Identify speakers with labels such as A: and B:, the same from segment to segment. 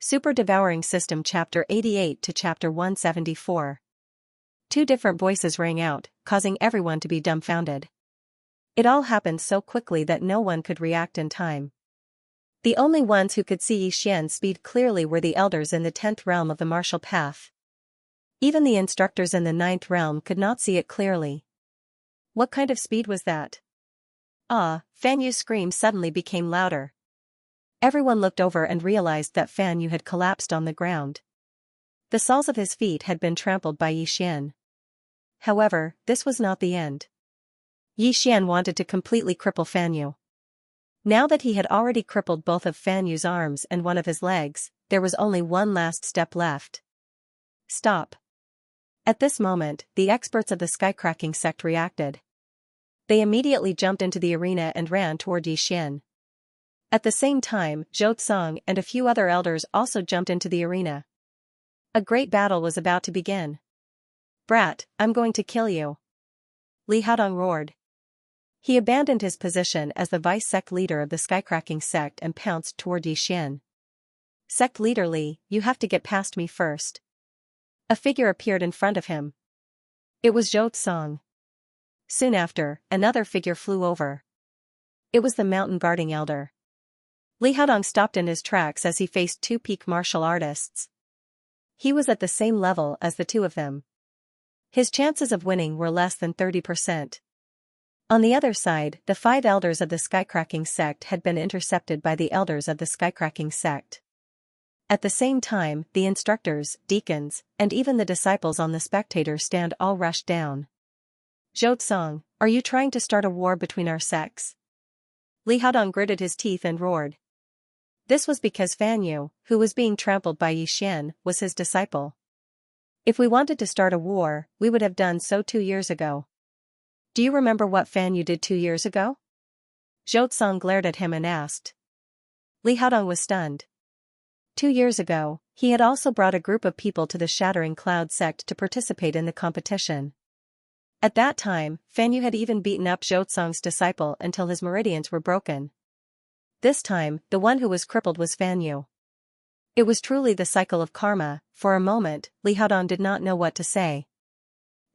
A: Super Devouring System Chapter 88 to Chapter 174. Two different voices rang out, causing everyone to be dumbfounded. It all happened so quickly that no one could react in time. The only ones who could see Xianxia's speed clearly were the elders in the 10th realm of the martial path. Even the instructors in the 9th realm could not see it clearly. What kind of speed was that? Ah, Fan Yu's scream suddenly became louder. Everyone looked over and realized that Fan Yu had collapsed on the ground. The soles of his feet had been trampled by Xian. However, this was not the end. Xian wanted to completely cripple Fan Yu. Now that he had already crippled both of Fan Yu's arms and one of his legs, there was only one last step left. Stop. At this moment, the experts of the Skycracking sect reacted. They immediately jumped into the arena and ran toward Xian. At the same time, Zhou Tsang and a few other elders also jumped into the arena. A great battle was about to begin. "Brat, I'm going to kill you!" Li Haodong roared. He abandoned his position as the vice-sect leader of the Skycracking sect and pounced toward Xian. "Sect leader Li, you have to get past me first." A figure appeared in front of him. It was Zhou Tsang. Soon after, another figure flew over. It was the mountain guarding elder. Li Haodong stopped in his tracks as he faced two peak martial artists. He was at the same level as the two of them. His chances of winning were less than 30%. On the other side, the 5 elders of the Skycracking sect had been intercepted by the elders of the Skycracking sect. At the same time, the instructors, deacons, and even the disciples on the spectator stand all rushed down. "Zhou Tsang, are you trying to start a war between our sects?" Li Haodong gritted his teeth and roared. This was because Fan Yu, who was being trampled by Xian, was his disciple. "If we wanted to start a war, we would have done so 2 years ago. Do you remember what Fan Yu did 2 years ago?" Zhou Tsang glared at him and asked. Li Haodong was stunned. 2 years ago, he had also brought a group of people to the Shattering Cloud sect to participate in the competition. At that time, Fan Yu had even beaten up Zhou Tsang's disciple until his meridians were broken. This time, the one who was crippled was Fan Yu. It was truly the cycle of karma. For a moment, Li Haodong did not know what to say.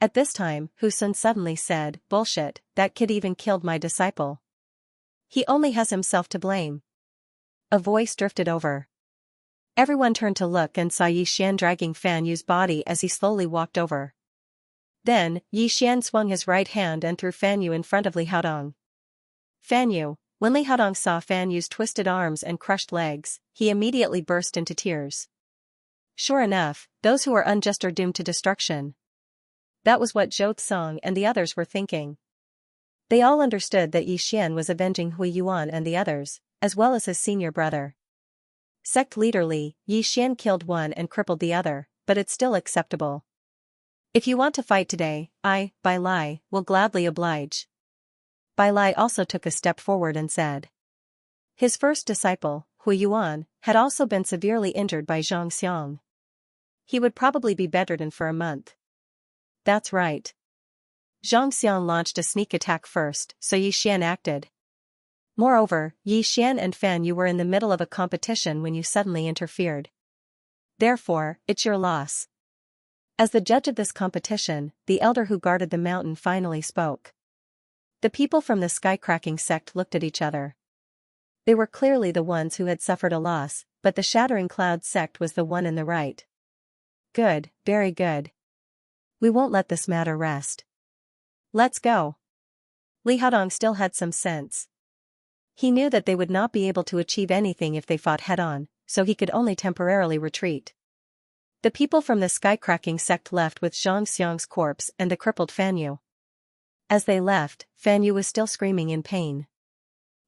A: At this time, Hu Sun suddenly said, "Bullshit, that kid even killed my disciple. He only has himself to blame." A voice drifted over. Everyone turned to look and saw Xian dragging Fan Yu's body as he slowly walked over. Then, Xian swung his right hand and threw Fan Yu in front of Li Haodong. Fan Yu. When Li Haodong saw Fan Yu's twisted arms and crushed legs, he immediately burst into tears. Sure enough, those who are unjust are doomed to destruction. That was what Zhou Tsang and the others were thinking. They all understood that Xian was avenging Hui Yuan and the others, as well as his senior brother. Sect leader Li, Xian killed one and crippled the other, but it's still acceptable. "If you want to fight today, I, Bai Lai, will gladly oblige." Bai Lai also took a step forward and said. His first disciple, Hui Yuan, had also been severely injured by Xianxia. He would probably be bedridden for a month. That's right. Xianxia launched a sneak attack first, so Xian acted. Moreover, Xian and Fan Yu were in the middle of a competition when you suddenly interfered. Therefore, it's your loss. As the judge of this competition, the elder who guarded the mountain finally spoke. The people from the Skycracking sect looked at each other. They were clearly the ones who had suffered a loss, but the Shattering Cloud sect was the one in the right. Good, very good. We won't let this matter rest. Let's go. Li Haodong still had some sense. He knew that they would not be able to achieve anything if they fought head-on, so he could only temporarily retreat. The people from the Skycracking sect left with Xianxia's corpse and the crippled Fan Yu. As they left, Fan Yu was still screaming in pain.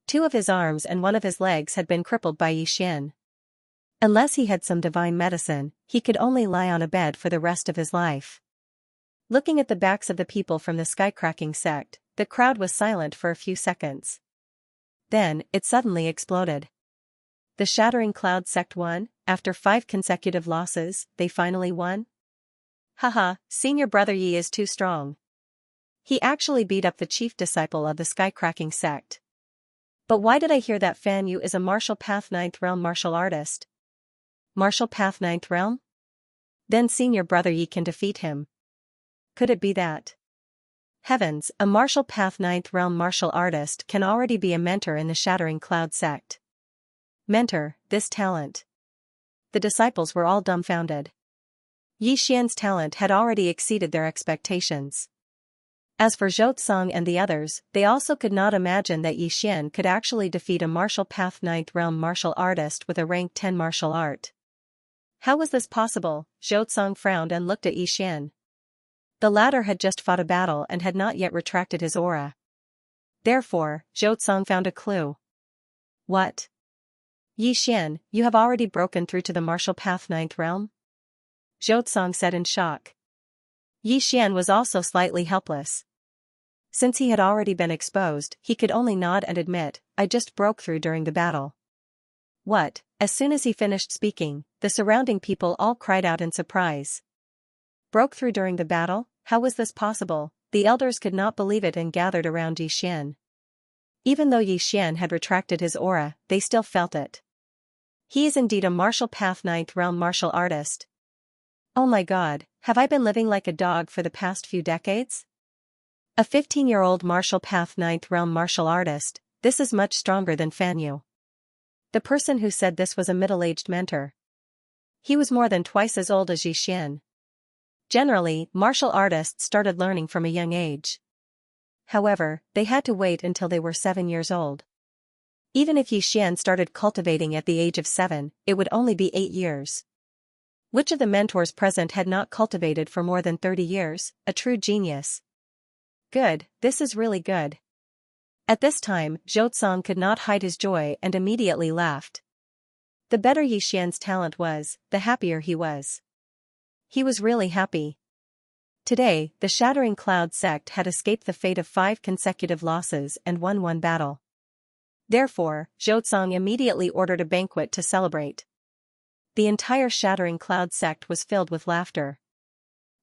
A: 2 of his arms and 1 of his legs had been crippled by Xian. Unless he had some divine medicine, he could only lie on a bed for the rest of his life. Looking at the backs of the people from the Skycracking sect, the crowd was silent for a few seconds. Then, it suddenly exploded. The Shattering Cloud sect won. After 5 consecutive losses, they finally won? Haha, senior brother Yi is too strong. He actually beat up the chief disciple of the Skycracking sect. But why did I hear that Fan Yu is a martial path 9th realm martial artist? Martial Path Ninth Realm? Then senior brother Yi can defeat him. Could it be that? Heavens, a Martial Path Ninth Realm martial artist can already be a mentor in the Shattering Cloud sect. Mentor, this talent. The disciples were all dumbfounded. Yi Xian's talent had already exceeded their expectations. As for Zhou Tsang and the others, they also could not imagine that Yi Xian could actually defeat a Martial Path Ninth Realm martial artist with a rank 10 martial art. How was this possible? Zhou Tsang frowned and looked at Yi Xian. The latter had just fought a battle and had not yet retracted his aura. Therefore, Zhou Tsang found a clue. What? Yi Xian, you have already broken through to the Martial Path Ninth Realm? Zhou Tsang said in shock. Yi Xian was also slightly helpless. Since he had already been exposed, he could only nod and admit, I just broke through during the battle. What? As soon as he finished speaking, the surrounding people all cried out in surprise. Broke through during the battle? How was this possible? The elders could not believe it and gathered around Yi Xian. Even though Yi Xian had retracted his aura, they still felt it. He is indeed a Martial Path Ninth Realm martial artist. Oh my god, have I been living like a dog for the past few decades? A 15-year-old Martial Path Ninth Realm martial artist, this is much stronger than Fan Yu. The person who said this was a middle-aged mentor. He was more than twice as old as Yi Xian. Generally, martial artists started learning from a young age. However, they had to wait until they were 7 years old. Even if Yi Xian started cultivating at the age of 7, it would only be 8 years. Which of the mentors present had not cultivated for more than 30 years, a true genius? Good, this is really good. At this time, Zhou Tsang could not hide his joy and immediately laughed. The better Yi Xian's talent was, the happier he was. He was really happy. Today, the Shattering Cloud sect had escaped the fate of 5 consecutive losses and won 1 battle. Therefore, Zhou Tsang immediately ordered a banquet to celebrate. The entire Shattering Cloud sect was filled with laughter.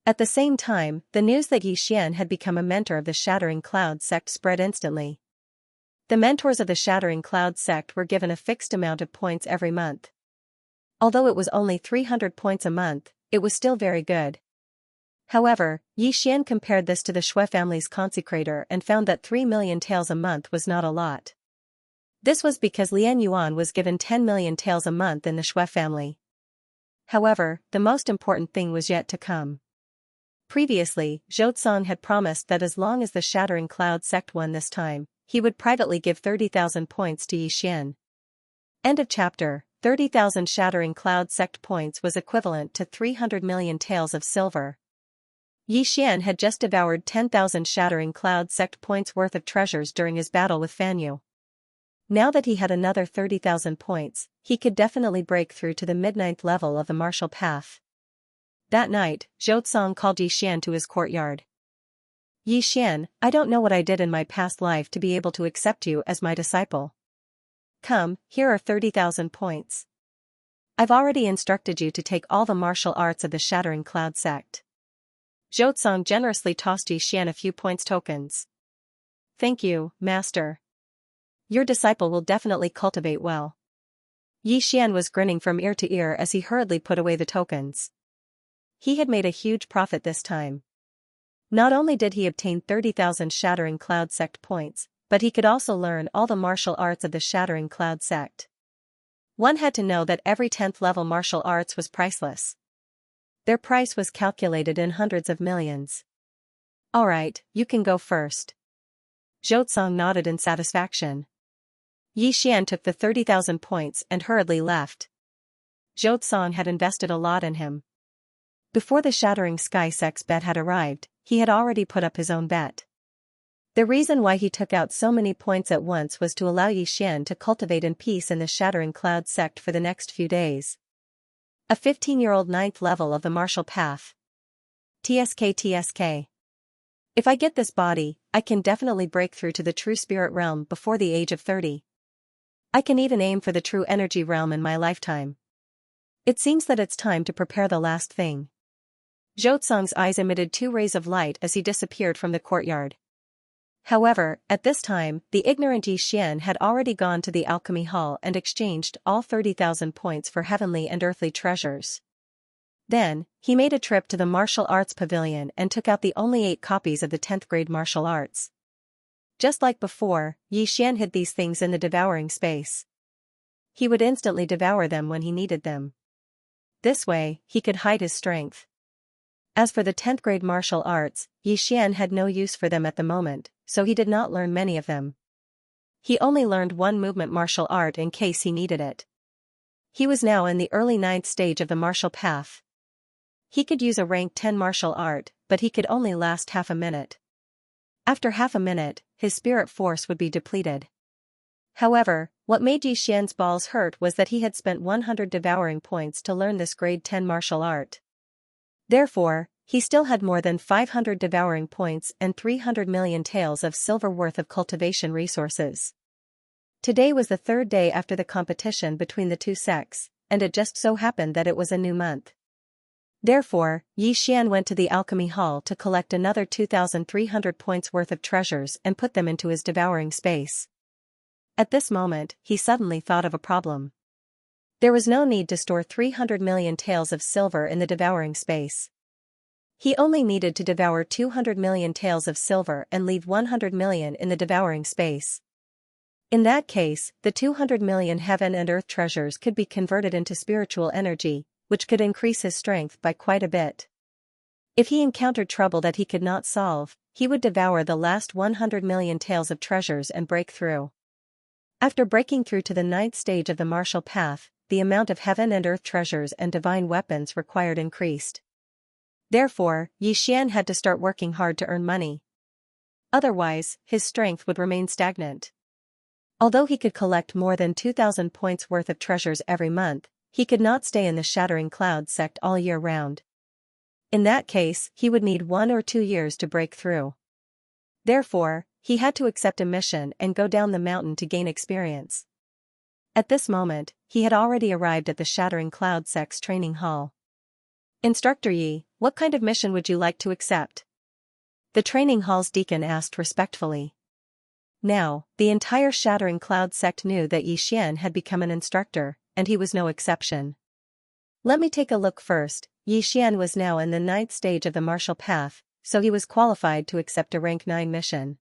A: At the same time, the news that Yi Xian had become a mentor of the Shattering Cloud sect spread instantly. The mentors of the Shattering Cloud sect were given a fixed amount of points every month. Although it was only 300 points a month, it was still very good. However, Yi Xian compared this to the Shui family's consecrator and found that 3 million taels a month was not a lot. This was because Lian Yuan was given 10 million taels a month in the Shui family. However, the most important thing was yet to come. Previously, Zhou Tsang had promised that as long as the Shattering Cloud sect won this time, he would privately give 30,000 points to Yi Xian. End of chapter. 30,000 Shattering Cloud sect points was equivalent to 300 million taels of silver. Yi Xian had just devoured 10,000 Shattering Cloud sect points worth of treasures during his battle with Fan Yu. Now that he had another 30,000 points, he could definitely break through to the mid-9th level of the martial path. That night, Zhou Tsang called Yi Xian to his courtyard. Yi Xian, I don't know what I did in my past life to be able to accept you as my disciple. Come, here are 30,000 points. I've already instructed you to take all the martial arts of the Shattering Cloud sect. Zhou Tsang generously tossed Yi Xian a few points tokens. Thank you, master. Your disciple will definitely cultivate well. Yi Xian was grinning from ear to ear as he hurriedly put away the tokens. He had made a huge profit this time. Not only did he obtain 30,000 Shattering Cloud sect points, but he could also learn all the martial arts of the Shattering Cloud sect. One had to know that every 10th level martial arts was priceless. Their price was calculated in hundreds of millions. Alright, you can go first. Zhou Tsang nodded in satisfaction. Yi Xian took the 30,000 points and hurriedly left. Zhou Tsang had invested a lot in him. Before the Shattering Sky sect's bet had arrived, he had already put up his own bet. The reason why he took out so many points at once was to allow Yi Xian to cultivate in peace in the Shattering Cloud sect for the next few days. A 15-year-old 9th level of the martial path. TSK. If I get this body, I can definitely break through to the true spirit realm before the age of 30. I can even aim for the true energy realm in my lifetime. It seems that it's time to prepare the last thing. Zhou Tsang's eyes emitted 2 rays of light as he disappeared from the courtyard. However, at this time, the ignorant Yi Xian had already gone to the alchemy hall and exchanged all 30,000 points for heavenly and earthly treasures. Then, he made a trip to the martial arts pavilion and took out the only 8 copies of the 10th grade martial arts. Just like before, Yi Xian hid these things in the devouring space. He would instantly devour them when he needed them. This way, he could hide his strength. As for the 10th grade martial arts, Yi Xian had no use for them at the moment, so he did not learn many of them. He only learned one movement martial art in case he needed it. He was now in the early 9th stage of the martial path. He could use a rank 10 martial art, but he could only last half a minute. After half a minute, his spirit force would be depleted. However, what made Yi Xian's balls hurt was that he had spent 100 devouring points to learn this grade 10 martial art. Therefore, he still had more than 500 devouring points and 300 million taels of silver worth of cultivation resources. Today was the 3rd day after the competition between the two sects, and it just so happened that it was a new month. Therefore, Yi Xian went to the alchemy hall to collect another 2,300 points worth of treasures and put them into his devouring space. At this moment, he suddenly thought of a problem. There was no need to store 300 million taels of silver in the devouring space. He only needed to devour 200 million taels of silver and leave 100 million in the devouring space. In that case, the 200 million heaven and earth treasures could be converted into spiritual energy, which could increase his strength by quite a bit. If he encountered trouble that he could not solve, he would devour the last 100 million taels of treasures and break through. After breaking through to the 9th stage of the martial path, the amount of heaven and earth treasures and divine weapons required increased. Therefore, Yi Xian had to start working hard to earn money. Otherwise, his strength would remain stagnant. Although he could collect more than 2,000 points worth of treasures every month, he could not stay in the Shattering Cloud sect all year round. In that case, he would need 1 or 2 years to break through. Therefore, he had to accept a mission and go down the mountain to gain experience. At this moment, he had already arrived at the Shattering Cloud sect's training hall. "Instructor Yi, what kind of mission would you like to accept?" The training hall's deacon asked respectfully. Now, the entire Shattering Cloud sect knew that Yi Xian had become an instructor, and he was no exception. Let me take a look first. Yi Xian was now in the 9th stage of the martial path, so he was qualified to accept a rank 9 mission.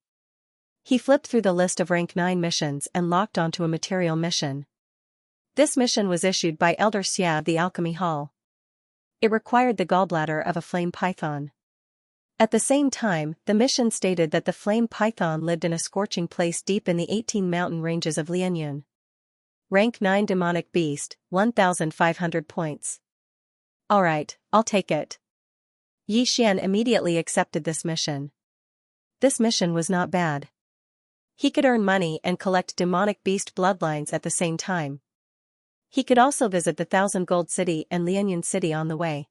A: He flipped through the list of rank 9 missions and locked onto a material mission. This mission was issued by Elder Xia of the Alchemy Hall. It required the gallbladder of a flame python. At the same time, the mission stated that the flame python lived in a scorching place deep in the 18 mountain ranges of Lianyun. Rank 9 demonic beast, 1,500 points. Alright, I'll take it. Yi Xian immediately accepted this mission. This mission was not bad. He could earn money and collect demonic beast bloodlines at the same time. He could also visit the 1,000 Gold City and Lianyun City on the way.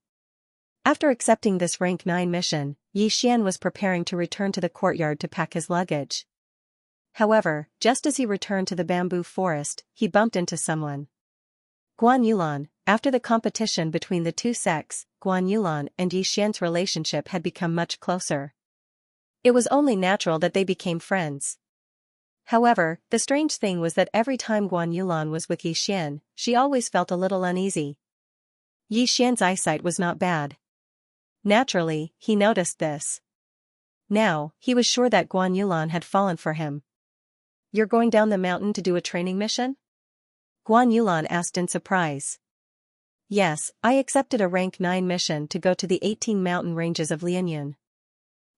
A: After accepting this rank 9 mission, Yi Xian was preparing to return to the courtyard to pack his luggage. However, just as he returned to the bamboo forest, he bumped into someone. Guan Yulan. After the competition between the two sects, Guan Yulan and Yi Xian's relationship had become much closer. It was only natural that they became friends. However, the strange thing was that every time Guan Yulan was with Yi Xian, she always felt a little uneasy. Yi Xian's eyesight was not bad. Naturally, he noticed this. Now, he was sure that Guan Yulan had fallen for him. "You're going down the mountain to do a training mission?" Guan Yulan asked in surprise. "Yes, I accepted a rank 9 mission to go to the 18 mountain ranges of Lianyun.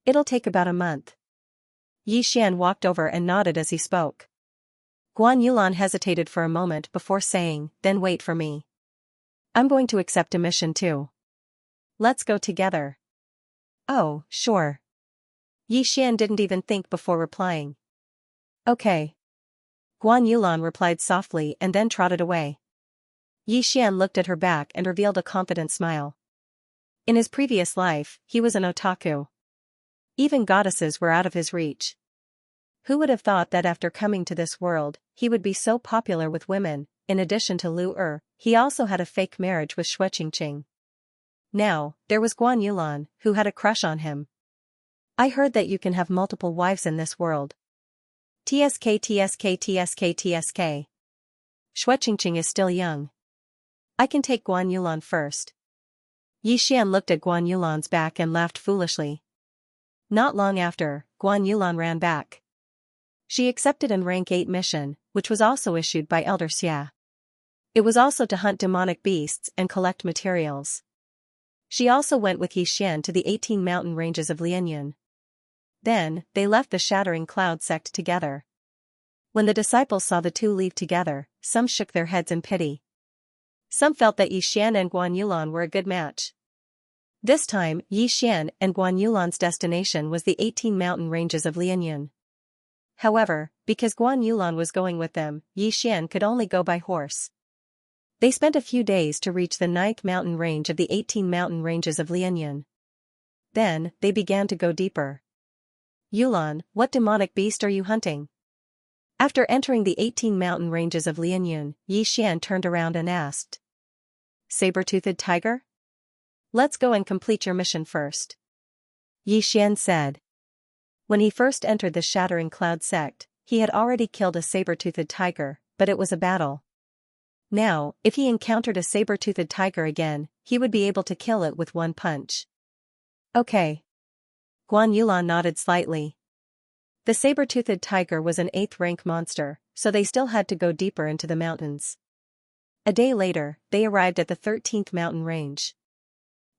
A: It'll take about a month." Yi Xian walked over and nodded as he spoke. Guan Yulan hesitated for a moment before saying, "Then wait for me. I'm going to accept a mission too. Let's go together." "Oh, sure." Yi Xian didn't even think before replying. "Okay." Guan Yulan replied softly and then trotted away. Yi Xian looked at her back and revealed a confident smile. In his previous life, he was an otaku. Even goddesses were out of his reach. Who would have thought that after coming to this world, he would be so popular with women? In addition to Lu Er, he also had a fake marriage with Shui Qingqing. Now, there was Guan Yulan, who had a crush on him. I heard that you can have multiple wives in this world. TSK TSK TSK TSK. Shueqingqing is still young. I can take Guan Yulan first. Yi Xian looked at Guan Yulan's back and laughed foolishly. Not long after, Guan Yulan ran back. She accepted an rank 8 mission, which was also issued by Elder Xia. It was also to hunt demonic beasts and collect materials. She also went with Yi Xian to the 18 mountain ranges of Lianyun. Then, they left the Shattering Cloud sect together. When the disciples saw the two leave together, some shook their heads in pity. Some felt that Yi Xian and Guan Yulan were a good match. This time, Yi Xian and Guan Yulan's destination was the 18 mountain ranges of Lianyun. However, because Guan Yulan was going with them, Yi Xian could only go by horse. They spent a few days to reach the 9th mountain range of the 18 mountain ranges of Lianyun. Then, they began to go deeper. Yulan, what demonic beast are you hunting? After entering the 18 mountain ranges of Lianyun, Yi Xian turned around and asked. Saber-toothed tiger? Let's go and complete your mission first. Yi Xian said. When he first entered the Shattering Cloud sect, he had already killed a saber-toothed tiger, but it was a battle. Now, if he encountered a saber-toothed tiger again, he would be able to kill it with one punch. Okay. Guan Yulan nodded slightly. The saber-toothed tiger was an 8th rank monster, so they still had to go deeper into the mountains. A day later, they arrived at the 13th mountain range.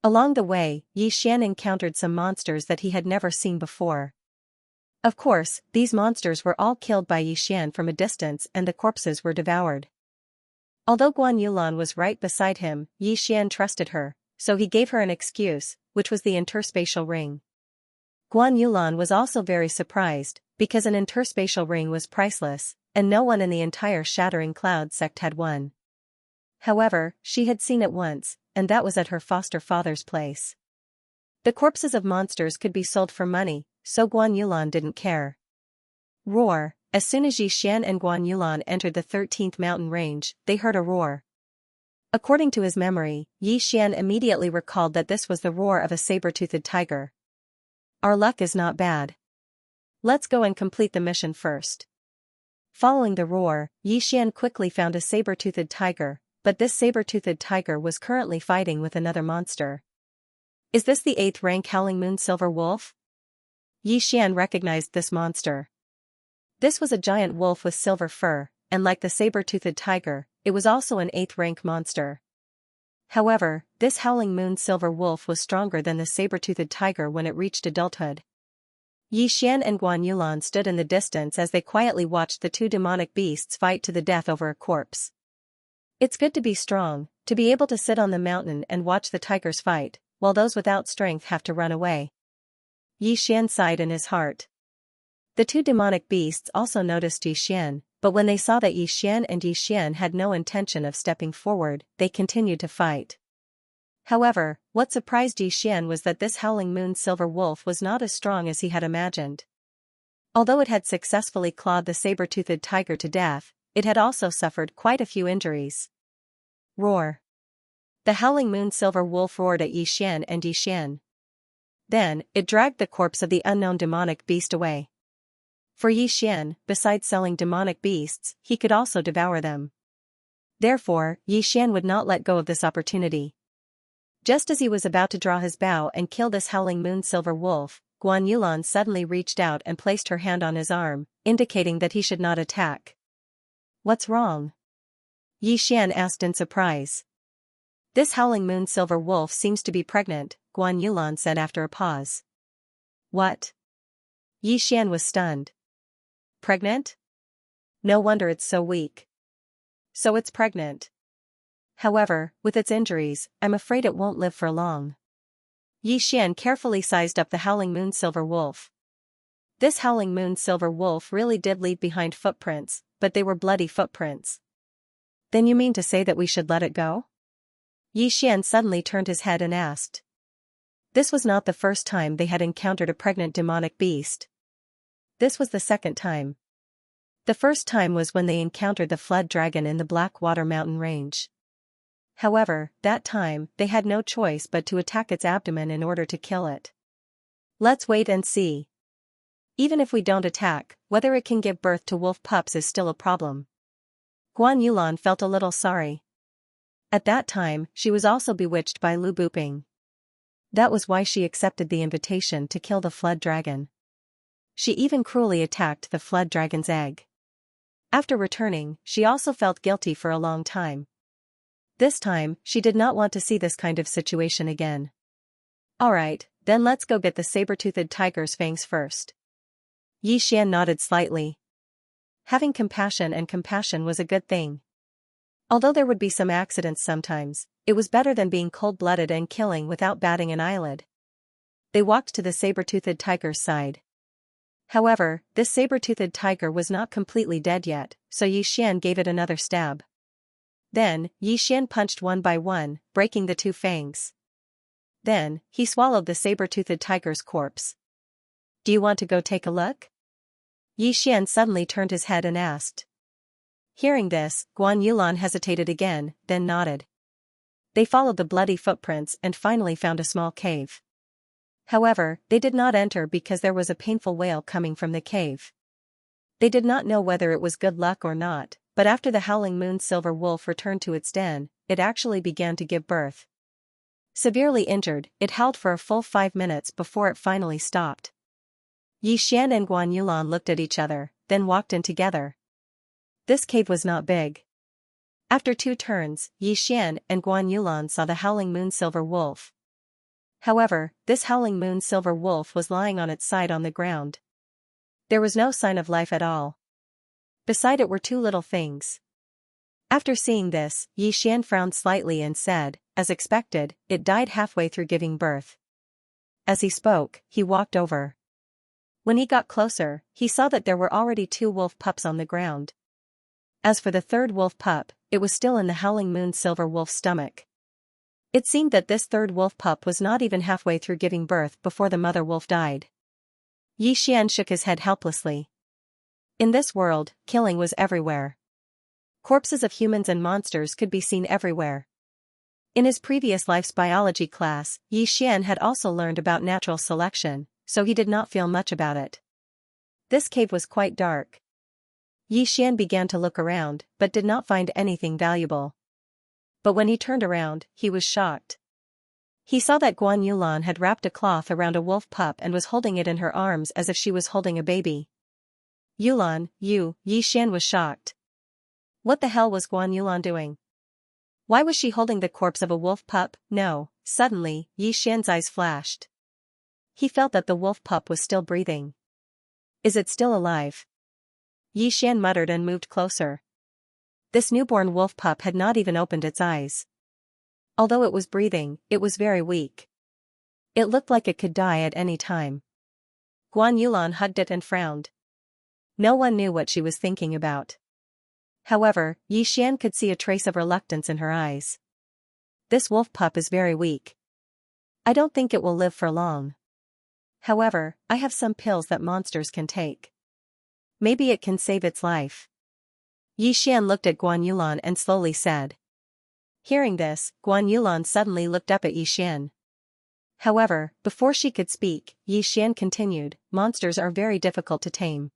A: Along the way, Yi Xian encountered some monsters that he had never seen before. Of course, these monsters were all killed by Yi Xian from a distance and the corpses were devoured. Although Guan Yulan was right beside him, Yi Xian trusted her, so he gave her an excuse, which was the interspatial ring. Guan Yulan was also very surprised, because an interspatial ring was priceless, and no one in the entire Shattering Cloud sect had one. However, she had seen it once, and that was at her foster father's place. The corpses of monsters could be sold for money, so Guan Yulan didn't care. Roar. As soon as Yi Xian and Guan Yulan entered the 13th mountain range, they heard a roar. According to his memory, Yi Xian immediately recalled that this was the roar of a saber-toothed tiger. Our luck is not bad. Let's go and complete the mission first. Following the roar, Yi Xian quickly found a saber-toothed tiger, but this saber-toothed tiger was currently fighting with another monster. Is this the 8th rank Howling Moon Silver Wolf? Yi Xian recognized this monster. This was a giant wolf with silver fur, and like the saber-toothed tiger, it was also an 8th rank monster. However, this Howling Moon Silver Wolf was stronger than the saber-toothed tiger when it reached adulthood. Yi Xian and Guan Yulan stood in the distance as they quietly watched the two demonic beasts fight to the death over a corpse. It's good to be strong, to be able to sit on the mountain and watch the tigers fight, while those without strength have to run away. Yi Xian sighed in his heart. The two demonic beasts also noticed Yi Xian, but when they saw that Yi Xian and Yi Xian had no intention of stepping forward, they continued to fight. However, what surprised Yi Xian was that this Howling Moon Silver Wolf was not as strong as he had imagined. Although it had successfully clawed the saber-toothed tiger to death, it had also suffered quite a few injuries. Roar. The Howling Moon Silver Wolf roared at Yi Xian and Yi Xian. Then, it dragged the corpse of the unknown demonic beast away. For Yi Xian, besides selling demonic beasts, he could also devour them. Therefore, Yi Xian would not let go of this opportunity. Just as he was about to draw his bow and kill this Howling Moon Silver Wolf, Guan Yulan suddenly reached out and placed her hand on his arm, indicating that he should not attack. What's wrong? Yi Xian asked in surprise. This Howling Moon Silver Wolf seems to be pregnant, Guan Yulan said after a pause. What? Yi Xian was stunned. Pregnant? No wonder it's so weak. So it's pregnant. However, with its injuries, I'm afraid it won't live for long. Yi Xian carefully sized up the Howling Moon Silver Wolf. This Howling Moon Silver Wolf really did leave behind footprints, but they were bloody footprints. Then you mean to say that we should let it go? Yi Xian suddenly turned his head and asked. This was not the first time they had encountered a pregnant demonic beast. This was the second time. The first time was when they encountered the flood dragon in the Blackwater Mountain Range. However, that time, they had no choice but to attack its abdomen in order to kill it. Let's wait and see. Even if we don't attack, whether it can give birth to wolf pups is still a problem. Guan Yulan felt a little sorry. At that time, she was also bewitched by Lu Buping. That was why she accepted the invitation to kill the flood dragon. She even cruelly attacked the flood dragon's egg. After returning, she also felt guilty for a long time. This time, she did not want to see this kind of situation again. Alright, then let's go get the saber-toothed tiger's fangs first. Yi Xian nodded slightly. Having compassion was a good thing. Although there would be some accidents sometimes, it was better than being cold-blooded and killing without batting an eyelid. They walked to the saber-toothed tiger's side. However, this saber-toothed tiger was not completely dead yet, so Yi Xian gave it another stab. Then, Yi Xian punched one by one, breaking the two fangs. Then, he swallowed the saber-toothed tiger's corpse. Do you want to go take a look? Yi Xian suddenly turned his head and asked. Hearing this, Guan Yulan hesitated again, then nodded. They followed the bloody footprints and finally found a small cave. However, they did not enter because there was a painful wail coming from the cave. They did not know whether it was good luck or not, but after the howling moon silver wolf returned to its den, it actually began to give birth. Severely injured, it howled for a full 5 minutes before it finally stopped. Yi Xian and Guan Yulan looked at each other, then walked in together. This cave was not big. After 2 turns, Yi Xian and Guan Yulan saw the howling moon silver wolf. However, this howling moon silver wolf was lying on its side on the ground. There was no sign of life at all. Beside it were 2 little things. After seeing this, Yi Xian frowned slightly and said, as expected, it died halfway through giving birth. As he spoke, he walked over. When he got closer, he saw that there were already 2 wolf pups on the ground. As for the 3rd wolf pup, it was still in the howling moon silver wolf's stomach. It seemed that this 3rd wolf pup was not even halfway through giving birth before the mother wolf died. Yi Xian shook his head helplessly. In this world, killing was everywhere. Corpses of humans and monsters could be seen everywhere. In his previous life's biology class, Yi Xian had also learned about natural selection, so he did not feel much about it. This cave was quite dark. Yi Xian began to look around, but did not find anything valuable. But when he turned around, he was shocked. He saw that Guan Yulan had wrapped a cloth around a wolf pup and was holding it in her arms as if she was holding a baby. Yulan, Yi Xian was shocked. What the hell was Guan Yulan doing? Why was she holding the corpse of a wolf pup? No, suddenly, Yi Xian's eyes flashed. He felt that the wolf pup was still breathing. Is it still alive? Yi Xian muttered and moved closer. This newborn wolf pup had not even opened its eyes. Although it was breathing, it was very weak. It looked like it could die at any time. Guan Yulan hugged it and frowned. No one knew what she was thinking about. However, Yi Xian could see a trace of reluctance in her eyes. This wolf pup is very weak. I don't think it will live for long. However, I have some pills that monsters can take. Maybe it can save its life. Yi Xian looked at Guan Yulan and slowly said. Hearing this, Guan Yulan suddenly looked up at Yi Xian. However, before she could speak, Yi Xian continued, monsters are very difficult to tame.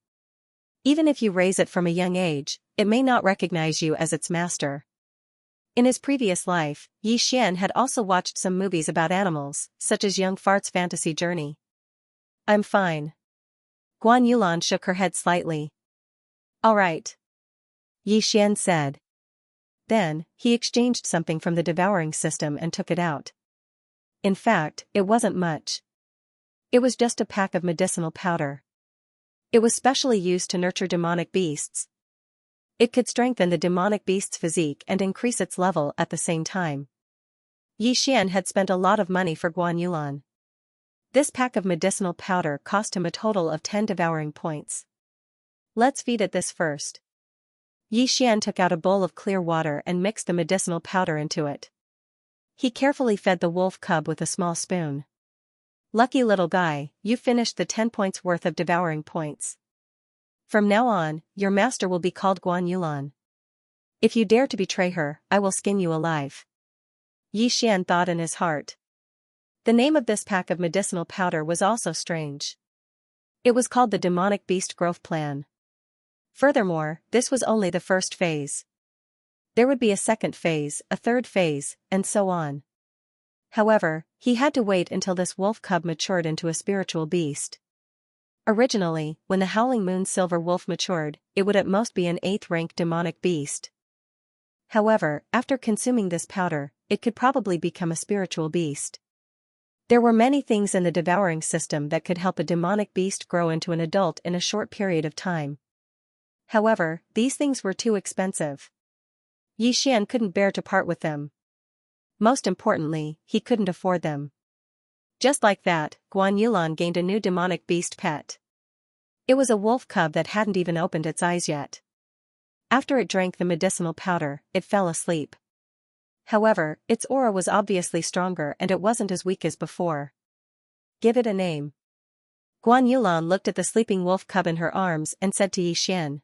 A: Even if you raise it from a young age, it may not recognize you as its master. In his previous life, Yi Xian had also watched some movies about animals, such as Young Fart's Fantasy Journey. I'm fine. Guan Yulan shook her head slightly. All right. Yi Xian said. Then, he exchanged something from the devouring system and took it out. In fact, it wasn't much. It was just a pack of medicinal powder. It was specially used to nurture demonic beasts. It could strengthen the demonic beast's physique and increase its level at the same time. Yi Xian had spent a lot of money for Guan Yulan. This pack of medicinal powder cost him a total of 10 devouring points. Let's feed it this first. Yi Xian took out a bowl of clear water and mixed the medicinal powder into it. He carefully fed the wolf cub with a small spoon. Lucky little guy, you finished the 10 points worth of devouring points. From now on, your master will be called Guan Yulan. If you dare to betray her, I will skin you alive. Yi Xian thought in his heart. The name of this pack of medicinal powder was also strange. It was called the Demonic Beast Growth Plan. Furthermore, this was only the first phase. There would be a second phase, a third phase, and so on. However, he had to wait until this wolf cub matured into a spiritual beast. Originally, when the Howling Moon Silver Wolf matured, it would at most be an 8th-rank demonic beast. However, after consuming this powder, it could probably become a spiritual beast. There were many things in the devouring system that could help a demonic beast grow into an adult in a short period of time. However, these things were too expensive. Xian couldn't bear to part with them. Most importantly, he couldn't afford them. Just like that, Guan Yulan gained a new demonic beast pet. It was a wolf cub that hadn't even opened its eyes yet. After it drank the medicinal powder, it fell asleep. However, its aura was obviously stronger and it wasn't as weak as before. Give it a name. Guan Yulan looked at the sleeping wolf cub in her arms and said to Xian.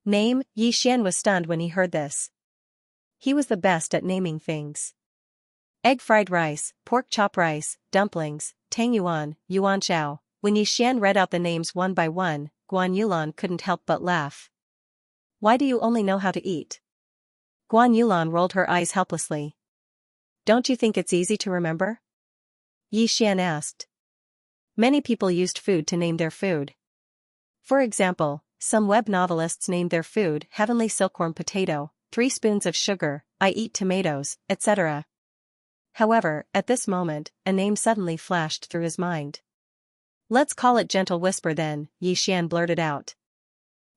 A: Name? Xian was stunned when he heard this. He was the best at naming things. Egg fried rice, pork chop rice, dumplings, tang yuan, yuan xiao. When Xian read out the names one by one, Guan Yulan couldn't help but laugh. Why do you only know how to eat? Guan Yulan rolled her eyes helplessly. Don't you think it's easy to remember? Xian asked. Many people used food to name their food. For example, some web novelists named their food Heavenly Silkworm Potato, 3 spoons of sugar, I eat tomatoes, etc. However, at this moment, a name suddenly flashed through his mind. Let's call it Gentle Whisper then, Xian blurted out.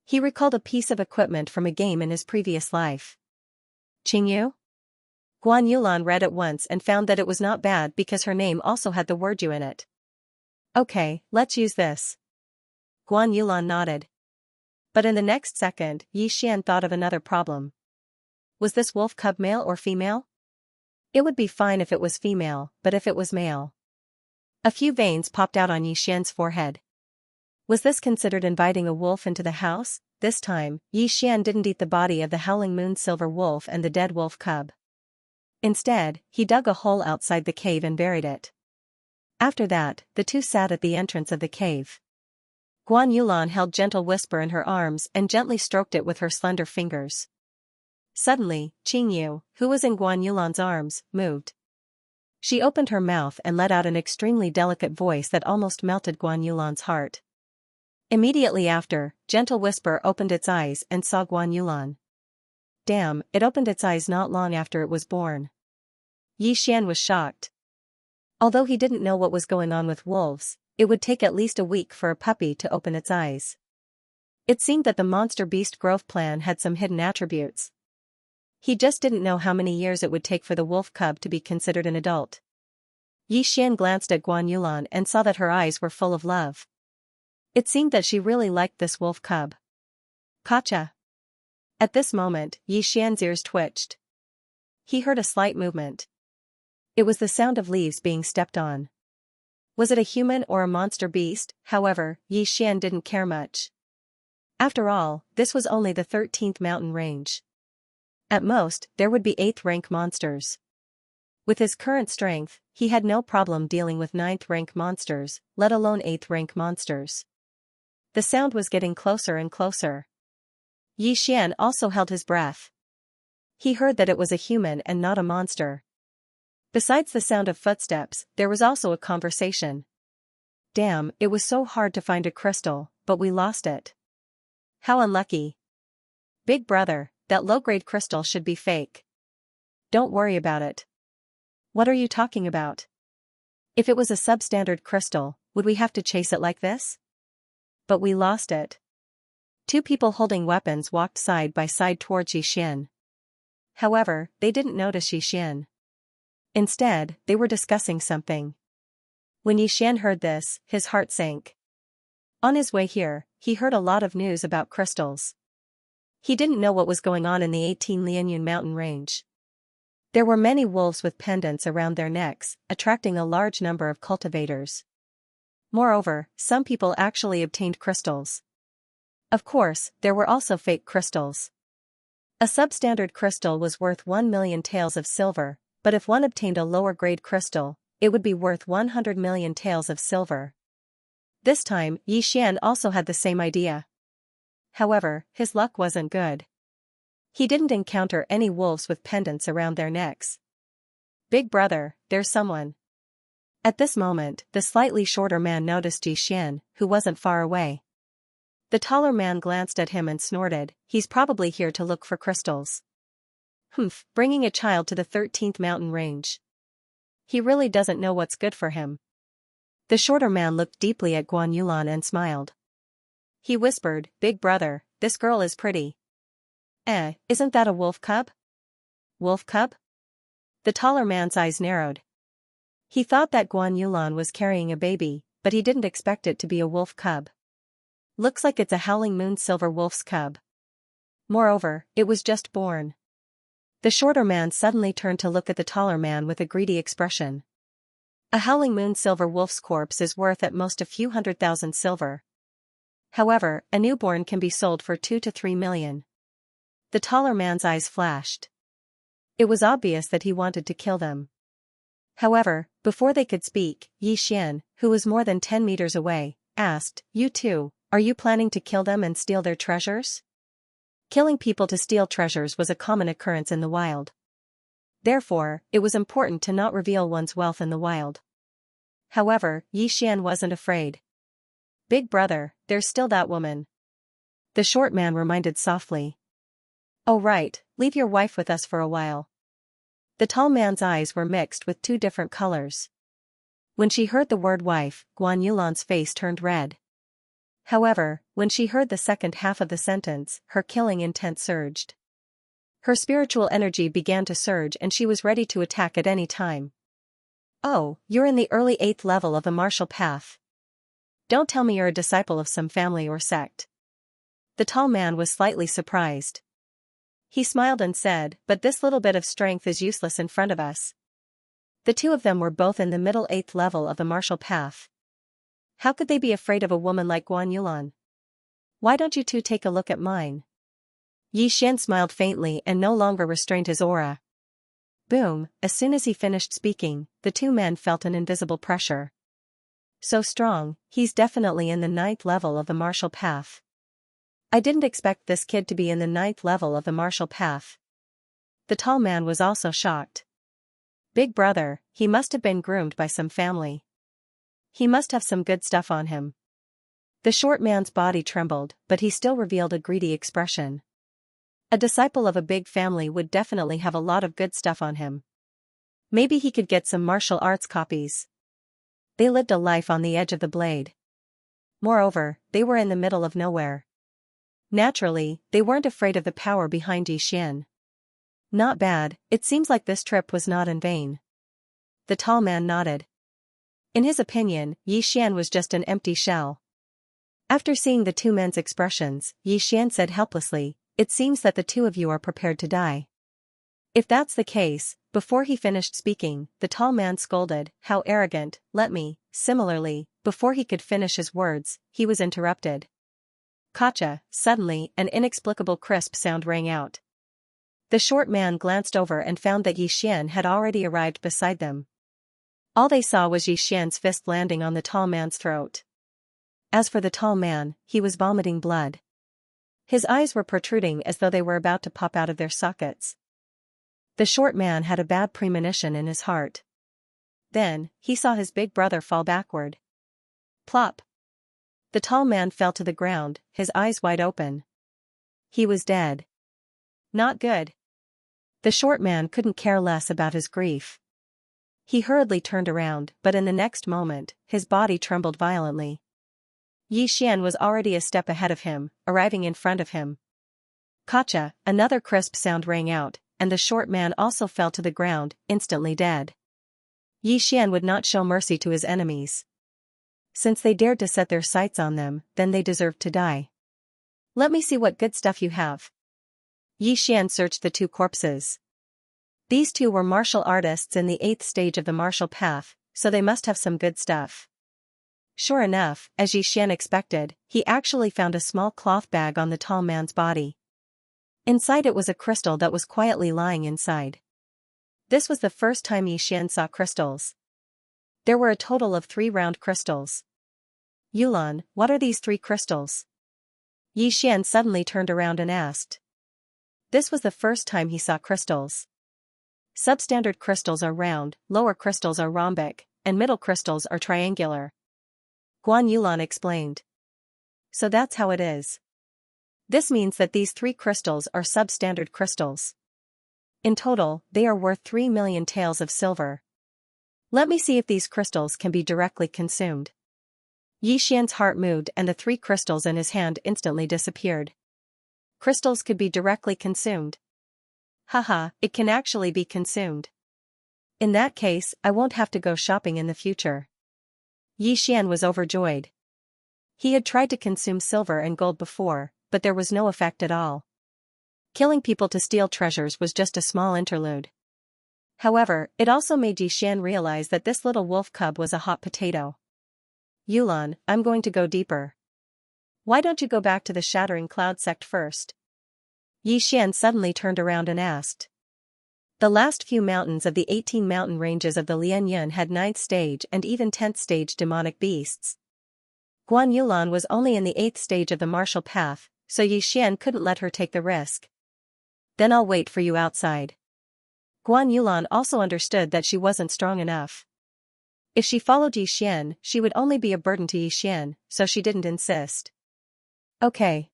A: He recalled a piece of equipment from a game in his previous life. Qingyu? Guan Yulan read it once and found that it was not bad because her name also had the word "you" in it. Okay, let's use this. Guan Yulan nodded. But in the next second, Xian thought of another problem. Was this wolf cub male or female? It would be fine if it was female, but if it was male. A few veins popped out on Xian's forehead. Was this considered inviting a wolf into the house? This time, Xian didn't eat the body of the Howling Moon Silver Wolf and the dead wolf cub. Instead, he dug a hole outside the cave and buried it. After that, the two sat at the entrance of the cave. Guan Yulan held Gentle Whisper in her arms and gently stroked it with her slender fingers. Suddenly, Qingyu, who was in Guan Yulan's arms, moved. She opened her mouth and let out an extremely delicate voice that almost melted Guan Yulan's heart. Immediately after, Gentle Whisper opened its eyes and saw Guan Yulan. Damn, it opened its eyes not long after it was born. Xian was shocked. Although he didn't know what was going on with wolves, it would take at least a week for a puppy to open its eyes. It seemed that the Monster Beast Growth Plan had some hidden attributes. He just didn't know how many years it would take for the wolf cub to be considered an adult. Xian glanced at Guan Yulan and saw that her eyes were full of love. It seemed that she really liked this wolf cub. Gotcha. At this moment, Xian's ears twitched. He heard a slight movement. It was the sound of leaves being stepped on. Was it a human or a monster beast? However, Xian didn't care much. After all, this was only the 13th mountain range. At most, there would be 8th-rank monsters. With his current strength, he had no problem dealing with 9th-rank monsters, let alone 8th-rank monsters. The sound was getting closer and closer. Xian also held his breath. He heard that it was a human and not a monster. Besides the sound of footsteps, there was also a conversation. Damn, it was so hard to find a crystal, but we lost it. How unlucky. Big brother, that low-grade crystal should be fake. Don't worry about it. What are you talking about? If it was a substandard crystal, would we have to chase it like this? But we lost it. Two people holding weapons walked side by side towards Xian. However, they didn't notice Xian. Instead, they were discussing something. When Xian heard this, his heart sank. On his way here, he heard a lot of news about crystals. He didn't know what was going on in the 18 Lianyun mountain range. There were many wolves with pendants around their necks, attracting a large number of cultivators. Moreover, some people actually obtained crystals. Of course, there were also fake crystals. A substandard crystal was worth 1 million taels of silver, but if one obtained a lower-grade crystal, it would be worth 100 million taels of silver. This time, Xian also had the same idea. However, his luck wasn't good. He didn't encounter any wolves with pendants around their necks. "Big brother, there's someone." At this moment, the slightly shorter man noticed Xian, who wasn't far away. The taller man glanced at him and snorted, "He's probably here to look for crystals. Humph, bringing a child to the 13th mountain range. He really doesn't know what's good for him." The shorter man looked deeply at Guan Yulan and smiled. He whispered, "Big brother, this girl is pretty." Isn't that a wolf cub?" "Wolf cub?" The taller man's eyes narrowed. He thought that Guan Yulan was carrying a baby, but he didn't expect it to be a wolf cub. "Looks like it's a howling moon silver wolf's cub. Moreover, it was just born." The shorter man suddenly turned to look at the taller man with a greedy expression. "A howling moon silver wolf's corpse is worth at most a few 100,000 silver. However, a newborn can be sold for 2 to 3 million. The taller man's eyes flashed. It was obvious that he wanted to kill them. However, before they could speak, Xian, who was more than 10 meters away, asked, "You two, are you planning to kill them and steal their treasures?" Killing people to steal treasures was a common occurrence in the wild. Therefore, it was important to not reveal one's wealth in the wild. However, Xian wasn't afraid. "Big brother, there's still that woman," the short man reminded softly. "Oh right, leave your wife with us for a while." The tall man's eyes were mixed with two different colors. When she heard the word wife, Guan Yulan's face turned red. However, when she heard the second half of the sentence, her killing intent surged. Her spiritual energy began to surge and she was ready to attack at any time. "Oh, you're in the early 8th level of the martial path. Don't tell me you're a disciple of some family or sect." The tall man was slightly surprised. He smiled and said, "But this little bit of strength is useless in front of us." The two of them were both in the middle 8th level of the martial path. How could they be afraid of a woman like Guan Yulan? "Why don't you two take a look at mine?" Xian smiled faintly and no longer restrained his aura. Boom, as soon as he finished speaking, the two men felt an invisible pressure. "So strong, he's definitely in the 9th level of the martial path. I didn't expect this kid to be in the 9th level of the martial path." The tall man was also shocked. "Big brother, he must have been groomed by some family. He must have some good stuff on him." The short man's body trembled, but he still revealed a greedy expression. A disciple of a big family would definitely have a lot of good stuff on him. Maybe he could get some martial arts copies. They lived a life on the edge of the blade. Moreover, they were in the middle of nowhere. Naturally, they weren't afraid of the power behind Xian. "Not bad, it seems like this trip was not in vain." The tall man nodded. In his opinion, Xian was just an empty shell. After seeing the two men's expressions, Xian said helplessly, "It seems that the two of you are prepared to die." "If that's the case," before he finished speaking, the tall man scolded, "How arrogant, let me." Similarly, before he could finish his words, he was interrupted. Kacha, suddenly, an inexplicable crisp sound rang out. The short man glanced over and found that Xian had already arrived beside them. All they saw was Xian's fist landing on the tall man's throat. As for the tall man, he was vomiting blood. His eyes were protruding as though they were about to pop out of their sockets. The short man had a bad premonition in his heart. Then, he saw his big brother fall backward. Plop! The tall man fell to the ground, his eyes wide open. He was dead. Not good. The short man couldn't care less about his grief. He hurriedly turned around, but in the next moment, his body trembled violently. Xian was already a step ahead of him, arriving in front of him. Kacha, another crisp sound rang out, and the short man also fell to the ground, instantly dead. Xian would not show mercy to his enemies. Since they dared to set their sights on them, then they deserved to die. "Let me see what good stuff you have." Xian searched the two corpses. These two were martial artists in the 8th stage of the martial path, so they must have some good stuff. Sure enough, as Xian expected, he actually found a small cloth bag on the tall man's body. Inside it was a crystal that was quietly lying inside. This was the first time Xian saw crystals. There were a total of 3 round crystals. Yulan, what are these 3 crystals? Yi Xian suddenly turned around and asked. This was the first time he saw crystals. Substandard crystals are round, lower crystals are rhombic, and middle crystals are triangular. Guan Yulan explained. So that's how it is. This means that these 3 crystals are substandard crystals. In total, they are worth 3 million taels of silver. Let me see if these crystals can be directly consumed. Yi Xian's heart moved and the 3 crystals in his hand instantly disappeared. Crystals could be directly consumed. Haha, it can actually be consumed. In that case, I won't have to go shopping in the future. Yi Xian was overjoyed. He had tried to consume silver and gold before, but there was no effect at all. Killing people to steal treasures was just a small interlude. However, it also made Yi Xian realize that this little wolf cub was a hot potato. Yulan, I'm going to go deeper. Why don't you go back to the Shattering Cloud sect first? Yi Xian suddenly turned around and asked. The last few mountains of the 18 mountain ranges of the Lianyun had 9th stage and even 10th stage demonic beasts. Guan Yulan was only in the 8th stage of the martial path, so Yi Xian couldn't let her take the risk. Then I'll wait for you outside. Guan Yulan also understood that she wasn't strong enough. If she followed Yi Xian, she would only be a burden to Yi Xian, so she didn't insist. Okay.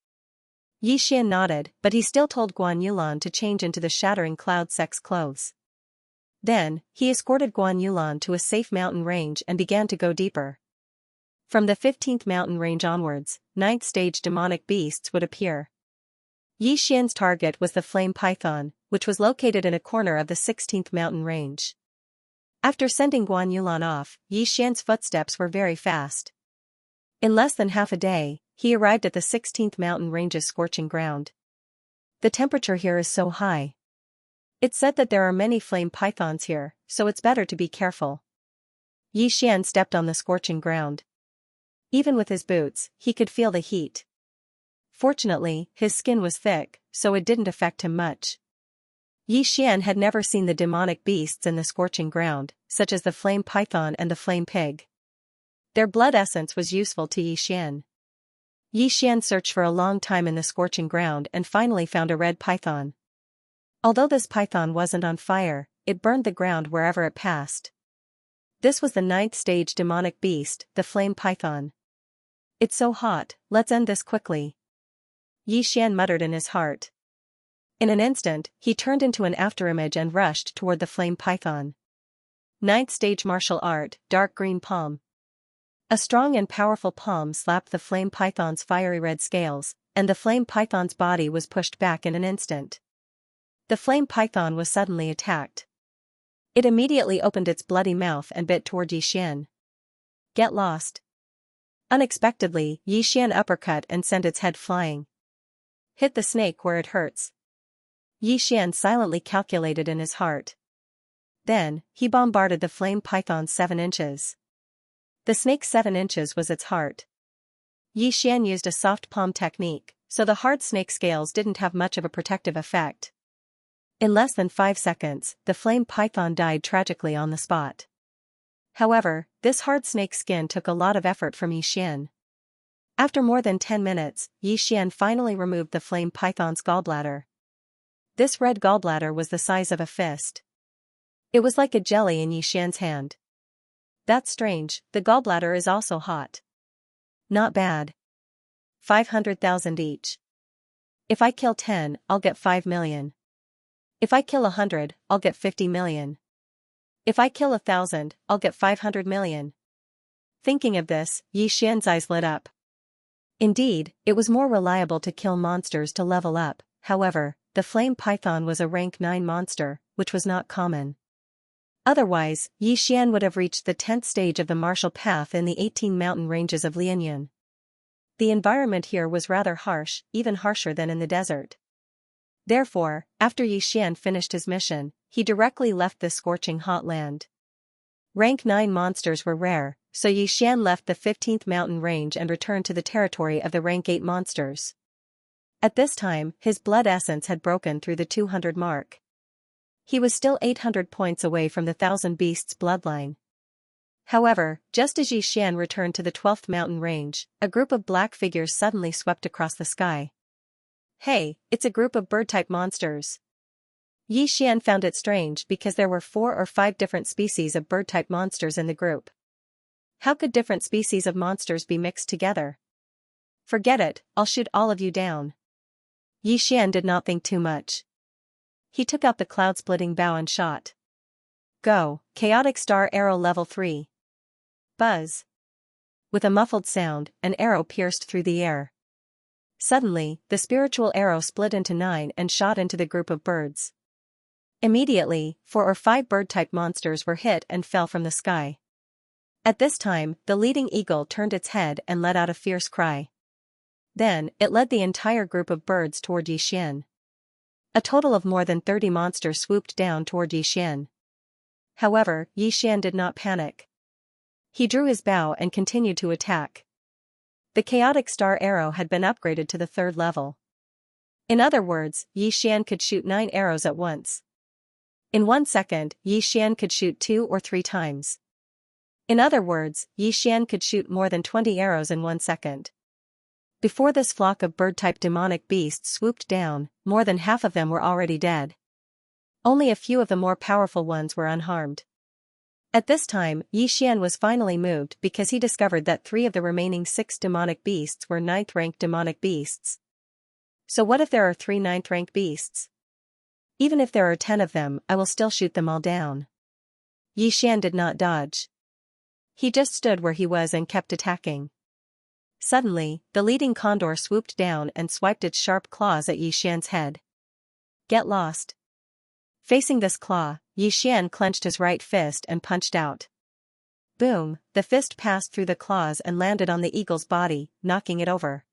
A: Yi Xian nodded, but he still told Guan Yulan to change into the Shattering Cloud sect's clothes. Then, he escorted Guan Yulan to a safe mountain range and began to go deeper. From the 15th mountain range onwards, 9th stage demonic beasts would appear. Yi Xian's target was the flame python, which was located in a corner of the 16th mountain range. After sending Guan Yulan off, Yi Xian's footsteps were very fast. In less than half a day, he arrived at the 16th mountain range's scorching ground. The temperature here is so high. It's said that there are many flame pythons here, so it's better to be careful. Yi Xian stepped on the scorching ground. Even with his boots, he could feel the heat. Fortunately, his skin was thick, so it didn't affect him much. Yi Xian had never seen the demonic beasts in the scorching ground, such as the flame python and the flame pig. Their blood essence was useful to Yi Xian. Yi Xian searched for a long time in the scorching ground and finally found a red python. Although this python wasn't on fire, it burned the ground wherever it passed. This was the 9th stage demonic beast, the flame python. It's so hot, let's end this quickly. Yi Xian muttered in his heart. In an instant, he turned into an afterimage and rushed toward the flame python. 9th stage martial art, dark green palm. A strong and powerful palm slapped the flame python's fiery red scales, and the flame python's body was pushed back in an instant. The flame python was suddenly attacked. It immediately opened its bloody mouth and bit toward Yi Xian. Get lost. Unexpectedly, Yi Xian uppercut and sent its head flying. Hit the snake where it hurts. Yi Xian silently calculated in his heart. Then, he bombarded the flame python 7 inches. The snake's 7 inches was its heart. Yi Xian used a soft palm technique, so the hard snake scales didn't have much of a protective effect. In less than 5 seconds, the flame python died tragically on the spot. However, this hard snake skin took a lot of effort from Yi Xian. After more than 10 minutes, Yi Xian finally removed the flame python's gallbladder. This red gallbladder was the size of a fist. It was like a jelly in Yi Xian's hand. That's strange, the gallbladder is also hot. Not bad. 500,000 each. If I kill 10, I'll get 5 million. If I kill 100, I'll get 50 million. If I kill 1,000, I'll get 500 million. Thinking of this, Yi Xian's eyes lit up. Indeed, it was more reliable to kill monsters to level up. However, the flame python was a rank 9 monster, which was not common. Otherwise, Yi Xian would have reached the 10th stage of the martial path in the 18 mountain ranges of Lianyun. The environment here was rather harsh, even harsher than in the desert. Therefore, after Yi Xian finished his mission, he directly left this scorching hot land. Rank 9 monsters were rare, so Yi Xian left the 15th mountain range and returned to the territory of the rank 8 monsters. At this time, his blood essence had broken through the 200 mark. He was still 800 points away from the 1,000 beasts bloodline. However, just as Xian returned to the 12th mountain range, a group of black figures suddenly swept across the sky. Hey, it's a group of bird-type monsters. Xian found it strange because there were 4 or 5 different species of bird-type monsters in the group. How could different species of monsters be mixed together? Forget it, I'll shoot all of you down. Xian did not think too much. He took out the cloud-splitting bow and shot. Go, Chaotic Star Arrow Level 3. Buzz. With a muffled sound, an arrow pierced through the air. Suddenly, the spiritual arrow split into 9 and shot into the group of birds. Immediately, 4 or 5 bird-type monsters were hit and fell from the sky. At this time, the leading eagle turned its head and let out a fierce cry. Then, it led the entire group of birds toward Xian. A total of more than 30 monsters swooped down toward Xian. However, Xian did not panic. He drew his bow and continued to attack. The chaotic star arrow had been upgraded to the 3rd level. In other words, Xian could shoot 9 arrows at once. In 1 second, Xian could shoot 2 or 3 times. In other words, Xian could shoot more than 20 arrows in 1 second. Before this flock of bird-type demonic beasts swooped down, more than half of them were already dead. Only a few of the more powerful ones were unharmed. At this time, Xian was finally moved because he discovered that 3 of the remaining 6 demonic beasts were 9th-ranked demonic beasts. So what if there are 3 9th-ranked beasts? Even if there are 10 of them, I will still shoot them all down. Xian did not dodge. He just stood where he was and kept attacking. Suddenly, the leading condor swooped down and swiped its sharp claws at Xian's head. Get lost. Facing this claw, Xian clenched his right fist and punched out. Boom, the fist passed through the claws and landed on the eagle's body, knocking it over.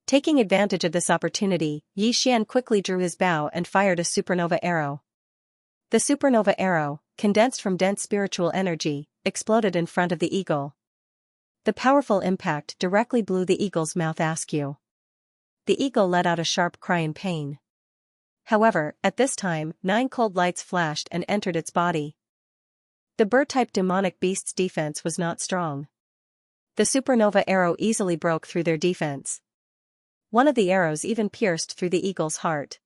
A: Taking advantage of this opportunity, Xian quickly drew his bow and fired a supernova arrow. The supernova arrow, condensed from dense spiritual energy, exploded in front of the eagle. The powerful impact directly blew the eagle's mouth askew. The eagle let out a sharp cry in pain. However, at this time, 9 cold lights flashed and entered its body. The bird-type demonic beast's defense was not strong. The supernova arrow easily broke through their defense. One of the arrows even pierced through the eagle's heart.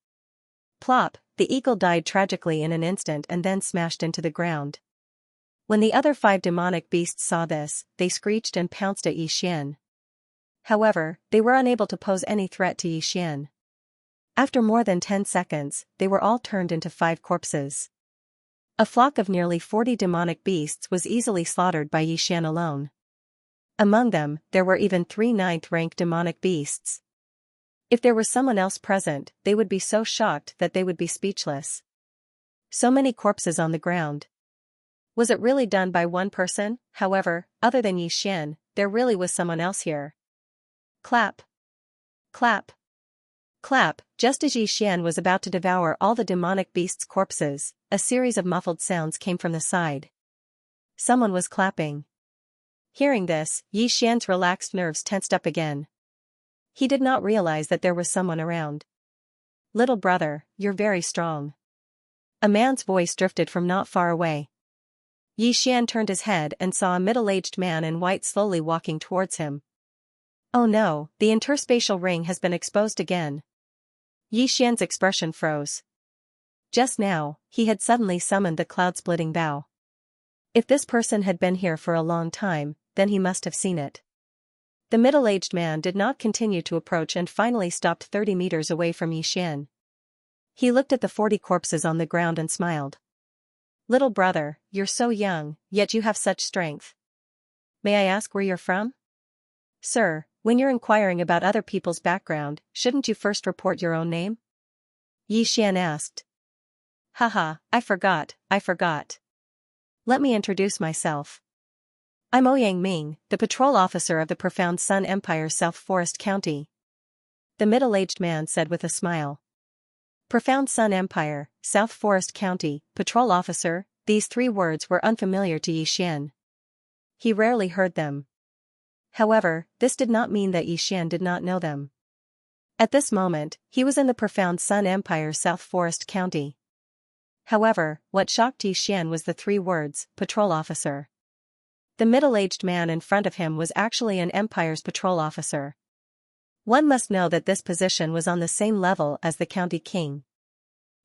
A: Plop, the eagle died tragically in an instant and then smashed into the ground. When the other 5 demonic beasts saw this, they screeched and pounced at Xian. However, they were unable to pose any threat to Xian. After more than 10 seconds, they were all turned into 5 corpses. A flock of nearly 40 demonic beasts was easily slaughtered by Xian alone. Among them, there were even 3 9th-rank demonic beasts. If there was someone else present, they would be so shocked that they would be speechless. So many corpses on the ground. Was it really done by one person? However, other than Xian, there really was someone else here. Clap. Clap. Clap. Just as Xian was about to devour all the demonic beasts' corpses, a series of muffled sounds came from the side. Someone was clapping. Hearing this, Xian's relaxed nerves tensed up again. He did not realize that there was someone around. Little brother, you're very strong. A man's voice drifted from not far away. Xian turned his head and saw a middle-aged man in white slowly walking towards him. Oh no, the interspatial ring has been exposed again. Xian's expression froze. Just now, he had suddenly summoned the cloud-splitting bow. If this person had been here for a long time, then he must have seen it. The middle-aged man did not continue to approach and finally stopped 30 meters away from Xian. He looked at the 40 corpses on the ground and smiled. Little brother, you're so young, yet you have such strength. May I ask where you're from? Sir, when you're inquiring about other people's background, shouldn't you first report your own name? Xian asked. Haha, I forgot. Let me introduce myself. I'm Ouyang Ming, the patrol officer of the Profound Sun Empire South Forest County. The middle-aged man said with a smile. Profound Sun Empire, South Forest County, patrol officer, these 3 words were unfamiliar to Xian. He rarely heard them. However, this did not mean that Xian did not know them. At this moment, he was in the Profound Sun Empire South Forest County. However, what shocked Xian was the 3 words, patrol officer. The middle-aged man in front of him was actually an Empire's patrol officer. One must know that this position was on the same level as the county king.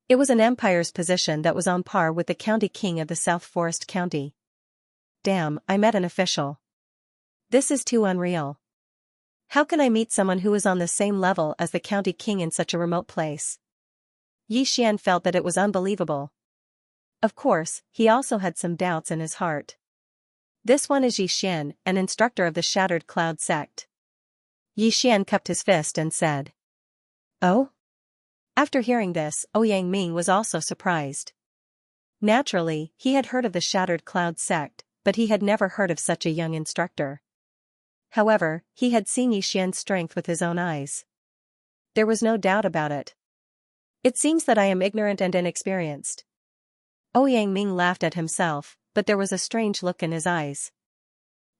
A: It was an Empire's position that was on par with the county king of the South Forest County. Damn, I met an official. This is too unreal. How can I meet someone who is on the same level as the county king in such a remote place? Xian felt that it was unbelievable. Of course, he also had some doubts in his heart. This one is Xian, an instructor of the Shattered Cloud sect. Xian cupped his fist and said, "Oh?" After hearing this, Ouyang Ming was also surprised. Naturally, he had heard of the Shattered Cloud sect, but he had never heard of such a young instructor. However, he had seen Xian's strength with his own eyes. There was no doubt about it. It seems that I am ignorant and inexperienced. Ouyang Ming laughed at himself, but there was a strange look in his eyes.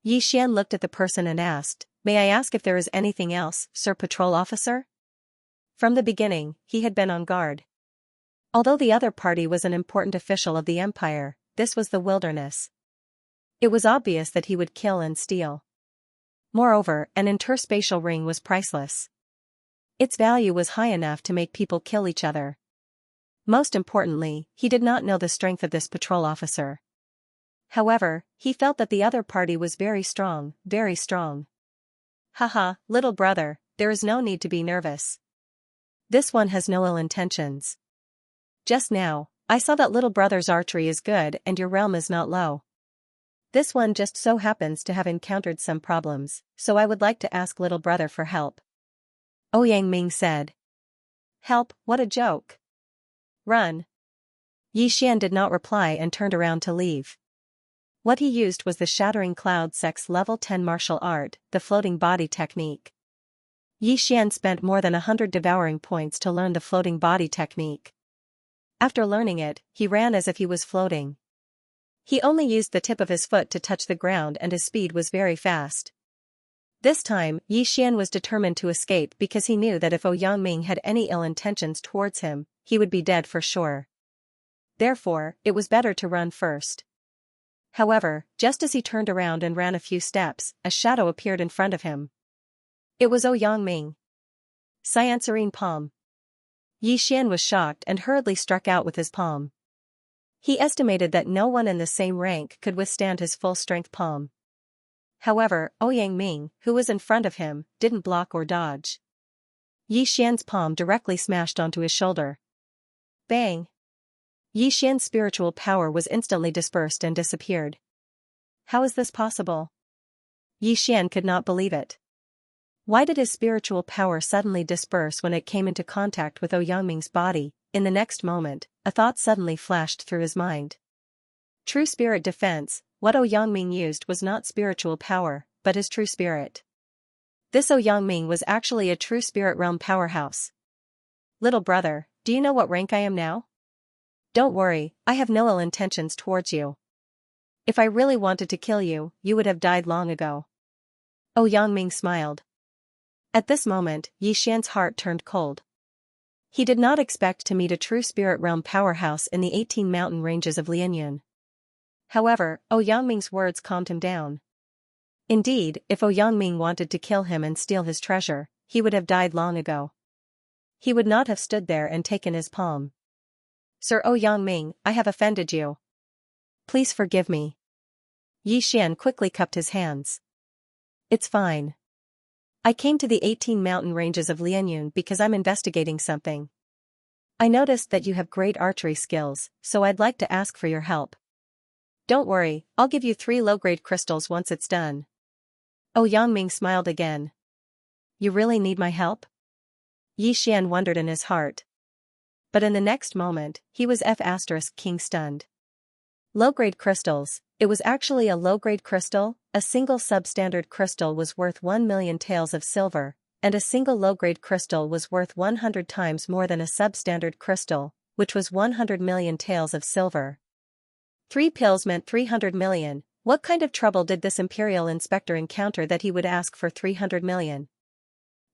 A: Xian looked at the person and asked, "May I ask if there is anything else, Sir Patrol Officer?" From the beginning, he had been on guard. Although the other party was an important official of the Empire, this was the wilderness. It was obvious that he would kill and steal. Moreover, an interspatial ring was priceless. Its value was high enough to make people kill each other. Most importantly, he did not know the strength of this patrol officer. However, he felt that the other party was very strong, very strong. Haha, little brother, there is no need to be nervous. This one has no ill intentions. Just now, I saw that little brother's archery is good and your realm is not low. This one just so happens to have encountered some problems, so I would like to ask little brother for help. Ouyang Ming said. Help, what a joke. Run. Xian did not reply and turned around to leave. What he used was the Shattering Cloud sect's level 10 martial art, the floating body technique. Xian spent more than 100 devouring points to learn the floating body technique. After learning it, he ran as if he was floating. He only used the tip of his foot to touch the ground and his speed was very fast. This time, Xian was determined to escape because he knew that if Ouyang Ming had any ill intentions towards him, he would be dead for sure. Therefore, it was better to run first. However, just as he turned around and ran a few steps, a shadow appeared in front of him. It was Ouyang Ming. Xianxia palm. Xian was shocked and hurriedly struck out with his palm. He estimated that no one in the same rank could withstand his full-strength palm. However, Ouyang Ming, who was in front of him, didn't block or dodge. Xian's palm directly smashed onto his shoulder. Bang! Xian's spiritual power was instantly dispersed and disappeared. How is this possible? Xian could not believe it. Why did his spiritual power suddenly disperse when it came into contact with Ouyang Ming's body? In the next moment, a thought suddenly flashed through his mind. True spirit defense, what Ouyang Ming used was not spiritual power, but his true spirit. This Ouyang Ming was actually a true spirit realm powerhouse. Little brother, do you know what rank I am now? Don't worry, I have no ill intentions towards you. If I really wanted to kill you, you would have died long ago. Ouyang Ming smiled. At this moment, Xian's heart turned cold. He did not expect to meet a true spirit realm powerhouse in the 18 mountain ranges of Lianyun. However, Ouyang Ming's words calmed him down. Indeed, if Ouyang Ming wanted to kill him and steal his treasure, he would have died long ago. He would not have stood there and taken his palm. Sir Ouyang Ming, I have offended you. Please forgive me. Xian quickly cupped his hands. It's fine. I came to the 18 mountain ranges of Lianyun because I'm investigating something. I noticed that you have great archery skills, so I'd like to ask for your help. Don't worry, I'll give you 3 low-grade crystals once it's done. Ouyang Ming smiled again. You really need my help? Xian wondered in his heart. But in the next moment, he was King stunned. Low-grade crystals, it was actually a low-grade crystal. A single substandard crystal was worth 1 million taels of silver, and a single low-grade crystal was worth 100 times more than a substandard crystal, which was 100 million taels of silver. 3 pills meant 300 million. What kind of trouble did this imperial inspector encounter that he would ask for 300 million?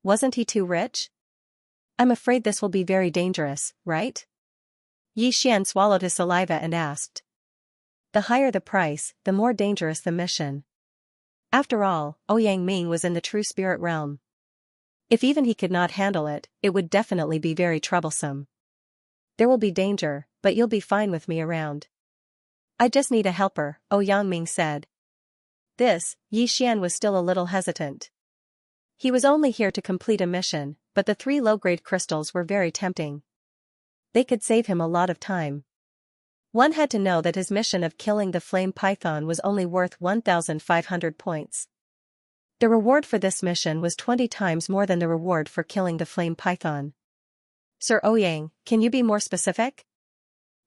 A: Wasn't he too rich? I'm afraid this will be very dangerous, right? Xian swallowed his saliva and asked. The higher the price, the more dangerous the mission. After all, Ouyang Ming was in the true spirit realm. If even he could not handle it, it would definitely be very troublesome. There will be danger, but you'll be fine with me around. I just need a helper, Ouyang Ming said. Yi Xian was still a little hesitant. He was only here to complete a mission, but the 3 low-grade crystals were very tempting. They could save him a lot of time. One had to know that his mission of killing the flame python was only worth 1,500 points. The reward for this mission was 20 times more than the reward for killing the flame python. Sir Ouyang, can you be more specific?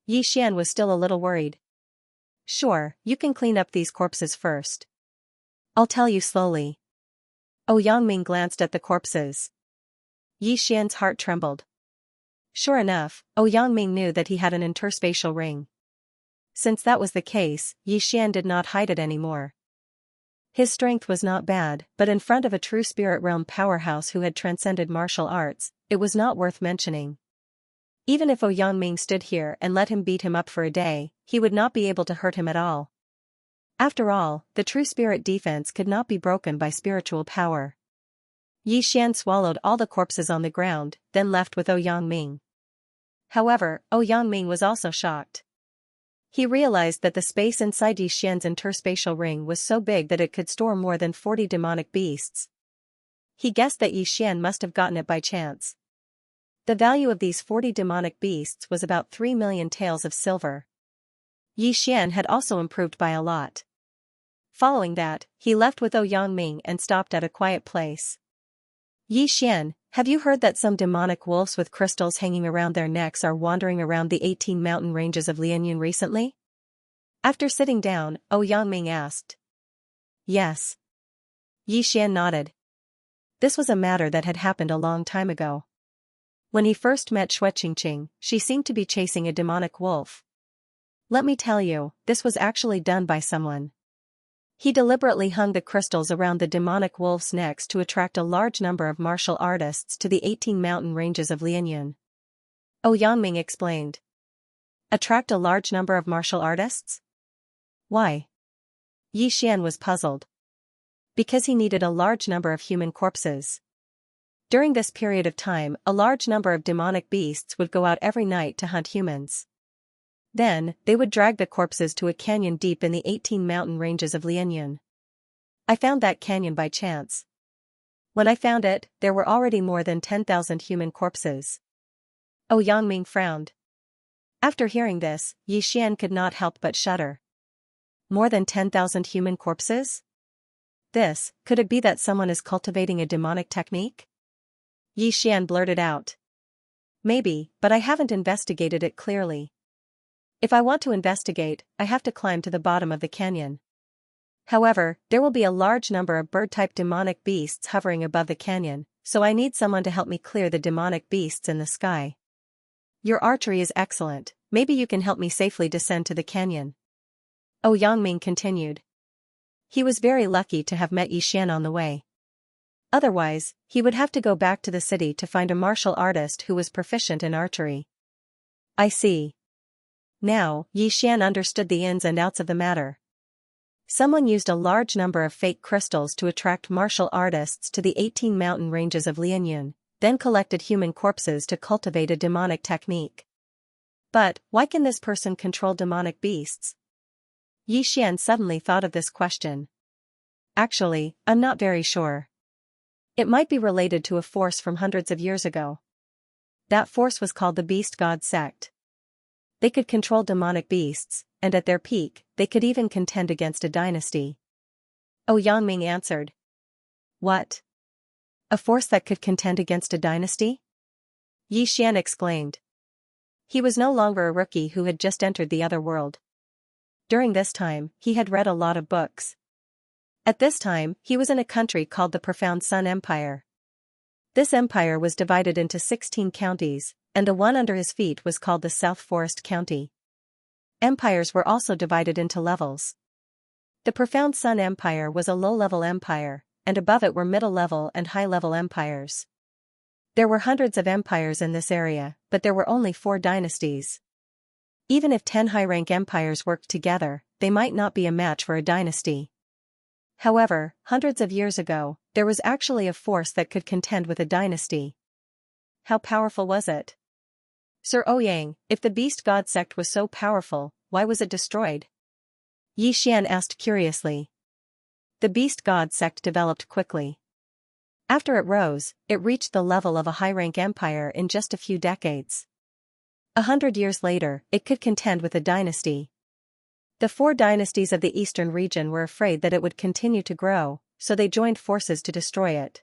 A: Yi Xian was still a little worried. Sure, you can clean up these corpses first. I'll tell you slowly. Ouyang Ming glanced at the corpses. Yi Xian's heart trembled. Sure enough, Ouyang Ming knew that he had an interspatial ring. Since that was the case, Yi Xian did not hide it anymore. His strength was not bad, but in front of a true spirit realm powerhouse who had transcended martial arts, it was not worth mentioning. Even if Ouyang Ming stood here and let him beat him up for a day, he would not be able to hurt him at all. After all, the true spirit defense could not be broken by spiritual power. Yi Xian swallowed all the corpses on the ground, then left with Ouyang Ming. However, Ouyang Ming was also shocked. He realized that the space inside Yi Xian's interspatial ring was so big that it could store more than 40 demonic beasts. He guessed that Yi Xian must have gotten it by chance. The value of these 40 demonic beasts was about 3 million taels of silver. Yi Xian had also improved by a lot. Following that, he left with Ouyang Ming and stopped at a quiet place. Yi Xian, have you heard that some demonic wolves with crystals hanging around their necks are wandering around the 18 mountain ranges of Lianyun recently? After sitting down, Ouyang Ming asked. Yes. Yi Xian nodded. This was a matter that had happened a long time ago. When he first met Xueqingqing, she seemed to be chasing a demonic wolf. Let me tell you, this was actually done by someone. He deliberately hung the crystals around the demonic wolf's necks to attract a large number of martial artists to the 18 mountain ranges of Lianyun. Ouyang Ming explained. Attract a large number of martial artists? Why? Yi Xian was puzzled. Because he needed a large number of human corpses. During this period of time, a large number of demonic beasts would go out every night to hunt humans. Then, they would drag the corpses to a canyon deep in the 18 mountain ranges of Lianyun. I found that canyon by chance. When I found it, there were already more than 10,000 human corpses. Ouyang Ming frowned. After hearing this, Yi Xian could not help but shudder. More than 10,000 human corpses? Could it be that someone is cultivating a demonic technique? Yi Xian blurted out. Maybe, but I haven't investigated it clearly. If I want to investigate, I have to climb to the bottom of the canyon. However, there will be a large number of bird-type demonic beasts hovering above the canyon, so I need someone to help me clear the demonic beasts in the sky. Your archery is excellent, maybe you can help me safely descend to the canyon. Ouyang Ming continued. He was very lucky to have met Yi Xian on the way. Otherwise, he would have to go back to the city to find a martial artist who was proficient in archery. I see. Now, Yi Xian understood the ins and outs of the matter. Someone used a large number of fake crystals to attract martial artists to the 18 mountain ranges of Lianyun, then collected human corpses to cultivate a demonic technique. But, why can this person control demonic beasts? Yi Xian suddenly thought of this question. Actually, I'm not very sure. It might be related to a force from hundreds of years ago. That force was called the Beast God Sect. They could control demonic beasts, and at their peak, they could even contend against a dynasty. Ouyang Ming answered. What? A force that could contend against a dynasty? Yi Xian exclaimed. He was no longer a rookie who had just entered the other world. During this time, he had read a lot of books. At this time, he was in a country called the Profound Sun Empire. This empire was divided into 16 counties, and the one under his feet was called the South Forest County. Empires were also divided into levels. The Profound Sun Empire was a low-level empire, and above it were middle-level and high-level empires. There were hundreds of empires in this area, but there were only 4 dynasties. Even if 10 high-rank empires worked together, they might not be a match for a dynasty. However, hundreds of years ago, there was actually a force that could contend with a dynasty. How powerful was it? Sir Ouyang, if the Beast God sect was so powerful, why was it destroyed? Yi Xian asked curiously. The Beast God sect developed quickly. After it rose, it reached the level of a high-rank empire in just a few decades. 100 years later, it could contend with a dynasty. The 4 dynasties of the eastern region were afraid that it would continue to grow, so they joined forces to destroy it.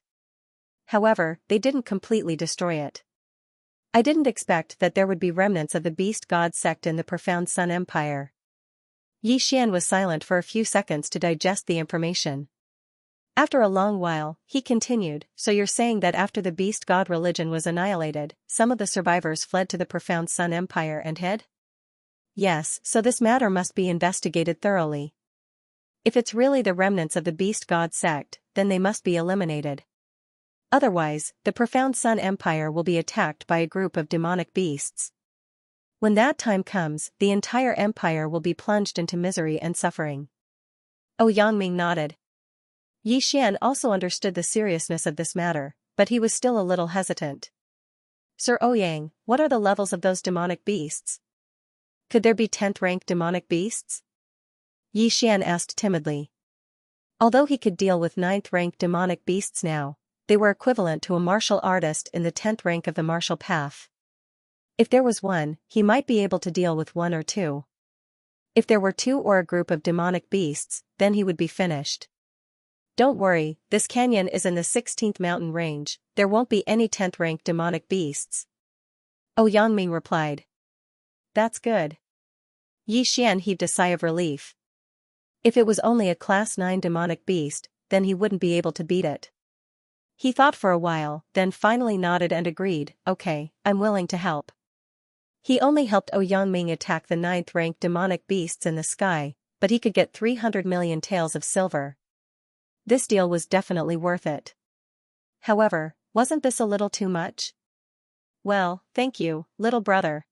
A: However, they didn't completely destroy it. I didn't expect that there would be remnants of the Beast God sect in the Profound Sun Empire. Yi Xian was silent for a few seconds to digest the information. After a long while, he continued, so you're saying that after the Beast God religion was annihilated, some of the survivors fled to the Profound Sun Empire and hid? Yes, so this matter must be investigated thoroughly. If it's really the remnants of the Beast God sect, then they must be eliminated. Otherwise, the Profound Sun Empire will be attacked by a group of demonic beasts. When that time comes, the entire empire will be plunged into misery and suffering. Ouyang nodded. Yi Xian also understood the seriousness of this matter, but he was still a little hesitant. Sir Ouyang, what are the levels of those demonic beasts? Could there be 10th-rank demonic beasts? Yi Xian asked timidly. Although he could deal with 9th-rank demonic beasts now, they were equivalent to a martial artist in the 10th rank of the martial path. If there was one, he might be able to deal with 1 or 2. If there were 2 or a group of demonic beasts, then he would be finished. Don't worry, this canyon is in the 16th mountain range, there won't be any 10th rank demonic beasts. Ouyang replied. That's good. Yi Xian heaved a sigh of relief. If it was only a class 9 demonic beast, then he wouldn't be able to beat it. He thought for a while, then finally nodded and agreed, okay, I'm willing to help. He only helped Ouyang attack the 9th-rank demonic beasts in the sky, but he could get 300 million taels of silver. This deal was definitely worth it. However, wasn't this a little too much? Well, thank you, little brother.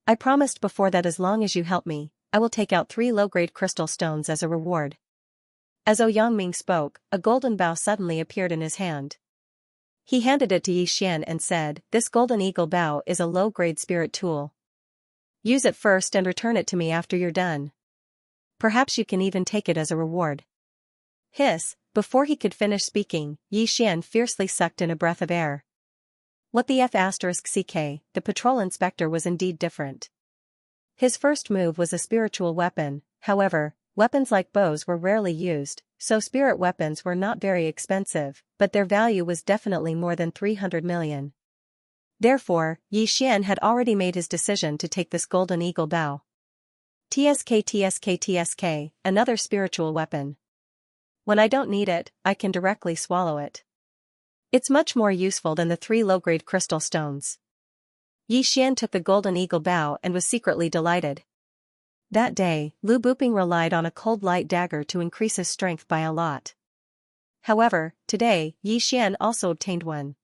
A: I promised before that as long as you help me, I will take out 3 low-grade crystal stones as a reward. As Ouyang spoke, a golden bow suddenly appeared in his hand. He handed it to Yi Xian and said, this golden eagle bow is a low-grade spirit tool. Use it first and return it to me after you're done. Perhaps you can even take it as a reward. Hiss, before he could finish speaking, Yi Xian fiercely sucked in a breath of air. What the F***ck, the patrol inspector was indeed different. His first move was a spiritual weapon, however, weapons like bows were rarely used, so spirit weapons were not very expensive, but their value was definitely more than 300 million. Therefore, Yi Xian had already made his decision to take this golden eagle bow. TSK, another spiritual weapon. When I don't need it, I can directly swallow it. It's much more useful than the 3 low-grade crystal stones. Yi Xian took the golden eagle bow and was secretly delighted. That day, Lu Buping relied on a cold light dagger to increase his strength by a lot. However, today, Yi Xian also obtained one.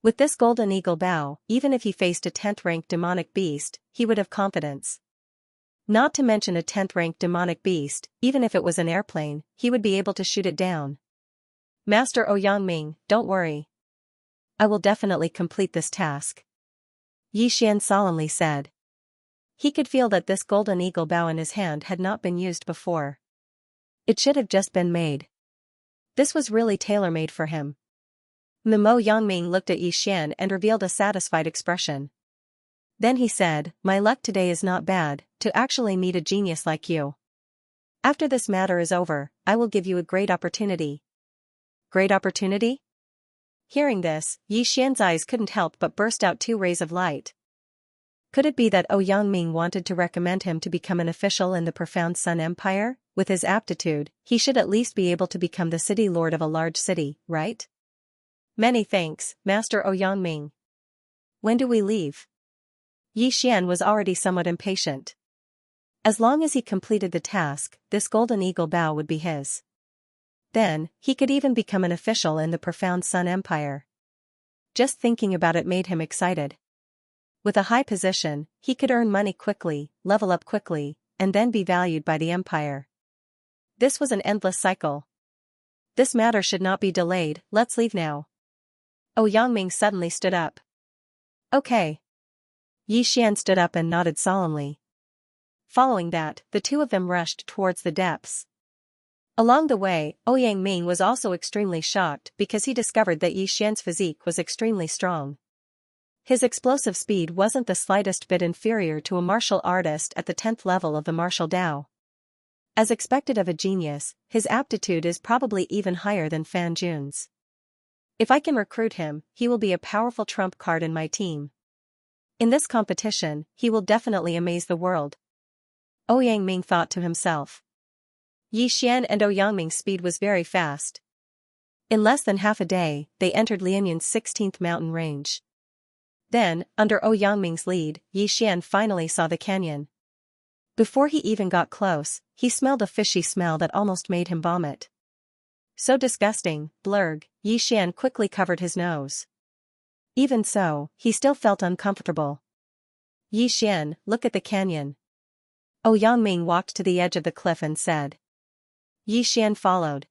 A: With this golden eagle bow, even if he faced a 10th-rank demonic beast, he would have confidence. Not to mention a 10th-rank demonic beast, even if it was an airplane, he would be able to shoot it down. Master Ouyang, don't worry. I will definitely complete this task. Yi Xian solemnly said. He could feel that this golden eagle bow in his hand had not been used before. It should have just been made. This was really tailor-made for him. Ouyang looked at Yi Xian and revealed a satisfied expression. Then he said, my luck today is not bad, to actually meet a genius like you. After this matter is over, I will give you a great opportunity. Great opportunity? Hearing this, Yi Xian's eyes couldn't help but burst out 2 rays of light. Could it be that Ouyang wanted to recommend him to become an official in the Profound Sun Empire? With his aptitude, he should at least be able to become the city lord of a large city, right? Many thanks, Master Ouyang. When do we leave? Yi Xian was already somewhat impatient. As long as he completed the task, this golden eagle bow would be his. Then, he could even become an official in the Profound Sun Empire. Just thinking about it made him excited. With a high position, he could earn money quickly, level up quickly, and then be valued by the empire. This was an endless cycle. This matter should not be delayed, let's leave now. Yangming suddenly stood up. Okay. Yi Xian stood up and nodded solemnly. Following that, the two of them rushed towards the depths. Along the way, Yangming was also extremely shocked because he discovered that Yi Xian's physique was extremely strong. His explosive speed wasn't the slightest bit inferior to a martial artist at the 10th level of the martial Dao. As expected of a genius, his aptitude is probably even higher than Fan Jun's. If I can recruit him, he will be a powerful trump card in my team. In this competition, he will definitely amaze the world. Yangming thought to himself. Yi Xian and Yangming's speed was very fast. In less than half a day, they entered Lianyun's 16th mountain range. Then, under Yangming's lead, Yi Xian finally saw the canyon. Before he even got close, he smelled a fishy smell that almost made him vomit. So disgusting, blurg, Yi Xian quickly covered his nose. Even so, he still felt uncomfortable. Yi Xian, look at the canyon. Yangming walked to the edge of the cliff and said. Yi Xian followed.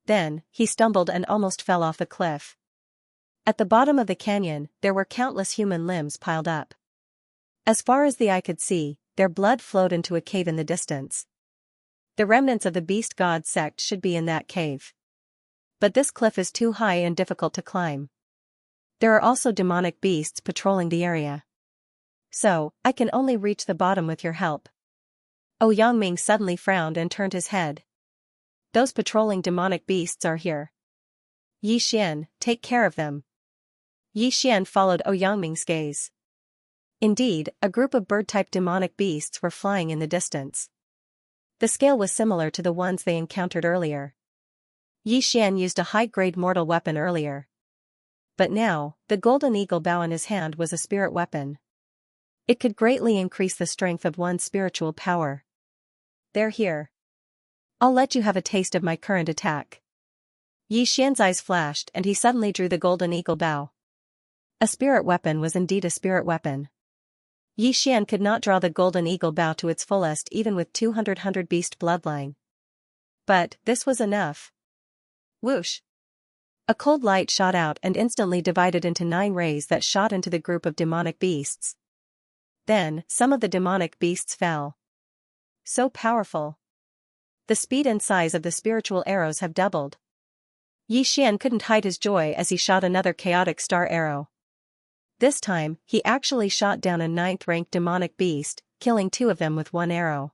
A: Then, he stumbled and almost fell off the cliff. At the bottom of the canyon, there were countless human limbs piled up. As far as the eye could see, their blood flowed into a cave in the distance. The remnants of the beast god sect should be in that cave. But this cliff is too high and difficult to climb. There are also demonic beasts patrolling the area. So, I can only reach the bottom with your help. Yangming suddenly frowned and turned his head. Those patrolling demonic beasts are here. Yi Xian, take care of them. Yi Xian followed Yangming's gaze. Indeed, a group of bird-type demonic beasts were flying in the distance. The scale was similar to the ones they encountered earlier. Yi Xian used a high-grade mortal weapon earlier. But now, the golden eagle bow in his hand was a spirit weapon. It could greatly increase the strength of one's spiritual power. They're here. I'll let you have a taste of my current attack. Yi Xian's eyes flashed and he suddenly drew the golden eagle bow. A spirit weapon was indeed a spirit weapon. Yi Xian could not draw the golden eagle bow to its fullest even with 200 beast bloodline. But, this was enough. Whoosh! A cold light shot out and instantly divided into 9 rays that shot into the group of demonic beasts. Then, some of the demonic beasts fell. So powerful. The speed and size of the spiritual arrows have doubled. Yi Xian couldn't hide his joy as he shot another chaotic star arrow. This time, he actually shot down a 9th-ranked demonic beast, killing 2 of them with 1 arrow.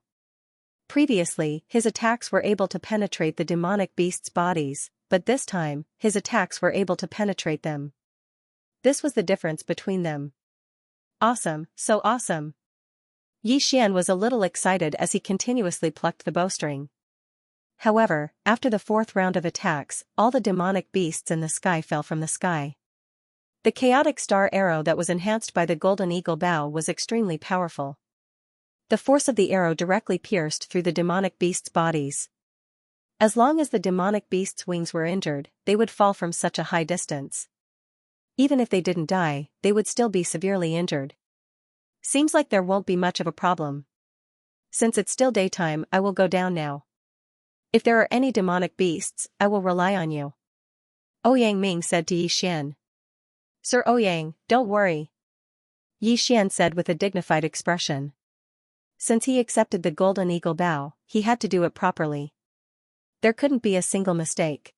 A: Previously, his attacks were able to penetrate the demonic beasts' bodies, but this time, his attacks were able to penetrate them. This was the difference between them. Awesome, so awesome. Yi Xian was a little excited as he continuously plucked the bowstring. However, after the 4th round of attacks, all the demonic beasts in the sky fell from the sky. The chaotic star arrow that was enhanced by the golden eagle bow was extremely powerful. The force of the arrow directly pierced through the demonic beasts' bodies. As long as the demonic beasts' wings were injured, they would fall from such a high distance. Even if they didn't die, they would still be severely injured. Seems like there won't be much of a problem. Since it's still daytime, I will go down now. If there are any demonic beasts, I will rely on you. Yangming said to Yi Xian. Sir Yang, don't worry. Yi Xian said with a dignified expression. Since he accepted the golden eagle bow, he had to do it properly. There couldn't be a single mistake.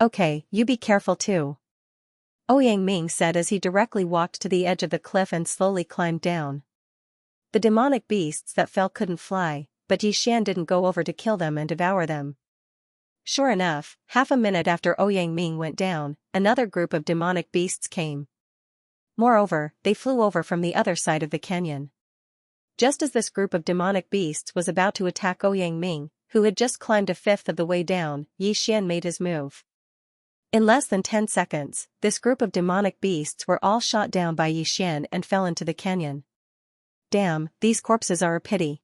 A: Okay, you be careful too. Yangming said as he directly walked to the edge of the cliff and slowly climbed down. The demonic beasts that fell couldn't fly, but Yi Xian didn't go over to kill them and devour them. Sure enough, half a minute after Yangming went down, another group of demonic beasts came. Moreover, they flew over from the other side of the canyon. Just as this group of demonic beasts was about to attack Yangming, who had just climbed a 5th of the way down, Yi Xian made his move. In less than 10 seconds, this group of demonic beasts were all shot down by Yi Xian and fell into the canyon. Damn, these corpses are a pity.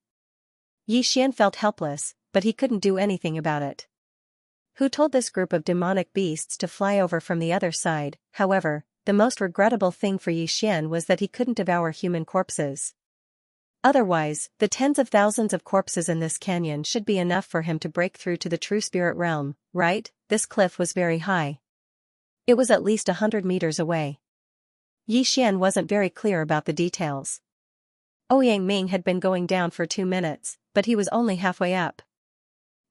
A: Yi Xian felt helpless, but he couldn't do anything about it. Who told this group of demonic beasts to fly over from the other side? However, the most regrettable thing for Yi Xian was that he couldn't devour human corpses. Otherwise, the tens of thousands of corpses in this canyon should be enough for him to break through to the true spirit realm, right? This cliff was very high. It was at least 100 meters away. Yi Xian wasn't very clear about the details. Ouyang Ming had been going down for 2 minutes, but he was only halfway up.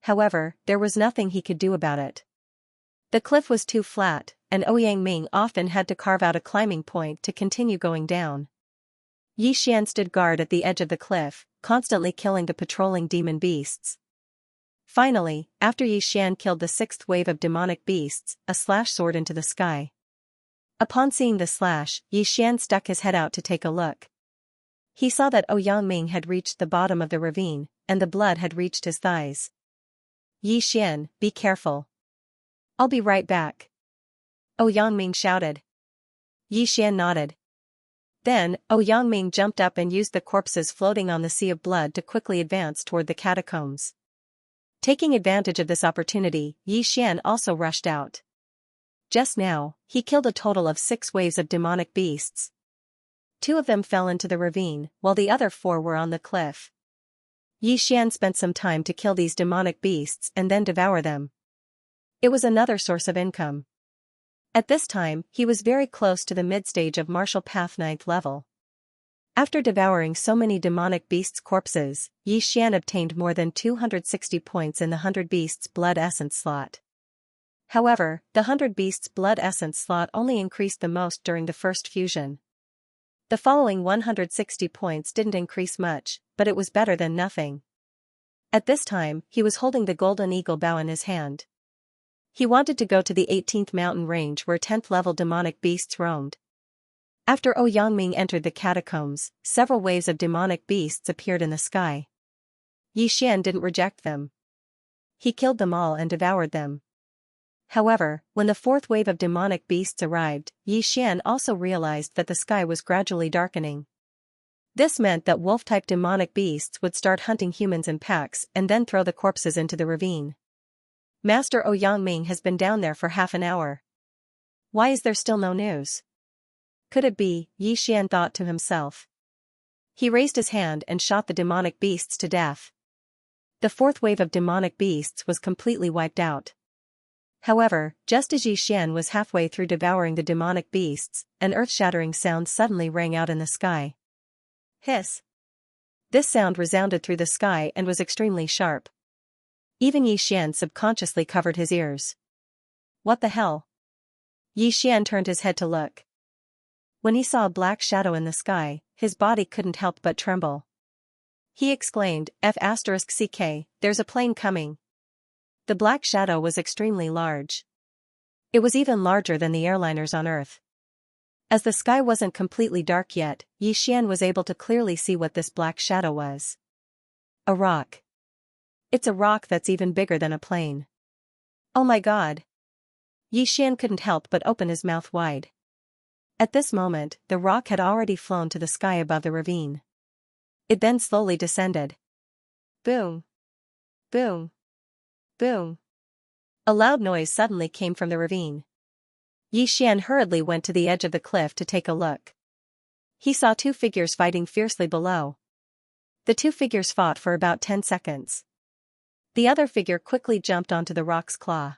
A: However, there was nothing he could do about it. The cliff was too flat, and Ouyang Ming often had to carve out a climbing point to continue going down. Yi Xian stood guard at the edge of the cliff, constantly killing the patrolling demon beasts. Finally, after Yi Xian killed the 6th wave of demonic beasts, a slash soared into the sky. Upon seeing the slash, Yi Xian stuck his head out to take a look. He saw that Ouyang Ming had reached the bottom of the ravine, and the blood had reached his thighs. Yi Xian, be careful. I'll be right back. Ouyang Ming shouted. Yi Xian nodded. Then, Ouyang Ming jumped up and used the corpses floating on the sea of blood to quickly advance toward the catacombs. Taking advantage of this opportunity, Yi Xian also rushed out. Just now, he killed a total of 6 waves of demonic beasts. 2 of them fell into the ravine, while the other 4 were on the cliff. Yi Xian spent some time to kill these demonic beasts and then devour them. It was another source of income. At this time, he was very close to the mid-stage of martial path 9th level. After devouring so many demonic beasts' corpses, Yi Xian obtained more than 260 points in the 100 Beasts Blood Essence slot. However, the 100 Beasts Blood Essence slot only increased the most during the first fusion. The following 160 points didn't increase much, but it was better than nothing. At this time, he was holding the Golden Eagle Bow in his hand. He wanted to go to the 18th mountain range where 10th level demonic beasts roamed. After Ouyang Ming entered the catacombs, several waves of demonic beasts appeared in the sky. Yi Xian didn't reject them. He killed them all and devoured them. However, when the 4th wave of demonic beasts arrived, Yi Xian also realized that the sky was gradually darkening. This meant that wolf-type demonic beasts would start hunting humans in packs and then throw the corpses into the ravine. Master Ouyang Ming has been down there for half an hour. Why is there still no news? Could it be? Yi Xian thought to himself. He raised his hand and shot the demonic beasts to death. The 4th wave of demonic beasts was completely wiped out. However, just as Yi Xian was halfway through devouring the demonic beasts, an earth-shattering sound suddenly rang out in the sky. Hiss! This sound resounded through the sky and was extremely sharp. Even Yi Xian subconsciously covered his ears. What the hell? Yi Xian turned his head to look. When he saw a black shadow in the sky, his body couldn't help but tremble. He exclaimed, F***CK, there's a plane coming. The black shadow was extremely large. It was even larger than the airliners on Earth. As the sky wasn't completely dark yet, Yi Xian was able to clearly see what this black shadow was. A rock. It's a rock that's even bigger than a plane. Oh my god. Yi Xian couldn't help but open his mouth wide. At this moment, the rock had already flown to the sky above the ravine. It then slowly descended. Boom. Boom. Boom. A loud noise suddenly came from the ravine. Yi Xian hurriedly went to the edge of the cliff to take a look. He saw 2 figures fighting fiercely below. The 2 figures fought for about 10 seconds. The other figure quickly jumped onto the rock's claw.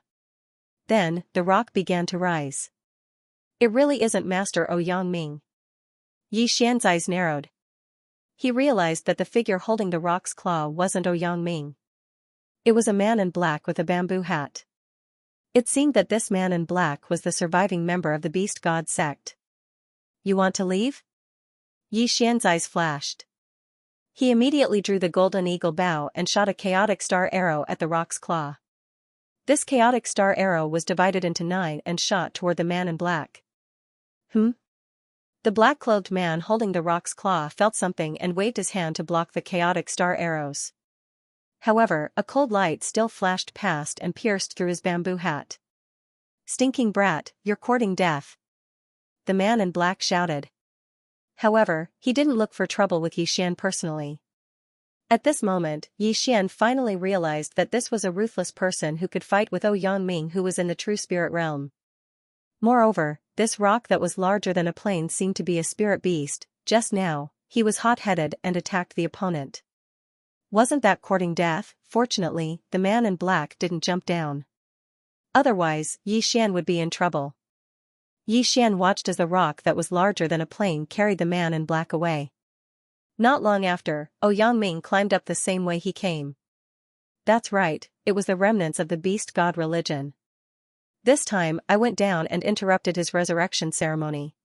A: Then, the rock began to rise. It really isn't Master Ouyang Ming. Yi Xian's eyes narrowed. He realized that the figure holding the rock's claw wasn't Ouyang Ming. It was a man in black with a bamboo hat. It seemed that this man in black was the surviving member of the Beast God sect. You want to leave? Yi Xian's eyes flashed. He immediately drew the Golden Eagle Bow and shot a chaotic star arrow at the rock's claw. This chaotic star arrow was divided into 9 and shot toward the man in black. The black-clothed man holding the rock's claw felt something and waved his hand to block the chaotic star arrows. However, a cold light still flashed past and pierced through his bamboo hat. Stinking brat, you're courting death. The man in black shouted. However, he didn't look for trouble with Yi Xian personally. At this moment, Yi Xian finally realized that this was a ruthless person who could fight with Ouyang Ming, who was in the true spirit realm. Moreover, this rock that was larger than a plane seemed to be a spirit beast. Just now, he was hot-headed and attacked the opponent. Wasn't that courting death? Fortunately, the man in black didn't jump down. Otherwise, Yi Xian would be in trouble. Yi Xian watched as the rock that was larger than a plane carried the man in black away. Not long after, Yangming climbed up the same way he came. That's right, it was the remnants of the beast god religion. This time, I went down and interrupted his resurrection ceremony.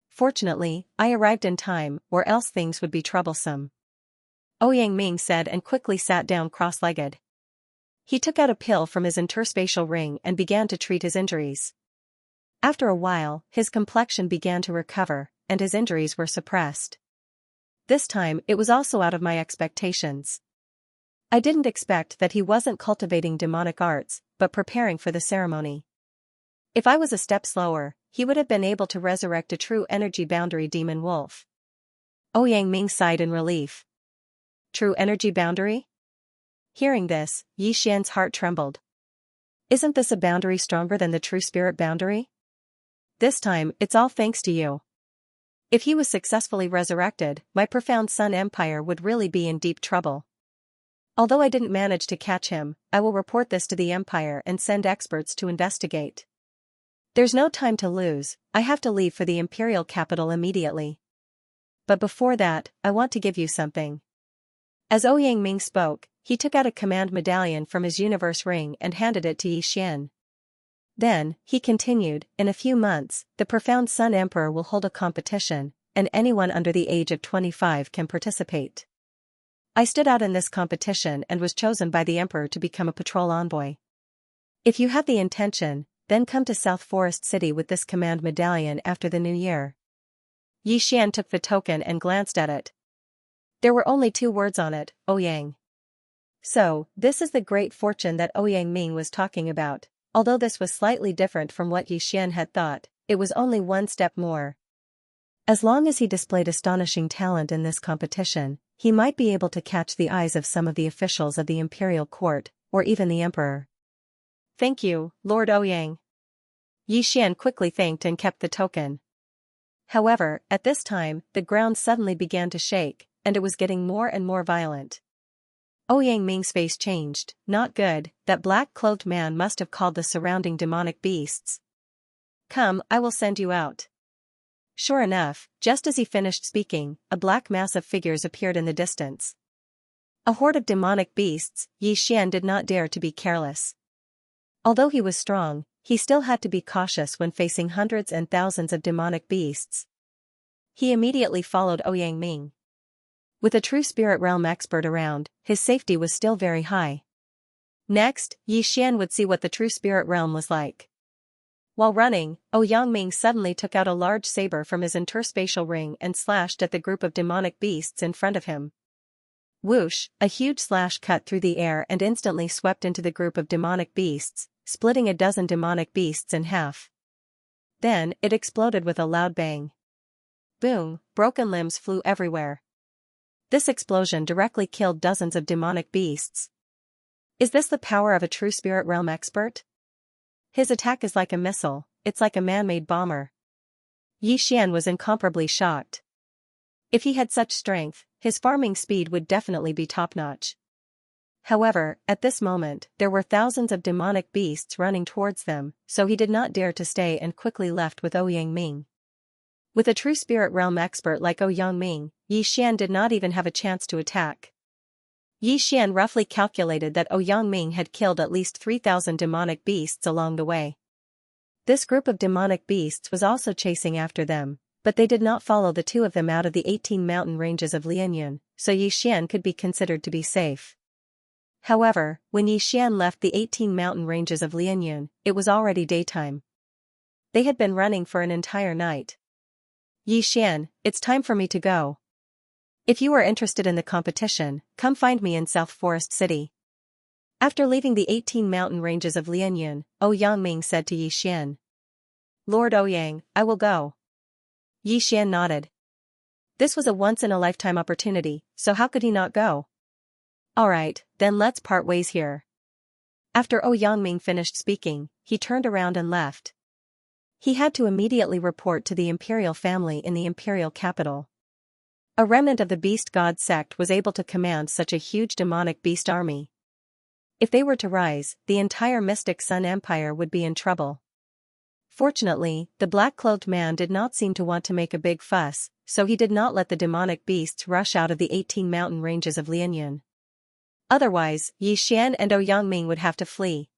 A: Fortunately, I arrived in time, or else things would be troublesome. Yangming said and quickly sat down cross-legged. He took out a pill from his interspatial ring and began to treat his injuries. After a while, his complexion began to recover, and his injuries were suppressed. This time it was also out of my expectations. I didn't expect that he wasn't cultivating demonic arts, but preparing for the ceremony. If I was a step slower, he would have been able to resurrect a true energy boundary demon wolf. Yangming sighed in relief. True energy boundary? Hearing this, Yi Xian's heart trembled. Isn't this a boundary stronger than the true spirit boundary? This time, it's all thanks to you. If he was successfully resurrected, my profound Sun Empire would really be in deep trouble. Although I didn't manage to catch him, I will report this to the Empire and send experts to investigate. There's no time to lose, I have to leave for the Imperial capital immediately. But before that, I want to give you something. As Yangming spoke, he took out a command medallion from his universe ring and handed it to Yi Xian. Then, he continued, in a few months, the profound Sun Emperor will hold a competition, and anyone under the age of 25 can participate. I stood out in this competition and was chosen by the Emperor to become a patrol envoy. If you have the intention, then come to South Forest City with this command medallion after the new year. Yi Xian took the token and glanced at it. There were only 2 words on it, Ouyang. So, this is the great fortune that Yangming was talking about. Although this was slightly different from what Yi Xian had thought, it was only one step more. As long as he displayed astonishing talent in this competition, he might be able to catch the eyes of some of the officials of the imperial court, or even the emperor. Thank you, Lord Ouyang. Yi Xian quickly thanked and kept the token. However, at this time, the ground suddenly began to shake, and it was getting more and more violent. Yangming's face changed. Not good, that black-clothed man must have called the surrounding demonic beasts. Come, I will send you out. Sure enough, just as he finished speaking, a black mass of figures appeared in the distance. A horde of demonic beasts. Yi Xian did not dare to be careless. Although he was strong, he still had to be cautious when facing hundreds and thousands of demonic beasts. He immediately followed Yangming. With a true spirit realm expert around, his safety was still very high. Next, Yi Xian would see what the true spirit realm was like. While running, Yangming suddenly took out a large saber from his interspatial ring and slashed at the group of demonic beasts in front of him. Whoosh, a huge slash cut through the air and instantly swept into the group of demonic beasts, splitting a dozen demonic beasts in half. Then, it exploded with a loud bang. Boom, broken limbs flew everywhere. This explosion directly killed dozens of demonic beasts. Is this the power of a true spirit realm expert? His attack is like a missile, it's like a man-made bomber. Yi Xian was incomparably shocked. If he had such strength, his farming speed would definitely be top-notch. However, at this moment, there were thousands of demonic beasts running towards them, so he did not dare to stay and quickly left with Yangming. With a true spirit realm expert like Yangming, Yi Xian did not even have a chance to attack. Yi Xian roughly calculated that Yangming had killed at least 3,000 demonic beasts along the way. This group of demonic beasts was also chasing after them, but they did not follow the 2 of them out of the 18 mountain ranges of Lianyun, so Yi Xian could be considered to be safe. However, when Yi Xian left the 18 mountain ranges of Lianyun, it was already daytime. They had been running for an entire night. Yi Xian, it's time for me to go. If you are interested in the competition, come find me in South Forest City. After leaving the 18 mountain ranges of Lianyun, Yangming said to Yi Xian. Lord Ouyang, I will go. Yi Xian nodded. This was a once-in-a-lifetime opportunity, so how could he not go? Alright, then let's part ways here. After Yangming finished speaking, he turned around and left. He had to immediately report to the imperial family in the imperial capital. A remnant of the beast god sect was able to command such a huge demonic beast army. If they were to rise, the entire Mystic Sun Empire would be in trouble. Fortunately, the black-clothed man did not seem to want to make a big fuss, so he did not let the demonic beasts rush out of the 18 mountain ranges of Lianyun. Otherwise, Yi Xian and Ou Yangming would have to flee.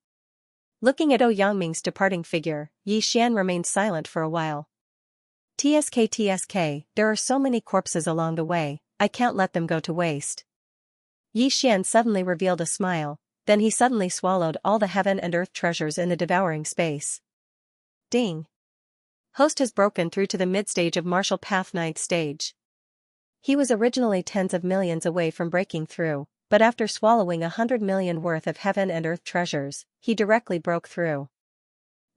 A: Looking at Ou Yangming's departing figure, Yi Xian remained silent for a while. TSK, there are so many corpses along the way, I can't let them go to waste. Yi Xian suddenly revealed a smile, then he suddenly swallowed all the heaven and earth treasures in the devouring space. Ding! Host has broken through to the mid-stage of Martial Path 9th stage. He was originally tens of millions away from breaking through, but after swallowing 100 million worth of heaven and earth treasures, he directly broke through.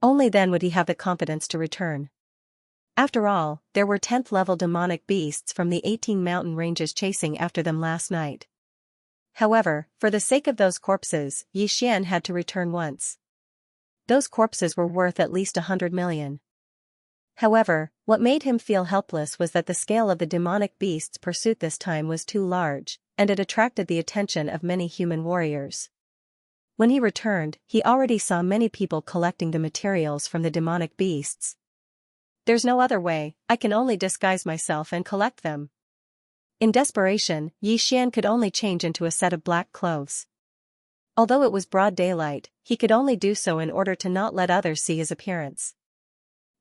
A: Only then would he have the confidence to return. After all, there were 10th level demonic beasts from the 18 mountain ranges chasing after them last night. However, for the sake of those corpses, Yi Xian had to return once. Those corpses were worth at least 100 million. However, what made him feel helpless was that the scale of the demonic beast's pursuit this time was too large, and it attracted the attention of many human warriors. When he returned, he already saw many people collecting the materials from the demonic beasts. There's no other way, I can only disguise myself and collect them. In desperation, Yi Xian could only change into a set of black clothes. Although it was broad daylight, he could only do so in order to not let others see his appearance.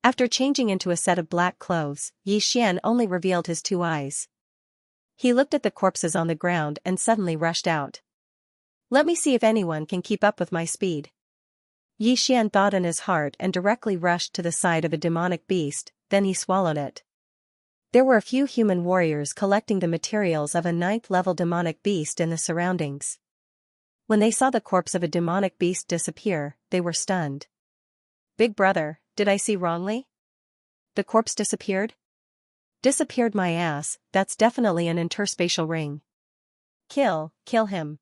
A: After changing into a set of black clothes, Yi Xian only revealed his 2 eyes. He looked at the corpses on the ground and suddenly rushed out. Let me see if anyone can keep up with my speed. Yi Xian thought in his heart and directly rushed to the side of a demonic beast, then he swallowed it. There were a few human warriors collecting the materials of a 9th level demonic beast in the surroundings. When they saw the corpse of a demonic beast disappear, they were stunned. Big brother, did I see wrongly? The corpse disappeared? Disappeared my ass, that's definitely an interspatial ring. Kill him.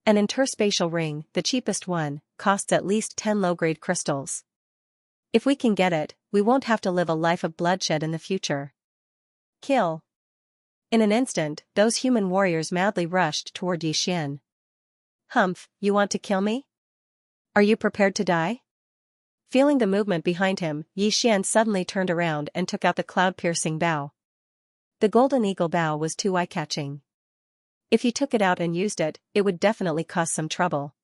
A: An interspatial ring, the cheapest one, costs at least 10 low-grade crystals. If we can get it, we won't have to live a life of bloodshed in the future. Kill. In an instant, those human warriors madly rushed toward Yi Xian. Humph, you want to kill me? Are you prepared to die? Feeling the movement behind him, Yi Xian suddenly turned around and took out the cloud-piercing bow. The golden eagle bow was too eye-catching. If he took it out and used it, it would definitely cause some trouble.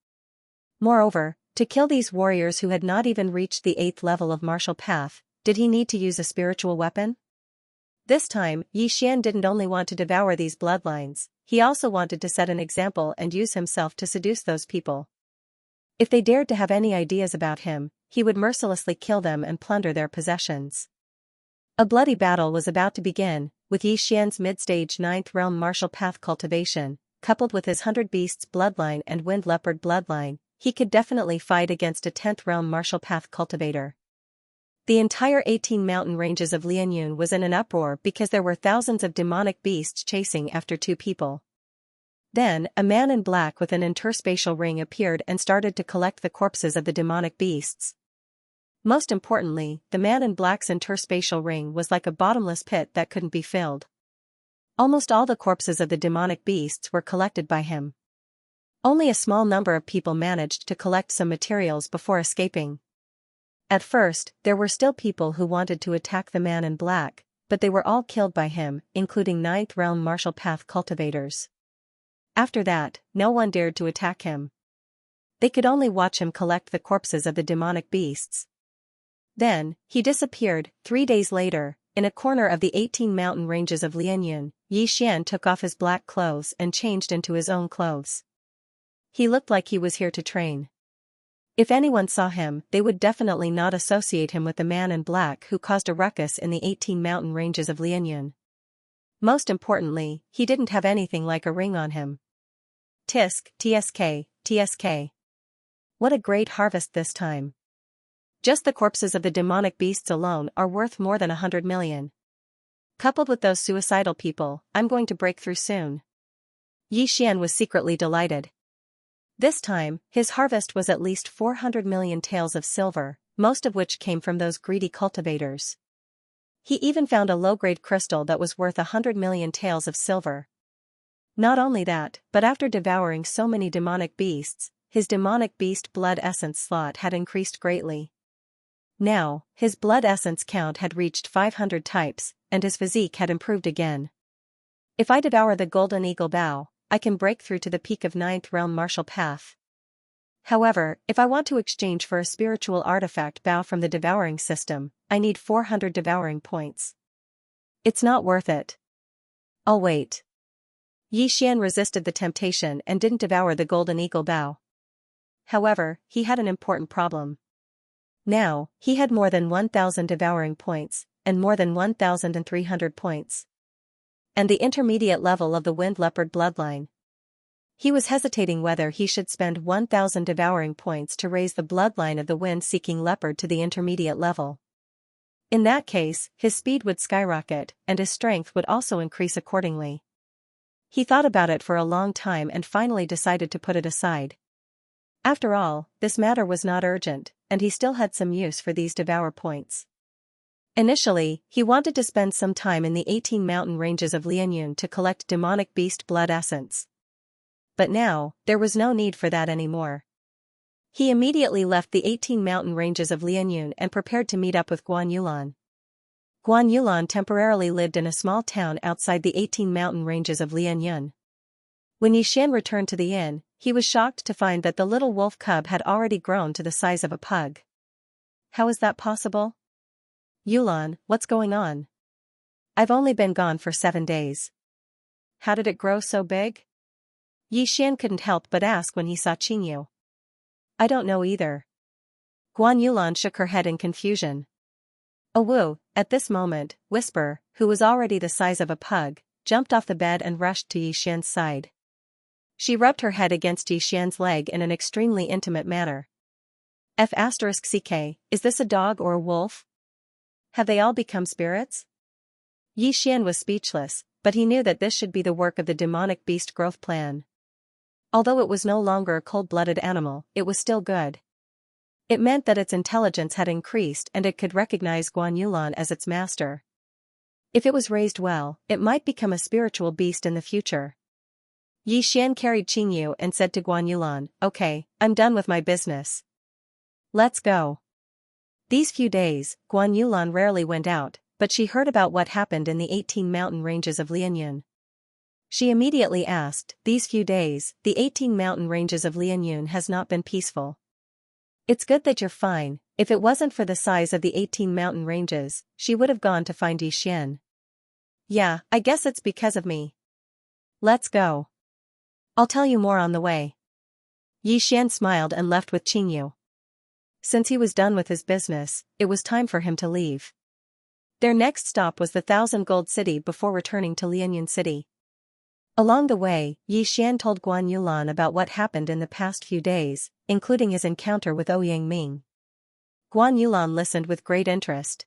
A: Moreover, to kill these warriors who had not even reached the 8th level of martial path, did he need to use a spiritual weapon? This time, Yi Xian didn't only want to devour these bloodlines, he also wanted to set an example and use himself to seduce those people. If they dared to have any ideas about him, he would mercilessly kill them and plunder their possessions. A bloody battle was about to begin, with Yi Xian's mid-stage 9th realm martial path cultivation, coupled with his 100 beasts bloodline and wind leopard bloodline, he could definitely fight against a 10th realm martial path cultivator. The entire 18 mountain ranges of Lianyun was in an uproar because there were thousands of demonic beasts chasing after 2 people. Then, a man in black with an interspatial ring appeared and started to collect the corpses of the demonic beasts. Most importantly, the man in black's interspatial ring was like a bottomless pit that couldn't be filled. Almost all the corpses of the demonic beasts were collected by him. Only a small number of people managed to collect some materials before escaping. At first, there were still people who wanted to attack the man in black, but they were all killed by him, including 9th realm martial path cultivators. After that, no one dared to attack him. They could only watch him collect the corpses of the demonic beasts. Then, he disappeared. 3 days later, in a corner of the 18 mountain ranges of Lianyun, Yi Xian took off his black clothes and changed into his own clothes. He looked like he was here to train. If anyone saw him, they would definitely not associate him with the man in black who caused a ruckus in the 18 mountain ranges of Lianyun. Most importantly, he didn't have anything like a ring on him. TSK. What a great harvest this time. Just the corpses of the demonic beasts alone are worth more than 100 million. Coupled with those suicidal people, I'm going to break through soon. Yi Xian was secretly delighted. This time, his harvest was at least 400 million taels of silver, most of which came from those greedy cultivators. He even found a low-grade crystal that was worth 100 million taels of silver. Not only that, but after devouring so many demonic beasts, his demonic beast blood essence slot had increased greatly. Now, his blood essence count had reached 500 types, and his physique had improved again. If I devour the Golden Eagle Bow, I can break through to the peak of 9th realm martial path. However, if I want to exchange for a spiritual artifact bow from the devouring system, I need 400 devouring points. It's not worth it. I'll wait. Yi Xian resisted the temptation and didn't devour the Golden Eagle Bow. However, he had an important problem. Now, he had more than 1,000 devouring points, and more than 1,300 points. And the intermediate level of the Wind Leopard bloodline. He was hesitating whether he should spend 1,000 devouring points to raise the bloodline of the Wind-Seeking Leopard to the intermediate level. In that case, his speed would skyrocket, and his strength would also increase accordingly. He thought about it for a long time and finally decided to put it aside. After all, this matter was not urgent, and he still had some use for these devour points. Initially, he wanted to spend some time in the 18 mountain ranges of Lianyun to collect demonic beast blood essence. But now, there was no need for that anymore. He immediately left the 18 mountain ranges of Lianyun and prepared to meet up with Guan Yulan. Guan Yulan temporarily lived in a small town outside the 18 mountain ranges of Lianyun. When Yi Xian returned to the inn, he was shocked to find that the little wolf cub had already grown to the size of a pug. How is that possible? Yulan, what's going on? I've only been gone for 7 days. How did it grow so big? Yi Xian couldn't help but ask when he saw Qingyu. I don't know either. Guan Yulan shook her head in confusion. Wu, at this moment, Whisper, who was already the size of a pug, jumped off the bed and rushed to Yi Xian's side. She rubbed her head against Yi Xian's leg in an extremely intimate manner. F***ck, is this a dog or a wolf? Have they all become spirits? Yi Xian was speechless, but he knew that this should be the work of the demonic beast growth plan. Although it was no longer a cold-blooded animal, it was still good. It meant that its intelligence had increased and it could recognize Guan Yulan as its master. If it was raised well, it might become a spiritual beast in the future. Yi Xian carried Qingyu and said to Guan Yulan, "Okay, I'm done with my business. Let's go." These few days, Guan Yulan rarely went out, but she heard about what happened in the 18 mountain ranges of Lianyun. She immediately asked, "These few days, the 18 mountain ranges of Lianyun has not been peaceful. It's good that you're fine. If it wasn't for the size of the 18 mountain ranges, she would have gone to find Yi Xian." "Yeah, I guess it's because of me. Let's go. I'll tell you more on the way." Yi Xian smiled and left with Qingyu. Since he was done with his business, it was time for him to leave. Their next stop was the 1,000 Gold City before returning to Lianyun City. Along the way, Yi Xian told Guan Yulan about what happened in the past few days, including his encounter with Ouyang Ming. Guan Yulan listened with great interest.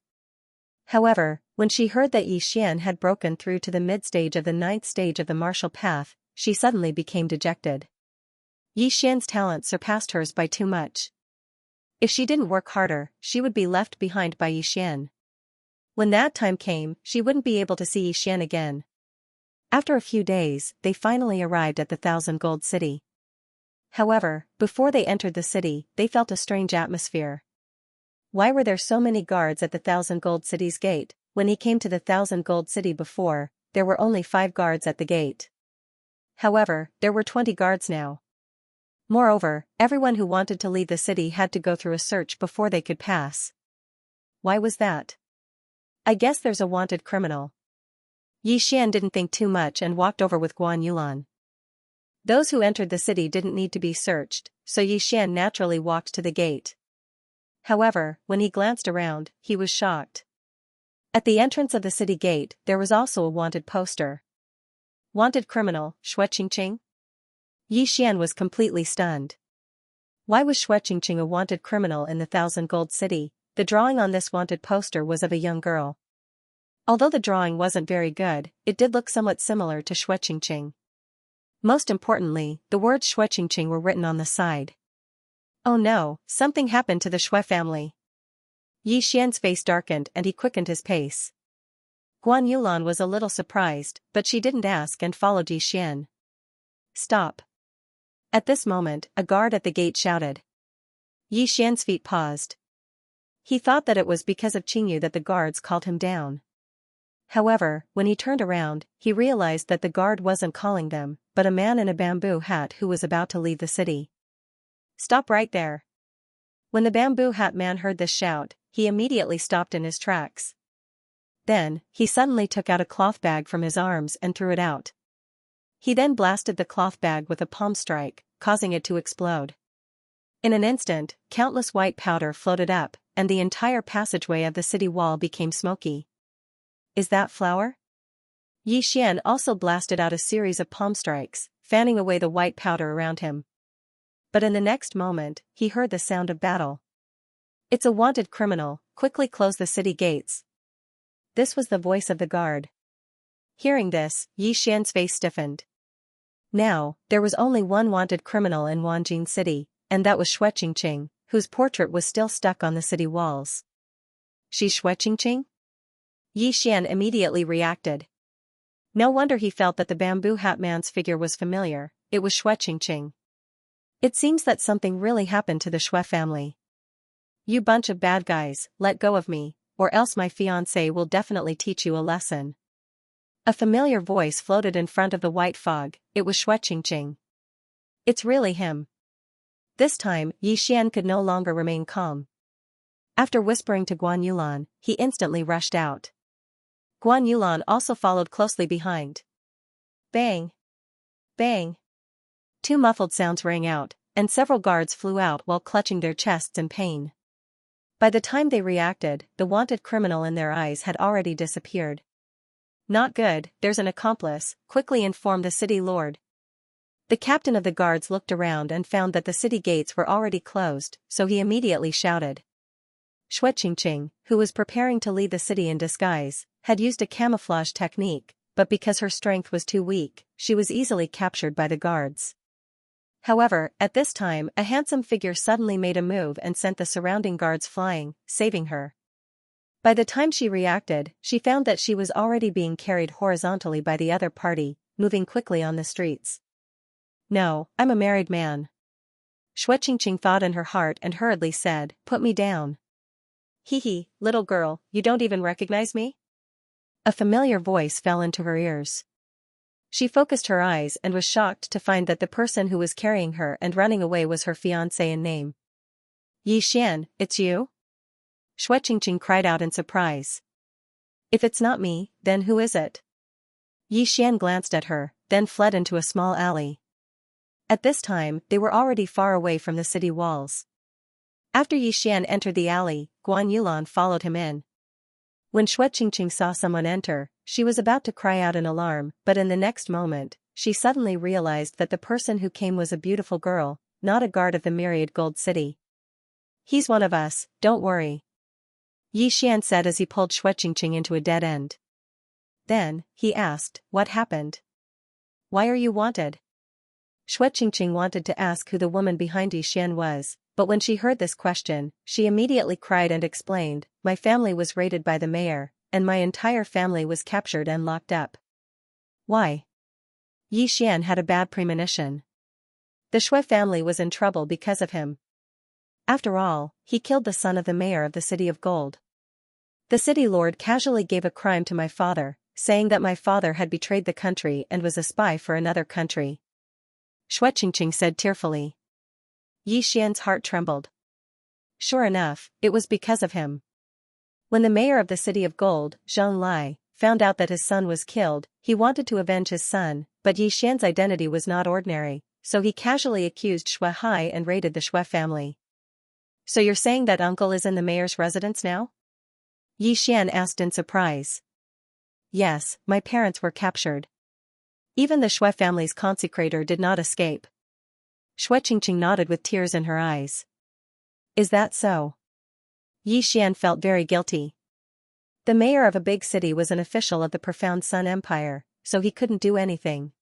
A: However, when she heard that Yi Xian had broken through to the mid-stage of the 9th stage of the martial path, she suddenly became dejected. Yi Xian's talent surpassed hers by too much. If she didn't work harder, she would be left behind by Yi Xian. When that time came, she wouldn't be able to see Yi Xian again. After a few days, they finally arrived at the 1,000 Gold City. However, before they entered the city, they felt a strange atmosphere. Why were there so many guards at the 1,000 Gold City's gate? When he came to the 1,000 Gold City before, there were only 5 guards at the gate. However, there were 20 guards now. Moreover, everyone who wanted to leave the city had to go through a search before they could pass. Why was that? I guess there's a wanted criminal. Yi Xian didn't think too much and walked over with Guan Yulan. Those who entered the city didn't need to be searched, so Yi Xian naturally walked to the gate. However, when he glanced around, he was shocked. At the entrance of the city gate, there was also a wanted poster. Wanted criminal, Xue Qingqing? Yi Xian was completely stunned. Why was Xue Qingqing a wanted criminal in the 1,000 Gold City? The drawing on this wanted poster was of a young girl. Although the drawing wasn't very good, it did look somewhat similar to Xue Qingqing. Most importantly, the words Xue Qingqing were written on the side. Oh no, something happened to the Xue family. Yi Xian's face darkened and he quickened his pace. Guan Yulan was a little surprised, but she didn't ask and followed Yi Xian. Stop. At this moment, a guard at the gate shouted. Yi Xian's feet paused. He thought that it was because of Qingyu that the guards called him down. However, when he turned around, he realized that the guard wasn't calling them, but a man in a bamboo hat who was about to leave the city. Stop right there. When the bamboo hat man heard this shout, he immediately stopped in his tracks. Then, he suddenly took out a cloth bag from his arms and threw it out. He then blasted the cloth bag with a palm strike, causing it to explode. In an instant, countless white powder floated up, and the entire passageway of the city wall became smoky. Is that flour? Yi Xian also blasted out a series of palm strikes, fanning away the white powder around him. But in the next moment, he heard the sound of battle. It's a wanted criminal, quickly close the city gates. This was the voice of the guard. Hearing this, Yi Xian's face stiffened. Now, there was only one wanted criminal in Wanjin City, and that was Xue Qingqing, whose portrait was still stuck on the city walls. She's Xue Qingqing? Yi Xian immediately reacted. No wonder he felt that the bamboo hat man's figure was familiar, it was Xue Qingqing. It seems that something really happened to the Xue family. You bunch of bad guys, let go of me, or else my fiancé will definitely teach you a lesson. A familiar voice floated in front of the white fog, it was Xue Qingqing. It's really him. This time, Yi Xian could no longer remain calm. After whispering to Guan Yulan, he instantly rushed out. Guan Yulan also followed closely behind. Bang! Bang! Two muffled sounds rang out, and several guards flew out while clutching their chests in pain. By the time they reacted, the wanted criminal in their eyes had already disappeared. Not good, there's an accomplice, quickly informed the city lord. The captain of the guards looked around and found that the city gates were already closed, so he immediately shouted. Xue Qingqing, who was preparing to lead the city in disguise, had used a camouflage technique, but because her strength was too weak, she was easily captured by the guards. However, at this time a handsome figure suddenly made a move and sent the surrounding guards flying, saving her. By the time she reacted, she found that she was already being carried horizontally by the other party, moving quickly on the streets. No, I'm a married man. Xue Qingqing thought in her heart and hurriedly said, Put me down. Hee, little girl, you don't even recognize me? A familiar voice fell into her ears. She focused her eyes and was shocked to find that the person who was carrying her and running away was her fiancé in name. Yi Xian, it's you? Xue Qingqing cried out in surprise. If it's not me, then who is it? Yi Xian glanced at her, then fled into a small alley. At this time, they were already far away from the city walls. After Yi Xian entered the alley, Guan Yulan followed him in. When Xue Qingqing saw someone enter, she was about to cry out in alarm, but in the next moment, she suddenly realized that the person who came was a beautiful girl, not a guard of the myriad gold city. He's one of us, don't worry. Yi Xian said as he pulled Xue Qingqing into a dead end. Then, he asked, what happened? Why are you wanted? Xue Qingqing wanted to ask who the woman behind Yi Xian was, but when she heard this question, she immediately cried and explained, my family was raided by the mayor, and my entire family was captured and locked up. Why? Yi Xian had a bad premonition. The Xue family was in trouble because of him. After all, he killed the son of the mayor of the City of Gold. The city lord casually gave a crime to my father, saying that my father had betrayed the country and was a spy for another country. Xue Qingqing said tearfully. Yi Xian's heart trembled. Sure enough, it was because of him. When the mayor of the City of Gold, Zhang Lai, found out that his son was killed, he wanted to avenge his son, but Yi Xian's identity was not ordinary, so he casually accused Xue Hai and raided the Xue family. So you're saying that uncle is in the mayor's residence now? Yi Xian asked in surprise. Yes, my parents were captured. Even the Xue family's consecrator did not escape. Xue Qingqing nodded with tears in her eyes. Is that so? Yi Xian felt very guilty. The mayor of a big city was an official of the Profound Sun Empire, so he couldn't do anything.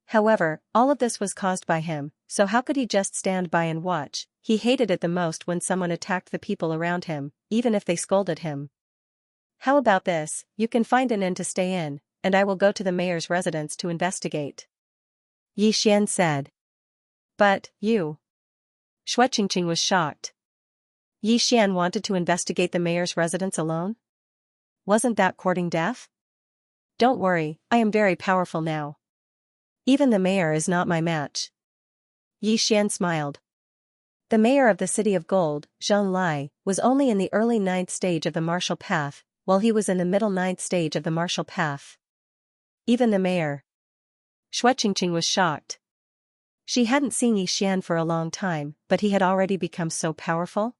A: However, all of this was caused by him, so how could he just stand by and watch? He hated it the most when someone attacked the people around him, even if they scolded him. How about this, you can find an inn to stay in, and I will go to the mayor's residence to investigate. Yi Xian said. But, you. Shueqingqing was shocked. Yi Xian wanted to investigate the mayor's residence alone? Wasn't that courting death? Don't worry, I am very powerful now. Even the mayor is not my match. Yi Xian smiled. The mayor of the City of Gold, Xianxia, was only in the early 9th stage of the martial path, while he was in the middle 9th stage of the martial path. Even the mayor. Shueqingqing was shocked. She hadn't seen Yi Xian for a long time, but he had already become so powerful.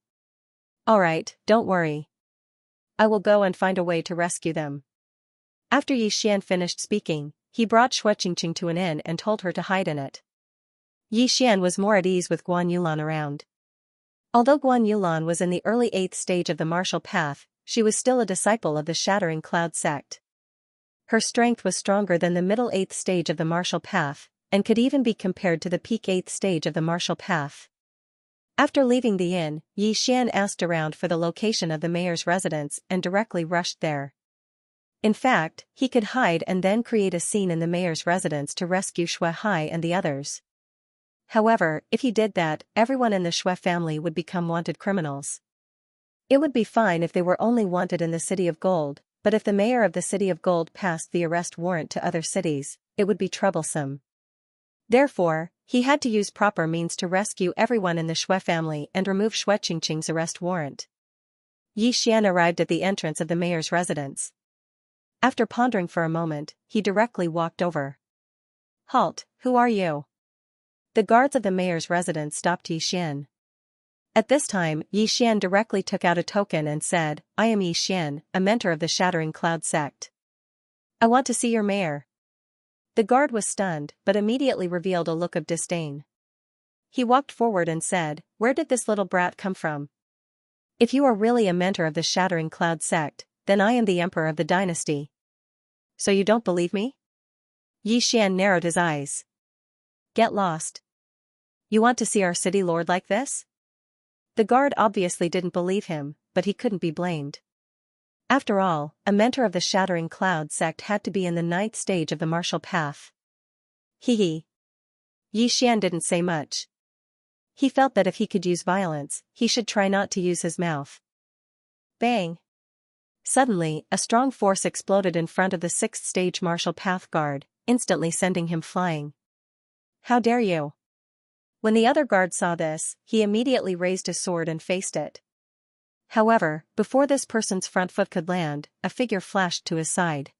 A: Alright, don't worry. I will go and find a way to rescue them. After Yi Xian finished speaking, he brought Shueqingqing to an inn and told her to hide in it. Yi Xian was more at ease with Guan Yulan around. Although Guan Yulan was in the early 8th stage of the martial path, she was still a disciple of the Shattering Cloud sect. Her strength was stronger than the middle 8th stage of the martial path, and could even be compared to the peak 8th stage of the martial path. After leaving the inn, Yi Xian asked around for the location of the mayor's residence and directly rushed there. In fact, he could hide and then create a scene in the mayor's residence to rescue Shui Hai and the others. However, if he did that, everyone in the Shui family would become wanted criminals. It would be fine if they were only wanted in the City of Gold, but if the mayor of the City of Gold passed the arrest warrant to other cities, it would be troublesome. Therefore, he had to use proper means to rescue everyone in the Shui family and remove Shueqingqing's arrest warrant. Yi Xian arrived at the entrance of the mayor's residence. After pondering for a moment, he directly walked over. Halt, who are you? The guards of the mayor's residence stopped Yi Xian. At this time, Yi Xian directly took out a token and said, I am Yi Xian, a mentor of the Shattering Cloud sect. I want to see your mayor. The guard was stunned, but immediately revealed a look of disdain. He walked forward and said, Where did this little brat come from? If you are really a mentor of the Shattering Cloud sect, then I am the emperor of the dynasty. So you don't believe me? Yi Xian narrowed his eyes. Get lost. You want to see our city lord like this? The guard obviously didn't believe him, but he couldn't be blamed. After all, a mentor of the Shattering Cloud sect had to be in the 9th stage of the martial path. Hee. Yi Xian didn't say much. He felt that if he could use violence, he should try not to use his mouth. Bang! Suddenly, a strong force exploded in front of the 6th stage martial path guard, instantly sending him flying. How dare you? When the other guard saw this, he immediately raised his sword and faced it. However, before this person's front foot could land, a figure flashed to his side.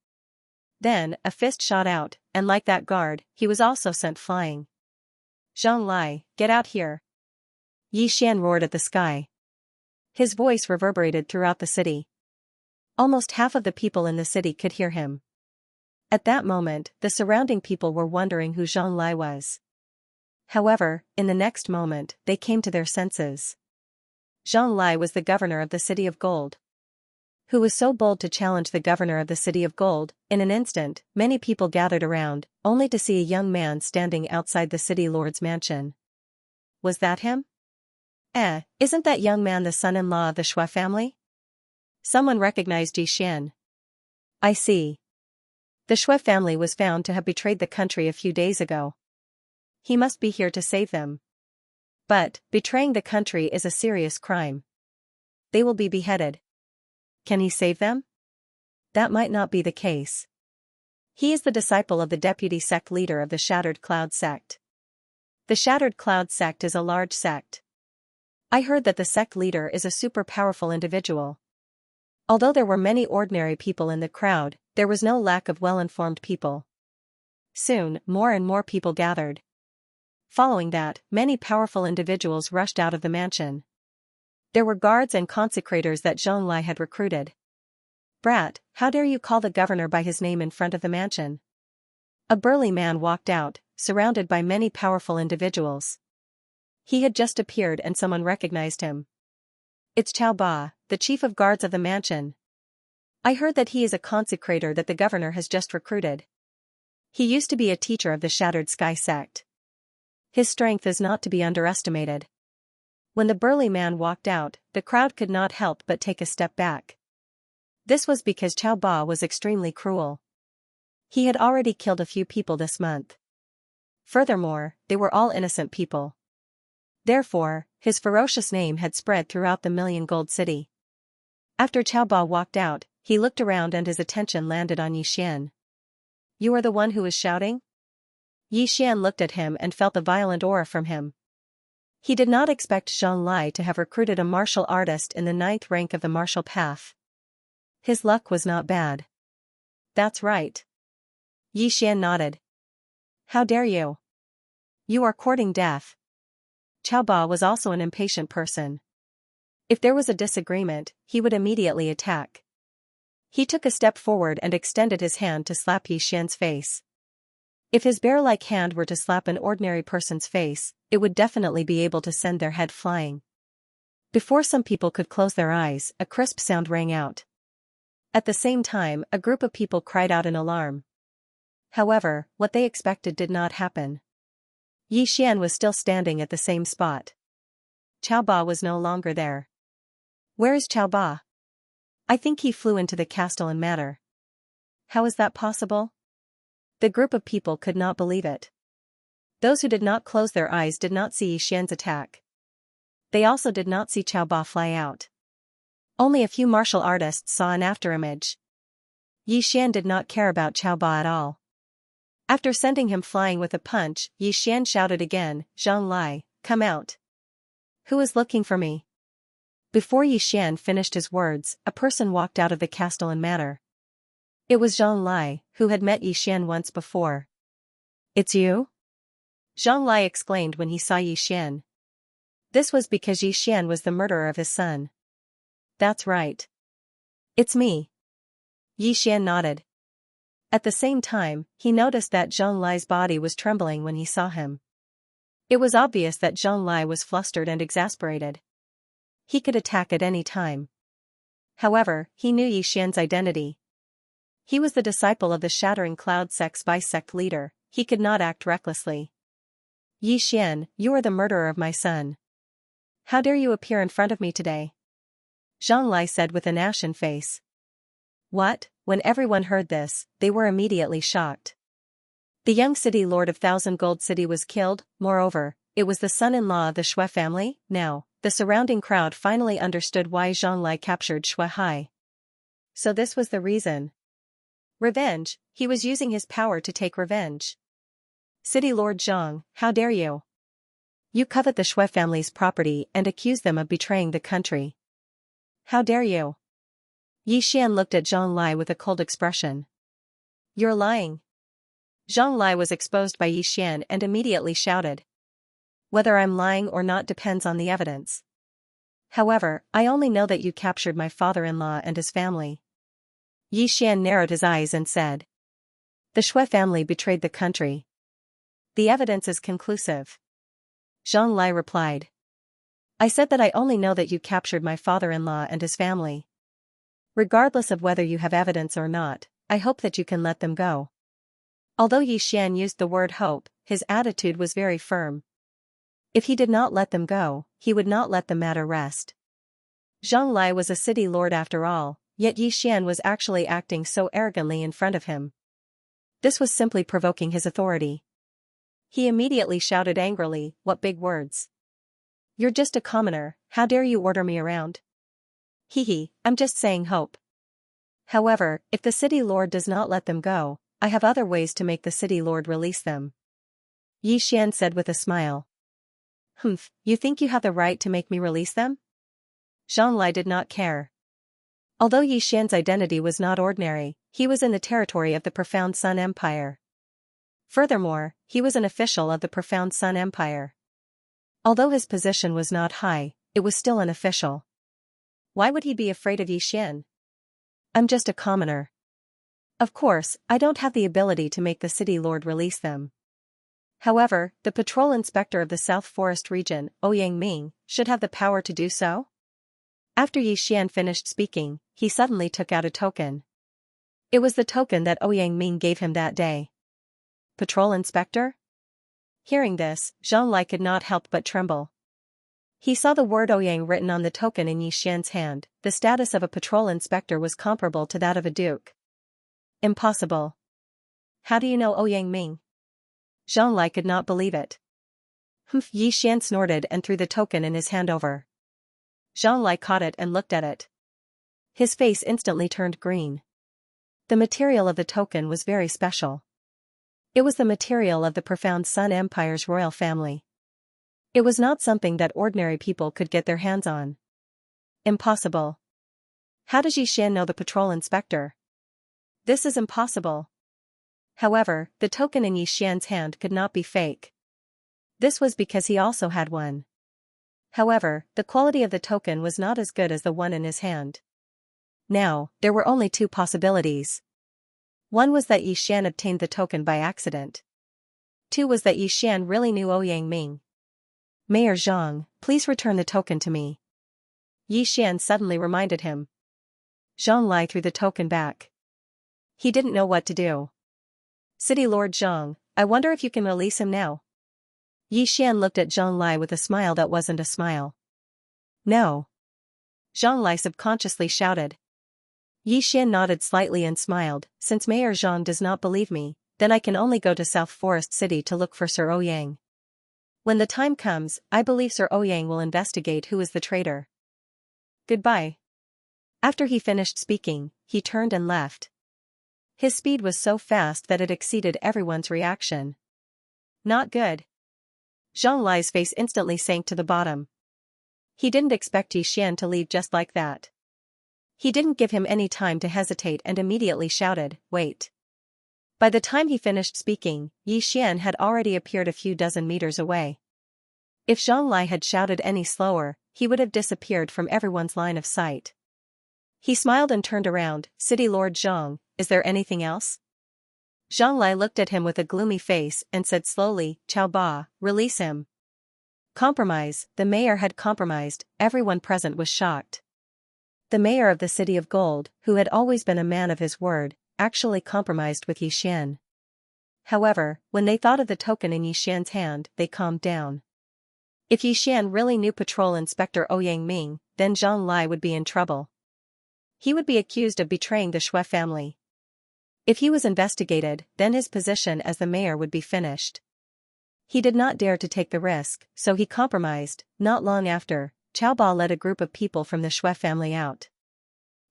A: Then, a fist shot out, and like that guard, he was also sent flying. Xianxia, get out here! Yi Xian roared at the sky. His voice reverberated throughout the city. Almost half of the people in the city could hear him. At that moment, the surrounding people were wondering who Xianxia was. However, in the next moment, they came to their senses. Xianxia was the governor of the City of Gold. Who was so bold to challenge the governor of the City of Gold? In an instant, many people gathered around, only to see a young man standing outside the city lord's mansion. Was that him? Isn't that young man the son-in-law of the Shui family? Someone recognized Yi Xian. I see. The Shui family was found to have betrayed the country a few days ago. He must be here to save them. But, betraying the country is a serious crime. They will be beheaded. Can he save them? That might not be the case. He is the disciple of the deputy sect leader of the Shattered Cloud sect. The Shattered Cloud sect is a large sect. I heard that the sect leader is a super powerful individual. Although there were many ordinary people in the crowd, there was no lack of well-informed people. Soon, more and more people gathered. Following that, many powerful individuals rushed out of the mansion. There were guards and consecrators that Xianxia had recruited. Brat, how dare you call the governor by his name in front of the mansion? A burly man walked out, surrounded by many powerful individuals. He had just appeared and someone recognized him. It's Chao Ba, the chief of guards of the mansion. I heard that he is a consecrator that the governor has just recruited. He used to be a teacher of the Shattered Sky sect. His strength is not to be underestimated. When the burly man walked out, the crowd could not help but take a step back. This was because Qiao Ba was extremely cruel. He had already killed a few people this month. Furthermore, they were all innocent people. Therefore, his ferocious name had spread throughout the Million Gold City. After Qiao Ba walked out, he looked around and his attention landed on Yi Xian. "You are the one who is shouting?" Yi Xian looked at him and felt the violent aura from him. He did not expect Zhang Lai to have recruited a martial artist in the 9th rank of the martial path. His luck was not bad. "That's right." Yi Xian nodded. "How dare you? You are courting death." Qiao Ba was also an impatient person. If there was a disagreement, he would immediately attack. He took a step forward and extended his hand to slap Yi Xian's face. If his bear-like hand were to slap an ordinary person's face, it would definitely be able to send their head flying. Before some people could close their eyes, a crisp sound rang out. At the same time, a group of people cried out in alarm. However, what they expected did not happen. Yi Xian was still standing at the same spot. Qiao Ba was no longer there. "Where is Qiao Ba? I think he flew into the castellan matter." "How is that possible?" The group of people could not believe it. Those who did not close their eyes did not see Yi Xian's attack. They also did not see Qiao Ba fly out. Only a few martial artists saw an afterimage. Yi Xian did not care about Qiao Ba at all. After sending him flying with a punch, Yi Xian shouted again, "Zhang Lai, come out. Who is looking for me?" Before Yi Xian finished his words, a person walked out of the castellan manor. It was Zhang Lai, who had met Yi Xian once before. "It's you?" Zhang Lai exclaimed when he saw Yi Xian. This was because Yi Xian was the murderer of his son. "That's right. It's me." Yi Xian nodded. At the same time, he noticed that Zhang Lai's body was trembling when he saw him. It was obvious that Zhang Lai was flustered and exasperated. He could attack at any time. However, he knew Yi Xian's identity. He was the disciple of the Shattering Cloud sect's vice-sect leader. He could not act recklessly. "Yi Xian, you are the murderer of my son. How dare you appear in front of me today?" Zhang Lai said with an ashen face. "What?" When everyone heard this, they were immediately shocked. The young city lord of Thousand Gold City was killed. Moreover, it was the son-in-law of the Shui family. Now, the surrounding crowd finally understood why Zhang Lai captured Shui Hai. So this was the reason. Revenge. He was using his power to take revenge. "City Lord Zhang, how dare you? You covet the Shui family's property and accuse them of betraying the country. How dare you?" Yi Xian looked at Zhang Lai with a cold expression. "You're lying." Zhang Lai was exposed by Yi Xian and immediately shouted. "Whether I'm lying or not depends on the evidence. However, I only know that you captured my father-in-law and his family." Yi Xian narrowed his eyes and said. "The Shui family betrayed the country. The evidence is conclusive." Zhang Lai replied. "I said that I only know that you captured my father-in-law and his family. Regardless of whether you have evidence or not, I hope that you can let them go." Although Yi Xian used the word hope, his attitude was very firm. If he did not let them go, he would not let the matter rest. Zhang Lai was a city lord after all, yet Yi Xian was actually acting so arrogantly in front of him. This was simply provoking his authority. He immediately shouted angrily, "What big words! You're just a commoner, how dare you order me around? Hee, I'm just saying hope. However, if the city lord does not let them go, I have other ways to make the city lord release them." Yi Xian said with a smile. "Humph, you think you have the right to make me release them?" Zhang Lai did not care. Although Yi Xian's identity was not ordinary, he was in the territory of the Profound Sun Empire. Furthermore, he was an official of the Profound Sun Empire. Although his position was not high, it was still an official. Why would he be afraid of Yi Xian? "I'm just a commoner. Of course, I don't have the ability to make the city lord release them. However, the patrol inspector of the South Forest region, Ouyang Ming, should have the power to do so." After Yi Xian finished speaking, he suddenly took out a token. It was the token that Ouyang Ming gave him that day. Patrol inspector? Hearing this, Zhang Lai could not help but tremble. He saw the word Ouyang written on the token in Xian's hand. The status of a patrol inspector was comparable to that of a duke. Impossible. How do you know Ouyang Ming? Zhang could not believe it. Xian snorted and threw the token in his hand over. Zhang caught it and looked at it. His face instantly turned green. The material of the token was very special. It was the material of the profound Sun Empire's royal family. It was not something that ordinary people could get their hands on. Impossible. How does Xian know the patrol inspector? This is impossible. However, the token in Xian's hand could not be fake. This was because he also had one. However, the quality of the token was not as good as the one in his hand. Now, there were only two possibilities. One was that Xian obtained the token by accident. Two was that Xian really knew Ouyang Ming. Mayor Zhang, please return the token to me. Xian suddenly reminded him. Zhang threw the token back. He didn't know what to do. City Lord Zhang, I wonder if you can release him now. Xian looked at Zhang with a smile that wasn't a smile. No. Zhang subconsciously shouted. Xian nodded slightly and smiled. Since Mayor Zhang does not believe me, then I can only go to South Forest City to look for Sir Ouyang. When the time comes, I believe Sir Ouyang will investigate who is the traitor. Goodbye. After he finished speaking, he turned and left. His speed was so fast that it exceeded everyone's reaction. Not good. Zhang face instantly sank to the bottom. He didn't expect Xian to leave just like that. He didn't give him any time to hesitate and immediately shouted, wait. By the time he finished speaking, Xian had already appeared a few dozen meters away. If Zhang had shouted any slower, he would have disappeared from everyone's line of sight. He smiled and turned around. City Lord Zhang, is there anything else? Zhang looked at him with a gloomy face and said slowly, Chao Ba, release him. Compromise. The mayor had compromised. Everyone present was shocked. The mayor of the City of Gold, who had always been a man of his word, actually compromised with Xian. However, when they thought of the token in Xian's hand, they calmed down. If Xian really knew Patrol Inspector Ouyang Ming, then Zhang would be in trouble. He would be accused of betraying the Shui family. If he was investigated, then his position as the mayor would be finished. He did not dare to take the risk, so he compromised. Not long after, Chao Ba led a group of people from the Shui family out.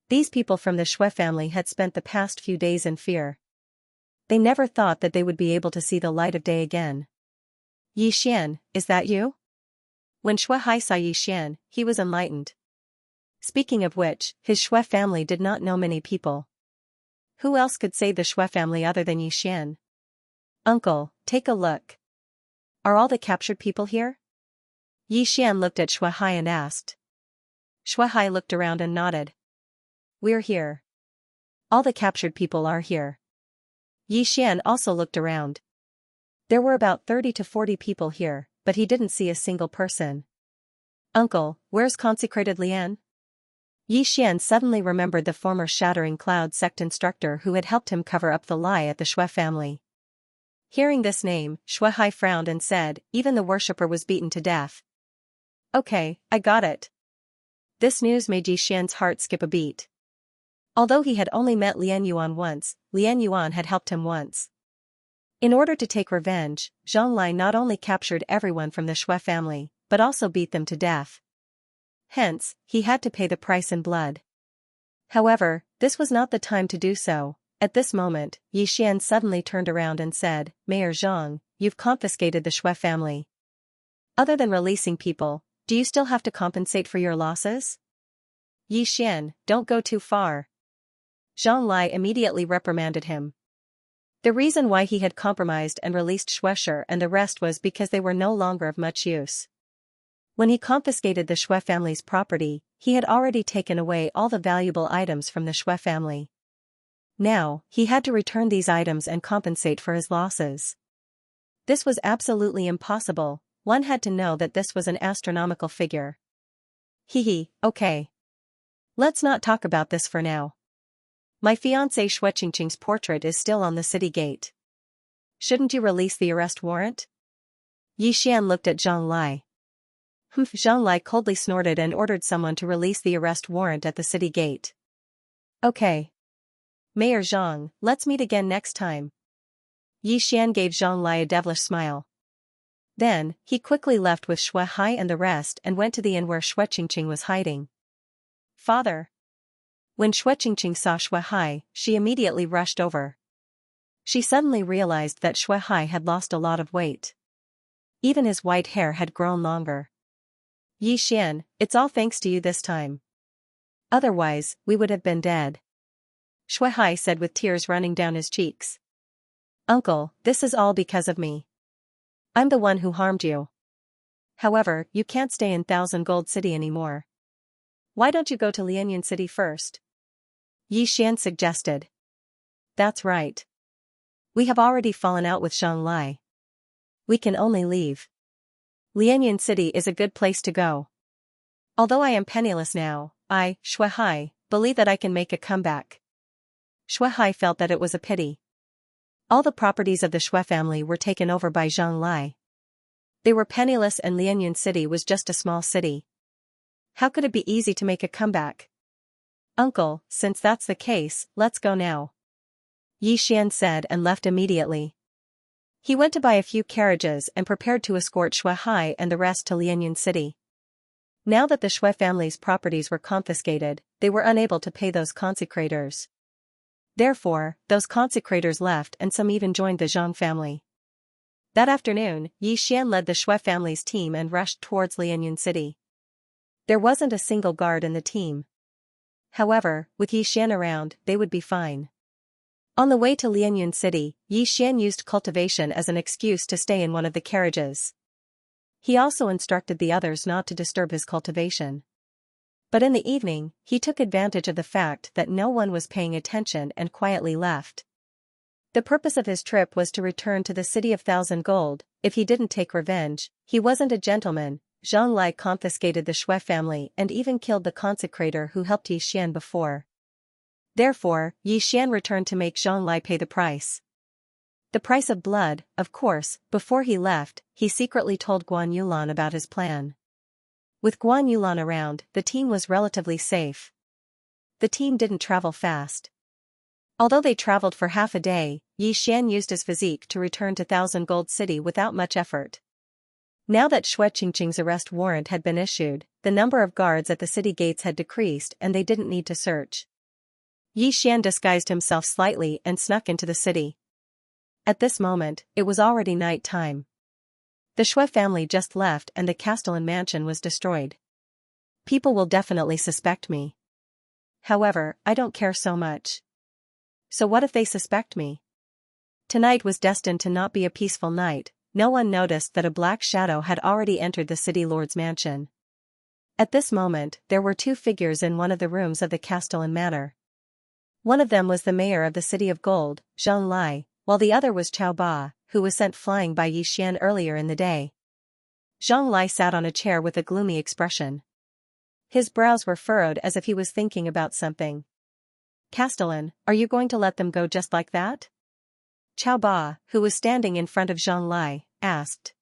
A: These people from the Shui family had spent the past few days in fear. They never thought that they would be able to see the light of day again. Xian, is that you? When Shui saw Xian, he was enlightened. Speaking of which, his Shui family did not know many people. Who else could save the Shui family other than Xian? Uncle, take a look. Are all the captured people here? Xian looked at Shui and asked. Shui looked around and nodded. We're here. All the captured people are here. Xian also looked around. There were about 30 to 40 people here, but he didn't see a single person. Uncle, where's consecrated Lian? Xian suddenly remembered the former Shattering Cloud sect instructor who had helped him cover up the lie at the Shui family. Hearing this name, Shui frowned and said, even the worshipper was beaten to death. Okay, I got it. This news made Xian's heart skip a beat. Although he had only met Lian Yuan once, Lian Yuan had helped him once. In order to take revenge, Zhang not only captured everyone from the Shui family, but also beat them to death. Hence, he had to pay the price in blood. However, this was not the time to do so. At this moment, Xian suddenly turned around and said, Mayor Zhang, you've confiscated the Shui family. Other than releasing people, do you still have to compensate for your losses? Xian, don't go too far. Zhang immediately reprimanded him. The reason why he had compromised and released Shuesher and the rest was because they were no longer of much use. When he confiscated the Shui family's property, he had already taken away all the valuable items from the Shui family. Now, he had to return these items and compensate for his losses. This was absolutely impossible. One had to know that this was an astronomical figure. Okay. Let's not talk about this for now. My fiancée Shui Qingqing's portrait is still on the city gate. Shouldn't you release the arrest warrant? Xian looked at Zhang. Humph! Zhang Lai coldly snorted and ordered someone to release the arrest warrant at the city gate. Okay. Mayor Zhang, let's meet again next time. Yi Xian gave Zhang Lai a devilish smile. Then, he quickly left with Shui Hai and the rest and went to the inn where Shui Qingqing was hiding. Father. When Shui Qingqing saw Shui Hai, she immediately rushed over. She suddenly realized that Shui Hai had lost a lot of weight. Even his white hair had grown longer. Yi Xian, it's all thanks to you this time. Otherwise, we would have been dead. Shui Hai said with tears running down his cheeks. Uncle, this is all because of me. I'm the one who harmed you. However, you can't stay in Thousand Gold City anymore. Why don't you go to Lianyan City first? Yi Xian suggested. That's right. We have already fallen out with Zhang Lai. We can only leave. Lianyan City is a good place to go. Although I am penniless now, I, Shui Hai, believe that I can make a comeback. Shui Hai felt that it was a pity. All the properties of the Shui family were taken over by Zhang Lai. They were penniless and Lianyan City was just a small city. How could it be easy to make a comeback? Uncle, since that's the case, let's go now. Yi Xian said and left immediately. He went to buy a few carriages and prepared to escort Shui Hai and the rest to Lianyan City. Now that the Shui family's properties were confiscated, they were unable to pay those consecrators. Therefore, those consecrators left and some even joined the Zhang family. That afternoon, Yi Xian led the Shui family's team and rushed towards Lianyan City. There wasn't a single guard in the team. However, with Yi Xian around, they would be fine. On the way to Lianyan City, Yi Xian used Cultivation as an excuse to stay in one of the carriages. He also instructed the others not to disturb his cultivation. But in the evening, he took advantage of the fact that no one was paying attention and quietly left. The purpose of his trip was to return to the city of Thousand Gold. If he didn't take revenge, he wasn't a gentleman. Zhang Lai confiscated the Shui family and even killed the consecrator who helped Yi Xian before. Therefore, Yi Xian returned to make Zhang Lai pay the price. The price of blood, of course. Before he left, he secretly told Guan Yulan about his plan. With Guan Yulan around, the team was relatively safe. The team didn't travel fast. Although they traveled for half a day, Yi Xian used his physique to return to Thousand Gold City without much effort. Now that Shui Qingqing's arrest warrant had been issued, the number of guards at the city gates had decreased and they didn't need to search. Yi Xian disguised himself slightly and snuck into the city. At this moment, it was already night time. The Shui family just left and the Castellan mansion was destroyed. People will definitely suspect me. However, I don't care so much. So what if they suspect me? Tonight was destined to not be a peaceful night. No one noticed that a black shadow had already entered the city lord's mansion. At this moment, there were two figures in one of the rooms of the Castellan manor. One of them was the mayor of the city of gold, Zhang Lai, while the other was Chao Ba, who was sent flying by Yi Xian earlier in the day. Zhang Lai sat on a chair with a gloomy expression. His brows were furrowed as if he was thinking about something. Castellan, are you going to let them go just like that? Chao Ba, who was standing in front of Zhang Lai, asked.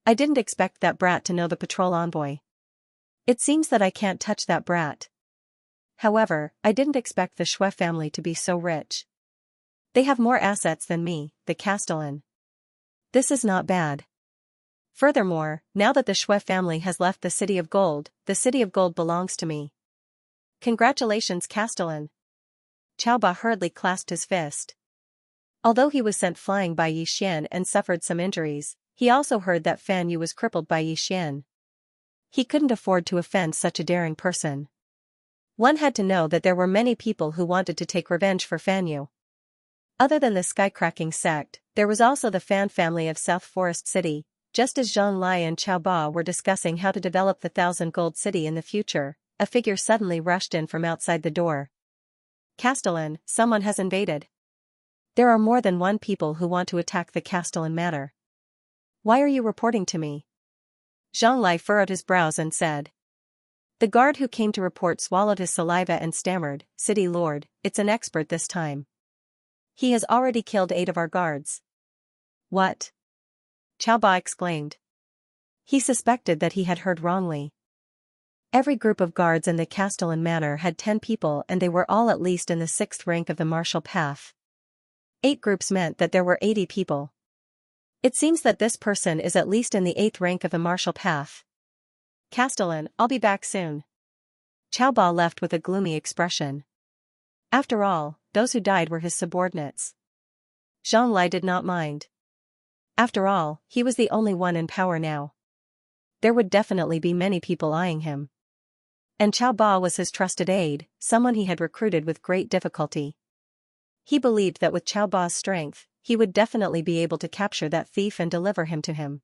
A: I didn't expect that brat to know the patrol envoy. It seems that I can't touch that brat. However, I didn't expect the Shui family to be so rich. They have more assets than me, the Castellan. This is not bad. Furthermore, now that the Shui family has left the city of gold belongs to me. Congratulations, Castellan. Chao Ba hurriedly clasped his fist. Although he was sent flying by Yi Xian and suffered some injuries, he also heard that Fan Yu was crippled by Yi Xian. He couldn't afford to offend such a daring person. One had to know that there were many people who wanted to take revenge for Fan Yu. Other than the skycracking sect, there was also the Fan family of South Forest City. Just as Zhang Lai and Chao Ba were discussing how to develop the Thousand Gold City in the future, a figure suddenly rushed in from outside the door. Castellan, someone has invaded. There are more than one people who want to attack the Castellan manor. Why are you reporting to me? Zhang Lai furrowed his brows and said. The guard who came to report swallowed his saliva and stammered, City Lord, it's an expert this time. He has already killed 8 of our guards. What? Chao Ba exclaimed. He suspected that he had heard wrongly. Every group of guards in the Castellan manor had 10 people, and they were all at least in the 6th rank of the martial path. 8 groups meant that there were 80 people. It seems that this person is at least in the 8th rank of the martial path. Castellan, I'll be back soon. Xiao Ba left with a gloomy expression. After all, those who died were his subordinates. Zhang Lai did not mind. After all, he was the only one in power now. There would definitely be many people eyeing him. And Xiao Ba was his trusted aide, someone he had recruited with great difficulty. He believed that with Xiao Ba's strength, he would definitely be able to capture that thief and deliver him to him.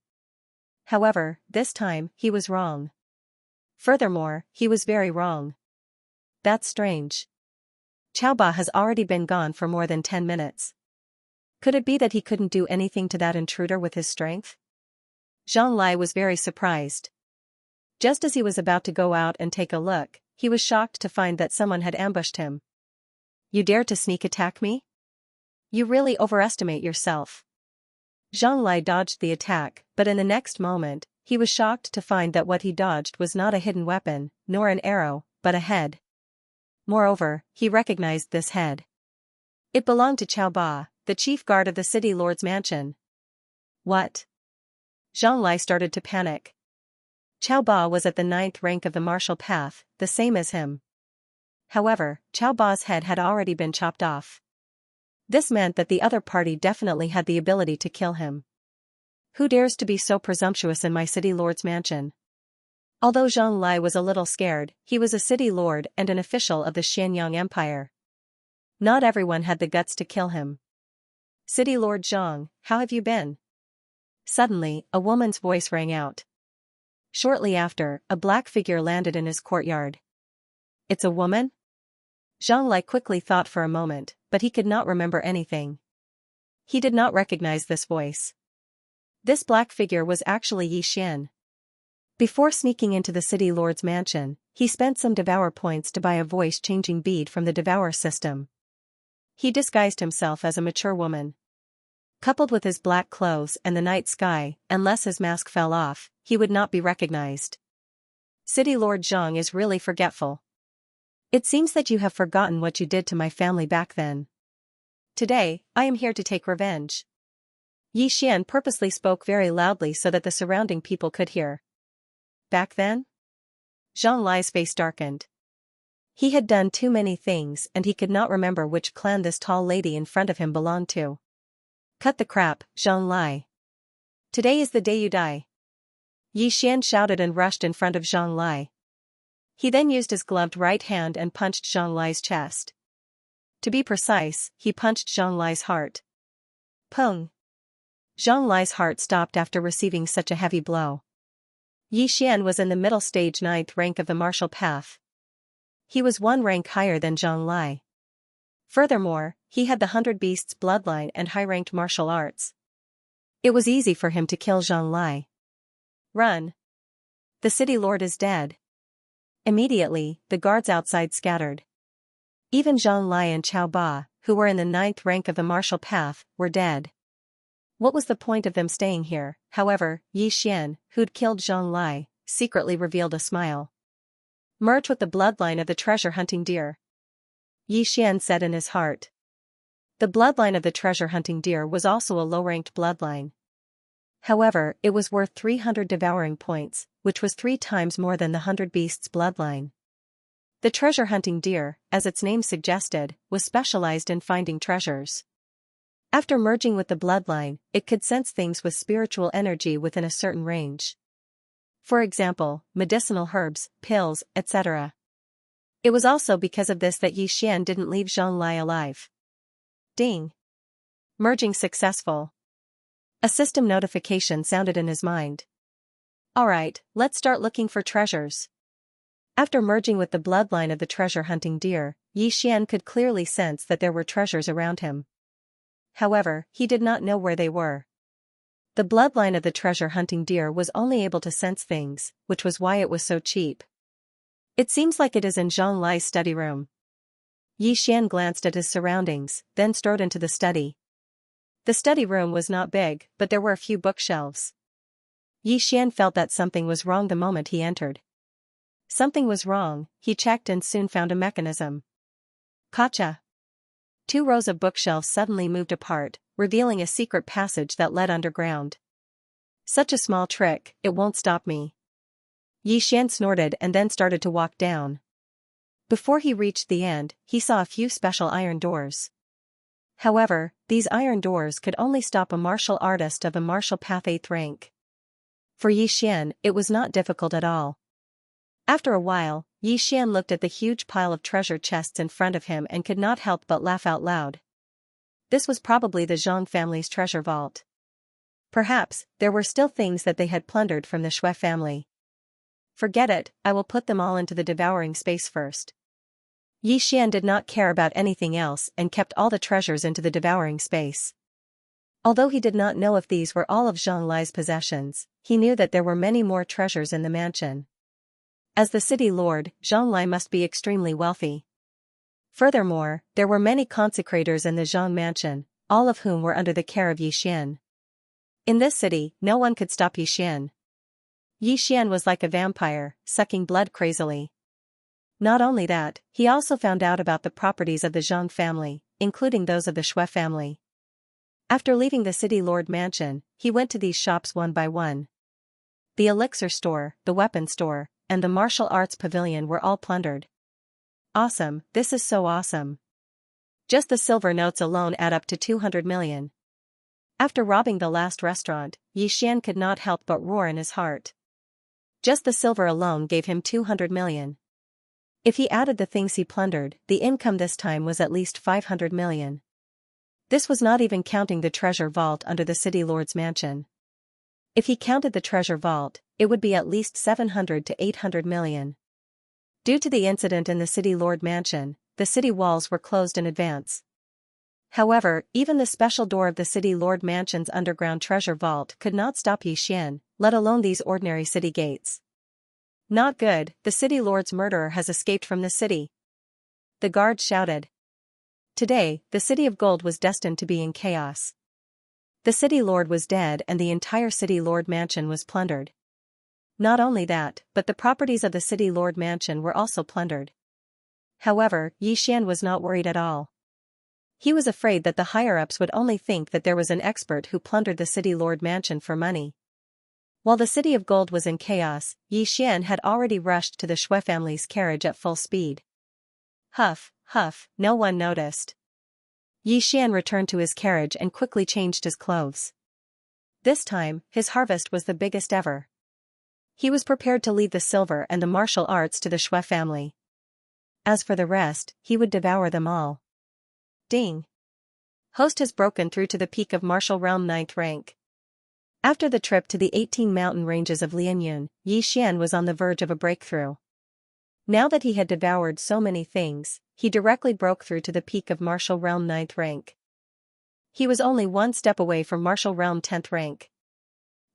A: However, this time, he was wrong. Furthermore, he was very wrong. That's strange. Xiao Ba has already been gone for more than 10 minutes. Could it be that he couldn't do anything to that intruder with his strength? Zhang Lai was very surprised. Just as he was about to go out and take a look, he was shocked to find that someone had ambushed him. You dare to sneak attack me? You really overestimate yourself. Zhang Lai dodged the attack, but in the next moment, he was shocked to find that what he dodged was not a hidden weapon, nor an arrow, but a head. Moreover, he recognized this head. It belonged to Xiao Ba, the chief guard of the city lord's mansion. What? Zhang Lai started to panic. Xiao Ba was at the 9th rank of the martial path, the same as him. However, Xiao Ba's head had already been chopped off. This meant that the other party definitely had the ability to kill him. Who dares to be so presumptuous in my city lord's mansion? Although Zhang Lai was a little scared, he was a city lord and an official of the Xianyang Empire. Not everyone had the guts to kill him. City Lord Zhang, how have you been? Suddenly, a woman's voice rang out. Shortly after, a black figure landed in his courtyard. It's a woman? Zhang Lai quickly thought for a moment, but he could not remember anything. He did not recognize this voice. This black figure was actually Yi Xian. Before sneaking into the city lord's mansion, he spent some Devour points to buy a voice-changing bead from the Devour system. He disguised himself as a mature woman. Coupled with his black clothes and the night sky, unless his mask fell off, he would not be recognized. City Lord Zhang is really forgetful. It seems that you have forgotten what you did to my family back then. Today, I am here to take revenge. Yi Xian purposely spoke very loudly so that the surrounding people could hear. Back then? Zhang Lai's face darkened. He had done too many things and he could not remember which clan this tall lady in front of him belonged to. Cut the crap, Zhang Lai. Today is the day you die. Yi Xian shouted and rushed in front of Zhang Lai. He then used his gloved right hand and punched Zhang Lai's chest. To be precise, he punched Zhang Lai's heart. Pung. Zhang Lai's heart stopped after receiving such a heavy blow. Yi Xian was in the middle stage 9th rank of the martial path. He was 1 rank higher than Zhang Lai. Furthermore, he had the 100 Beasts bloodline and high-ranked martial arts. It was easy for him to kill Zhang Lai. Run. The city lord is dead. Immediately, the guards outside scattered. Even Zhang Lai and Xiao Ba, who were in the 9th rank of the martial path, were dead. What was the point of them staying here? However, Yi Xian, who'd killed Zhang Lai, secretly revealed a smile. Merge with the bloodline of the treasure-hunting deer. Yi Xian said in his heart. The bloodline of the treasure-hunting deer was also a low-ranked bloodline. However, it was worth 300 devouring points, which was 3 times more than the 100 Beasts bloodline. The treasure-hunting deer, as its name suggested, was specialized in finding treasures. After merging with the bloodline, it could sense things with spiritual energy within a certain range. For example, medicinal herbs, pills, etc. It was also because of this that Yi Xian didn't leave Zhang Lai alive. Ding. Merging successful. A system notification sounded in his mind. Alright, let's start looking for treasures. After merging with the bloodline of the treasure-hunting deer, Yi Xian could clearly sense that there were treasures around him. However, he did not know where they were. The bloodline of the treasure-hunting deer was only able to sense things, which was why it was so cheap. It seems like it is in Zhang Lai's study room. Yi Xian glanced at his surroundings, then strode into the study. The study room was not big, but there were a few bookshelves. Yi Xian felt that something was wrong the moment he entered. Something was wrong, he checked and soon found a mechanism. Gotcha! 2 rows of bookshelves suddenly moved apart, revealing a secret passage that led underground. Such a small trick, it won't stop me. Yi Xian snorted and then started to walk down. Before he reached the end, he saw a few special iron doors. However, these iron doors could only stop a martial artist of a martial path 8th rank. For Yi Xian, it was not difficult at all. After a while, Yi Xian looked at the huge pile of treasure chests in front of him and could not help but laugh out loud. This was probably the Zhang family's treasure vault. Perhaps, there were still things that they had plundered from the Shui family. Forget it, I will put them all into the devouring space first. Yi Xian did not care about anything else and kept all the treasures into the devouring space. Although he did not know if these were all of Zhang Lai's possessions, he knew that there were many more treasures in the mansion. As the city lord, Zhang Lai must be extremely wealthy. Furthermore, there were many consecrators in the Zhang mansion, all of whom were under the care of Yi Xian. In this city, no one could stop Yi Xian. Yi Xian was like a vampire, sucking blood crazily. Not only that, he also found out about the properties of the Zhang family, including those of the Shui family. After leaving the city lord mansion, he went to these shops one by one. The elixir store, the weapon store, and the martial arts pavilion were all plundered. Awesome, this is so awesome. Just the silver notes alone add up to 200 million. After robbing the last restaurant, Yi Xian could not help but roar in his heart. Just the silver alone gave him 200 million. If he added the things he plundered, the income this time was at least 500 million. This was not even counting the treasure vault under the city lord's mansion. If he counted the treasure vault, it would be at least 700 to 800 million. Due to the incident in the city lord mansion, the city walls were closed in advance. However, even the special door of the city lord mansion's underground treasure vault could not stop Yi Xian, let alone these ordinary city gates. Not good, the city lord's murderer has escaped from the city. The guards shouted. Today, the city of gold was destined to be in chaos. The city lord was dead and the entire city lord mansion was plundered. Not only that, but the properties of the city lord mansion were also plundered. However, Yi Xian was not worried at all. He was afraid that the higher-ups would only think that there was an expert who plundered the city lord mansion for money. While the city of gold was in chaos, Yi Xian had already rushed to the Shui family's carriage at full speed. Huff, huff, no one noticed. Yi Xian returned to his carriage and quickly changed his clothes. This time, his harvest was the biggest ever. He was prepared to leave the silver and the martial arts to the Shui family. As for the rest, he would devour them all. Ding! Host has broken through to the peak of martial realm 9th rank. After the trip to the 18 mountain ranges of Lianyun, Yi Xian was on the verge of a breakthrough. Now that he had devoured so many things, he directly broke through to the peak of martial realm 9th rank. He was only one step away from martial realm 10th rank.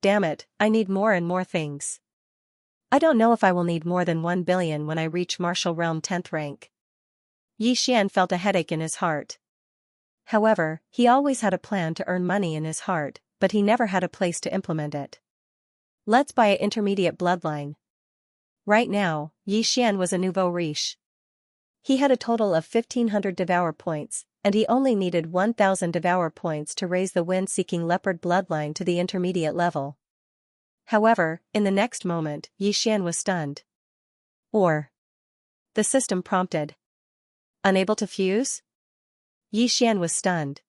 A: Damn it, I need more and more things. I don't know if I will need more than 1 billion when I reach martial realm 10th rank. Yi Xian felt a headache in his heart. However, he always had a plan to earn money in his heart, but he never had a place to implement it. Let's buy an intermediate bloodline. Right now, Yi Xian was a nouveau riche. He had a total of 1,500 devour points, and he only needed 1,000 devour points to raise the wind-seeking leopard bloodline to the intermediate level. However, in the next moment, Yi Xian was stunned. Or. The system prompted. Unable to fuse? Yi Xian was stunned.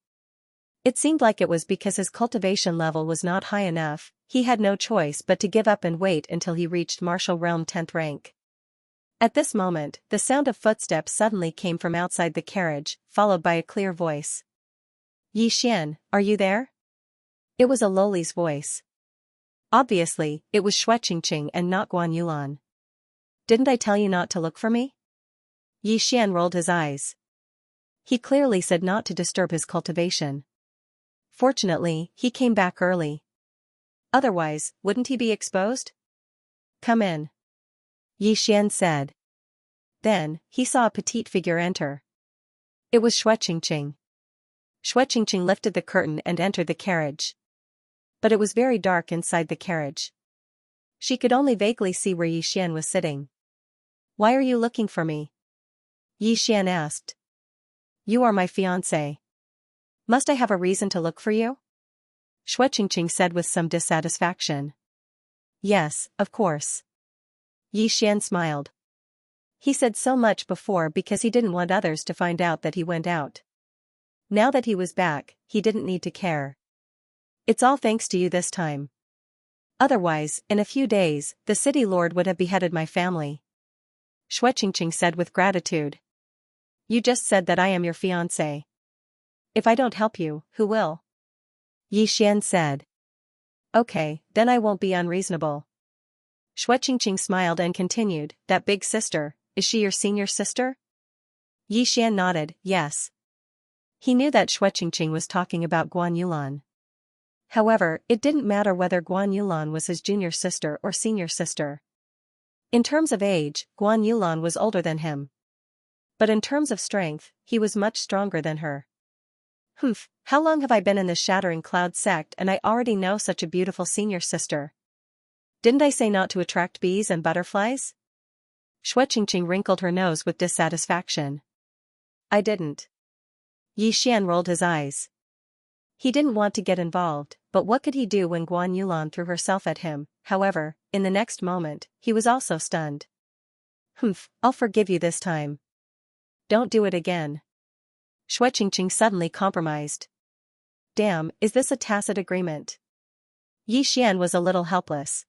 A: It seemed like it was because his cultivation level was not high enough. He had no choice but to give up and wait until he reached martial realm 10th rank. At this moment, the sound of footsteps suddenly came from outside the carriage, followed by a clear voice. Yi Xian, are you there? It was a Loli's voice. Obviously, it was Xianxia and not Guan Yulan. Didn't I tell you not to look for me? Yi Xian rolled his eyes. He clearly said not to disturb his cultivation. Fortunately, he came back early. Otherwise, wouldn't he be exposed? Come in. Yi Xian said. Then, he saw a petite figure enter. It was Xianxia. Xianxia lifted the curtain and entered the carriage. But it was very dark inside the carriage. She could only vaguely see where Yi Xian was sitting. "Why are you looking for me?" Yi Xian asked. "You are my fiancé. Must I have a reason to look for you?" Qingqing said with some dissatisfaction. "Yes, of course." Yi Xian smiled. He said so much before because he didn't want others to find out that he went out. Now that he was back, he didn't need to care. "It's all thanks to you this time. Otherwise, in a few days, the city lord would have beheaded my family." Qingqing said with gratitude. "You just said that I am your fiancé. If I don't help you, who will?" Yi Xian said. "Okay, then I won't be unreasonable." Qingqing smiled and continued, "That big sister, is she your senior sister?" Yi Xian nodded, yes. He knew that Qingqing was talking about Guan Yulan. However, it didn't matter whether Guan Yulan was his junior sister or senior sister. In terms of age, Guan Yulan was older than him. But in terms of strength, he was much stronger than her. "Humph, how long have I been in the Shattering Cloud sect and I already know such a beautiful senior sister? Didn't I say not to attract bees and butterflies?" Qingqing wrinkled her nose with dissatisfaction. "I didn't." Yi Xian rolled his eyes. He didn't want to get involved, but what could he do when Guan Yulan threw herself at him? However, in the next moment, he was also stunned. "Humph, I'll forgive you this time. Don't do it again." Qingqing suddenly compromised. "Damn, is this a tacit agreement?" Yi Xian was a little helpless.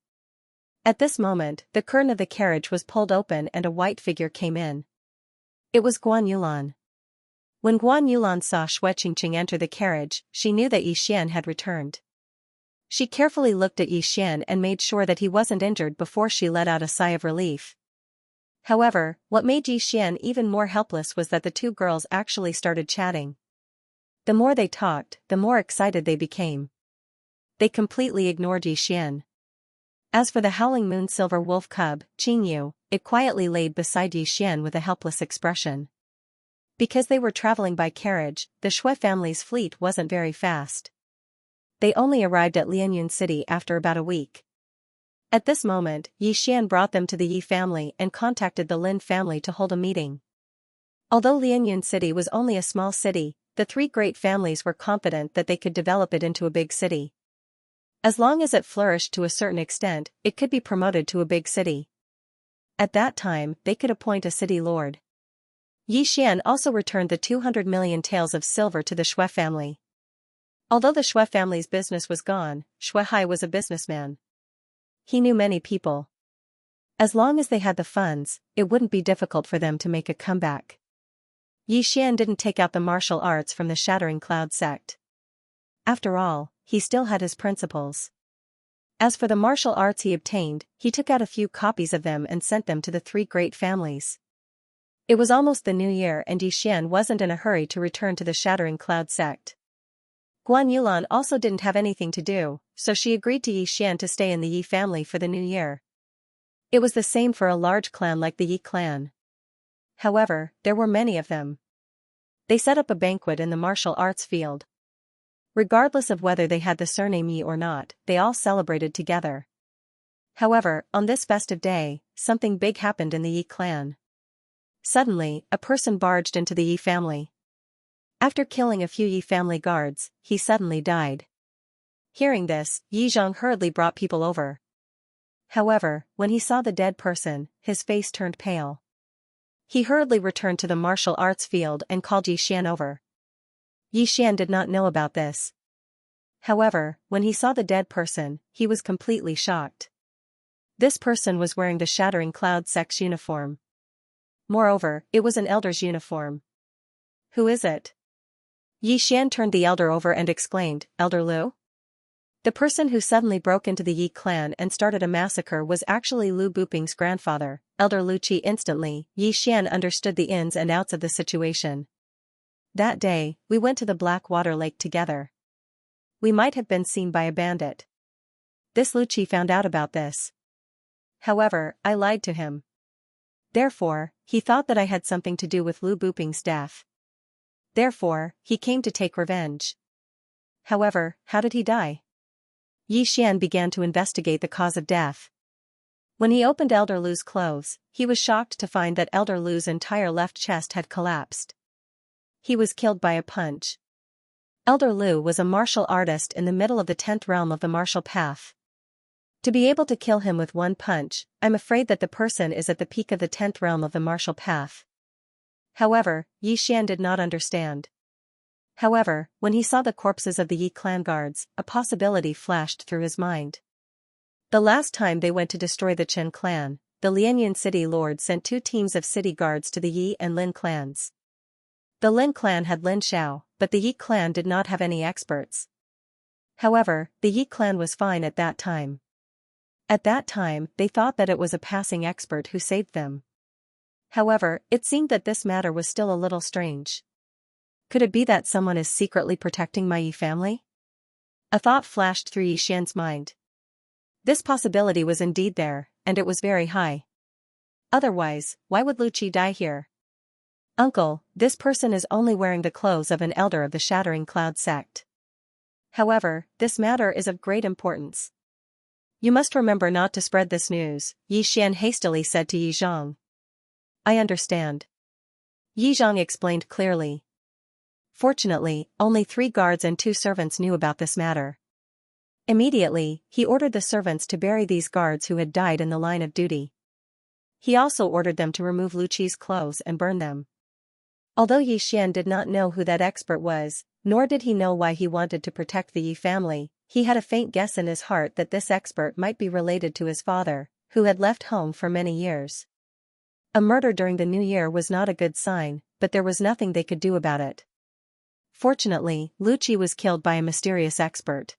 A: At this moment, the curtain of the carriage was pulled open and a white figure came in. It was Guan Yulan. When Guan Yulan saw Qingqing enter the carriage, she knew that Yi Xian had returned. She carefully looked at Yi Xian and made sure that he wasn't injured before she let out a sigh of relief. However, what made Yi Xian even more helpless was that the two girls actually started chatting. The more they talked, the more excited they became. They completely ignored Yi Xian. As for the Howling Moon Silver Wolf cub, Qingyu, it quietly laid beside Yi Xian with a helpless expression. Because they were traveling by carriage, the Shui family's fleet wasn't very fast. They only arrived at Lianyun City after about a week. At this moment, Yi Xian brought them to the Yi family and contacted the Lin family to hold a meeting. Although Lianyun City was only a small city, the three great families were confident that they could develop it into a big city. As long as it flourished to a certain extent, it could be promoted to a big city. At that time, they could appoint a city lord. Yi Xian also returned the 200 million taels of silver to the Shui family. Although the Shui family's business was gone, Shui Hai was a businessman. He knew many people. As long as they had the funds, it wouldn't be difficult for them to make a comeback. Yi Xian didn't take out the martial arts from the Shattering Cloud sect. After all, he still had his principles. As for the martial arts he obtained, he took out a few copies of them and sent them to the three great families. It was almost the new year and Yi Xian wasn't in a hurry to return to the Shattering Cloud sect. Guan Yulan also didn't have anything to do, so she agreed to Yi Xian to stay in the Yi family for the new year. It was the same for a large clan like the Yi clan. However, there were many of them. They set up a banquet in the martial arts field. Regardless of whether they had the surname Yi or not, they all celebrated together. However, on this festive day, something big happened in the Yi clan. Suddenly, a person barged into the Yi family. After killing a few Yi family guards, he suddenly died. Hearing this, Yi Zhang hurriedly brought people over. However, when he saw the dead person, his face turned pale. He hurriedly returned to the martial arts field and called Yi Xian over. Yi Xian did not know about this. However, when he saw the dead person, he was completely shocked. This person was wearing the Shattering Cloud sect's uniform. Moreover, it was an elder's uniform. "Who is it?" Yi Xian turned the elder over and exclaimed, "Elder Lu?" The person who suddenly broke into the Yi clan and started a massacre was actually Lu Buping's grandfather, Elder Lu Qi. Instantly, Yi Xian understood the ins and outs of the situation. "That day, we went to the Black Water Lake together. We might have been seen by a bandit. This Lu Qi found out about this. However, I lied to him. Therefore, he thought that I had something to do with Lu Buping's death. Therefore, he came to take revenge. However, how did he die?" Yi Xian began to investigate the cause of death. When he opened Elder Lu's clothes, he was shocked to find that Elder Lu's entire left chest had collapsed. He was killed by a punch. Elder Lu was a martial artist in the middle of the 10th realm of the martial path. To be able to kill him with one punch, I'm afraid that the person is at the peak of the 10th realm of the martial path. However, Yi Xian did not understand. However, when he saw the corpses of the Yi clan guards, a possibility flashed through his mind. The last time they went to destroy the Chen clan, the Lianyun city lord sent 2 teams of city guards to the Yi and Lin clans. The Lin clan had Lin Xiao, but the Yi clan did not have any experts. However, the Yi clan was fine at that time. At that time, they thought that it was a passing expert who saved them. However, it seemed that this matter was still a little strange. Could it be that someone is secretly protecting my Yi family? A thought flashed through Yi Xian's mind. This possibility was indeed there, and it was very high. Otherwise, why would Lu Qi die here? Uncle, this person is only wearing the clothes of an elder of the Shattering Cloud sect. However, this matter is of great importance. You must remember not to spread this news, Yi Xian hastily said to Yi Zhang. I understand. Yi Zhang explained clearly. Fortunately, only 3 guards and 2 servants knew about this matter. Immediately, he ordered the servants to bury these guards who had died in the line of duty. He also ordered them to remove Lu Qi's clothes and burn them. Although Yi Xian did not know who that expert was, nor did he know why he wanted to protect the Yi family, he had a faint guess in his heart that this expert might be related to his father, who had left home for many years. A murder during the new year was not a good sign, but there was nothing they could do about it. Fortunately, Lu Qi was killed by a mysterious expert.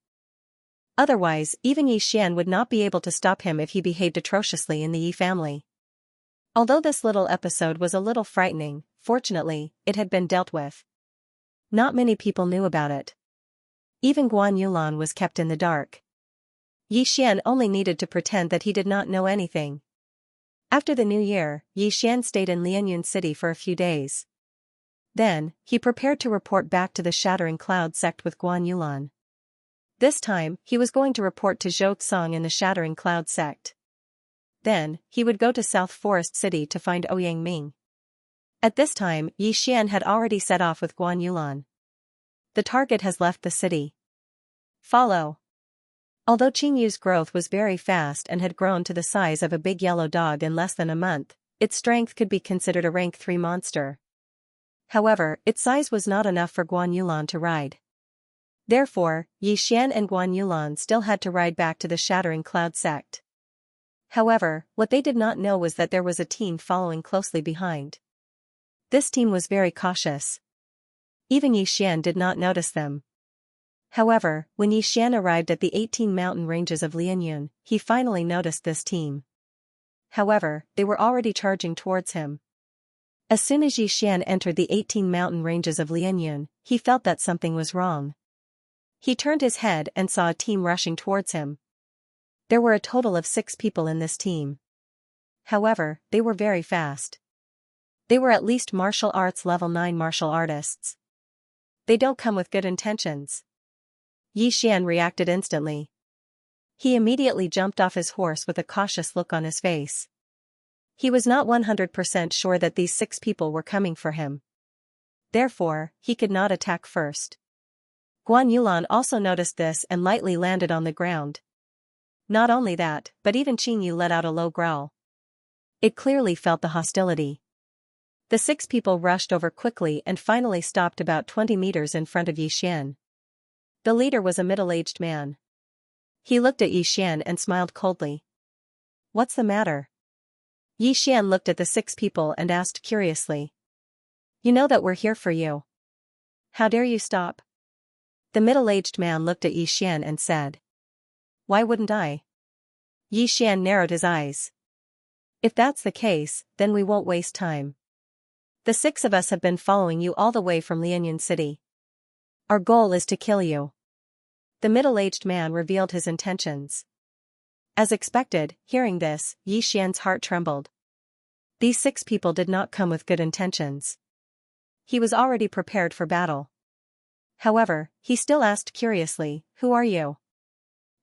A: Otherwise, even Yi Xian would not be able to stop him if he behaved atrociously in the Yi family. Although this little episode was a little frightening, fortunately, it had been dealt with. Not many people knew about it. Even Guan Yulan was kept in the dark. Yi Xian only needed to pretend that he did not know anything. After the new year, Yi Xian stayed in Lianyun city for a few days. Then, he prepared to report back to the Shattering Cloud sect with Guan Yulan. This time, he was going to report to Zhou Xong in the Shattering Cloud sect. Then, he would go to South Forest City to find Ouyang Ming. At this time, Yi Xian had already set off with Guan Yulan. The target has left the city. Follow. Although Qing Yu's growth was very fast and had grown to the size of a big yellow dog in less than a month, its strength could be considered a rank 3 monster. However, its size was not enough for Guan Yulan to ride. Therefore, Yi Xian and Guan Yulan still had to ride back to the Shattering Cloud sect. However, what they did not know was that there was a team following closely behind. This team was very cautious. Even Yi Xian did not notice them. However, when Yi Xian arrived at the 18 mountain ranges of Lianyun, he finally noticed this team. However, they were already charging towards him. As soon as Yi Xian entered the 18 mountain ranges of Lianyun, he felt that something was wrong. He turned his head and saw a team rushing towards him. There were a total of 6 people in this team. However, they were very fast. They were at least martial arts level 9 martial artists. They don't come with good intentions. Yi Xian reacted instantly. He immediately jumped off his horse with a cautious look on his face. He was not 100% sure that these 6 people were coming for him. Therefore, he could not attack first. Guan Yulan also noticed this and lightly landed on the ground. Not only that, but even Qing Yu let out a low growl. It clearly felt the hostility. The 6 people rushed over quickly and finally stopped about 20 meters in front of Yi Xian. The leader was a middle-aged man. He looked at Yi Xian and smiled coldly. What's the matter? Yi Xian looked at the 6 people and asked curiously. You know that we're here for you. How dare you stop? The middle-aged man looked at Yi Xian and said. Why wouldn't I? Yi Xian narrowed his eyes. If that's the case, then we won't waste time. The 6 of us have been following you all the way from Lianyun City. Our goal is to kill you. The middle-aged man revealed his intentions. As expected, hearing this, Yi Xian's heart trembled. These 6 people did not come with good intentions. He was already prepared for battle. However, he still asked curiously, who are you?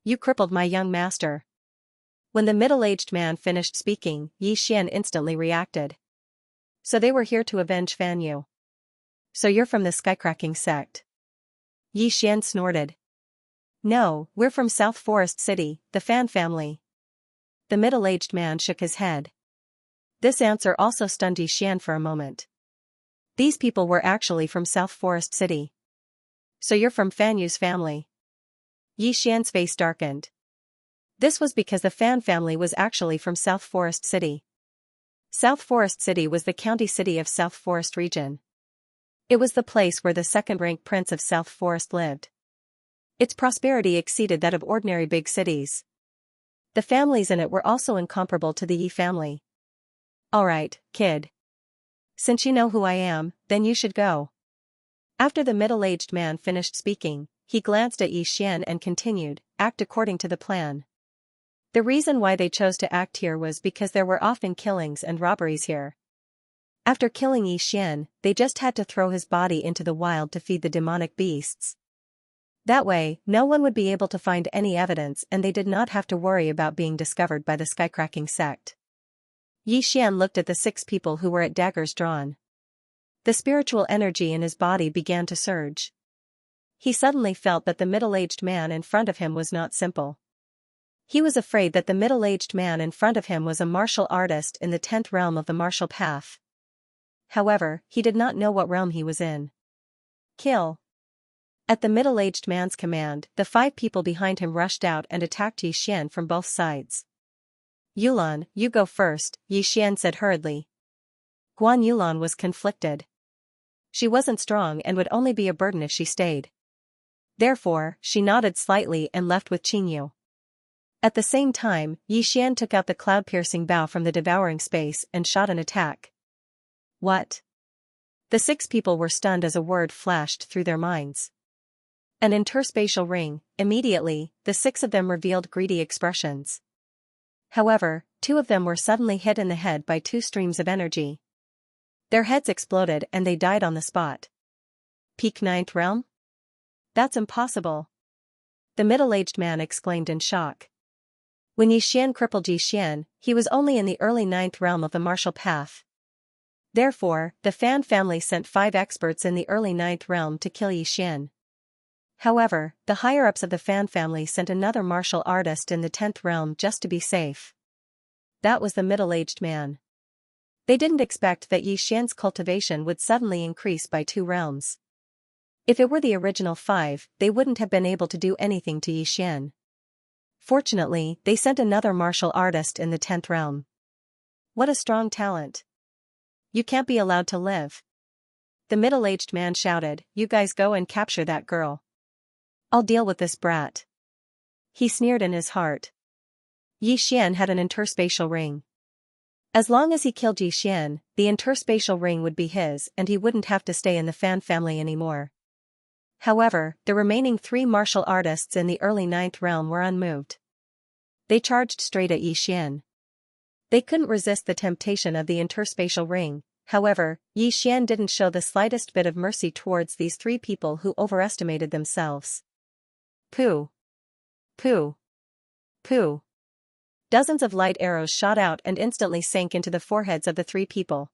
A: You crippled my young master. When the middle-aged man finished speaking, Xian instantly reacted. So they were here to avenge Fan Yu. So you're from the skycracking sect? Xian snorted. No, we're from South Forest City, the Fan family. The middle-aged man shook his head. This answer also stunned Xian for a moment. These people were actually from South Forest City. So you're from Fan Yu's family? Xian's face darkened. This was because the Fan family was actually from South Forest City. South Forest City was the county city of South Forest region. It was the place where the second-rank prince of South Forest lived. Its prosperity exceeded that of ordinary big cities. The families in it were also incomparable to the Yi family. Alright, kid. Since you know who I am, then you should go. After the middle-aged man finished speaking, he glanced at Xian and continued, act according to the plan. The reason why they chose to act here was because there were often killings and robberies here. After killing Xian, they just had to throw his body into the wild to feed the demonic beasts. That way, no one would be able to find any evidence and they did not have to worry about being discovered by the skycracking sect. Xian looked at the 6 people who were at daggers drawn. The spiritual energy in his body began to surge. He suddenly felt that the middle-aged man in front of him was not simple. He was afraid that the middle-aged man in front of him was a martial artist in the 10th realm of the martial path. However, he did not know what realm he was in. Kill. At the middle-aged man's command, the 5 people behind him rushed out and attacked Xian from both sides. Yulan, you go first, Xian said hurriedly. Guan Yulan was conflicted. She wasn't strong and would only be a burden if she stayed. Therefore, she nodded slightly and left with Qingyu. At the same time, Xian took out the cloud-piercing bow from the devouring space and shot an attack. What? The 6 people were stunned as a word flashed through their minds. An interspatial ring. Immediately, the 6 of them revealed greedy expressions. However, 2 of them were suddenly hit in the head by 2 streams of energy. Their heads exploded and they died on the spot. Peak 9th realm? That's impossible. The middle-aged man exclaimed in shock. When Xian crippled Xian, he was only in the early 9th realm of the martial path. Therefore, the Fan family sent 5 experts in the early 9th realm to kill Xian. However, the higher-ups of the Fan family sent another martial artist in the 10th realm just to be safe. That was the middle-aged man. They didn't expect that Xian's cultivation would suddenly increase by 2 realms. If it were the original 5, they wouldn't have been able to do anything to Xian. Fortunately, they sent another martial artist in the 10th realm. What a strong talent. You can't be allowed to live. The middle-aged man shouted, you guys go and capture that girl. I'll deal with this brat. He sneered in his heart. Xian had an interspatial ring. As long as he killed Xian, the interspatial ring would be his and he wouldn't have to stay in the Fan family anymore. However, the remaining 3 martial artists in the early 9th realm were unmoved. They charged straight at Xian. They couldn't resist the temptation of the interspatial ring. However, Xian didn't show the slightest bit of mercy towards these 3 people who overestimated themselves. Pooh. Pooh. Pooh. Dozens of light arrows shot out and instantly sank into the foreheads of the 3 people.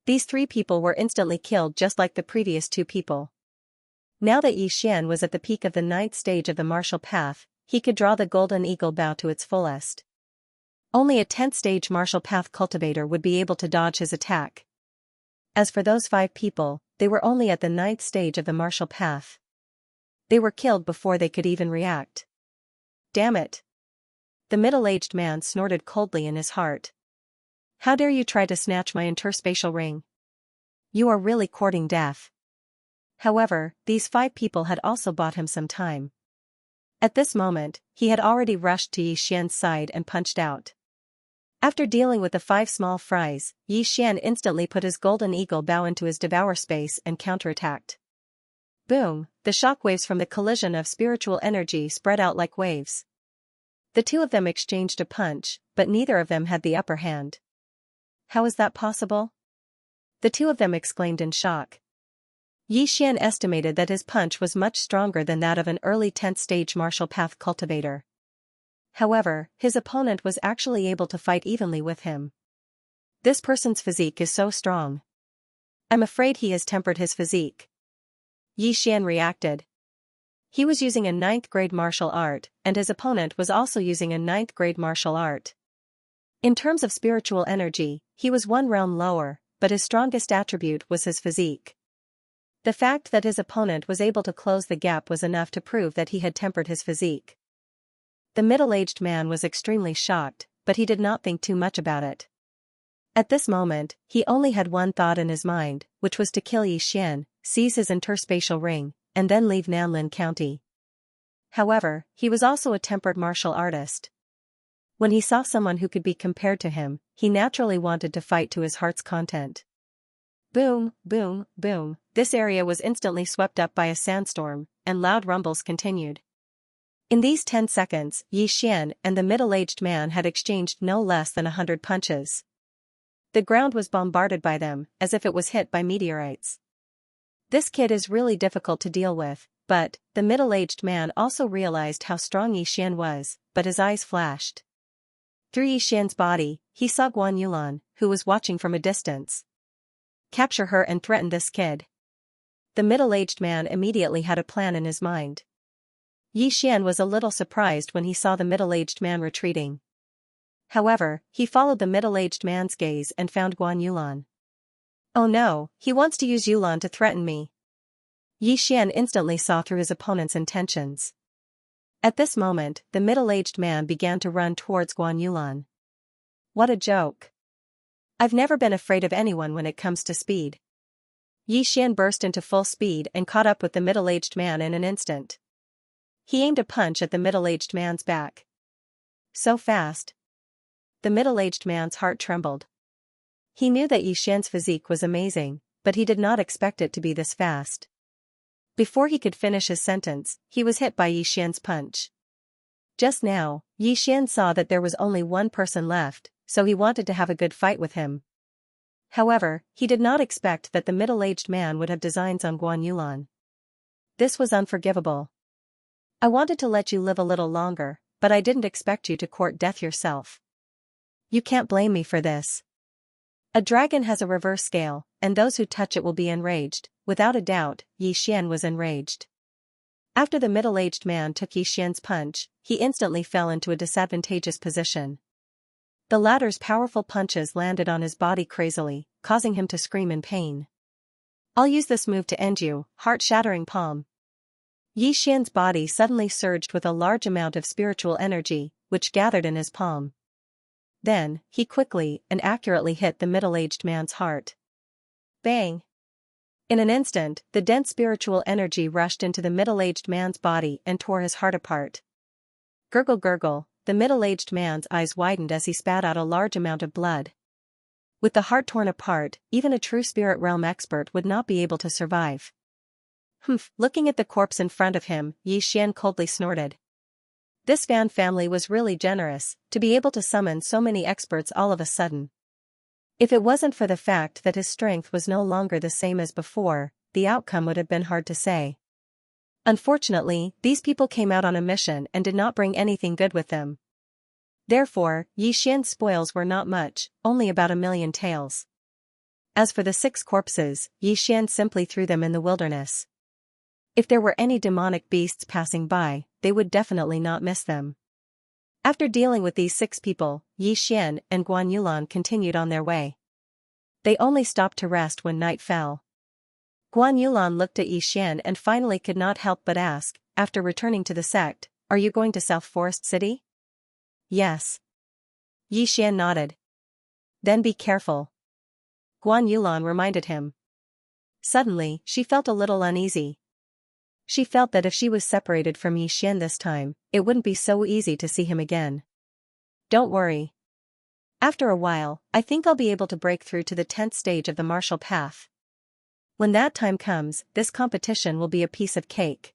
A: These 3 people were instantly killed just like the previous 2 people. Now that Xian was at the peak of the 9th stage of the martial path, he could draw the golden eagle bow to its fullest. Only a 10th stage martial path cultivator would be able to dodge his attack. As for those 5 people, they were only at the 9th stage of the martial path. They were killed before they could even react. Damn it. The middle-aged man snorted coldly in his heart. How dare you try to snatch my interspatial ring? You are really courting death. However, these 5 people had also bought him some time. At this moment, he had already rushed to Xian's side and punched out. After dealing with the 5 small fries, Xian instantly put his golden eagle bow into his devour space and counterattacked. Boom, the shockwaves from the collision of spiritual energy spread out like waves. The 2 of them exchanged a punch, but neither of them had the upper hand. How is that possible? The 2 of them exclaimed in shock. Xian estimated that his punch was much stronger than that of an early 10th stage martial path cultivator. However, his opponent was actually able to fight evenly with him. This person's physique is so strong. I'm afraid he has tempered his physique. Yi Xian reacted. He was using a 9th grade martial art, and his opponent was also using a 9th grade martial art. In terms of spiritual energy, he was one realm lower, but his strongest attribute was his physique. The fact that his opponent was able to close the gap was enough to prove that he had tempered his physique. The middle-aged man was extremely shocked, but he did not think too much about it. At this moment, he only had one thought in his mind, which was to kill Yi Xian, seize his interspatial ring, and then leave Nanlin County. However, he was also a tempered martial artist. When he saw someone who could be compared to him, he naturally wanted to fight to his heart's content. Boom, boom, boom, this area was instantly swept up by a sandstorm, and loud rumbles continued. In these 10 seconds, Yi Xian and the middle-aged man had exchanged no less than 100 punches. The ground was bombarded by them, as if it was hit by meteorites. This kid is really difficult to deal with, but, the middle-aged man also realized how strong Yi Xian was, but his eyes flashed. Through Yi Xian's body, he saw Guan Yulan, who was watching from a distance. Capture her and threaten this kid. The middle-aged man immediately had a plan in his mind. Yi Xian was a little surprised when he saw the middle-aged man retreating. However, he followed the middle-aged man's gaze and found Guan Yulan. Oh no, he wants to use Yulan to threaten me. Yi Xian instantly saw through his opponent's intentions. At this moment, the middle-aged man began to run towards Guan Yulan. What a joke. I've never been afraid of anyone when it comes to speed. Yi Xian burst into full speed and caught up with the middle-aged man in an instant. He aimed a punch at the middle-aged man's back. So fast. The middle-aged man's heart trembled. He knew that Yi Xian's physique was amazing, but he did not expect it to be this fast. Before he could finish his sentence, he was hit by Yi Xian's punch. Just now, Yi Xian saw that there was only one person left, so he wanted to have a good fight with him. However, he did not expect that the middle-aged man would have designs on Guan Yulan. This was unforgivable. I wanted to let you live a little longer, but I didn't expect you to court death yourself. You can't blame me for this. A dragon has a reverse scale, and those who touch it will be enraged. Without a doubt, Yi Xian was enraged. After the middle-aged man took Yi Xian's punch, he instantly fell into a disadvantageous position. The latter's powerful punches landed on his body crazily, causing him to scream in pain. I'll use this move to end you, heart-shattering palm. Yi Xian's body suddenly surged with a large amount of spiritual energy, which gathered in his palm. Then, he quickly and accurately hit the middle-aged man's heart. Bang! In an instant, the dense spiritual energy rushed into the middle-aged man's body and tore his heart apart. Gurgle gurgle, the middle-aged man's eyes widened as he spat out a large amount of blood. With the heart torn apart, even a true spirit realm expert would not be able to survive. Humph! Looking at the corpse in front of him, Yi Xian coldly snorted. This Fan family was really generous, to be able to summon so many experts all of a sudden. If it wasn't for the fact that his strength was no longer the same as before, the outcome would have been hard to say. Unfortunately, these people came out on a mission and did not bring anything good with them. Therefore, Yi Xian's spoils were not much, only about 1,000,000 taels. As for the 6 corpses, Yi Xian simply threw them in the wilderness. If there were any demonic beasts passing by, they would definitely not miss them. After dealing with these 6 people, Yi Xian and Guan Yulan continued on their way. They only stopped to rest when night fell. Guan Yulan looked at Yi Xian and finally could not help but ask, after returning to the sect, "Are you going to South Forest City?" "Yes." Yi Xian nodded. "Then be careful," Guan Yulan reminded him. Suddenly, she felt a little uneasy. She felt that if she was separated from Yi Xian this time, it wouldn't be so easy to see him again. "Don't worry. After a while, I think I'll be able to break through to the 10th stage of the martial path. When that time comes, this competition will be a piece of cake,"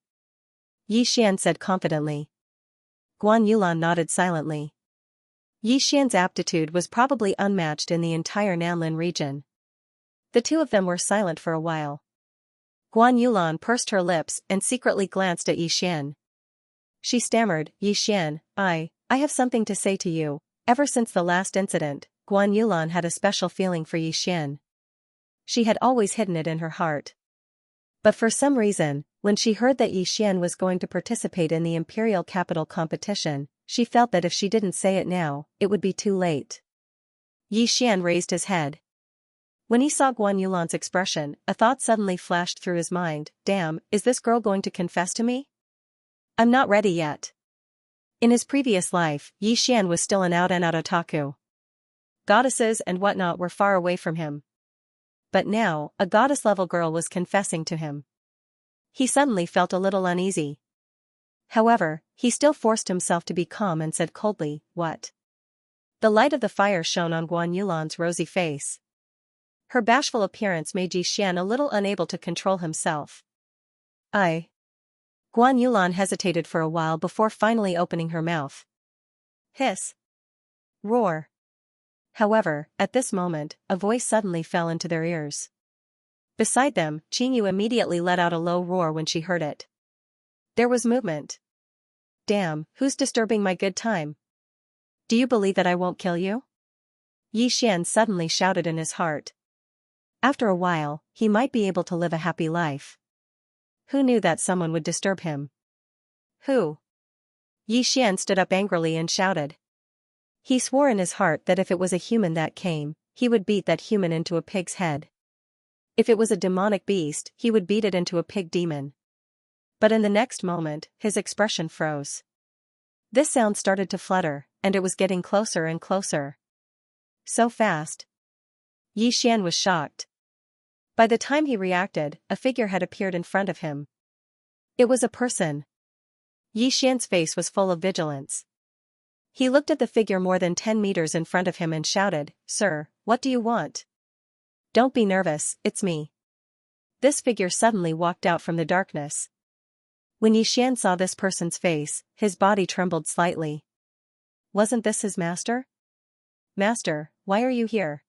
A: Yi Xian said confidently. Guan Yulan nodded silently. Yi Xian's aptitude was probably unmatched in the entire Nanlin region. The two of them were silent for a while. Guan Yulan pursed her lips and secretly glanced at Yi Xian. She stammered, "Yi Xian, I I have something to say to you. Ever since the last incident, Guan Yulan had a special feeling for Yi Xian. She had always hidden it in her heart. But for some reason, when she heard that Yi Xian was going to participate in the imperial capital competition, she felt that if she didn't say it now, it would be too late. Yi Xian raised his head. When he saw Guan Yulan's expression, a thought suddenly flashed through his mind. Damn, is this girl going to confess to me? I'm not ready yet. In his previous life, Yi Xian was still an out-and-out otaku. Goddesses and whatnot were far away from him. But now, a goddess-level girl was confessing to him. He suddenly felt a little uneasy. However, he still forced himself to be calm and said coldly, "What?" The light of the fire shone on Guan Yulan's rosy face. Her bashful appearance made Yi Xian a little unable to control himself. Guan Yulan hesitated for a while before finally opening her mouth. Hiss. Roar. However, at this moment, a voice suddenly fell into their ears. Beside them, Qingyu immediately let out a low roar when she heard it. There was movement. Damn, who's disturbing my good time? Do you believe that I won't kill you? Yi Xian suddenly shouted in his heart. After a while, he might be able to live a happy life. Who knew that someone would disturb him? Who? Yi Xian stood up angrily and shouted. He swore in his heart that if it was a human that came, he would beat that human into a pig's head. If it was a demonic beast, he would beat it into a pig demon. But in the next moment, his expression froze. This sound started to flutter, and it was getting closer and closer. So fast. Yi Xian was shocked. By the time he reacted, a figure had appeared in front of him. It was a person. Yi Xian's face was full of vigilance. He looked at the figure more than 10 meters in front of him and shouted, "Sir, what do you want?" "Don't be nervous, it's me." This figure suddenly walked out from the darkness. When Yi Xian saw this person's face, his body trembled slightly. Wasn't this his master? "Master, why are you here?"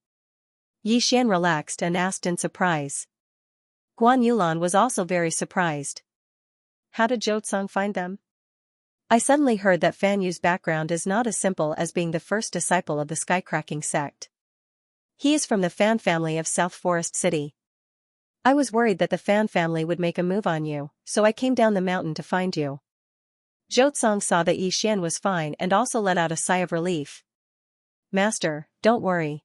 A: Yi Xian relaxed and asked in surprise. Guan Yulan was also very surprised. How did Zhou find them? I suddenly heard that Fan Yu's background is not as simple as being the first disciple of the Skycracking sect. He is from the Fan family of South Forest City. I was worried that the Fan family would make a move on you, so I came down the mountain to find you. Zhou saw that Yi Xian was fine and also let out a sigh of relief. Master, don't worry.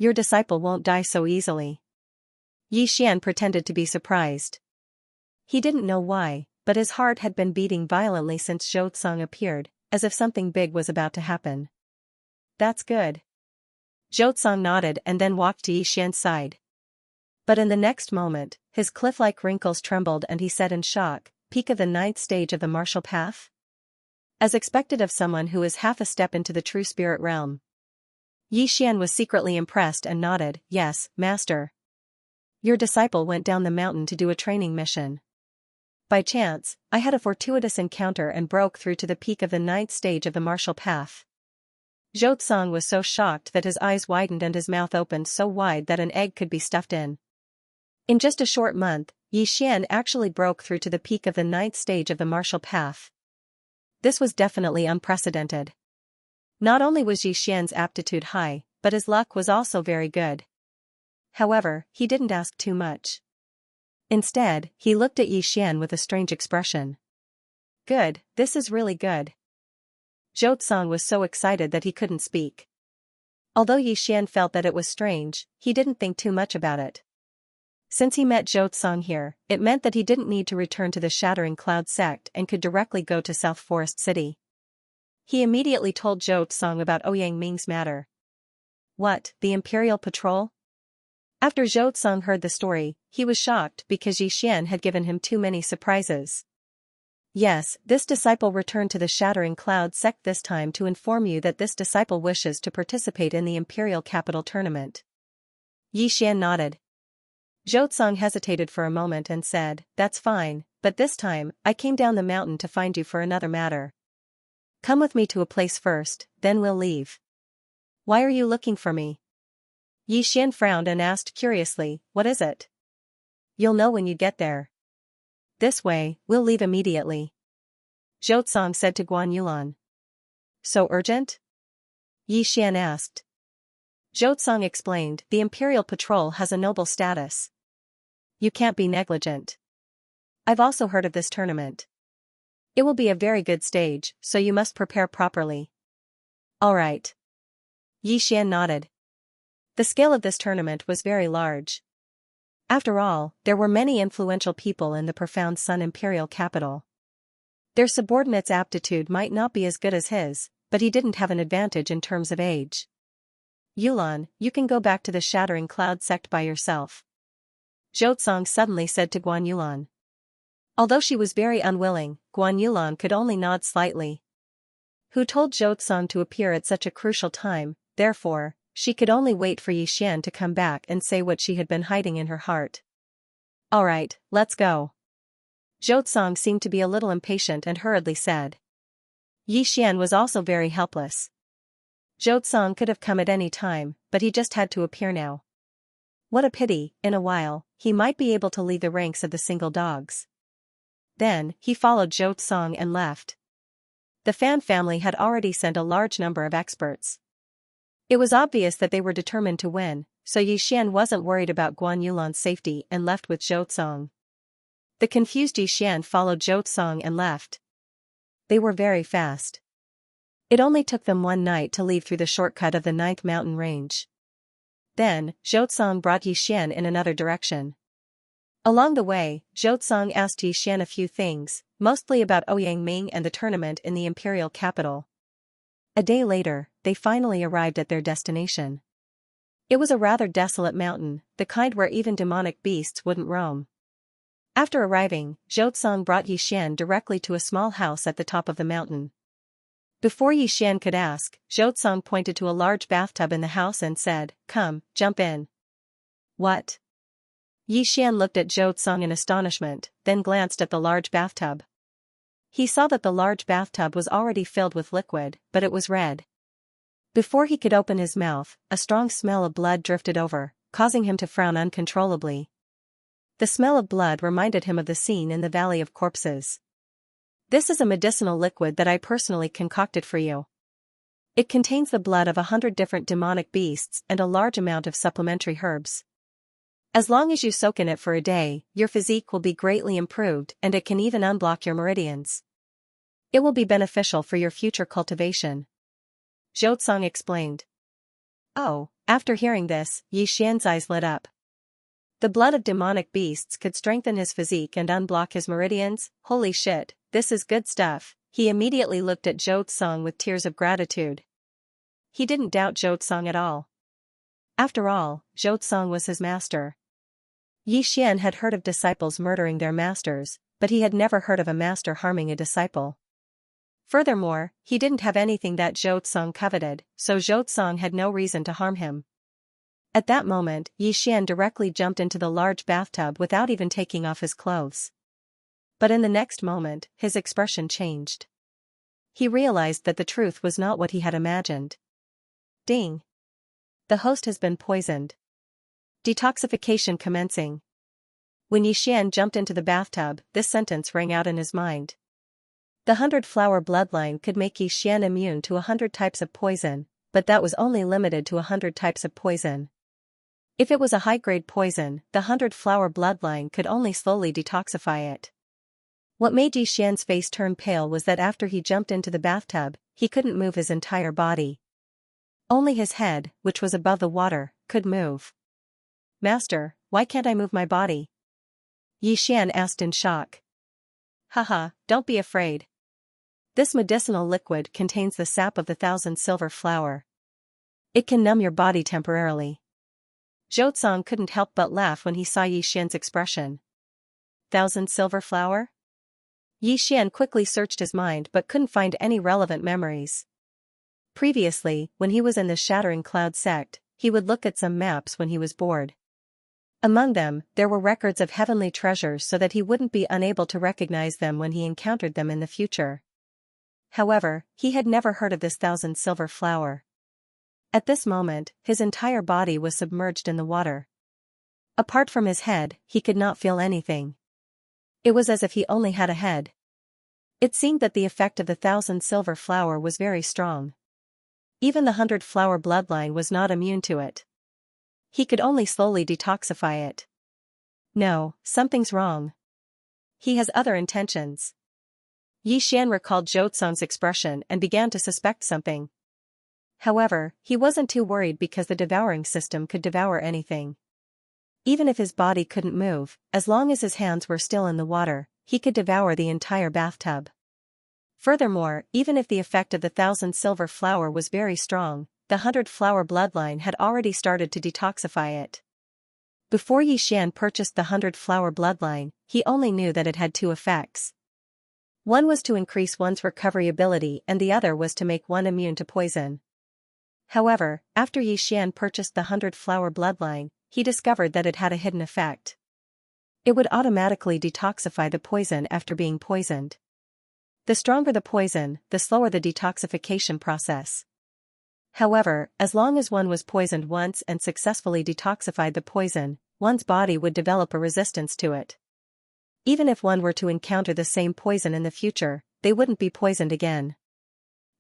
A: Your disciple won't die so easily. Yi Xian pretended to be surprised. He didn't know why, but his heart had been beating violently since Zhou appeared, as if something big was about to happen. That's good. Zhou nodded and then walked to Yi Xian's side. But in the next moment, his cliff-like wrinkles trembled and he said in shock, "Peak of the 9th stage of the martial path?" As expected of someone who is half a step into the true spirit realm. Yi Xian was secretly impressed and nodded, "Yes, master. Your disciple went down the mountain to do a training mission. By chance, I had a fortuitous encounter and broke through to the peak of the 9th stage of the martial path." Zhou was so shocked that his eyes widened and his mouth opened so wide that an egg could be stuffed in. In just a short month, Yi Xian actually broke through to the peak of the 9th stage of the martial path. This was definitely unprecedented. Not only was Yi Xian's aptitude high, but his luck was also very good. However, he didn't ask too much. Instead, he looked at Yi Xian with a strange expression. Good, this is really good. Zhou was so excited that he couldn't speak. Although Yi Xian felt that it was strange, he didn't think too much about it. Since he met Zhou here, it meant that he didn't need to return to the Shattering Cloud sect and could directly go to South Forest City. He immediately told Zhou about Ouyang Ming's matter. What, the Imperial Patrol? After Zhou heard the story, he was shocked because Yi Xian had given him too many surprises. Yes, this disciple returned to the Shattering Cloud sect this time to inform you that this disciple wishes to participate in the Imperial Capital Tournament. Yi Xian nodded. Zhou hesitated for a moment and said, "That's fine, but this time, I came down the mountain to find you for another matter. Come with me to a place first, then we'll leave." "Why are you looking for me?" Yi Xian frowned and asked curiously, "What is it?" "You'll know when you get there. This way, we'll leave immediately," Zhou said to Guan Yulan. So urgent? Yi Xian asked. Zhou explained, the Imperial Patrol has a noble status. You can't be negligent. I've also heard of this tournament. It will be a very good stage, so you must prepare properly. All right. Yi Xian nodded. The scale of this tournament was very large. After all, there were many influential people in the profound Sun Imperial capital. Their subordinates' aptitude might not be as good as his, but he didn't have an advantage in terms of age. Yulan, you can go back to the Shattering Cloud sect by yourself. Zhou suddenly said to Guan Yulan. Although she was very unwilling, Guan Yulan could only nod slightly. Who told Zhou to appear at such a crucial time, therefore, she could only wait for Yi Xian to come back and say what she had been hiding in her heart. All right, let's go. Zhou seemed to be a little impatient and hurriedly said. Yi Xian was also very helpless. Zhou could have come at any time, but he just had to appear now. What a pity, in a while, he might be able to lead the ranks of the single dogs. Then, he followed Zhou and left. The Fan family had already sent a large number of experts. It was obvious that they were determined to win, so Yi Xian wasn't worried about Guan Yulan's safety and left with Zhou. The confused Yi Xian followed Zhou and left. They were very fast. It only took them one night to leave through the shortcut of the 9th mountain range. Then, Zhou brought Yi Xian in another direction. Along the way, Zhou asked Yi Xian a few things, mostly about Ouyang Ming and the tournament in the imperial capital. A day later, they finally arrived at their destination. It was a rather desolate mountain, the kind where even demonic beasts wouldn't roam. After arriving, Zhou brought Yi Xian directly to a small house at the top of the mountain. Before Yi Xian could ask, Zhou pointed to a large bathtub in the house and said, "Come, jump in." What? Yi Xian looked at Zhou in astonishment, then glanced at the large bathtub. He saw that the large bathtub was already filled with liquid, but it was red. Before he could open his mouth, a strong smell of blood drifted over, causing him to frown uncontrollably. The smell of blood reminded him of the scene in the Valley of Corpses. This is a medicinal liquid that I personally concocted for you. It contains the blood of 100 different demonic beasts and a large amount of supplementary herbs. As long as you soak in it for a day, your physique will be greatly improved and it can even unblock your meridians. It will be beneficial for your future cultivation. Zhou explained. Oh, after hearing this, Yi Xian's eyes lit up. The blood of demonic beasts could strengthen his physique and unblock his meridians? Holy shit, this is good stuff. He immediately looked at Zhou with tears of gratitude. He didn't doubt Zhou at all. After all, Zhou was his master. Yi Xian had heard of disciples murdering their masters, but he had never heard of a master harming a disciple. Furthermore, he didn't have anything that Zhou coveted, so Zhou had no reason to harm him. At that moment, Yi Xian directly jumped into the large bathtub without even taking off his clothes. But in the next moment, his expression changed. He realized that the truth was not what he had imagined. Ding! The host has been poisoned. Detoxification commencing. When Yi Xian jumped into the bathtub, this sentence rang out in his mind. The 100-flower bloodline could make Yi Xian immune to 100 types of poison, but that was only limited to 100 types of poison. If it was a high-grade poison, the 100-flower bloodline could only slowly detoxify it. What made Yi Xian's face turn pale was that after he jumped into the bathtub, he couldn't move his entire body. Only his head, which was above the water, could move. "Master, why can't I move my body?" Yi Xian asked in shock. Haha, don't be afraid. This medicinal liquid contains the sap of the 1,000 silver flower. It can numb your body temporarily. Zhou couldn't help but laugh when he saw Yi Xian's expression. 1,000 silver flower? Yi Xian quickly searched his mind but couldn't find any relevant memories. Previously, when he was in the Shattering Cloud sect, he would look at some maps when he was bored. Among them, there were records of heavenly treasures so that he wouldn't be unable to recognize them when he encountered them in the future. However, he had never heard of this 1,000 silver flower. At this moment, his entire body was submerged in the water. Apart from his head, he could not feel anything. It was as if he only had a head. It seemed that the effect of the 1,000 silver flower was very strong. Even the 100 flower bloodline was not immune to it. He could only slowly detoxify it. No, something's wrong. He has other intentions. Yi Xian recalled Zhou expression and began to suspect something. However, he wasn't too worried because the devouring system could devour anything. Even if his body couldn't move, as long as his hands were still in the water, he could devour the entire bathtub. Furthermore, even if the effect of the 1,000 silver flower was very strong, the 100 flower bloodline had already started to detoxify it. Before Yi Xian purchased the 100 flower bloodline, he only knew that it had two effects. One was to increase one's recovery ability and the other was to make one immune to poison. However, after Yi Xian purchased the 100 flower bloodline, he discovered that it had a hidden effect. It would automatically detoxify the poison after being poisoned. The stronger the poison, the slower the detoxification process. However, as long as one was poisoned once and successfully detoxified the poison, one's body would develop a resistance to it. Even if one were to encounter the same poison in the future, they wouldn't be poisoned again.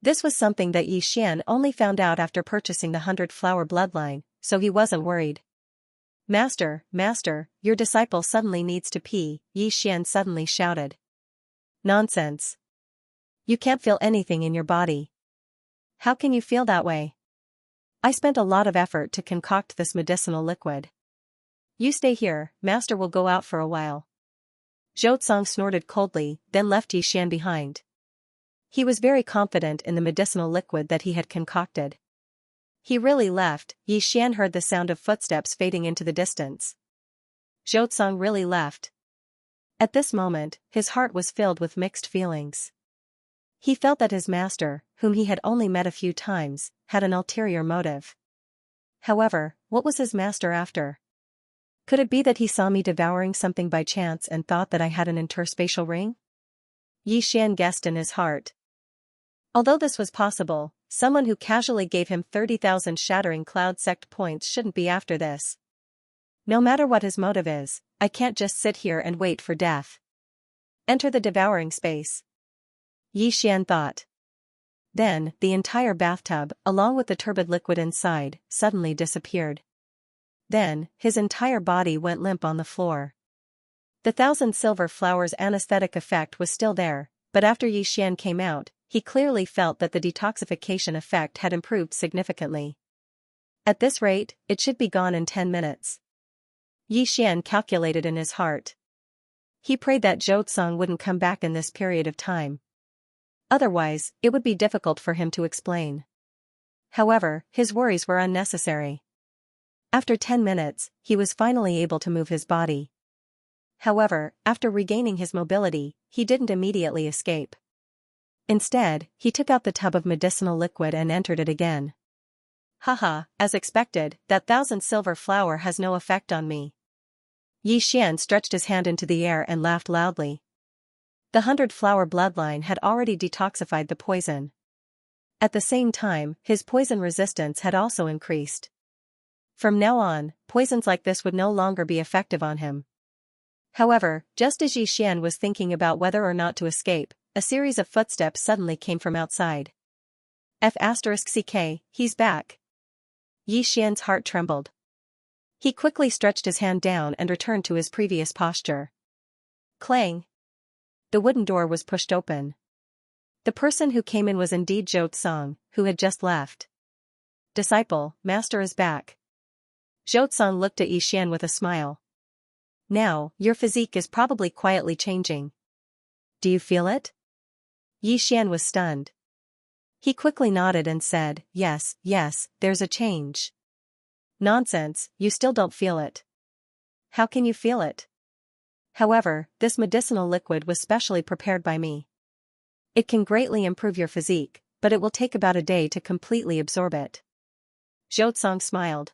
A: This was something that Yi Xian only found out after purchasing the 100 flower bloodline, so he wasn't worried. Master, your disciple suddenly needs to pee, Yi Xian suddenly shouted. Nonsense. You can't feel anything in your body. How can you feel that way? I spent a lot of effort to concoct this medicinal liquid. You stay here, Master will go out for a while. Zhou snorted coldly, then left Yi Xian behind. He was very confident in the medicinal liquid that he had concocted. He really left. Yi Xian heard the sound of footsteps fading into the distance. Zhou really left. At this moment, his heart was filled with mixed feelings. He felt that his master, whom he had only met a few times, had an ulterior motive. However, what was his master after? Could it be that he saw me devouring something by chance and thought that I had an interspatial ring? Yi Xian guessed in his heart. Although this was possible, someone who casually gave him 30,000 shattering cloud sect points shouldn't be after this. No matter what his motive is, I can't just sit here and wait for death. Enter the devouring space. Yi Xian thought. Then, the entire bathtub, along with the turbid liquid inside, suddenly disappeared. Then, his entire body went limp on the floor. The 1,000 silver flowers' anesthetic effect was still there, but after Yi Xian came out, he clearly felt that the detoxification effect had improved significantly. At this rate, it should be gone in 10 minutes. Yi Xian calculated in his heart. He prayed that Zhou wouldn't come back in this period of time. Otherwise, it would be difficult for him to explain. However, his worries were unnecessary. After 10 minutes, he was finally able to move his body. However, after regaining his mobility, he didn't immediately escape. Instead, he took out the tub of medicinal liquid and entered it again. Haha, as expected, that 1,000 silver flower has no effect on me. Yi Xian stretched his hand into the air and laughed loudly. The 100 flower bloodline had already detoxified the poison. At the same time, his poison resistance had also increased. From now on, poisons like this would no longer be effective on him. However, just as Yi Xian was thinking about whether or not to escape, a series of footsteps suddenly came from outside. F***ck, he's back. Yi Xian's heart trembled. He quickly stretched his hand down and returned to his previous posture. Clang! The wooden door was pushed open. The person who came in was indeed Zhou, who had just left. Disciple, Master is back. Zhou looked at Yi Xian with a smile. Now, your physique is probably quietly changing. Do you feel it? Yi Xian was stunned. He quickly nodded and said, yes, there's a change. Nonsense, you still don't feel it. How can you feel it? However, this medicinal liquid was specially prepared by me. It can greatly improve your physique, but it will take about a day to completely absorb it. Zhou smiled.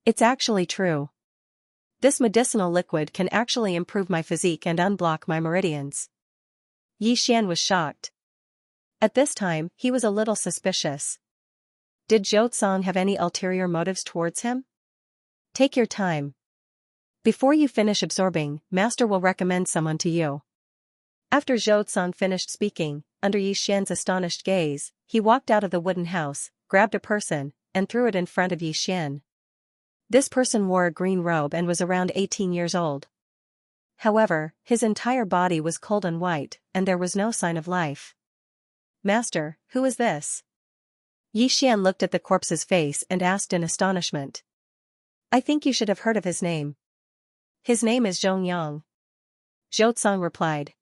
A: It's actually true. This medicinal liquid can actually improve my physique and unblock my meridians. Yi Xian was shocked. At this time, he was a little suspicious. Did Zhou have any ulterior motives towards him? Take your time. Before you finish absorbing, Master will recommend someone to you. After Zhou Tsang finished speaking, under Yi Xian's astonished gaze, he walked out of the wooden house, grabbed a person, and threw it in front of Yi Xian. This person wore a green robe and was around 18 years old. However, his entire body was cold and white, and there was no sign of life. "Master, who is this?" Yi Xian looked at the corpse's face and asked in astonishment. "I think you should have heard of his name. His name is Zhongyang." Zhou Tsang replied.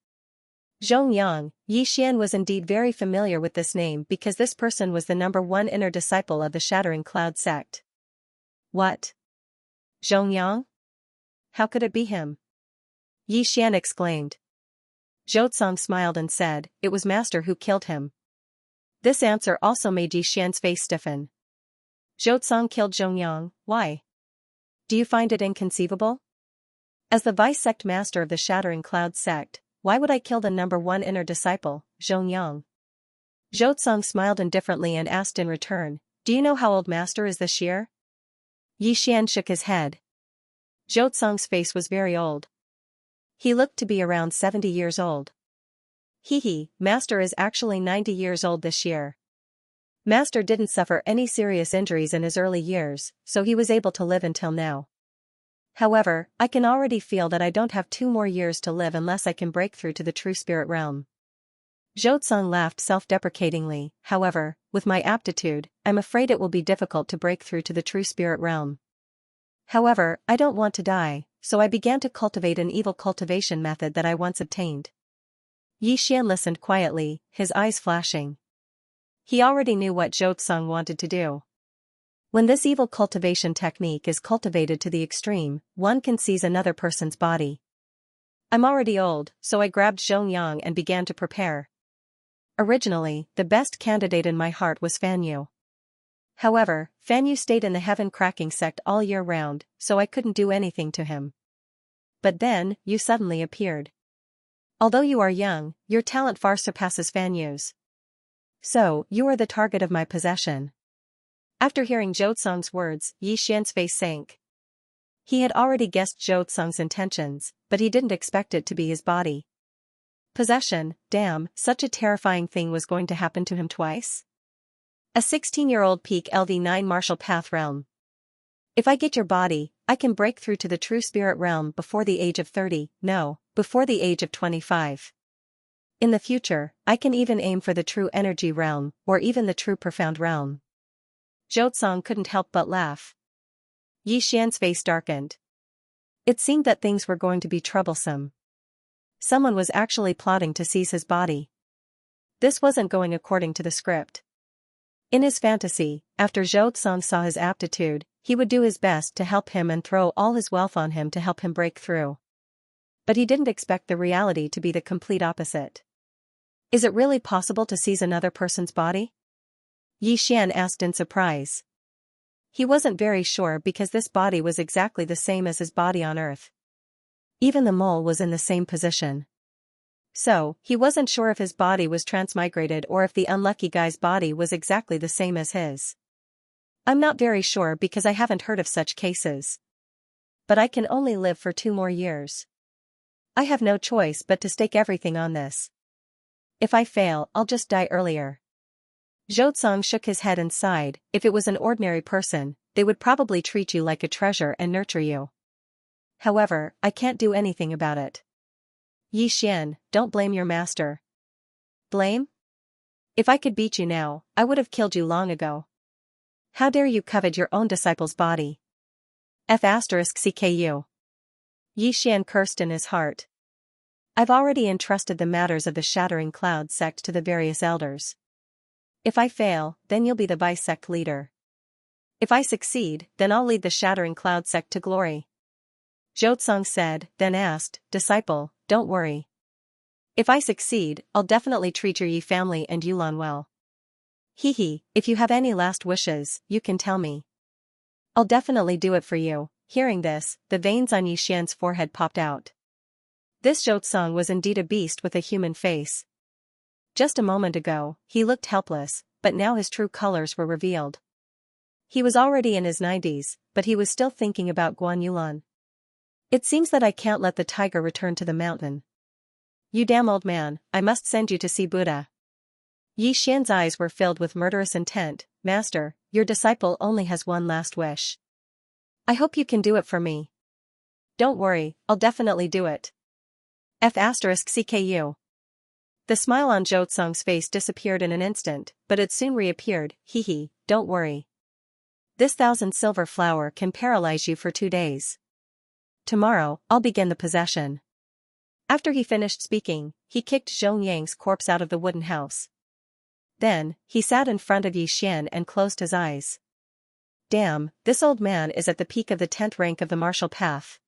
A: Zhongyang. Yi Xian was indeed very familiar with this name because this person was the #1 inner disciple of the Shattering Cloud sect. What? Zhongyang? How could it be him? Yi Xian exclaimed. Zhou Tsang smiled and said, "It was Master who killed him." This answer also made Yi Xian's face stiffen. Zhou Tsang killed Zhongyang, why? Do you find it inconceivable? As the vice-sect master of the Shattering Cloud sect, why would I kill the #1 inner disciple, Zhongyang? Zhou Tsang smiled indifferently and asked in return, "Do you know how old Master is this year?" Yi Xian shook his head. Zhou Tsang's face was very old. He looked to be around 70 years old. Master is actually 90 years old this year. Master didn't suffer any serious injuries in his early years, so he was able to live until now. However, I can already feel that I don't have 2 more years to live unless I can break through to the true spirit realm. Zhou Tsang laughed self-deprecatingly. However, with my aptitude, I'm afraid it will be difficult to break through to the true spirit realm. However, I don't want to die, so I began to cultivate an evil cultivation method that I once obtained. Yi Xian listened quietly, his eyes flashing. He already knew what Zhou Tsang wanted to do. When this evil cultivation technique is cultivated to the extreme, one can seize another person's body. I'm already old, so I grabbed Zhongyang and began to prepare. Originally, the best candidate in my heart was Fan Yu. However, Fan Yu stayed in the heaven-cracking sect all year round, so I couldn't do anything to him. But then, you suddenly appeared. Although you are young, your talent far surpasses Fan Yu's. So, you are the target of my possession. After hearing Zhou Tsang's words, Yi Xian's face sank. He had already guessed Zhou Tsang's intentions, but he didn't expect it to be his body. Possession, damn, such a terrifying thing was going to happen to him twice? A 16-year-old peak LV9 martial path realm. If I get your body, I can break through to the true spirit realm before the age of 30, no, before the age of 25. In the future, I can even aim for the true energy realm, or even the true profound realm. Zhou Tsang couldn't help but laugh. Yi Xian's face darkened. It seemed that things were going to be troublesome. Someone was actually plotting to seize his body. This wasn't going according to the script. In his fantasy, after Zhou Tsang saw his aptitude, he would do his best to help him and throw all his wealth on him to help him break through. But he didn't expect the reality to be the complete opposite. Is it really possible to seize another person's body? Yi Xian asked in surprise. He wasn't very sure because this body was exactly the same as his body on Earth. Even the mole was in the same position. So, he wasn't sure if his body was transmigrated or if the unlucky guy's body was exactly the same as his. I'm not very sure because I haven't heard of such cases. But I can only live for 2 more years. I have no choice but to stake everything on this. If I fail, I'll just die earlier. Zhou Tsang shook his head and sighed. If it was an ordinary person, they would probably treat you like a treasure and nurture you. However, I can't do anything about it. Yi Xian, don't blame your master. Blame? If I could beat you now, I would have killed you long ago. How dare you covet your own disciple's body? F***CKU. Yi Xian cursed in his heart. I've already entrusted the matters of the Shattering Cloud sect to the various elders. If I fail, then you'll be the vice-sect leader. If I succeed, then I'll lead the Shattering Cloud sect to glory. Zhou Tsang said, then asked, Disciple, don't worry. If I succeed, I'll definitely treat your Yi family and Yulan well. If you have any last wishes, you can tell me. I'll definitely do it for you. Hearing this, the veins on Yi Xian's forehead popped out. This Zhou Tsang was indeed a beast with a human face. Just a moment ago, he looked helpless, but now his true colors were revealed. He was already in his 90s, but he was still thinking about Guan Yulan. It seems that I can't let the tiger return to the mountain. You damn old man, I must send you to see Buddha. Yi Xian's eyes were filled with murderous intent. Master, your disciple only has one last wish. I hope you can do it for me. Don't worry, I'll definitely do it. CKU. The smile on Zhou Tsung's face disappeared in an instant, but it soon reappeared. Hee, don't worry. This 1,000 silver flower can paralyze you for 2 days. Tomorrow, I'll begin the possession. After he finished speaking, he kicked Zhong Yang's corpse out of the wooden house. Then, he sat in front of Yi Xian and closed his eyes. Damn, this old man is at the peak of the 10th rank of the martial path.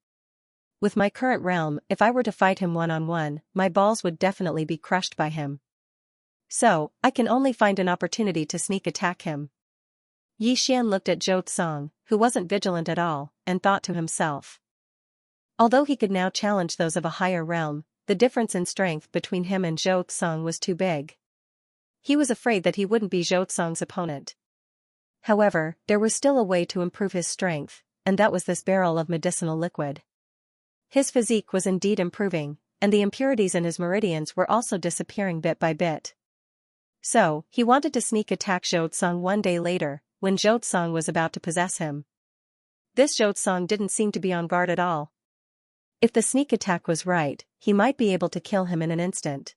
A: With my current realm, if I were to fight him one-on-one, my balls would definitely be crushed by him. So, I can only find an opportunity to sneak attack him. Yi Xian looked at Zhou Tsung, who wasn't vigilant at all, and thought to himself. Although he could now challenge those of a higher realm, the difference in strength between him and Zhou Tsung was too big. He was afraid that he wouldn't be Zhou Tsung's opponent. However, there was still a way to improve his strength, and that was this barrel of medicinal liquid. His physique was indeed improving, and the impurities in his meridians were also disappearing bit by bit. So, he wanted to sneak attack Zhou Tsung one day later, when Zhou Tsung was about to possess him. This Zhou Tsung didn't seem to be on guard at all. If the sneak attack was right, he might be able to kill him in an instant.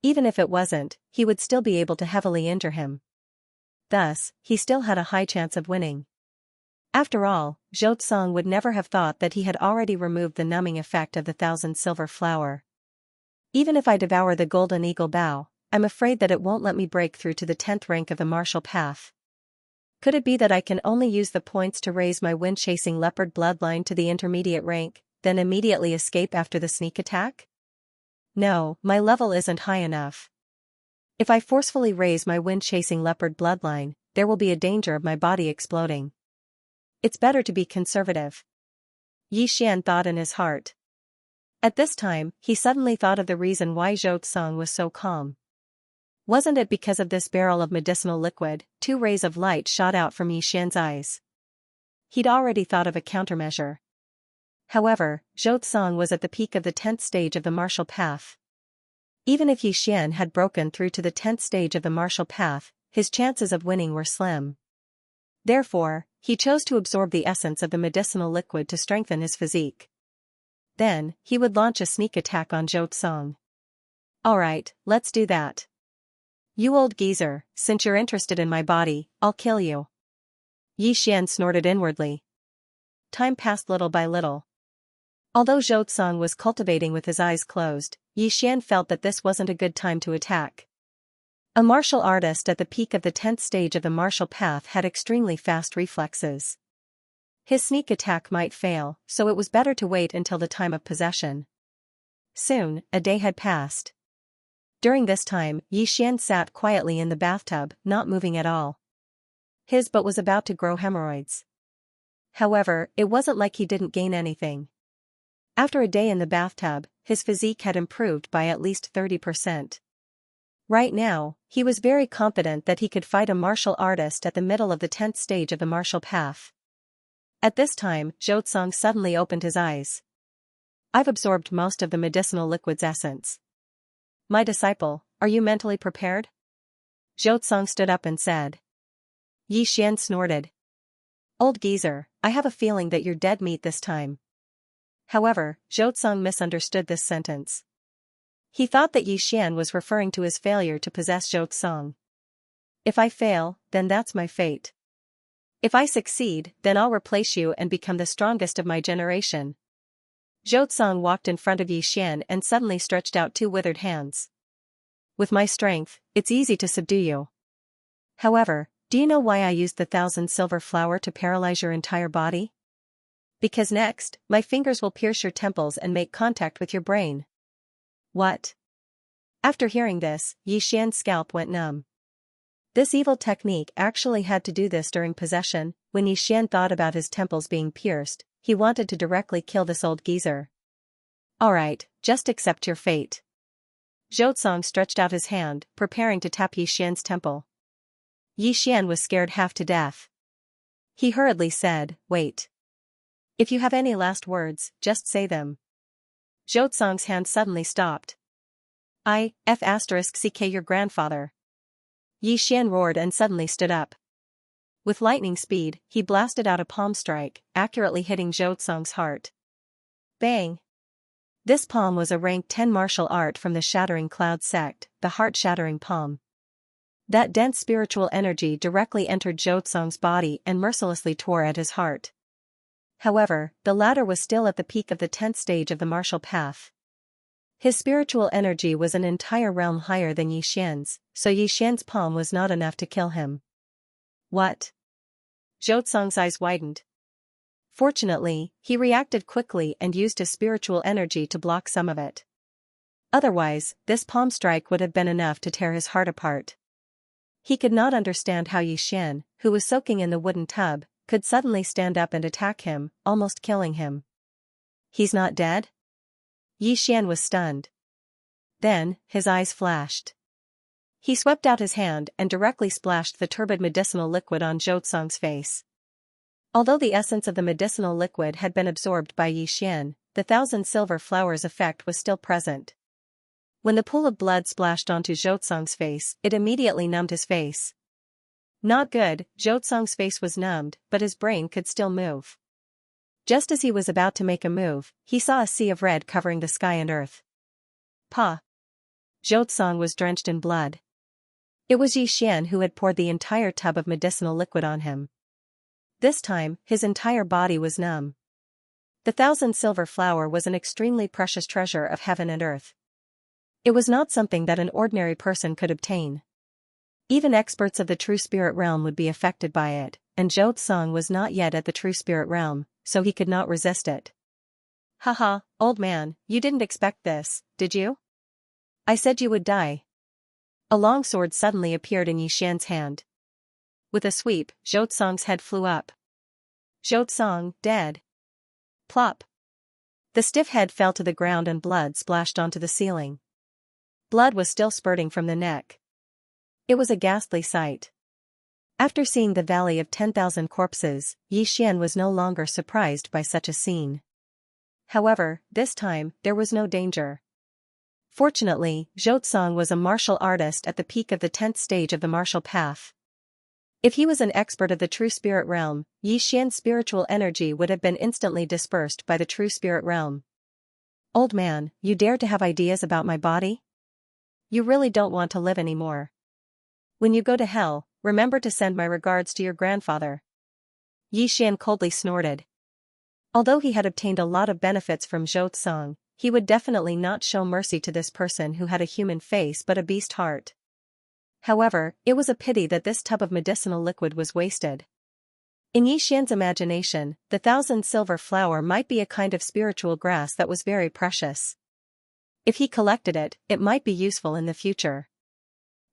A: Even if it wasn't, he would still be able to heavily injure him. Thus, he still had a high chance of winning. After all, Zhou Tsung would never have thought that he had already removed the numbing effect of the 1,000 silver flower. Even if I devour the golden eagle bough, I'm afraid that it won't let me break through to the 10th rank of the martial path. Could it be that I can only use the points to raise my wind-chasing leopard bloodline to the intermediate rank, then immediately escape after the sneak attack? No, my level isn't high enough. If I forcefully raise my wind-chasing leopard bloodline, there will be a danger of my body exploding. It's better to be conservative. Yi Xian thought in his heart. At this time, he suddenly thought of the reason why Zhou Tsung was so calm. Wasn't it because of this barrel of medicinal liquid? 2 rays of light shot out from Yi Xian's eyes. He'd already thought of a countermeasure. However, Zhou Tsung was at the peak of the 10th stage of the martial path. Even if Yi Xian had broken through to the 10th stage of the martial path, his chances of winning were slim. Therefore, he chose to absorb the essence of the medicinal liquid to strengthen his physique. Then, he would launch a sneak attack on Zhou Tsung. Alright, let's do that. You old geezer, since you're interested in my body, I'll kill you. Yi Xian snorted inwardly. Time passed little by little. Although Zhou Tsung was cultivating with his eyes closed, Yi Xian felt that this wasn't a good time to attack. A martial artist at the peak of the 10th stage of the martial path had extremely fast reflexes. His sneak attack might fail, so it was better to wait until the time of possession. Soon, a day had passed. During this time, Yi Xian sat quietly in the bathtub, not moving at all. His butt was about to grow hemorrhoids. However, it wasn't like he didn't gain anything. After a day in the bathtub, his physique had improved by at least 30%. Right now, he was very confident that he could fight a martial artist at the middle of the 10th stage of the martial path. At this time, Zhou Tsung suddenly opened his eyes. I've absorbed most of the medicinal liquid's essence. My disciple, are you mentally prepared? Zhou Tsung stood up and said. Yi Xian snorted. Old geezer, I have a feeling that you're dead meat this time. However, Zhou Tsung misunderstood this sentence. He thought that Yi Xian was referring to his failure to possess Zhou Tsung. If I fail, then that's my fate. If I succeed, then I'll replace you and become the strongest of my generation. Zhou Tsung walked in front of Yi Xian and suddenly stretched out 2 withered hands. With my strength, it's easy to subdue you. However, do you know why I used the 1,000 silver flower to paralyze your entire body? Because next, my fingers will pierce your temples and make contact with your brain. What? After hearing this, Yi Xian's scalp went numb. This evil technique actually had to do this during possession. When Yi Xian thought about his temples being pierced, he wanted to directly kill this old geezer. Alright, just accept your fate. Zhou Tsung stretched out his hand, preparing to tap Yi Xian's temple. Yi Xian was scared half to death. He hurriedly said, wait. If you have any last words, just say them. Zhou Tsung's hand suddenly stopped. CK your grandfather. Yi Xian roared and suddenly stood up. With lightning speed, he blasted out a palm strike, accurately hitting Zhou Tsong's heart. Bang! This palm was a rank 10 martial art from the Shattering Cloud sect, the heart-shattering palm. That dense spiritual energy directly entered Zhou Tsong's body and mercilessly tore at his heart. However, the latter was still at the peak of the 10th stage of the martial path. His spiritual energy was an entire realm higher than Yi Xian's, so Yi Xian's palm was not enough to kill him. What? Zhou Tsong's eyes widened. Fortunately, he reacted quickly and used his spiritual energy to block some of it. Otherwise, this palm strike would have been enough to tear his heart apart. He could not understand how Yi Xian, who was soaking in the wooden tub, could suddenly stand up and attack him, almost killing him. He's not dead? Yi Xian was stunned. Then, his eyes flashed. He swept out his hand and directly splashed the turbid medicinal liquid on Zhou Tsong's face. Although the essence of the medicinal liquid had been absorbed by Yi Xian, the 1,000 silver flowers effect was still present. When the pool of blood splashed onto Zhou Tsong's face, it immediately numbed his face. Not good, Zhou Tsong's face was numbed, but his brain could still move. Just as he was about to make a move, he saw a sea of red covering the sky and earth. Pa! Zhou Tsong was drenched in blood. It was Yi Xian who had poured the entire tub of medicinal liquid on him. This time, his entire body was numb. The 1,000 silver flower was an extremely precious treasure of heaven and earth. It was not something that an ordinary person could obtain. Even experts of the true spirit realm would be affected by it, and Zhou Tsong was not yet at the true spirit realm, so he could not resist it. Haha, old man, you didn't expect this, did you? I said you would die. A long sword suddenly appeared in Yi Xian's hand. With a sweep, Zhou Tsong's head flew up. Zhou Tsong, dead. Plop. The stiff head fell to the ground and blood splashed onto the ceiling. Blood was still spurting from the neck. It was a ghastly sight. After seeing the Valley of 10,000 Corpses, Yi Xian was no longer surprised by such a scene. However, this time, there was no danger. Fortunately, Zhou Tsong was a martial artist at the peak of the 10th stage of the martial path. If he was an expert of the true spirit realm, Yi Xian's spiritual energy would have been instantly dispersed by the true spirit realm. Old man, you dare to have ideas about my body? You really don't want to live anymore. When you go to hell, remember to send my regards to your grandfather. Yi Xian coldly snorted. Although he had obtained a lot of benefits from Zhou Tsong, he would definitely not show mercy to this person who had a human face but a beast heart. However, it was a pity that this tub of medicinal liquid was wasted. In Yi Xian's imagination, the 1,000 silver flower might be a kind of spiritual grass that was very precious. If he collected it, it might be useful in the future.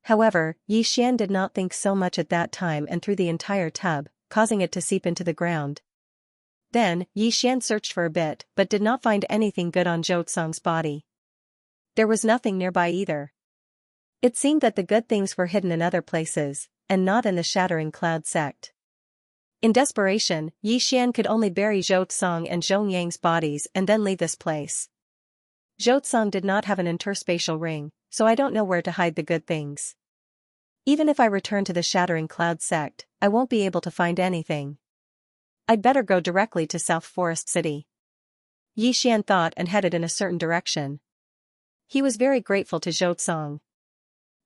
A: However, Yi Xian did not think so much at that time and threw the entire tub, causing it to seep into the ground. Then, Yi Xian searched for a bit but did not find anything good on Zhou Tsong's body. There was nothing nearby either. It seemed that the good things were hidden in other places, and not in the Shattering Cloud sect. In desperation, Yi Xian could only bury Zhou Tsong and Zhong Yang's bodies and then leave this place. Zhou Tsong did not have an interspatial ring, so I don't know where to hide the good things. Even if I return to the Shattering Cloud sect, I won't be able to find anything. I'd better go directly to South Forest City. Yi Xian thought and headed in a certain direction. He was very grateful to Zhou Tsong.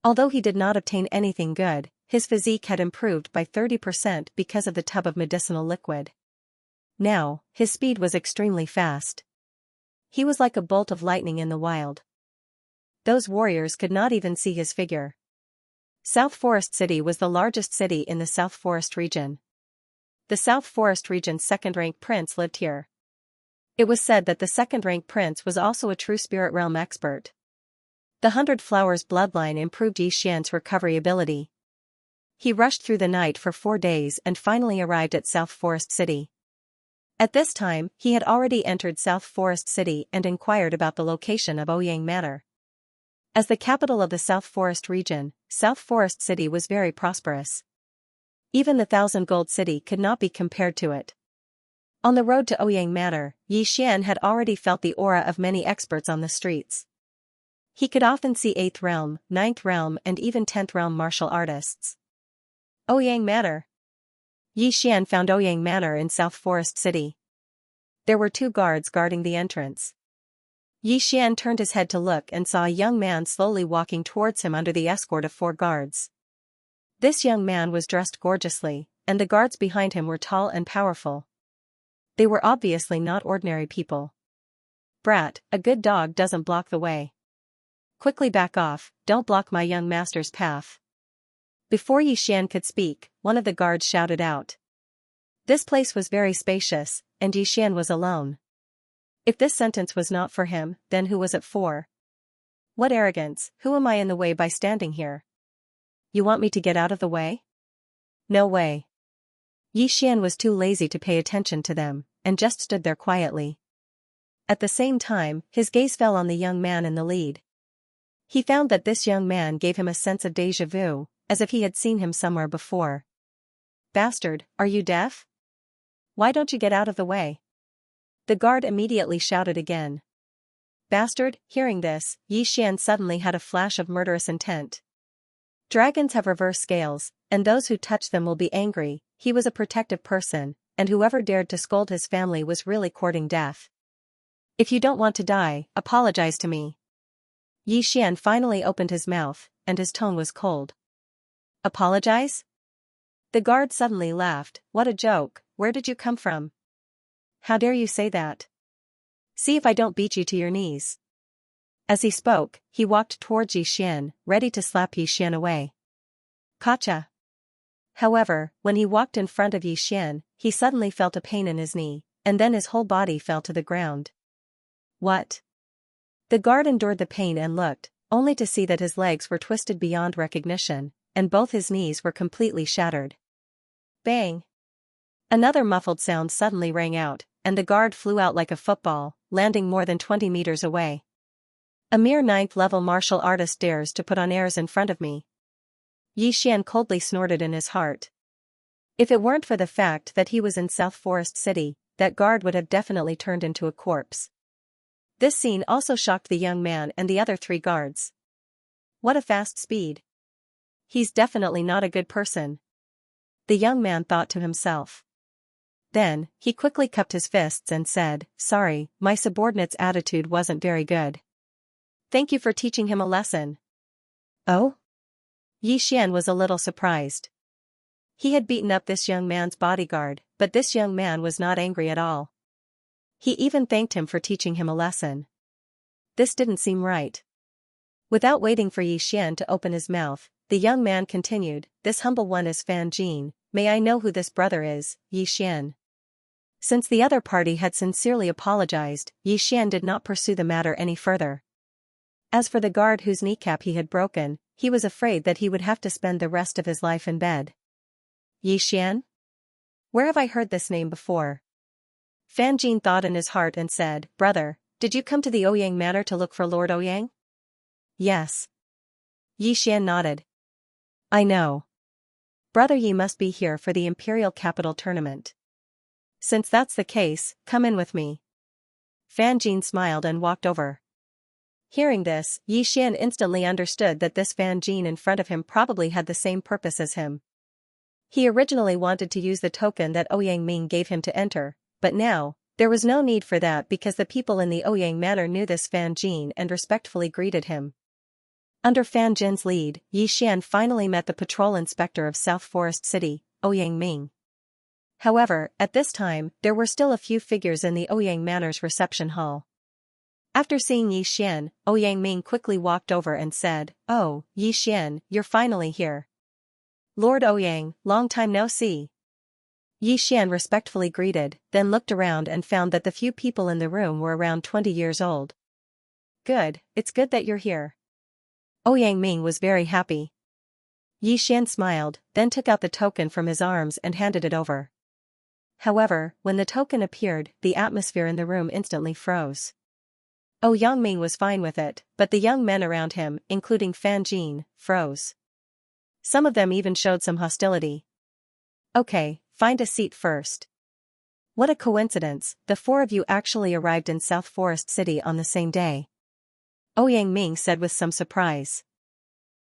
A: Although he did not obtain anything good, his physique had improved by 30% because of the tub of medicinal liquid. Now, his speed was extremely fast. He was like a bolt of lightning in the wild. Those warriors could not even see his figure. South Forest City was the largest city in the South Forest region. The South Forest region's second-rank prince lived here. It was said that the second-rank prince was also a true spirit realm expert. The 100 Flowers bloodline improved Yi Xian's recovery ability. He rushed through the night for 4 days and finally arrived at South Forest City. At this time, he had already entered South Forest City and inquired about the location of Ouyang Manor. As the capital of the South Forest region, South Forest City was very prosperous. Even the 1,000 gold city could not be compared to it. On the road to Ouyang Manor, Yi Xian had already felt the aura of many experts on the streets. He could often see 8th realm, 9th realm and even 10th realm martial artists. Ouyang Manor. Yi Xian found Ouyang Manor in South Forest City. There were 2 guards guarding the entrance. Yi Xian turned his head to look and saw a young man slowly walking towards him under the escort of 4 guards. This young man was dressed gorgeously, and the guards behind him were tall and powerful. They were obviously not ordinary people. Brat, a good dog doesn't block the way. Quickly back off, don't block my young master's path. Before Yi Xian could speak, one of the guards shouted out. This place was very spacious, and Yi Xian was alone. If this sentence was not for him, then who was it for? What arrogance, who am I in the way by standing here? You want me to get out of the way? No way. Yi Xian was too lazy to pay attention to them, and just stood there quietly. At the same time, his gaze fell on the young man in the lead. He found that this young man gave him a sense of déjà vu, as if he had seen him somewhere before. Bastard, are you deaf? Why don't you get out of the way? The guard immediately shouted again. Bastard, hearing this, Yi Xian suddenly had a flash of murderous intent. Dragons have reverse scales, and those who touch them will be angry. He was a protective person, and whoever dared to scold his family was really courting death. If you don't want to die, apologize to me. Yi Xian finally opened his mouth, and his tone was cold. Apologize? The guard suddenly laughed. What a joke, where did you come from? How dare you say that? See if I don't beat you to your knees. As he spoke, he walked towards Yi Xian, ready to slap Yi Xian away. Gotcha. However, when he walked in front of Yi Xian, he suddenly felt a pain in his knee, and then his whole body fell to the ground. What? The guard endured the pain and looked, only to see that his legs were twisted beyond recognition, and both his knees were completely shattered. Bang! Another muffled sound suddenly rang out, and the guard flew out like a football, landing more than 20 meters away. A mere 9th-level martial artist dares to put on airs in front of me. Yi Xian coldly snorted in his heart. If it weren't for the fact that he was in South Forest City, that guard would have definitely turned into a corpse. This scene also shocked the young man and the other 3 guards. What a fast speed. He's definitely not a good person. The young man thought to himself. Then, he quickly cupped his fists and said, Sorry, my subordinate's attitude wasn't very good. Thank you for teaching him a lesson. Oh? Yi Xian was a little surprised. He had beaten up this young man's bodyguard, but this young man was not angry at all. He even thanked him for teaching him a lesson. This didn't seem right. Without waiting for Yi Xian to open his mouth, the young man continued, This humble one is Fan Jin, may I know who this brother is, Yi Xian? Since the other party had sincerely apologized, Yi Xian did not pursue the matter any further. As for the guard whose kneecap he had broken, he was afraid that he would have to spend the rest of his life in bed. Yi Xian? Where have I heard this name before? Fan Jin thought in his heart and said, Brother, did you come to the Ouyang Manor to look for Lord Ouyang? Yes. Yi Xian nodded. I know. Brother Yi must be here for the Imperial Capital Tournament. Since that's the case, come in with me. Fan Jin smiled and walked over. Hearing this, Yi Xian instantly understood that this Fan Jin in front of him probably had the same purpose as him. He originally wanted to use the token that Ouyang Ming gave him to enter, but now, there was no need for that because the people in the Ouyang Manor knew this Fan Jin and respectfully greeted him. Under Fan Jin's lead, Yi Xian finally met the patrol inspector of South Forest City, Ouyang Ming. However, at this time, there were still a few figures in the Ouyang Manor's reception hall. After seeing Yi Xian, Ouyang Ming quickly walked over and said, Oh, Yi Xian, you're finally here. Lord Ouyang, long time no see. Yi Xian respectfully greeted, then looked around and found that the few people in the room were around 20 years old. Good, it's good that you're here. Ouyang Ming was very happy. Yi Xian smiled, then took out the token from his arms and handed it over. However, when the token appeared, the atmosphere in the room instantly froze. Ouyang Ming was fine with it, but the young men around him, including Fan Jin, froze. Some of them even showed some hostility. Okay, find a seat first. What a coincidence, the 4 of you actually arrived in South Forest City on the same day. Ouyang Ming said with some surprise.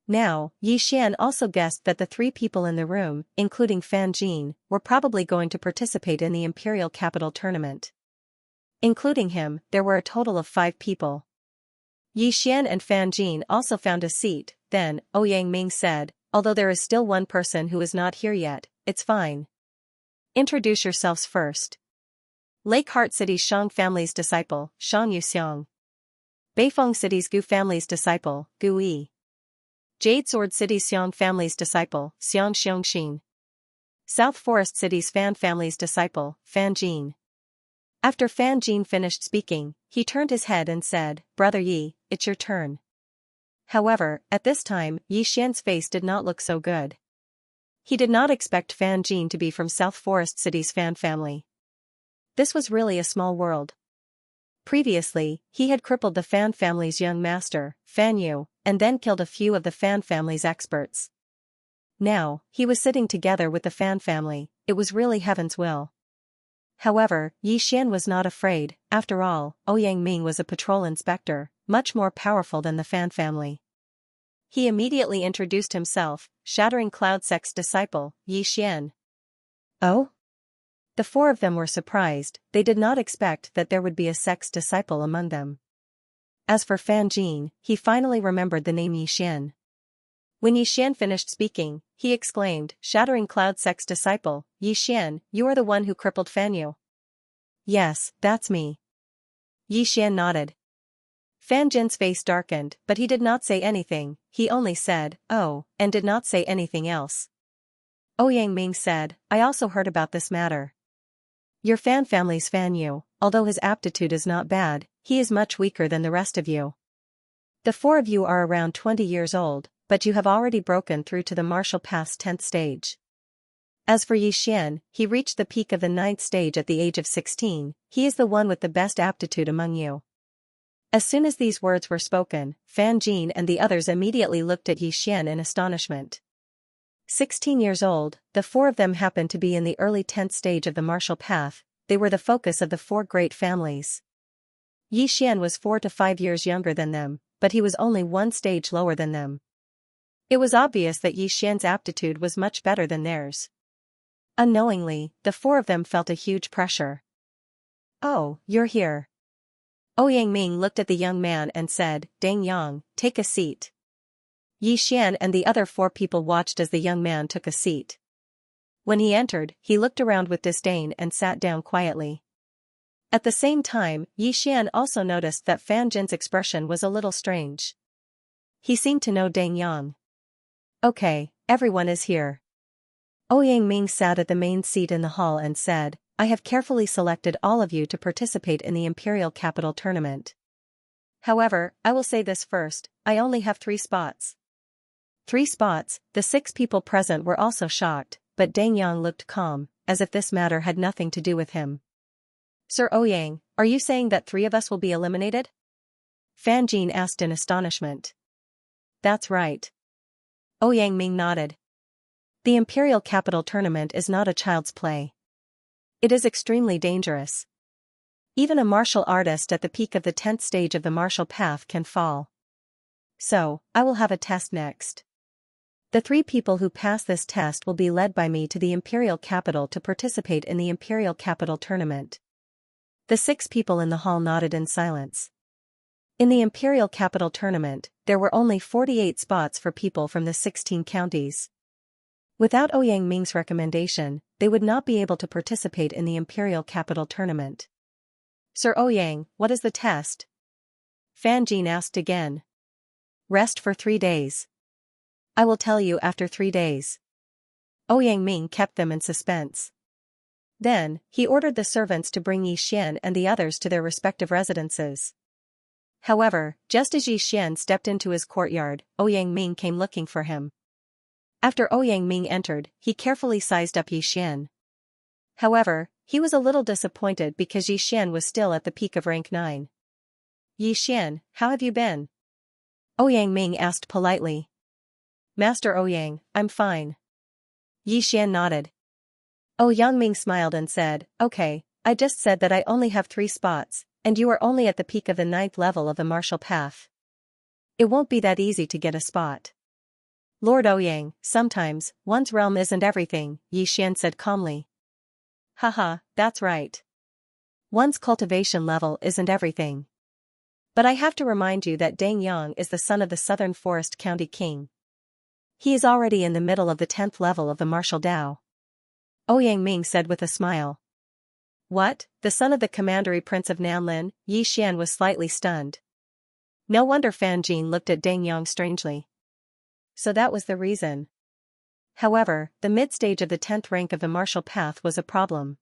A: Now, Yi Xian also guessed that the three people in the room, including Fan Jin, were probably going to participate in the Imperial Capital Tournament. Including him, there were a total of 5 people. Yi Xian and Fan Jin also found a seat. Then, Ouyang Ming said, although there is still one person who is not here yet, it's fine. Introduce yourselves first. Lake Heart City's Shang family's disciple, Shan Yuxiang. Beifeng City's Gu family's disciple, Gu Yi. Jade Sword City's Xiang family's disciple, Xiang Xiongxin. South Forest City's Fan family's disciple, Fan Jin. After Fan Jin finished speaking, he turned his head and said, Brother Yi, it's your turn. However, at this time, Yi Xian's face did not look so good. He did not expect Fan Jin to be from South Forest City's Fan family. This was really a small world. Previously, he had crippled the Fan family's young master, Fan Yu, and then killed a few of the Fan family's experts. Now, he was sitting together with the Fan family. It was really heaven's will. However, Yi Xian was not afraid. After all, Ouyang Ming was a patrol inspector, much more powerful than the Fan family. He immediately introduced himself, Shattering Cloud Sect's disciple, Yi Xian. Oh? The 4 of them were surprised. They did not expect that there would be a sect's disciple among them. As for Fan Jin, he finally remembered the name Yi Xian. When Yi Xian finished speaking, he exclaimed, Shattering Cloud Sect's disciple, Yi Xian, you are the one who crippled Fan Yu. Yes, that's me. Yi Xian nodded. Fan Jin's face darkened, but he did not say anything. He only said, oh, and did not say anything else. Ouyang Ming said, I also heard about this matter. Your Fan family's Fan Yu, although his aptitude is not bad, he is much weaker than the rest of you. The 4 of you are around 20 years old, but you have already broken through to the martial path's 10th stage. As for Yi Xian, he reached the peak of the 9th stage at the age of 16, he is the one with the best aptitude among you. As soon as these words were spoken, Fan Jin and the others immediately looked at Yi Xian in astonishment. 16 years old, the 4 of them happened to be in the early 10th stage of the martial path. They were the focus of the 4 great families. Yi Xian was 4 to 5 years younger than them, but he was only 1 stage lower than them. It was obvious that Yi Xian's aptitude was much better than theirs. Unknowingly, the 4 of them felt a huge pressure. Oh, you're here. Ouyang Ming looked at the young man and said, Deng Yang, take a seat. Yi Xian and the other 4 people watched as the young man took a seat. When he entered, he looked around with disdain and sat down quietly. At the same time, Yi Xian also noticed that Fan Jin's expression was a little strange. He seemed to know Deng Yang. Okay, everyone is here. Ouyang Ming sat at the main seat in the hall and said, I have carefully selected all of you to participate in the Imperial Capital Tournament. However, I will say this first, I only have 3 spots. 3 spots, the 6 people present were also shocked, but Deng Yang looked calm, as if this matter had nothing to do with him. Sir Ouyang, are you saying that 3 of us will be eliminated? Fan Jin asked in astonishment. That's right. Ouyang Ming nodded. The Imperial Capital Tournament is not a child's play. It is extremely dangerous. Even a martial artist at the peak of the 10th stage of the martial path can fall. So, I will have a test next. The 3 people who pass this test will be led by me to the Imperial Capital to participate in the Imperial Capital Tournament. The 6 people in the hall nodded in silence. In the Imperial Capital Tournament, there were only 48 spots for people from the 16 counties. Without Ouyang Ming's recommendation, they would not be able to participate in the Imperial Capital Tournament. Sir Ouyang, what is the test? Fan Jin asked again. Rest for 3 days. I will tell you after 3 days. Ouyang Ming kept them in suspense. Then, he ordered the servants to bring Yi Xian and the others to their respective residences. However, just as Yi Xian stepped into his courtyard, Ouyang Ming came looking for him. After Ouyang Ming entered, he carefully sized up Yi Xian. However, he was a little disappointed because Yi Xian was still at the peak of rank 9. Yi Xian, how have you been? Ouyang Ming asked politely. Master Ouyang, I'm fine. Yi Xian nodded. Ouyang Ming smiled and said, okay, I just said that I only have 3 spots, and you are only at the peak of the 9th level of the martial path. It won't be that easy to get a spot. Lord Ouyang, sometimes, one's realm isn't everything, Xian said calmly. Haha, that's right. One's cultivation level isn't everything. But I have to remind you that Deng Yang is the son of the Southern Forest County King. He is already in the middle of the 10th level of the martial Dao. Ouyang Ming said with a smile. What, the son of the commandery prince of Nanlin? Xian was slightly stunned. No wonder Fan Jin looked at Deng Yang strangely. So that was the reason. However, the mid-stage of the 10th rank of the martial path was a problem.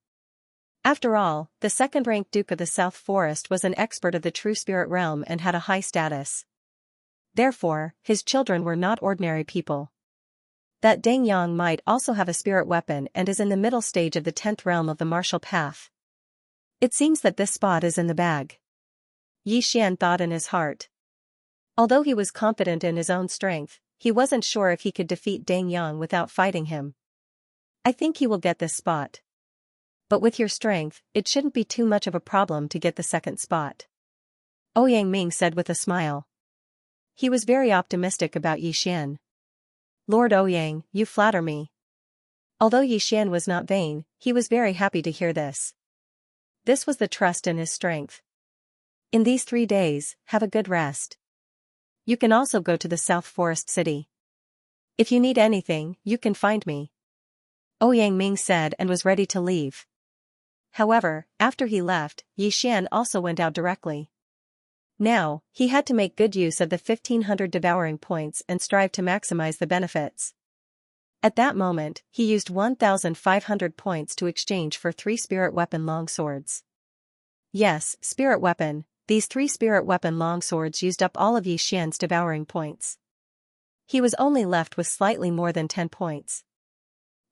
A: After all, the second-ranked Duke of the South Forest was an expert of the true spirit realm and had a high status. Therefore, his children were not ordinary people. That Deng Yang might also have a spirit weapon and is in the middle stage of the 10th realm of the martial path. It seems that this spot is in the bag. Xian thought in his heart. Although he was confident in his own strength, he wasn't sure if he could defeat Deng Yang without fighting him. I think he will get this spot. But with your strength, it shouldn't be too much of a problem to get the second spot. Ouyang Ming said with a smile. He was very optimistic about Xian. Lord Ouyang, you flatter me. Although Xian was not vain, he was very happy to hear this. This was the trust in his strength. In these 3 days, have a good rest. You can also go to the South Forest City. If you need anything, you can find me. Ouyang Ming said and was ready to leave. However, after he left, Xian also went out directly. Now, he had to make good use of the 1500 devouring points and strive to maximize the benefits. At that moment, he used 1500 points to exchange for 3 spirit weapon longswords. Yes, spirit weapon, these 3 spirit weapon longswords used up all of Xian's devouring points. He was only left with slightly more than 10 points.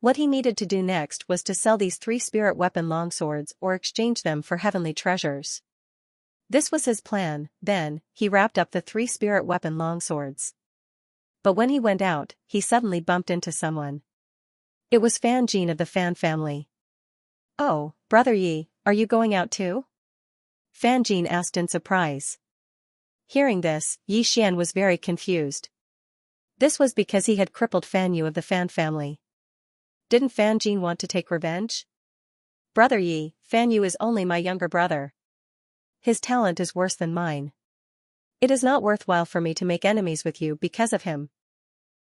A: What he needed to do next was to sell these 3 spirit weapon longswords or exchange them for heavenly treasures. This was his plan. Then, he wrapped up the 3 spirit weapon longswords. But when he went out, he suddenly bumped into someone. It was Fan Jin of the Fan family. Oh, Brother Yi, are you going out too? Fan Jin asked in surprise. Hearing this, Xian was very confused. This was because he had crippled Fan Yu of the Fan family. Didn't Fan Jin want to take revenge? Brother Yi, Fan Yu is only my younger brother. His talent is worse than mine. It is not worthwhile for me to make enemies with you because of him.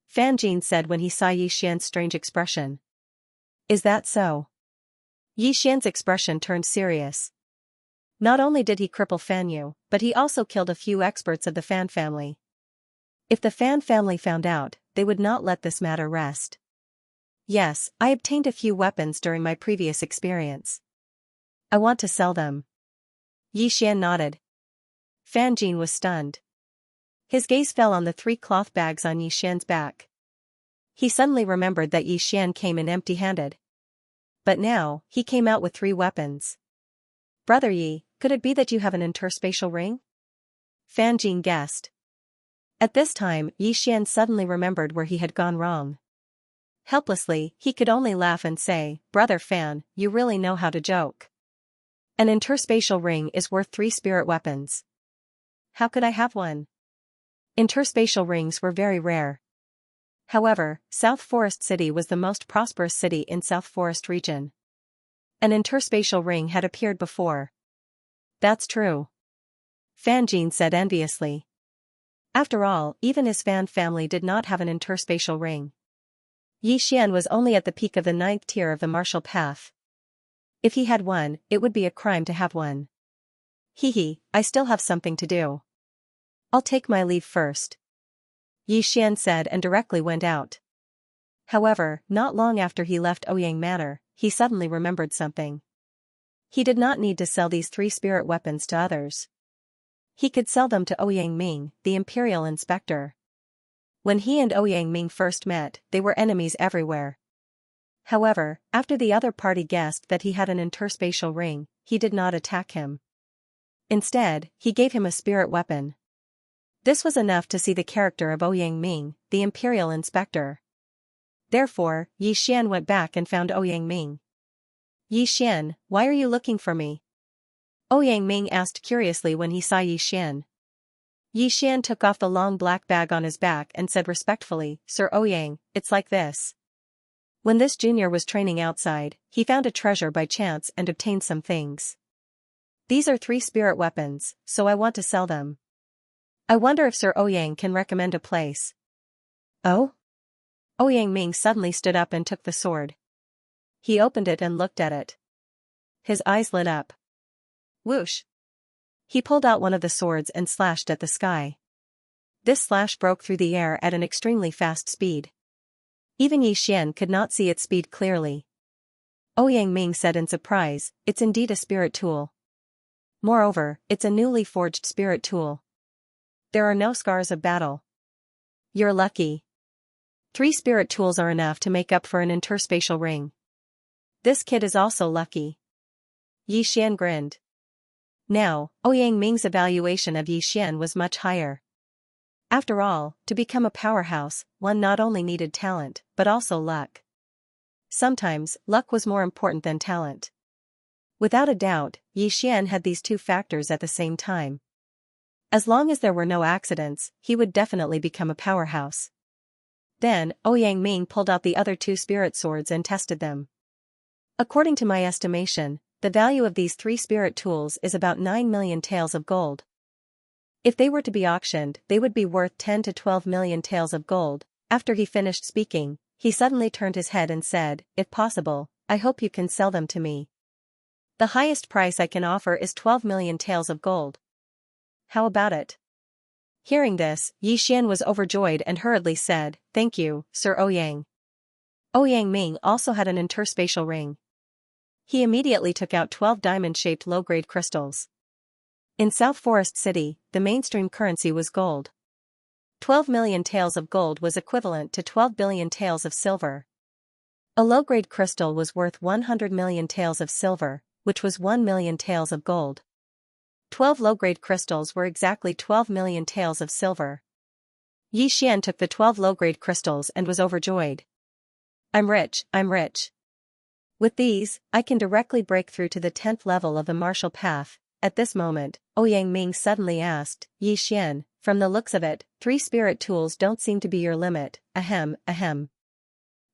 A: Fan Jin said when he saw Xian's strange expression. Is that so? Xian's expression turned serious. Not only did he cripple Fan Yu, but he also killed a few experts of the Fan family. If the Fan family found out, they would not let this matter rest. Yes, I obtained a few weapons during my previous experience. I want to sell them. Xian nodded. Fan Jin was stunned. His gaze fell on the 3 cloth bags on Xian's back. He suddenly remembered that Xian came in empty-handed. But now, he came out with 3 weapons. Brother Yi, could it be that you have an interspatial ring? Fan Jin guessed. At this time, Xian suddenly remembered where he had gone wrong. Helplessly, he could only laugh and say, Brother Fan, you really know how to joke. An interspatial ring is worth 3 spirit weapons. How could I have one? Interspatial rings were very rare. However, South Forest City was the most prosperous city in South Forest region. An interspatial ring had appeared before. That's true. Fan Jin said enviously. After all, even his Fan family did not have an interspatial ring. Xian was only at the peak of the 9th tier of the martial path. If he had one, it would be a crime to have one. I still have something to do. I'll take my leave first. Xian said and directly went out. However, not long after he left Ouyang Manor, he suddenly remembered something. He did not need to sell these 3 spirit weapons to others. He could sell them to Ouyang Ming, the Imperial Inspector. When he and Ouyang Ming first met, they were enemies everywhere. However, after the other party guessed that he had an interspatial ring, he did not attack him. Instead, he gave him a spirit weapon. This was enough to see the character of Ouyang Ming, the Imperial Inspector. Therefore, Xian went back and found Ouyang Ming. Xian, why are you looking for me? Ouyang Ming asked curiously when he saw Xian. Yi Xian took off the long black bag on his back and said respectfully, Sir Ouyang, it's like this. When this junior was training outside, he found a treasure by chance and obtained some things. These are 3 spirit weapons, so I want to sell them. I wonder if Sir Ouyang can recommend a place. Oh? Ouyang Ming suddenly stood up and took the sword. He opened it and looked at it. His eyes lit up. Whoosh! He pulled out one of the swords and slashed at the sky. This slash broke through the air at an extremely fast speed. Even Yi Xian could not see its speed clearly. Ouyang Ming said in surprise, it's indeed a spirit tool. Moreover, it's a newly forged spirit tool. There are no scars of battle. You're lucky. 3 spirit tools are enough to make up for an interspatial ring. This kid is also lucky. Yi Xian grinned. Now, Ouyang Ming's evaluation of Yi Xian was much higher. After all, to become a powerhouse, one not only needed talent, but also luck. Sometimes, luck was more important than talent. Without a doubt, Yi Xian had these 2 factors at the same time. As long as there were no accidents, he would definitely become a powerhouse. Then, Ouyang Ming pulled out the other 2 spirit swords and tested them. According to my estimation, the value of these 3 spirit tools is about 9 million taels of gold. If they were to be auctioned, they would be worth 10 to 12 million taels of gold. After he finished speaking, he suddenly turned his head and said, if possible, I hope you can sell them to me. The highest price I can offer is 12 million taels of gold. How about it? Hearing this, Yi Xian was overjoyed and hurriedly said, thank you, Sir Ouyang. Ouyang Ming also had an interspatial ring. He immediately took out 12 diamond-shaped low-grade crystals. In South Forest City, the mainstream currency was gold. 12 million taels of gold was equivalent to 12 billion taels of silver. A low-grade crystal was worth 100 million taels of silver, which was 1 million taels of gold. 12 low-grade crystals were exactly 12 million taels of silver. Yi Xian took the 12 low-grade crystals and was overjoyed. I'm rich, I'm rich. With these, I can directly break through to the 10th level of the martial path. At this moment, Ouyang Ming suddenly asked, Yi Xian, from the looks of it, 3 spirit tools don't seem to be your limit, ahem, ahem.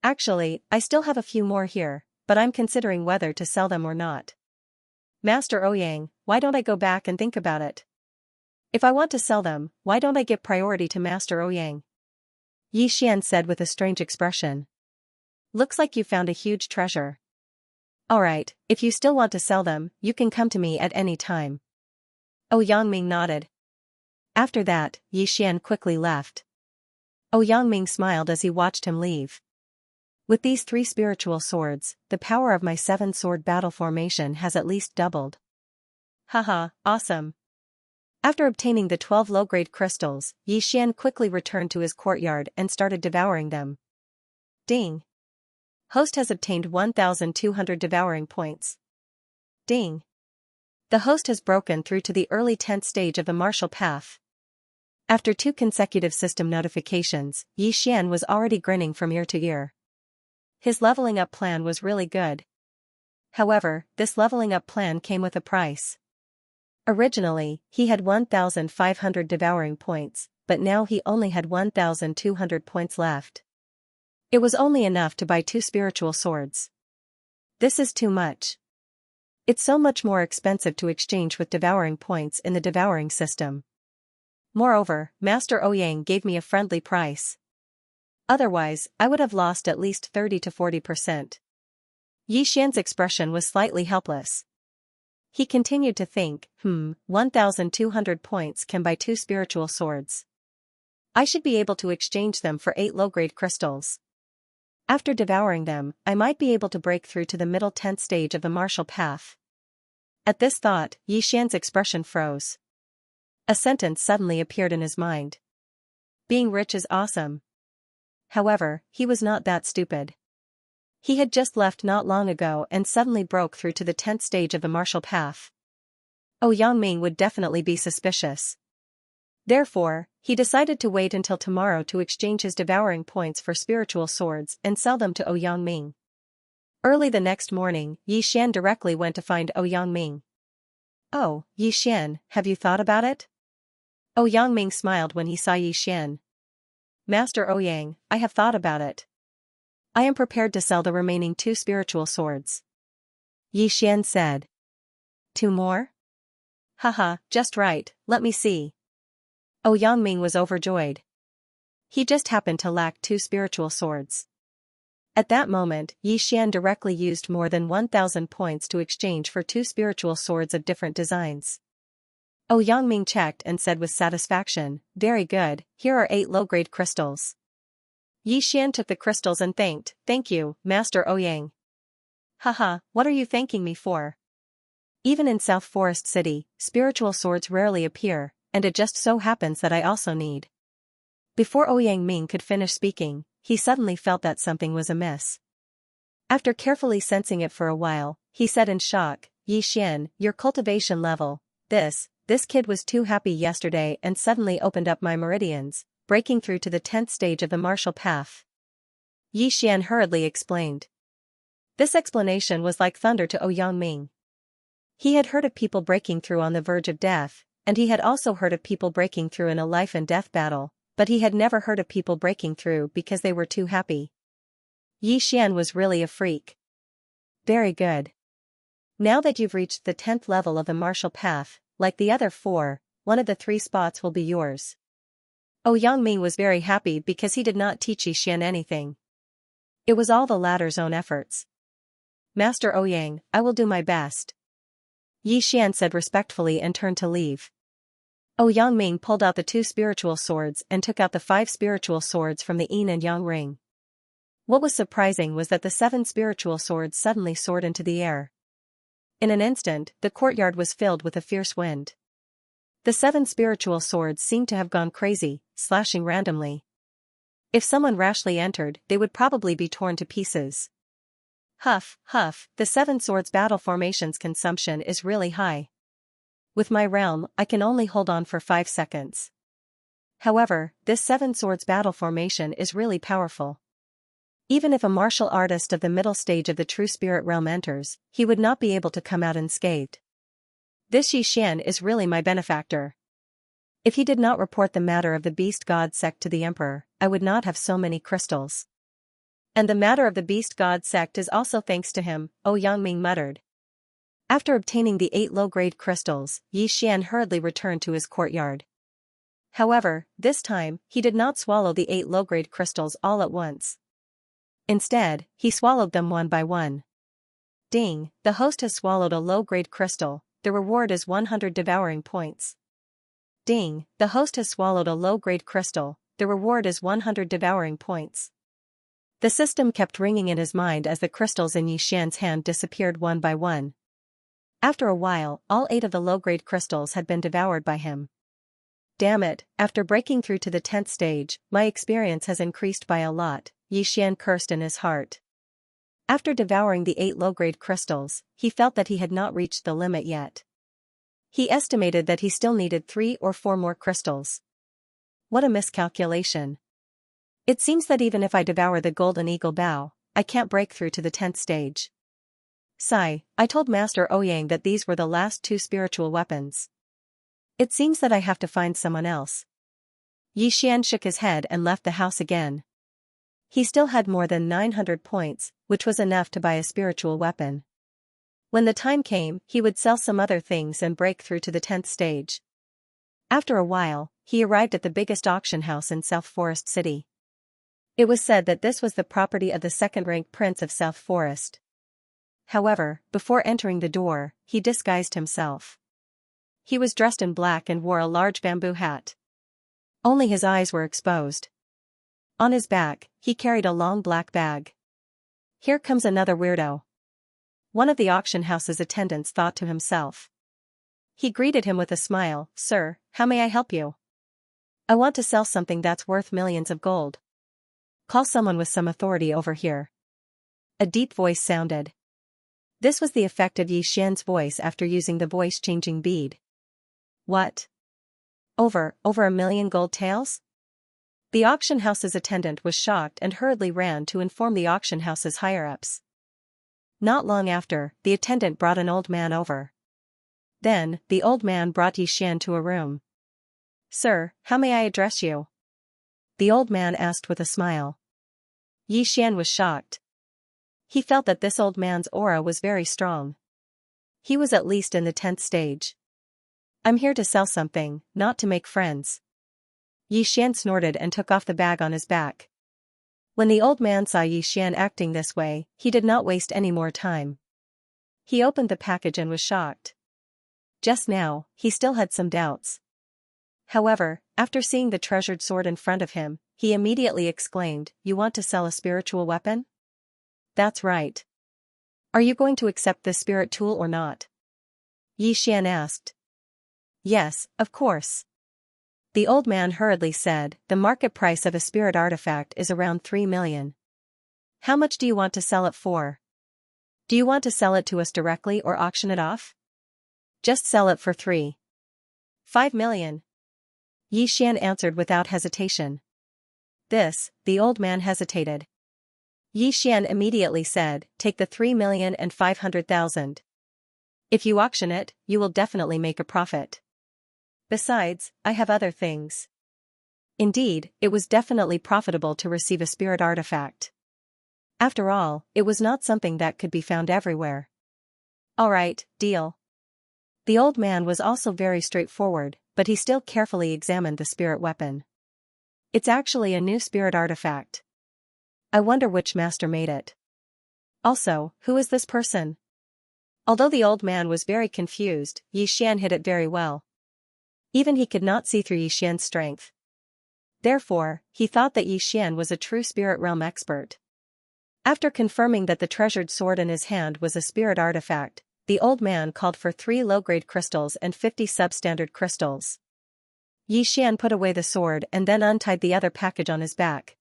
A: Actually, I still have a few more here, but I'm considering whether to sell them or not. Master Ouyang, why don't I go back and think about it? If I want to sell them, why don't I give priority to Master Ouyang? Yi Xian said with a strange expression. Looks like you found a huge treasure. Alright, if you still want to sell them, you can come to me at any time. Ouyang Ming nodded. After that, Yi Xian quickly left. Ouyang Ming smiled as he watched him leave. With these 3 spiritual swords, the power of my 7-sword battle formation has at least doubled. Haha, awesome. After obtaining the 12 low-grade crystals, Yi Xian quickly returned to his courtyard and started devouring them. Ding. Host has obtained 1,200 devouring points. Ding. The host has broken through to the early 10th stage of the martial path. After 2 consecutive system notifications, Yi Xian was already grinning from ear to ear. His leveling up plan was really good. However, this leveling up plan came with a price. Originally, he had 1,500 devouring points, but now he only had 1,200 points left. It was only enough to buy 2 spiritual swords. This is too much. It's so much more expensive to exchange with devouring points in the devouring system. Moreover, Master Ouyang gave me a friendly price. Otherwise, I would have lost at least 30 to 40%. Yi Xian's expression was slightly helpless. He continued to think, 1,200 points can buy 2 spiritual swords. I should be able to exchange them for 8 low-grade crystals. After devouring them, I might be able to break through to the middle 10th stage of the martial path. At this thought, Yi Xian's expression froze. A sentence suddenly appeared in his mind. Being rich is awesome. However, he was not that stupid. He had just left not long ago and suddenly broke through to the 10th stage of the martial path. Ouyang Ming would definitely be suspicious. Therefore, he decided to wait until tomorrow to exchange his devouring points for spiritual swords and sell them to Ouyang Ming. Early the next morning, Yi Xian directly went to find Ouyang Ming. Oh, Yi Xian, have you thought about it? Yangming smiled when he saw Yi Xian. Master Ouyang, I have thought about it. I am prepared to sell the remaining 2 spiritual swords. Yi Xian said. 2 more? Haha, just right, let me see. Yangming was overjoyed. He just happened to lack 2 spiritual swords. At that moment, Yi Xian directly used more than 1,000 points to exchange for 2 spiritual swords of different designs. Yangming checked and said with satisfaction, very good, here are 8 low-grade crystals. Yi Xian took the crystals and thanked, thank you, Master Ouyang. Haha, what are you thanking me for? Even in South Forest City, spiritual swords rarely appear, and it just so happens that I also need. Before Yangming could finish speaking, he suddenly felt that something was amiss. After carefully sensing it for a while, he said in shock, Yi Xian, your cultivation level, this kid was too happy yesterday and suddenly opened up my meridians, breaking through to the 10th stage of the martial path. Yi Xian hurriedly explained. This explanation was like thunder to Yangming. He had heard of people breaking through on the verge of death, and he had also heard of people breaking through in a life and death battle, but he had never heard of people breaking through because they were too happy. Yi Xian was really a freak. Very good. Now that you've reached the 10th level of the martial path, like the other 4, one of the 3 spots will be yours. Yangming was very happy because he did not teach Yi Xian anything. It was all the latter's own efforts. Master Ouyang, I will do my best. Yi Xian said respectfully and turned to leave. Yangming pulled out the 2 spiritual swords and took out the 5 spiritual swords from the yin and yang ring. What was surprising was that the 7 spiritual swords suddenly soared into the air. In an instant, the courtyard was filled with a fierce wind. The 7 spiritual swords seemed to have gone crazy, slashing randomly. If someone rashly entered, they would probably be torn to pieces. Huff, huff, the 7 swords battle formation's consumption is really high. With my realm, I can only hold on for 5 seconds. However, this 7 swords battle formation is really powerful. Even if a martial artist of the middle stage of the true spirit realm enters, he would not be able to come out unscathed. This Yi Xian is really my benefactor. If he did not report the matter of the beast god sect to the emperor, I would not have so many crystals. And the matter of the beast god sect is also thanks to him, Yangming muttered. After obtaining the 8 low-grade crystals, Yi Xian hurriedly returned to his courtyard. However, this time, he did not swallow the 8 low-grade crystals all at once. Instead, he swallowed them one by one. Ding, the host has swallowed a low-grade crystal, the reward is 100 devouring points. Ding, the host has swallowed a low-grade crystal, the reward is 100 devouring points. The system kept ringing in his mind as the crystals in Yi Xian's hand disappeared one by one. After a while, all 8 of the low-grade crystals had been devoured by him. Damn it, after breaking through to the 10th stage, my experience has increased by a lot, Yi Xian cursed in his heart. After devouring the 8 low-grade crystals, he felt that he had not reached the limit yet. He estimated that he still needed 3 or 4 more crystals. What a miscalculation. It seems that even if I devour the golden eagle bow, I can't break through to the 10th stage. Sigh, I told Master Ouyang that these were the last 2 spiritual weapons. It seems that I have to find someone else. Yi Xian shook his head and left the house again. He still had more than 900 points, which was enough to buy a spiritual weapon. When the time came, he would sell some other things and break through to the 10th stage. After a while, he arrived at the biggest auction house in South Forest City. It was said that this was the property of the second-rank prince of South Forest. However, before entering the door, he disguised himself. He was dressed in black and wore a large bamboo hat. Only his eyes were exposed. On his back, he carried a long black bag. Here comes another weirdo. One of the auction house's attendants thought to himself. He greeted him with a smile, "Sir, how may I help you? I want to sell something that's worth millions of gold. Call someone with some authority over here." A deep voice sounded. This was the effect of Yi Xian's voice after using the voice-changing bead. What? Over a million gold taels? The auction house's attendant was shocked and hurriedly ran to inform the auction house's higher-ups. Not long after, the attendant brought an old man over. Then, the old man brought Yi Xian to a room. Sir, how may I address you? The old man asked with a smile. Yi Xian was shocked. He felt that this old man's aura was very strong. He was at least in the 10th stage. I'm here to sell something, not to make friends. Yi Xian snorted and took off the bag on his back. When the old man saw Yi Xian acting this way, he did not waste any more time. He opened the package and was shocked. Just now, he still had some doubts. However, after seeing the treasured sword in front of him, he immediately exclaimed, "You want to sell a spiritual weapon?" "That's right. Are you going to accept this spirit tool or not?" Yi Xian asked. "Yes, of course." The old man hurriedly said, "The market price of a spirit artifact is around 3 million. How much do you want to sell it for? Do you want to sell it to us directly or auction it off?" "Just sell it for 5 million. Yi Xian answered without hesitation. The old man hesitated. Yi Xian immediately said, "Take the 3,500,000. If you auction it, you will definitely make a profit. Besides, I have other things." Indeed, it was definitely profitable to receive a spirit artifact. After all, it was not something that could be found everywhere. "All right, deal." The old man was also very straightforward, but he still carefully examined the spirit weapon. It's actually a new spirit artifact. I wonder which master made it. Also, who is this person? Although the old man was very confused, Yi Xian hid it very well. Even he could not see through Yi Xian's strength. Therefore, he thought that Yi Xian was a true spirit realm expert. After confirming that the treasured sword in his hand was a spirit artifact, the old man called for 3 low-grade crystals and 50 substandard crystals. Yi Xian put away the sword and then untied the other package on his back.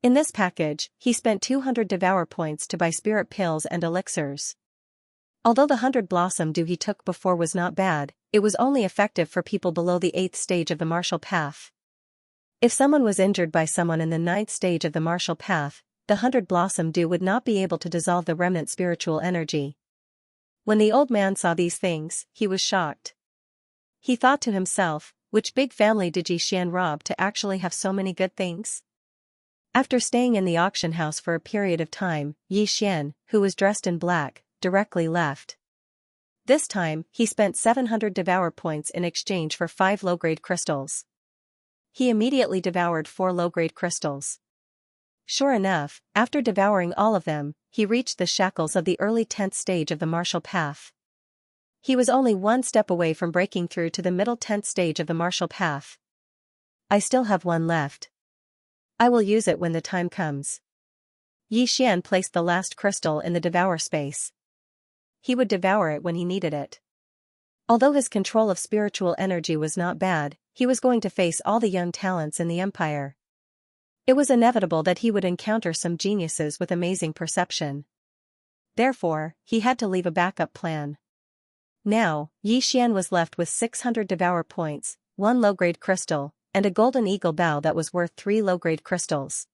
A: In this package, he spent 200 devour points to buy spirit pills and elixirs. Although the 100 blossom dew he took before was not bad, it was only effective for people below the 8th stage of the martial path. If someone was injured by someone in the 9th stage of the martial path, the 100 blossom dew would not be able to dissolve the remnant spiritual energy. When the old man saw these things, he was shocked. He thought to himself, which big family did Yi Xian rob to actually have so many good things? After staying in the auction house for a period of time, Yi Xian, who was dressed in black, directly left. This time, he spent 700 devour points in exchange for 5 low-grade crystals. He immediately devoured 4 low-grade crystals. Sure enough, after devouring all of them, he reached the shackles of the early 10th stage of the martial path. He was only one step away from breaking through to the middle 10th stage of the martial path. I still have one left. I will use it when the time comes. Yi Xian placed the last crystal in the devour space. He would devour it when he needed it. Although his control of spiritual energy was not bad, he was going to face all the young talents in the empire. It was inevitable that he would encounter some geniuses with amazing perception. Therefore, he had to leave a backup plan. Now, Yi Xian was left with 600 devour points, 1 low-grade crystal, and a golden eagle bow that was worth 3 low-grade crystals.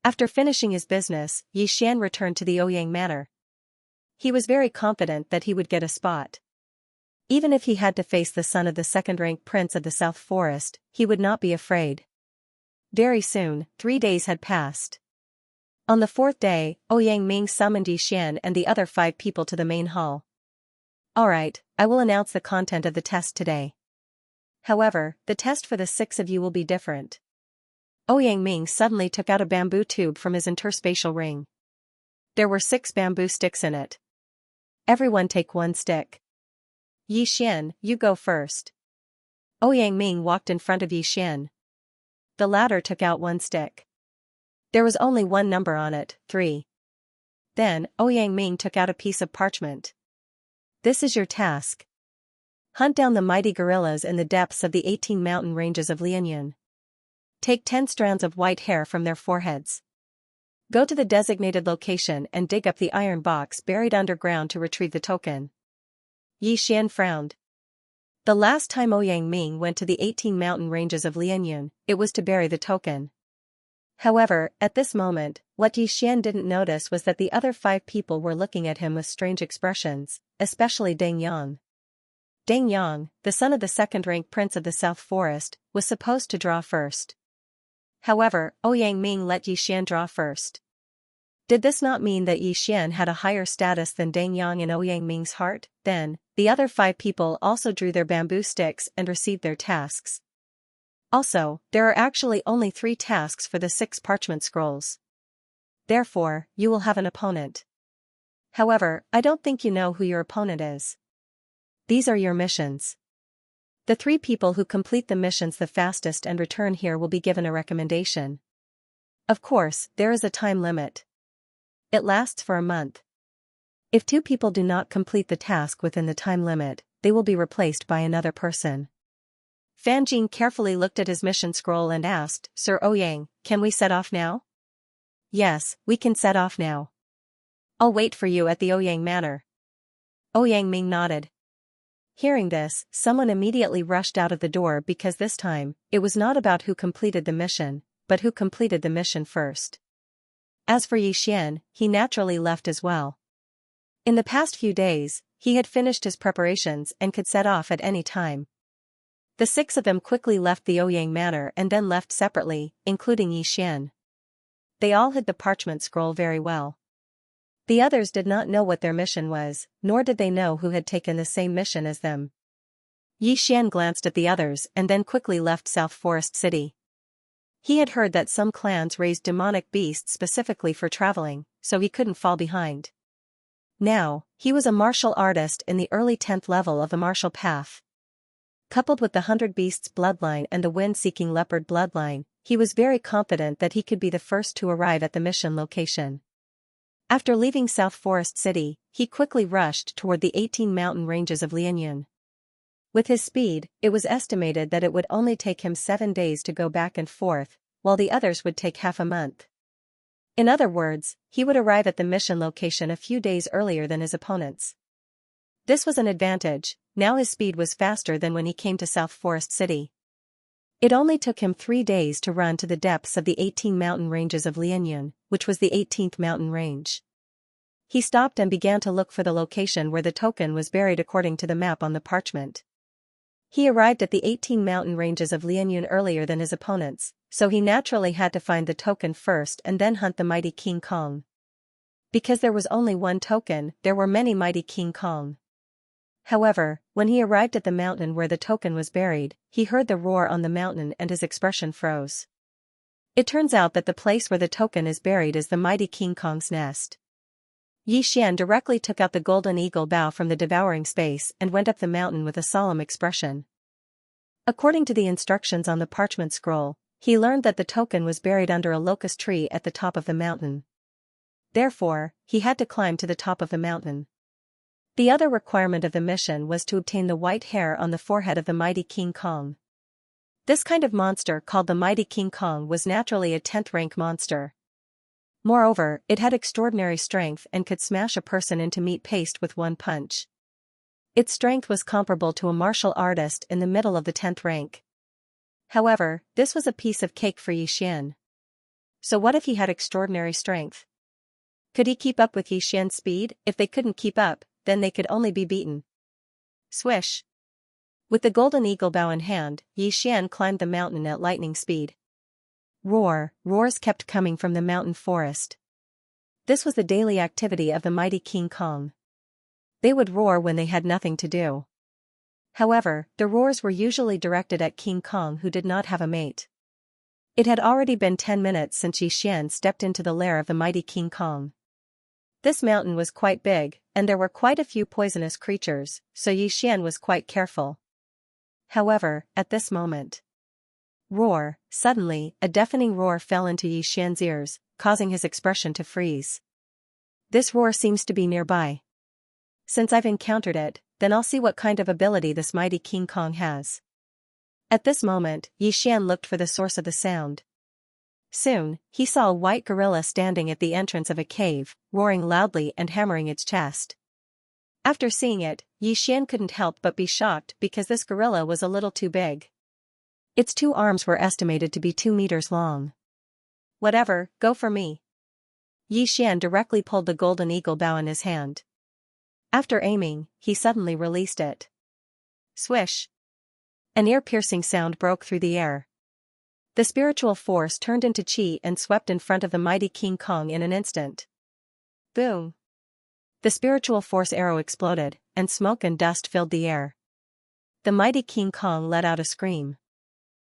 A: After finishing his business, Yi Xian returned to the Ouyang Manor. He was very confident that he would get a spot. Even if he had to face the son of the second-rank prince of the South Forest, he would not be afraid. Very soon, 3 days had passed. On the 4th day, Ouyang Ming summoned Yi Xian and the other 5 people to the main hall. "Alright, I will announce the content of the test today. However, the test for the 6 of you will be different." Ouyang Ming suddenly took out a bamboo tube from his interspatial ring. There were 6 bamboo sticks in it. "Everyone take 1 stick. Yi Xian, you go first." Ouyang Ming walked in front of Yi Xian. The latter took out 1 stick. There was only 1 number on it, 3. Then, Ouyang Ming took out a piece of parchment. "This is your task. Hunt down the mighty gorillas in the depths of the 18 mountain ranges of Lianyun. Take 10 strands of white hair from their foreheads. Go to the designated location and dig up the iron box buried underground to retrieve the token." Yi Xian frowned. The last time Ouyang Ming went to the 18 mountain ranges of Lianyun, it was to bury the token. However, at this moment, what Yi Xian didn't notice was that the other 5 people were looking at him with strange expressions, especially Deng Yang. Deng Yang, the son of the second-rank prince of the South Forest, was supposed to draw first. However, Ouyang Ming let Yi Xian draw first. Did this not mean that Yi Xian had a higher status than Deng Yang in Ouyang Ming's heart? Then, the other 5 people also drew their bamboo sticks and received their tasks. Also, there are actually only 3 tasks for the 6 parchment scrolls. Therefore, you will have an opponent. However, I don't think you know who your opponent is. These are your missions. The 3 people who complete the missions the fastest and return here will be given a recommendation. Of course, there is a time limit. It lasts for a month. If 2 people do not complete the task within the time limit, they will be replaced by another person. Fan Jing carefully looked at his mission scroll and asked, Sir Ouyang, can we set off now? Yes, we can set off now. I'll wait for you at the Ouyang Manor. Ouyang Ming nodded. Hearing this, someone immediately rushed out of the door because this time, it was not about who completed the mission, but who completed the mission first. As for Yi Xian, he naturally left as well. In the past few days, he had finished his preparations and could set off at any time. The 6 of them quickly left the Ouyang Manor and then left separately, including Yi Xian. They all hid the parchment scroll very well. The others did not know what their mission was, nor did they know who had taken the same mission as them. Yi Xian glanced at the others and then quickly left South Forest City. He had heard that some clans raised demonic beasts specifically for traveling, so he couldn't fall behind. Now, he was a martial artist in the early 10th level of the martial path. Coupled with the 100 Beasts bloodline and the Wind-Seeking Leopard bloodline, he was very confident that he could be the first to arrive at the mission location. After leaving South Forest City, he quickly rushed toward the 18 mountain ranges of Lianyun. With his speed, it was estimated that it would only take him 7 days to go back and forth, while the others would take half a month. In other words, he would arrive at the mission location a few days earlier than his opponents. This was an advantage. Now his speed was faster than when he came to South Forest City. It only took him 3 days to run to the depths of the 18 mountain ranges of Lianyun, which was the 18th mountain range. He stopped and began to look for the location where the token was buried according to the map on the parchment. He arrived at the 18 mountain ranges of Lianyun earlier than his opponents, so he naturally had to find the token first and then hunt the mighty King Kong. Because there was only one token, there were many mighty King Kong. However, when he arrived at the mountain where the token was buried, he heard the roar on the mountain and his expression froze. It turns out that the place where the token is buried is the mighty King Kong's nest. Yi Xian directly took out the golden eagle bow from the devouring space and went up the mountain with a solemn expression. According to the instructions on the parchment scroll, he learned that the token was buried under a locust tree at the top of the mountain. Therefore, he had to climb to the top of the mountain. The other requirement of the mission was to obtain the white hair on the forehead of the mighty King Kong. This kind of monster called the mighty King Kong was naturally a 10th rank monster. Moreover, it had extraordinary strength and could smash a person into meat paste with one punch. Its strength was comparable to a martial artist in the middle of the 10th rank. However, this was a piece of cake for Yi Xian. So what if he had extraordinary strength? Could he keep up with Yi Xian's speed? If they couldn't keep up, then they could only be beaten. Swish! With the golden eagle bow in hand, Yi Xian climbed the mountain at lightning speed. Roar! Roars kept coming from the mountain forest. This was the daily activity of the mighty King Kong. They would roar when they had nothing to do. However, the roars were usually directed at King Kong, who did not have a mate. It had already been 10 minutes since Yi Xian stepped into the lair of the mighty King Kong. This mountain was quite big, and there were quite a few poisonous creatures, so Yi Xian was quite careful. However, at this moment, roar! Suddenly, a deafening roar fell into Yi Xian's ears, causing his expression to freeze. This roar seems to be nearby. Since I've encountered it, then I'll see what kind of ability this mighty King Kong has. At this moment, Yi Xian looked for the source of the sound. Soon, he saw a white gorilla standing at the entrance of a cave, roaring loudly and hammering its chest. After seeing it, Yi Xian couldn't help but be shocked because this gorilla was a little too big. Its 2 arms were estimated to be 2 meters long. Whatever, go for me. Yi Xian directly pulled the golden eagle bow in his hand. After aiming, he suddenly released it. Swish! An ear-piercing sound broke through the air. The spiritual force turned into chi and swept in front of the mighty King Kong in an instant. Boom! The spiritual force arrow exploded, and smoke and dust filled the air. The mighty King Kong let out a scream.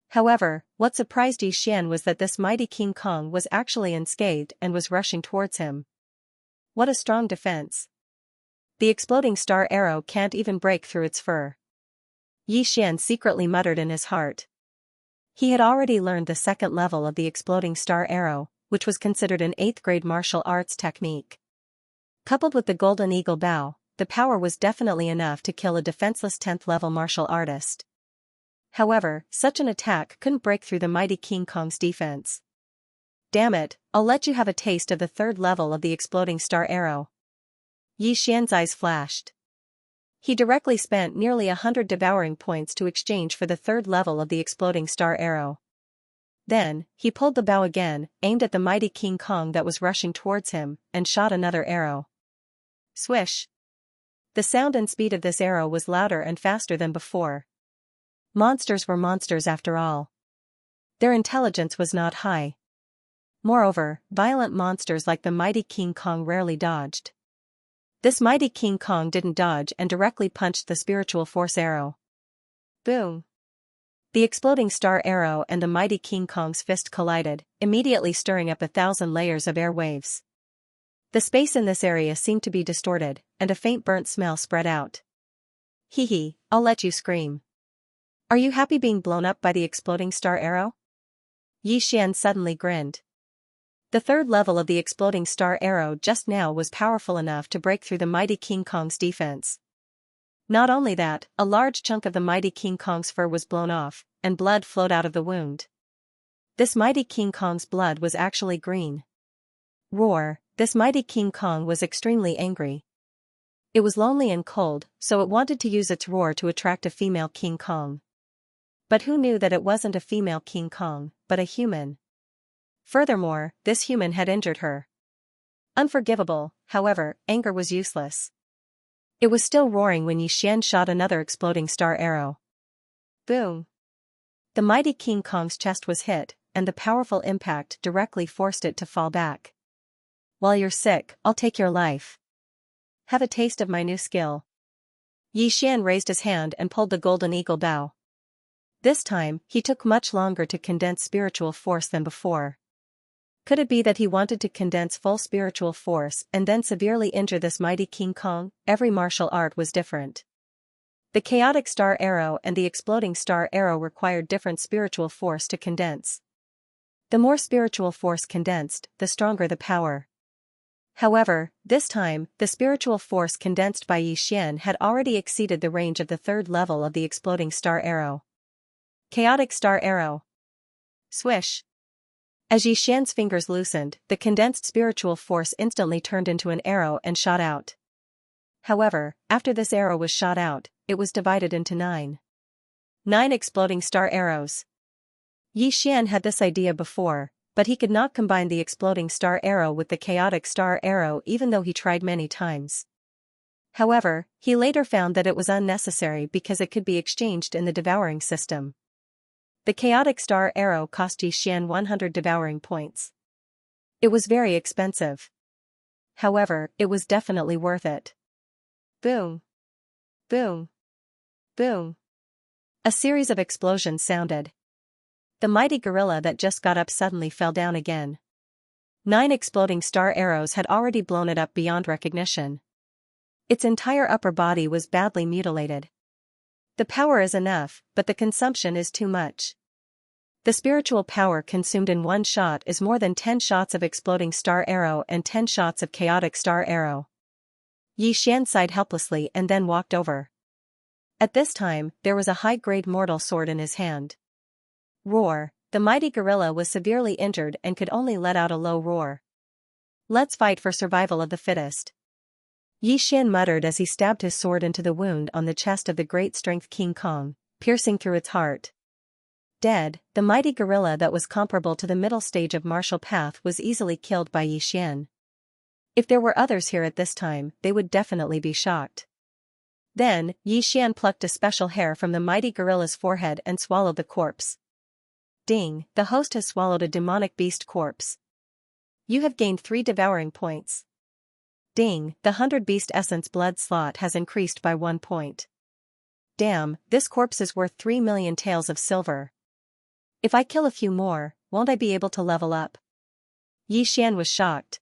A: However, what surprised Yi Xian was that this mighty King Kong was actually unscathed and was rushing towards him. What a strong defense! The exploding star arrow can't even break through its fur. Yi Xian secretly muttered in his heart. He had already learned the second level of the exploding star arrow, which was considered an 8th grade martial arts technique. Coupled with the golden eagle bow, the power was definitely enough to kill a defenseless 10th level martial artist. However, such an attack couldn't break through the mighty King Kong's defense. Damn it, I'll let you have a taste of the 3rd level of the exploding star arrow. Yi Xian's eyes flashed. He directly spent nearly 100 devouring points to exchange for the 3rd level of the exploding star arrow. Then, he pulled the bow again, aimed at the mighty King Kong that was rushing towards him, and shot another arrow. Swish! The sound and speed of this arrow was louder and faster than before. Monsters were monsters after all. Their intelligence was not high. Moreover, violent monsters like the mighty King Kong rarely dodged. This mighty King Kong didn't dodge and directly punched the spiritual force arrow. Boom! The exploding star arrow and the mighty King Kong's fist collided, immediately stirring up 1,000 layers of air waves. The space in this area seemed to be distorted, and a faint burnt smell spread out. Hee hee, I'll let you scream. Are you happy being blown up by the exploding star arrow? Yi Xian suddenly grinned. The 3rd level of the exploding star arrow just now was powerful enough to break through the mighty King Kong's defense. Not only that, a large chunk of the mighty King Kong's fur was blown off, and blood flowed out of the wound. This mighty King Kong's blood was actually green. Roar! This mighty King Kong was extremely angry. It was lonely and cold, so it wanted to use its roar to attract a female King Kong. But who knew that it wasn't a female King Kong, but a human? Furthermore, this human had injured her. Unforgivable, however, anger was useless. It was still roaring when Yi Xian shot another exploding star arrow. Boom! The mighty King Kong's chest was hit, and the powerful impact directly forced it to fall back. While you're sick, I'll take your life. Have a taste of my new skill. Yi Xian raised his hand and pulled the golden eagle bow. This time, he took much longer to condense spiritual force than before. Could it be that he wanted to condense full spiritual force and then severely injure this mighty King Kong? Every martial art was different. The chaotic star arrow and the exploding star arrow required different spiritual force to condense. The more spiritual force condensed, the stronger the power. However, this time, the spiritual force condensed by Yi Xian had already exceeded the range of the 3rd level of the exploding star arrow. Chaotic star arrow. Swish! As Yi Xian's fingers loosened, the condensed spiritual force instantly turned into an arrow and shot out. However, after this arrow was shot out, it was divided into 9. 9 exploding star arrows. Yi Xian had this idea before, but he could not combine the exploding star arrow with the chaotic star arrow even though he tried many times. However, he later found that it was unnecessary because it could be exchanged in the devouring system. The chaotic star arrow cost Yi Xian 100 devouring points. It was very expensive. However, it was definitely worth it. Boom! Boom! Boom! A series of explosions sounded. The mighty gorilla that just got up suddenly fell down again. 9 exploding star arrows had already blown it up beyond recognition. Its entire upper body was badly mutilated. The power is enough, but the consumption is too much. The spiritual power consumed in one shot is more than 10 shots of exploding star arrow and 10 shots of chaotic star arrow. Yi Xian sighed helplessly and then walked over. At this time, there was a high-grade mortal sword in his hand. Roar! The mighty gorilla was severely injured and could only let out a low roar. Let's fight for survival of the fittest. Yi Xian muttered as he stabbed his sword into the wound on the chest of the great strength King Kong, piercing through its heart. Dead, the mighty gorilla that was comparable to the middle stage of martial path was easily killed by Yi Xian. If there were others here at this time, they would definitely be shocked. Then, Xian plucked a special hair from the mighty gorilla's forehead and swallowed the corpse. Ding, the host has swallowed a demonic beast corpse. You have gained 3 devouring points. Ding, the 100 beast essence blood slot has increased by 1 point. Damn, this corpse is worth 3 million taels of silver. If I kill a few more, won't I be able to level up? Xian was shocked.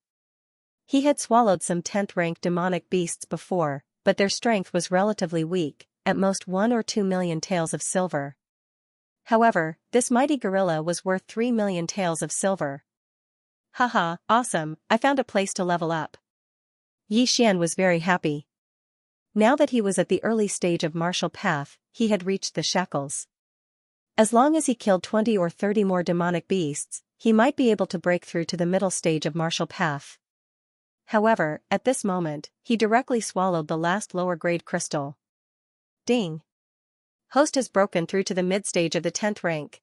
A: He had swallowed some 10th rank demonic beasts before, but their strength was relatively weak, at most 1 or 2 million taels of silver. However, this mighty gorilla was worth 3 million taels of silver. Haha, awesome, I found a place to level up. Xian was very happy. Now that he was at the early stage of martial path, he had reached the shackles. As long as he killed 20 or 30 more demonic beasts, he might be able to break through to the middle stage of martial path. However, at this moment, he directly swallowed the last lower-grade crystal. Ding! Host has broken through to the mid-stage of the 10th rank.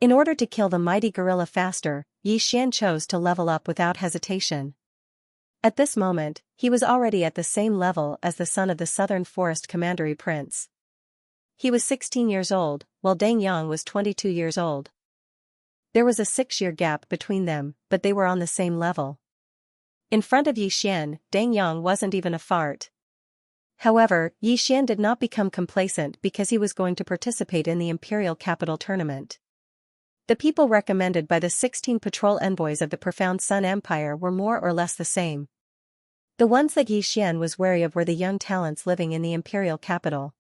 A: In order to kill the mighty gorilla faster, Xian chose to level up without hesitation. At this moment, he was already at the same level as the son of the Southern Forest Commandery Prince. He was 16 years old, while Deng Yang was 22 years old. There was a 6-year gap between them, but they were on the same level. In front of Xian, Deng Yang wasn't even a fart. However, Xian did not become complacent because he was going to participate in the Imperial Capital Tournament. The people recommended by the 16 patrol envoys of the Profound Sun Empire were more or less the same. The ones that Xian was wary of were the young talents living in the Imperial capital.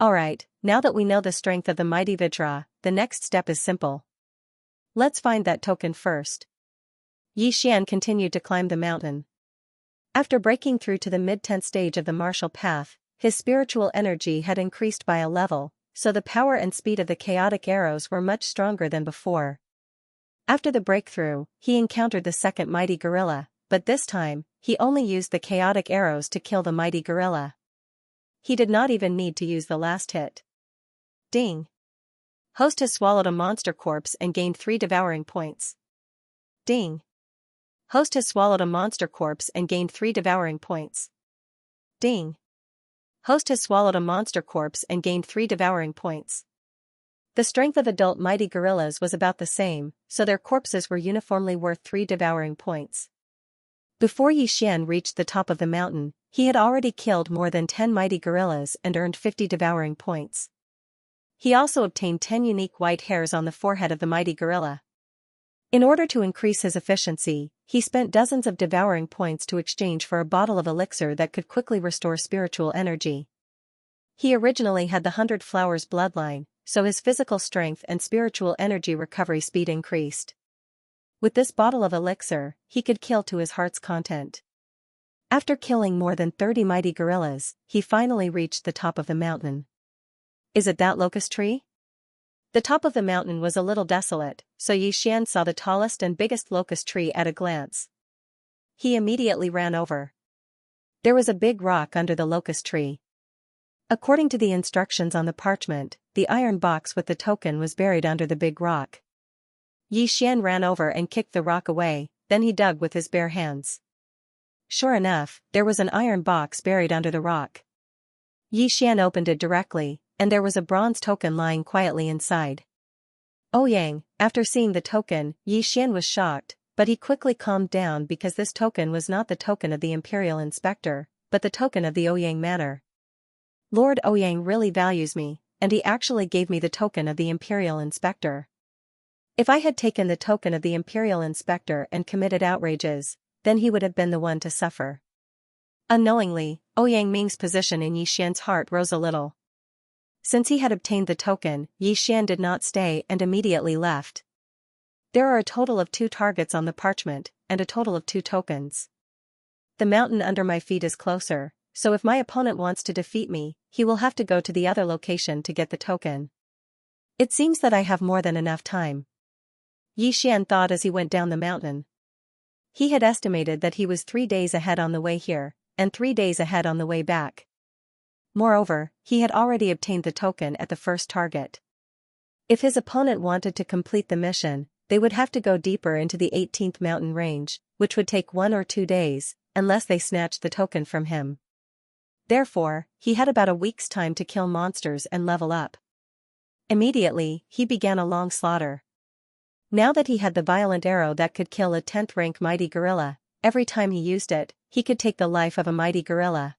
A: Alright, now that we know the strength of the mighty Vajra, the next step is simple. Let's find that token first. Xian continued to climb the mountain. After breaking through to the mid-10th stage of the martial path, his spiritual energy had increased by a level, so the power and speed of the chaotic arrows were much stronger than before. After the breakthrough, he encountered the second mighty gorilla, but this time, he only used the chaotic arrows to kill the mighty gorilla. He did not even need to use the last hit. Ding! Host has swallowed a monster corpse and gained 3 devouring points. Ding! Host has swallowed a monster corpse and gained 3 devouring points. Ding! Host has swallowed a monster corpse and gained 3 devouring points. The strength of adult mighty gorillas was about the same, so their corpses were uniformly worth 3 devouring points. Before Xian reached the top of the mountain, he had already killed more than 10 mighty gorillas and earned 50 devouring points. He also obtained 10 unique white hairs on the forehead of the mighty gorilla. In order to increase his efficiency, he spent dozens of devouring points to exchange for a bottle of elixir that could quickly restore spiritual energy. He originally had the 100 Flowers bloodline, so his physical strength and spiritual energy recovery speed increased. With this bottle of elixir, he could kill to his heart's content. After killing more than 30 mighty gorillas, he finally reached the top of the mountain. Is it that locust tree? The top of the mountain was a little desolate, so Xian saw the tallest and biggest locust tree at a glance. He immediately ran over. There was a big rock under the locust tree. According to the instructions on the parchment, the iron box with the token was buried under the big rock. Xian ran over and kicked the rock away, then he dug with his bare hands. Sure enough, there was an iron box buried under the rock. Xian opened it directly, and there was a bronze token lying quietly inside. Ouyang, after seeing the token, Xian was shocked, but he quickly calmed down because this token was not the token of the Imperial Inspector, but the token of the Ouyang Manor. Lord Ouyang really values me, and he actually gave me the token of the Imperial Inspector. If I had taken the token of the Imperial Inspector and committed outrages, then he would have been the one to suffer. Unknowingly, Ouyang Ming's position in Xian's heart rose a little. Since he had obtained the token, Xian did not stay and immediately left. There are a total of 2 targets on the parchment, and a total of 2 tokens. The mountain under my feet is closer, so if my opponent wants to defeat me, he will have to go to the other location to get the token. It seems that I have more than enough time. Xian thought as he went down the mountain. He had estimated that he was 3 days ahead on the way here, and 3 days ahead on the way back. Moreover, he had already obtained the token at the first target. If his opponent wanted to complete the mission, they would have to go deeper into the 18th mountain range, which would take 1 or 2 days, unless they snatched the token from him. Therefore, he had about a week's time to kill monsters and level up. Immediately, he began a long slaughter. Now that he had the violent arrow that could kill a 10th rank mighty gorilla, every time he used it, he could take the life of a mighty gorilla.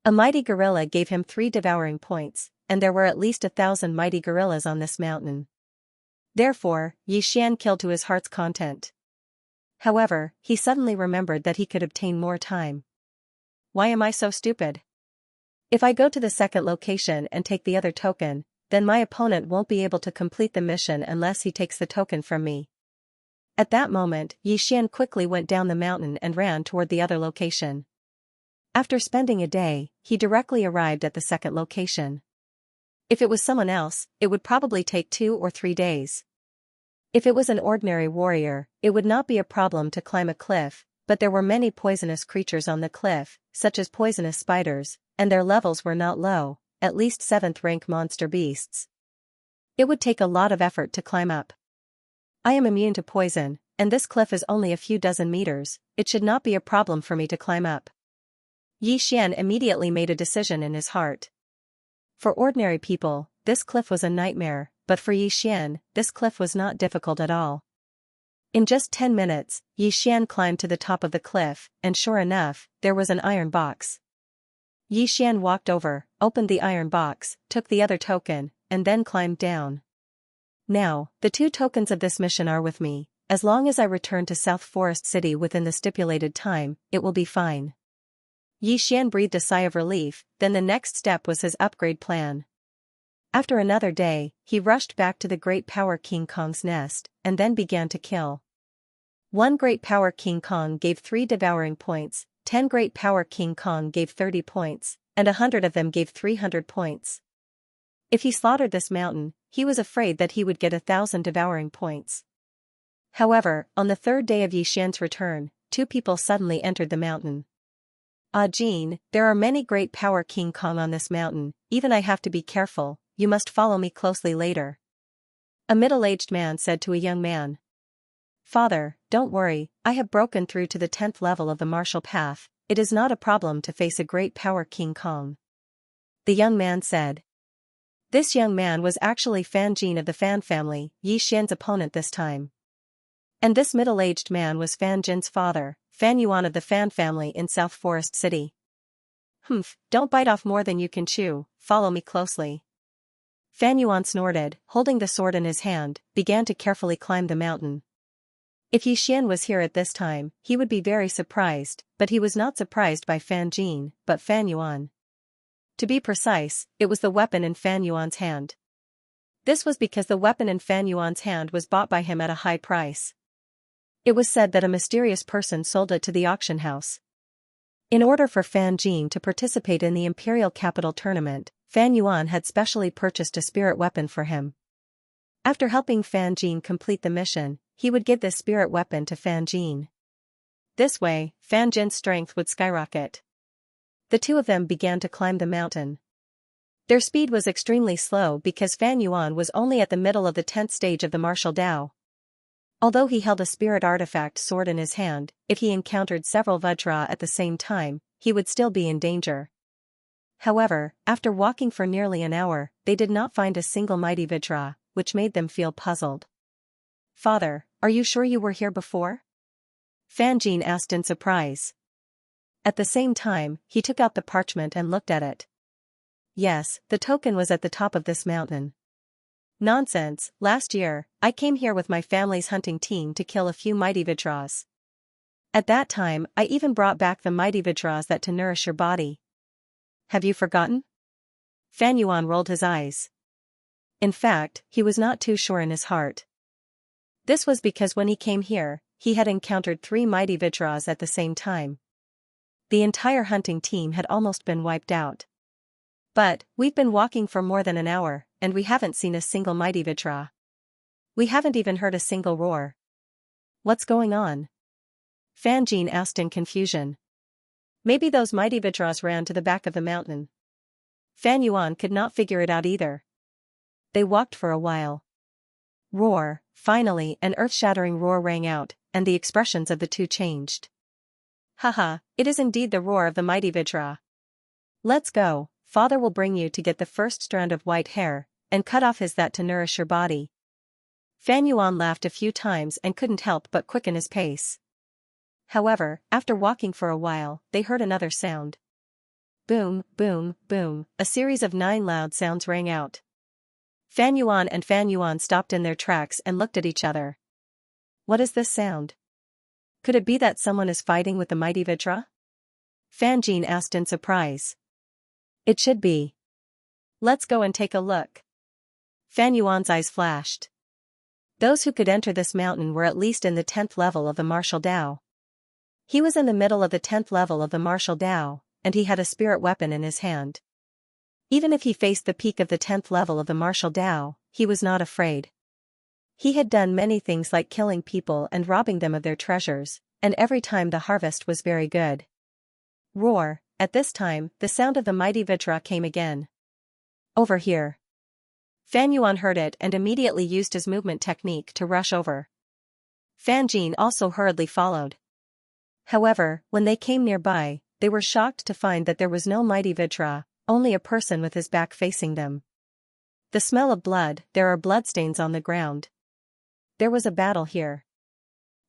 A: A mighty gorilla gave him 3 devouring points, and there were at least 1,000 mighty gorillas on this mountain. Therefore, Xian killed to his heart's content. However, he suddenly remembered that he could obtain more time. Why am I so stupid? If I go to the second location and take the other token, then my opponent won't be able to complete the mission unless he takes the token from me. At that moment, Xian quickly went down the mountain and ran toward the other location. After spending a day, he directly arrived at the second location. If it was someone else, it would probably take 2 or 3 days. If it was an ordinary warrior, it would not be a problem to climb a cliff, but there were many poisonous creatures on the cliff, such as poisonous spiders, and their levels were not low, at least 7th rank monster beasts. It would take a lot of effort to climb up. I am immune to poison, and this cliff is only a few dozen meters, it should not be a problem for me to climb up. Xian immediately made a decision in his heart. For ordinary people, this cliff was a nightmare, but for Xian, this cliff was not difficult at all. In just 10 minutes, Xian climbed to the top of the cliff, and sure enough, there was an iron box. Xian walked over, opened the iron box, took the other token, and then climbed down. Now, the 2 tokens of this mission are with me. As long as I return to South Forest City within the stipulated time, it will be fine. Xian breathed a sigh of relief, then the next step was his upgrade plan. After another day, he rushed back to the Great Power King Kong's nest, and then began to kill. 1 Great Power King Kong gave 3 devouring points, 10 Great Power King Kong gave 30 points, and 100 of them gave 300 points. If he slaughtered this mountain, he was afraid that he would get 1,000 devouring points. However, on the 3rd day of Xian's return, 2 people suddenly entered the mountain. "Ah Jean, there are many Great Power King Kong on this mountain, even I have to be careful, you must follow me closely later," a middle-aged man said to a young man. "Father, don't worry, I have broken through to the 10th level of the martial path, it is not a problem to face a Great Power King Kong," the young man said. This young man was actually Fan Jin of the Fan family, Xian's opponent this time. And this middle-aged man was Fan Jin's father, Fan Yuan of the Fan family in South Forest City. "Humph, don't bite off more than you can chew, follow me closely." Fan Yuan snorted, holding the sword in his hand, began to carefully climb the mountain. If Xian was here at this time, he would be very surprised, but he was not surprised by Fan Jin, but Fan Yuan. To be precise, it was the weapon in Fan Yuan's hand. This was because the weapon in Fan Yuan's hand was bought by him at a high price. It was said that a mysterious person sold it to the auction house. In order for Fan Jin to participate in the Imperial Capital Tournament, Fan Yuan had specially purchased a spirit weapon for him. After helping Fan Jin complete the mission, he would give this spirit weapon to Fan Jin. This way, Fan Jin's strength would skyrocket. The 2 of them began to climb the mountain. Their speed was extremely slow because Fan Yuan was only at the middle of the 10th stage of the martial Dao. Although he held a spirit artifact sword in his hand, if he encountered several Vajra at the same time, he would still be in danger. However, after walking for nearly an hour, they did not find a single mighty Vajra, which made them feel puzzled. "Father, are you sure you were here before?" Fan Jin asked in surprise. At the same time, he took out the parchment and looked at it. "Yes, the token was at the top of this mountain." "Nonsense, last year, I came here with my family's hunting team to kill a few mighty Vajras. At that time, I even brought back the mighty Vajras that to nourish your body. Have you forgotten?" Fan Yuan rolled his eyes. In fact, he was not too sure in his heart. This was because when he came here, he had encountered 3 mighty Vajras at the same time. The entire hunting team had almost been wiped out. "But, we've been walking for more than an hour, and we haven't seen a single mighty Vajra. We haven't even heard a single roar. What's going on?" Fan Jin asked in confusion. "Maybe those mighty Vajras ran to the back of the mountain." Fan Yuan could not figure it out either. They walked for a while. Roar, finally an earth-shattering roar rang out, and the expressions of the 2 changed. "Haha, it is indeed the roar of the mighty Vajra." Let's go, father will bring you to get the first strand of white hair, and cut off his that to nourish your body. Fan Yuan laughed a few times and couldn't help but quicken his pace. However, after walking for a while, they heard another sound. Boom, boom, boom, a series of 9 loud sounds rang out. Fan Yuan and Fan Yuan stopped in their tracks and looked at each other. What is this sound? Could it be that someone is fighting with the mighty Vajra? Fan Jin asked in surprise. It should be. Let's go and take a look. Fan Yuan's eyes flashed. Those who could enter this mountain were at least in the 10th level of the martial Dao. He was in the middle of the 10th level of the martial Dao, and he had a spirit weapon in his hand. Even if he faced the peak of the 10th level of the martial Dao, he was not afraid. He had done many things like killing people and robbing them of their treasures, and every time the harvest was very good. Roar, at this time, the sound of the mighty Vajra came again. Over here. Fan Yuan heard it and immediately used his movement technique to rush over. Fan Jin also hurriedly followed. However, when they came nearby, they were shocked to find that there was no mighty Vajra, only a person with his back facing them. The smell of blood, there are bloodstains on the ground. There was a battle here.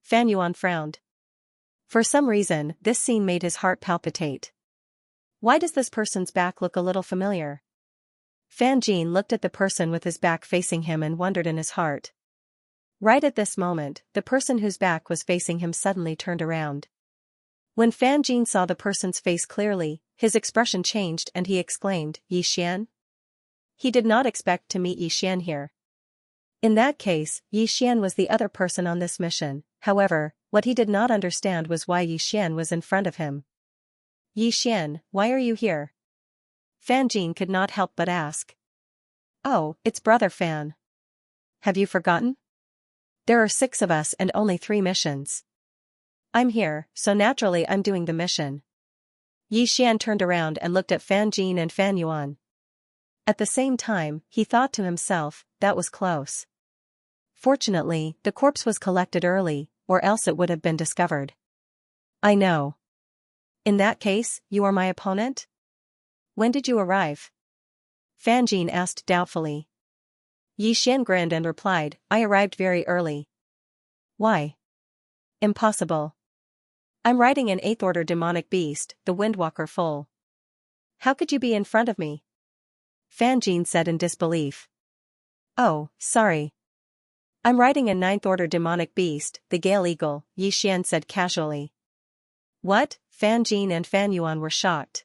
A: Fan Yuan frowned. For some reason, this scene made his heart palpitate. Why does this person's back look a little familiar? Fan Jin looked at the person with his back facing him and wondered in his heart. Right at this moment, the person whose back was facing him suddenly turned around. When Fan Jin saw the person's face clearly, his expression changed and he exclaimed, Yi Xian? He did not expect to meet Yi Xian here. In that case, Yi Xian was the other person on this mission. However, what he did not understand was why Yi Xian was in front of him. Yi Xian, why are you here? Fan Jin could not help but ask. Oh, it's Brother Fan. Have you forgotten? There are 6 of us and only 3 missions. I'm here, so naturally I'm doing the mission. Yi Xian turned around and looked at Fan Jin and Fan Yuan. At the same time, he thought to himself, that was close. Fortunately, the corpse was collected early, or else it would have been discovered. I know. In that case, you are my opponent? When did you arrive? Fan Jin asked doubtfully. Yi Xian grinned and replied, I arrived very early. Why? Impossible. I'm riding an 8th order demonic beast, the Windwalker foal. How could you be in front of me? Fan Jin said in disbelief. Oh, sorry. I'm riding a 9th order demonic beast, the Gale Eagle, Yi Xian said casually. What? Fan Jin and Fan Yuan were shocked.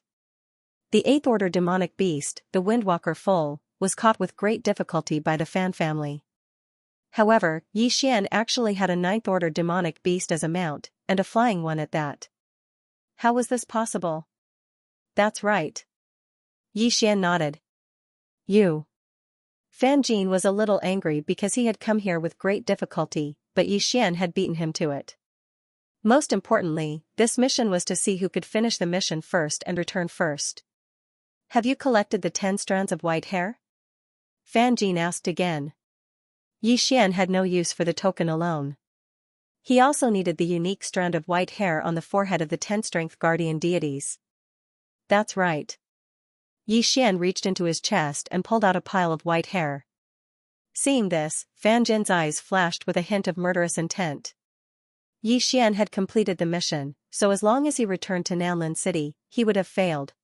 A: The 8th order demonic beast, the Windwalker foal, was caught with great difficulty by the Fan family. However, Yi Xian actually had a 9th order demonic beast as a mount, and a flying one at that. How was this possible? That's right. Yi Xian nodded. You. Fan Jin was a little angry because he had come here with great difficulty, but Yi Xian had beaten him to it. Most importantly, this mission was to see who could finish the mission first and return first. Have you collected the 10 strands of white hair? Fan Jin asked again. Yi Xian had no use for the token alone. He also needed the unique strand of white hair on the forehead of the 10 strength guardian deities. That's right. Yi Xian reached into his chest and pulled out a pile of white hair. Seeing this, Fan Jin's eyes flashed with a hint of murderous intent. Yi Xian had completed the mission, so as long as he returned to Nanlin City, he would have failed.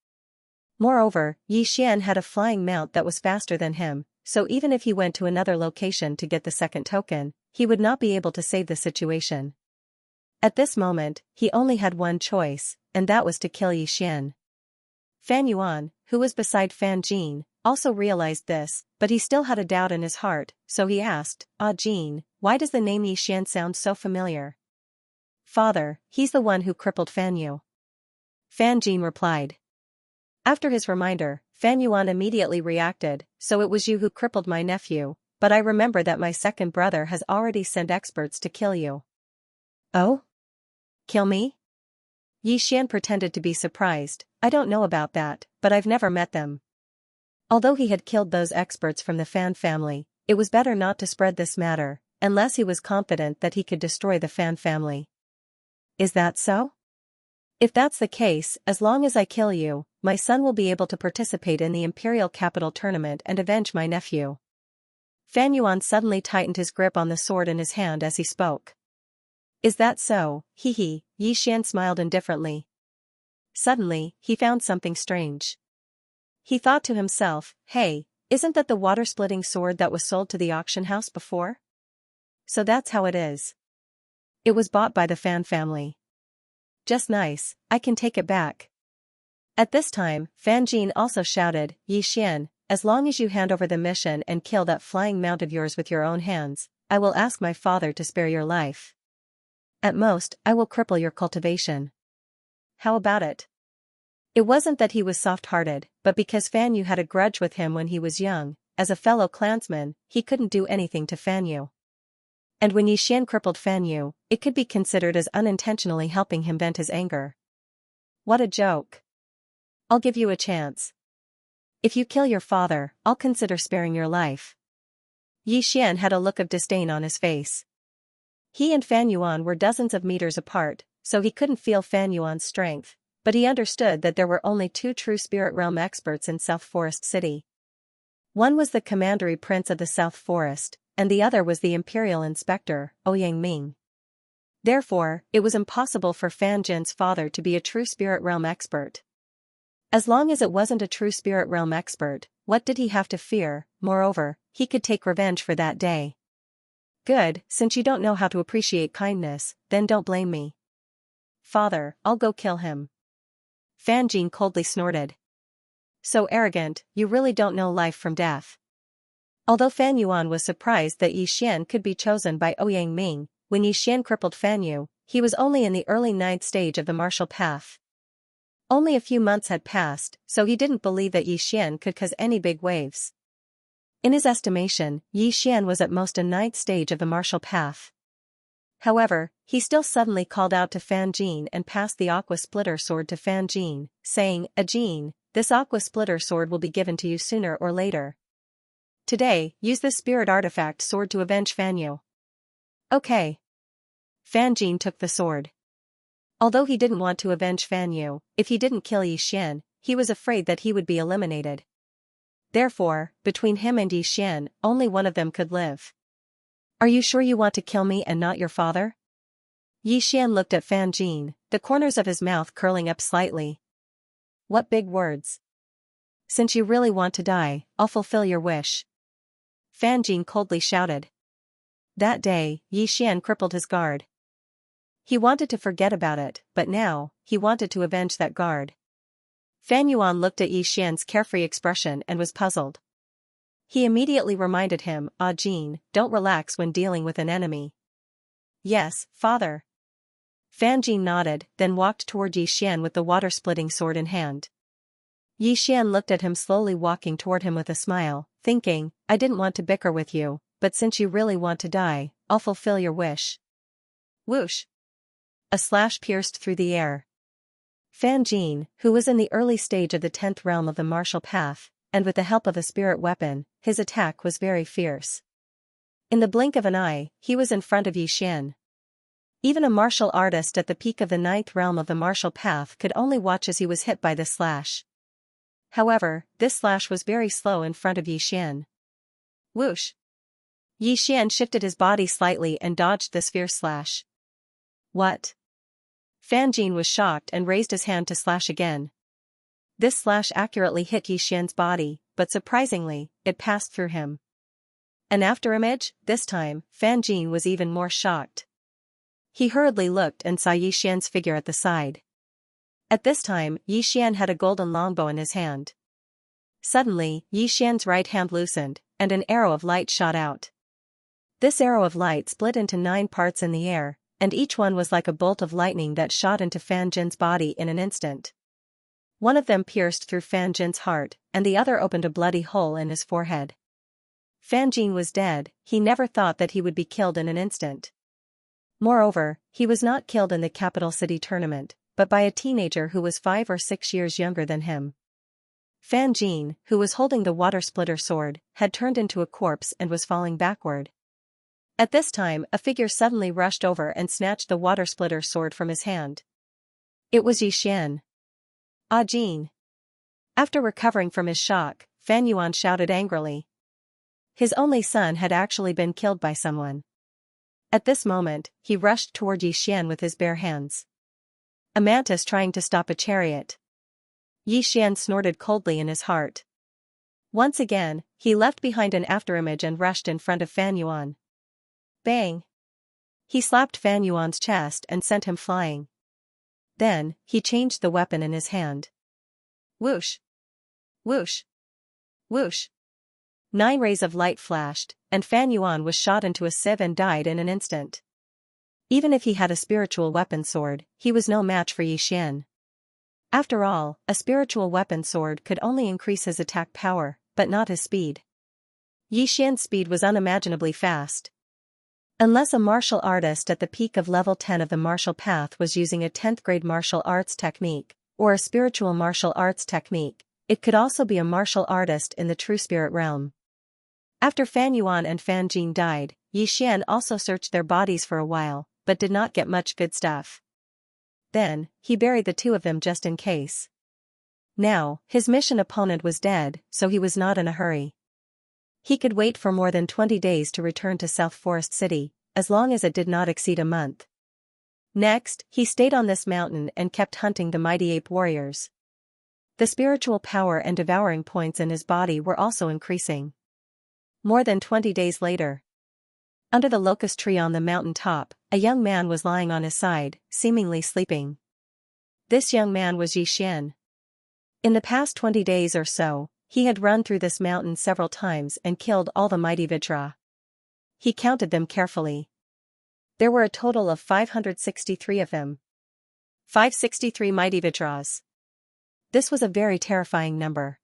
A: Moreover, Yi Xian had a flying mount that was faster than him, so even if he went to another location to get the second token, he would not be able to save the situation. At this moment, he only had one choice, and that was to kill Yi Xian. Fan Yuan, who was beside Fan Jin, also realized this, but he still had a doubt in his heart, so he asked, Jin, why does the name Yi Xian sound so familiar? Father, he's the one who crippled Fan Yu. Fan Jin replied. After his reminder, Fan Yuan immediately reacted, so it was you who crippled my nephew, but I remember that my second brother has already sent experts to kill you. Oh? Kill me? Yi Xian pretended to be surprised. I don't know about that, but I've never met them. Although he had killed those experts from the Fan family, it was better not to spread this matter, unless he was confident that he could destroy the Fan family. Is that so? If that's the case, as long as I kill you, my son will be able to participate in the Imperial Capital Tournament and avenge my nephew. Fan Yuan suddenly tightened his grip on the sword in his hand as he spoke. Is that so? Hee. Yi Xian smiled indifferently. Suddenly, he found something strange. He thought to himself, hey, isn't that the water-splitting sword that was sold to the auction house before? So that's how it is. It was bought by the Fan family. Just nice, I can take it back. At this time, Fan Jin also shouted, Yi Xian, as long as you hand over the mission and kill that flying mount of yours with your own hands, I will ask my father to spare your life. At most, I will cripple your cultivation. How about it? It wasn't that he was soft-hearted, but because Fan Yu had a grudge with him when he was young, as a fellow clansman, he couldn't do anything to Fan Yu. And when Yi Xian crippled Fan Yu, it could be considered as unintentionally helping him vent his anger. What a joke. I'll give you a chance. If you kill your father, I'll consider sparing your life. Yi Xian had a look of disdain on his face. He and Fan Yuan were dozens of meters apart, so he couldn't feel Fan Yuan's strength, but he understood that there were only two true Spirit Realm experts in South Forest City. One was the Commandery Prince of the South Forest, and the other was the Imperial Inspector, Ouyang Ming. Therefore, it was impossible for Fan Jin's father to be a true Spirit Realm expert. As long as it wasn't a true Spirit Realm expert, what did he have to fear? Moreover, he could take revenge for that day. Good, since you don't know how to appreciate kindness, then don't blame me. Father, I'll go kill him. Fan Jin coldly snorted. So arrogant, you really don't know life from death. Although Fan Yuan was surprised that Yi Xian could be chosen by Ouyang Ming, when Yi Xian crippled Fan Yu, he was only in the early 9th stage of the martial path. Only a few months had passed, so he didn't believe that Yi Xian could cause any big waves. In his estimation, Yi Xian was at most a 9th stage of the martial path. However, he still suddenly called out to Fan Jin and passed the Aqua Splitter sword to Fan Jin, saying, Jin, this Aqua Splitter sword will be given to you sooner or later. Today, use this spirit artifact sword to avenge Fan Yu. Okay. Fan Jin took the sword. Although he didn't want to avenge Fan Yu, if he didn't kill Yi Xian, he was afraid that he would be eliminated. Therefore, between him and Yi Xian, only one of them could live. Are you sure you want to kill me and not your father? Yi Xian looked at Fan Jin, the corners of his mouth curling up slightly. What big words. Since you really want to die, I'll fulfill your wish. Fan Jin coldly shouted. That day, Yi Xian crippled his guard. He wanted to forget about it, but now, he wanted to avenge that guard. Fan Yuan looked at Yi Xian's carefree expression and was puzzled. He immediately reminded him, Jin, don't relax when dealing with an enemy. Yes, father. Fan Jin nodded, then walked toward Yi Xian with the water-splitting sword in hand. Yi Xian looked at him slowly walking toward him with a smile, thinking, I didn't want to bicker with you, but since you really want to die, I'll fulfill your wish. Whoosh! A slash pierced through the air. Fan Jin, who was in the early stage of the 10th realm of the martial path, and with the help of a spirit weapon, his attack was very fierce. In the blink of an eye, he was in front of Yi Xian. Even a martial artist at the peak of the 9th realm of the martial path could only watch as he was hit by this slash. However, this slash was very slow in front of Yi Xian. Whoosh! Yi Xian shifted his body slightly and dodged this fierce slash. What? Fan Jin was shocked and raised his hand to slash again. This slash accurately hit Yi Xian's body, but surprisingly, it passed through him. An afterimage, this time, Fan Jin was even more shocked. He hurriedly looked and saw Yi Xian's figure at the side. At this time, Yi Xian had a golden longbow in his hand. Suddenly, Yi Xian's right hand loosened, and an arrow of light shot out. This arrow of light split into 9 parts in the air, and each one was like a bolt of lightning that shot into Fan Jin's body in an instant. One of them pierced through Fan Jin's heart, and the other opened a bloody hole in his forehead. Fan Jin was dead. He never thought that he would be killed in an instant. Moreover, he was not killed in the capital city tournament, but by a teenager who was 5 or 6 years younger than him. Fan Jin, who was holding the water splitter sword, had turned into a corpse and was falling backward. At this time, a figure suddenly rushed over and snatched the water splitter sword from his hand. It was Yixian. Ah Jin. After recovering from his shock, Fan Yuan shouted angrily. His only son had actually been killed by someone. At this moment, he rushed toward Yixian with his bare hands. A mantis trying to stop a chariot. Yixian snorted coldly in his heart. Once again, he left behind an afterimage and rushed in front of Fan Yuan. Bang! He slapped Fan Yuan's chest and sent him flying. Then, he changed the weapon in his hand. Whoosh! Whoosh! Whoosh! 9 rays of light flashed, and Fan Yuan was shot into a sieve and died in an instant. Even if he had a spiritual weapon sword, he was no match for Yixian. After all, a spiritual weapon sword could only increase his attack power, but not his speed. Yixian's speed was unimaginably fast. Unless a martial artist at the peak of level 10 of the martial path was using a 10th grade martial arts technique, or a spiritual martial arts technique, it could also be a martial artist in the true spirit realm. After Fan Yuan and Fan Jin died, Yixian also searched their bodies for a while, but did not get much good stuff. Then, he buried the two of them just in case. Now, his mission opponent was dead, so he was not in a hurry. He could wait for more than 20 days to return to South Forest City, as long as it did not exceed a month. Next, he stayed on this mountain and kept hunting the mighty ape warriors. The spiritual power and devouring points in his body were also increasing. More than 20 days later. Under the locust tree on the mountain top, a young man was lying on his side, seemingly sleeping. This young man was Yixian. In the past 20 days or so, he had run through this mountain several times and killed all the mighty Vajra. He counted them carefully. There were a total of 563 of them. 563 mighty Vajras. This was a very terrifying number.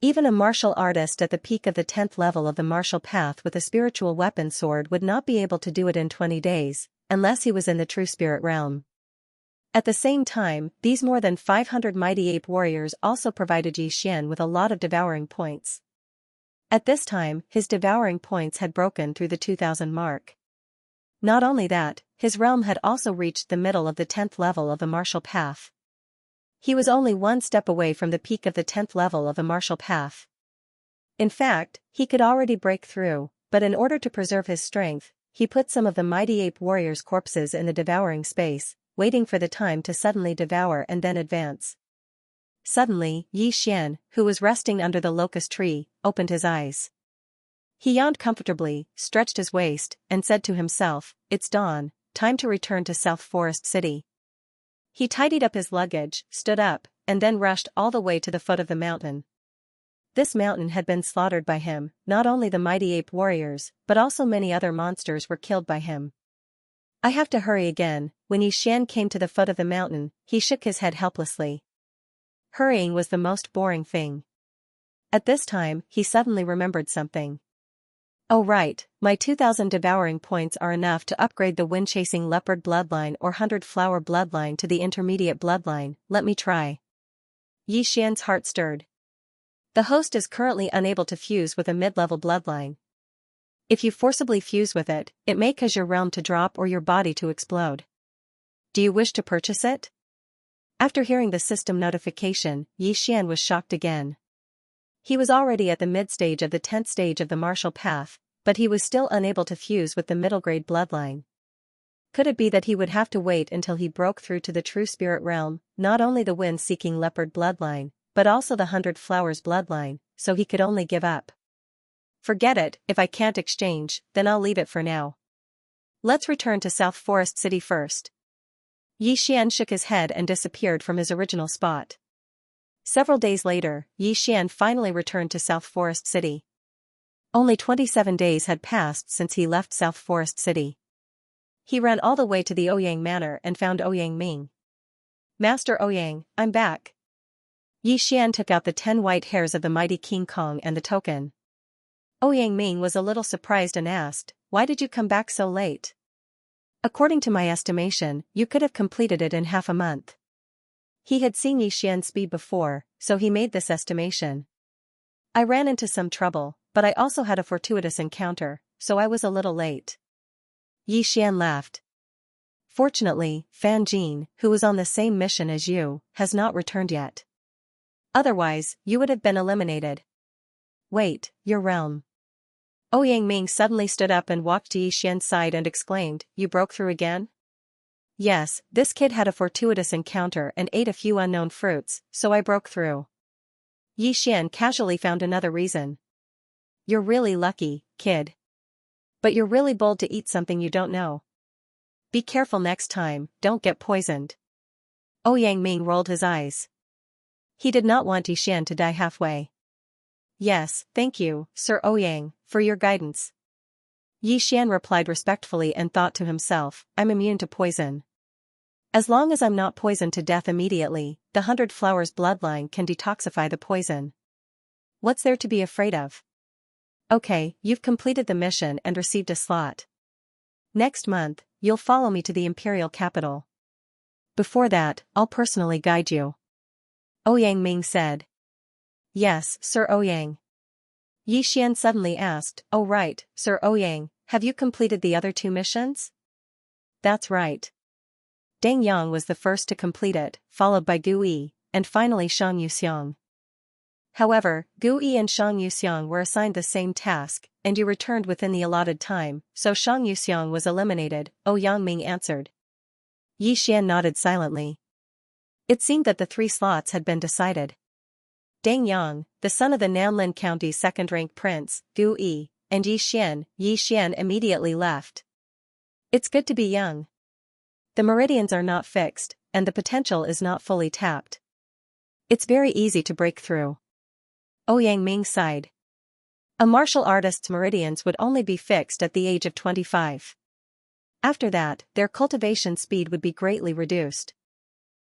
A: Even a martial artist at the peak of the 10th level of the martial path with a spiritual weapon sword would not be able to do it in 20 days, unless he was in the true spirit realm. At the same time, these more than 500 mighty ape warriors also provided Yixian with a lot of devouring points. At this time, his devouring points had broken through the 2000 mark. Not only that, his realm had also reached the middle of the 10th level of the martial path. He was only one step away from the peak of the 10th level of the martial path. In fact, he could already break through, but in order to preserve his strength, he put some of the mighty ape warriors' corpses in the devouring space, waiting for the time to suddenly devour and then advance. Suddenly, Yixian, who was resting under the locust tree, opened his eyes. He yawned comfortably, stretched his waist, and said to himself, "It's dawn, time to return to South Forest City." He tidied up his luggage, stood up, and then rushed all the way to the foot of the mountain. This mountain had been slaughtered by him. Not only the mighty ape warriors, but also many other monsters were killed by him. I have to hurry again. When Yixian came to the foot of the mountain, he shook his head helplessly. Hurrying was the most boring thing. At this time, he suddenly remembered something. Oh right, my 2000 devouring points are enough to upgrade the wind-chasing leopard bloodline or 100-flower bloodline to the intermediate bloodline. Let me try. Yixian's heart stirred. The host is currently unable to fuse with a mid-level bloodline. If you forcibly fuse with it, it may cause your realm to drop or your body to explode. Do you wish to purchase it? After hearing the system notification, Yixian was shocked again. He was already at the mid-stage of the 10th stage of the martial path, but he was still unable to fuse with the middle-grade bloodline. Could it be that he would have to wait until he broke through to the true spirit realm, not only the wind-seeking leopard bloodline, but also the 100 flowers bloodline, so he could only give up? Forget it, if I can't exchange, then I'll leave it for now. Let's return to South Forest City first. Yixian shook his head and disappeared from his original spot. Several days later, Yixian finally returned to South Forest City. Only 27 days had passed since he left South Forest City. He ran all the way to the Ouyang Manor and found Ouyang Ming. "Master Ouyang, I'm back." Yixian took out the 10 white hairs of the mighty King Kong and the token. Ouyang Ming was a little surprised and asked, "Why did you come back so late?" "According to my estimation, you could have completed it in half a month." He had seen Yixian's speed before, so he made this estimation. "I ran into some trouble, but I also had a fortuitous encounter, so I was a little late." Yixian laughed. Fortunately, Fan Jin, who was on the same mission as you, has not returned yet. Otherwise, you would have been eliminated. Wait, your realm. Ouyang Ming suddenly stood up and walked to Yi Xian's side and exclaimed, "You broke through again?" "Yes, this kid had a fortuitous encounter and ate a few unknown fruits, so I broke through." Yi Xian casually found another reason. "You're really lucky, kid. But you're really bold to eat something you don't know. Be careful next time, don't get poisoned." Ouyang Ming rolled his eyes. He did not want Yi Xian to die halfway. "Yes, thank you, Sir Ouyang, for your guidance." Yi Xian replied respectfully and thought to himself, "I'm immune to poison. As long as I'm not poisoned to death immediately, the 100 Flowers bloodline can detoxify the poison. What's there to be afraid of?" "Okay, you've completed the mission and received a slot. Next month, you'll follow me to the imperial capital. Before that, I'll personally guide you," Ouyang Ming said. "Yes, Sir Ouyang." Yi Xian suddenly asked, "Oh right, Sir Ouyang, have you completed the other 2 missions?" "That's right." Deng Yang was the first to complete it, followed by Gu Yi, and finally Shang Yuxiang. However, Gu Yi and Shang Yuxiang were assigned the same task, and you returned within the allotted time, so Shang Yuxiang was eliminated, Ouyang Ming answered. Yi Xian nodded silently. It seemed that the 3 slots had been decided. Deng Yang, the son of the Nanlin County's second-rank prince, Gu Yi, and Yi Xian immediately left. It's good to be young. The meridians are not fixed, and the potential is not fully tapped. It's very easy to break through. Ouyang Ming sighed. A martial artist's meridians would only be fixed at the age of 25. After that, their cultivation speed would be greatly reduced.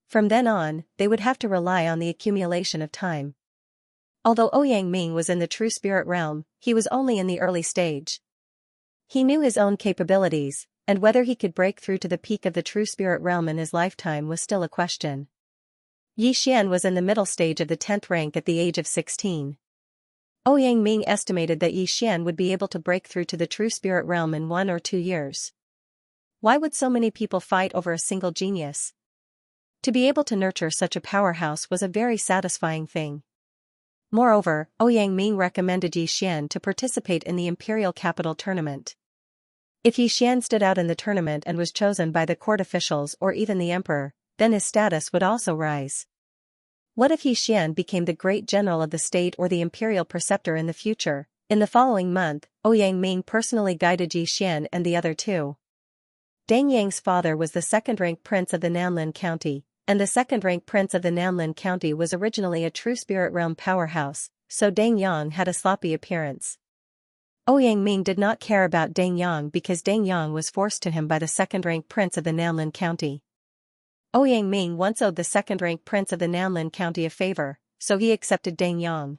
A: From then on, they would have to rely on the accumulation of time. Although Ouyang Ming was in the true spirit realm, he was only in the early stage. He knew his own capabilities, and whether he could break through to the peak of the true spirit realm in his lifetime was still a question. Yi Xian was in the middle stage of the 10th rank at the age of 16. Ouyang Ming estimated that Yi Xian would be able to break through to the true spirit realm in 1 or 2 years. Why would so many people fight over a single genius? To be able to nurture such a powerhouse was a very satisfying thing. Moreover, Ouyang Ming recommended Yi Xian to participate in the Imperial Capital tournament. If Yi Xian stood out in the tournament and was chosen by the court officials or even the emperor, then his status would also rise. What if Yi Xian became the great general of the state or the imperial preceptor in the future? In the following month, Ouyang Ming personally guided Yi Xian and the other 2. Deng Yang's father was the second-rank prince of the Nanlin County, and the second-rank prince of the Nanlin County was originally a true spirit realm powerhouse, so Deng Yang had a sloppy appearance. Ouyang Ming did not care about Deng Yang because Deng Yang was forced to him by the second-rank prince of the Nanlin County. Ouyang Ming once owed the second-rank prince of the Nanlin County a favor, so he accepted Deng Yang.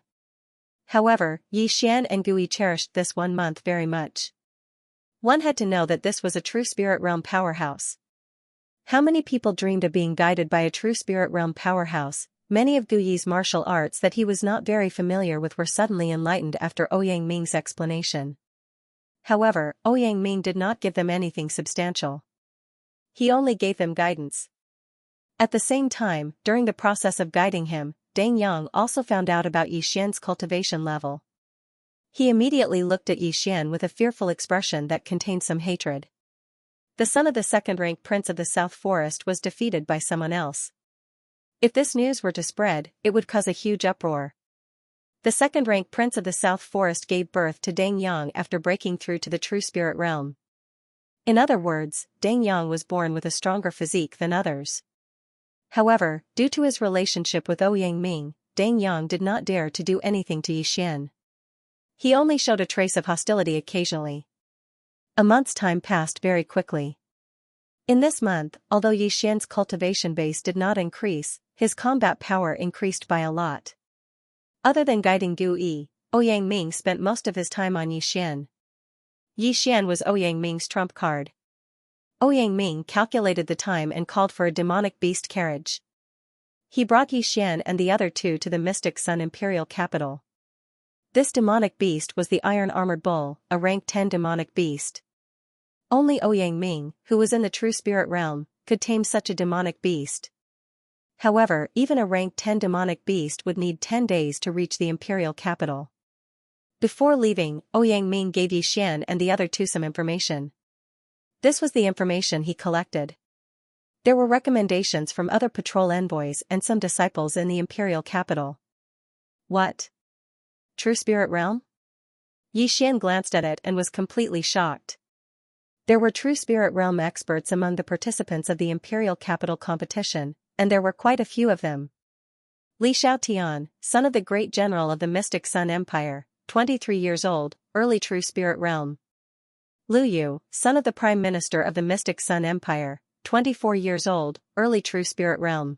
A: However, Yi Xian and Gu Yi cherished this 1 month very much. One had to know that this was a true spirit realm powerhouse. How many people dreamed of being guided by a true spirit realm powerhouse? Many of Gu Yi's martial arts that he was not very familiar with were suddenly enlightened after Ouyang Ming's explanation. However, Ouyang Ming did not give them anything substantial. He only gave them guidance. At the same time, during the process of guiding him, Deng Yang also found out about Yi Xian's cultivation level. He immediately looked at Yi Xian with a fearful expression that contained some hatred. The son of the second-rank prince of the South Forest was defeated by someone else. If this news were to spread, it would cause a huge uproar. The second-rank prince of the South Forest gave birth to Deng Yang after breaking through to the true spirit realm. In other words, Deng Yang was born with a stronger physique than others. However, due to his relationship with Ouyang Ming, Deng Yang did not dare to do anything to Yi Xian. He only showed a trace of hostility occasionally. A month's time passed very quickly. In this month, although Yi Xian's cultivation base did not increase, his combat power increased by a lot. Other than guiding Gu Yi, Ouyang Ming spent most of his time on Yi Xian. Yi Xian was Ouyang Ming's trump card. Ouyang Ming calculated the time and called for a demonic beast carriage. He brought Yi Xian and the other 2 to the Mystic Sun Imperial Capital. This demonic beast was the Iron Armored Bull, a rank 10 demonic beast. Only Ouyang Ming, who was in the true spirit realm, could tame such a demonic beast. However, even a rank 10 demonic beast would need 10 days to reach the imperial capital. Before leaving, Ouyang Ming gave Yi Xian and the other two some information. This was the information he collected. There were recommendations from other patrol envoys and some disciples in the imperial capital. What? True spirit realm? Yi Xian glanced at it and was completely shocked. There were true spirit realm experts among the participants of the imperial capital competition, and there were quite a few of them. Li Xiaotian, son of the great general of the Mystic Sun Empire, 23 years old, early true spirit realm. Lu Yu, son of the prime minister of the Mystic Sun Empire, 24 years old, early true spirit realm.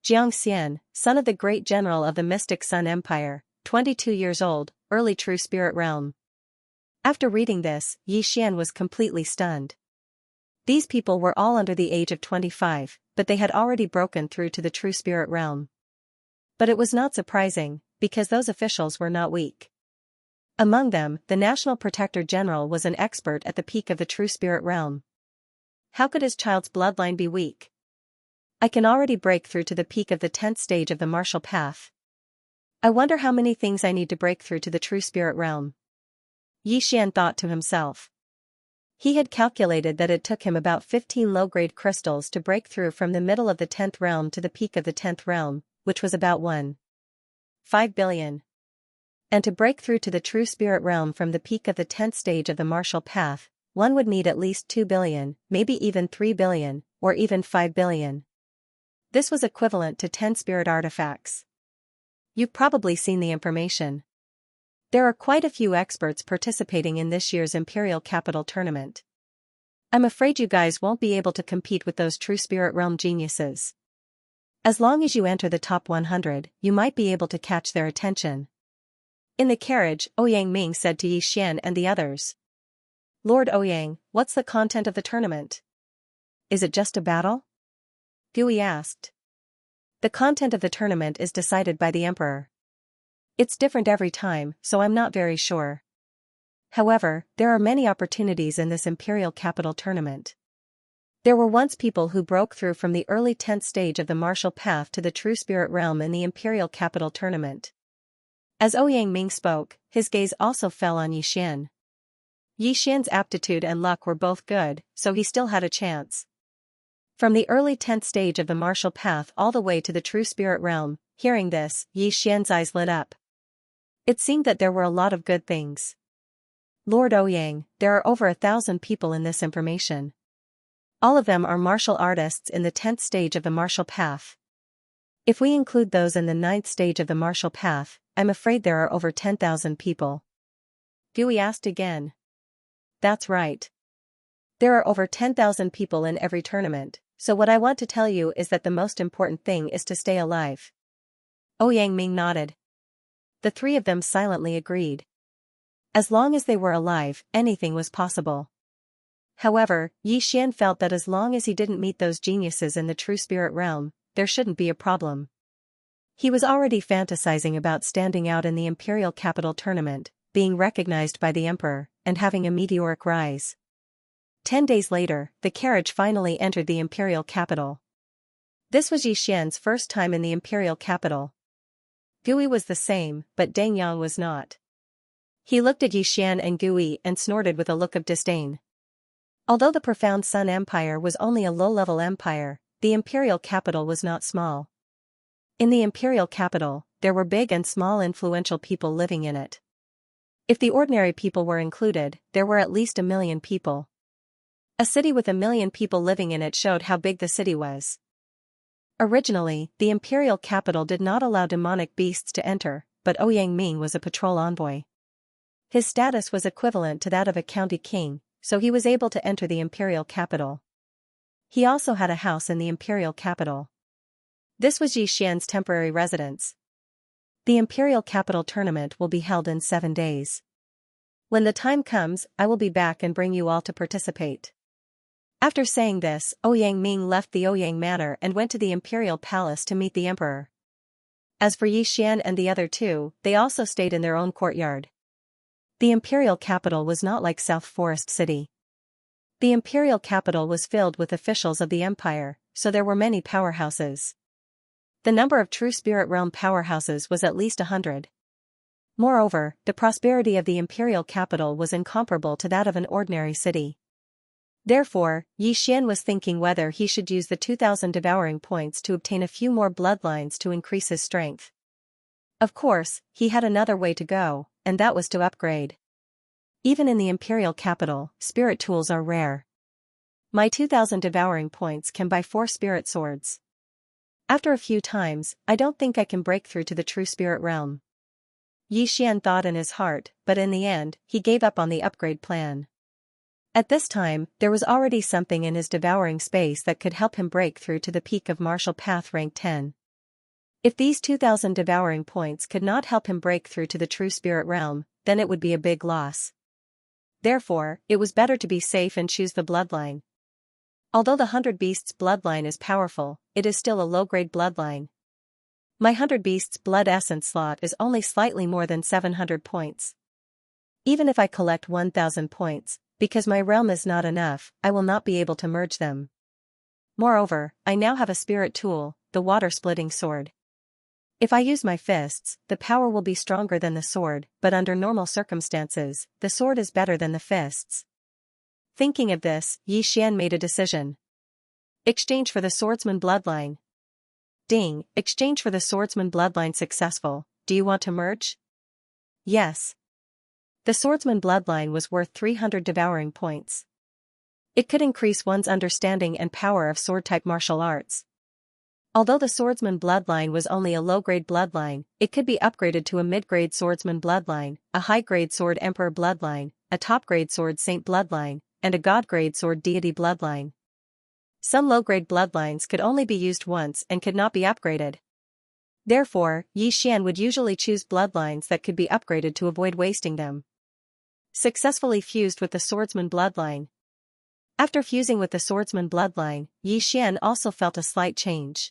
A: Xianxia, son of the great general of the Mystic Sun Empire, 22 years old, early true spirit realm. After reading this, Yi Xian was completely stunned. These people were all under the age of 25, but they had already broken through to the true spirit realm. But it was not surprising, because those officials were not weak. Among them, the National Protector General was an expert at the peak of the true spirit realm. How could his child's bloodline be weak? I can already break through to the peak of the 10th stage of the martial path. I wonder how many things I need to break through to the true spirit realm. Yi Xian thought to himself. He had calculated that it took him about 15 low-grade crystals to break through from the middle of the 10th realm to the peak of the 10th realm, which was about 1.5 billion. And to break through to the true spirit realm from the peak of the 10th stage of the martial path, one would need at least 2 billion, maybe even 3 billion, or even 5 billion. This was equivalent to 10 spirit artifacts. You've probably seen the information. There are quite a few experts participating in this year's Imperial Capital Tournament. I'm afraid you guys won't be able to compete with those true spirit realm geniuses. As long as you enter the top 100, you might be able to catch their attention. In the carriage, Ouyang Ming said to Yi Xian and the others. Lord Ouyang, what's the content of the tournament? Is it just a battle? Gui asked. The content of the tournament is decided by the Emperor. It's different every time, so I'm not very sure. However, there are many opportunities in this Imperial Capital Tournament. There were once people who broke through from the early 10th stage of the martial path to the true spirit realm in the Imperial Capital Tournament. As Ouyang Ming spoke, his gaze also fell on Yi Xian. Yi Xian's aptitude and luck were both good, so he still had a chance. From the early 10th stage of the martial path all the way to the true spirit realm, hearing this, Yi Xian's eyes lit up. It seemed that there were a lot of good things. Lord Ouyang, there are over 1,000 people in this information. All of them are martial artists in the 10th stage of the martial path. If we include those in the 9th stage of the martial path, I'm afraid there are over 10,000 people. Gui asked again. That's right. There are over 10,000 people in every tournament, so what I want to tell you is that the most important thing is to stay alive. Ouyang Ming nodded. The three of them silently agreed. As long as they were alive, anything was possible. However, Yi Xian felt that as long as he didn't meet those geniuses in the true spirit realm, there shouldn't be a problem. He was already fantasizing about standing out in the Imperial Capital Tournament, being recognized by the Emperor, and having a meteoric rise. 10 days later, the carriage finally entered the Imperial Capital. This was Yi Xian's first time in the Imperial Capital. Gui was the same, but Deng Yang was not. He looked at Yi Xian and Gui and snorted with a look of disdain. Although the Profound Sun Empire was only a low-level empire, the Imperial Capital was not small. In the Imperial Capital, there were big and small influential people living in it. If the ordinary people were included, there were at least 1 million people. A city with 1 million people living in it showed how big the city was. Originally, the Imperial Capital did not allow demonic beasts to enter, but Ouyang Ming was a patrol envoy. His status was equivalent to that of a county king, so he was able to enter the Imperial Capital. He also had a house in the Imperial Capital. This was Yi Xian's temporary residence. The Imperial Capital Tournament will be held in 7 days. When the time comes, I will be back and bring you all to participate. After saying this, Ouyang Ming left the Ouyang Manor and went to the Imperial Palace to meet the Emperor. As for Yi Xian and the other two, they also stayed in their own courtyard. The Imperial Capital was not like South Forest City. The imperial capital was filled with officials of the empire, so there were many powerhouses. The number of true spirit realm powerhouses was at least 100. Moreover, the prosperity of the imperial capital was incomparable to that of an ordinary city. Therefore, Yi Xian was thinking whether he should use the 2,000 devouring points to obtain a few more bloodlines to increase his strength. Of course, he had another way to go, and that was to upgrade. Even in the imperial capital, spirit tools are rare. My 2,000 devouring points can buy 4 spirit swords. After a few times, I don't think I can break through to the true spirit realm. Yi Xian thought in his heart, but in the end, he gave up on the upgrade plan. At this time, there was already something in his devouring space that could help him break through to the peak of martial path rank 10. If these 2,000 devouring points could not help him break through to the true spirit realm, then it would be a big loss. Therefore, it was better to be safe and choose the bloodline. Although the 100 Beasts bloodline is powerful, it is still a low-grade bloodline. My 100 Beasts blood essence slot is only slightly more than 700 points. Even if I collect 1,000 points, because my realm is not enough, I will not be able to merge them. Moreover, I now have a spirit tool, the water-splitting sword. If I use my fists, the power will be stronger than the sword, but under normal circumstances, the sword is better than the fists. Thinking of this, Yi Xian made a decision. Exchange for the swordsman bloodline. Ding, exchange for the swordsman bloodline successful. Do you want to merge? Yes. The swordsman bloodline was worth 300 devouring points. It could increase one's understanding and power of sword-type martial arts. Although the swordsman bloodline was only a low-grade bloodline, it could be upgraded to a mid-grade swordsman bloodline, a high-grade sword emperor bloodline, a top-grade sword saint bloodline, and a god-grade sword deity bloodline. Some low-grade bloodlines could only be used once and could not be upgraded. Therefore, Yi Xian would usually choose bloodlines that could be upgraded to avoid wasting them. Successfully fused with the swordsman bloodline. After fusing with the swordsman bloodline, Yi Xian also felt a slight change.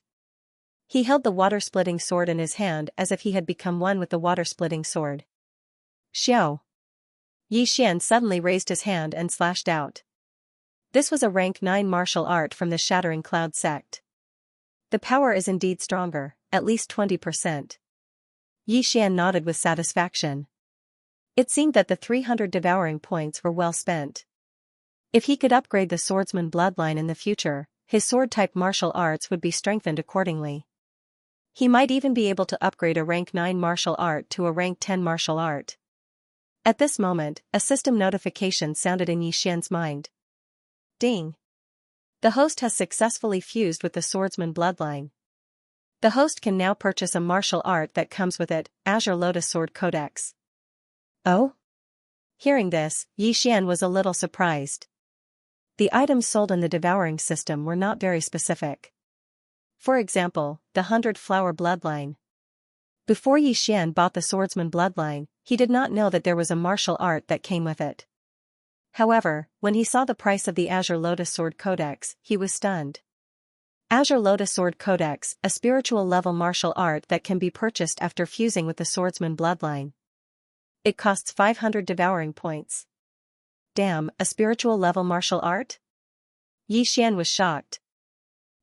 A: He held the water-splitting sword in his hand as if he had become one with the water-splitting sword. Xiao! Yi Xian suddenly raised his hand and slashed out. This was a rank 9 martial art from the Shattering Cloud sect. The power is indeed stronger, at least 20%. Yi Xian nodded with satisfaction. It seemed that the 300 devouring points were well spent. If he could upgrade the swordsman bloodline in the future, his sword-type martial arts would be strengthened accordingly. He might even be able to upgrade a rank 9 martial art to a rank 10 martial art. At this moment, a system notification sounded in Yi Xian's mind. Ding! The host has successfully fused with the swordsman bloodline. The host can now purchase a martial art that comes with it, Azure Lotus Sword Codex. Oh? Hearing this, Yi Xian was a little surprised. The items sold in the devouring system were not very specific. For example, the 100 Flower bloodline. Before Yi Xian bought the swordsman bloodline, he did not know that there was a martial art that came with it. However, when he saw the price of the Azure Lotus Sword Codex, he was stunned. Azure Lotus Sword Codex, a spiritual level martial art that can be purchased after fusing with the swordsman bloodline. It costs 500 devouring points. Damn, a spiritual level martial art? Yi Xian was shocked.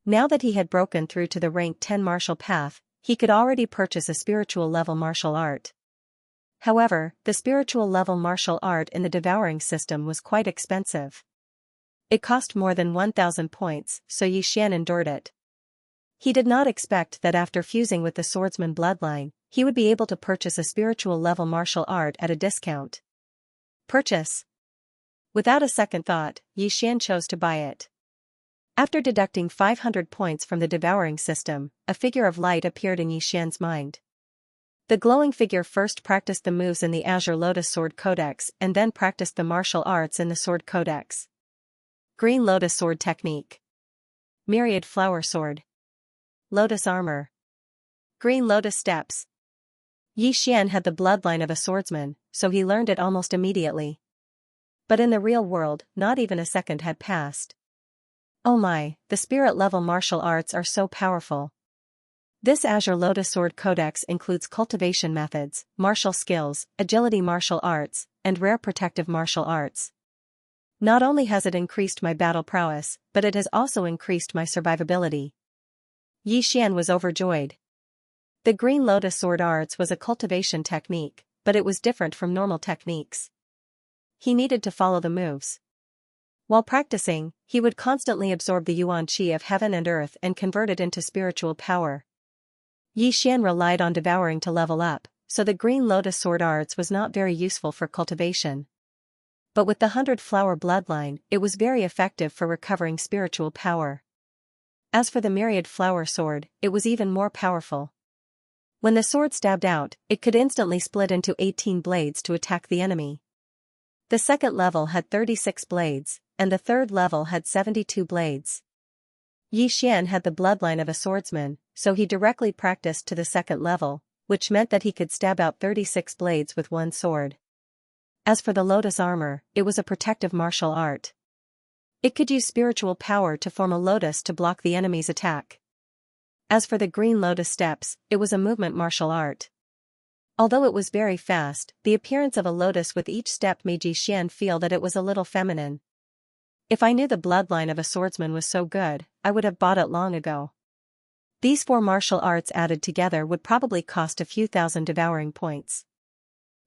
A: Now that he had broken through to the rank 10 martial path, he could already purchase a spiritual level martial art. However, the spiritual level martial art in the devouring system was quite expensive. It cost more than 1,000 points, so Yi Xian endured it. He did not expect that after fusing with the swordsman bloodline, he would be able to purchase a spiritual level martial art at a discount. Purchase. Without a second thought, Yi Xian chose to buy it. After deducting 500 points from the devouring system, a figure of light appeared in Yi Xian's mind. The glowing figure first practiced the moves in the Azure Lotus Sword Codex and then practiced the martial arts in the Sword Codex. Green Lotus Sword Technique. Myriad Flower Sword. Lotus Armor. Green Lotus Steps. Yi Xian had the bloodline of a swordsman, so he learned it almost immediately. But in the real world, not even a second had passed. Oh my, the spirit-level martial arts are so powerful. This Azure Lotus Sword Codex includes cultivation methods, martial skills, agility martial arts, and rare protective martial arts. Not only has it increased my battle prowess, but it has also increased my survivability. Yi Xian was overjoyed. The Green Lotus Sword Arts was a cultivation technique, but it was different from normal techniques. He needed to follow the moves. While practicing, he would constantly absorb the yuan qi of heaven and earth and convert it into spiritual power. Yi Xian relied on devouring to level up, so the Green Lotus Sword Arts was not very useful for cultivation. But with the 100-flower bloodline, it was very effective for recovering spiritual power. As for the Myriad Flower Sword, it was even more powerful. When the sword stabbed out, it could instantly split into 18 blades to attack the enemy. The second level had 36 blades, and the third level had 72 blades. Yi Xian had the bloodline of a swordsman, so he directly practiced to the second level, which meant that he could stab out 36 blades with one sword. As for the lotus armor, it was a protective martial art. It could use spiritual power to form a lotus to block the enemy's attack. As for the Green Lotus Steps, it was a movement martial art. Although it was very fast, the appearance of a lotus with each step made Yi Xian feel that it was a little feminine. If I knew the bloodline of a swordsman was so good, I would have bought it long ago. These 4 martial arts added together would probably cost a few thousand devouring points.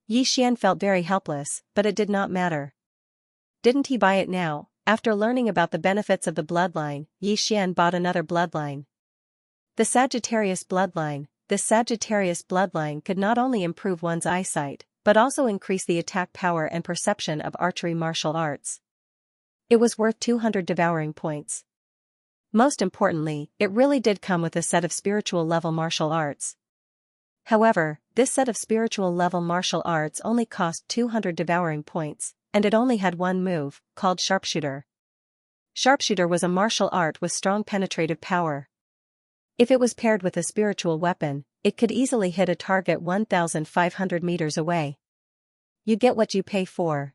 A: Yi Xian felt very helpless, but it did not matter. Didn't he buy it now? After learning about the benefits of the bloodline, Yi Xian bought another bloodline. The Sagittarius bloodline. This Sagittarius bloodline could not only improve one's eyesight, but also increase the attack power and perception of archery martial arts. It was worth 200 devouring points. Most importantly, it really did come with a set of spiritual level martial arts. However, this set of spiritual level martial arts only cost 200 devouring points, and it only had one move, called Sharpshooter. Sharpshooter was a martial art with strong penetrative power. If it was paired with a spiritual weapon, it could easily hit a target 1,500 meters away. You get what you pay for.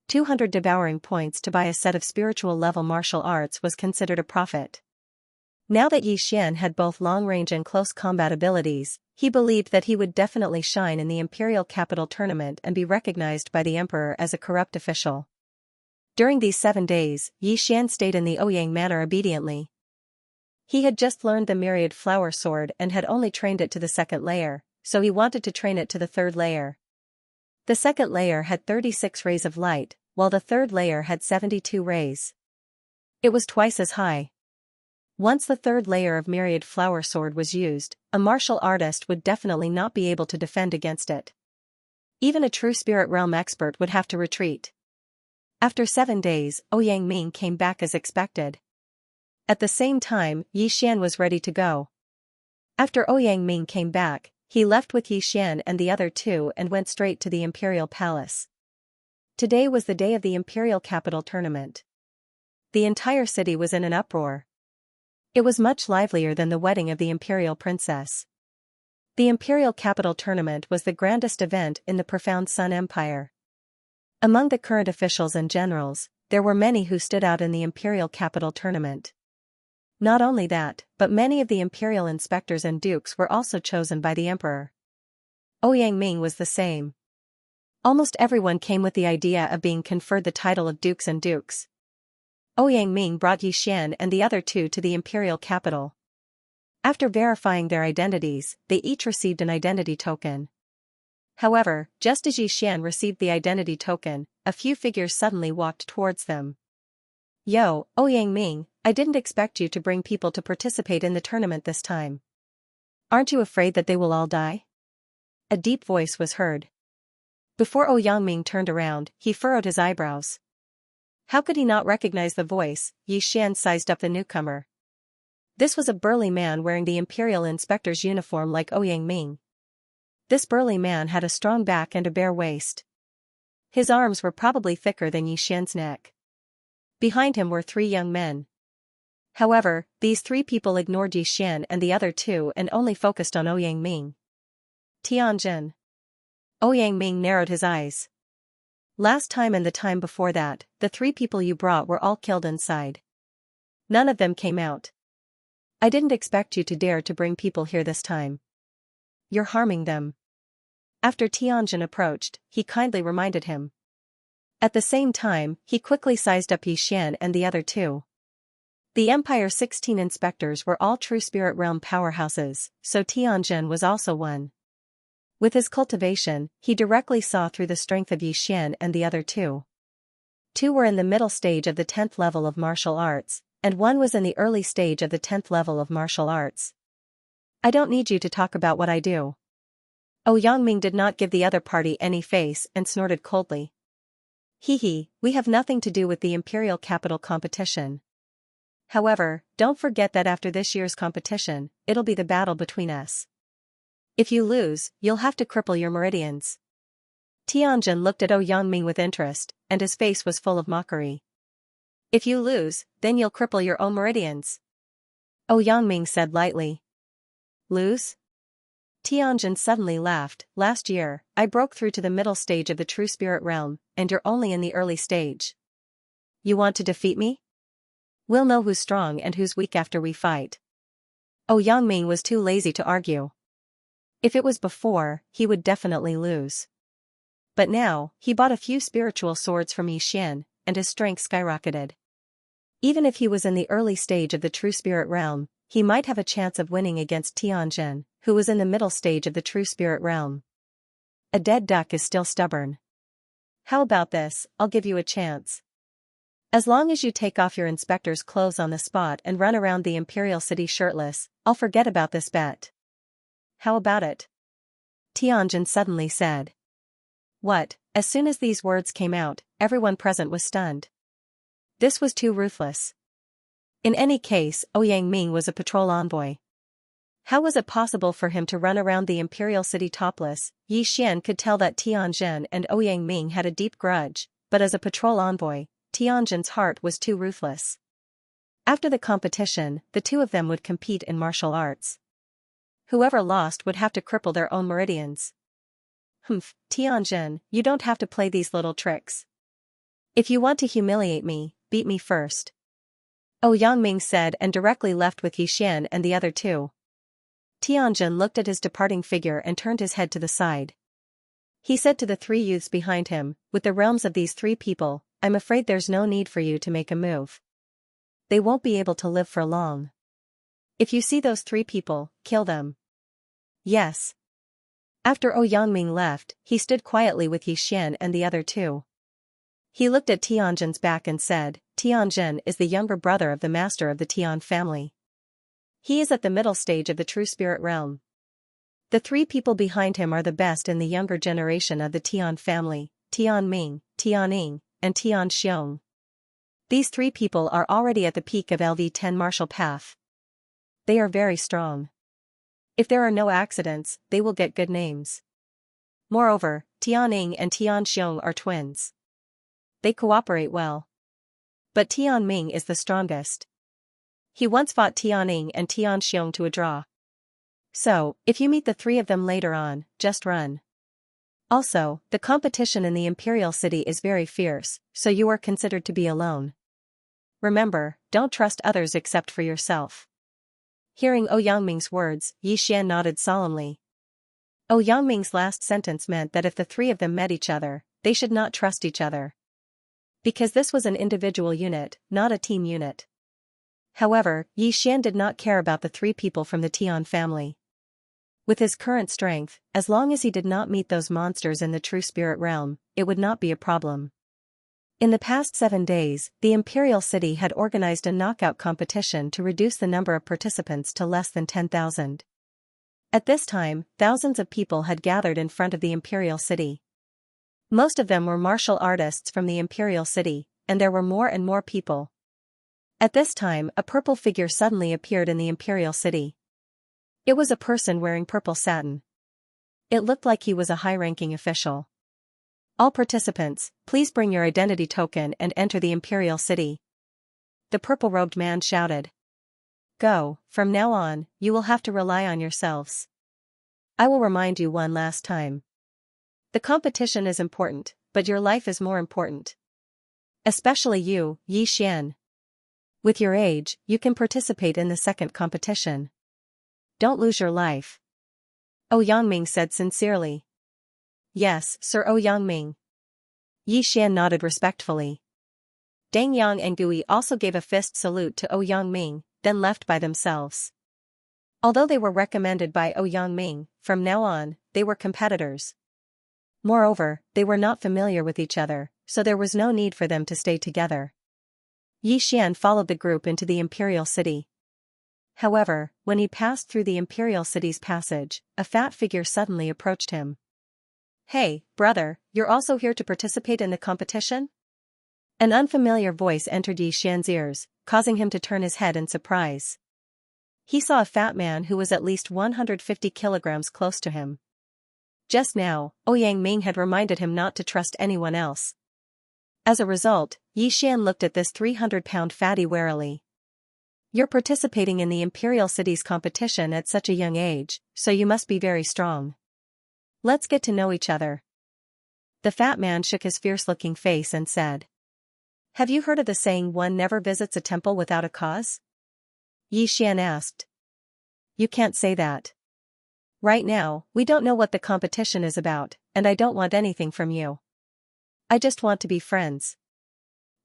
A: 200 devouring points to buy a set of spiritual level martial arts was considered a profit. Now that Yi Xian had both long-range and close combat abilities, he believed that he would definitely shine in the Imperial Capital Tournament and be recognized by the Emperor as a corrupt official. During these 7 days, Yi Xian stayed in the Ouyang Manor obediently. He had just learned the Myriad Flower Sword and had only trained it to the 2nd layer, so he wanted to train it to the 3rd layer. The 2nd layer had 36 rays of light, while the 3rd layer had 72 rays. It was twice as high. Once the 3rd layer of Myriad Flower Sword was used, a martial artist would definitely not be able to defend against it. Even a true Spirit Realm expert would have to retreat. After 7 days, Ouyang Ming came back as expected. At the same time, Yi Xian was ready to go. After Ouyang Ming came back, he left with Yi Xian and the other 2 and went straight to the Imperial Palace. Today was the day of the Imperial Capital Tournament. The entire city was in an uproar. It was much livelier than the wedding of the Imperial Princess. The Imperial Capital Tournament was the grandest event in the Profound Sun Empire. Among the current officials and generals, there were many who stood out in the Imperial Capital Tournament. Not only that, but many of the imperial inspectors and dukes were also chosen by the emperor. Ouyang Ming was the same. Almost everyone came with the idea of being conferred the title of dukes and dukes. Ouyang Ming brought Yi Xian and the other 2 to the imperial capital. After verifying their identities, they each received an identity token. However, just as Yi Xian received the identity token, a few figures suddenly walked towards them. Yo, Ouyang Ming, I didn't expect you to bring people to participate in the tournament this time. Aren't you afraid that they will all die? A deep voice was heard. Before Ouyang Ming turned around, he furrowed his eyebrows. How could he not recognize the voice? Yi Xian sized up the newcomer. This was a burly man wearing the imperial inspector's uniform like Ouyang Ming. This burly man had a strong back and a bare waist. His arms were probably thicker than Yi Xian's neck. Behind him were 3 young men. However, these 3 people ignored Yi Xian and the other 2 and only focused on Ouyang Ming. Tianjin. Ouyang Ming narrowed his eyes. Last time and the time before that, the 3 people you brought were all killed inside. None of them came out. I didn't expect you to dare to bring people here this time. You're harming them. After Tianjin approached, he kindly reminded him. At the same time, he quickly sized up Yixian and the other two. The Empire's 16 inspectors were all true spirit realm powerhouses, so Tianjin was also one. With his cultivation, he directly saw through the strength of Yixian and the other two. Two were in the middle stage of the 10th level of martial arts, and one was in the early stage of the 10th level of martial arts. I don't need you to talk about what I do. Yangming did not give the other party any face and snorted coldly. Hee, we have nothing to do with the Imperial Capital competition. However, don't forget that after this year's competition, it'll be the battle between us. If you lose, you'll have to cripple your meridians. Tianjin looked at Yangming with interest, and his face was full of mockery. If you lose, then you'll cripple your own meridians. Yangming said lightly. Lose? Tianjin suddenly laughed. Last year, I broke through to the middle stage of the true spirit realm, and you're only in the early stage. You want to defeat me? We'll know who's strong and who's weak after we fight. Yangming was too lazy to argue. If it was before, he would definitely lose. But now, he bought a few spiritual swords from Yixian, and his strength skyrocketed. Even if he was in the early stage of the true spirit realm, he might have a chance of winning against Tianjin, who was in the middle stage of the true spirit realm. A dead duck is still stubborn. How about this? I'll give you a chance. As long as you take off your inspector's clothes on the spot and run around the Imperial City shirtless, I'll forget about this bet. How about it? Tianjin suddenly said. What? As soon as these words came out, everyone present was stunned. This was too ruthless. In any case, Yangming was a patrol envoy. How was it possible for him to run around the Imperial City topless? Yixian could tell that Tianjin and Yangming had a deep grudge, but as a patrol envoy, Tianjin's heart was too ruthless. After the competition, the two of them would compete in martial arts. Whoever lost would have to cripple their own meridians. Tianjin, you don't have to play these little tricks. If you want to humiliate me, beat me first. Yangming said and directly left with Yixian and the other two. Tianjin looked at his departing figure and turned his head to the side. He said to the three youths behind him, with the realms of these three people, I'm afraid there's no need for you to make a move. They won't be able to live for long. If you see those three people, kill them. Yes. After Yangming left, he stood quietly with Yixian and the other two. He looked at Tianjin's back and said, Tianjin is the younger brother of the master of the Tian family. He is at the middle stage of the true spirit realm. The three people behind him are the best in the younger generation of the Tian family, Tianming, Tianying, and Tianxiong. These three people are already at the peak of LV10 martial path. They are very strong. If there are no accidents, they will get good names. Moreover, Tianying and Tianxiong are twins. They cooperate well. But Tianming is the strongest. He once fought Tianying and Tianxiong to a draw. So, if you meet the three of them later on, just run. Also, the competition in the Imperial City is very fierce, so you are considered to be alone. Remember, don't trust others except for yourself. Hearing Yangming's words, Yixian nodded solemnly. Yangming's last sentence meant that if the three of them met each other, they should not trust each other. Because this was an individual unit, not a team unit. However, Yixian did not care about the three people from the Tian family. With his current strength, as long as he did not meet those monsters in the true spirit realm, it would not be a problem. In the past 7 days, the Imperial City had organized a knockout competition to reduce the number of participants to less than 10,000. At this time, thousands of people had gathered in front of the Imperial City. Most of them were martial artists from the Imperial City, and there were more and more people. At this time, a purple figure suddenly appeared in the Imperial City. It was a person wearing purple satin. It looked like he was a high-ranking official. All participants, please bring your identity token and enter the Imperial City. The purple-robed man shouted. Go, from now on, you will have to rely on yourselves. I will remind you one last time. The competition is important, but your life is more important. Especially you, Yixian. With your age, you can participate in the second competition. Don't lose your life. Yangming said sincerely. Yes, Sir Yangming. Yi Xian nodded respectfully. Deng Yang and Gui also gave a fist salute to Ouyang Ming, then left by themselves. Although they were recommended by Ouyang Ming, from now on, they were competitors. Moreover, they were not familiar with each other, so there was no need for them to stay together. Yi Xian followed the group into the imperial city. However, when he passed through the imperial city's passage, a fat figure suddenly approached him. "Hey, brother, you're also here to participate in the competition?" An unfamiliar voice entered Yi Xian's ears, causing him to turn his head in surprise. He saw a fat man who was at least 150 kilograms close to him. Just now, Ouyang Ming had reminded him not to trust anyone else. As a result, Yi Xian looked at this 300-pound fatty warily. "You're participating in the imperial city's competition at such a young age, so you must be very strong. Let's get to know each other." The fat man shook his fierce-looking face and said, "Have you heard of the saying one never visits a temple without a cause?" Yi Xian asked. "You can't say that. Right now, we don't know what the competition is about, and I don't want anything from you. I just want to be friends.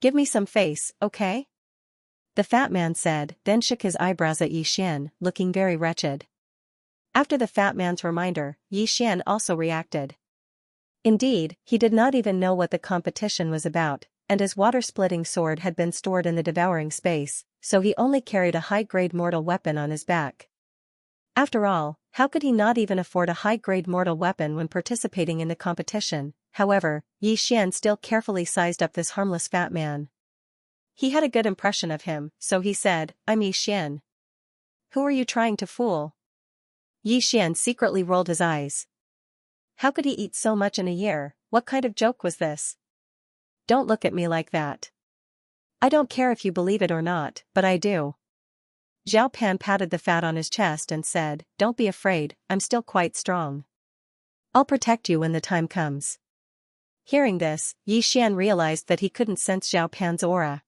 A: Give me some face, okay?" The fat man said, then shook his eyebrows at Yi Xian, looking very wretched. After the fat man's reminder, Yi Xian also reacted. Indeed, he did not even know what the competition was about, and his water-splitting sword had been stored in the devouring space, so he only carried a high-grade mortal weapon on his back. After all, how could he not even afford a high-grade mortal weapon when participating in the competition? However, Yi Xian still carefully sized up this harmless fat man. He had a good impression of him, so he said, "I'm Yi Xian. Who are you trying to fool?" Yi Xian secretly rolled his eyes. How could he eat so much in a year? What kind of joke was this? "Don't look at me like that. I don't care if you believe it or not, but I do." Zhao Pan patted the fat on his chest and said, "Don't be afraid, I'm still quite strong. I'll protect you when the time comes." Hearing this, Yi Xian realized that he couldn't sense Zhao Pan's aura.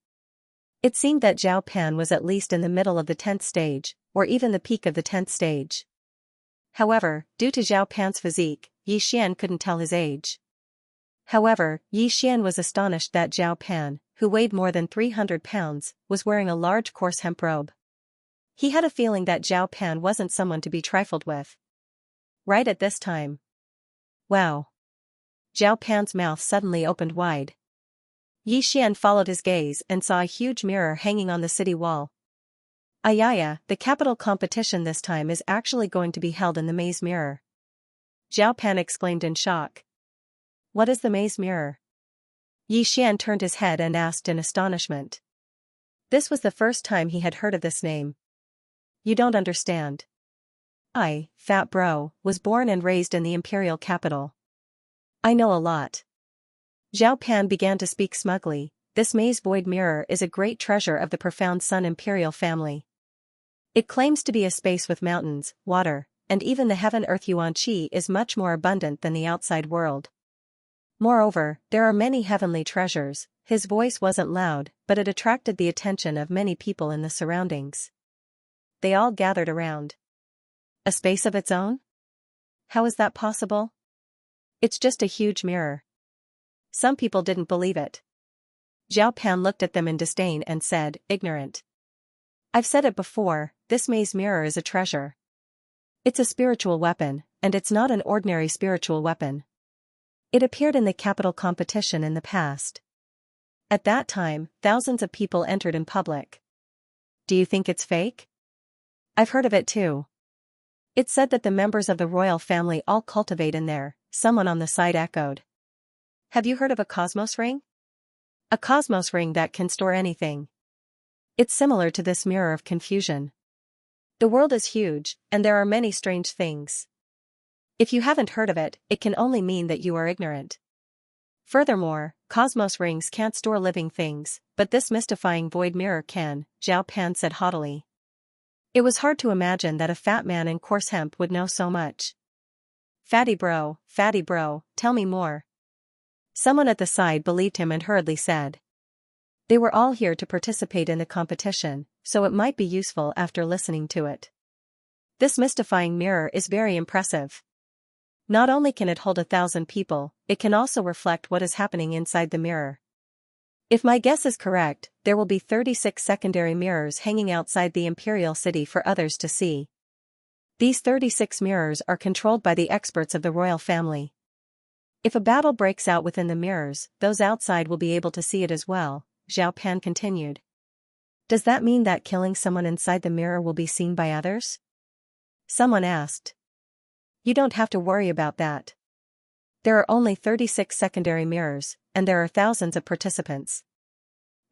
A: It seemed that Zhao Pan was at least in the middle of the 10th stage, or even the peak of the 10th stage. However, due to Zhao Pan's physique, Yi Xian couldn't tell his age. However, Yi Xian was astonished that Zhao Pan, who weighed more than 300 pounds, was wearing a large coarse hemp robe. He had a feeling that Zhao Pan wasn't someone to be trifled with. Right at this time. Wow! Zhao Pan's mouth suddenly opened wide. Yi Xian followed his gaze and saw a huge mirror hanging on the city wall. Ayaya, the capital competition this time is actually going to be held in the maze mirror. Zhao Pan exclaimed in shock. What is the maze mirror? Yi Xian turned his head and asked in astonishment. This was the first time he had heard of this name. You don't understand. I, fat bro, was born and raised in the imperial capital. I know a lot. Zhao Pan began to speak smugly. This maze void mirror is a great treasure of the profound Sun imperial family. It claims to be a space with mountains, water, and even the heaven-earth yuan qi is much more abundant than the outside world. Moreover, there are many heavenly treasures. His voice wasn't loud, but it attracted the attention of many people in the surroundings. They all gathered around. A space of its own? How is that possible? It's just a huge mirror. Some people didn't believe it. Zhao Pan looked at them in disdain and said, ignorant. I've said it before, this maze mirror is a treasure. It's a spiritual weapon, and it's not an ordinary spiritual weapon. It appeared in the capital competition in the past. At that time, thousands of people entered in public. Do you think it's fake? I've heard of it too. It's said that the members of the royal family all cultivate in there, someone on the side echoed. Have you heard of a cosmos ring? A cosmos ring that can store anything. It's similar to this mirror of confusion. The world is huge, and there are many strange things. If you haven't heard of it, it can only mean that you are ignorant. Furthermore, cosmos rings can't store living things, but this mystifying void mirror can, Zhao Pan said haughtily. It was hard to imagine that a fat man in coarse hemp would know so much. Fatty bro, tell me more. Someone at the side believed him and hurriedly said. They were all here to participate in the competition, so it might be useful after listening to it. This mystifying mirror is very impressive. Not only can it hold 1,000 people, it can also reflect what is happening inside the mirror. If my guess is correct, there will be 36 secondary mirrors hanging outside the imperial city for others to see. These 36 mirrors are controlled by the experts of the royal family. If a battle breaks out within the mirrors, those outside will be able to see it as well, Zhao Pan continued. Does that mean that killing someone inside the mirror will be seen by others? Someone asked. You don't have to worry about that. There are only 36 secondary mirrors, and there are thousands of participants.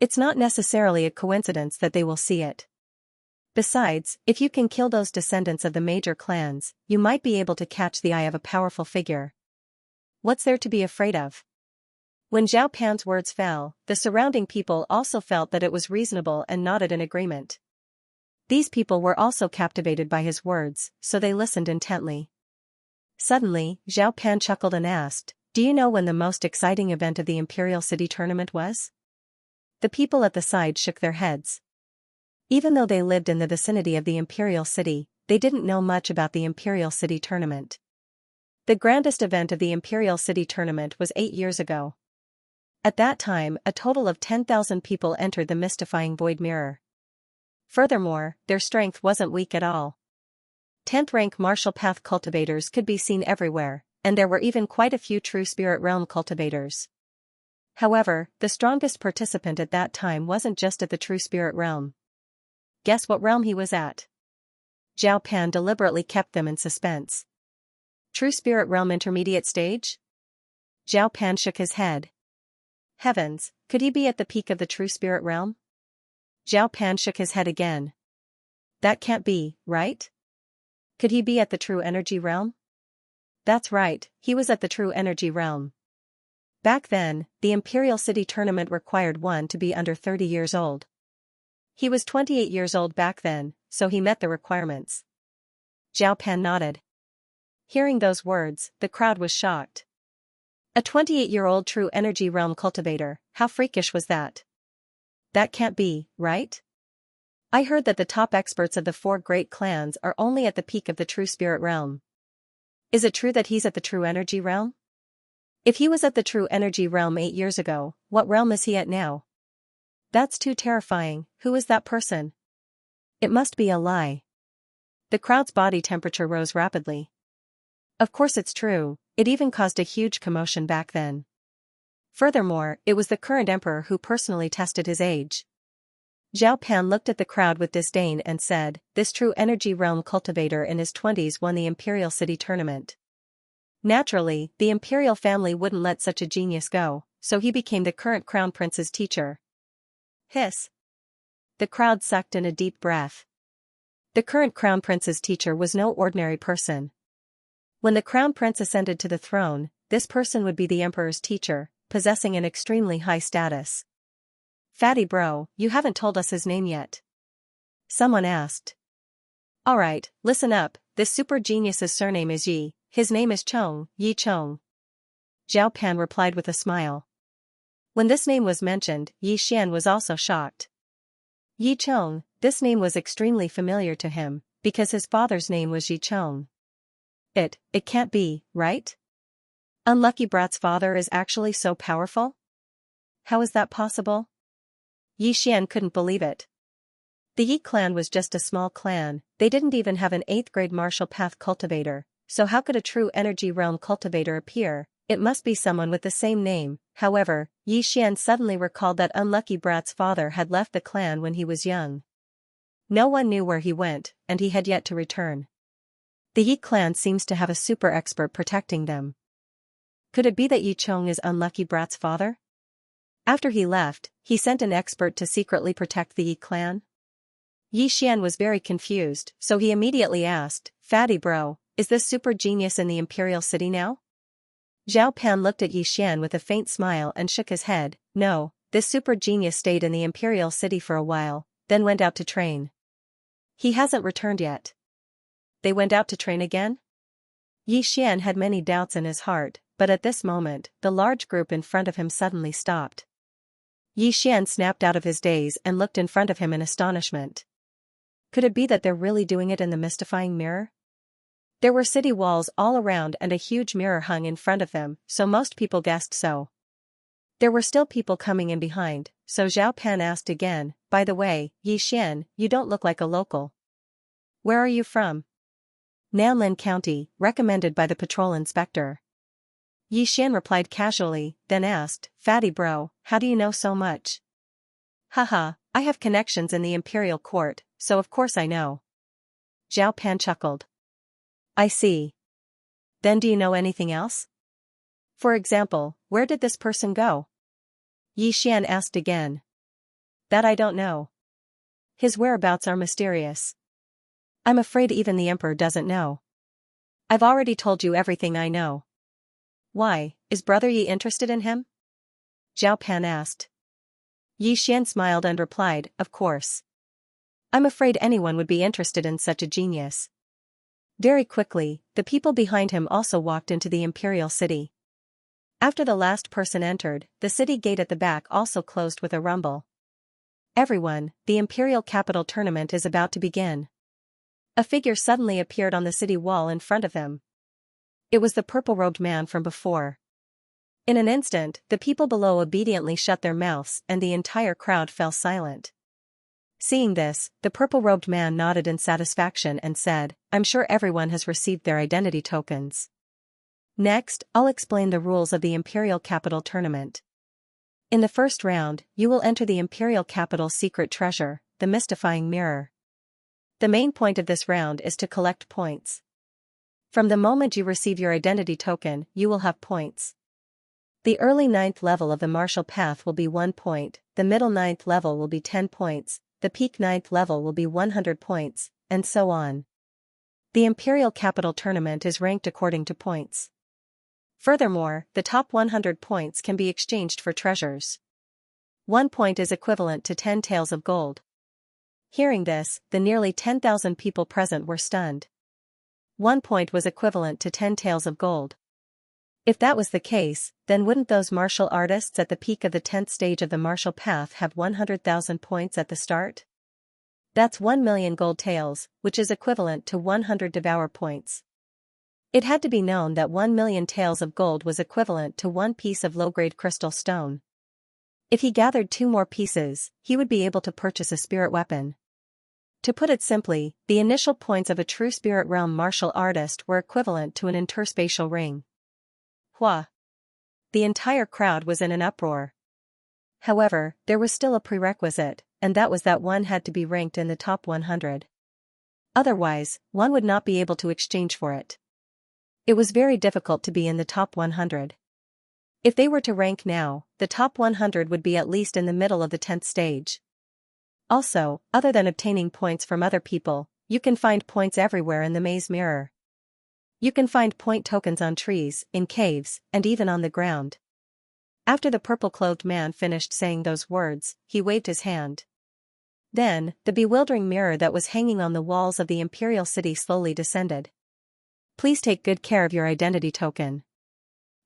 A: It's not necessarily a coincidence that they will see it. Besides, if you can kill those descendants of the major clans, you might be able to catch the eye of a powerful figure. What's there to be afraid of? When Zhao Pan's words fell, the surrounding people also felt that it was reasonable and nodded in agreement. These people were also captivated by his words, so they listened intently. Suddenly, Zhao Pan chuckled and asked, do you know when the most exciting event of the Imperial City tournament was? The people at the side shook their heads. Even though they lived in the vicinity of the Imperial City, they didn't know much about the Imperial City tournament. The grandest event of the Imperial City tournament was 8 years ago. At that time, a total of 10,000 people entered the mystifying void mirror. Furthermore, their strength wasn't weak at all. 10th rank martial path cultivators could be seen everywhere, and there were even quite a few true spirit realm cultivators. However, the strongest participant at that time wasn't just at the true spirit realm. Guess what realm he was at? Zhao Pan deliberately kept them in suspense. True spirit realm intermediate stage? Zhao Pan shook his head. Heavens, could he be at the peak of the true spirit realm? Zhao Pan shook his head again. That can't be, right? Could he be at the true energy realm? That's right, he was at the true energy realm. Back then, the Imperial City tournament required one to be under 30 years old. He was 28 years old back then, so he met the requirements. Zhao Pan nodded. Hearing those words, the crowd was shocked. A 28-year-old true energy realm cultivator, how freakish was that? That can't be, right? I heard that the top experts of the 4 great clans are only at the peak of the true spirit realm. Is it true that he's at the true energy realm? If he was at the true energy realm 8 years ago, what realm is he at now? That's too terrifying. Who is that person? It must be a lie. The crowd's body temperature rose rapidly. Of course it's true, it even caused a huge commotion back then. Furthermore, it was the current emperor who personally tested his age. Zhao Pan looked at the crowd with disdain and said, this true energy realm cultivator in his 20s won the Imperial City tournament. Naturally, the Imperial family wouldn't let such a genius go, so he became the current crown prince's teacher. Hiss. The crowd sucked in a deep breath. The current crown prince's teacher was no ordinary person. When the crown prince ascended to the throne, this person would be the emperor's teacher, possessing an extremely high status. Fatty bro, you haven't told us his name yet. Someone asked. Alright, listen up, this super genius's surname is Yi, his name is Chong, Yi Chong. Zhao Pan replied with a smile. When this name was mentioned, Yi Xian was also shocked. Yi Chong, this name was extremely familiar to him, because his father's name was Yi Chong. It can't be, right? Unlucky Brat's father is actually so powerful? How is that possible? Yi Xian couldn't believe it. The Yi clan was just a small clan, they didn't even have an 8th grade martial path cultivator, so how could a true energy realm cultivator appear? It must be someone with the same name. However, Yi Xian suddenly recalled that Unlucky Brat's father had left the clan when he was young. No one knew where he went, and he had yet to return. The Yi clan seems to have a super expert protecting them. Could it be that Yi Chong is Unlucky Brat's father? After he left, he sent an expert to secretly protect the Yi clan? Yi Xian was very confused, so he immediately asked, Fatty bro, is this super genius in the Imperial City now? Zhao Pan looked at Yi Xian with a faint smile and shook his head. No, this super genius stayed in the Imperial City for a while, then went out to train. He hasn't returned yet. They went out to train again? Yi Xian had many doubts in his heart, but at this moment, the large group in front of him suddenly stopped. Yi Xian snapped out of his daze and looked in front of him in astonishment. Could it be that they're really doing it in the mystifying mirror? There were city walls all around and a huge mirror hung in front of them, so most people guessed so. There were still people coming in behind, so Zhao Pan asked again, "By the way, Yi Xian, you don't look like a local. Where are you from?" "Nanlin County, recommended by the patrol inspector." Yi Xian replied casually, then asked, "Fatty bro, how do you know so much?" "Haha, I have connections in the imperial court, so of course I know." Zhao Pan chuckled. "I see. Then do you know anything else? For example, where did this person go?" Yi Xian asked again. "That I don't know. His whereabouts are mysterious. I'm afraid even the emperor doesn't know. I've already told you everything I know." "Why, is Brother Yi interested in him?" Zhao Pan asked. Yi Xian smiled and replied, "Of course. I'm afraid anyone would be interested in such a genius." Very quickly, the people behind him also walked into the imperial city. After the last person entered, the city gate at the back also closed with a rumble. "Everyone, the imperial capital tournament is about to begin." A figure suddenly appeared on the city wall in front of him. It was the purple-robed man from before. In an instant, the people below obediently shut their mouths and the entire crowd fell silent. Seeing this, the purple-robed man nodded in satisfaction and said, "I'm sure everyone has received their identity tokens. Next, I'll explain the rules of the Imperial Capital Tournament. In the first round, you will enter the Imperial Capital's secret treasure, the mystifying mirror. The main point of this round is to collect points. From the moment you receive your identity token, you will have points. The early 9th level of the martial path will be 1 point, the middle 9th level will be 10 points, the peak 9th level will be 100 points, and so on. The Imperial Capital Tournament is ranked according to points. Furthermore, the top 100 points can be exchanged for treasures. 1 point is equivalent to 10 taels of gold. Hearing this, the nearly 10,000 people present were stunned. 1 point was equivalent to 10 taels of gold. If that was the case, then wouldn't those martial artists at the peak of the 10th stage of the martial path have 100,000 points at the start? That's 1 million gold taels, which is equivalent to 100 devour points. It had to be known that 1 million taels of gold was equivalent to 1 piece of low-grade crystal stone. If he gathered 2 more pieces, he would be able to purchase a spirit weapon. To put it simply, the initial points of a true spirit realm martial artist were equivalent to an interspatial ring. Hua! The entire crowd was in an uproar. However, there was still a prerequisite, and that was that one had to be ranked in the top 100. Otherwise, one would not be able to exchange for it. It was very difficult to be in the top 100. If they were to rank now, the top 100 would be at least in the middle of the 10th stage. Also, other than obtaining points from other people, you can find points everywhere in the maze mirror. You can find point tokens on trees, in caves, and even on the ground. After the purple-clothed man finished saying those words, he waved his hand. Then, the bewildering mirror that was hanging on the walls of the imperial city slowly descended. Please take good care of your identity token.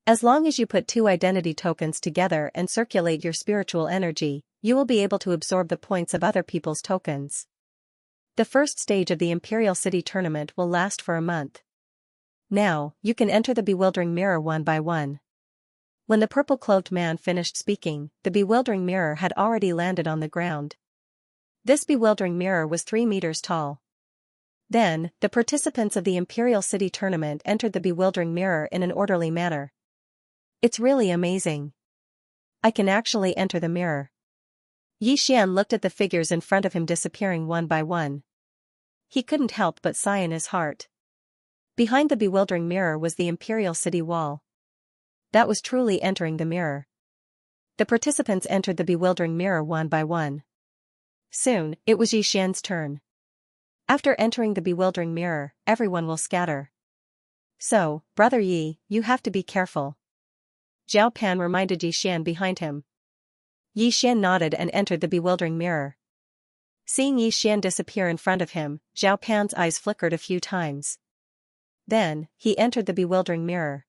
A: As long as you put 2 identity tokens together and circulate your spiritual energy, you will be able to absorb the points of other people's tokens. The first stage of the Imperial City Tournament will last for a month. Now, you can enter the bewildering mirror one by one. When the purple-clothed man finished speaking, the bewildering mirror had already landed on the ground. This bewildering mirror was 3 meters tall. Then, the participants of the Imperial City Tournament entered the bewildering mirror in an orderly manner. It's really amazing. I can actually enter the mirror. Yi Xian looked at the figures in front of him disappearing one by one. He couldn't help but sigh in his heart. Behind the bewildering mirror was the Imperial City wall. That was truly entering the mirror. The participants entered the bewildering mirror one by one. Soon, it was Yi Xian's turn. After entering the bewildering mirror, everyone will scatter. So, Brother Yi, you have to be careful. Zhao Pan reminded Yi Xian behind him. Yi Xian nodded and entered the bewildering mirror. Seeing Yi Xian disappear in front of him, Zhao Pan's eyes flickered a few times. Then, he entered the bewildering mirror.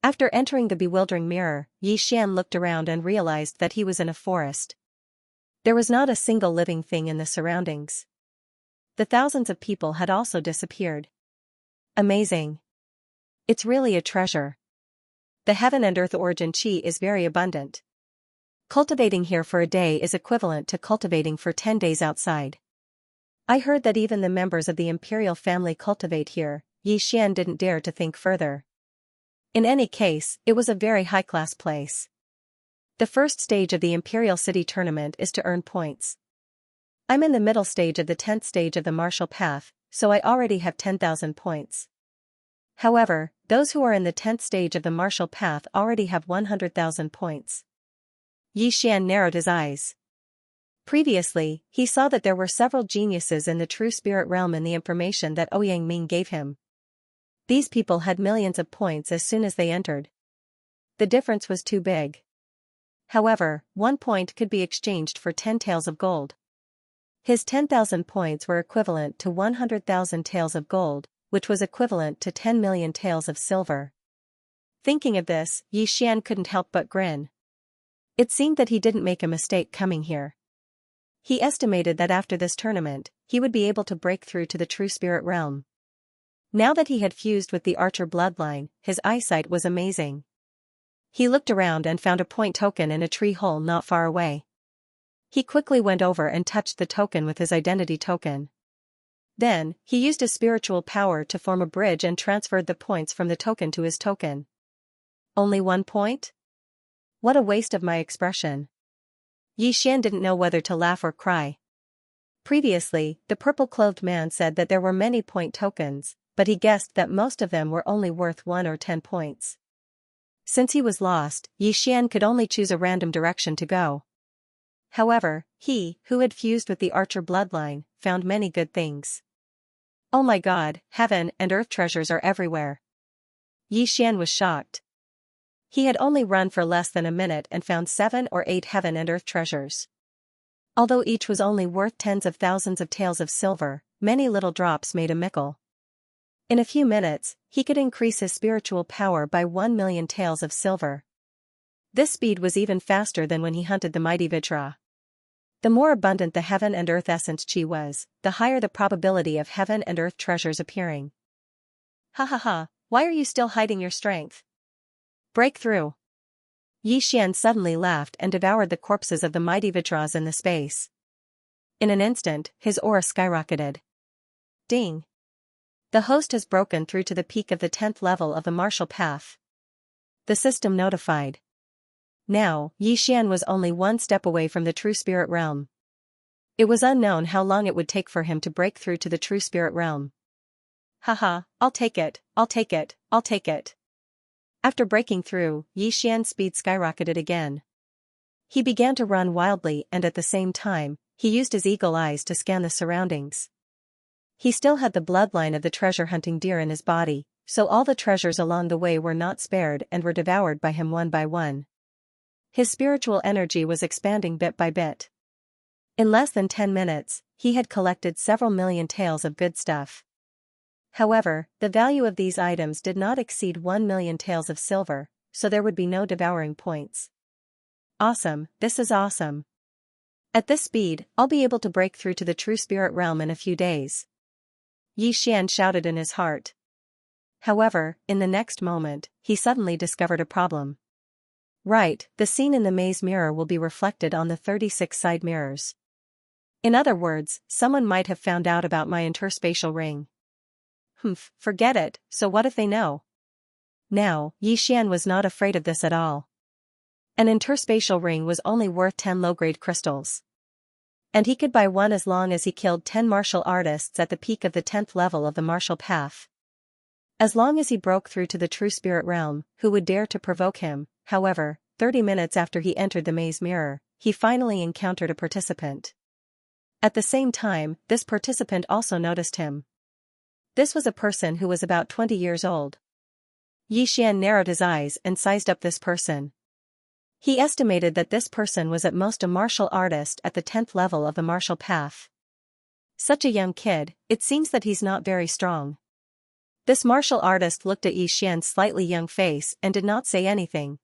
A: After entering the bewildering mirror, Yi Xian looked around and realized that he was in a forest. There was not a single living thing in the surroundings. The thousands of people had also disappeared. Amazing. It's really a treasure. The heaven and earth origin chi is very abundant. Cultivating here for a day is equivalent to cultivating for 10 days outside. I heard that even the members of the imperial family cultivate here. Yi Xian didn't dare to think further. In any case, it was a very high-class place. The first stage of the Imperial City Tournament is to earn points. I'm in the middle stage of the 10th stage of the Martial Path, so I already have 10,000 points. However, those who are in the 10th stage of the Martial Path already have 100,000 points. Yi Xian narrowed his eyes. Previously, he saw that there were several geniuses in the true spirit realm in the information that Ouyang Ming gave him. These people had millions of points as soon as they entered. The difference was too big. However, 1 point could be exchanged for 10 taels of gold. His 10,000 points were equivalent to 100,000 taels of gold, which was equivalent to 10 million taels of silver. Thinking of this, Yi Xian couldn't help but grin. It seemed that he didn't make a mistake coming here. He estimated that after this tournament, he would be able to break through to the true spirit realm. Now that he had fused with the archer bloodline, his eyesight was amazing. He looked around and found a point token in a tree hole not far away. He quickly went over and touched the token with his identity token. Then, he used his spiritual power to form a bridge and transferred the points from the token to his token. Only 1 point? What a waste of my expression. Yi Xian didn't know whether to laugh or cry. Previously, the purple-clothed man said that there were many point tokens, but he guessed that most of them were only worth 1 or 10 points. Since he was lost, Yi Xian could only choose a random direction to go. However, he, who had fused with the archer bloodline, found many good things. Oh my god, heaven and earth treasures are everywhere. Yi Xian was shocked. He had only run for less than a minute and found 7 or 8 heaven and earth treasures. Although each was only worth tens of thousands of taels of silver, many little drops made a mickle. In a few minutes, he could increase his spiritual power by 1 million taels of silver. This speed was even faster than when he hunted the mighty Vajra. The more abundant the heaven and earth essence chi was, the higher the probability of heaven and earth treasures appearing. Ha ha ha, why are you still hiding your strength? Break through. Yi Xian suddenly laughed and devoured the corpses of the mighty Vajras in the space. In an instant, his aura skyrocketed. Ding! The host has broken through to the peak of the 10th level of the martial path. The system notified. Now, Yi Xian was only 1 step away from the true spirit realm. It was unknown how long it would take for him to break through to the true spirit realm. Haha, I'll take it, I'll take it, I'll take it. After breaking through, Yi Xian's speed skyrocketed again. He began to run wildly and at the same time, he used his eagle eyes to scan the surroundings. He still had the bloodline of the treasure-hunting deer in his body, so all the treasures along the way were not spared and were devoured by him one by one. His spiritual energy was expanding bit by bit. In less than 10 minutes, he had collected several million taels of good stuff. However, the value of these items did not exceed 1 million taels of silver, so there would be no devouring points. Awesome, this is awesome. At this speed, I'll be able to break through to the true spirit realm in a few days. Yi Xian shouted in his heart. However, in the next moment, he suddenly discovered a problem. Right, the scene in the maze mirror will be reflected on the 36 side mirrors. In other words, someone might have found out about my interspatial ring. Forget it, so what if they know? Now, Yi Xian was not afraid of this at all. An interspatial ring was only worth 10 low-grade crystals. And he could buy one as long as he killed 10 martial artists at the peak of the 10th level of the martial path. As long as he broke through to the true spirit realm, who would dare to provoke him? However, 30 minutes after he entered the maze mirror, he finally encountered a participant. At the same time, this participant also noticed him. This was a person who was about 20 years old. Yi Xian narrowed his eyes and sized up this person. He estimated that this person was at most a martial artist at the 10th level of the martial path. Such a young kid, it seems that he's not very strong. This martial artist looked at Yi Xian's slightly young face and did not say anything.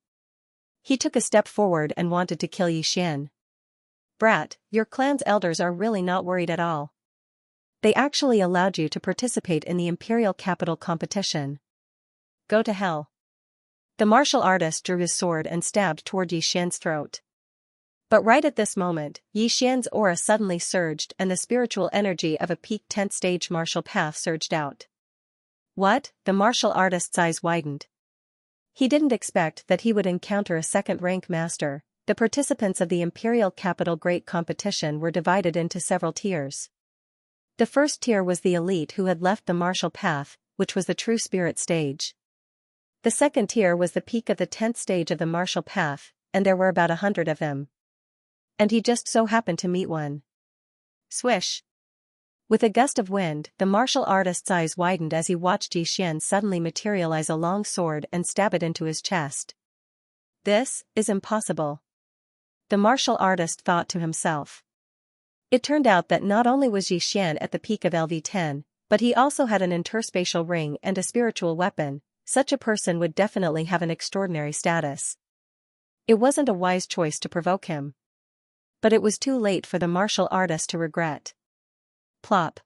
A: He took a step forward and wanted to kill Yi Xian. Brat, your clan's elders are really not worried at all. They actually allowed you to participate in the Imperial Capital competition. Go to hell. The martial artist drew his sword and stabbed toward Yi Xian's throat. But right at this moment, Yi Xian's aura suddenly surged and the spiritual energy of a peak 10th stage martial path surged out. What? The martial artist's eyes widened. He didn't expect that he would encounter a second-rank master. The participants of the Imperial Capital Great Competition were divided into several tiers. The first tier was the elite who had left the martial path, which was the true spirit stage. The second tier was the peak of the 10th stage of the martial path, and there were about 100 of them. And he just so happened to meet one. Swish! With a gust of wind, the martial artist's eyes widened as he watched Yi Xian suddenly materialize a long sword and stab it into his chest. This is impossible. The martial artist thought to himself. It turned out that not only was Yi Xian at the peak of LV10, but he also had an interspatial ring and a spiritual weapon. Such a person would definitely have an extraordinary status. It wasn't a wise choice to provoke him. But it was too late for the martial artist to regret. Plop.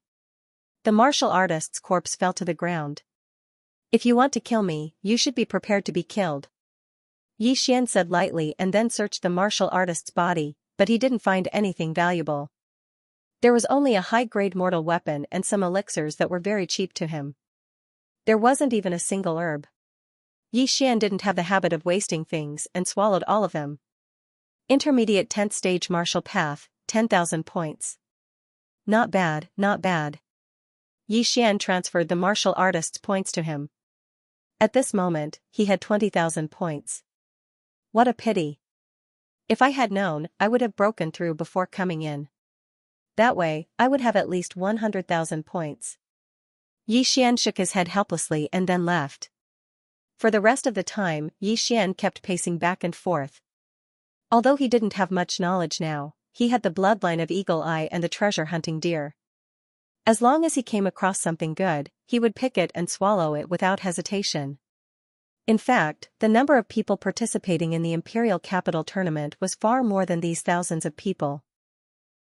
A: The martial artist's corpse fell to the ground. If you want to kill me, you should be prepared to be killed. Yi Xian said lightly and then searched the martial artist's body, but he didn't find anything valuable. There was only a high-grade mortal weapon and some elixirs that were very cheap to him. There wasn't even a single herb. Yi Xian didn't have the habit of wasting things and swallowed all of them. Intermediate 10th stage martial path, 10,000 points. Not bad, not bad. Yi Xian transferred the martial artist's points to him. At this moment, he had 20,000 points. What a pity. If I had known, I would have broken through before coming in. That way, I would have at least 100,000 points. Yi Xian shook his head helplessly and then left. For the rest of the time, Yi Xian kept pacing back and forth. Although he didn't have much knowledge now, he had the bloodline of Eagle Eye and the treasure-hunting deer. As long as he came across something good, he would pick it and swallow it without hesitation. In fact, the number of people participating in the Imperial Capital tournament was far more than these thousands of people.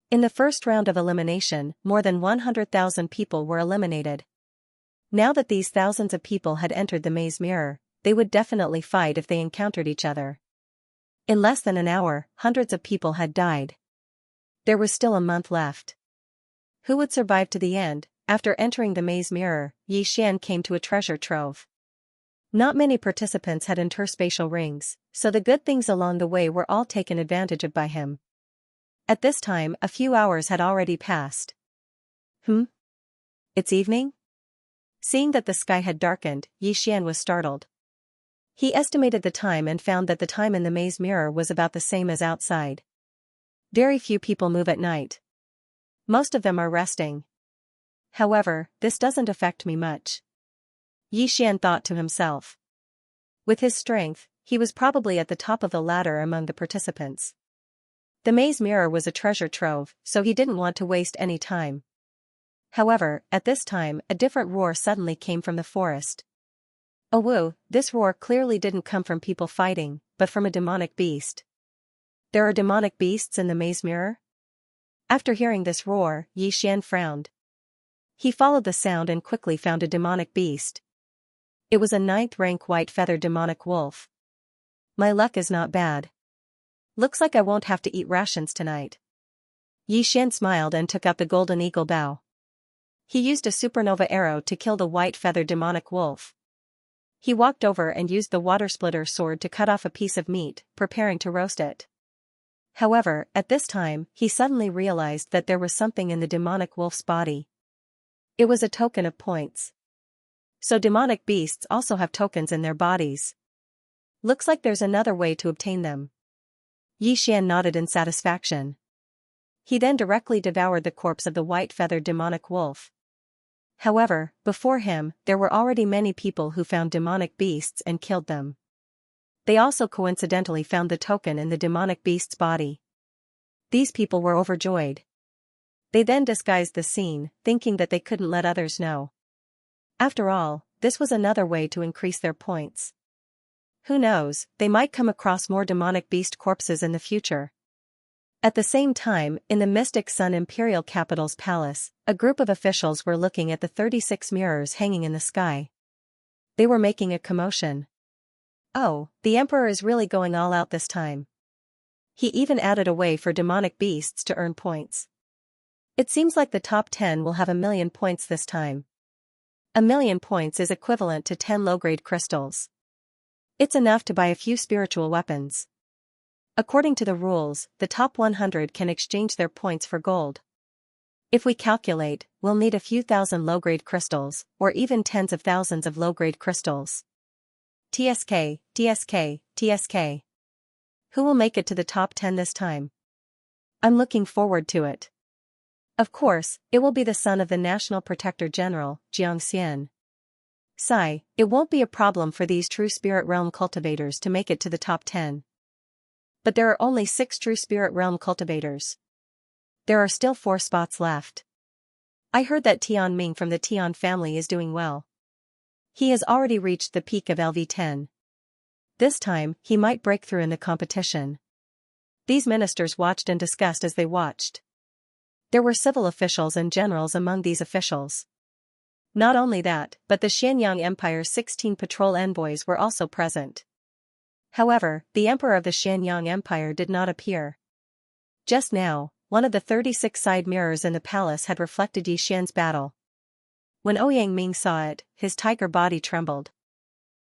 A: In the first round of elimination, more than 100,000 people were eliminated. Now that these thousands of people had entered the maze mirror, they would definitely fight if they encountered each other. In less than an hour, hundreds of people had died. There was still a month left. Who would survive to the end? After entering the maze mirror, Yi Xian came to a treasure trove. Not many participants had interspatial rings, so the good things along the way were all taken advantage of by him. At this time, a few hours had already passed. It's evening? Seeing that the sky had darkened, Yi Xian was startled. He estimated the time and found that the time in the maze mirror was about the same as outside. Very few people move at night. Most of them are resting. However, this doesn't affect me much. Yi Xian thought to himself. With his strength, he was probably at the top of the ladder among the participants. The maze mirror was a treasure trove, so he didn't want to waste any time. However, at this time, a different roar suddenly came from the forest. Oh woo, this roar clearly didn't come from people fighting, but from a demonic beast. There are demonic beasts in the maze mirror? After hearing this roar, Yi Xian frowned. He followed the sound and quickly found a demonic beast. It was a 9th-rank white-feathered demonic wolf. My luck is not bad. Looks like I won't have to eat rations tonight. Yi Xian smiled and took out the golden eagle bow. He used a supernova arrow to kill the white-feathered demonic wolf. He walked over and used the water splitter sword to cut off a piece of meat, preparing to roast it. However, at this time, he suddenly realized that there was something in the demonic wolf's body. It was a token of points. So demonic beasts also have tokens in their bodies. Looks like there's another way to obtain them. Yi Xian nodded in satisfaction. He then directly devoured the corpse of the white-feathered demonic wolf. However, before him, there were already many people who found demonic beasts and killed them. They also coincidentally found the token in the demonic beast's body. These people were overjoyed. They then disguised the scene, thinking that they couldn't let others know. After all, this was another way to increase their points. Who knows, they might come across more demonic beast corpses in the future. At the same time, in the Mystic Sun Imperial Capital's palace, a group of officials were looking at the 36 mirrors hanging in the sky. They were making a commotion. Oh, the Emperor is really going all out this time. He even added a way for demonic beasts to earn points. It seems like the top 10 will have 1,000,000 points this time. 1,000,000 points is equivalent to 10 low-grade crystals. It's enough to buy a few spiritual weapons. According to the rules, the top 100 can exchange their points for gold. If we calculate, we'll need a few thousand low-grade crystals, or even tens of thousands of low-grade crystals. TSK, TSK, TSK. Who will make it to the top 10 this time? I'm looking forward to it. Of course, it will be the son of the National Protector General, Xianxia. Sigh, it won't be a problem for these true Spirit Realm cultivators to make it to the top 10. But there are only 6 true Spirit Realm cultivators. There are still 4 spots left. I heard that Tian Ming from the Tian family is doing well. He has already reached the peak of LV10. This time, he might break through in the competition. These ministers watched and discussed as they watched. There were civil officials and generals among these officials. Not only that, but the Xianyang Empire's 16 patrol envoys were also present. However, the emperor of the Xianyang Empire did not appear. Just now, one of the 36 side mirrors in the palace had reflected Yi Xian's battle. When Ouyang Ming saw it, his tiger body trembled.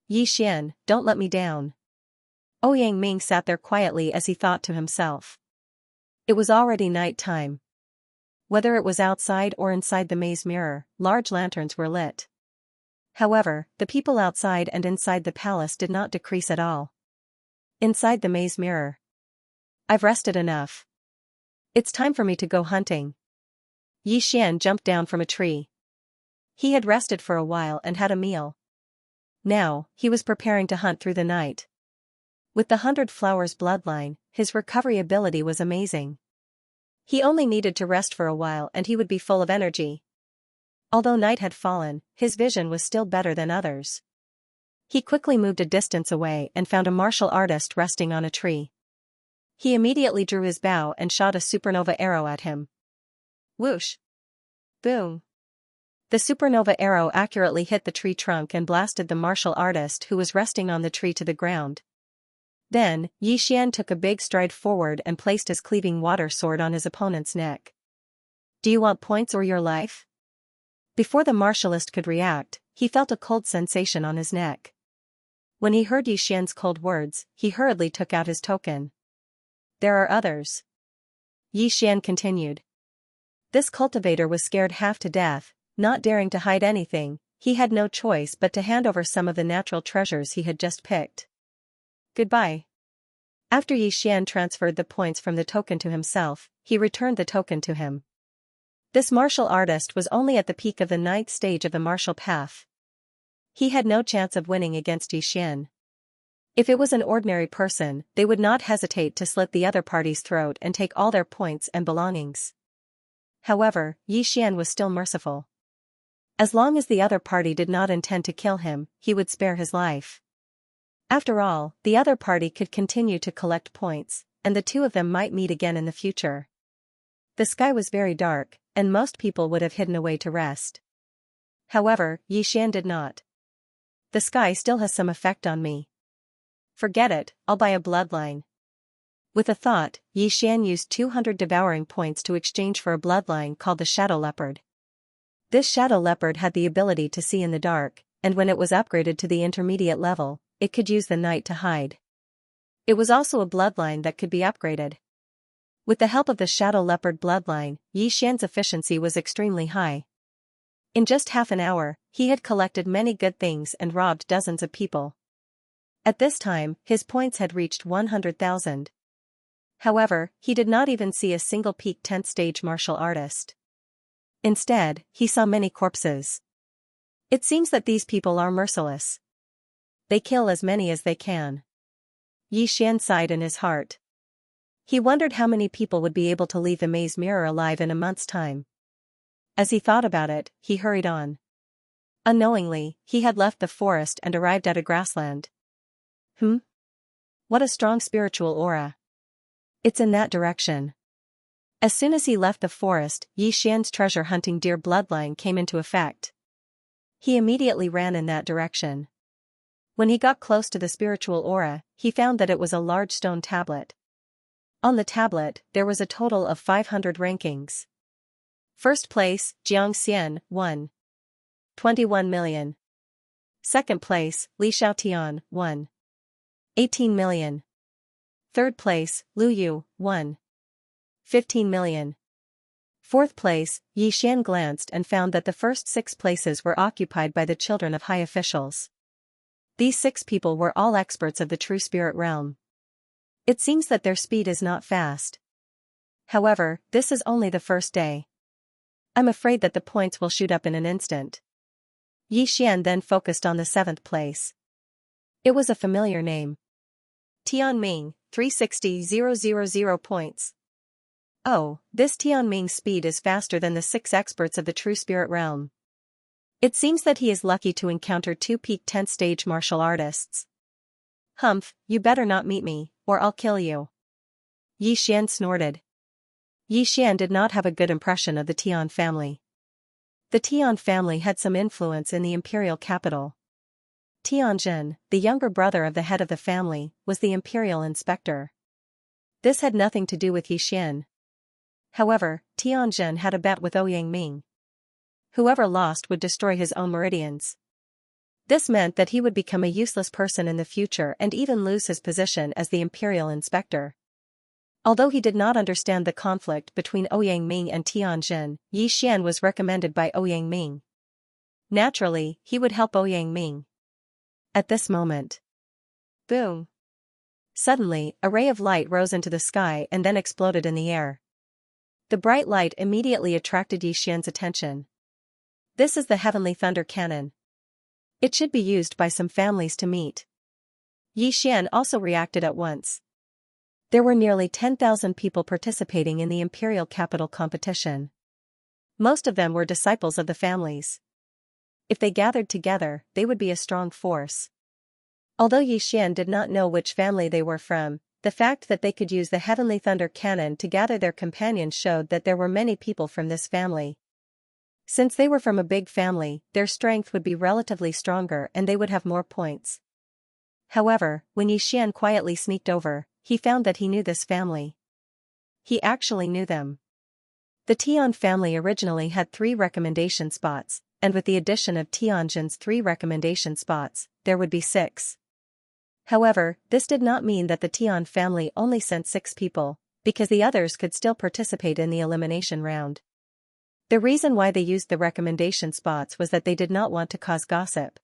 A: Yi Xian, don't let me down. Ouyang Ming sat there quietly as he thought to himself. It was already night time. Whether it was outside or inside the maze mirror, large lanterns were lit. However, the people outside and inside the palace did not decrease at all. Inside the maze mirror. I've rested enough. It's time for me to go hunting. Yi Xian jumped down from a tree. He had rested for a while and had a meal. Now, he was preparing to hunt through the night. With the 100 Flowers bloodline, his recovery ability was amazing. He only needed to rest for a while and he would be full of energy. Although night had fallen, his vision was still better than others. He quickly moved a distance away and found a martial artist resting on a tree. He immediately drew his bow and shot a supernova arrow at him. Whoosh! Boom! The supernova arrow accurately hit the tree trunk and blasted the martial artist who was resting on the tree to the ground. Then, Yi Xian took a big stride forward and placed his cleaving water sword on his opponent's neck. Do you want points or your life? Before the martialist could react, he felt a cold sensation on his neck. When he heard Yi Xian's cold words, he hurriedly took out his token. There are others. Yi Xian continued. This cultivator was scared half to death, not daring to hide anything. He had no choice but to hand over some of the natural treasures he had just picked. Goodbye. After Yi Xian transferred the points from the token to himself, he returned the token to him. This martial artist was only at the peak of the 9th stage of the martial path. He had no chance of winning against Yi Xian. If it was an ordinary person, they would not hesitate to slit the other party's throat and take all their points and belongings. However, Yi Xian was still merciful. As long as the other party did not intend to kill him, he would spare his life. After all, the other party could continue to collect points, and the two of them might meet again in the future. The sky was very dark, and most people would have hidden away to rest. However, Yi Xian did not. The sky still has some effect on me. Forget it, I'll buy a bloodline. With a thought, Yi Xian used 200 devouring points to exchange for a bloodline called the Shadow Leopard. This Shadow Leopard had the ability to see in the dark, and when it was upgraded to the intermediate level, it could use the night to hide. It was also a bloodline that could be upgraded. With the help of the Shadow Leopard bloodline, Yi Xian's efficiency was extremely high. In just half an hour, he had collected many good things and robbed dozens of people. At this time, his points had reached 100,000. However, he did not even see a single peak 10th stage martial artist. Instead, he saw many corpses. It seems that these people are merciless. They kill as many as they can. Yi Xian sighed in his heart. He wondered how many people would be able to leave the maze mirror alive in a month's time. As he thought about it, he hurried on. Unknowingly, he had left the forest and arrived at a grassland. What a strong spiritual aura. It's in that direction. As soon as he left the forest, Yi Xian's treasure-hunting deer bloodline came into effect. He immediately ran in that direction. When he got close to the spiritual aura, he found that it was a large stone tablet. On the tablet, there was a total of 500 rankings. First place, Xianxia, 1. 21 million. Second place, Li Xiaotian, 1. 18 million. Third place, Lu Yu, 1. 15 million. Fourth place, Yi Xian glanced and found that the first 6 places were occupied by the children of high officials. These 6 people were all experts of the true spirit realm. It seems that their speed is not fast. However, this is only the first day. I'm afraid that the points will shoot up in an instant. Yi Xian then focused on the 7th place. It was a familiar name. Tianming, 360,000 points. Oh, this Tianming's speed is faster than the 6 experts of the true spirit realm. It seems that he is lucky to encounter 2 peak 10th stage martial artists. Humph, you better not meet me, or I'll kill you. Yi Xian snorted. Yi Xian did not have a good impression of the Tian family. The Tian family had some influence in the imperial capital. Tianjin, the younger brother of the head of the family, was the imperial inspector. This had nothing to do with Yi Xian. However, Tianjin had a bet with Ouyang Ming. Whoever lost would destroy his own meridians. This meant that he would become a useless person in the future and even lose his position as the imperial inspector. Although he did not understand the conflict between Ouyang Ming and Tianjin, Yi Xian was recommended by Ouyang Ming. Naturally, he would help Ouyang Ming. At this moment. Boom! Suddenly, a ray of light rose into the sky and then exploded in the air. The bright light immediately attracted Yi Xian's attention. This is the heavenly thunder cannon. It should be used by some families to meet. Yi Xian also reacted at once. There were nearly 10,000 people participating in the imperial capital competition. Most of them were disciples of the families. If they gathered together, they would be a strong force. Although Yi Xian did not know which family they were from, the fact that they could use the heavenly thunder cannon to gather their companions showed that there were many people from this family. Since they were from a big family, their strength would be relatively stronger and they would have more points. However, when Yi Xian quietly sneaked over, he found that he knew this family. He actually knew them. The Tian family originally had 3 recommendation spots, and with the addition of Tianjin's 3 recommendation spots, there would be 6. However, this did not mean that the Tian family only sent 6 people, because the others could still participate in the elimination round. The reason why they used the recommendation spots was that they did not want to cause gossip.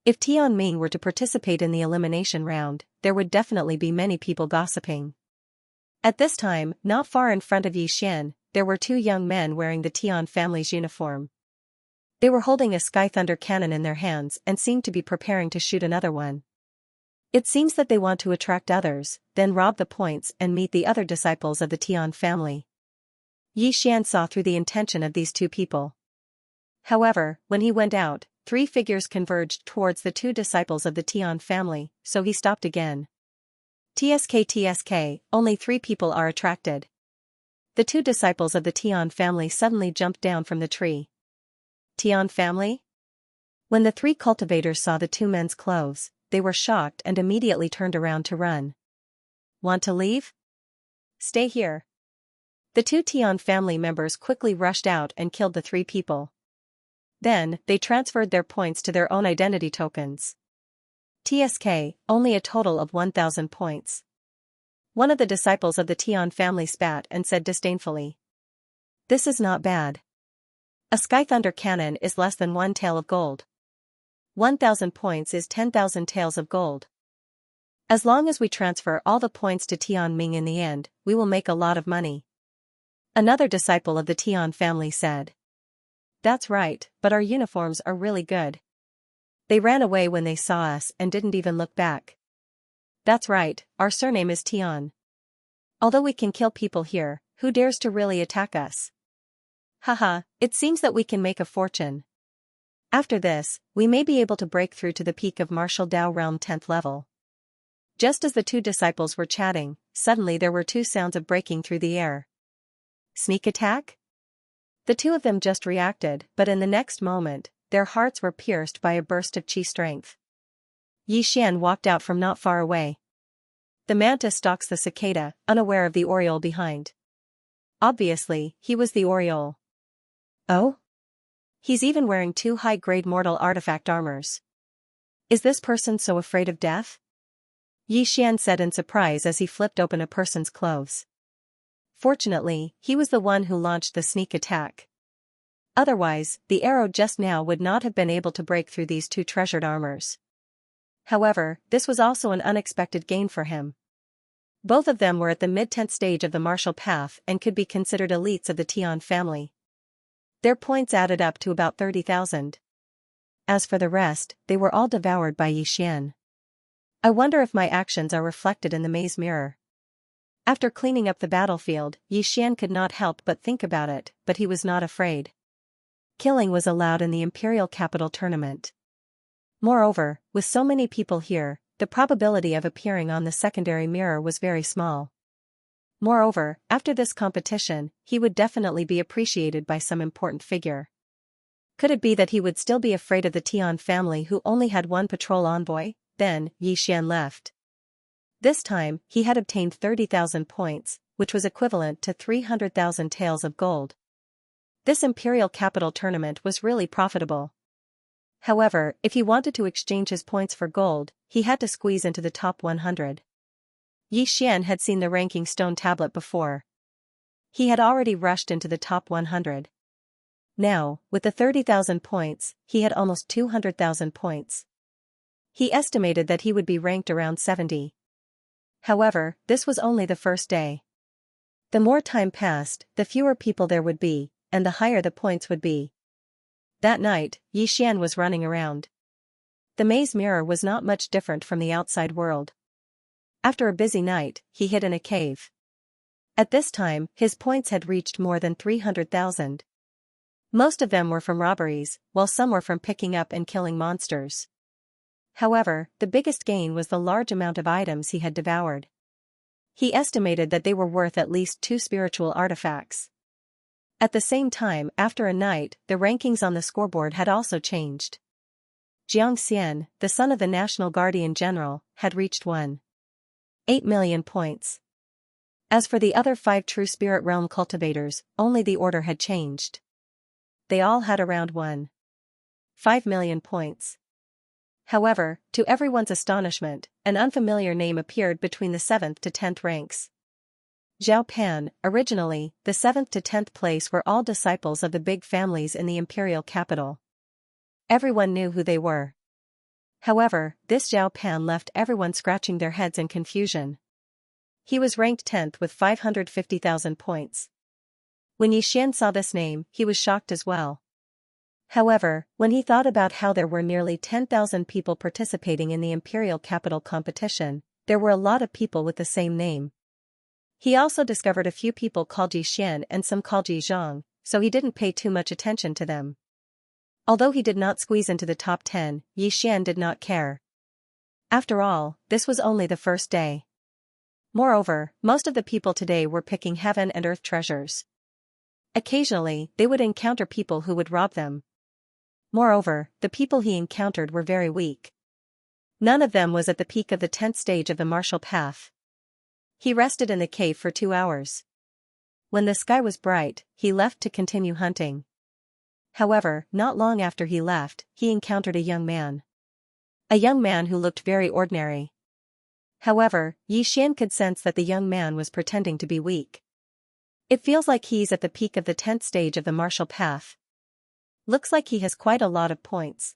A: If Tianming were to participate in the elimination round, there would definitely be many people gossiping. At this time, not far in front of Yi Xian, there were 2 young men wearing the Tian family's uniform. They were holding a sky thunder cannon in their hands and seemed to be preparing to shoot another one. It seems that they want to attract others, then rob the points and meet the other disciples of the Tian family. Yi Xian saw through the intention of these 2 people. However, when he went out, 3 figures converged towards the 2 disciples of the Tian family, so he stopped again. TSK, only 3 people are attracted. The 2 disciples of the Tian family suddenly jumped down from the tree. Tian family? When the 3 cultivators saw the 2 men's clothes, they were shocked and immediately turned around to run. Want to leave? Stay here. The 2 Tian family members quickly rushed out and killed the 3 people. Then, they transferred their points to their own identity tokens. TSK, only a total of 1,000 points. One of the disciples of the Tian family spat and said disdainfully. This is not bad. A sky thunder cannon is less than 1 tael of gold. 1,000 points is 10,000 taels of gold. As long as we transfer all the points to Tianming in the end, we will make a lot of money. Another disciple of the Tian family said. That's right, but our uniforms are really good. They ran away when they saw us and didn't even look back. That's right, our surname is Tian. Although we can kill people here, who dares to really attack us? Haha, it seems that we can make a fortune. After this, we may be able to break through to the peak of Martial Dao Realm 10th level. Just as the 2 disciples were chatting, suddenly there were 2 sounds of breaking through the air. Sneak attack? The two of them just reacted, but in the next moment, their hearts were pierced by a burst of chi strength. Xian walked out from not far away. The mantis stalks the cicada, unaware of the oriole behind. Obviously, he was the oriole. Oh? He's even wearing 2 high-grade mortal artifact armors. Is this person so afraid of death? Xian said in surprise as he flipped open a person's clothes. Fortunately, he was the one who launched the sneak attack. Otherwise, the arrow just now would not have been able to break through these 2 treasured armors. However, this was also an unexpected gain for him. Both of them were at the mid-10th stage of the martial path and could be considered elites of the Tian family. Their points added up to about 30,000. As for the rest, they were all devoured by Xian. I wonder if my actions are reflected in the maze mirror. After cleaning up the battlefield, Xian could not help but think about it, but he was not afraid. Killing was allowed in the Imperial Capital tournament. Moreover, with so many people here, the probability of appearing on the secondary mirror was very small. Moreover, after this competition, he would definitely be appreciated by some important figure. Could it be that he would still be afraid of the Tian family who only had 1 patrol envoy? Then, Xian left. This time, he had obtained 30,000 points, which was equivalent to 300,000 taels of gold. This Imperial Capital tournament was really profitable. However, if he wanted to exchange his points for gold, he had to squeeze into the top 100. Xian had seen the ranking stone tablet before. He had already rushed into the top 100. Now, with the 30,000 points, he had almost 200,000 points. He estimated that he would be ranked around 70. However, this was only the first day. The more time passed, the fewer people there would be, and the higher the points would be. That night, Xian was running around. The maze mirror was not much different from the outside world. After a busy night, he hid in a cave. At this time, his points had reached more than 300,000. Most of them were from robberies, while some were from picking up and killing monsters. However, the biggest gain was the large amount of items he had devoured. He estimated that they were worth at least 2 spiritual artifacts. At the same time, after a night, the rankings on the scoreboard had also changed. Xianxia, the son of the National Guardian General, had reached 1.8 million points. As for the other 5 true spirit realm cultivators, only the order had changed. They all had around 1.5 million points. However, to everyone's astonishment, an unfamiliar name appeared between the 7th to 10th ranks. Zhao Pan. Originally, the 7th to 10th place were all disciples of the big families in the imperial capital. Everyone knew who they were. However, this Zhao Pan left everyone scratching their heads in confusion. He was ranked 10th with 550,000 points. When Xian saw this name, he was shocked as well. However, when he thought about how there were nearly 10,000 people participating in the imperial capital competition, there were a lot of people with the same name. He also discovered a few people called Xian and some called Zhang, so he didn't pay too much attention to them. Although he did not squeeze into the top 10, Xian did not care. After all, this was only the first day. Moreover, most of the people today were picking heaven and earth treasures. Occasionally, they would encounter people who would rob them. Moreover, the people he encountered were very weak. None of them was at the peak of the 10th stage of the martial path. He rested in the cave for 2 hours. When the sky was bright, he left to continue hunting. However, not long after he left, he encountered a young man. A young man who looked very ordinary. However, Xian could sense that the young man was pretending to be weak. It feels like he's at the peak of the 10th stage of the martial path. Looks like he has quite a lot of points.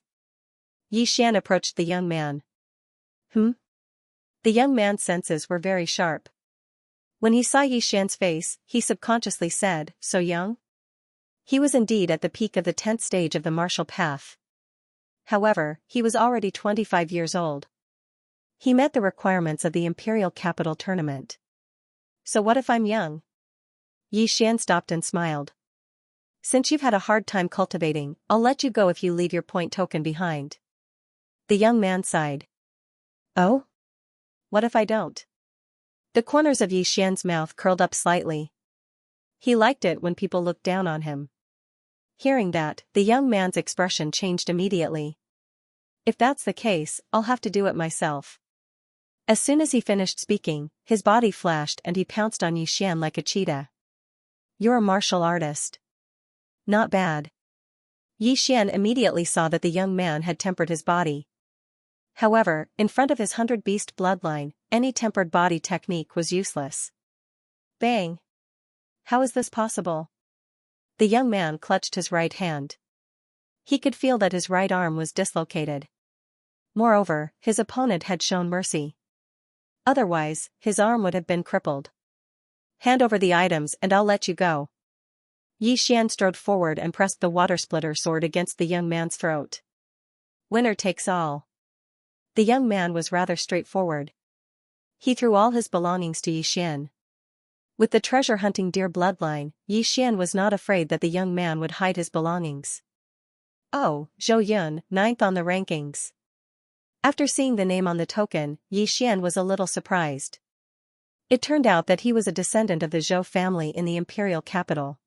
A: Xian approached the young man. The young man's senses were very sharp. When he saw Xian's face, he subconsciously said, "So young?" He was indeed at the peak of the 10th stage of the martial path. However, he was already 25 years old. He met the requirements of the Imperial Capital tournament. So what if I'm young? Xian stopped and smiled. Since you've had a hard time cultivating, I'll let you go if you leave your point token behind. The young man sighed. Oh? What if I don't? The corners of Xian's mouth curled up slightly. He liked it when people looked down on him. Hearing that, the young man's expression changed immediately. If that's the case, I'll have to do it myself. As soon as he finished speaking, his body flashed and he pounced on Xian like a cheetah. You're a martial artist. Not bad. Xian immediately saw that the young man had tempered his body. However, in front of his 100-beast bloodline, any tempered body technique was useless. Bang! How is this possible? The young man clutched his right hand. He could feel that his right arm was dislocated. Moreover, his opponent had shown mercy. Otherwise, his arm would have been crippled. Hand over the items and I'll let you go. Xian strode forward and pressed the water splitter sword against the young man's throat. Winner takes all. The young man was rather straightforward. He threw all his belongings to Xian. With the treasure-hunting deer bloodline, Xian was not afraid that the young man would hide his belongings. Oh, Zhou Yun, 9th on the rankings. After seeing the name on the token, Xian was a little surprised. It turned out that he was a descendant of the Zhou family in the imperial capital.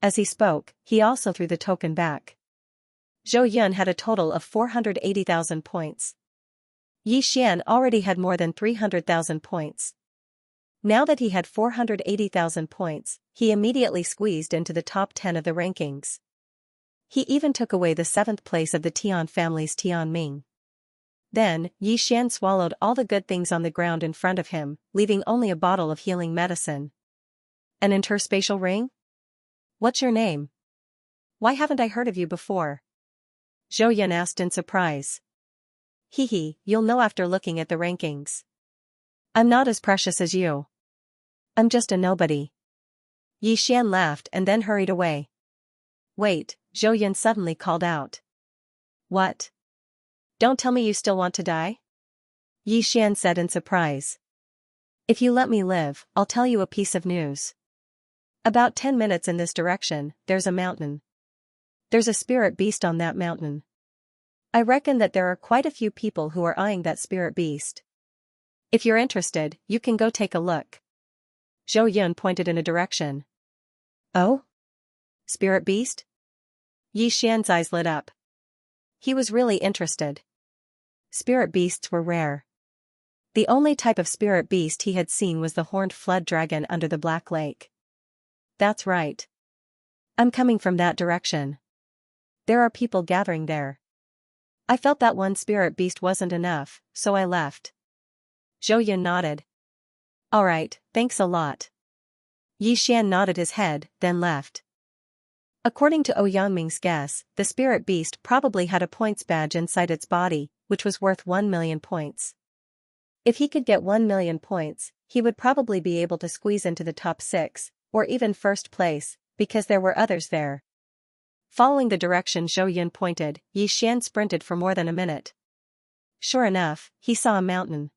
A: As he spoke, he also threw the token back. Zhou Yun had a total of 480,000 points. Xian already had more than 300,000 points. Now that he had 480,000 points, he immediately squeezed into the top 10 of the rankings. He even took away the 7th place of the Tian family's Tian Ming. Then, Xian swallowed all the good things on the ground in front of him, leaving only a bottle of healing medicine. An interspatial ring? What's your name? Why haven't I heard of you before? Zhou Yun asked in surprise. Hehe, you'll know after looking at the rankings. I'm not as precious as you. I'm just a nobody. Xian laughed and then hurried away. Wait, Zhou Yun suddenly called out. What? Don't tell me you still want to die? Xian said in surprise. If you let me live, I'll tell you a piece of news. About 10 minutes in this direction, there's a mountain. There's a spirit beast on that mountain. I reckon that there are quite a few people who are eyeing that spirit beast. If you're interested, you can go take a look. Zhou Yun pointed in a direction. Oh? Spirit beast? Xian's eyes lit up. He was really interested. Spirit beasts were rare. The only type of spirit beast he had seen was the horned flood dragon under the Black Lake. That's right. I'm coming from that direction. There are people gathering there. I felt that one spirit beast wasn't enough, so I left. Zhou Yun nodded. All right, thanks a lot. Xian nodded his head, then left. According to Ouyangming's guess, the spirit beast probably had a points badge inside its body, which was worth 1 million points. If he could get 1 million points, he would probably be able to squeeze into the top 6, or even first place, because there were others there. Following the direction Zhou Yun pointed, Xian sprinted for more than a minute. Sure enough, he saw a mountain.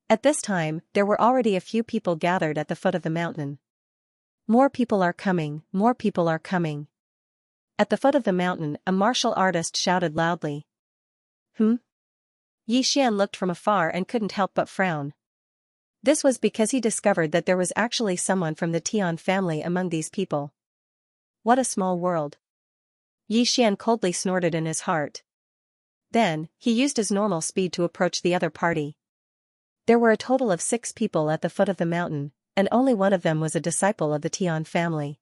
A: At this time, there were already a few people gathered at the foot of the mountain. More people are coming, more people are coming. At the foot of the mountain, a martial artist shouted loudly. Xian looked from afar and couldn't help but frown. This was because he discovered that there was actually someone from the Tian family among these people. What a small world. Xian coldly snorted in his heart. Then, he used his normal speed to approach the other party. There were a total of 6 people at the foot of the mountain, and only one of them was a disciple of the Tian family.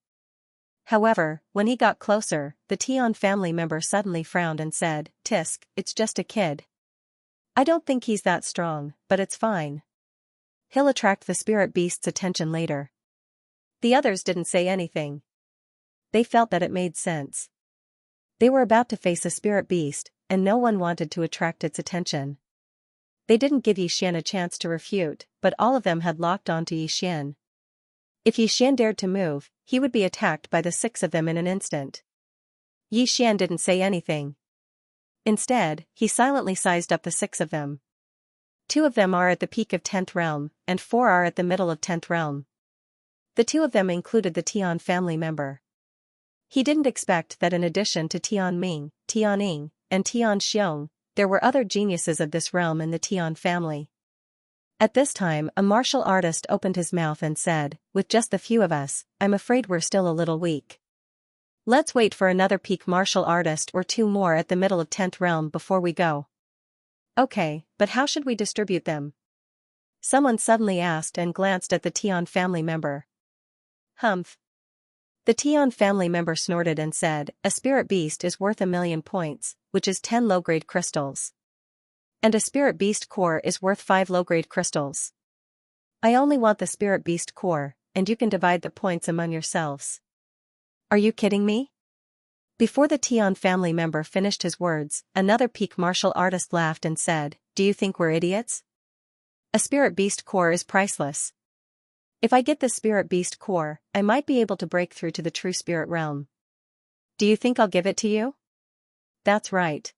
A: However, when he got closer, the Tian family member suddenly frowned and said, Tisk, it's just a kid. I don't think he's that strong, but it's fine. He'll attract the spirit beast's attention later. The others didn't say anything. They felt that it made sense. They were about to face a spirit beast, and no one wanted to attract its attention. They didn't give Xian a chance to refute, but all of them had locked onto Xian. If Xian dared to move, he would be attacked by the 6 of them in an instant. Xian didn't say anything. Instead, he silently sized up the 6 of them. 2 of them are at the peak of 10th realm, and 4 are at the middle of 10th realm. The 2 of them included the Tian family member. He didn't expect that in addition to Tian Ming, Tian Ying, and Tian Xiong, there were other geniuses of this realm in the Tian family. At this time, a martial artist opened his mouth and said, "With just the few of us, I'm afraid we're still a little weak. Let's wait for another peak martial artist or two more at the middle of 10th realm before we go." "Okay, but how should we distribute them?" someone suddenly asked and glanced at the Tian family member. "Humph." The Tian family member snorted and said, "A spirit beast is worth 1,000,000 points, which is 10 low-grade crystals. And a spirit beast core is worth 5 low-grade crystals. I only want the spirit beast core, and you can divide the points among yourselves." "Are you kidding me?" Before the Tian family member finished his words, another peak martial artist laughed and said, "Do you think we're idiots? A spirit beast core is priceless. If I get the spirit beast core, I might be able to break through to the true spirit realm. Do you think I'll give it to you?" "That's right.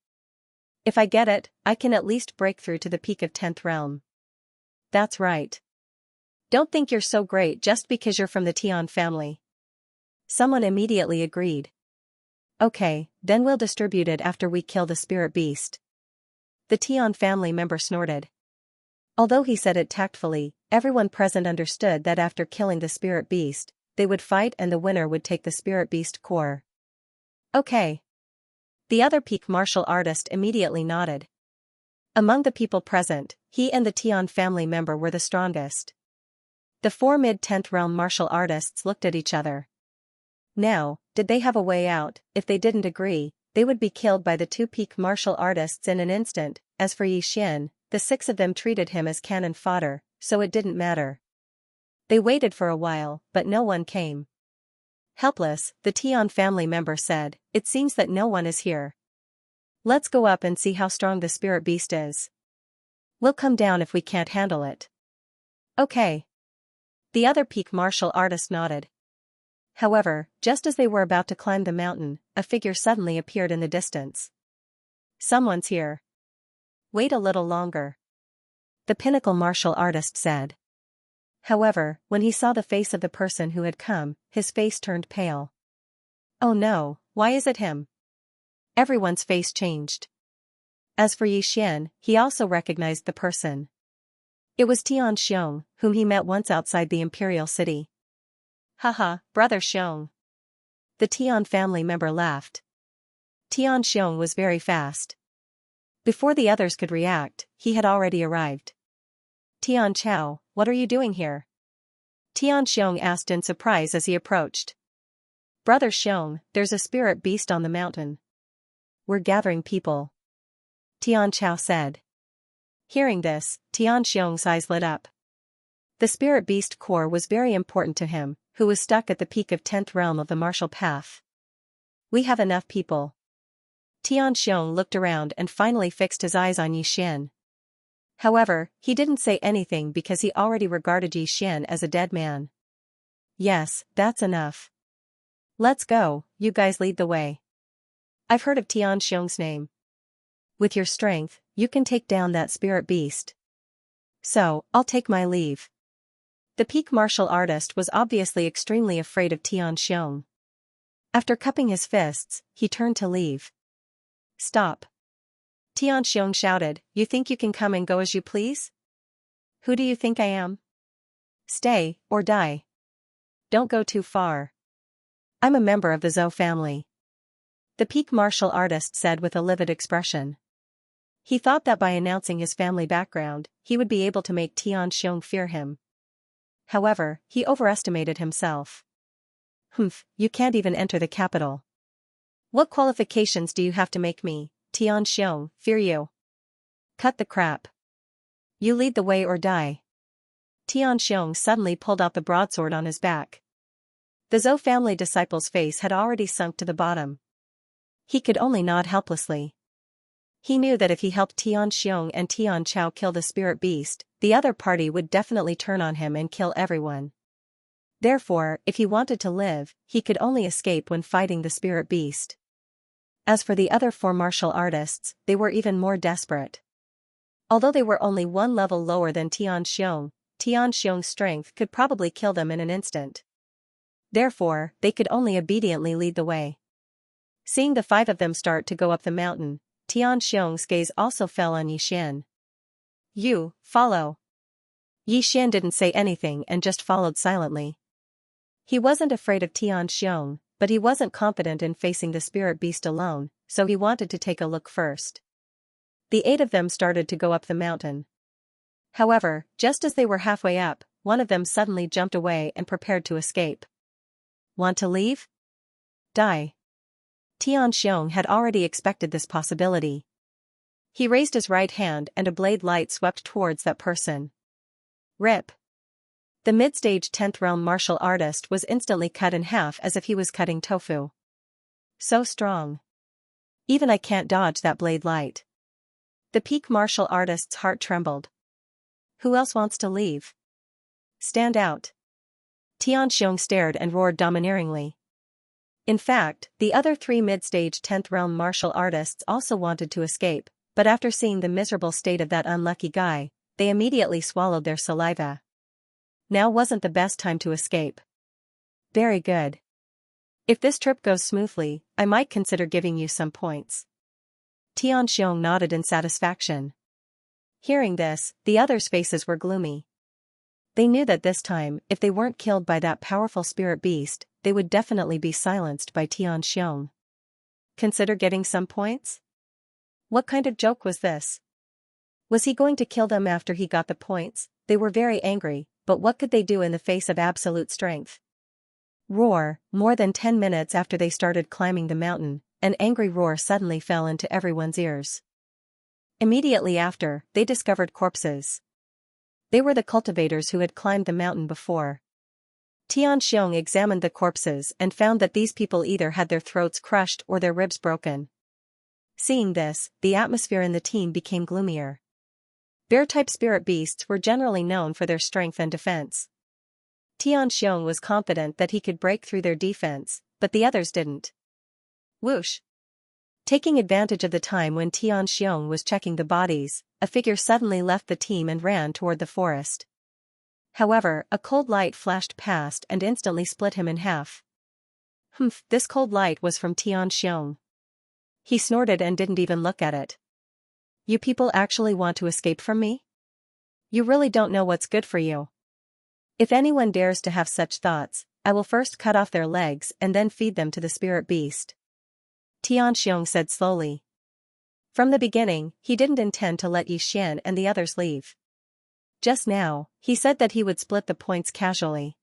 A: If I get it, I can at least break through to the peak of 10th realm." "That's right. Don't think you're so great just because you're from the Tian family." Someone immediately agreed. "Okay, then we'll distribute it after we kill the spirit beast." The Tian family member snorted. Although he said it tactfully, everyone present understood that after killing the spirit beast, they would fight and the winner would take the spirit beast core. "Okay." The other peak martial artist immediately nodded. Among the people present, he and the Tian family member were the strongest. The 4 mid-10th realm martial artists looked at each other. Now, did they have a way out? If they didn't agree, they would be killed by the 2 peak martial artists in an instant. As for Xianxia, the 6 of them treated him as cannon fodder, so it didn't matter. They waited for a while, but no one came. Helpless, the Tian family member said, "It seems that no one is here. Let's go up and see how strong the spirit beast is. We'll come down if we can't handle it." "Okay." The other peak martial artist nodded. However, just as they were about to climb the mountain, a figure suddenly appeared in the distance. "Someone's here. Wait a little longer," the pinnacle martial artist said. However, when he saw the face of the person who had come, his face turned pale. "Oh no, why is it him?" Everyone's face changed. As for Xianxia, he also recognized the person. It was Tian Xiong, whom he met once outside the imperial city. "Haha, brother Xiong." The Tian family member laughed. Tian Xiong was very fast. Before the others could react, he had already arrived. "Tian Chao, what are you doing here?" Tian Xiong asked in surprise as he approached. "Brother Xiong, there's a spirit beast on the mountain. We're gathering people," Tian Chao said. Hearing this, Tian Xiong's eyes lit up. The spirit beast core was very important to him, who was stuck at the peak of 10th realm of the martial path. "We have enough people." Tian Xiong looked around and finally fixed his eyes on Xianxia. However, he didn't say anything because he already regarded Xianxia as a dead man. "Yes, that's enough. Let's go, you guys lead the way. I've heard of Tian Xiong's name. With your strength, you can take down that spirit beast. So, I'll take my leave." The peak martial artist was obviously extremely afraid of Tian Xiong. After cupping his fists, he turned to leave. "Stop." Tian Xiong shouted, "You think you can come and go as you please? Who do you think I am? Stay, or die. Don't go too far. I'm a member of the Zhou family," the peak martial artist said with a livid expression. He thought that by announcing his family background, he would be able to make Tian Xiong fear him. However, he overestimated himself. "Humph, you can't even enter the capital. What qualifications do you have to make me, Tian Xiong, fear you? Cut the crap. You lead the way or die." Tian Xiong suddenly pulled out the broadsword on his back. The Zhou family disciple's face had already sunk to the bottom. He could only nod helplessly. He knew that if he helped Tian Xiong and Tian Chao kill the spirit beast, the other party would definitely turn on him and kill everyone. Therefore, if he wanted to live, he could only escape when fighting the spirit beast. As for the other 4 martial artists, they were even more desperate. Although they were only 1 level lower than Tian Xiong's strength could probably kill them in an instant. Therefore, they could only obediently lead the way. Seeing the 5 of them start to go up the mountain, Tian Xiong's gaze also fell on Xianxia. "You, follow." Yi Xian didn't say anything and just followed silently. He wasn't afraid of Xianxia, but he wasn't confident in facing the spirit beast alone, so he wanted to take a look first. The 8 of them started to go up the mountain. However, just as they were halfway up, one of them suddenly jumped away and prepared to escape. Want to leave? Die. Xianxia had already expected this possibility. He raised his right hand and a blade light swept towards that person. Rip. The mid-stage 10th realm martial artist was instantly cut in half as if he was cutting tofu. So strong. Even I can't dodge that blade light. The peak martial artist's heart trembled. Who else wants to leave? Stand out. Xianxia stared and roared domineeringly. In fact, the other 3 mid-stage 10th realm martial artists also wanted to escape, but after seeing the miserable state of that unlucky guy, they immediately swallowed their saliva. Now wasn't the best time to escape. Very good. If this trip goes smoothly, I might consider giving you some points. Xianxia nodded in satisfaction. Hearing this, the others' faces were gloomy. They knew that this time, if they weren't killed by that powerful spirit beast, they would definitely be silenced by Xianxia. Consider getting some points? What kind of joke was this? Was he going to kill them after he got the points? They were very angry, but what could they do in the face of absolute strength? Roar. More than 10 minutes after they started climbing the mountain, an angry roar suddenly fell into everyone's ears. Immediately after, they discovered corpses. They were the cultivators who had climbed the mountain before. Xianxia examined the corpses and found that these people either had their throats crushed or their ribs broken. Seeing this, the atmosphere in the team became gloomier. Bear-type spirit beasts were generally known for their strength and defense. Xianxia was confident that he could break through their defense, but the others didn't. Whoosh! Taking advantage of the time when Xianxia was checking the bodies, a figure suddenly left the team and ran toward the forest. However, a cold light flashed past and instantly split him in half. Humph, this cold light was from Xianxia. He snorted and didn't even look at it. You people actually want to escape from me? You really don't know what's good for you. If anyone dares to have such thoughts, I will first cut off their legs and then feed them to the spirit beast. Xianxia said slowly. From the beginning, he didn't intend to let Yi Xian and the others leave. Just now, he said that he would split the points casually.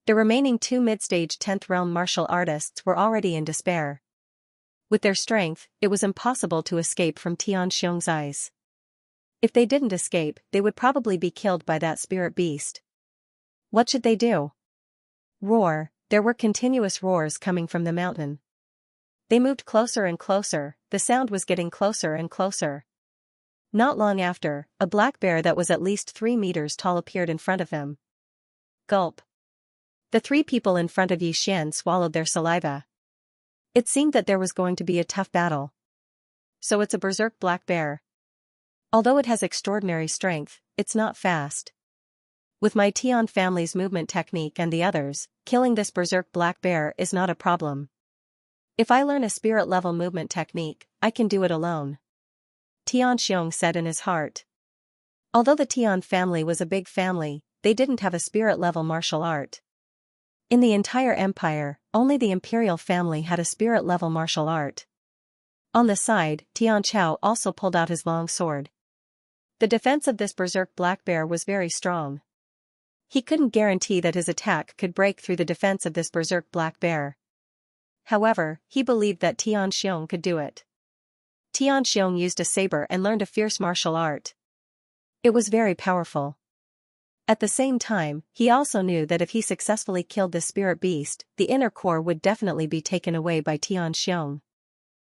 A: The remaining 2 mid-stage 10th realm martial artists were already in despair. With their strength, it was impossible to escape from Xianxia's eyes. If they didn't escape, they would probably be killed by that spirit beast. What should they do? Roar. There were continuous roars coming from the mountain. They moved closer and closer, the sound was getting closer and closer. Not long after, a black bear that was at least 3 meters tall appeared in front of him. Gulp. The 3 people in front of Yi Xian swallowed their saliva. It seemed that there was going to be a tough battle. So it's a berserk black bear. Although it has extraordinary strength, it's not fast. With my Tian family's movement technique and the others, killing this berserk black bear is not a problem. If I learn a spirit-level movement technique, I can do it alone. Xianxia said in his heart. Although the Tian family was a big family, they didn't have a spirit-level martial art. In the entire empire, only the imperial family had a spirit-level martial art. On the side, Tianqiao also pulled out his long sword. The defense of this berserk black bear was very strong. He couldn't guarantee that his attack could break through the defense of this berserk black bear. However, he believed that Xianxia could do it. Xianxia used a saber and learned a fierce martial art. It was very powerful. At the same time, he also knew that if he successfully killed this spirit beast, the inner core would definitely be taken away by Xianxia.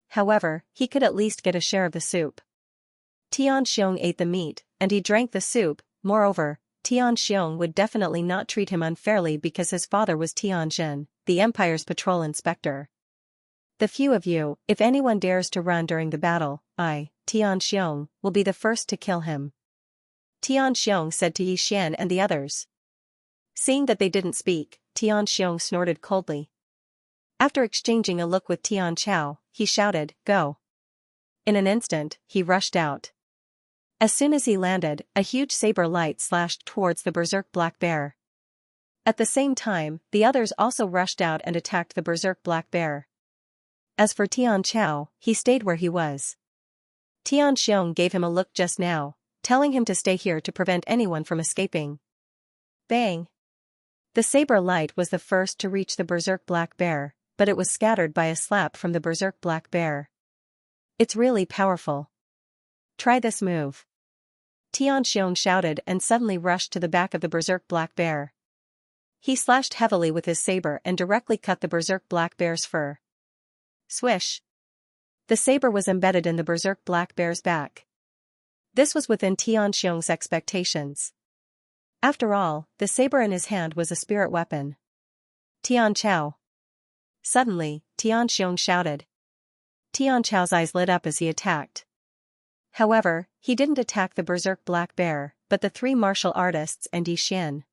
A: However, he could at least get a share of the soup. Xianxia ate the meat, and he drank the soup. Moreover, Xianxia would definitely not treat him unfairly because his father was Tianjin, the empire's patrol inspector. The few of you, if anyone dares to run during the battle, I, Tianxia, will be the first to kill him. Tianxia said to Yi Xian and the others. Seeing that they didn't speak, Tianxia snorted coldly. After exchanging a look with Tianqiao, he shouted, "Go!" In an instant, he rushed out. As soon as he landed, a huge saber light slashed towards the berserk black bear. At the same time, the others also rushed out and attacked the berserk black bear. As for Xianxia, he stayed where he was. Xianxia gave him a look just now, telling him to stay here to prevent anyone from escaping. Bang! The saber light was the first to reach the berserk black bear, but it was scattered by a slap from the berserk black bear. It's really powerful. Try this move. Xianxia shouted and suddenly rushed to the back of the berserk black bear. He slashed heavily with his saber and directly cut the berserk black bear's fur. Swish! The saber was embedded in the berserk black bear's back. This was within Xianxia's expectations. After all, the saber in his hand was a spirit weapon. Xianxia! Suddenly, Xianxia shouted. Xianxia's eyes lit up as he attacked. However, he didn't attack the berserk black bear, but the three martial artists and Yixian.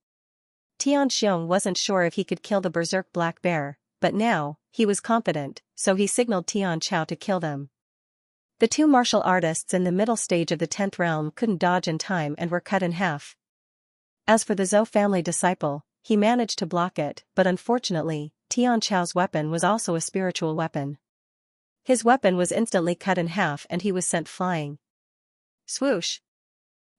A: Xianxia wasn't sure if he could kill the berserk black bear, but now, he was confident, so he signaled Xianxia to kill them. The two martial artists in the middle stage of the 10th realm couldn't dodge in time and were cut in half. As for the Zhou family disciple, he managed to block it, but unfortunately, Xianxia's weapon was also a spiritual weapon. His weapon was instantly cut in half and he was sent flying. Swoosh!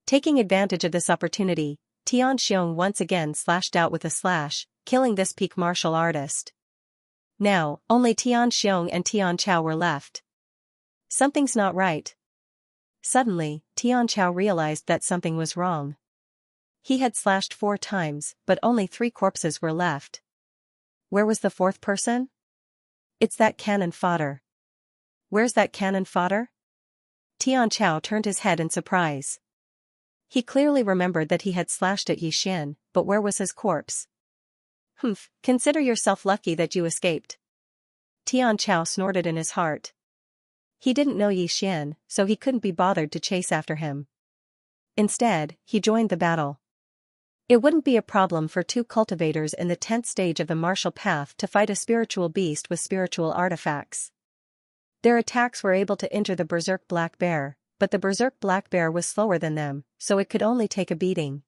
A: Taking advantage of this opportunity, Xianxia once again slashed out with a slash, killing this peak martial artist. Now, only Xianxia and Xianxia were left. Something's not right. Suddenly, Xianxia realized that something was wrong. He had slashed 4 times, but only 3 corpses were left. Where was the 4th person? It's that cannon fodder. Where's that cannon fodder? Xianxia turned his head in surprise. He clearly remembered that he had slashed at Yixian, but where was his corpse? Humph, consider yourself lucky that you escaped. Xianxia snorted in his heart. He didn't know Yixian, so he couldn't be bothered to chase after him. Instead, he joined the battle. It wouldn't be a problem for 2 cultivators in the 10th stage of the martial path to fight a spiritual beast with spiritual artifacts. Their attacks were able to injure the berserk black bear, but the berserk black bear was slower than them, so it could only take a beating.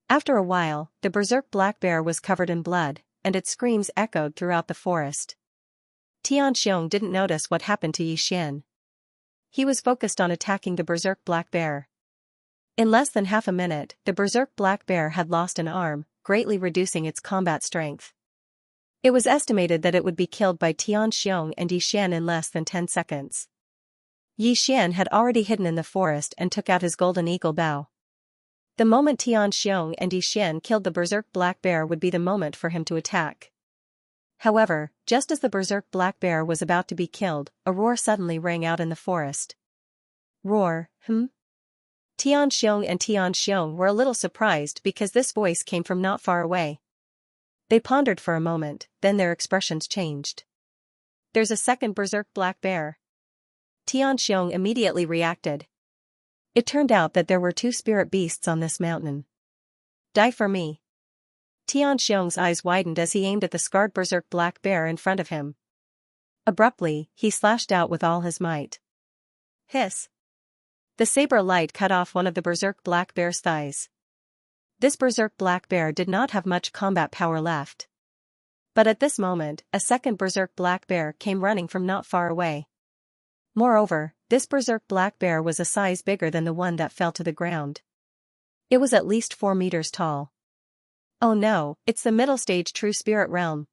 A: After a while, the berserk black bear was covered in blood, and its screams echoed throughout the forest. Xianxia didn't notice what happened to Yixian. He was focused on attacking the berserk black bear. In less than half a minute, the berserk black bear had lost an arm, greatly reducing its combat strength. It was estimated that it would be killed by Xianxia and Yixian in less than 10 seconds. Yixian had already hidden in the forest and took out his golden eagle bow. The moment Xianxia and Yixian killed the berserk black bear would be the moment for him to attack. However, just as the berserk black bear was about to be killed, a roar suddenly rang out in the forest. Roar, Xianxia and Xianxia were a little surprised because this voice came from not far away. They pondered for a moment, then their expressions changed. There's a second berserk black bear. Xianxia immediately reacted. It turned out that there were 2 spirit beasts on this mountain. Die for me. Xianxia's eyes widened as he aimed at the scarred berserk black bear in front of him. Abruptly, he slashed out with all his might. Hiss! The saber light cut off one of the berserk black bear's thighs. This berserk black bear did not have much combat power left. But at this moment, a second berserk black bear came running from not far away. Moreover, this berserk black bear was a size bigger than the one that fell to the ground. It was at least 4 meters tall. Oh no, it's the middle stage true spirit realm.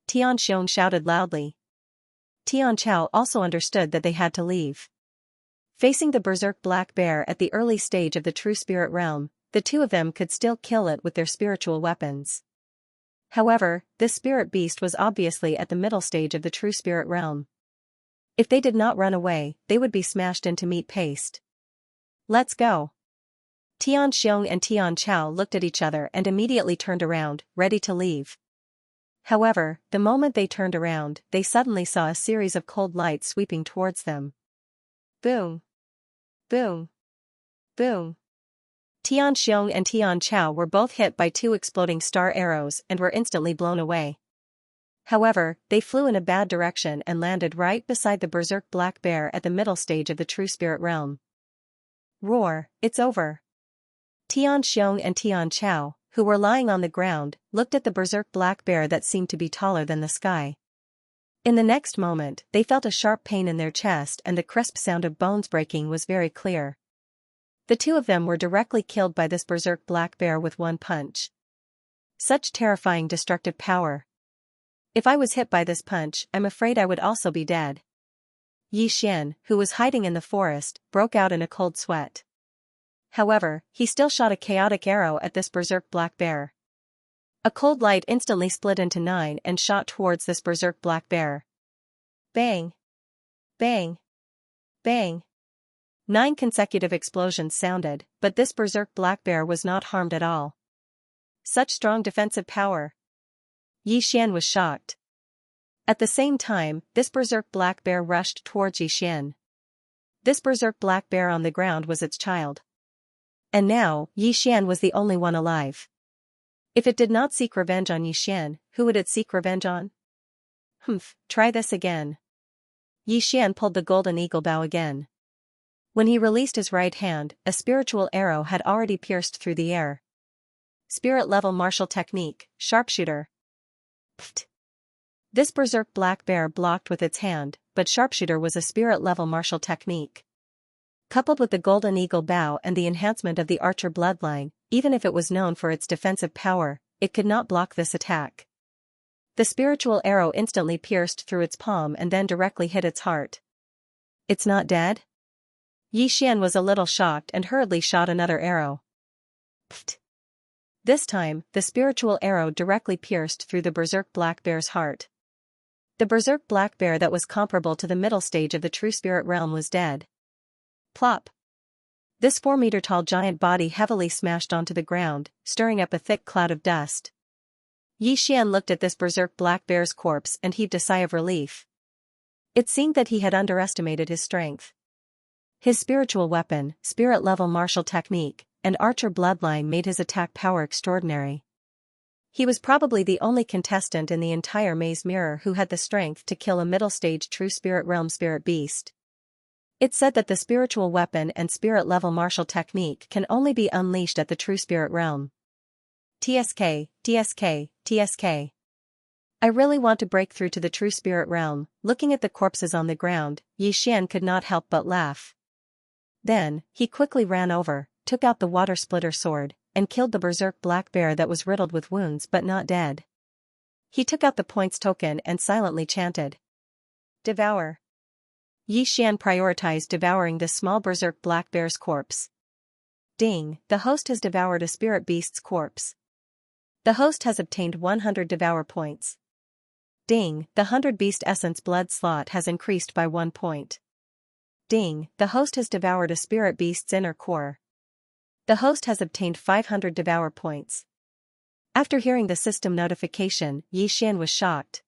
A: Xianxia shouted loudly. Xianxia also understood that they had to leave. Facing the berserk black bear at the early stage of the true spirit realm, the 2 of them could still kill it with their spiritual weapons. However, this spirit beast was obviously at the middle stage of the true spirit realm. If they did not run away, they would be smashed into meat paste. Let's go. Xianxia and Xianxia looked at each other and immediately turned around, ready to leave. However, the moment they turned around, they suddenly saw a series of cold lights sweeping towards them. Boom! Boom! Boom! Xianxia and Xianxia were both hit by 2 exploding star arrows and were instantly blown away. However, they flew in a bad direction and landed right beside the berserk black bear at the middle stage of the true spirit realm. Roar, it's over. Tian Xiong and Tian Chao, who were lying on the ground, looked at the berserk black bear that seemed to be taller than the sky. In the next moment, they felt a sharp pain in their chest and the crisp sound of bones breaking was very clear. The two of them were directly killed by this berserk black bear with one punch. Such terrifying destructive power. If I was hit by this punch, I'm afraid I would also be dead. Yi Xian, who was hiding in the forest, broke out in a cold sweat. However, he still shot a chaotic arrow at this berserk black bear. A cold light instantly split into 9 and shot towards this berserk black bear. Bang! Bang! Bang! 9 consecutive explosions sounded, but this berserk black bear was not harmed at all. Such strong defensive power. Yi Xian was shocked. At the same time, this berserk black bear rushed towards Yi Xian. This berserk black bear on the ground was its child. And now, Yi Xian was the only one alive. If it did not seek revenge on Yi Xian, who would it seek revenge on? Try this again. Yi Xian pulled the golden eagle bow again. When he released his right hand, a spiritual arrow had already pierced through the air. Spirit-level martial technique, sharpshooter. Pfft. This berserk black bear blocked with its hand, but sharpshooter was a spirit-level martial technique. Coupled with the golden eagle bow and the enhancement of the archer bloodline, even if it was known for its defensive power, it could not block this attack. The spiritual arrow instantly pierced through its palm and then directly hit its heart. It's not dead? Yi Xian was a little shocked and hurriedly shot another arrow. Pfft. This time, the spiritual arrow directly pierced through the berserk black bear's heart. The berserk black bear that was comparable to the middle stage of the true spirit realm was dead. Plop. This 4-meter-tall giant body heavily smashed onto the ground, stirring up a thick cloud of dust. Yi Xian looked at this berserk black bear's corpse and heaved a sigh of relief. It seemed that he had underestimated his strength. His spiritual weapon, spirit-level martial technique, and archer bloodline made his attack power extraordinary. He was probably the only contestant in the entire maze mirror who had the strength to kill a middle-stage true spirit realm spirit beast. It said that the spiritual weapon and spirit-level martial technique can only be unleashed at the true spirit realm. TSK, TSK, TSK. I really want to break through to the true spirit realm. Looking at the corpses on the ground, Yi Xian could not help but laugh. Then, he quickly ran over, took out the water splitter sword, and killed the berserk black bear that was riddled with wounds but not dead. He took out the points token and silently chanted. Devour. Yi Xian prioritized devouring the small berserk black bear's corpse. Ding, the host has devoured a spirit beast's corpse. The host has obtained 100 devour points. Ding, the 100 beast essence blood slot has increased by 1 point. Ding, the host has devoured a spirit beast's inner core. The host has obtained 500 devour points. After hearing the system notification, Yi Xian was shocked.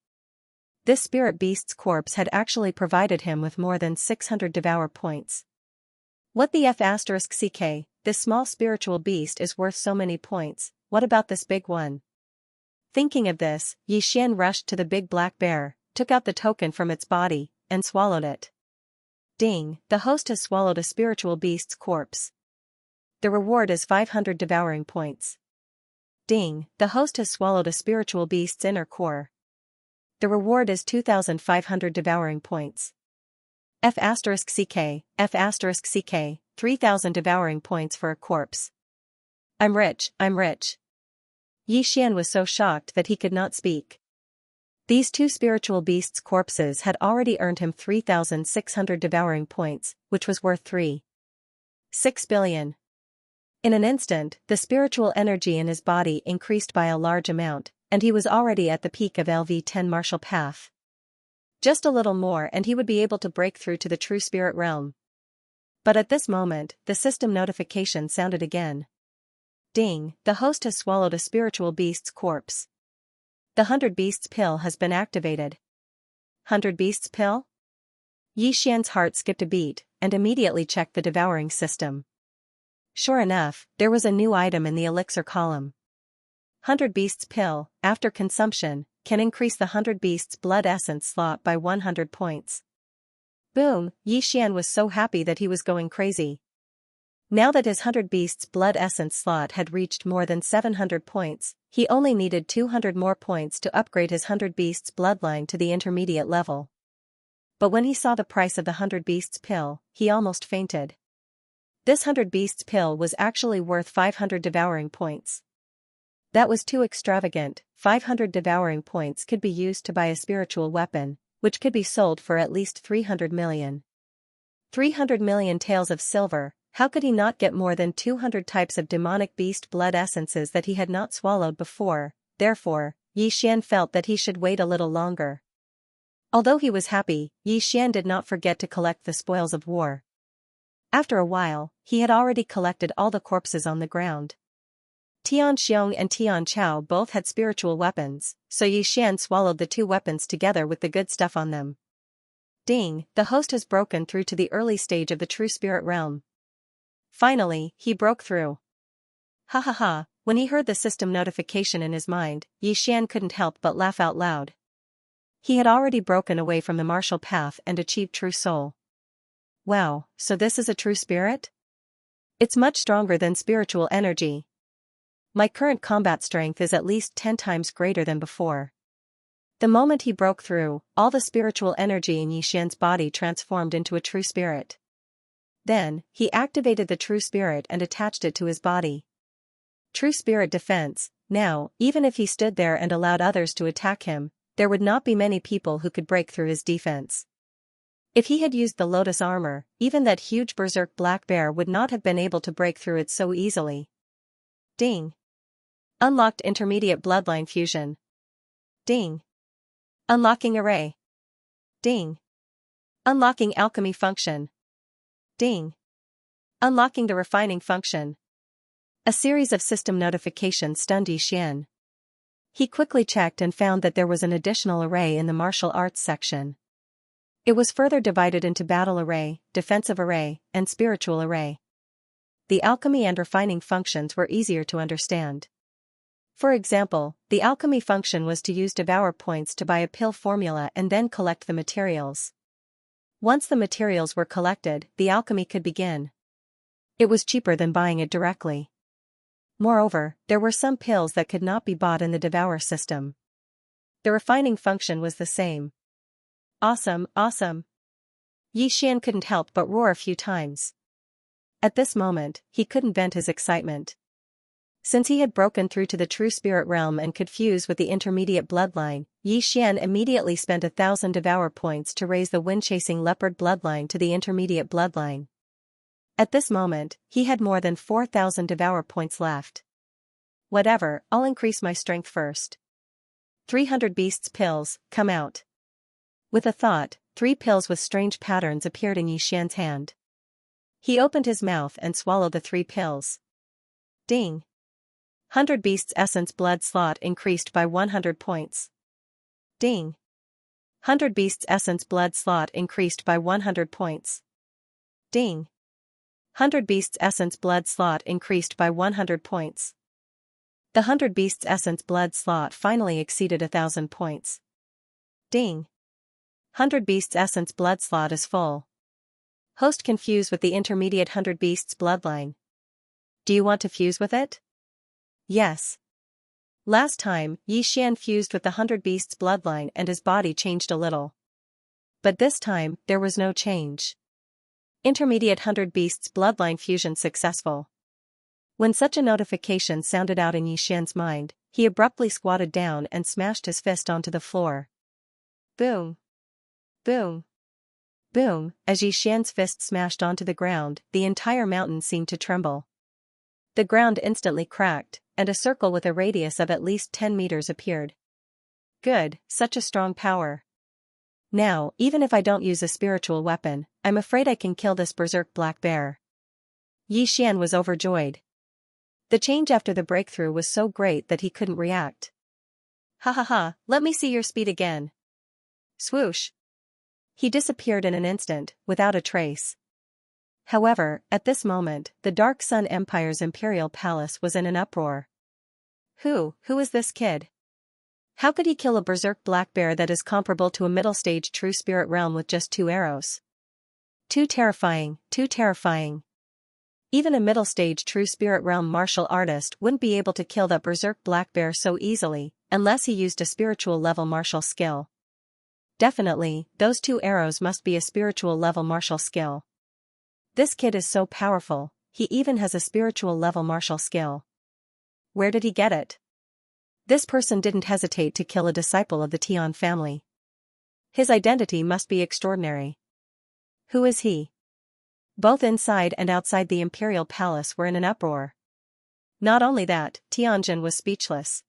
A: This spirit beast's corpse had actually provided him with more than 600 devour points. What the F***ck, this small spiritual beast is worth so many points, what about this big one? Thinking of this, Yi Xian rushed to the big black bear, took out the token from its body, and swallowed it. Ding, the host has swallowed a spiritual beast's corpse. The reward is 500 devouring points. Ding, the host has swallowed a spiritual beast's inner core. The reward is 2,500 devouring points. F***ck, 3,000 devouring points for a corpse. I'm rich, I'm rich. Yi Xian was so shocked that he could not speak. These two spiritual beasts' corpses had already earned him 3,600 devouring points, which was worth 3.6 billion. In an instant, the spiritual energy in his body increased by a large amount, and he was already at the peak of LV10 martial path. Just a little more and he would be able to break through to the true spirit realm. But at this moment, the system notification sounded again. Ding, the host has swallowed a spiritual beast's corpse. The 100 Beasts pill has been activated. 100 Beasts pill? Yi Xian's heart skipped a beat, and immediately checked the devouring system. Sure enough, there was a new item in the elixir column. 100 Beasts pill, after consumption, can increase the 100 Beasts blood essence slot by 100 points. Boom, Yi Xian was so happy that he was going crazy. Now that his 100 Beasts Blood Essence slot had reached more than 700 points, he only needed 200 more points to upgrade his 100 Beasts Bloodline to the intermediate level. But when he saw the price of the 100 Beasts pill, he almost fainted. This 100 Beasts pill was actually worth 500 Devouring points. That was too extravagant. 500 Devouring points could be used to buy a spiritual weapon, which could be sold for at least 300 million. 300 million taels of silver. How could he not get more than 200 types of demonic beast blood essences that he had not swallowed before? Therefore, Yi Xian felt that he should wait a little longer. Although he was happy, Yi Xian did not forget to collect the spoils of war. After a while, he had already collected all the corpses on the ground. Tian Xiong and Tian Chao both had spiritual weapons, so Yi Xian swallowed the two weapons together with the good stuff on them. Ding, the host has broken through to the early stage of the true spirit realm. Finally, he broke through. Ha ha ha, when he heard the system notification in his mind, Yi Xian couldn't help but laugh out loud. He had already broken away from the martial path and achieved true soul. Wow, so this is a true spirit? It's much stronger than spiritual energy. My current combat strength is at least 10 times greater than before. The moment he broke through, all the spiritual energy in Yi Xian's body transformed into a true spirit. Then, he activated the true spirit and attached it to his body. True spirit defense. Now, even if he stood there and allowed others to attack him, there would not be many people who could break through his defense. If he had used the lotus armor, even that huge berserk black bear would not have been able to break through it so easily. Ding. Unlocked intermediate bloodline fusion. Ding. Unlocking array. Ding. Unlocking alchemy function. Ding. Unlocking the refining function. A series of system notifications stunned Yi Xian. He quickly checked and found that there was an additional array in the martial arts section. It was further divided into battle array, defensive array, and spiritual array. The alchemy and refining functions were easier to understand. For example, the alchemy function was to use devour points to buy a pill formula and then collect the materials. Once the materials were collected, the alchemy could begin. It was cheaper than buying it directly. Moreover, there were some pills that could not be bought in the devour system. The refining function was the same. Awesome, awesome. Yi Xian couldn't help but roar a few times. At this moment, he couldn't vent his excitement. Since he had broken through to the true spirit realm and could fuse with the intermediate bloodline, Yi Xian immediately spent 1,000 devour points to raise the wind-chasing leopard bloodline to the intermediate bloodline. At this moment, he had more than 4,000 devour points left. Whatever, I'll increase my strength first. 300 beasts pills, come out. With a thought, 3 pills with strange patterns appeared in Yi Xian's hand. He opened his mouth and swallowed the 3 pills. Ding. 100 Beasts Essence Blood slot increased by 100 points. Ding. 100 Beasts Essence Blood slot increased by 100 points. Ding. 100 Beasts Essence Blood slot increased by 100 points. The 100 Beasts Essence Blood slot finally exceeded 1,000 points. Ding. 100 Beasts Essence Blood slot is full. Host can fuse with the intermediate 100 Beasts bloodline. Do you want to fuse with it? Yes. Last time, Yi Xian fused with the 100 Beasts bloodline and his body changed a little. But this time, there was no change. Intermediate 100 Beasts bloodline fusion successful. When such a notification sounded out in Yi Xian's mind, he abruptly squatted down and smashed his fist onto the floor. Boom. Boom. Boom, as Yi Xian's fist smashed onto the ground, the entire mountain seemed to tremble. The ground instantly cracked, and a circle with a radius of at least 10 meters appeared. Good, such a strong power. Now, even if I don't use a spiritual weapon, I'm afraid I can kill this berserk black bear. Yi Xian was overjoyed. The change after the breakthrough was so great that he couldn't react. Ha ha ha, let me see your speed again. Swoosh. He disappeared in an instant, without a trace. However, at this moment, the Dark Sun Empire's imperial palace was in an uproar. Who is this kid? How could he kill a berserk black bear that is comparable to a middle-stage true spirit realm with just 2 arrows? Too terrifying, too terrifying. Even a middle-stage true spirit realm martial artist wouldn't be able to kill that berserk black bear so easily, unless he used a spiritual level martial skill. Definitely, those 2 arrows must be a spiritual level martial skill. This kid is so powerful, he even has a spiritual level martial skill. Where did he get it? This person didn't hesitate to kill a disciple of the Tian family. His identity must be extraordinary. Who is he? Both inside and outside the imperial palace were in an uproar. Not only that, Tianjin was speechless.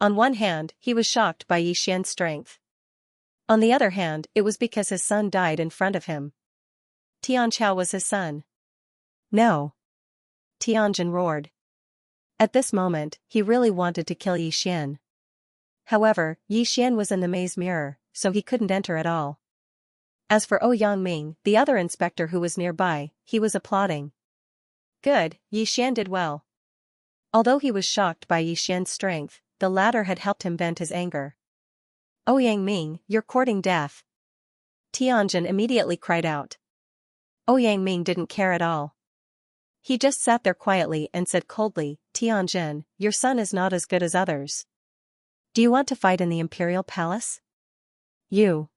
A: On one hand, he was shocked by Yi Xian's strength. On the other hand, it was because his son died in front of him. Tianchao was his son. No. Tianjin roared. At this moment, he really wanted to kill Yi Xian. However, Yi Xian was in the maze mirror, so he couldn't enter at all. As for Yangming, the other inspector who was nearby, he was applauding. Good, Yi Xian did well. Although he was shocked by Yi Xian's strength, the latter had helped him vent his anger. Yangming, you're courting death. Tianjin immediately cried out. Yangming didn't care at all. He just sat there quietly and said coldly, Tianjin, your son is not as good as others. Do you want to fight in the imperial palace? You.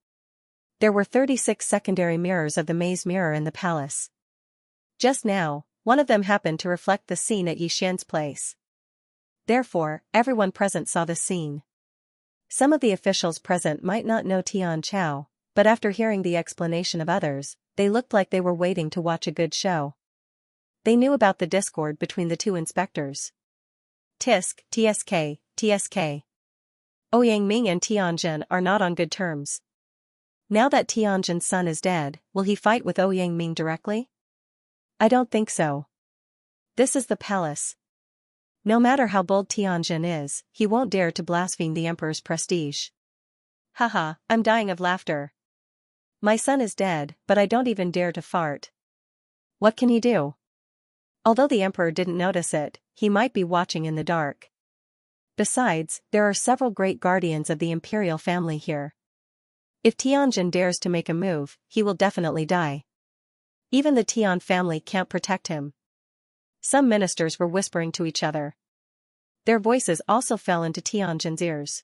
A: There were 36 secondary mirrors of the maze mirror in the palace. Just now, one of them happened to reflect the scene at Yi Xian's place. Therefore, everyone present saw the scene. Some of the officials present might not know Tian Chao, but after hearing the explanation of others, they looked like they were waiting to watch a good show. They knew about the discord between the 2 inspectors. Tisk, TSK, TSK. Yangming and Tianjin are not on good terms. Now that Tianjin's son is dead, will he fight with Yangming directly? I don't think so. This is the palace. No matter how bold Tianjin is, he won't dare to blaspheme the emperor's prestige. Haha, I'm dying of laughter. My son is dead, but I don't even dare to fart. What can he do? Although the emperor didn't notice it, he might be watching in the dark. Besides, there are several great guardians of the imperial family here. If Tianjin dares to make a move, he will definitely die. Even the Tian family can't protect him. Some ministers were whispering to each other. Their voices also fell into Tianjin's ears.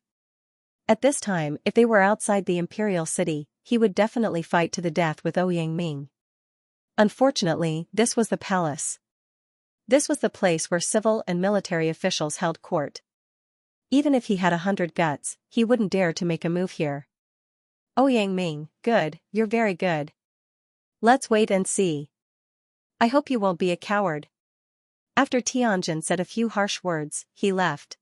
A: At this time, if they were outside the imperial city, he would definitely fight to the death with Yangming. Unfortunately, this was the palace. This was the place where civil and military officials held court. Even if he had 100 guts, he wouldn't dare to make a move here. Yangming, good, you're very good. Let's wait and see. I hope you won't be a coward. After Tianjin said a few harsh words, he left.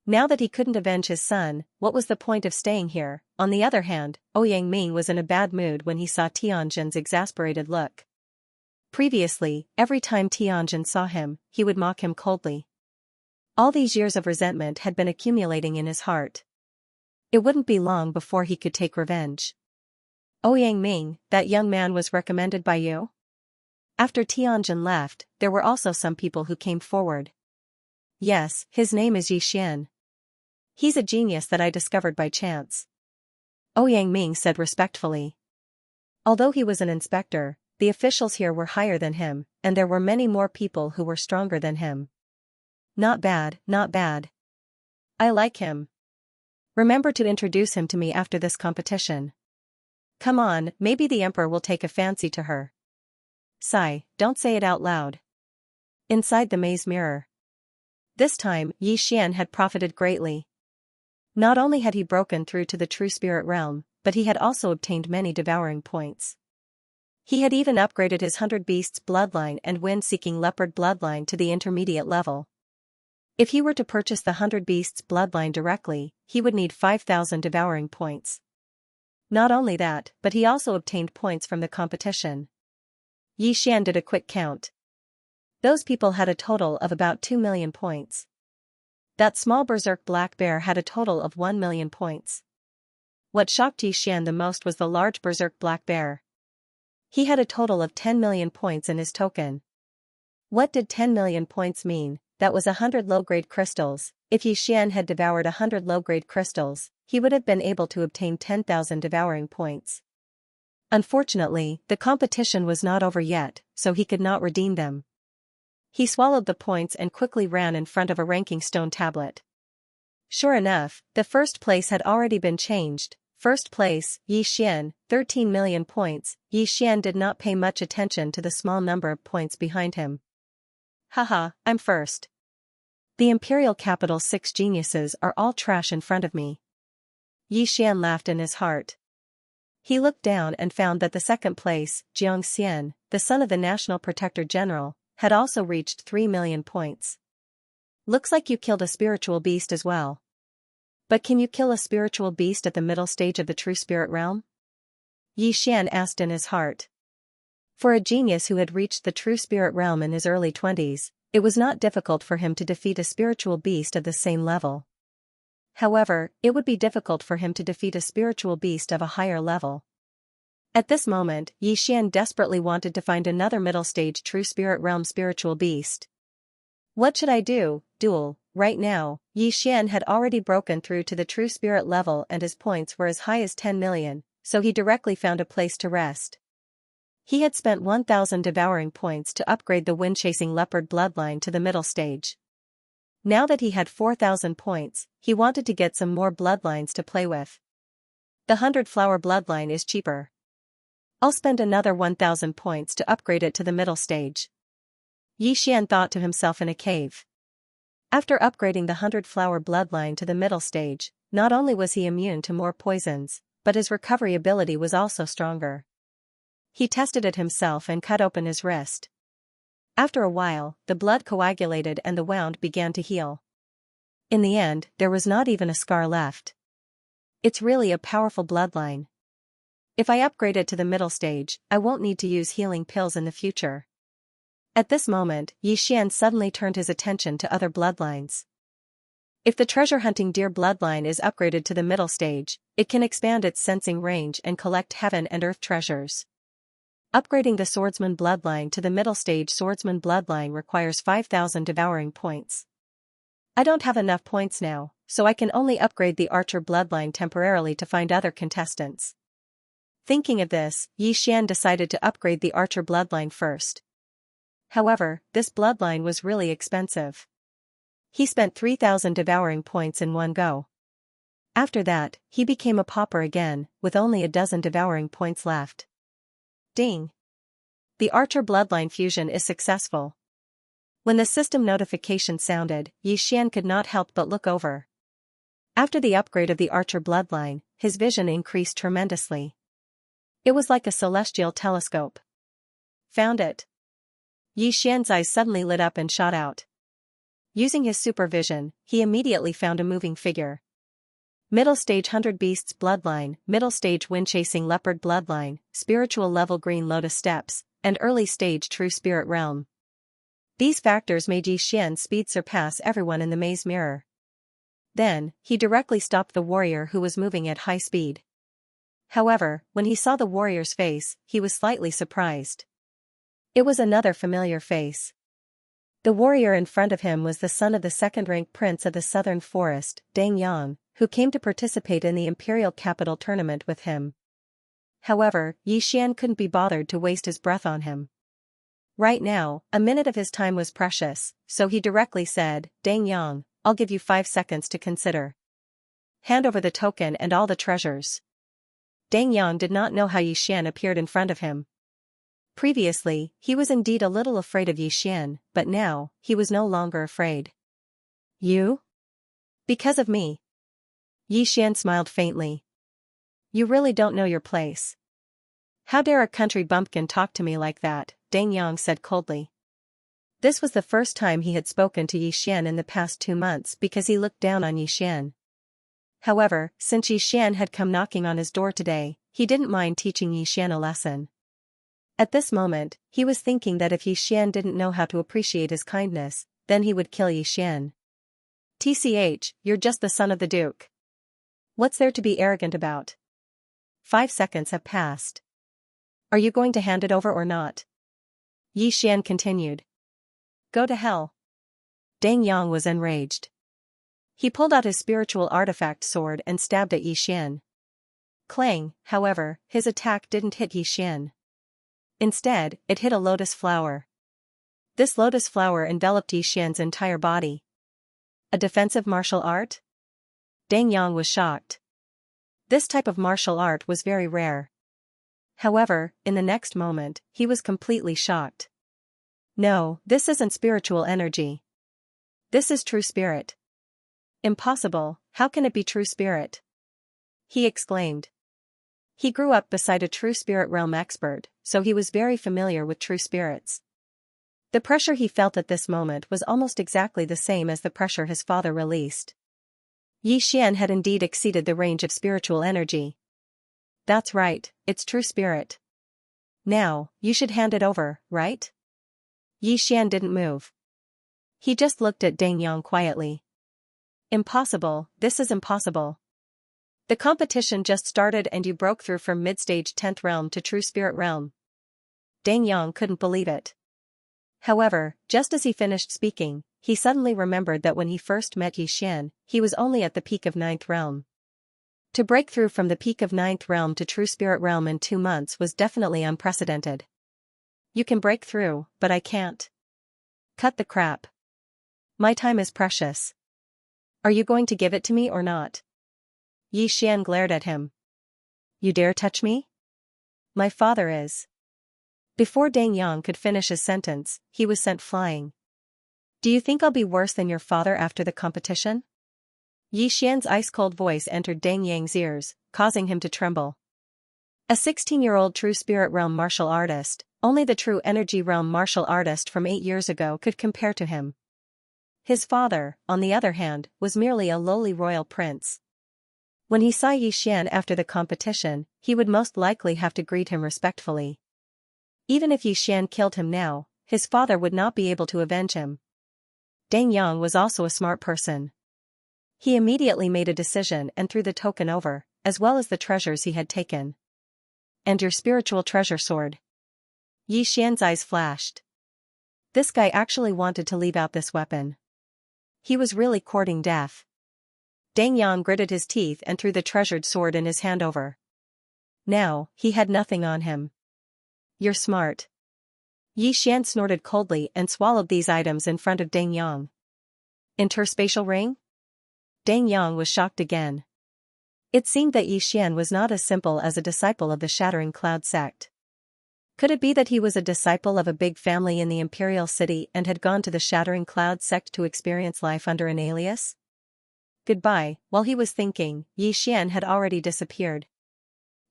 A: Now that he couldn't avenge his son, what was the point of staying here? On the other hand, Yangming was in a bad mood when he saw Tianjin's exasperated look. Previously, every time Tianjin saw him, he would mock him coldly. All these years of resentment had been accumulating in his heart. It wouldn't be long before he could take revenge. Yangming, that young man was recommended by you? After Tianjin left, there were also some people who came forward. Yes, his name is Yi Xian. He's a genius that I discovered by chance. Yangming said respectfully. Although he was an inspector, the officials here were higher than him, and there were many more people who were stronger than him. Not bad, not bad. I like him. Remember to introduce him to me after this competition. Come on, maybe the emperor will take a fancy to her. Sigh, don't say it out loud. Inside the maze mirror. This time, Yi Xian had profited greatly. Not only had he broken through to the true spirit realm, but he had also obtained many devouring points. He had even upgraded his 100 Beasts bloodline and wind-seeking leopard bloodline to the intermediate level. If he were to purchase the 100 Beasts bloodline directly, he would need 5,000 devouring points. Not only that, but he also obtained points from the competition. Yi Xian did a quick count. Those people had a total of about 2 million points. That small berserk black bear had a total of 1 million points. What shocked Yi Xian the most was the large berserk black bear. He had a total of 10 million points in his token. What did 10 million points mean? That was 100 low-grade crystals. If Yi Xian had devoured 100 low-grade crystals, he would have been able to obtain 10,000 devouring points. Unfortunately, the competition was not over yet, so he could not redeem them. He swallowed the points and quickly ran in front of a ranking stone tablet. Sure enough, the first place had already been changed. First place, Yi Xian, 13 million points. Yi Xian did not pay much attention to the small number of points behind him. Haha, I'm first. The imperial capital's 6 geniuses are all trash in front of me. Yi Xian laughed in his heart. He looked down and found that the second place, Xianxia, the son of the National Protector General, had also reached 3 million points. Looks like you killed a spiritual beast as well. But can you kill a spiritual beast at the middle stage of the true spirit realm? Yi Xian asked in his heart. For a genius who had reached the true spirit realm in his early 20s, it was not difficult for him to defeat a spiritual beast of the same level. However, it would be difficult for him to defeat a spiritual beast of a higher level. At this moment, Yi Xian desperately wanted to find another middle stage true spirit realm spiritual beast. What should I do? Duel. Right now, Yi Xian had already broken through to the true spirit level and his points were as high as 10 million, so he directly found a place to rest. He had spent 1,000 devouring points to upgrade the wind-chasing leopard bloodline to the middle stage. Now that he had 4,000 points, he wanted to get some more bloodlines to play with. The 100-flower bloodline is cheaper. I'll spend another 1,000 points to upgrade it to the middle stage. Yi Xian thought to himself in a cave. After upgrading the 100-flower bloodline to the middle stage, not only was he immune to more poisons, but his recovery ability was also stronger. He tested it himself and cut open his wrist. After a while, the blood coagulated and the wound began to heal. In the end, there was not even a scar left. It's really a powerful bloodline. If I upgrade it to the middle stage, I won't need to use healing pills in the future. At this moment, Yi Xian suddenly turned his attention to other bloodlines. If the treasure-hunting deer bloodline is upgraded to the middle stage, it can expand its sensing range and collect heaven and earth treasures. Upgrading the swordsman bloodline to the middle stage swordsman bloodline requires 5,000 devouring points. I don't have enough points now, so I can only upgrade the archer bloodline temporarily to find other contestants. Thinking of this, Yi Xian decided to upgrade the archer bloodline first. However, this bloodline was really expensive. He spent 3,000 devouring points in one go. After that, he became a pauper again, with only a dozen devouring points left. Ding! The archer bloodline fusion is successful. When the system notification sounded, Yi Xian could not help but look over. After the upgrade of the archer bloodline, his vision increased tremendously. It was like a celestial telescope. Found it! Yi Xian's eyes suddenly lit up and shot out. Using his supervision, he immediately found a moving figure. Middle stage 100 beasts bloodline, middle stage wind-chasing leopard bloodline, spiritual level green lotus steps, and early stage true spirit realm. These factors made Yi Xian's speed surpass everyone in the maze mirror. Then, he directly stopped the warrior who was moving at high speed. However, when he saw the warrior's face, he was slightly surprised. It was another familiar face. The warrior in front of him was the son of the second-rank prince of the southern forest, Deng Yang, who came to participate in the imperial capital tournament with him. However, Yi Xian couldn't be bothered to waste his breath on him. Right now, a minute of his time was precious, so he directly said, Deng Yang, I'll give you 5 seconds to consider. Hand over the token and all the treasures. Deng Yang did not know how Yi Xian appeared in front of him. Previously, he was indeed a little afraid of Yi Xian, but now, he was no longer afraid. You? Because of me? Yi Xian smiled faintly. You really don't know your place. How dare a country bumpkin talk to me like that, Deng Yang said coldly. This was the first time he had spoken to Yi Xian in the past 2 months because he looked down on Yi Xian. However, since Yi Xian had come knocking on his door today, he didn't mind teaching Yi Xian a lesson. At this moment, he was thinking that if Yi Xian didn't know how to appreciate his kindness, then he would kill Yi Xian. TCH, you're just the son of the Duke. What's there to be arrogant about? 5 seconds have passed. Are you going to hand it over or not? Yi Xian continued. Go to hell. Deng Yang was enraged. He pulled out his spiritual artifact sword and stabbed at Yi Xian. Clang, however, his attack didn't hit Yi Xian. Instead, it hit a lotus flower. This lotus flower enveloped Yi Xian's entire body. A defensive martial art? Deng Yang was shocked. This type of martial art was very rare. However, in the next moment, he was completely shocked. No, this isn't spiritual energy. This is true spirit. Impossible, how can it be true spirit? He exclaimed. He grew up beside a true spirit realm expert, so he was very familiar with true spirits. The pressure he felt at this moment was almost exactly the same as the pressure his father released. Yi Xian had indeed exceeded the range of spiritual energy. That's right, it's true spirit. Now, you should hand it over, right? Yi Xian didn't move. He just looked at Deng Yang quietly. Impossible, this is impossible. The competition just started and you broke through from mid-stage 10th realm to true spirit realm. Deng Yang couldn't believe it. However, just as he finished speaking, he suddenly remembered that when he first met Yi Xian, he was only at the peak of 9th realm. To break through from the peak of 9th realm to true spirit realm in 2 months was definitely unprecedented. You can break through, but I can't. Cut the crap. My time is precious. Are you going to give it to me or not? Yi Xian glared at him. You dare touch me? My father is. Before Deng Yang could finish his sentence, he was sent flying. Do you think I'll be worse than your father after the competition? Yi Xian's ice-cold voice entered Deng Yang's ears, causing him to tremble. A 16-year-old true spirit realm martial artist, only the true energy realm martial artist from 8 years ago could compare to him. His father, on the other hand, was merely a lowly royal prince. When he saw Yi Xian after the competition, he would most likely have to greet him respectfully. Even if Yi Xian killed him now, his father would not be able to avenge him. Deng Yang was also a smart person. He immediately made a decision and threw the token over, as well as the treasures he had taken. And your spiritual treasure sword. Yi Xian's eyes flashed. This guy actually wanted to leave out this weapon. He was really courting death. Deng Yang gritted his teeth and threw the treasured sword in his hand over. Now, he had nothing on him. You're smart. Yi Xian snorted coldly and swallowed these items in front of Deng Yang. Interspatial ring? Deng Yang was shocked again. It seemed that Yi Xian was not as simple as a disciple of the Shattering Cloud sect. Could it be that he was a disciple of a big family in the imperial city and had gone to the Shattering Cloud sect to experience life under an alias? Goodbye. While he was thinking, Yi Xian had already disappeared.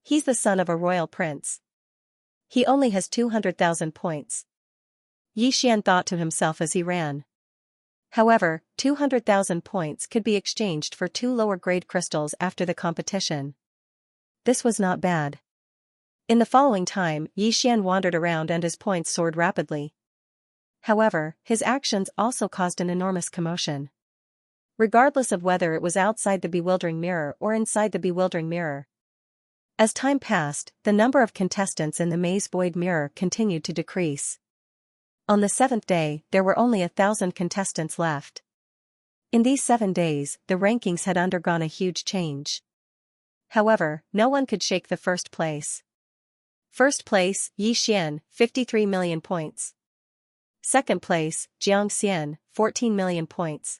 A: He's the son of a royal prince. He only has 200,000 points. Yi Xian thought to himself as he ran. However, 200,000 points could be exchanged for 2 lower-grade crystals after the competition. This was not bad. In the following time, Yi Xian wandered around and his points soared rapidly. However, his actions also caused an enormous commotion. Regardless of whether it was outside the bewildering mirror or inside the bewildering mirror. As time passed, the number of contestants in the maze void mirror continued to decrease. On the 7th day, there were only 1,000 contestants left. In these 7 days, the rankings had undergone a huge change. However, no one could shake the first place. First place, Yi Xian, 53 million points. Second place, Xianxia, 14 million points.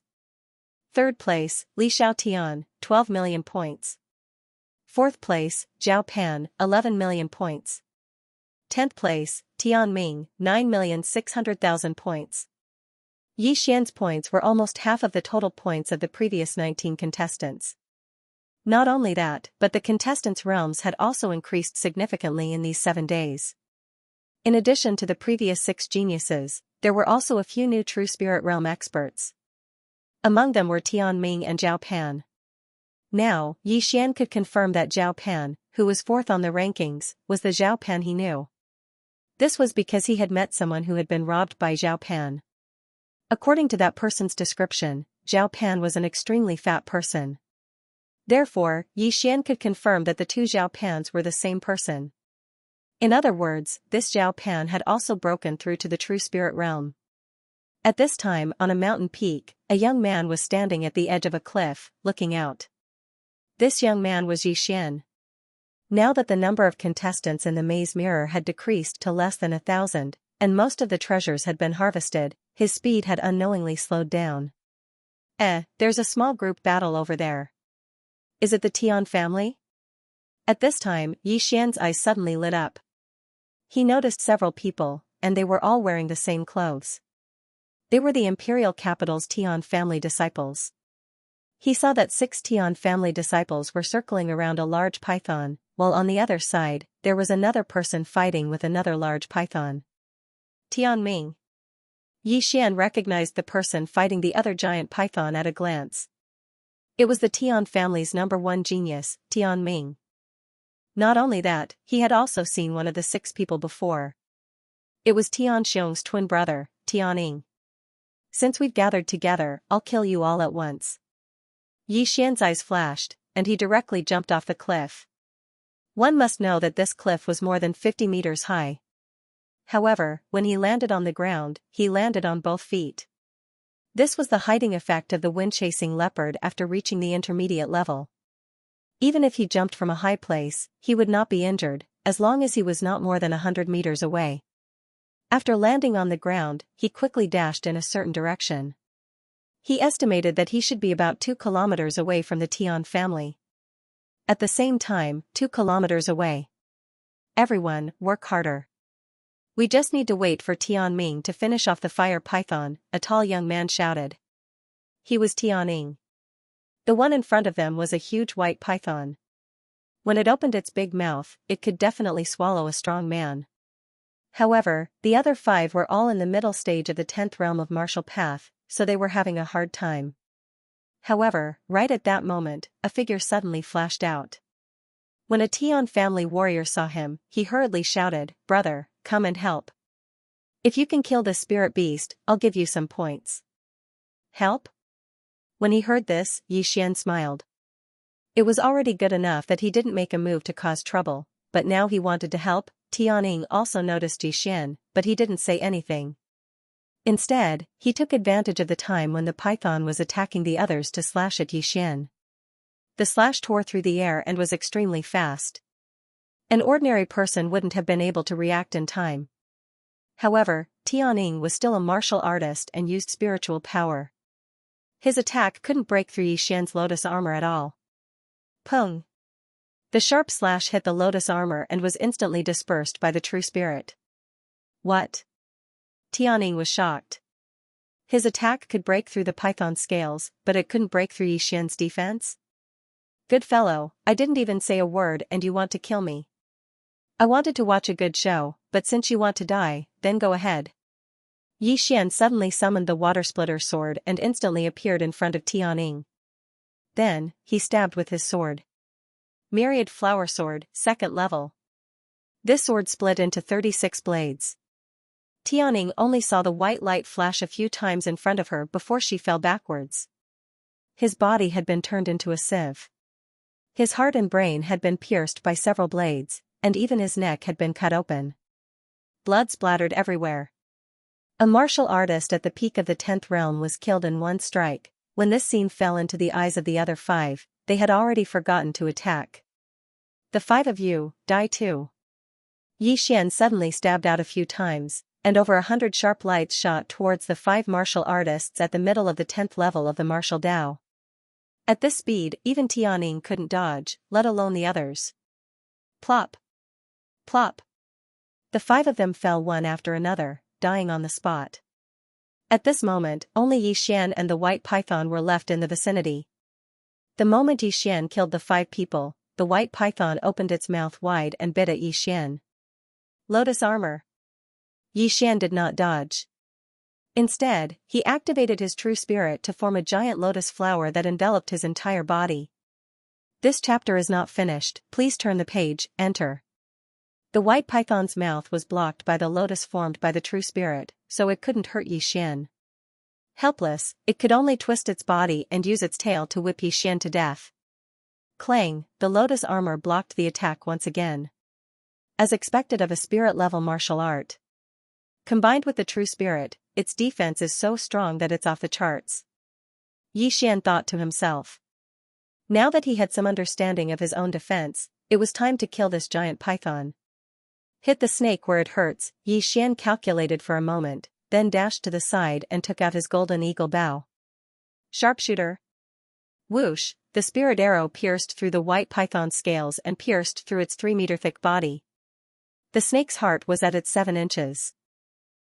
A: Third place, Li Xiaotian, 12 million points. Fourth place, Zhao Pan, 11 million points. 10th place, Tian Ming, 9,600,000 points. Yi Xian's points were almost half of the total points of the previous 19 contestants. Not only that, but the contestants' realms had also increased significantly in these 7 days. In addition to the previous 6 geniuses, there were also a few new true spirit realm experts. Among them were Tian Ming and Zhao Pan. Now, Yi Xian could confirm that Zhao Pan, who was 4th on the rankings, was the Zhao Pan he knew. This was because he had met someone who had been robbed by Zhao Pan. According to that person's description, Zhao Pan was an extremely fat person. Therefore, Yi Xian could confirm that the 2 Zhao Pans were the same person. In other words, this Zhao Pan had also broken through to the true spirit realm. At this time, on a mountain peak, a young man was standing at the edge of a cliff, looking out. This young man was Yi Xian. Now that the number of contestants in the maze mirror had decreased to less than 1,000, and most of the treasures had been harvested, his speed had unknowingly slowed down. There's a small group battle over there. Is it the Tian family? At this time, Yi Xian's eyes suddenly lit up. He noticed several people, and they were all wearing the same clothes. They were the imperial capital's Tian family disciples. He saw that 6 Tian family disciples were circling around a large python, while on the other side, there was another person fighting with another large python. Tian Ming. Yi Xian recognized the person fighting the other giant python at a glance. It was the Tian family's #1 genius, Tian Ming. Not only that, he had also seen one of the 6 people before. It was Tian Xiong's twin brother, Tian Ying. Since we've gathered together, I'll kill you all at once. Yi Xian's eyes flashed, and he directly jumped off the cliff. One must know that this cliff was more than 50 meters high. However, when he landed on the ground, he landed on both feet. This was the hiding effect of the wind-chasing leopard after reaching the intermediate level. Even if he jumped from a high place, he would not be injured, as long as he was not more than 100 meters away. After landing on the ground, he quickly dashed in a certain direction. He estimated that he should be about 2 kilometers away from the Tian family. At the same time, 2 kilometers away. Everyone, work harder. We just need to wait for Tian Ming to finish off the fire python, a tall young man shouted. He was Tian Ying. The one in front of them was a huge white python. When it opened its big mouth, it could definitely swallow a strong man. However, the other 5 were all in the middle stage of the 10th realm of martial path, so they were having a hard time. However, right at that moment, a figure suddenly flashed out. When a Tian family warrior saw him, he hurriedly shouted, "Brother, come and help. If you can kill this spirit beast, I'll give you some points." Help? When he heard this, Yi Xian smiled. It was already good enough that he didn't make a move to cause trouble, but now he wanted to help. Tian Ying also noticed Yi Xian, but he didn't say anything. Instead, he took advantage of the time when the python was attacking the others to slash at Yi Xian. The slash tore through the air and was extremely fast. An ordinary person wouldn't have been able to react in time. However, Tian Ying was still a martial artist and used spiritual power. His attack couldn't break through Yi Xian's lotus armor at all. Pung! The sharp slash hit the lotus armor and was instantly dispersed by the true spirit. What? Tian Ying was shocked. His attack could break through the python's scales, but it couldn't break through Yi Xian's defense? Good fellow, I didn't even say a word and you want to kill me. I wanted to watch a good show, but since you want to die, then go ahead. Yi Xian suddenly summoned the water splitter sword and instantly appeared in front of Tian Ying. Then, he stabbed with his sword. Myriad Flower Sword, 2nd level. This sword split into 36 blades. Tian Ying only saw the white light flash a few times in front of her before she fell backwards. His body had been turned into a sieve. His heart and brain had been pierced by several blades, and even his neck had been cut open. Blood splattered everywhere. A martial artist at the peak of the 10th realm was killed in one strike. When this scene fell into the eyes of the other 5, they had already forgotten to attack. The 5 of you, die too. Yi Xian suddenly stabbed out a few times, and over 100 sharp lights shot towards the 5 martial artists at the middle of the 10th level of the martial Dao. At this speed, even Tian Ying couldn't dodge, let alone the others. Plop! Plop! The 5 of them fell one after another, dying on the spot. At this moment, only Yi Xian and the white python were left in the vicinity. The moment Yi Xian killed the 5 people, the white python opened its mouth wide and bit at Yi Xian. Lotus armor. Yi Xian did not dodge. Instead, he activated his true spirit to form a giant lotus flower that enveloped his entire body. This chapter is not finished, please turn the page, enter. The white python's mouth was blocked by the lotus formed by the true spirit, so it couldn't hurt Yi Xian. Helpless, it could only twist its body and use its tail to whip Yi Xian to death. Clang, the lotus armor blocked the attack once again. As expected of a spirit-level martial art. Combined with the true spirit, its defense is so strong that it's off the charts. Yi Xian thought to himself. Now that he had some understanding of his own defense, it was time to kill this giant python. Hit the snake where it hurts, Xian calculated for a moment, then dashed to the side and took out his golden eagle bow. Sharpshooter. Whoosh, the spirit arrow pierced through the white python's scales and pierced through its 3-meter-thick body. The snake's heart was at its 7 inches.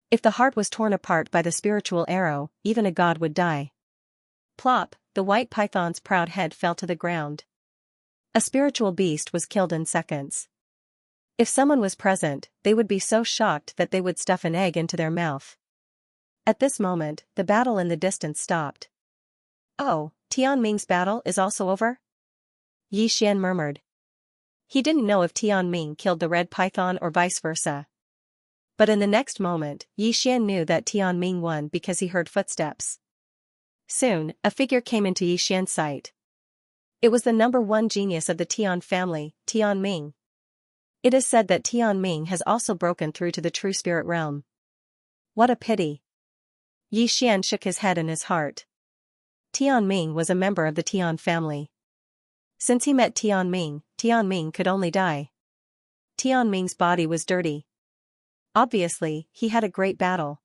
A: If the heart was torn apart by the spiritual arrow, even a god would die. Plop, the white python's proud head fell to the ground. A spiritual beast was killed in seconds. If someone was present, they would be so shocked that they would stuff an egg into their mouth. At this moment, the battle in the distance stopped. Oh, Tianming's battle is also over? Xian murmured. He didn't know if Tianming killed the red python or vice versa. But in the next moment, Xian knew that Tianming won because he heard footsteps. Soon, a figure came into Xian's sight. It was the number 1 genius of the Tian family, Tianming. It is said that Tianming has also broken through to the true spirit realm. What a pity. Xian shook his head in his heart. Tianming was a member of the Tian family. Since he met Tianming, Tianming could only die. Tianming's body was dirty. Obviously, he had a great battle.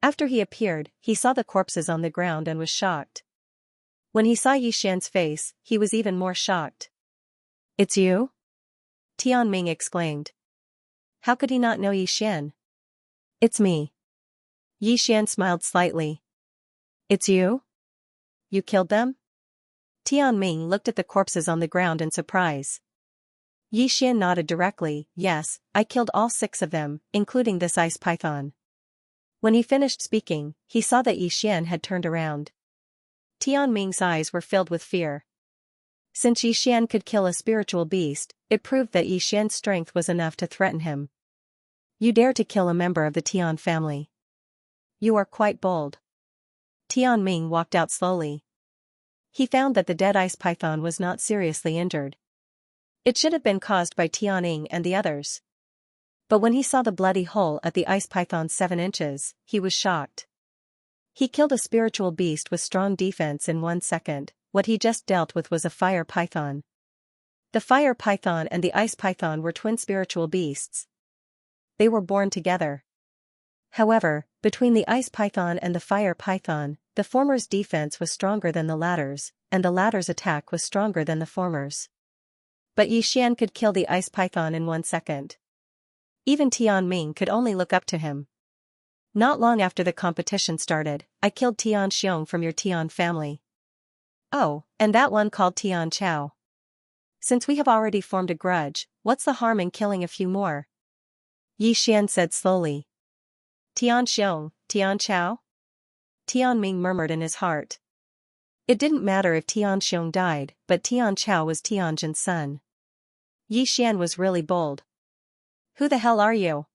A: After he appeared, he saw the corpses on the ground and was shocked. When he saw Xian's face, he was even more shocked. It's you? Tianming exclaimed. How could he not know Xian? It's me. Xian smiled slightly. It's you? You killed them? Tianming looked at the corpses on the ground in surprise. Xian nodded directly. Yes, I killed all 6 of them, including this ice python. When he finished speaking, he saw that Xian had turned around. Tianming's eyes were filled with fear. Since Xian could kill a spiritual beast, it proved that Xian's strength was enough to threaten him. You dare to kill a member of the Tian family. You are quite bold. Tianming walked out slowly. He found that the dead ice python was not seriously injured. It should have been caused by Tianming and the others. But when he saw the bloody hole at the ice python's 7 inches, he was shocked. He killed a spiritual beast with strong defense in 1 second. What he just dealt with was a fire python. The fire python and the ice python were twin spiritual beasts. They were born together. However, between the ice python and the fire python, the former's defense was stronger than the latter's, and the latter's attack was stronger than the former's. But Xian could kill the ice python in 1 second. Even Tianming could only look up to him. Not long after the competition started, I killed Tian Xiong from your Tian family. Oh, and that one called Tian Chao. Since we have already formed a grudge, what's the harm in killing a few more? Xian said slowly. Tian Xiong, Tian Chao? Tianming murmured in his heart. It didn't matter if Tian Xiong died, but Tian Chao was Tianjin's son. Xian was really bold. Who the hell are you?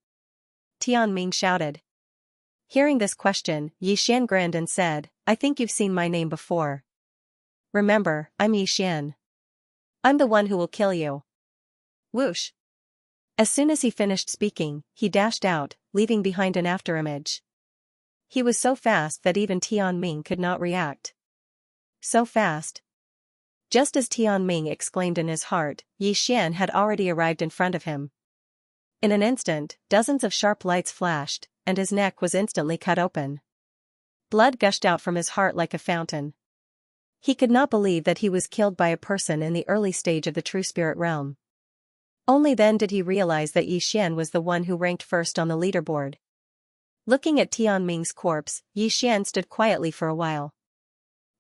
A: Tianming shouted. Hearing this question, Xian grinned and said, I think you've seen my name before. Remember, I'm Xian. I'm the one who will kill you. Whoosh. As soon as he finished speaking, he dashed out, leaving behind an afterimage. He was so fast that even Tianming could not react. So fast. Just as Tianming exclaimed in his heart, Xian had already arrived in front of him. In an instant, dozens of sharp lights flashed, and his neck was instantly cut open. Blood gushed out from his heart like a fountain. He could not believe that he was killed by a person in the early stage of the true spirit realm. Only then did he realize that Xian was the one who ranked first on the leaderboard. Looking at Tianming's corpse, Xian stood quietly for a while.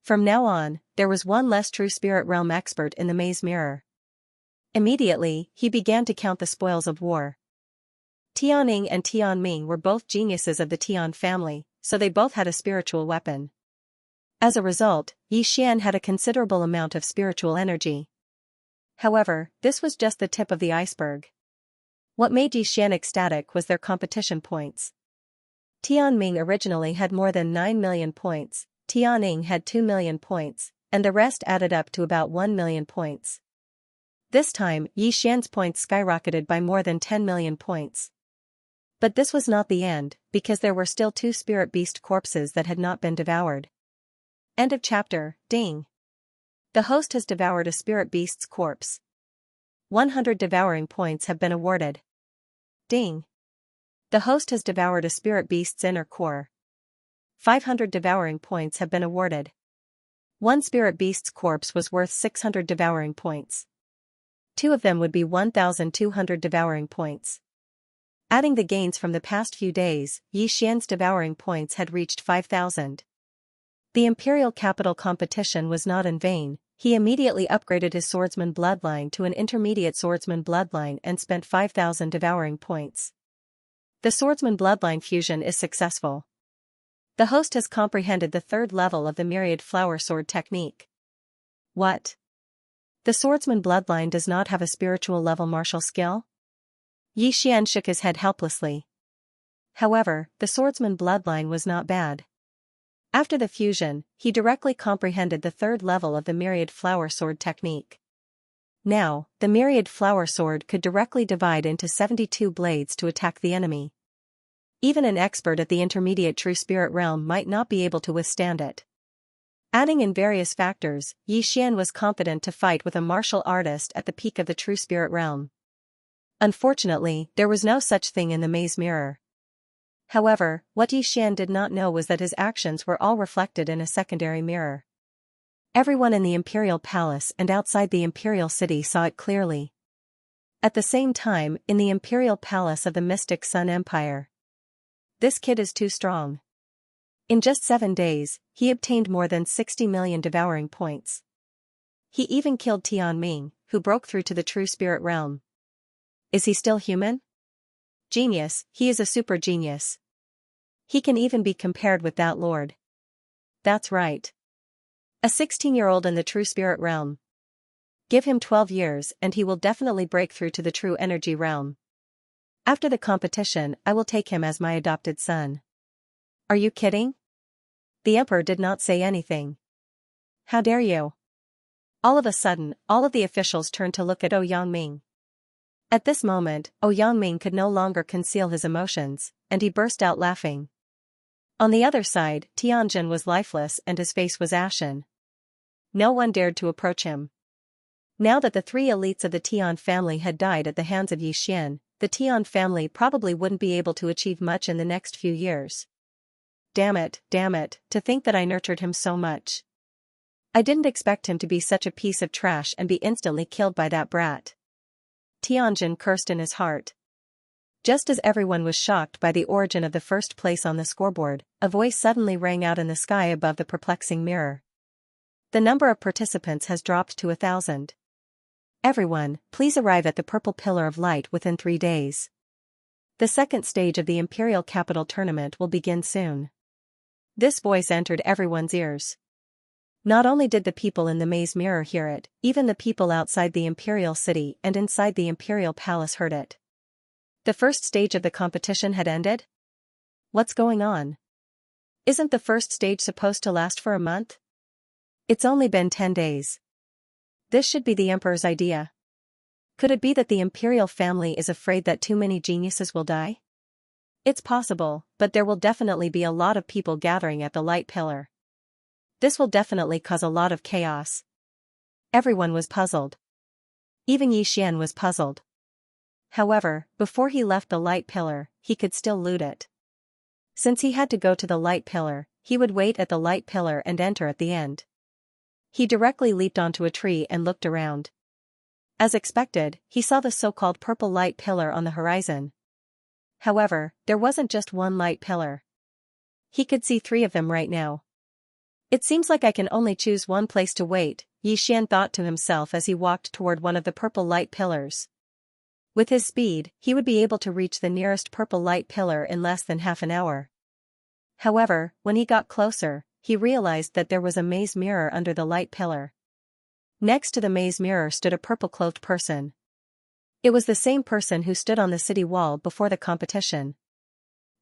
A: From now on, there was one less true spirit realm expert in the maze mirror. Immediately, he began to count the spoils of war. Tianming and Tianming were both geniuses of the Tian family, so they both had a spiritual weapon. As a result, Xian had a considerable amount of spiritual energy. However, this was just the tip of the iceberg. What made Xian ecstatic was their competition points. Tianming originally had more than 9 million points, Tianming had 2 million points, and the rest added up to about 1 million points. This time, Xian's points skyrocketed by more than 10 million points. But this was not the end, because there were still 2 spirit beast corpses that had not been devoured. End of chapter. Ding. The host has devoured a spirit beast's corpse. 100 devouring points have been awarded. Ding. The host has devoured a spirit beast's inner core. 500 devouring points have been awarded. One spirit beast's corpse was worth 600 devouring points. 2 of them would be 1,200 devouring points. Adding the gains from the past few days, Yi Xian's devouring points had reached 5,000. The imperial capital competition was not in vain. He immediately upgraded his swordsman bloodline to an intermediate swordsman bloodline and spent 5,000 devouring points. The swordsman bloodline fusion is successful. The host has comprehended the 3rd level of the myriad flower sword technique. What? The swordsman bloodline does not have a spiritual level martial skill? Yi Xian shook his head helplessly. However, the swordsman bloodline was not bad. After the fusion, he directly comprehended the 3rd level of the myriad flower sword technique. Now, the myriad flower sword could directly divide into 72 blades to attack the enemy. Even an expert at the intermediate true spirit realm might not be able to withstand it. Adding in various factors, Yi Xian was confident to fight with a martial artist at the peak of the true spirit realm. Unfortunately, there was no such thing in the maze mirror. However, what Yi Xian did not know was that his actions were all reflected in a secondary mirror. Everyone in the imperial palace and outside the imperial city saw it clearly. At the same time, in the imperial palace of the Mystic Sun Empire. This kid is too strong. In just 7 days, he obtained more than 60 million devouring points. He even killed Tianming, who broke through to the true spirit realm. Is he still human? Genius, he is a super genius. He can even be compared with that lord. That's right. A 16-year-old in the true spirit realm. Give him 12 years and he will definitely break through to the true energy realm. After the competition, I will take him as my adopted son. Are you kidding? The emperor did not say anything. How dare you? All of a sudden, all of the officials turned to look at Yangming. At this moment, Yangming could no longer conceal his emotions, and he burst out laughing. On the other side, Tianjin was lifeless and his face was ashen. No one dared to approach him. Now that the 3 elites of the Tian family had died at the hands of Yi Xian, the Tian family probably wouldn't be able to achieve much in the next few years. Damn it, to think that I nurtured him so much. I didn't expect him to be such a piece of trash and be instantly killed by that brat. Tianjin cursed in his heart. Just as everyone was shocked by the origin of the first place on the scoreboard, a voice suddenly rang out in the sky above the perplexing mirror. The number of participants has dropped to 1,000. Everyone, please arrive at the purple pillar of light within 3 days. The second stage of the Imperial Capital Tournament will begin soon. This voice entered everyone's ears. Not only did the people in the maze mirror hear it, even the people outside the Imperial City and inside the Imperial Palace heard it. The first stage of the competition had ended? What's going on? Isn't the first stage supposed to last for a month? It's only been 10 days. This should be the Emperor's idea. Could it be that the Imperial family is afraid that too many geniuses will die? It's possible, but there will definitely be a lot of people gathering at the light pillar. This will definitely cause a lot of chaos. Everyone was puzzled. Even Yi Xian was puzzled. However, before he left the light pillar, he could still loot it. Since he had to go to the light pillar, he would wait at the light pillar and enter at the end. He directly leaped onto a tree and looked around. As expected, he saw the so-called purple light pillar on the horizon. However, there wasn't just one light pillar. He could see 3 of them right now. It seems like I can only choose one place to wait, Yi Xian thought to himself as he walked toward one of the purple light pillars. With his speed, he would be able to reach the nearest purple light pillar in less than half an hour. However, when he got closer, he realized that there was a maze mirror under the light pillar. Next to the maze mirror stood a purple-clothed person. It was the same person who stood on the city wall before the competition.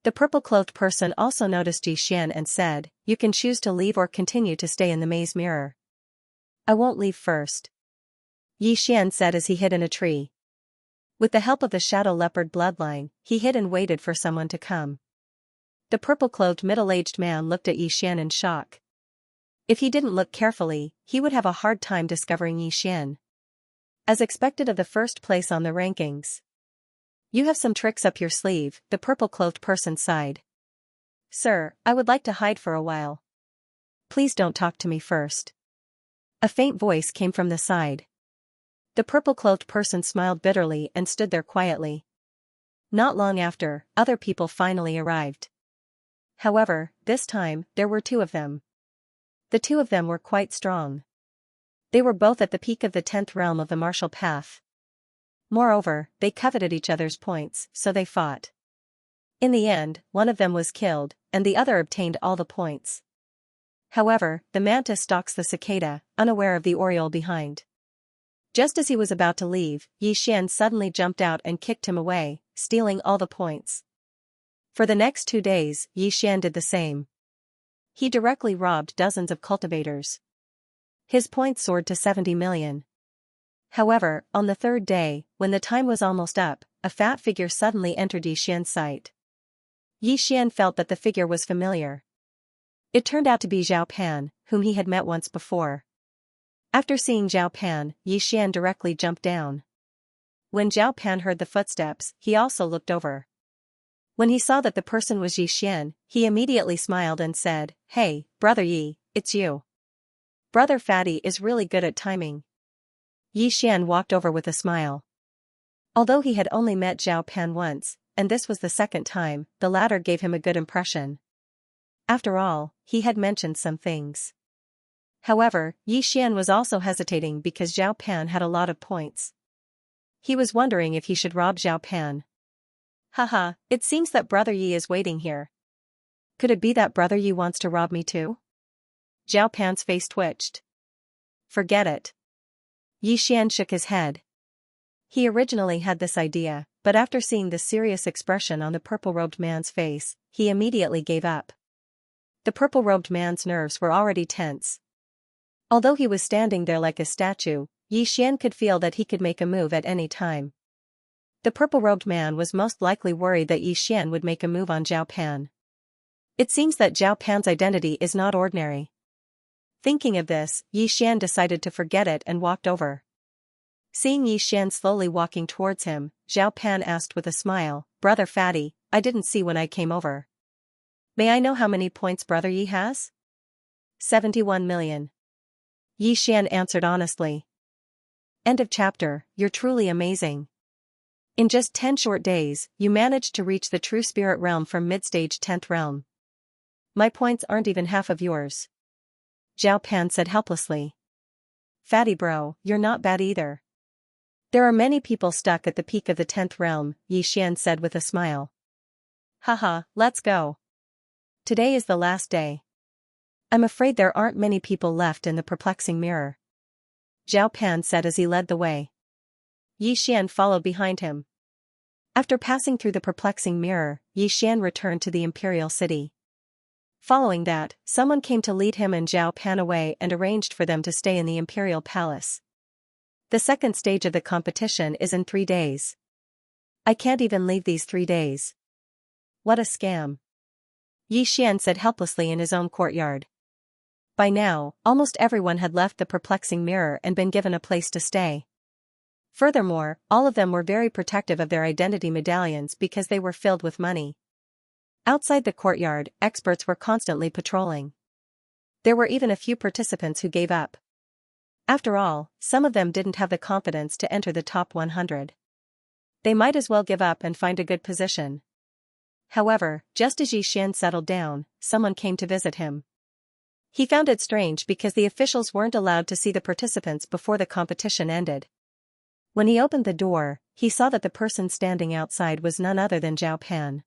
A: The purple-clothed person also noticed Yi Xian and said, "You can choose to leave or continue to stay in the maze mirror." "I won't leave first," Yi Xian said as he hid in a tree. With the help of the shadow leopard bloodline, he hid and waited for someone to come. The purple-clothed middle-aged man looked at Yi Xian in shock. If he didn't look carefully, he would have a hard time discovering Yi Xian. As expected of the first place on the rankings, You have some tricks up your sleeve, the purple-clothed person sighed. Sir, I would like to hide for a while. Please don't talk to me first. A faint voice came from the side. The purple-clothed person smiled bitterly and stood there quietly. Not long after, other people finally arrived. However, this time, there were two of them. The two of them were quite strong. They were both at the peak of the 10th realm of the martial path. Moreover, they coveted each other's points, so they fought. In the end, one of them was killed, and the other obtained all the points. However, the mantis stalks the cicada, unaware of the oriole behind. Just as he was about to leave, Xian suddenly jumped out and kicked him away, stealing all the points. For the next 2 days, Xian did the same. He directly robbed dozens of cultivators. His points soared to 70 million. However, on the 3rd day, when the time was almost up, a fat figure suddenly entered Xian's sight. Xian felt that the figure was familiar. It turned out to be Zhao Pan, whom he had met once before. After seeing Zhao Pan, Xian directly jumped down. When Zhao Pan heard the footsteps, he also looked over. When he saw that the person was Xian, he immediately smiled and said, "Hey, brother Yi, it's you. Brother Fatty is really good at timing." Xian walked over with a smile. Although he had only met Zhao Pan once, and this was the 2nd time, the latter gave him a good impression. After all, he had mentioned some things. However, Xian was also hesitating because Zhao Pan had a lot of points. He was wondering if he should rob Zhao Pan. Haha, it seems that Brother Yi is waiting here. Could it be that Brother Yi wants to rob me too? Zhao Pan's face twitched. Forget it. Xian shook his head. He originally had this idea, but after seeing the serious expression on the purple-robed man's face, he immediately gave up. The purple-robed man's nerves were already tense. Although he was standing there like a statue, Xian could feel that he could make a move at any time. The purple-robed man was most likely worried that Xian would make a move on Zhao Pan. It seems that Zhao Pan's identity is not ordinary. Thinking of this, Xian decided to forget it and walked over. Seeing Xian slowly walking towards him, Zhao Pan asked with a smile, "Brother Fatty, I didn't see when I came over. May I know how many points Brother Yi has?" 71 million. Xian answered honestly. End of chapter. You're truly amazing. In just 10 short days, you managed to reach the true spirit realm from mid-stage 10th realm. My points aren't even half of yours. Zhao Pan said helplessly. Fatty bro, you're not bad either. There are many people stuck at the peak of the 10th realm, Xian said with a smile. Haha, let's go. Today is the last day. I'm afraid there aren't many people left in the perplexing mirror. Zhao Pan said as he led the way. Xian followed behind him. After passing through the perplexing mirror, Xian returned to the imperial city. Following that, someone came to lead him and Zhao Pan away and arranged for them to stay in the imperial palace. The 2nd stage of the competition is in 3 days. I can't even leave these 3 days. What a scam. Xian said helplessly in his own courtyard. By now, almost everyone had left the perplexing mirror and been given a place to stay. Furthermore, all of them were very protective of their identity medallions because they were filled with money. Outside the courtyard, experts were constantly patrolling. There were even a few participants who gave up. After all, some of them didn't have the confidence to enter the top 100. They might as well give up and find a good position. However, just as Xian settled down, someone came to visit him. He found it strange because the officials weren't allowed to see the participants before the competition ended. When he opened the door, he saw that the person standing outside was none other than Zhao Pan.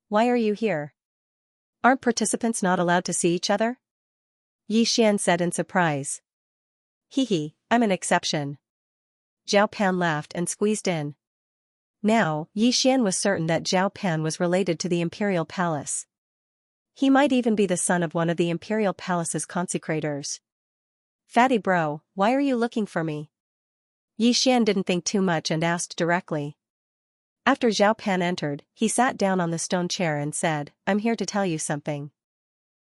A: Why are you here? Aren't participants not allowed to see each other? Xian said in surprise. Hehe, I'm an exception. Zhao Pan laughed and squeezed in. Now, Xian was certain that Zhao Pan was related to the imperial palace. He might even be the son of one of the imperial palace's consecrators. Fatty bro, why are you looking for me? Xian didn't think too much and asked directly. After Zhao Pan entered, he sat down on the stone chair and said, I'm here to tell you something.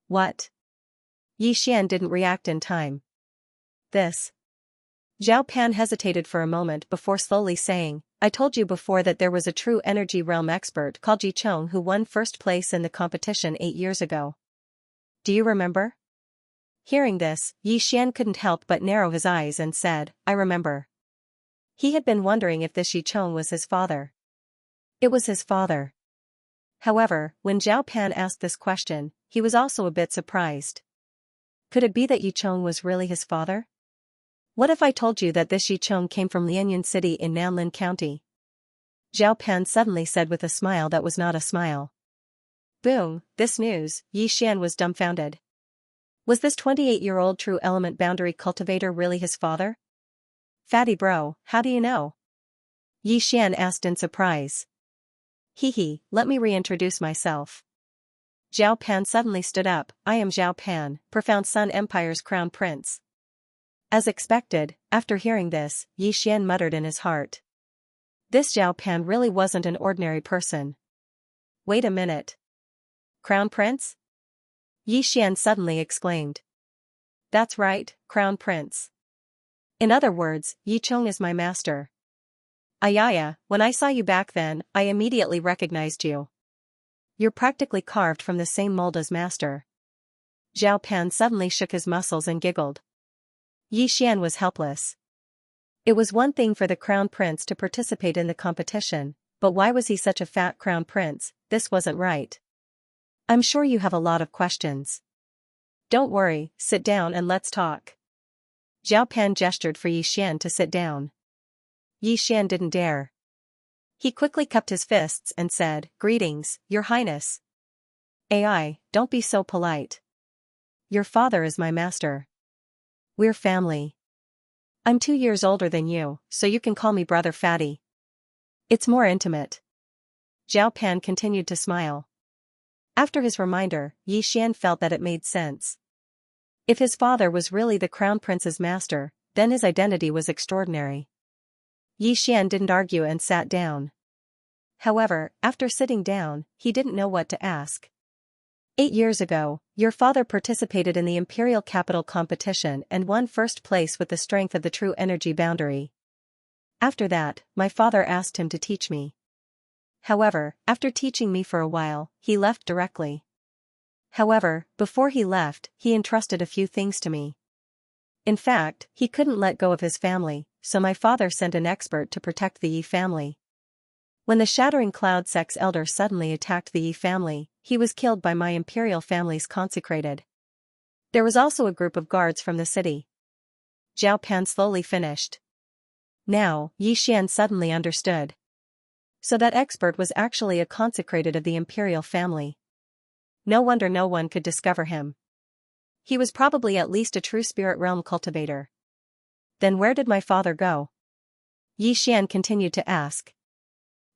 A: What? Xian didn't react in time. This. Zhao Pan hesitated for a moment before slowly saying, I told you before that there was a true energy realm expert called Ji Chong who won first place in the competition 8 years ago. Do you remember? Hearing this, Yi Xian couldn't help but narrow his eyes and said, I remember. He had been wondering if this Yi Chong was his father. It was his father. However, when Zhao Pan asked this question, he was also a bit surprised. Could it be that Yi Chong was really his father? What if I told you that this Yi Chong came from Lianyun City in Nanlin County? Zhao Pan suddenly said with a smile that was not a smile. Boom, this news, Yi Xian was dumbfounded. Was this 28-year-old true element boundary cultivator really his father? Fatty bro, how do you know? Yi Xian asked in surprise. Hee, let me reintroduce myself. Zhao Pan suddenly stood up, I am Zhao Pan, Profound Sun Empire's crown prince. As expected, after hearing this, Yi Xian muttered in his heart. This Zhao Pan really wasn't an ordinary person. Wait a minute. Crown Prince? Yi Xian suddenly exclaimed. That's right, Crown Prince. In other words, Yi Chong is my master. Ayaya, when I saw you back then, I immediately recognized you. You're practically carved from the same mold as master. Zhao Pan suddenly shook his muscles and giggled. Yi Xian was helpless. It was one thing for the crown prince to participate in the competition, but why was he such a fat crown prince? This wasn't right. I'm sure you have a lot of questions. Don't worry, sit down and let's talk. Zhao Pan gestured for Yi Xian to sit down. Yi Xian didn't dare. He quickly cupped his fists and said, Greetings, Your Highness. AI, don't be so polite. Your father is my master. We're family. I'm 2 years older than you, so you can call me Brother Fatty. It's more intimate. Zhao Pan continued to smile. After his reminder, Yi Xian felt that it made sense. If his father was really the crown prince's master, then his identity was extraordinary. Yi Xian didn't argue and sat down. However, after sitting down, he didn't know what to ask. 8 years ago, your father participated in the Imperial Capital competition and won first place with the strength of the true energy boundary. After that, my father asked him to teach me. However, after teaching me for a while, he left directly. However, before he left, he entrusted a few things to me. In fact, he couldn't let go of his family, so my father sent an expert to protect the Yi family. When the Shattering Cloud Sect's elder suddenly attacked the Yi family, he was killed by my imperial family's consecrated. There was also a group of guards from the city. Zhao Pan slowly finished. Now, Yi Xian suddenly understood. So that expert was actually a consecrated of the imperial family. No wonder no one could discover him. He was probably at least a true spirit realm cultivator. Then where did my father go? Yi Xian continued to ask.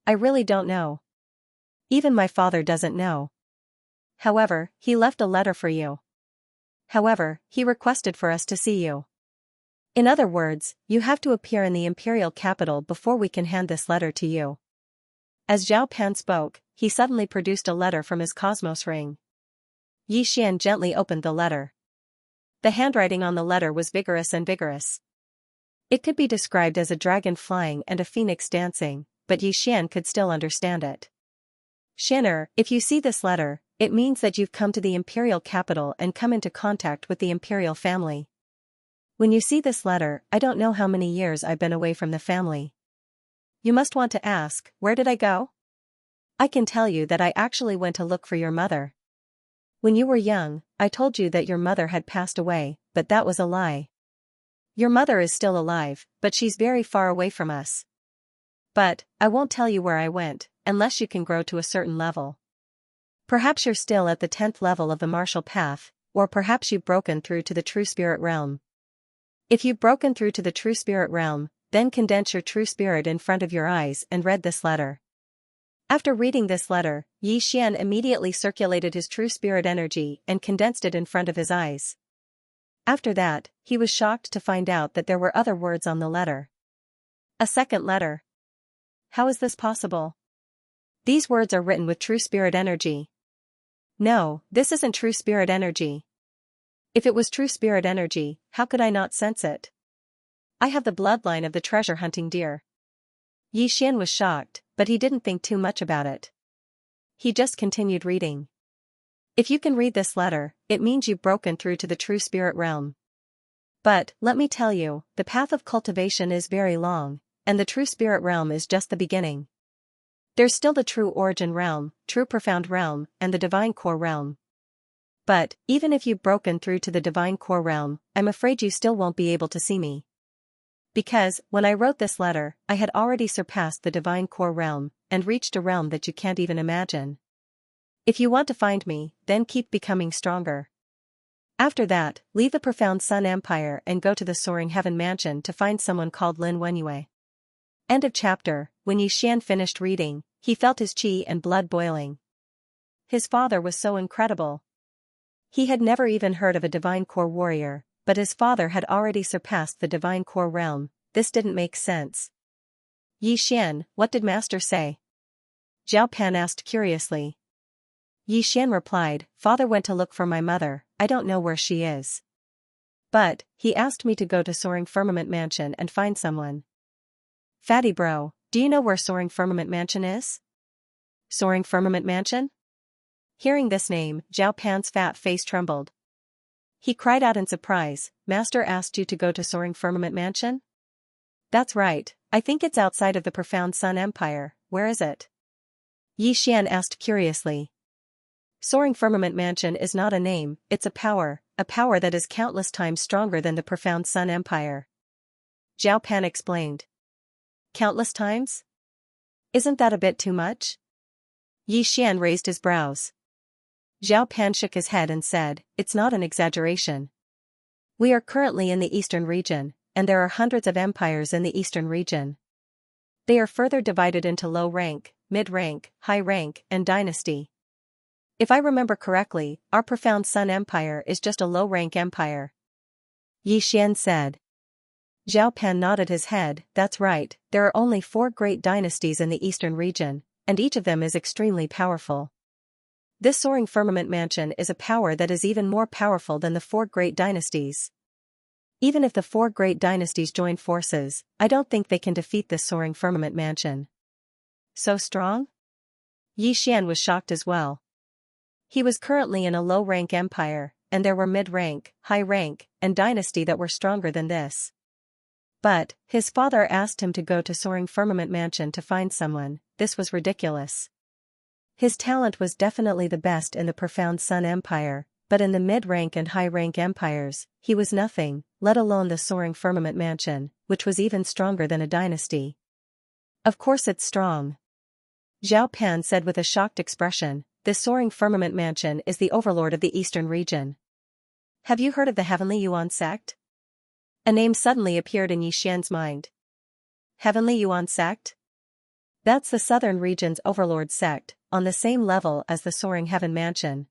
A: I really don't know. Even my father doesn't know. However, he left a letter for you. However, he requested for us to see you. In other words, you have to appear in the imperial capital before we can hand this letter to you. As Zhao Pan spoke, he suddenly produced a letter from his cosmos ring. Yi Xian gently opened the letter. The handwriting on the letter was vigorous and vigorous. It could be described as a dragon flying and a phoenix dancing, but Yi Xian could still understand it. Xianer, if you see this letter, it means that you've come to the imperial capital and come into contact with the imperial family. When you see this letter, I don't know how many years I've been away from the family. You must want to ask, where did I go? I can tell you that I actually went to look for your mother. When you were young, I told you that your mother had passed away, but that was a lie. Your mother is still alive, but she's very far away from us. But, I won't tell you where I went, unless you can grow to a certain level. Perhaps you're still at the 10th level of the martial path, or perhaps you've broken through to the true spirit realm. If you've broken through to the true spirit realm, then condense your true spirit in front of your eyes and read this letter. After reading this letter, Yi Xian immediately circulated his true spirit energy and condensed it in front of his eyes. After that, he was shocked to find out that there were other words on the letter. A second letter. How is this possible? These words are written with true spirit energy. No, this isn't true spirit energy. If it was true spirit energy, how could I not sense it? I have the bloodline of the treasure-hunting deer. Yi Xian was shocked, but he didn't think too much about it. He just continued reading. If you can read this letter, it means you've broken through to the true spirit realm. But, let me tell you, the path of cultivation is very long, and the true spirit realm is just the beginning. There's still the true origin realm, true profound realm, and the divine core realm. But, even if you've broken through to the divine core realm, I'm afraid you still won't be able to see me. Because, when I wrote this letter, I had already surpassed the divine core realm, and reached a realm that you can't even imagine. If you want to find me, then keep becoming stronger. After that, leave the profound Sun Empire and go to the Soaring Heaven Mansion to find someone called Lin Wenyue. End of chapter. When Yi Xian finished reading, he felt his qi and blood boiling. His father was so incredible. He had never even heard of a divine core warrior, but his father had already surpassed the divine core realm. This didn't make sense. Yi Xian, what did master say? Zhao Pan asked curiously. Yi Xian replied, father went to look for my mother, I don't know where she is. But, he asked me to go to Soaring Firmament Mansion and find someone. Fatty bro, do you know where Soaring Firmament Mansion is? Soaring Firmament Mansion? Hearing this name, Zhao Pan's fat face trembled. He cried out in surprise, master asked you to go to Soaring Firmament Mansion? That's right, I think it's outside of the profound Sun Empire, where is it? Yi Xian asked curiously. Soaring Firmament Mansion is not a name, it's a power that is countless times stronger than the profound Sun Empire. Zhao Pan explained. Countless times? Isn't that a bit too much? Yi Xian raised his brows. Zhao Pan shook his head and said, it's not an exaggeration. We are currently in the eastern region, and there are hundreds of empires in the eastern region. They are further divided into low rank, mid rank, high rank, and dynasty. If I remember correctly, our profound Sun Empire is just a low-rank empire. Yi Xian said. Zhao Pan nodded his head, that's right, there are only 4 great dynasties in the eastern region, and each of them is extremely powerful. This Soaring Firmament Mansion is a power that is even more powerful than the 4 great dynasties. Even if the 4 great dynasties join forces, I don't think they can defeat this Soaring Firmament Mansion. So strong? Yi Xian was shocked as well. He was currently in a low-rank empire, and there were mid-rank, high-rank, and dynasty that were stronger than this. But, his father asked him to go to Soaring Firmament Mansion to find someone. This was ridiculous. His talent was definitely the best in the profound Sun Empire, but in the mid-rank and high-rank empires, he was nothing, let alone the Soaring Firmament Mansion, which was even stronger than a dynasty. Of course it's strong. Zhao Pan said with a shocked expression. This Soaring Firmament Mansion is the overlord of the eastern region. Have you heard of the Heavenly Yuan sect? A name suddenly appeared in Yi Xian's mind. Heavenly Yuan sect? That's the southern region's overlord sect, on the same level as the Soaring Heaven Mansion.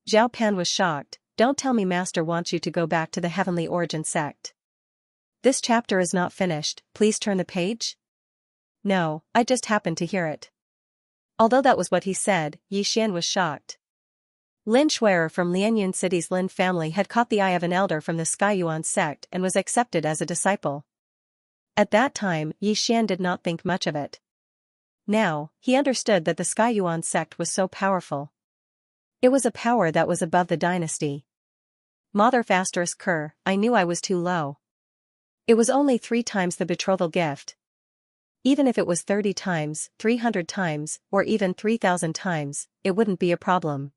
A: Zhao Pan was shocked, don't tell me master wants you to go back to the Heavenly Origin sect. This chapter is not finished, please turn the page? No, I just happened to hear it. Although that was what he said, Yi Xian was shocked. Lin Shui'er from Lianyun City's Lin family had caught the eye of an elder from the Sky Yuan sect and was accepted as a disciple. At that time, Yi Xian did not think much of it. Now, he understood that the Sky Yuan sect was so powerful. It was a power that was above the dynasty. Mother Asterisk Ker, I knew I was too low. It was only 3 times the betrothal gift. Even if it was 30 times, 300 times, or even 3,000 times, it wouldn't be a problem.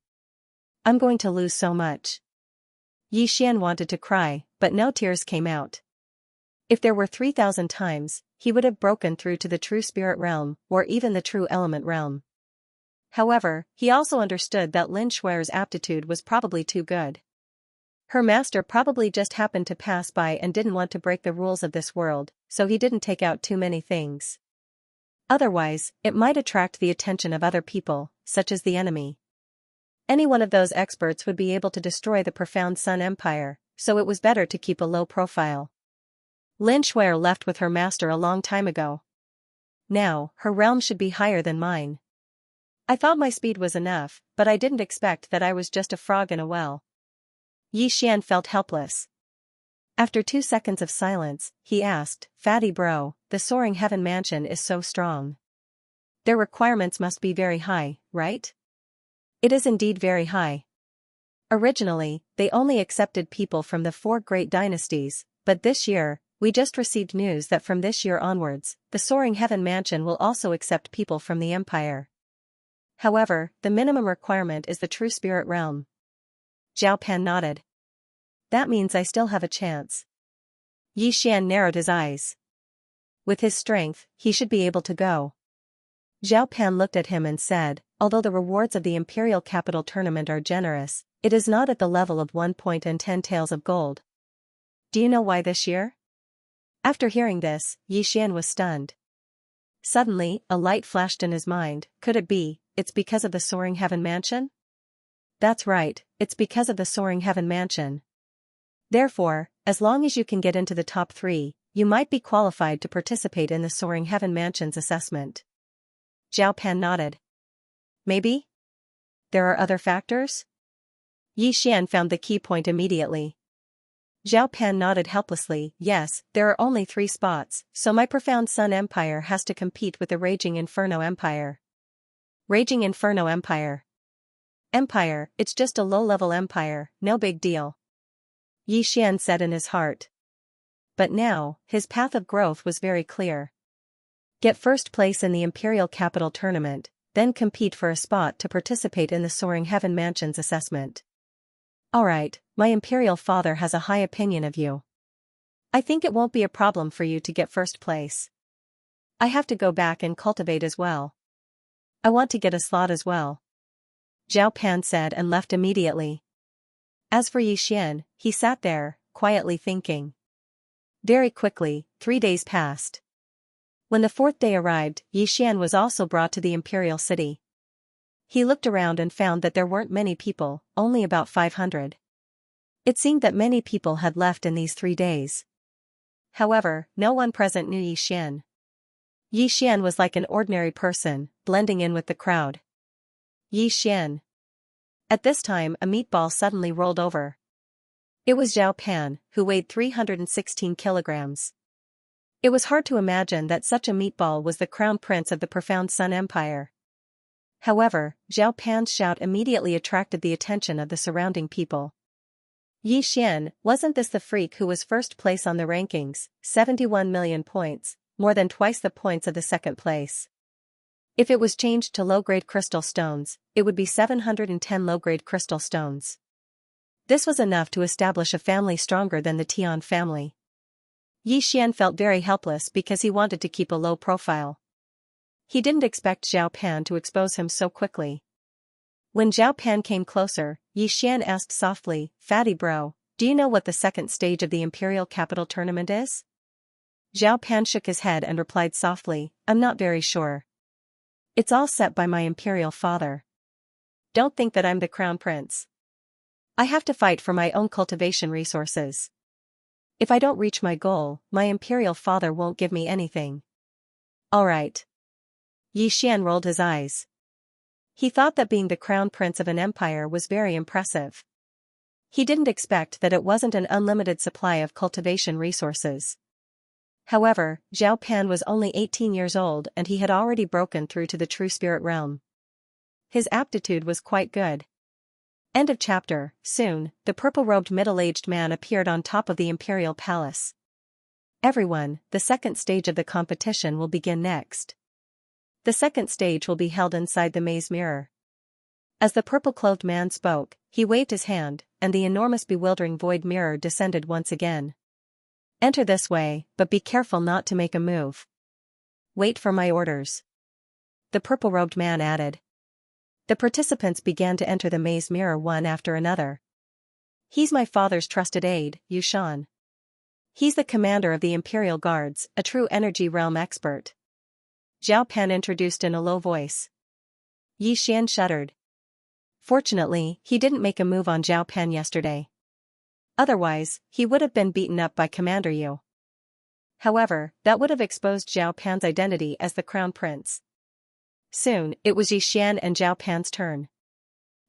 A: I'm going to lose so much. Yi Xian wanted to cry, but no tears came out. If there were 3,000 times, he would have broken through to the true spirit realm, or even the true element realm. However, he also understood that Lin Shui'er's aptitude was probably too good. Her master probably just happened to pass by and didn't want to break the rules of this world, so he didn't take out too many things. Otherwise, it might attract the attention of other people, such as the enemy. Any one of those experts would be able to destroy the profound Sun Empire, so it was better to keep a low profile. Lin Shui'er left with her master a long time ago. Now, her realm should be higher than mine. I thought my speed was enough, but I didn't expect that I was just a frog in a well. Yi Xian felt helpless. After 2 seconds of silence, he asked, "Fatty bro, the soaring heaven mansion is so strong. Their requirements must be very high, right?" "It is indeed very high. Originally, they only accepted people from the 4 great dynasties, but this year, we just received news that from this year onwards, the soaring heaven mansion will also accept people from the empire. However, the minimum requirement is the true spirit realm." Zhao Pan nodded. "That means I still have a chance." Yi Xian narrowed his eyes. With his strength, he should be able to go. Zhao Pan looked at him and said, "Although the rewards of the Imperial Capital Tournament are generous, it is not at the level of 1 point and 10 taels of gold. Do you know why this year?" After hearing this, Yi Xian was stunned. Suddenly, a light flashed in his mind. Could it be, it's because of the soaring heaven mansion? That's right, it's because of the soaring heaven mansion. Therefore, as long as you can get into the top 3, you might be qualified to participate in the soaring heaven mansion's assessment. Zhao Pan nodded. Maybe? There are other factors? Yi Xian found the key point immediately. Zhao Pan nodded helplessly. Yes, there are only 3 spots, so my Profound Sun Empire has to compete with the Raging Inferno Empire. Raging Inferno Empire. Empire, it's just a low-level empire, no big deal. Yi Xian said in his heart. But now, his path of growth was very clear. Get first place in the Imperial Capital Tournament, then compete for a spot to participate in the Soaring Heaven Mansion's assessment. Alright, my Imperial father has a high opinion of you. I think it won't be a problem for you to get first place. I have to go back and cultivate as well. I want to get a slot as well. Zhao Pan said and left immediately. As for Yi Xian, he sat there, quietly thinking. Very quickly, 3 days passed. When the 4th day arrived, Yi Xian was also brought to the imperial city. He looked around and found that there weren't many people, only about 500. It seemed that many people had left in these 3 days. However, no one present knew Yi Xian. Yi Xian was like an ordinary person, blending in with the crowd. Yi Xian. At this time a meatball suddenly rolled over. It was Zhao Pan, who weighed 316 kilograms. It was hard to imagine that such a meatball was the crown prince of the Profound Sun Empire. However, Zhao Pan's shout immediately attracted the attention of the surrounding people. Yi Xian, wasn't this the freak who was first place on the rankings, 71 million points, more than twice the points of the 2nd place? If it was changed to low-grade crystal stones, it would be 710 low-grade crystal stones. This was enough to establish a family stronger than the Tian family. Yi Xian felt very helpless because he wanted to keep a low profile. He didn't expect Zhao Pan to expose him so quickly. When Zhao Pan came closer, Yi Xian asked softly, "Fatty bro, do you know what the 2nd stage of the Imperial Capital Tournament is?" Zhao Pan shook his head and replied softly, "I'm not very sure. It's all set by my imperial father. Don't think that I'm the crown prince. I have to fight for my own cultivation resources. If I don't reach my goal, my imperial father won't give me anything." Alright. Yi Xian rolled his eyes. He thought that being the crown prince of an empire was very impressive. He didn't expect that it wasn't an unlimited supply of cultivation resources. However, Zhao Pan was only 18 years old and he had already broken through to the true spirit realm. His aptitude was quite good. End of chapter. Soon, the purple-robed middle-aged man appeared on top of the imperial palace. Everyone, the 2nd stage of the competition will begin next. The 2nd stage will be held inside the maze mirror. As the purple-clothed man spoke, he waved his hand, and the enormous bewildering void mirror descended once again. Enter this way, but be careful not to make a move. Wait for my orders. The purple-robed man added. The participants began to enter the maze mirror one after another. He's my father's trusted aide, Yu Shan. He's the commander of the Imperial Guards, a true energy realm expert. Zhao Pan introduced in a low voice. Yi Xian shuddered. Fortunately, he didn't make a move on Zhao Pan yesterday. Otherwise, he would have been beaten up by Commander Yu. However, that would have exposed Zhao Pan's identity as the crown prince. Soon, it was Yi Xian and Zhao Pan's turn.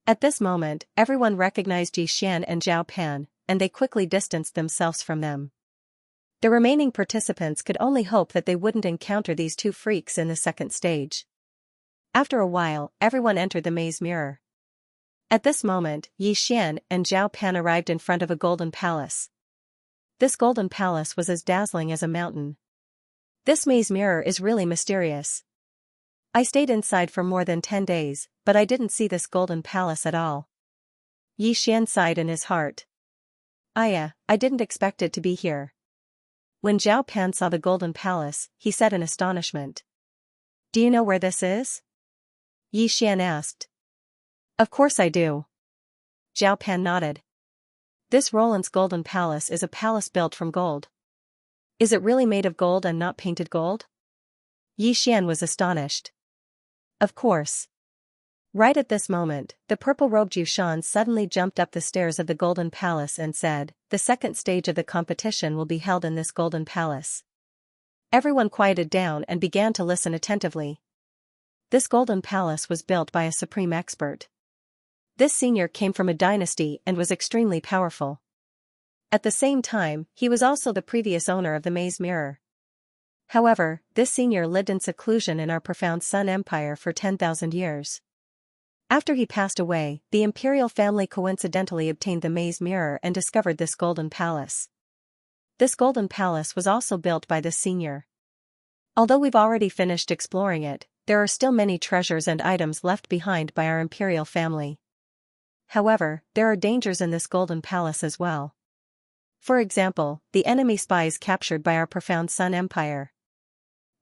A: At this moment, everyone recognized Yi Xian and Zhao Pan, and they quickly distanced themselves from them. The remaining participants could only hope that they wouldn't encounter these two freaks in the second stage. After a while, everyone entered the maze mirror. At this moment, Yi Xian and Zhao Pan arrived in front of a golden palace. This golden palace was as dazzling as a mountain. This maze mirror is really mysterious. I stayed inside for more than 10 days, but I didn't see this golden palace at all. Yi Xian sighed in his heart. I didn't expect it to be here. When Zhao Pan saw the golden palace, he said in astonishment. Do you know where this is? Yi Xian asked. Of course I do. Zhao Pan nodded. This Roland's golden palace is a palace built from gold. Is it really made of gold and not painted gold? Yi Xian was astonished. Of course. Right at this moment, the purple-robed Yushan suddenly jumped up the stairs of the golden palace and said, the second stage of the competition will be held in this golden palace. Everyone quieted down and began to listen attentively. This golden palace was built by a supreme expert. This senior came from a dynasty and was extremely powerful. At the same time, he was also the previous owner of the maze mirror. However, this senior lived in seclusion in our profound Sun Empire for 10,000 years. After he passed away, the imperial family coincidentally obtained the maze mirror and discovered this golden palace. This golden palace was also built by this senior. Although we've already finished exploring it, there are still many treasures and items left behind by our imperial family. However, there are dangers in this golden palace as well. For example, the enemy spies captured by our profound Sun Empire.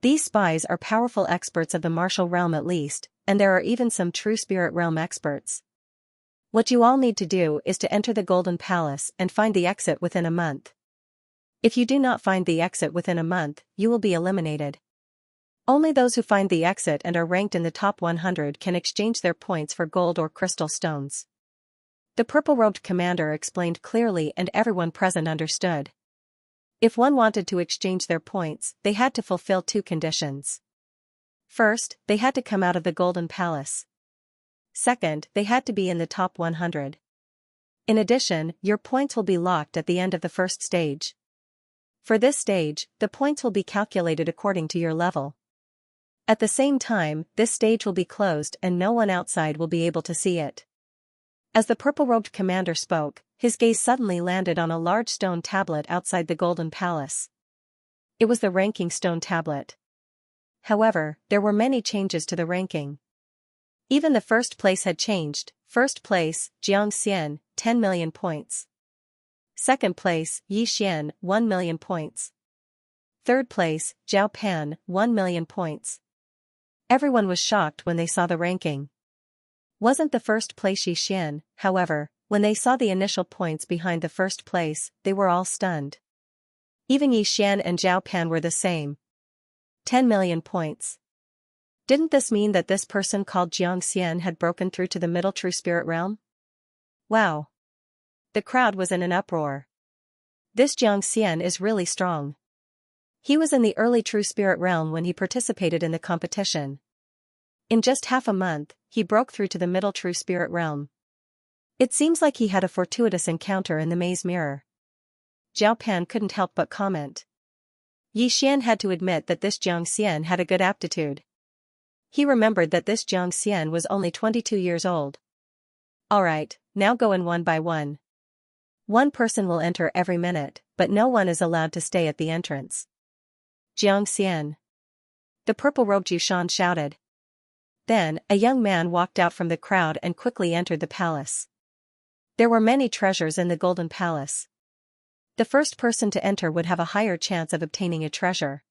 A: These spies are powerful experts of the martial realm at least, and there are even some true spirit realm experts. What you all need to do is to enter the golden palace and find the exit within a month. If you do not find the exit within a month, you will be eliminated. Only those who find the exit and are ranked in the top 100 can exchange their points for gold or crystal stones. The purple-robed commander explained clearly and everyone present understood. If one wanted to exchange their points, they had to fulfill two conditions. First, they had to come out of the golden palace. Second, they had to be in the top 100. In addition, your points will be locked at the end of the first stage. For this stage, the points will be calculated according to your level. At the same time, this stage will be closed and no one outside will be able to see it. As the purple-robed commander spoke, his gaze suddenly landed on a large stone tablet outside the golden palace. It was the ranking stone tablet. However, there were many changes to the ranking. Even the first place had changed. First place, Xianxia, 10 million points. Second place, Yi Xian, 1 million points. Third place, Zhao Pan, 1 million points. Everyone was shocked when they saw the ranking. Wasn't the first place Yi Xian, however, when they saw the initial points behind the first place, they were all stunned. Even Yi Xian and Zhao Pan were the same. 10 million points. Didn't this mean that this person called Xianxia had broken through to the middle true spirit realm? Wow. The crowd was in an uproar. This Xianxia is really strong. He was in the early true spirit realm when he participated in the competition. In just half a month, he broke through to the middle true spirit realm. It seems like he had a fortuitous encounter in the maze mirror. Zhao Pan couldn't help but comment. Yi Xian had to admit that this Xianxia had a good aptitude. He remembered that this Xianxia was only 22 years old. Alright, now go in one by one. One person will enter every minute, but no one is allowed to stay at the entrance. Xianxia. The purple-robed Yushan shouted. Then, a young man walked out from the crowd and quickly entered the palace. There were many treasures in the golden palace. The first person to enter would have a higher chance of obtaining a treasure.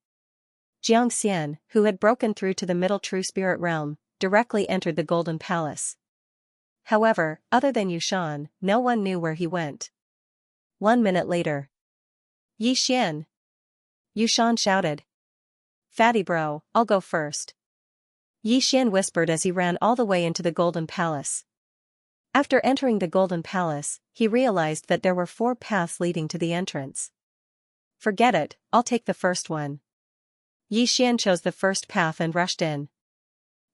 A: Xianxia, who had broken through to the middle true spirit realm, directly entered the golden palace. However, other than Yushan, no one knew where he went. 1 minute later. Yi Xian. Yushan shouted. Fatty bro, I'll go first. Yi Xian whispered as he ran all the way into the golden palace. After entering the golden palace, he realized that there were 4 paths leading to the entrance. Forget it, I'll take the first one. Yi Xian chose the first path and rushed in.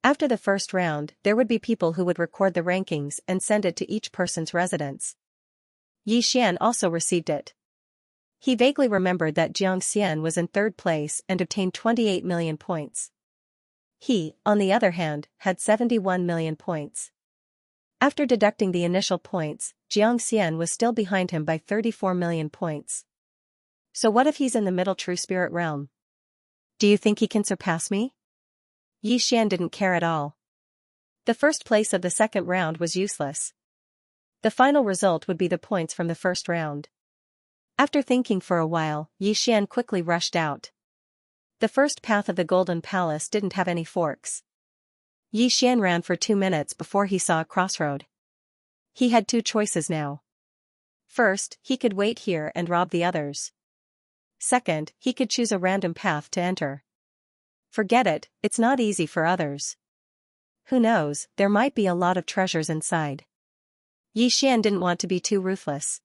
A: After the first round, there would be people who would record the rankings and send it to each person's residence. Yi Xian also received it. He vaguely remembered that Xianxia was in third place and obtained 28 million points. He, on the other hand, had 71 million points. After deducting the initial points, Xianxia was still behind him by 34 million points. So what if he's in the middle true spirit realm? Do you think he can surpass me? Yi Xian didn't care at all. The first place of the second round was useless. The final result would be the points from the first round. After thinking for a while, Yi Xian quickly rushed out. The first path of the Golden Palace didn't have any forks. Yi Xian ran for 2 minutes before he saw a crossroad. He had two choices now. First, he could wait here and rob the others. Second, he could choose a random path to enter. Forget it, it's not easy for others. Who knows, there might be a lot of treasures inside. Yi Xian didn't want to be too ruthless.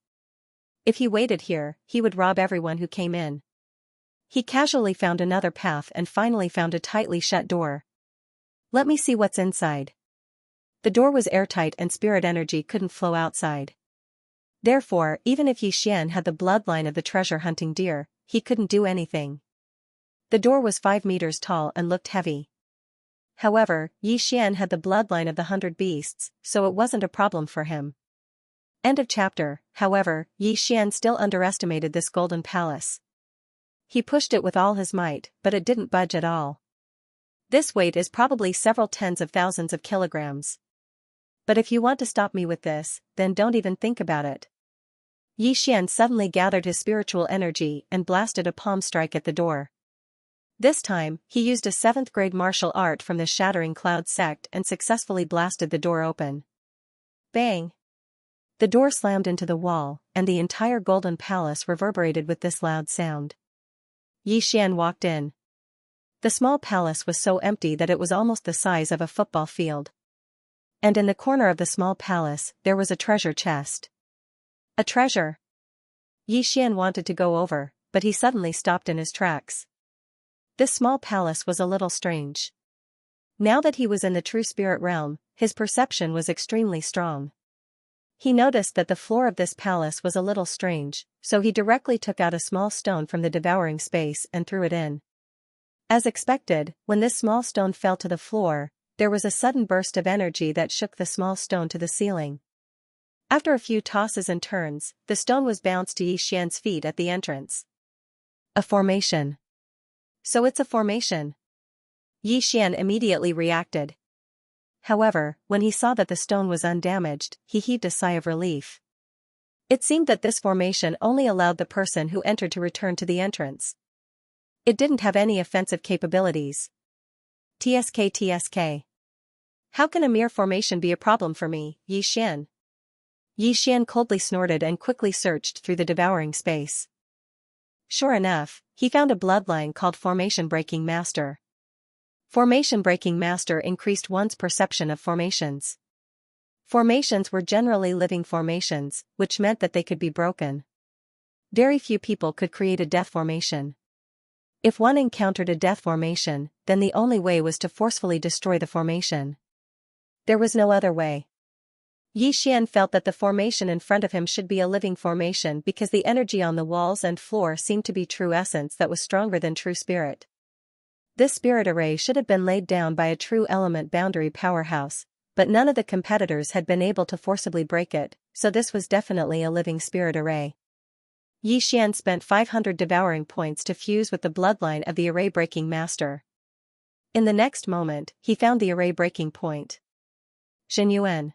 A: If he waited here, he would rob everyone who came in. He casually found another path and finally found a tightly shut door. Let me see what's inside. The door was airtight and spirit energy couldn't flow outside. Therefore, even if Yi Xian had the bloodline of the treasure-hunting deer, he couldn't do anything. The door was 5 meters tall and looked heavy. However, Yi Xian had the bloodline of the 100 beasts, so it wasn't a problem for him. End of chapter. However, Yi Xian still underestimated this golden palace. He pushed it with all his might, but it didn't budge at all. This weight is probably several tens of thousands of kilograms. But if you want to stop me with this, then don't even think about it. Yi Xian suddenly gathered his spiritual energy and blasted a palm strike at the door. This time, he used a 7th grade martial art from the Shattering Cloud sect and successfully blasted the door open. Bang! The door slammed into the wall, and the entire golden palace reverberated with this loud sound. Yi Xian walked in. The small palace was so empty that it was almost the size of a football field. And in the corner of the small palace, there was a treasure chest. A treasure! Yi Xian wanted to go over, but he suddenly stopped in his tracks. This small palace was a little strange. Now that he was in the true spirit realm, his perception was extremely strong. He noticed that the floor of this palace was a little strange, so he directly took out a small stone from the devouring space and threw it in. As expected, when this small stone fell to the floor, there was a sudden burst of energy that shook the small stone to the ceiling. After a few tosses and turns, the stone was bounced to Yi Xian's feet at the entrance. A formation. So it's a formation. Yi Xian immediately reacted. However, when he saw that the stone was undamaged, he heaved a sigh of relief. It seemed that this formation only allowed the person who entered to return to the entrance. It didn't have any offensive capabilities. TSK. How can a mere formation be a problem for me, Yi Xian? Yi Xian coldly snorted and quickly searched through the devouring space. Sure enough, he found a bloodline called Formation Breaking Master. Formation Breaking Master increased one's perception of formations. Formations were generally living formations, which meant that they could be broken. Very few people could create a death formation. If one encountered a death formation, then the only way was to forcefully destroy the formation. There was no other way. Yi Xian felt that the formation in front of him should be a living formation because the energy on the walls and floor seemed to be true essence that was stronger than true spirit. This spirit array should have been laid down by a true element boundary powerhouse, but none of the competitors had been able to forcibly break it, so this was definitely a living spirit array. Yi Xian spent 500 devouring points to fuse with the bloodline of the array breaking master. In the next moment, he found the array breaking point. Xinyuan.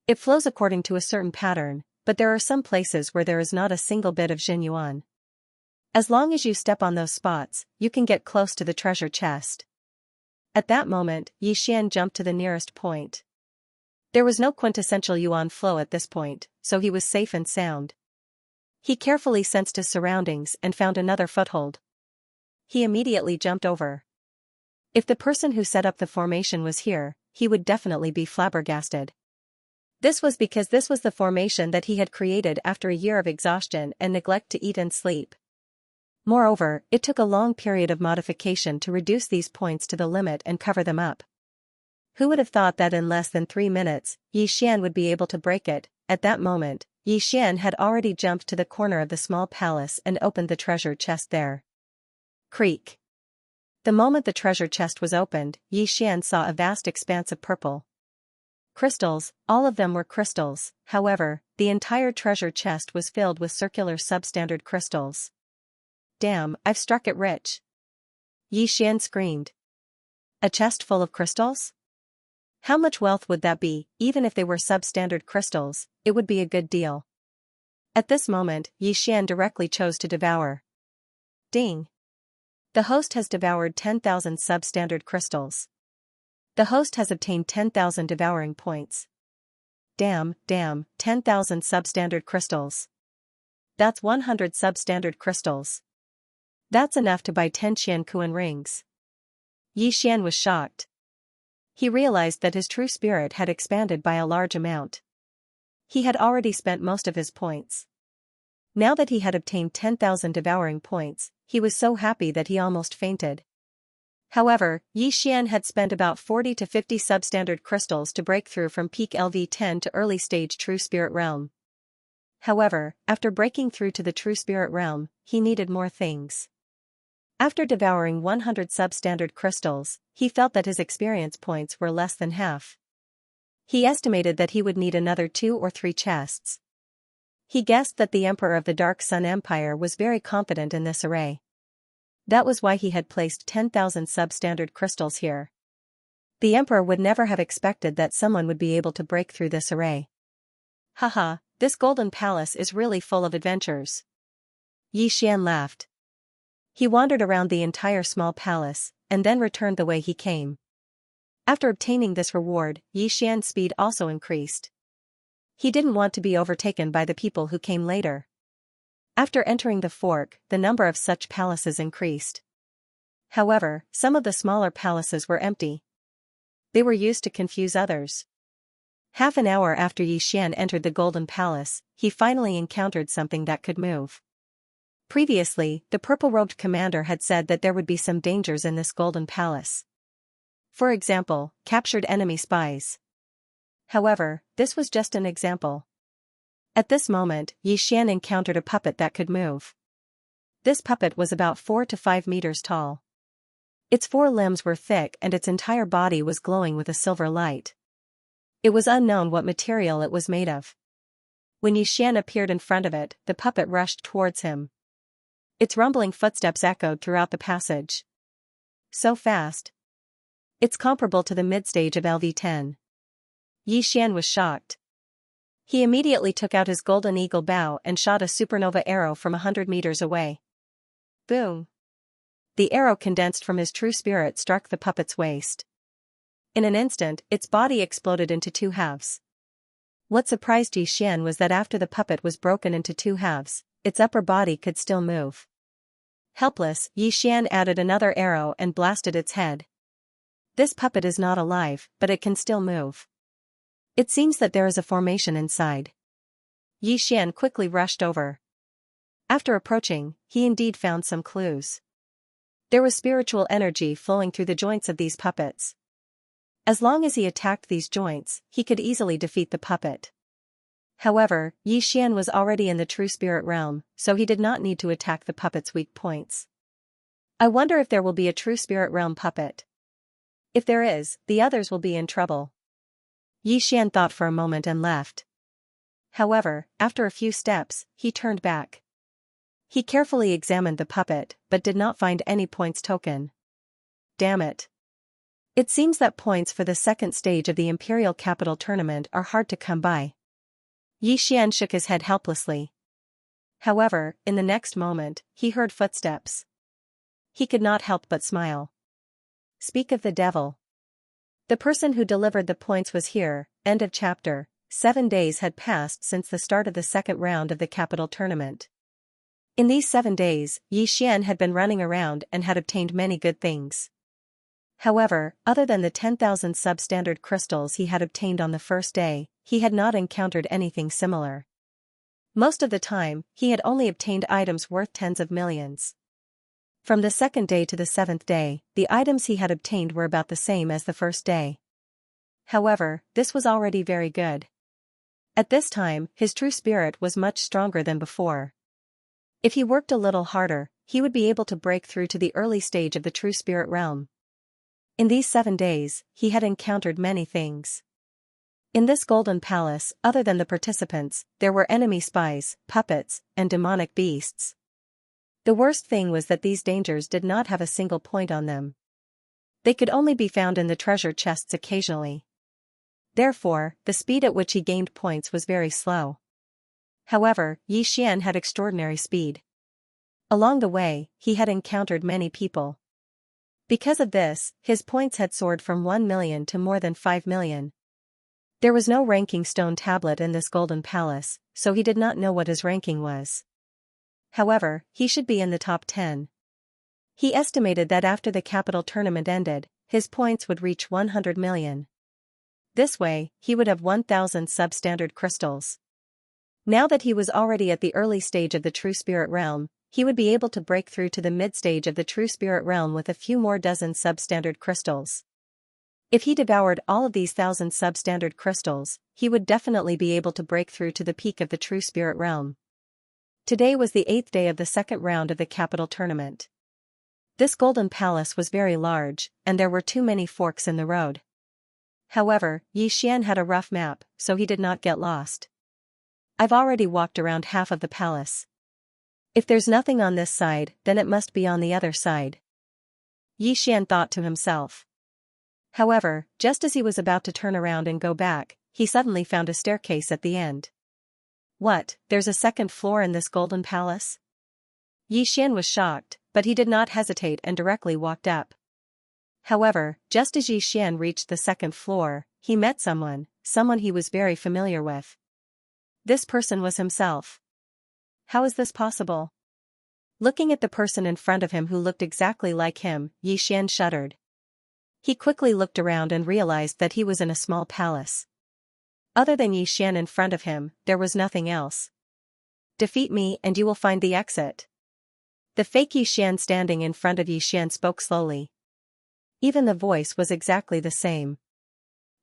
A: It flows according to a certain pattern, but there are some places where there is not a single bit of Xinyuan. As long as you step on those spots, you can get close to the treasure chest. At that moment, Yi Xian jumped to the nearest point. There was no quintessential yuan flow at this point, so he was safe and sound. He carefully sensed his surroundings and found another foothold. He immediately jumped over. If the person who set up the formation was here, he would definitely be flabbergasted. This was because this was the formation that he had created after a year of exhaustion and neglect to eat and sleep. Moreover, it took a long period of modification to reduce these points to the limit and cover them up. Who would have thought that in less than 3 minutes, Yi Xian would be able to break it? At that moment, Yi Xian had already jumped to the corner of the small palace and opened the treasure chest there. Creak. The moment the treasure chest was opened, Yi Xian saw a vast expanse of purple crystals. All of them were crystals. However, the entire treasure chest was filled with circular substandard crystals. Damn, I've struck it rich. Yi Xian screamed. A chest full of crystals? How much wealth would that be? Even if they were substandard crystals, it would be a good deal. At this moment, Yi Xian directly chose to devour. Ding. The host has devoured 10,000 substandard crystals. The host has obtained 10,000 devouring points. Damn, 10,000 substandard crystals. That's 100 substandard crystals. That's enough to buy 10 Xiankuan rings. Yi Xian was shocked. He realized that his true spirit had expanded by a large amount. He had already spent most of his points. Now that he had obtained 10,000 devouring points, he was so happy that he almost fainted. However, Yi Xian had spent about 40 to 50 substandard crystals to break through from peak LV10 to early stage True Spirit Realm. However, after breaking through to the True Spirit Realm, he needed more things. After devouring 100 substandard crystals, he felt that his experience points were less than half. He estimated that he would need another 2 or 3 chests. He guessed that the Emperor of the Dark Sun Empire was very confident in this array. That was why he had placed 10,000 substandard crystals here. The Emperor would never have expected that someone would be able to break through this array. Haha, this golden palace is really full of adventures. Yi Xian laughed. He wandered around the entire small palace, and then returned the way he came. After obtaining this reward, Yi Xian's speed also increased. He didn't want to be overtaken by the people who came later. After entering the fork, the number of such palaces increased. However, some of the smaller palaces were empty. They were used to confuse others. Half an hour after Yi Xian entered the Golden Palace, he finally encountered something that could move. Previously, the purple-robed commander had said that there would be some dangers in this Golden Palace. For example, captured enemy spies. However, this was just an example. At this moment, Yi Xian encountered a puppet that could move. This puppet was about 4 to 5 meters tall. Its 4 limbs were thick and its entire body was glowing with a silver light. It was unknown what material it was made of. When Yi Xian appeared in front of it, the puppet rushed towards him. Its rumbling footsteps echoed throughout the passage. So fast. It's comparable to the mid-stage of LV10. Yi Xian was shocked. He immediately took out his golden eagle bow and shot a supernova arrow from 100 meters away. Boom! The arrow condensed from his true spirit struck the puppet's waist. In an instant, its body exploded into 2 halves. What surprised Yi Xian was that after the puppet was broken into 2 halves, its upper body could still move. Helpless, Yi Xian added another arrow and blasted its head. This puppet is not alive, but it can still move. It seems that there is a formation inside. Yi Xian quickly rushed over. After approaching, he indeed found some clues. There was spiritual energy flowing through the joints of these puppets. As long as he attacked these joints, he could easily defeat the puppet. However, Yi Xian was already in the true spirit realm, so he did not need to attack the puppet's weak points. I wonder if there will be a true spirit realm puppet. If there is, the others will be in trouble. Yi Xian thought for a moment and left. However, after a few steps, he turned back. He carefully examined the puppet, but did not find any points token. Damn it. It seems that points for the second stage of the Imperial Capital Tournament are hard to come by. Yi Xian shook his head helplessly. However, in the next moment, he heard footsteps. He could not help but smile. Speak of the devil. The person who delivered the points was here. End of chapter. 7 days had passed since the start of the second round of the capital tournament. In these 7 days, Yi Xian had been running around and had obtained many good things. However, other than the 10,000 substandard crystals he had obtained on the first day, he had not encountered anything similar. Most of the time, he had only obtained items worth tens of millions. From the second day to the 7th day, the items he had obtained were about the same as the first day. However, this was already very good. At this time, his true spirit was much stronger than before. If he worked a little harder, he would be able to break through to the early stage of the true spirit realm. In these 7 days, he had encountered many things. In this golden palace, other than the participants, there were enemy spies, puppets, and demonic beasts. The worst thing was that these dangers did not have a single point on them. They could only be found in the treasure chests occasionally. Therefore, the speed at which he gained points was very slow. However, Xian had extraordinary speed. Along the way, he had encountered many people. Because of this, his points had soared from 1 million to more than 5 million. There was no ranking stone tablet in this golden palace, so he did not know what his ranking was. However, he should be in the top 10. He estimated that after the capital tournament ended, his points would reach 100 million. This way, he would have 1,000 substandard crystals. Now that he was already at the early stage of the true spirit realm, he would be able to break through to the mid-stage of the true spirit realm with a few more dozen substandard crystals. If he devoured all of these 1,000 substandard crystals, he would definitely be able to break through to the peak of the true spirit realm. Today was the 8th day of the second round of the capital tournament. This golden palace was very large, and there were too many forks in the road. However, Xian had a rough map, so he did not get lost. I've already walked around half of the palace. If there's nothing on this side, then it must be on the other side. Xian thought to himself. However, just as he was about to turn around and go back, he suddenly found a staircase at the end. What, there's a second floor in this golden palace? Xian was shocked, but he did not hesitate and directly walked up. However, just as Xian reached the second floor, he met someone he was very familiar with. This person was himself. How is this possible? Looking at the person in front of him who looked exactly like him, Xian shuddered. He quickly looked around and realized that he was in a small palace. Other than Xian in front of him, there was nothing else. Defeat me and you will find the exit. The fake Xian standing in front of Xian spoke slowly. Even the voice was exactly the same.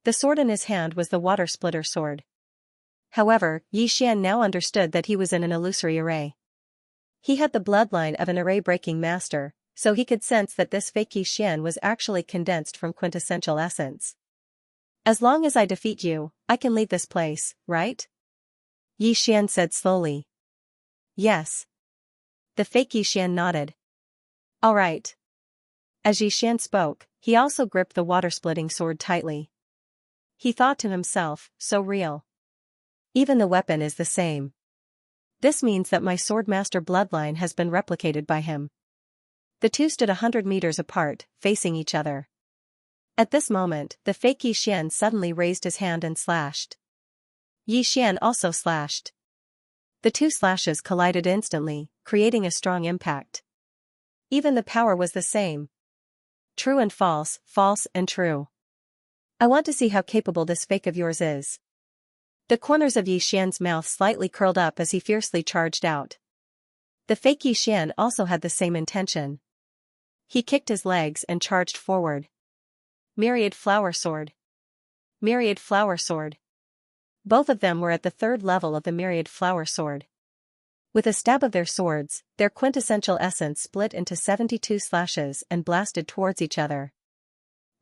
A: The sword in his hand was the water splitter sword. However, Xian now understood that he was in an illusory array. He had the bloodline of an array-breaking master, so he could sense that this fake Xian was actually condensed from quintessential essence. As long as I defeat you, I can leave this place, right? Xian said slowly. Yes. The fake Xian nodded. All right. As Xian spoke, he also gripped the water-splitting sword tightly. He thought to himself, so real. Even the weapon is the same. This means that my swordmaster bloodline has been replicated by him. The two stood 100 meters apart, facing each other. At this moment, the fake Xian suddenly raised his hand and slashed. Xian also slashed. The two slashes collided instantly, creating a strong impact. Even the power was the same. True and false, false and true. I want to see how capable this fake of yours is. The corners of Xian's mouth slightly curled up as he fiercely charged out. The fake Xian also had the same intention. He kicked his legs and charged forward. Myriad Flower Sword. Myriad Flower Sword. Both of them were at the 3rd level of the Myriad Flower Sword. With a stab of their swords, their quintessential essence split into 72 slashes and blasted towards each other.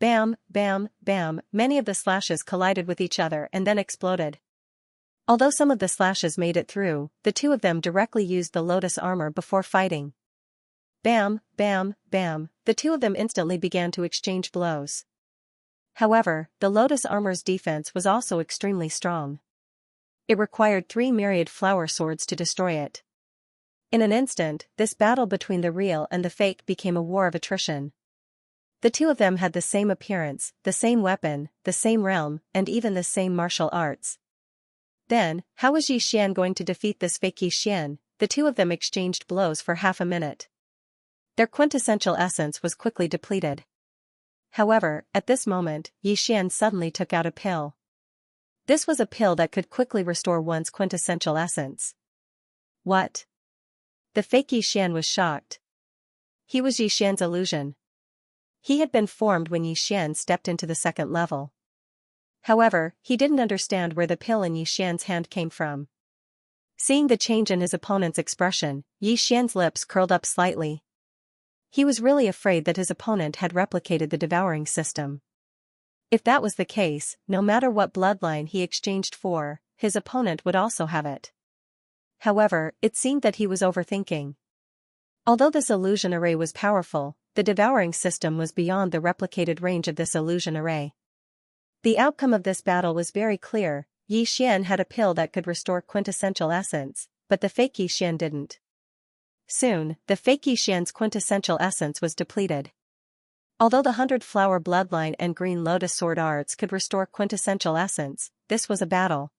A: Bam, bam, bam, many of the slashes collided with each other and then exploded. Although some of the slashes made it through, the two of them directly used the lotus armor before fighting. Bam, bam, bam, the two of them instantly began to exchange blows. However, the lotus armor's defense was also extremely strong. It required 3 myriad flower swords to destroy it. In an instant, this battle between the real and the fake became a war of attrition. The two of them had the same appearance, the same weapon, the same realm, and even the same martial arts. Then, how was Xian going to defeat this fake Xian? The two of them exchanged blows for half a minute. Their quintessential essence was quickly depleted. However, at this moment, Xian suddenly took out a pill. This was a pill that could quickly restore one's quintessential essence. What? The fake Xian was shocked. He was Xian's illusion. He had been formed when Xian stepped into the 2nd level. However, he didn't understand where the pill in Yi Xian's hand came from. Seeing the change in his opponent's expression, Yi Xian's lips curled up slightly. He was really afraid that his opponent had replicated the devouring system. If that was the case, no matter what bloodline he exchanged for, his opponent would also have it. However, it seemed that he was overthinking. Although this illusion array was powerful, the devouring system was beyond the replicated range of this illusion array. The outcome of this battle was very clear. Yi Xian had a pill that could restore quintessential essence, but the fake Yi Xian didn't. Soon, the fake Yi Xian's quintessential essence was depleted. Although the 100-flower bloodline and green lotus sword arts could restore quintessential essence, this was a battle.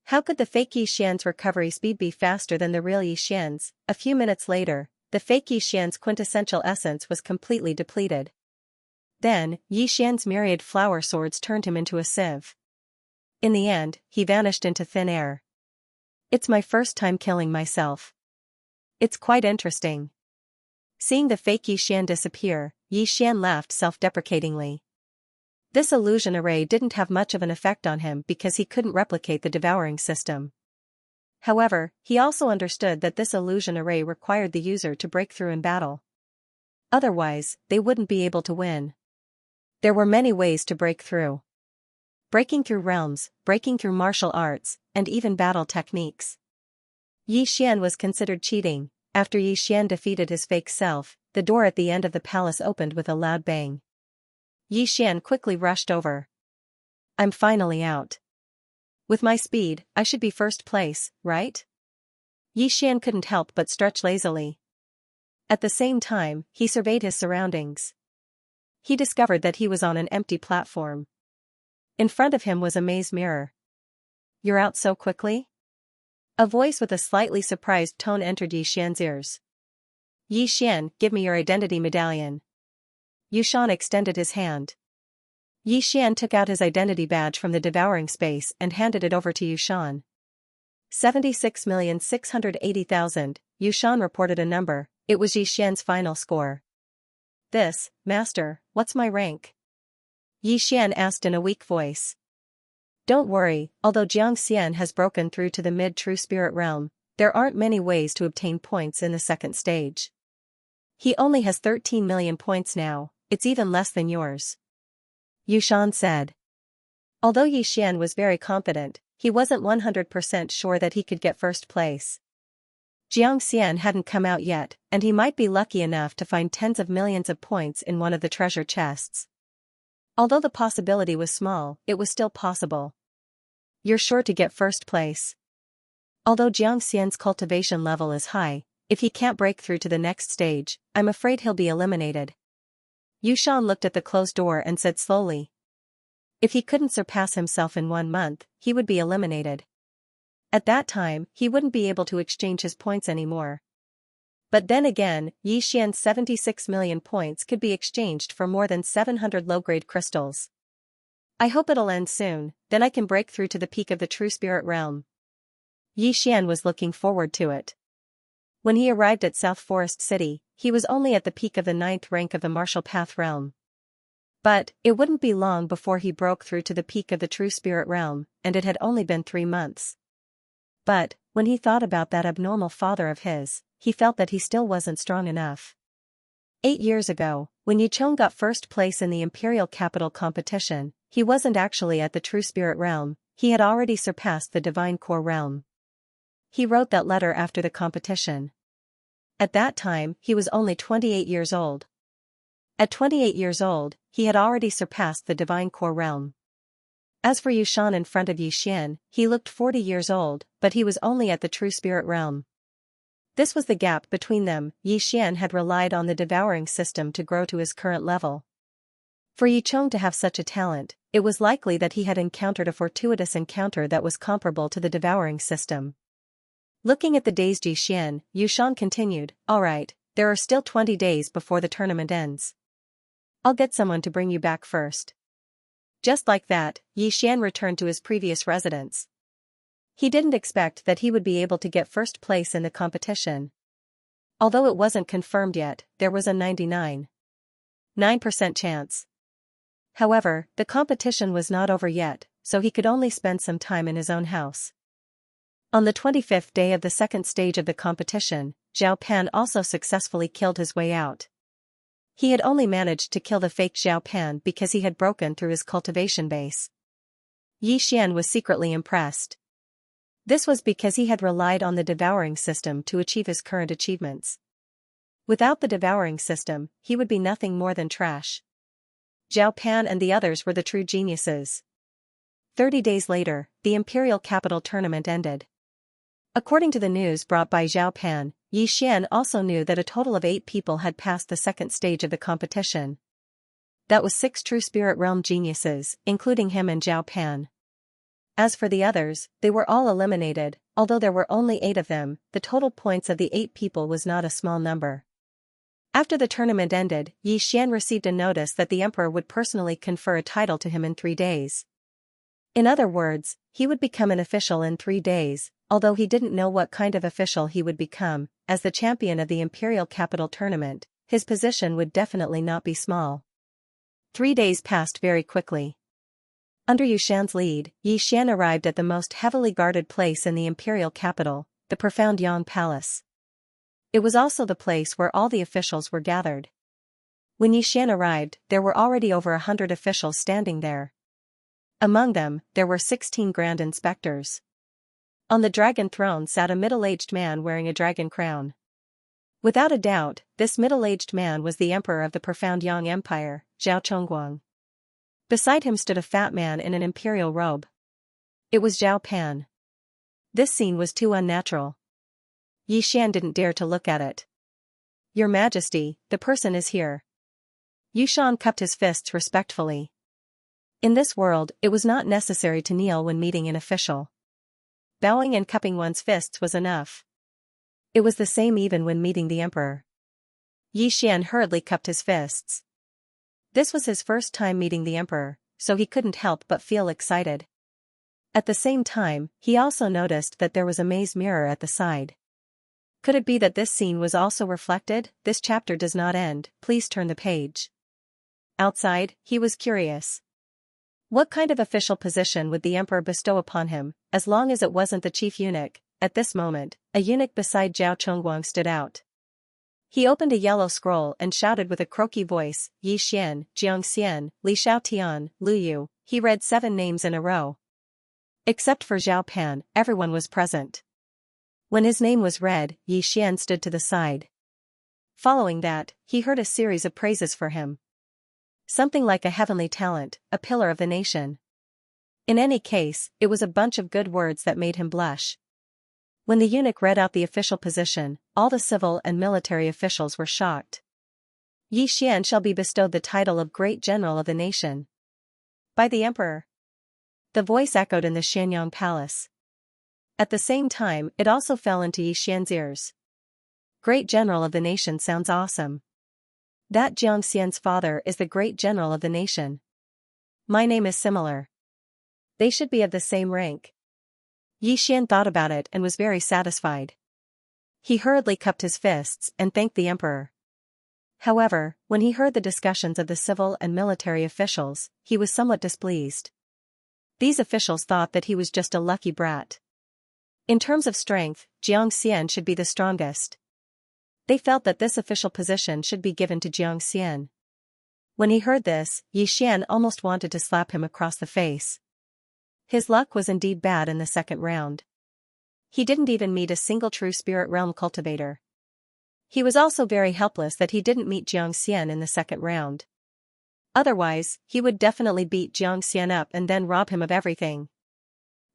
A: How could the fake Yi Xian's recovery speed be faster than the real Yi Xian's? A few minutes later, the fake Yi Xian's quintessential essence was completely depleted. Then, Yi Xian's myriad flower swords turned him into a sieve. In the end, he vanished into thin air. It's my first time killing myself. It's quite interesting. Seeing the fake Yi Xian disappear, Yi Xian laughed self-deprecatingly. This illusion array didn't have much of an effect on him because he couldn't replicate the devouring system. However, he also understood that this illusion array required the user to break through in battle. Otherwise, they wouldn't be able to win. There were many ways to break through. Breaking through realms, breaking through martial arts, and even battle techniques. Yi Xian was considered cheating. After Yi Xian defeated his fake self, the door at the end of the palace opened with a loud bang. Yi Xian quickly rushed over. I'm finally out. With my speed, I should be first place, right? Yi Xian couldn't help but stretch lazily. At the same time, he surveyed his surroundings. He discovered that he was on an empty platform. In front of him was a maze mirror. You're out so quickly? A voice with a slightly surprised tone entered Yi Xian's ears. Yi Xian, give me your identity medallion. Yushan extended his hand. Yi Xian took out his identity badge from the devouring space and handed it over to Yushan. 76,680,000, Yushan reported a number. It was Yi Xian's final score. This, Master, what's my rank? Yi Xian asked in a weak voice. Don't worry, although Xianxia has broken through to the mid-true spirit realm, there aren't many ways to obtain points in the second stage. He only has 13 million points now, it's even less than yours. Yushan said. Although Yi Xian was very confident, he wasn't 100% sure that he could get first place. Xianxia hadn't come out yet, and he might be lucky enough to find tens of millions of points in one of the treasure chests. Although the possibility was small, it was still possible. You're sure to get first place. Although Xianxia's cultivation level is high, if he can't break through to the next stage, I'm afraid he'll be eliminated. Yushan looked at the closed door and said slowly. If he couldn't surpass himself in 1 month, he would be eliminated. At that time, he wouldn't be able to exchange his points anymore. But then again, Yi Xian's 76 million points could be exchanged for more than 700 low-grade crystals. I hope it'll end soon, then I can break through to the peak of the true spirit realm. Yi Xian was looking forward to it. When he arrived at South Forest City, he was only at the peak of the 9th rank of the Martial Path realm. But, it wouldn't be long before he broke through to the peak of the true spirit realm, and it had only been 3 months. But, when he thought about that abnormal father of his, he felt that he still wasn't strong enough. 8 years ago, when Yicheng got first place in the Imperial Capital competition, he wasn't actually at the true spirit realm, he had already surpassed the divine core realm. He wrote that letter after the competition. At that time, he was only 28 years old. At 28 years old, he had already surpassed the divine core realm. As for Yushan in front of Yi Xian, he looked 40 years old, but he was only at the true spirit realm. This was the gap between them. Yi Xian had relied on the devouring system to grow to his current level. For Yicheng to have such a talent, it was likely that he had encountered a fortuitous encounter that was comparable to the devouring system. Looking at the dazed Yi Xian, Yushan continued, alright, there are still 20 days before the tournament ends. I'll get someone to bring you back first. Just like that, Yi Xian returned to his previous residence. He didn't expect that he would be able to get first place in the competition. Although it wasn't confirmed yet, there was a 99.9% chance. However, the competition was not over yet, so he could only spend some time in his own house. On the 25th day of the second stage of the competition, Zhao Pan also successfully killed his way out. He had only managed to kill the fake Zhao Pan because he had broken through his cultivation base. Yi Xian was secretly impressed. This was because he had relied on the devouring system to achieve his current achievements. Without the devouring system, he would be nothing more than trash. Zhao Pan and the others were the true geniuses. 30 days later, the imperial capital tournament ended. According to the news brought by Zhao Pan, Yi Xian also knew that a total of 8 people had passed the second stage of the competition. That was 6 true spirit realm geniuses, including him and Zhao Pan. As for the others, they were all eliminated. Although there were only 8 of them, the total points of the 8 people was not a small number. After the tournament ended, Yi Xian received a notice that the emperor would personally confer a title to him in 3 days. In other words, he would become an official in 3 days, although he didn't know what kind of official he would become. As the champion of the imperial capital tournament, his position would definitely not be small. 3 days passed very quickly. Under Yu Shan's lead, Yi Xian arrived at the most heavily guarded place in the imperial capital, the profound Yang Palace. It was also the place where all the officials were gathered. When Yi Xian arrived, there were already over 100 officials standing there. Among them, there were 16 grand inspectors. On the dragon throne sat a middle-aged man wearing a dragon crown. Without a doubt, this middle-aged man was the emperor of the profound Yang Empire, Zhao Chongguang. Beside him stood a fat man in an imperial robe. It was Zhao Pan. This scene was too unnatural. Yi Xian didn't dare to look at it. "Your Majesty, the person is here." Yu Shan cupped his fists respectfully. In this world, it was not necessary to kneel when meeting an official. Bowing and cupping one's fists was enough. It was the same even when meeting the emperor. Yi Xian hurriedly cupped his fists. This was his first time meeting the emperor, so he couldn't help but feel excited. At the same time, he also noticed that there was a maze mirror at the side. Could it be that this scene was also reflected? This chapter does not end, please turn the page. Outside, he was curious. What kind of official position would the emperor bestow upon him, as long as it wasn't the chief eunuch? At this moment, a eunuch beside Zhao Chongguang stood out. He opened a yellow scroll and shouted with a croaky voice, "Yi Xian, Xianxia, Li Xiaotian, Lu Yu." He read 7 names in a row. Except for Zhao Pan, everyone was present. When his name was read, Yi Xian stood to the side. Following that, he heard a series of praises for him. Something like a heavenly talent, a pillar of the nation. In any case, it was a bunch of good words that made him blush. When the eunuch read out the official position, all the civil and military officials were shocked. Yi Xian shall be bestowed the title of Great General of the Nation. By the Emperor. The voice echoed in the Xianyang Palace. At the same time, it also fell into Yi Xian's ears. Great General of the Nation sounds awesome. That Xianxian's father is the Great General of the Nation. My name is similar. They should be of the same rank. Yi Xian thought about it and was very satisfied. He hurriedly cupped his fists and thanked the emperor. However, when he heard the discussions of the civil and military officials, he was somewhat displeased. These officials thought that he was just a lucky brat. In terms of strength, Xianxian should be the strongest. They felt that this official position should be given to Xianxian. When he heard this, Yi Xian almost wanted to slap him across the face. His luck was indeed bad in the second round. He didn't even meet a single true spirit realm cultivator. He was also very helpless that he didn't meet Xianxian in the second round. Otherwise, he would definitely beat Xianxian up and then rob him of everything.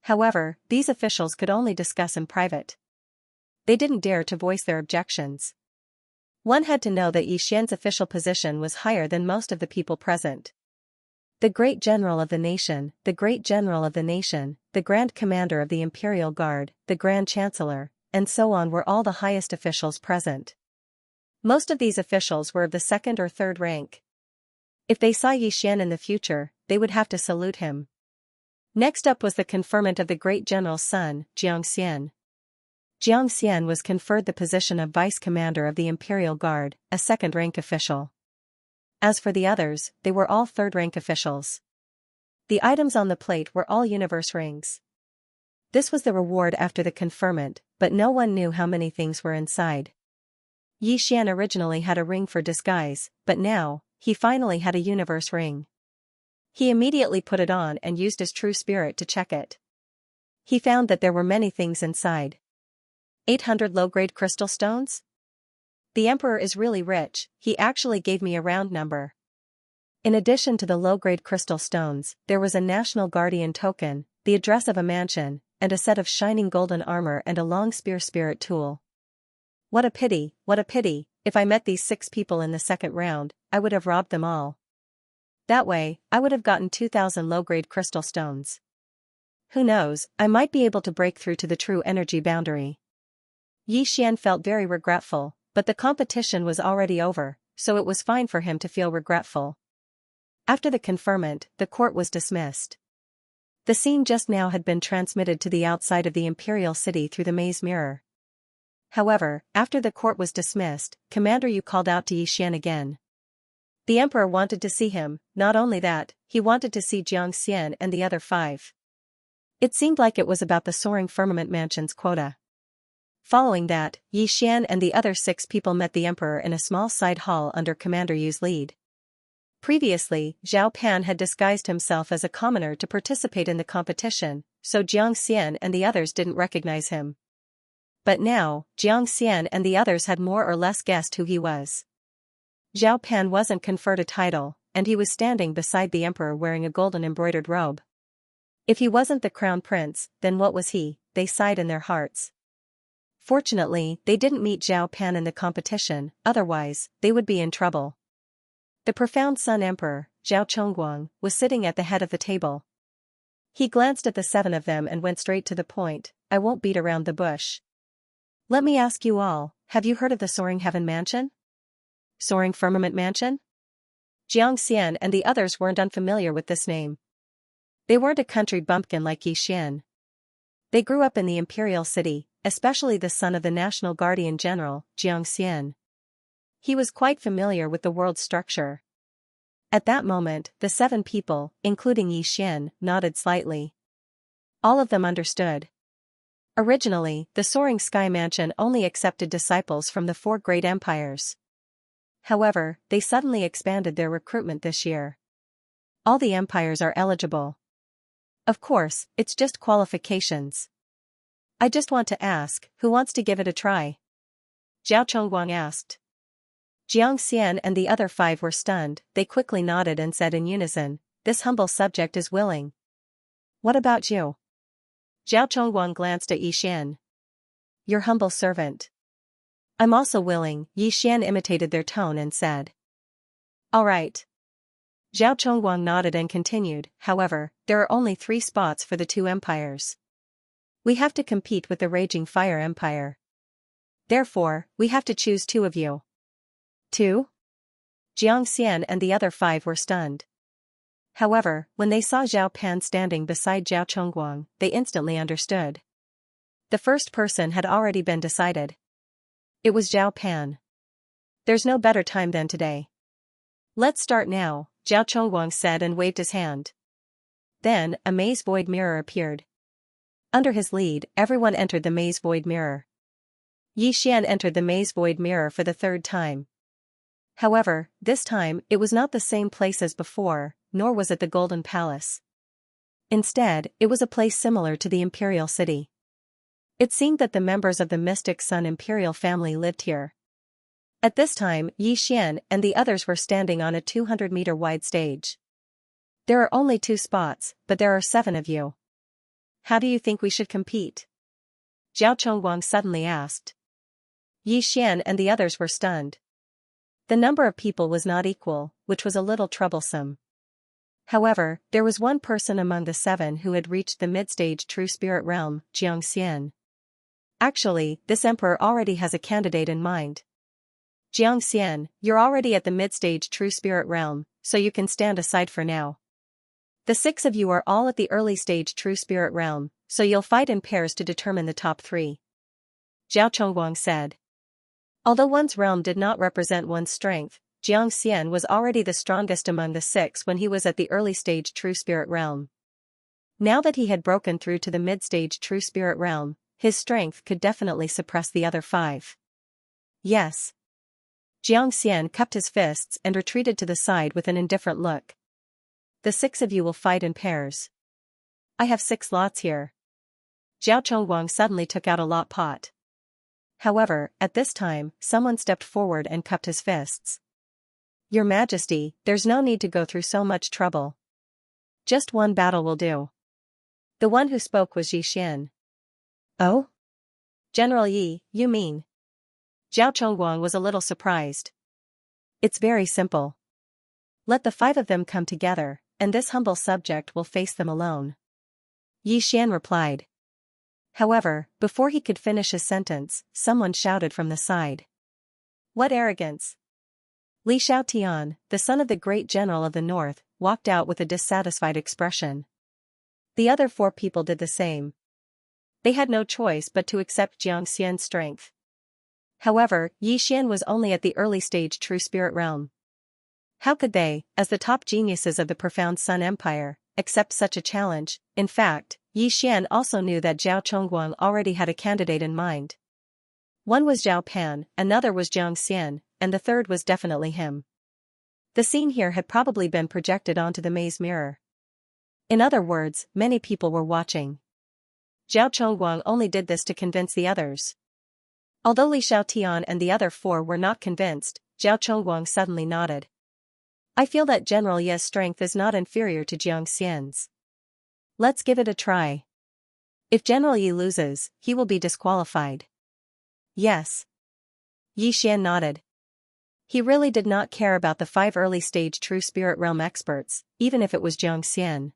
A: However, these officials could only discuss in private. They didn't dare to voice their objections. One had to know that Yi Xian's official position was higher than most of the people present. The Great General of the Nation, the Great General of the Nation, the Grand Commander of the Imperial Guard, the Grand Chancellor, and so on were all the highest officials present. Most of these officials were of the 2nd or 3rd rank. If they saw Yi Xian in the future, they would have to salute him. Next up was the conferment of the Great General's son, Xianxian. Xianxian was conferred the position of Vice Commander of the Imperial Guard, a 2nd-rank official. As for the others, they were all third-rank officials. The items on the plate were all universe rings. This was the reward after the conferment, but no one knew how many things were inside. Xian originally had a ring for disguise, but now, he finally had a universe ring. He immediately put it on and used his true spirit to check it. He found that there were many things inside. 800 low-grade crystal stones? The emperor is really rich, he actually gave me a round number. In addition to the low-grade crystal stones, there was a National Guardian token, the address of a mansion, and a set of shining golden armor and a long spear spirit tool. What a pity, if I met these 6 people in the second round, I would have robbed them all. That way, I would have gotten 2,000 low-grade crystal stones. Who knows, I might be able to break through to the true energy boundary. Xian felt very regretful, but the competition was already over, so it was fine for him to feel regretful. After the conferment, the court was dismissed. The scene just now had been transmitted to the outside of the imperial city through the maze mirror. However, after the court was dismissed, Commander Yu called out to Xian again. The emperor wanted to see him, not only that, he wanted to see Xianxia and the other 5. It seemed like it was about the soaring firmament mansion's quota. Following that, Xian and the other 6 people met the emperor in a small side hall under Commander Yu's lead. Previously, Zhao Pan had disguised himself as a commoner to participate in the competition, so Xianxia and the others didn't recognize him. But now, Xianxia and the others had more or less guessed who he was. Zhao Pan wasn't conferred a title, and he was standing beside the emperor wearing a golden embroidered robe. If he wasn't the crown prince, then what was he? They sighed in their hearts. Fortunately, they didn't meet Zhao Pan in the competition, otherwise, they would be in trouble. The profound Sun Emperor, Zhao Chongguang, was sitting at the head of the table. He glanced at the 7 of them and went straight to the point. I won't beat around the bush. Let me ask you all, have you heard of the Soaring Heaven Mansion? Soaring Firmament Mansion? Xianxia and the others weren't unfamiliar with this name. They weren't a country bumpkin like Xian. They grew up in the imperial city, especially the son of the National Guardian General, Xianxia. He was quite familiar with the world's structure. At that moment, the 7 people, including Xian, nodded slightly. All of them understood. Originally, the Soaring Sky Mansion only accepted disciples from the 4 great empires. However, they suddenly expanded their recruitment this year. All the empires are eligible. Of course, it's just qualifications. I just want to ask, who wants to give it a try? Zhao Chongguang asked. Xianxia and the other 5 were stunned, they quickly nodded and said in unison, this humble subject is willing. What about you? Zhao Chongguang glanced at Xian. Your humble servant. I'm also willing, Xian imitated their tone and said. All right. Zhao Chongguang nodded and continued, however, there are only 3 spots for the 2 empires. We have to compete with the Raging Fire Empire. Therefore, we have to choose 2 of you. 2? Xianxia and the other 5 were stunned. However, when they saw Zhao Pan standing beside Zhao Chongguang, they instantly understood. The first person had already been decided. It was Zhao Pan. There's no better time than today. Let's start now, Zhao Chongguang said and waved his hand. Then, a maze void mirror appeared. Under his lead, everyone entered the maze void mirror. Xian entered the maze void mirror for the 3rd time. However, this time, it was not the same place as before, nor was it the Golden Palace. Instead, it was a place similar to the Imperial City. It seemed that the members of the Mystic Sun Imperial family lived here. At this time, Xian and the others were standing on a 200-meter wide stage. There are only 2 spots, but there are 7 of you. How do you think we should compete? Zhao Chongguang suddenly asked. Xian and the others were stunned. The number of people was not equal, which was a little troublesome. However, there was one person among the 7 who had reached the mid-stage True Spirit realm, Xianxia. Actually, this emperor already has a candidate in mind. Xianxia, you're already at the mid-stage True Spirit realm, so you can stand aside for now. The 6 of you are all at the early stage True Spirit realm, so you'll fight in pairs to determine the top 3. Zhao Chongguang said. Although one's realm did not represent one's strength, Xianxia was already the strongest among the six when he was at the early stage true spirit realm. Now that he had broken through to the mid-stage true spirit realm, his strength could definitely suppress the other five. Yes. Xianxia cupped his fists and retreated to the side with an indifferent look. The six of you will fight in pairs. I have 6 lots here. Zhao Chongguang suddenly took out a lot pot. However, at this time, someone stepped forward and cupped his fists. Your Majesty, there's no need to go through so much trouble. Just one battle will do. The one who spoke was Yi Xian. Oh? General Yi, you mean? Zhao Chongguang was a little surprised. It's very simple. Let the 5 of them come together, and this humble subject will face them alone. Yi Xian replied. However, before he could finish his sentence, someone shouted from the side. What arrogance! Li Xiaotian, the son of the great general of the north, walked out with a dissatisfied expression. The other 4 people did the same. They had no choice but to accept Xianxian's strength. However, Yi Xian was only at the early stage true spirit realm. How could they, as the top geniuses of the profound Sun Empire, accept such a challenge? In fact, Yi Xian also knew that Zhao Chongguang already had a candidate in mind. One was Zhao Pan, another was Xianxia, and the third was definitely him. The scene here had probably been projected onto the maze mirror. In other words, many people were watching. Zhao Chongguang only did this to convince the others. Although Li Xiaotian and the other 4 were not convinced, Zhao Chongguang suddenly nodded. I feel that General Yi's strength is not inferior to Xianxian's. Let's give it a try. If General Yi loses, he will be disqualified. Yes. Yi Xian nodded. He really did not care about the 5 early-stage true spirit realm experts, even if it was Xianxia.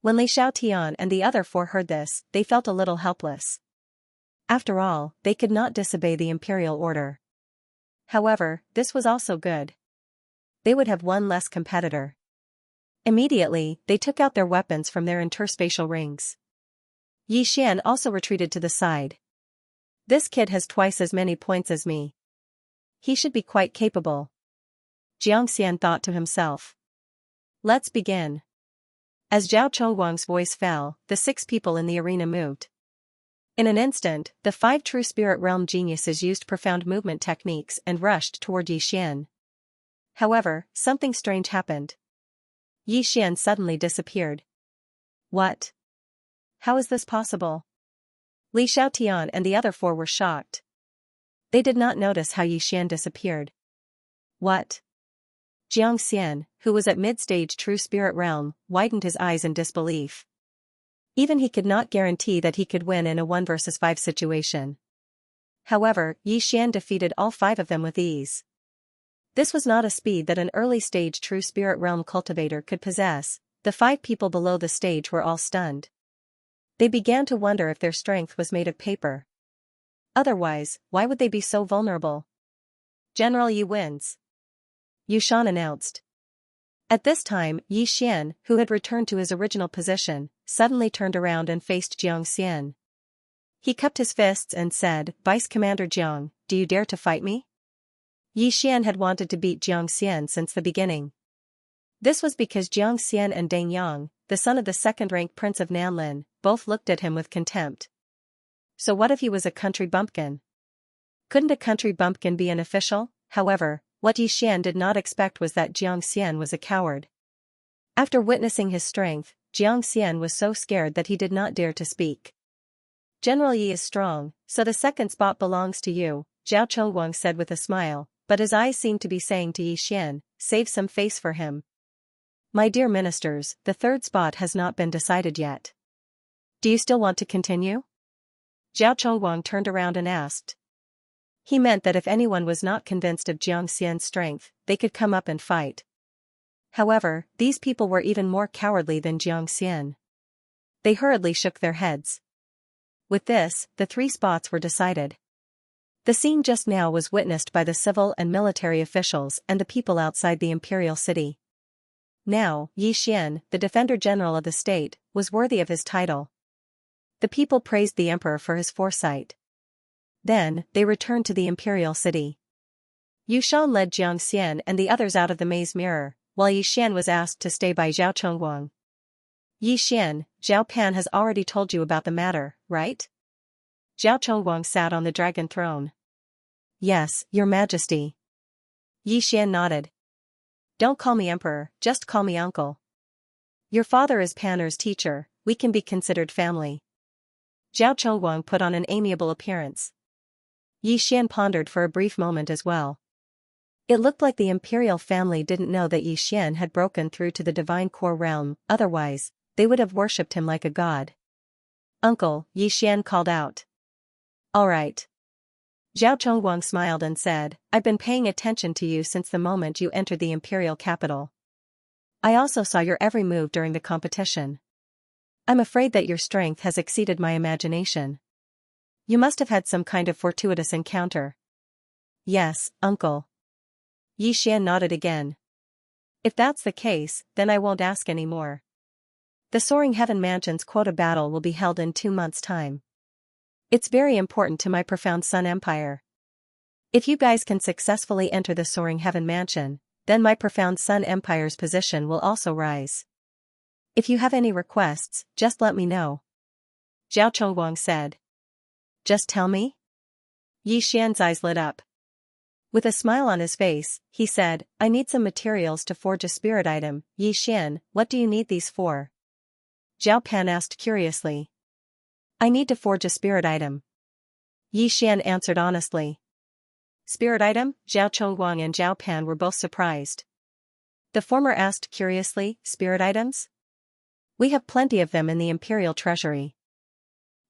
A: When Li Xiaotian and the other 4 heard this, they felt a little helpless. After all, they could not disobey the imperial order. However, this was also good. They would have one less competitor. Immediately, they took out their weapons from their interspatial rings. Yi Xian also retreated to the side. This kid has twice as many points as me. He should be quite capable. Xianxia thought to himself. Let's begin. As Zhao Chongguang's voice fell, the 6 people in the arena moved. In an instant, the 5 true spirit realm geniuses used profound movement techniques and rushed toward Yi Xian. However, something strange happened. Yi Xian suddenly disappeared. What? How is this possible? Li Xiaotian and the other 4 were shocked. They did not notice how Yi Xian disappeared. What? Xianxia, who was at mid-stage true spirit realm, widened his eyes in disbelief. Even he could not guarantee that he could win in a 1 versus 5 situation. However, Yi Xian defeated all 5 of them with ease. This was not a speed that an early-stage true spirit realm cultivator could possess. The 5 people below the stage were all stunned. They began to wonder if their strength was made of paper. Otherwise, why would they be so vulnerable? General Yi wins. Yu Shan announced. At this time, Yi Xian, who had returned to his original position, suddenly turned around and faced Xianxia. He cupped his fists and said, Vice Commander Jiang, do you dare to fight me? Yi Xian had wanted to beat Xianxia since the beginning. This was because Xianxia and Deng Yang, the son of the second-ranked prince of Nanlin, both looked at him with contempt. So what if he was a country bumpkin? Couldn't a country bumpkin be an official? However, what Yi Xian did not expect was that Xianxia was a coward. After witnessing his strength, Xianxia was so scared that he did not dare to speak. General Yi is strong, so the second spot belongs to you, Zhao Chongguang said with a smile, but his eyes seemed to be saying to Yi Xian, save some face for him. My dear ministers, the 3rd spot has not been decided yet. Do you still want to continue? Zhao Chongguang turned around and asked. He meant that if anyone was not convinced of Xianxian's strength, they could come up and fight. However, these people were even more cowardly than Xianxia. They hurriedly shook their heads. With this, the 3 spots were decided. The scene just now was witnessed by the civil and military officials and the people outside the imperial city. Now, Yi Xian, the defender general of the state, was worthy of his title. The people praised the emperor for his foresight. Then, they returned to the imperial city. Yu Shan led Xianxia and the others out of the maze mirror, while Yi Xian was asked to stay by Zhao Chongguang. Yi Xian, Zhao Pan has already told you about the matter, right? Zhao Chongguang sat on the dragon throne. Yes, Your Majesty. Yi Xian nodded. Don't call me emperor, just call me uncle. Your father is Pan'er's teacher, we can be considered family. Zhao Chongguang put on an amiable appearance. Yi Xian pondered for a brief moment as well. It looked like the imperial family didn't know that Yi Xian had broken through to the divine core realm, otherwise, they would have worshipped him like a god. Uncle, Yi Xian called out. All right. Zhao Chongguang smiled and said, I've been paying attention to you since the moment you entered the imperial capital. I also saw your every move during the competition. I'm afraid that your strength has exceeded my imagination. You must have had some kind of fortuitous encounter. Yes, uncle. Yi Xian nodded again. If that's the case, then I won't ask any more. The Soaring Heaven Mansion's quota battle will be held in 2 months' time. It's very important to my profound Sun Empire. If you guys can successfully enter the Soaring Heaven Mansion, then my profound Sun Empire's position will also rise. If you have any requests, just let me know. Zhao Chongguang said. Just tell me? Yi Xian's eyes lit up. With a smile on his face, he said, I need some materials to forge a spirit item. Yi Xian, what do you need these for? Zhao Pan asked curiously. I need to forge a spirit item. Yi Xian answered honestly. Spirit item? Zhao Chongguang and Zhao Pan were both surprised. The former asked curiously, spirit items? We have plenty of them in the imperial treasury.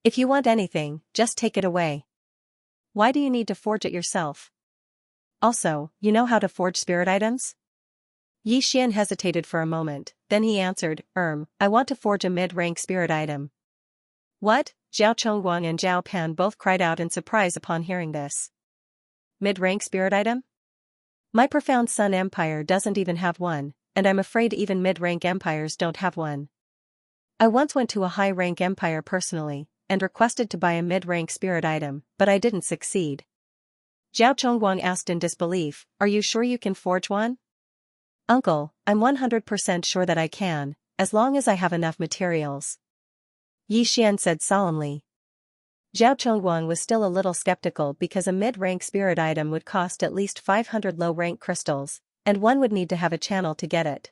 A: If you want anything, just take it away. Why do you need to forge it yourself? Also, you know how to forge spirit items? Yi Xian hesitated for a moment, then he answered, I want to forge a mid-rank spirit item. What? Zhao Chongguang and Zhao Pan both cried out in surprise upon hearing this. Mid-rank spirit item? My profound Sun Empire doesn't even have one, and I'm afraid even mid-rank empires don't have one. I once went to a high-rank empire personally, and requested to buy a mid-rank spirit item, but I didn't succeed. Zhao Chongguang asked in disbelief, Are you sure you can forge one? Uncle, I'm 100% sure that I can, as long as I have enough materials. Yi Xian said solemnly. Zhao Chongguang was still a little skeptical because a mid-rank spirit item would cost at least 500 low-rank crystals, and one would need to have a channel to get it.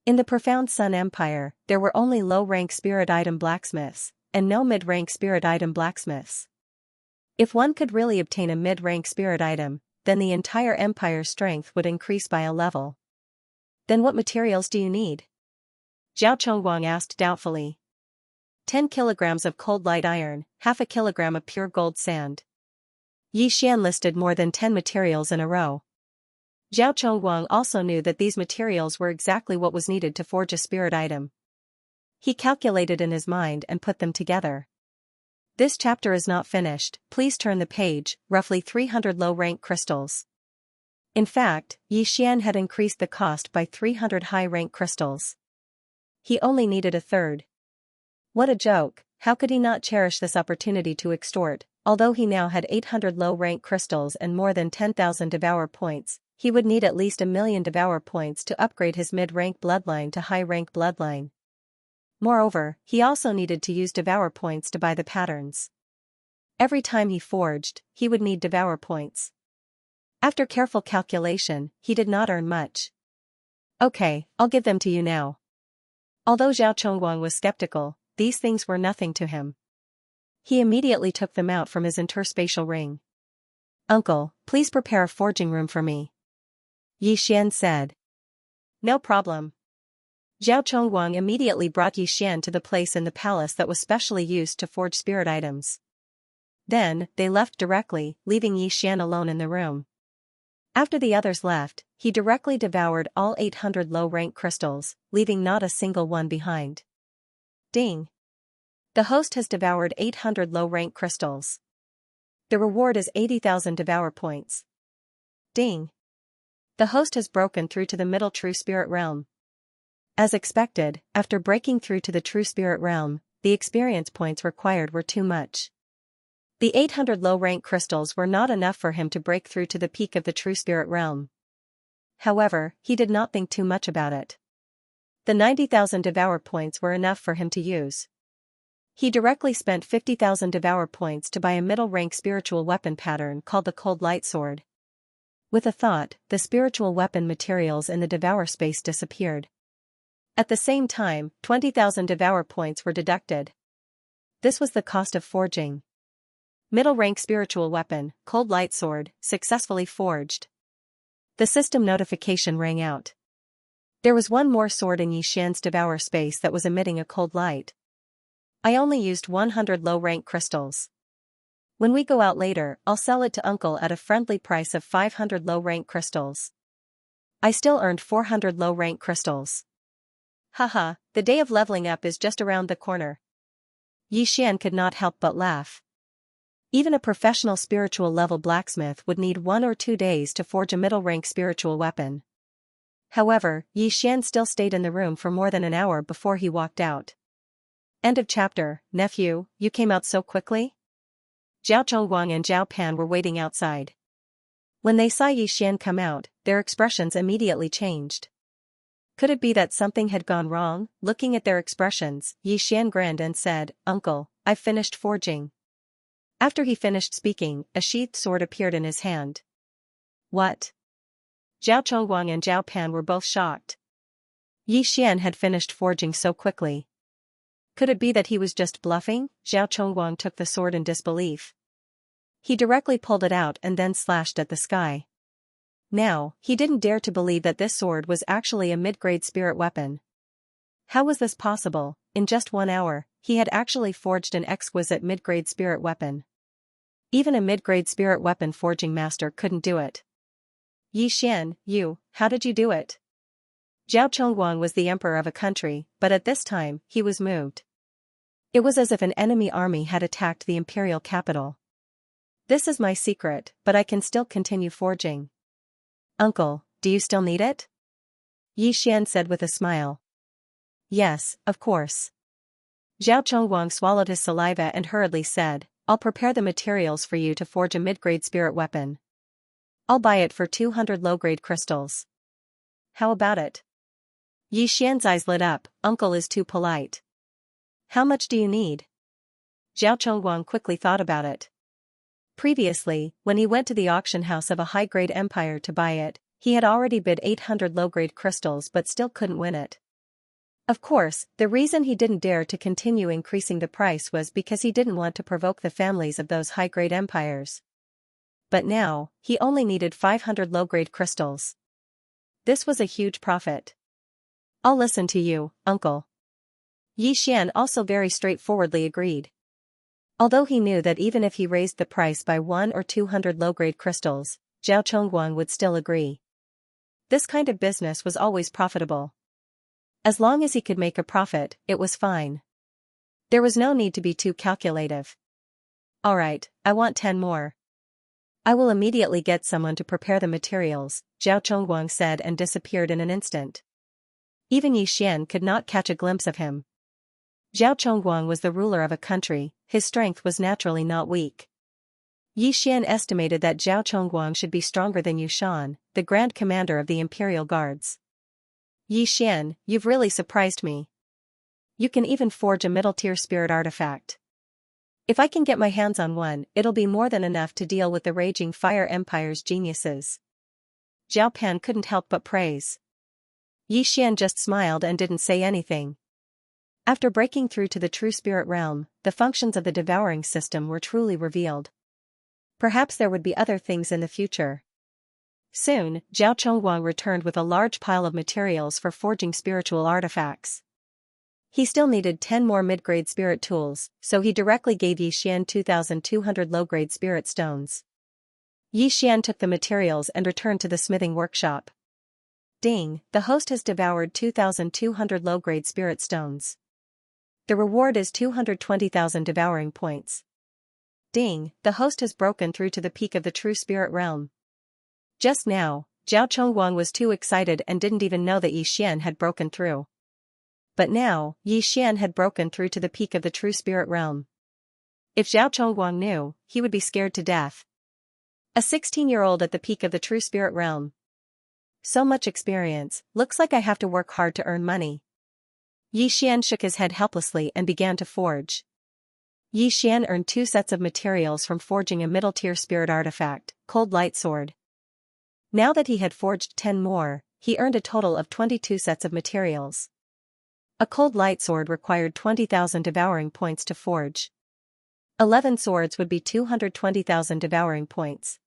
A: In the profound Sun Empire, there were only low-rank spirit item blacksmiths, and no mid-rank spirit item blacksmiths. If one could really obtain a mid-rank spirit item, then the entire empire's strength would increase by a level. Then what materials do you need? Zhao Chongguang asked doubtfully. 10 kilograms of cold light iron, half a kilogram of pure gold sand. Yi Xian listed more than 10 materials in a row. Zhao Chongguang also knew that these materials were exactly what was needed to forge a spirit item. He calculated in his mind and put them together. This chapter is not finished, please turn the page, roughly 300 low-rank crystals. In fact, Yi Xian had increased the cost by 300 high-rank crystals. He only needed a third. What a joke, how could he not cherish this opportunity to extort? Although he now had 800 low-rank crystals and more than 10,000 Devour points, he would need at least 1,000,000 Devour points to upgrade his mid-rank bloodline to high-rank bloodline. Moreover, he also needed to use Devour points to buy the patterns. Every time he forged, he would need Devour points. After careful calculation, he did not earn much. Okay, I'll give them to you now. Although Zhao Chongguang was skeptical, these things were nothing to him. He immediately took them out from his interspatial ring. Uncle, please prepare a forging room for me. Yi Xian said. No problem. Zhao Chongguang immediately brought Yi Xian to the place in the palace that was specially used to forge spirit items. Then, they left directly, leaving Yi Xian alone in the room. After the others left, he directly devoured all 800 low-rank crystals, leaving not a single one behind. Ding! The host has devoured 800 low-rank crystals. The reward is 80,000 Devour points. Ding! The host has broken through to the middle true spirit realm. As expected, after breaking through to the true spirit realm, the experience points required were too much. The 800 low-rank crystals were not enough for him to break through to the peak of the true spirit realm. However, he did not think too much about it. The 90,000 Devour points were enough for him to use. He directly spent 50,000 Devour points to buy a middle-rank spiritual weapon pattern called the Cold Light Sword. With a thought, the spiritual weapon materials in the Devour space disappeared. At the same time, 20,000 Devour points were deducted. This was the cost of forging. Middle-rank spiritual weapon, Cold Light Sword, successfully forged. The system notification rang out. There was one more sword in Xianxia's Devour space that was emitting a cold light. I only used 100 low-rank crystals. When we go out later, I'll sell it to Uncle at a friendly price of 500 low-rank crystals. I still earned 400 low-rank crystals. Haha, the day of leveling up is just around the corner. Xian could not help but laugh. Even a professional spiritual level blacksmith would need 1 or 2 days to forge a middle-rank spiritual weapon. However, Xian still stayed in the room for more than an hour before he walked out. End of chapter. Nephew, you came out so quickly? Zhao Chongguang and Zhao Pan were waiting outside. When they saw Xian come out, their expressions immediately changed. Could it be that something had gone wrong? Looking at their expressions, Xian grinned and said, "Uncle, I've finished forging." After he finished speaking, a sheathed sword appeared in his hand. What? Zhao Chongguang and Zhao Pan were both shocked. Xian had finished forging so quickly. Could it be that he was just bluffing? Zhao Chongguang took the sword in disbelief. He directly pulled it out and then slashed at the sky. Now, he didn't dare to believe that this sword was actually a mid-grade spirit weapon. How was this possible? In just 1 hour, he had actually forged an exquisite mid-grade spirit weapon. Even a mid-grade spirit weapon forging master couldn't do it. Xian, how did you do it? Zhao Chongguang was the emperor of a country, but at this time, he was moved. It was as if an enemy army had attacked the imperial capital. This is my secret, but I can still continue forging. Uncle, do you still need it? Xian said with a smile. Yes, of course. Zhao Chongguang swallowed his saliva and hurriedly said, I'll prepare the materials for you to forge a mid-grade spirit weapon. I'll buy it for 200 low-grade crystals. How about it? Xian's eyes lit up. Uncle is too polite. How much do you need? Zhao Chongguang quickly thought about it. Previously, when he went to the auction house of a high-grade empire to buy it, he had already bid 800 low-grade crystals but still couldn't win it. Of course, the reason he didn't dare to continue increasing the price was because he didn't want to provoke the families of those high-grade empires. But now, he only needed 500 low-grade crystals. This was a huge profit. I'll listen to you, Uncle. Xian also very straightforwardly agreed. Although he knew that even if he raised the price by 1 or 200 low-grade crystals, Zhao Chongguang would still agree. This kind of business was always profitable. As long as he could make a profit, it was fine. There was no need to be too calculative. Alright, I want 10 more. I will immediately get someone to prepare the materials, Zhao Chongguang said and disappeared in an instant. Even Xian could not catch a glimpse of him. Zhao Chongguang was the ruler of a country, his strength was naturally not weak. Xian estimated that Zhao Chongguang should be stronger than Yushan, the Grand Commander of the Imperial Guards. Xian, you've really surprised me. You can even forge a middle-tier spirit artifact. If I can get my hands on one, it'll be more than enough to deal with the raging Fire Empire's geniuses. Zhao Pan couldn't help but praise. Xian just smiled and didn't say anything. After breaking through to the true spirit realm, the functions of the devouring system were truly revealed. Perhaps there would be other things in the future. Soon, Zhao Chongguang returned with a large pile of materials for forging spiritual artifacts. He still needed 10 more mid-grade spirit tools, so he directly gave Xian 2,200 low-grade spirit stones. Xian took the materials and returned to the smithing workshop. Ding, the host has devoured 2,200 low-grade spirit stones. The reward is 220,000 devouring points. Ding, the host has broken through to the peak of the true spirit realm. Just now, Zhao Chongguang was too excited and didn't even know that Xian had broken through. But now, Xian had broken through to the peak of the true spirit realm. If Zhao Chongguang knew, he would be scared to death. A 16-year-old at the peak of the true spirit realm. So much experience, looks like I have to work hard to earn money. Yi Xian shook his head helplessly and began to forge. Yi Xian earned 2 sets of materials from forging a middle-tier spirit artifact, Cold Light Sword. Now that he had forged 10 more, he earned a total of 22 sets of materials. A Cold Light Sword required 20,000 devouring points to forge. 11 swords would be 220,000 devouring points.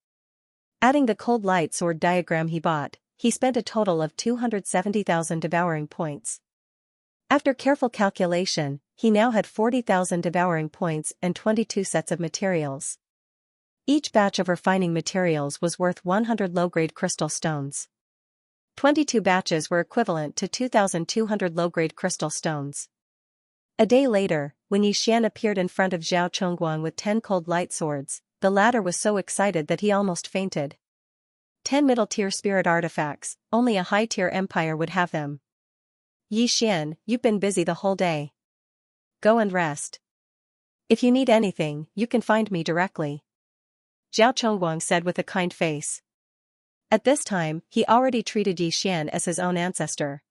A: Adding the Cold Light Sword diagram he bought, he spent a total of 270,000 devouring points. After careful calculation, he now had 40,000 devouring points and 22 sets of materials. Each batch of refining materials was worth 100 low-grade crystal stones. 22 batches were equivalent to 2,200 low-grade crystal stones. A day later, when Yi Xian appeared in front of Zhao Chongguang with 10 cold light swords, the latter was so excited that he almost fainted. 10 middle-tier spirit artifacts, only a high-tier empire would have them. Yi Xian, you've been busy the whole day. Go and rest. If you need anything, you can find me directly. Zhao Chongguang said with a kind face. At this time, he already treated Yi Xian as his own ancestor.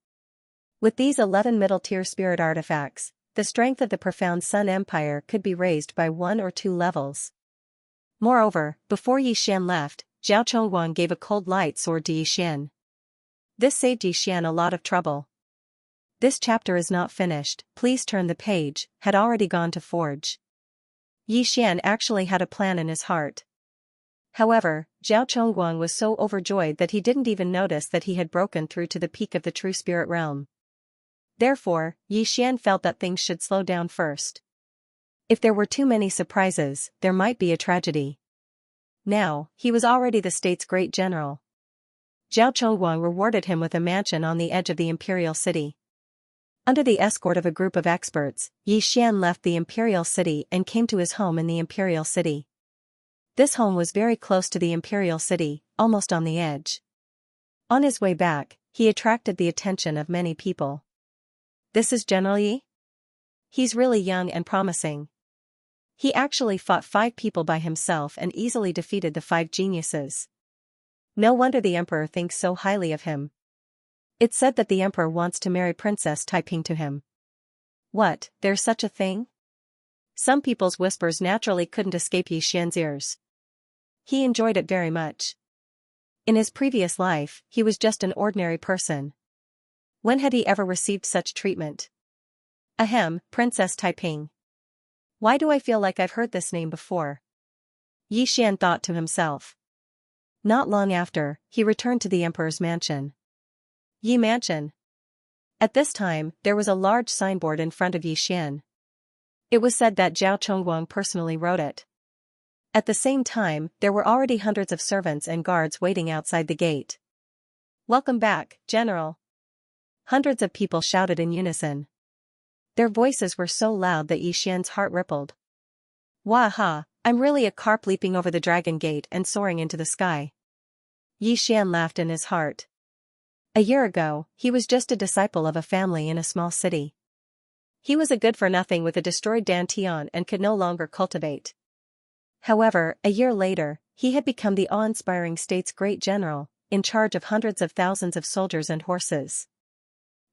A: With these 11 middle-tier spirit artifacts, the strength of the profound Sun Empire could be raised by 1 or 2 levels. Moreover, before Yi Xian left, Zhao Chongguang gave a cold light sword to Yi Xian. This saved Yi Xian a lot of trouble. This chapter is not finished, please turn the page, had already gone to forge. Yi Xian actually had a plan in his heart. However, Zhao Chongguang was so overjoyed that he didn't even notice that he had broken through to the peak of the true spirit realm. Therefore, Yi Xian felt that things should slow down first. If there were too many surprises, there might be a tragedy. Now, he was already the state's great general. Zhao Chongguang rewarded him with a mansion on the edge of the imperial city. Under the escort of a group of experts, Yi Xian left the imperial city and came to his home in the imperial city. This home was very close to the imperial city, almost on the edge. On his way back, he attracted the attention of many people. This is General Yi? He's really young and promising. He actually fought 5 people by himself and easily defeated the 5 geniuses. No wonder the emperor thinks so highly of him. It's said that the emperor wants to marry Princess Taiping to him. What, there's such a thing? Some people's whispers naturally couldn't escape Yi Xian's ears. He enjoyed it very much. In his previous life, he was just an ordinary person. When had he ever received such treatment? Ahem, Princess Taiping. Why do I feel like I've heard this name before? Yi Xian thought to himself. Not long after, he returned to the emperor's mansion. Yi Mansion. At this time, there was a large signboard in front of Yi Xian. It was said that Zhao Chongguang personally wrote it. At the same time, there were already hundreds of servants and guards waiting outside the gate. Welcome back, General. Hundreds of people shouted in unison. Their voices were so loud that Yi Xian's heart rippled. Waha, I'm really a carp leaping over the dragon gate and soaring into the sky. Yi Xian laughed in his heart. A year ago, he was just a disciple of a family in a small city. He was a good-for-nothing with a destroyed dantian and could no longer cultivate. However, a year later, he had become the awe-inspiring state's great general, in charge of hundreds of thousands of soldiers and horses.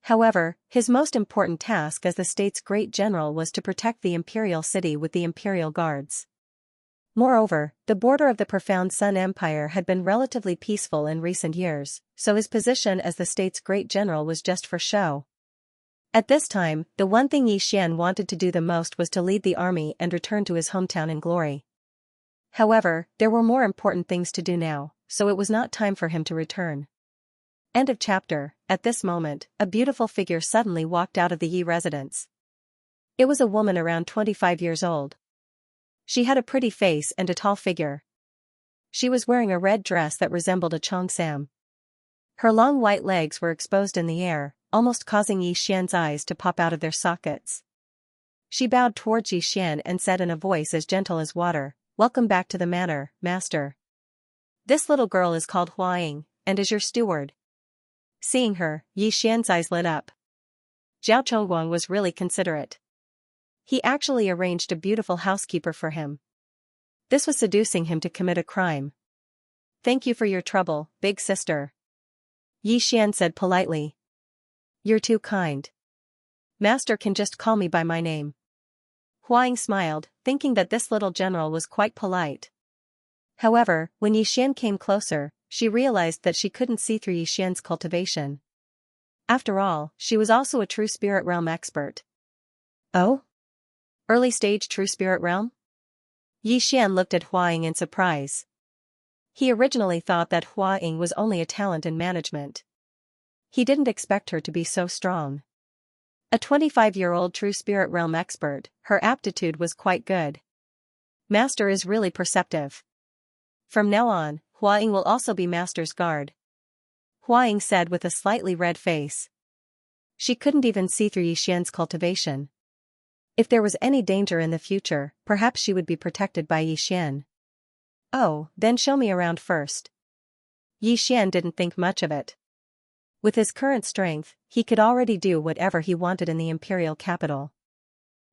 A: However, his most important task as the state's great general was to protect the imperial city with the imperial guards. Moreover, the border of the profound Sun Empire had been relatively peaceful in recent years, so his position as the state's great general was just for show. At this time, the one thing Yi Xian wanted to do the most was to lead the army and return to his hometown in glory. However, there were more important things to do now, so it was not time for him to return. End of chapter. At this moment, a beautiful figure suddenly walked out of the Yi residence. It was a woman around 25 years old. She had a pretty face and a tall figure. She was wearing a red dress that resembled a cheongsam. Her long white legs were exposed in the air, almost causing Yi Xian's eyes to pop out of their sockets. She bowed towards Yi Xian and said in a voice as gentle as water, "Welcome back to the manor, master. This little girl is called Huaying, and is your steward." Seeing her, Yi Xian's eyes lit up. Zhao Chongguang was really considerate. He actually arranged a beautiful housekeeper for him. This was seducing him to commit a crime. "Thank you for your trouble, big sister," Xian said politely. "You're too kind. Master can just call me by my name." Huang smiled, thinking that this little general was quite polite. However, when Xian came closer, she realized that she couldn't see through Xian's cultivation. After all, she was also a true spirit realm expert. "Oh? Early stage true spirit realm?" Xian looked at Huang in surprise. He originally thought that Huang was only a talent in management. He didn't expect her to be so strong. A 25-year-old true spirit realm expert, her aptitude was quite good. Master is really perceptive. From now on, Huang will also be Master's guard, Huang said with a slightly red face. She couldn't even see through Xian's cultivation. If there was any danger in the future, perhaps she would be protected by Xian. "Oh, then show me around first." Xian didn't think much of it. With his current strength, he could already do whatever he wanted in the imperial capital.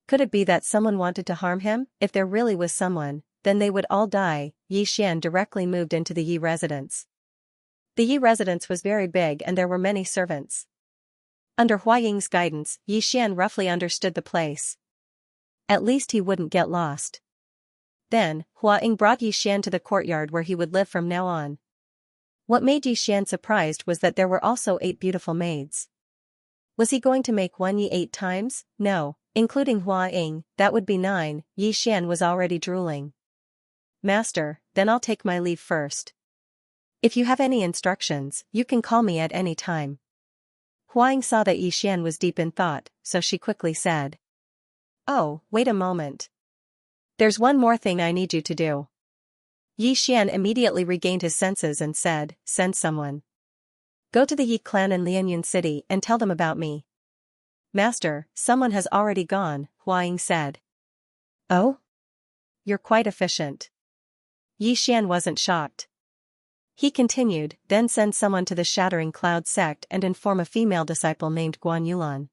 A: Could it be that someone wanted to harm him? If there really was someone, then they would all die. Xian directly moved into the Yi residence. The Yi residence was very big and there were many servants. Under Huaying's guidance, Xian roughly understood the place. At least he wouldn't get lost. Then, Huaying brought Xian to the courtyard where he would live from now on. What made Xian surprised was that there were also 8 beautiful maids. Was he going to make one Yi 8 times? No, including Huaying, that would be 9. Xian was already drooling. "Master, then I'll take my leave first. If you have any instructions, you can call me at any time." Huang saw that Xian was deep in thought, so she quickly said. "Oh, wait a moment. There's one more thing I need you to do." Xian immediately regained his senses and said, "Send someone. Go to the Yi clan in Lianyun City and tell them about me." "Master, someone has already gone," Huang said. "Oh? You're quite efficient." Xian wasn't shocked. He continued, "Then send someone to the Shattering Cloud sect and inform a female disciple named Guan Yulan."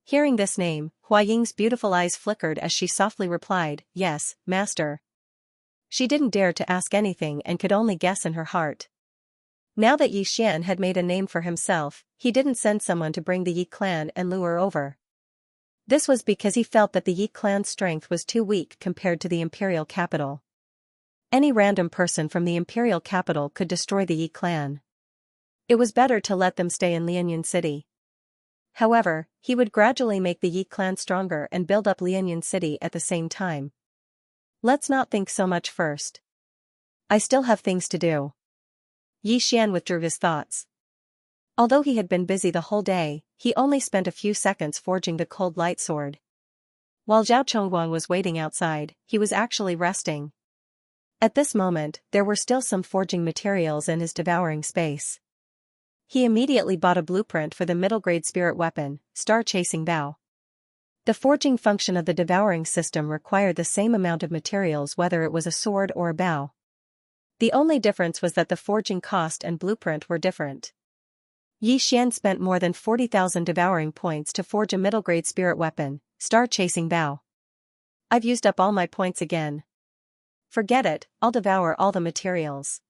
A: Hearing this name, Huaying's beautiful eyes flickered as she softly replied, "Yes, master." She didn't dare to ask anything and could only guess in her heart. Now that Xian had made a name for himself, he didn't send someone to bring the Yi clan and lure her over. This was because he felt that the Yi clan's strength was too weak compared to the imperial capital. Any random person from the imperial capital could destroy the Yi clan. It was better to let them stay in Lianyun City. However, he would gradually make the Yi clan stronger and build up Lianyun City at the same time. "Let's not think so much first. I still have things to do." Xian withdrew his thoughts. Although he had been busy the whole day, he only spent a few seconds forging the cold light sword. While Zhao Chongguang was waiting outside, he was actually resting. At this moment, there were still some forging materials in his devouring space. He immediately bought a blueprint for the middle-grade spirit weapon, Star-Chasing Bow. The forging function of the devouring system required the same amount of materials whether it was a sword or a bow. The only difference was that the forging cost and blueprint were different. Xian spent more than 40,000 devouring points to forge a middle-grade spirit weapon, Star-Chasing Bow. "I've used up all my points again. Forget it, I'll devour all the materials."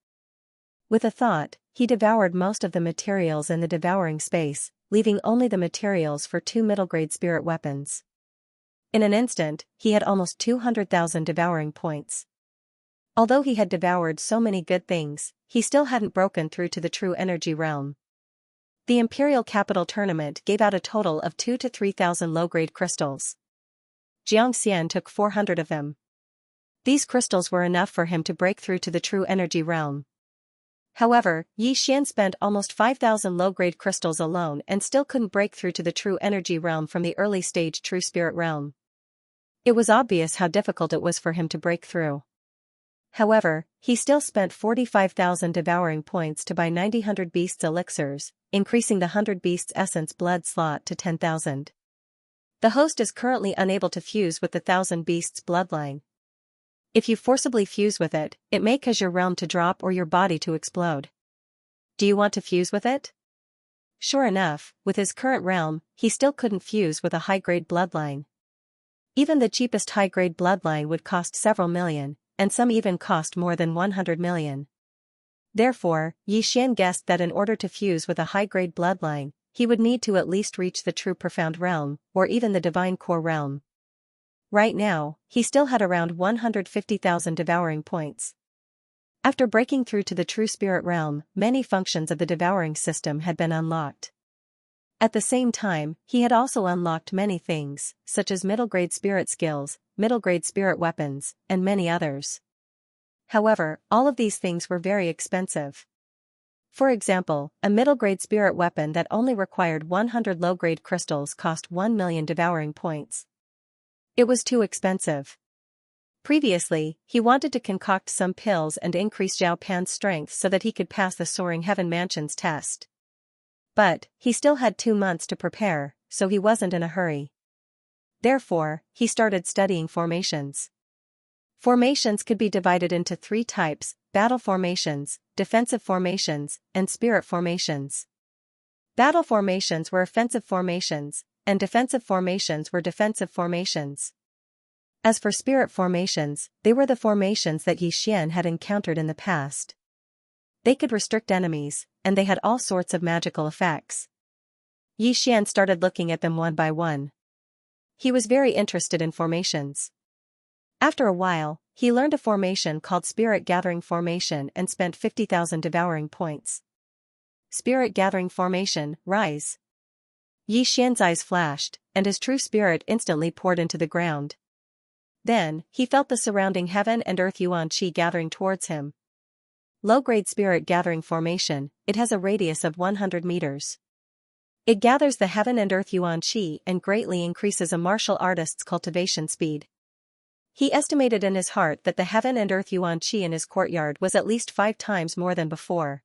A: With a thought, he devoured most of the materials in the devouring space, leaving only the materials for 2 middle-grade spirit weapons. In an instant, he had almost 200,000 devouring points. Although he had devoured so many good things, he still hadn't broken through to the true energy realm. The Imperial Capital Tournament gave out a total of 2,000 to 3,000 low-grade crystals. Xianxia took 400 of them. These crystals were enough for him to break through to the true energy realm. However, Xian spent almost 5,000 low-grade crystals alone and still couldn't break through to the true energy realm from the early-stage true spirit realm. It was obvious how difficult it was for him to break through. However, he still spent 45,000 devouring points to buy 90 beasts elixirs, increasing the 100 beasts essence blood slot to 10,000. The host is currently unable to fuse with the 1,000 beasts bloodline. If you forcibly fuse with it, it may cause your realm to drop or your body to explode. Do you want to fuse with it? Sure enough, with his current realm, he still couldn't fuse with a high-grade bloodline. Even the cheapest high-grade bloodline would cost several million, and some even cost more than 100 million. Therefore, Xian guessed that in order to fuse with a high-grade bloodline, he would need to at least reach the true profound realm, or even the divine core realm. Right now, he still had around 150,000 devouring points. After breaking through to the true spirit realm, many functions of the devouring system had been unlocked. At the same time, he had also unlocked many things, such as middle-grade spirit skills, middle-grade spirit weapons, and many others. However, all of these things were very expensive. For example, a middle-grade spirit weapon that only required 100 low-grade crystals cost 1 million devouring points. It was too expensive. Previously, he wanted to concoct some pills and increase Zhao Pan's strength so that he could pass the Soaring Heaven Mansion's test. But, he still had 2 months to prepare, so he wasn't in a hurry. Therefore, he started studying formations. Formations could be divided into 3 types: battle formations, defensive formations, and spirit formations. Battle formations were offensive formations, and defensive formations were defensive formations. As for spirit formations, they were the formations that Xian had encountered in the past. They could restrict enemies, and they had all sorts of magical effects. Xian started looking at them one by one. He was very interested in formations. After a while, he learned a formation called Spirit Gathering Formation and spent 50,000 devouring points. Spirit Gathering Formation, rise. Xian's eyes flashed, and his true spirit instantly poured into the ground. Then, he felt the surrounding heaven and earth yuan qi gathering towards him. Low-grade Spirit Gathering Formation, it has a radius of 100 meters. It gathers the heaven and earth yuan qi and greatly increases a martial artist's cultivation speed. He estimated in his heart that the heaven and earth yuan qi in his courtyard was at least 5 times more than before.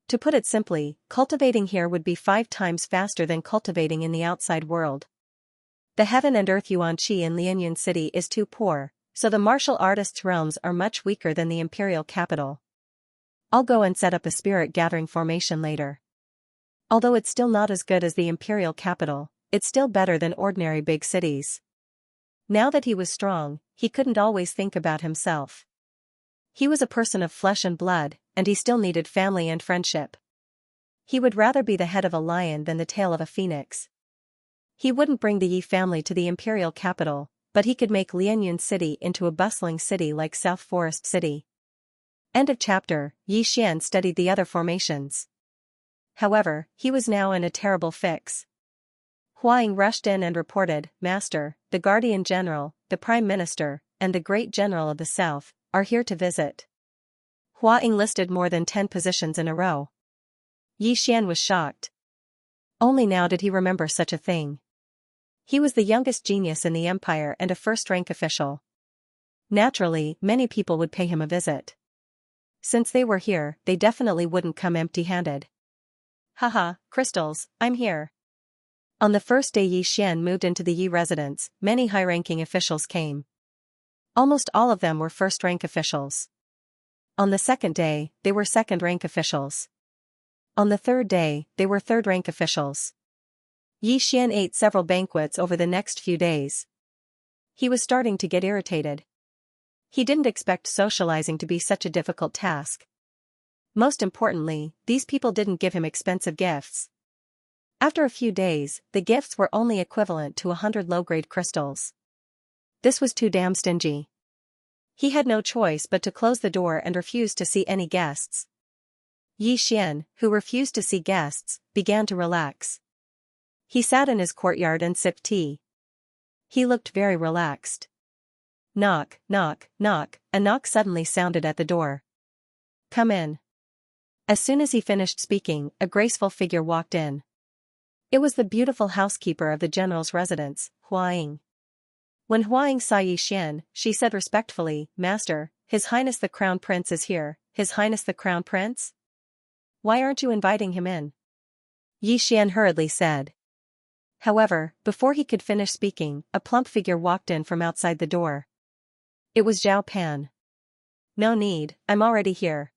A: To put it simply, cultivating here would be 5 times faster than cultivating in the outside world. The heaven and earth yuan qi in Lianyun City is too poor, so the martial artist's realms are much weaker than the imperial capital. I'll go and set up a spirit gathering formation later. Although it's still not as good as the imperial capital, it's still better than ordinary big cities. Now that he was strong, he couldn't always think about himself. He was a person of flesh and blood, and he still needed family and friendship. He would rather be the head of a lion than the tail of a phoenix. He wouldn't bring the Yi family to the imperial capital, but he could make Lianyun City into a bustling city like South Forest City. End of chapter. Xian studied the other formations. However, he was now in a terrible fix. Huaying rushed in and reported, "Master, the Guardian General, the Prime Minister, and the Great General of the South are here to visit." Huaying listed more than 10 positions in a row. Xian was shocked. Only now did he remember such a thing. He was the youngest genius in the empire and a first-rank official. Naturally, many people would pay him a visit. Since they were here, they definitely wouldn't come empty-handed. "Haha, crystals, I'm here." On the first day Xian moved into the Yi residence, many high-ranking officials came. Almost all of them were first-rank officials. On the second day, they were second-rank officials. On the third day, they were third-rank officials. Xian ate several banquets over the next few days. He was starting to get irritated. He didn't expect socializing to be such a difficult task. Most importantly, these people didn't give him expensive gifts. After a few days, the gifts were only equivalent to 100 low-grade crystals. This was too damn stingy. He had no choice but to close the door and refuse to see any guests. Xian, who refused to see guests, began to relax. He sat in his courtyard and sipped tea. He looked very relaxed. Knock, knock, knock, a knock suddenly sounded at the door. "Come in." As soon as he finished speaking, a graceful figure walked in. It was the beautiful housekeeper of the general's residence, Huaying. When Huaying saw Xian, she said respectfully, "Master, His Highness the Crown Prince is here." "His Highness the Crown Prince? Why aren't you inviting him in?" Xian hurriedly said. However, before he could finish speaking, a plump figure walked in from outside the door. It was Zhao Pan. "No need, I'm already here."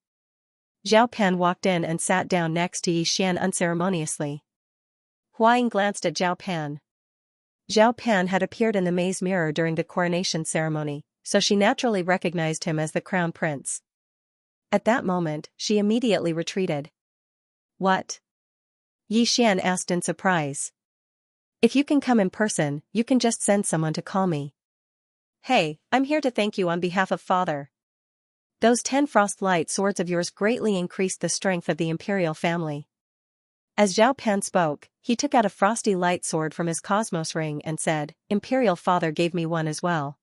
A: Zhao Pan walked in and sat down next to Xian unceremoniously. Huaying glanced at Zhao Pan. Zhao Pan had appeared in the maze mirror during the coronation ceremony, so she naturally recognized him as the crown prince. At that moment, she immediately retreated. What? Yi Xian asked in surprise. If you can come in person, you can just send someone to call me. Hey, I'm here to thank you on behalf of Father. Those 10 frost light swords of yours greatly increased the strength of the imperial family. As Zhao Pan spoke, he took out a frosty light sword from his cosmos ring and said, Imperial Father gave me one as well.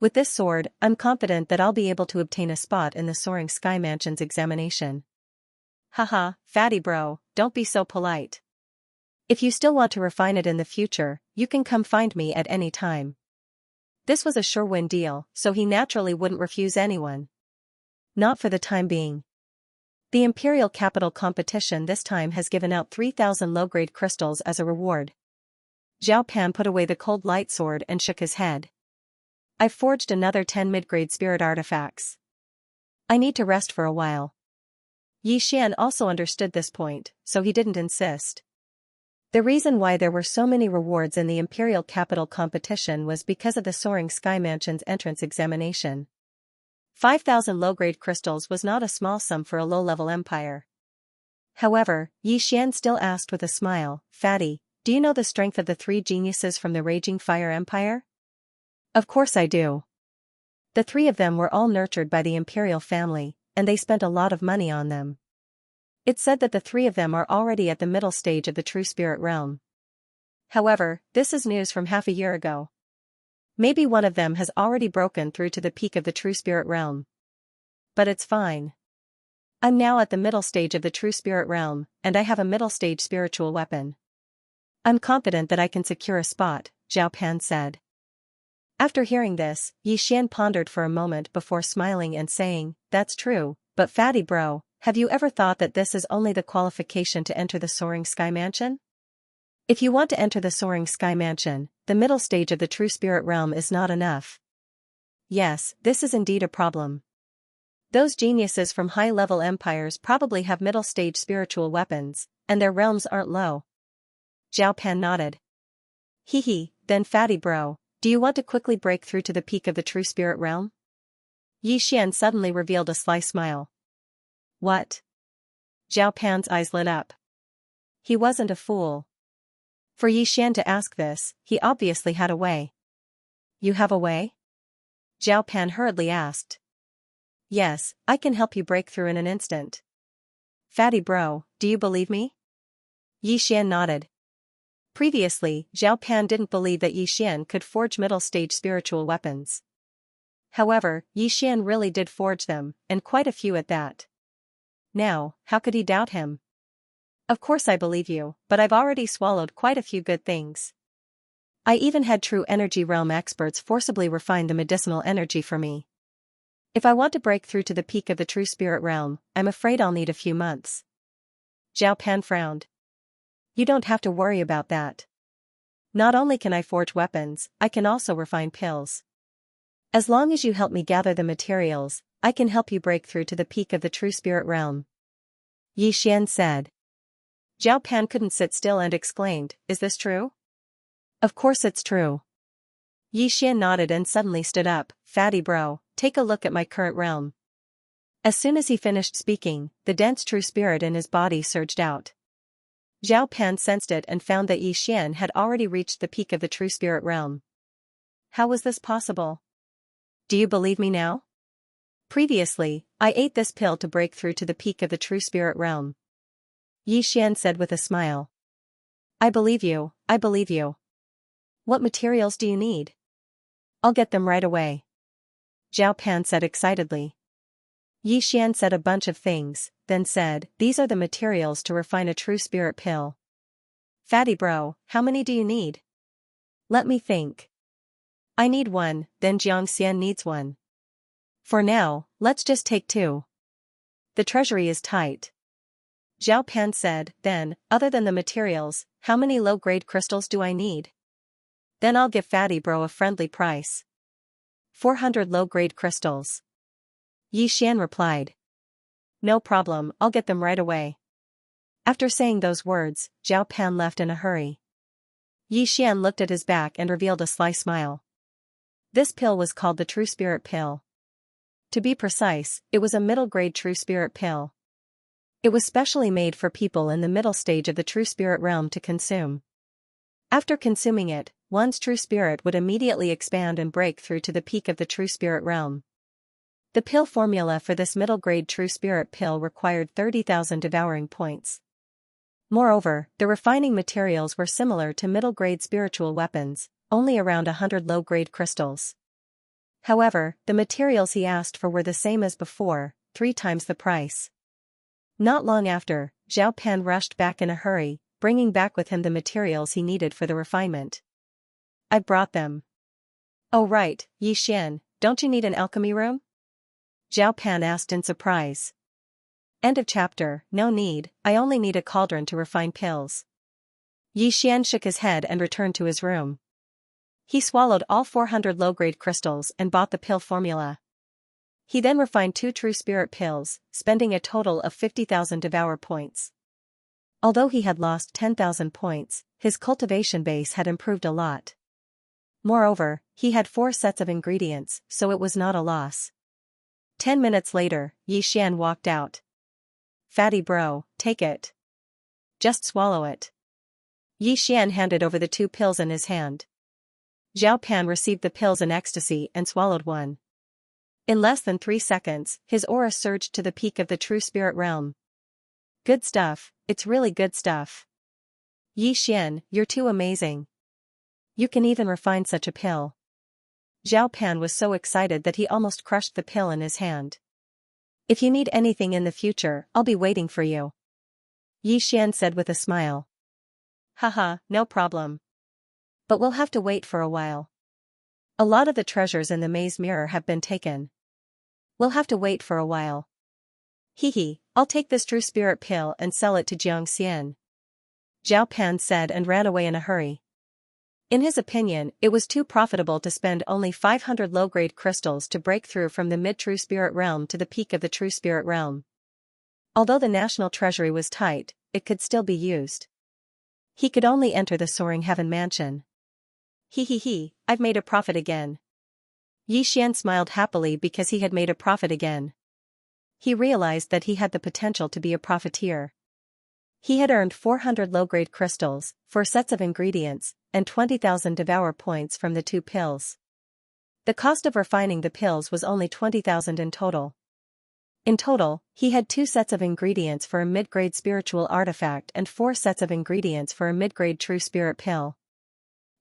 A: With this sword, I'm confident that I'll be able to obtain a spot in the Soaring Sky Mansion's examination. Haha, fatty bro, don't be so polite. If you still want to refine it in the future, you can come find me at any time. This was a sure-win deal, so he naturally wouldn't refuse anyone. Not for the time being. The Imperial Capital competition this time has given out 3,000 low-grade crystals as a reward. Zhao Pan put away the cold light sword and shook his head. I've forged another 10 mid-grade spirit artifacts. I need to rest for a while. Yi Xian also understood this point, so he didn't insist. The reason why there were so many rewards in the Imperial Capital competition was because of the Soaring Sky Mansion's entrance examination. 5,000 low-grade crystals was not a small sum for a low-level empire. However, Yi Xian still asked with a smile, Fatty, do you know the strength of the 3 geniuses from the Raging Fire Empire? Of course I do. The 3 of them were all nurtured by the imperial family, and they spent a lot of money on them. It's said that the 3 of them are already at the middle stage of the true spirit realm. However, this is news from half a year ago. Maybe one of them has already broken through to the peak of the true spirit realm. But it's fine. I'm now at the middle stage of the true spirit realm, and I have a middle stage spiritual weapon. I'm confident that I can secure a spot, Zhao Pan said. After hearing this, Yi Xian pondered for a moment before smiling and saying, That's true, but fatty bro, have you ever thought that this is only the qualification to enter the Soaring Sky Mansion? If you want to enter the Soaring Sky Mansion, the middle stage of the true spirit realm is not enough. Yes, this is indeed a problem. Those geniuses from high-level empires probably have middle-stage spiritual weapons, and their realms aren't low. Zhao Pan nodded. Hee, then fatty bro, do you want to quickly break through to the peak of the true spirit realm? Yi Xian suddenly revealed a sly smile. What? Zhao Pan's eyes lit up. He wasn't a fool. For Yi Xian to ask this, he obviously had a way. You have a way? Zhao Pan hurriedly asked. Yes, I can help you break through in an instant. Fatty bro, do you believe me? Yi Xian nodded. Previously, Zhao Pan didn't believe that Yi Xian could forge middle-stage spiritual weapons. However, Yi Xian really did forge them, and quite a few at that. Now, how could he doubt him? Of course I believe you, but I've already swallowed quite a few good things. I even had true energy realm experts forcibly refine the medicinal energy for me. If I want to break through to the peak of the true spirit realm, I'm afraid I'll need a few months. Zhao Pan frowned. You don't have to worry about that. Not only can I forge weapons, I can also refine pills. As long as you help me gather the materials, I can help you break through to the peak of the true spirit realm. Yi Xian said. Zhao Pan couldn't sit still and exclaimed, Is this true? Of course it's true. Yi Xian nodded and suddenly stood up, Fatty bro, take a look at my current realm. As soon as he finished speaking, the dense true spirit in his body surged out. Zhao Pan sensed it and found that Yi Xian had already reached the peak of the true spirit realm. How was this possible? Do you believe me now? Previously, I ate this pill to break through to the peak of the true spirit realm. Yi Xian said with a smile. I believe you, I believe you. What materials do you need? I'll get them right away. Zhao Pan said excitedly. Yi Xian said a bunch of things, then said, These are the materials to refine a true spirit pill. Fatty bro, how many do you need? Let me think. I need 1, then Xianxia needs 1. For now, let's just take 2. The treasury is tight. Zhao Pan said, Then, other than the materials, how many low-grade crystals do I need? Then I'll give Fatty bro a friendly price. 400 low-grade crystals. Yi Xian replied. No problem, I'll get them right away. After saying those words, Zhao Pan left in a hurry. Yi Xian looked at his back and revealed a sly smile. This pill was called the True Spirit Pill. To be precise, it was a middle-grade True Spirit Pill. It was specially made for people in the middle stage of the True Spirit realm to consume. After consuming it, one's True Spirit would immediately expand and break through to the peak of the True Spirit realm. The pill formula for this middle-grade True Spirit Pill required 30,000 Devouring points. Moreover, the refining materials were similar to middle-grade spiritual weapons, only around 100 low-grade crystals. However, the materials he asked for were the same as before, 3 times the price. Not long after, Zhao Pan rushed back in a hurry, bringing back with him the materials he needed for the refinement. I brought them. Oh right, Yi Xian, don't you need an alchemy room? Zhao Pan asked in surprise. End of chapter. No need, I only need a cauldron to refine pills. Yi Xian shook his head and returned to his room. He swallowed all 400 low-grade crystals and bought the pill formula. He then refined 2 True Spirit pills, spending a total of 50,000 Devour points. Although he had lost 10,000 points, his cultivation base had improved a lot. Moreover, he had 4 sets of ingredients, so it was not a loss. 10 minutes later, Yi Xian walked out. Fatty bro, take it. Just swallow it. Yi Xian handed over the 2 pills in his hand. Zhao Pan received the pills in ecstasy and swallowed one. In less than 3 seconds, his aura surged to the peak of the True Spirit realm. Good stuff, it's really good stuff. Yi Xian, you're too amazing. You can even refine such a pill. Zhao Pan was so excited that he almost crushed the pill in his hand. If you need anything in the future, I'll be waiting for you. Yi Xian said with a smile. Haha, no problem. But we'll have to wait for a while. A lot of the treasures in the maze mirror have been taken. We'll have to wait for a while. Hehe, I'll take this True Spirit pill and sell it to Xianxia. Zhao Pan said and ran away in a hurry. In his opinion, it was too profitable to spend only 500 low-grade crystals to break through from the mid-True Spirit realm to the peak of the True Spirit realm. Although the national treasury was tight, it could still be used. He could only enter the Soaring Heaven mansion. He, I've made a profit again. Yi Xian smiled happily because he had made a profit again. He realized that he had the potential to be a profiteer. He had earned 400 low-grade crystals, 4 sets of ingredients, and 20,000 Devour points from the 2 pills. The cost of refining the pills was only 20,000 in total. In total, he had 2 sets of ingredients for a mid-grade spiritual artifact and 4 sets of ingredients for a mid-grade True Spirit pill.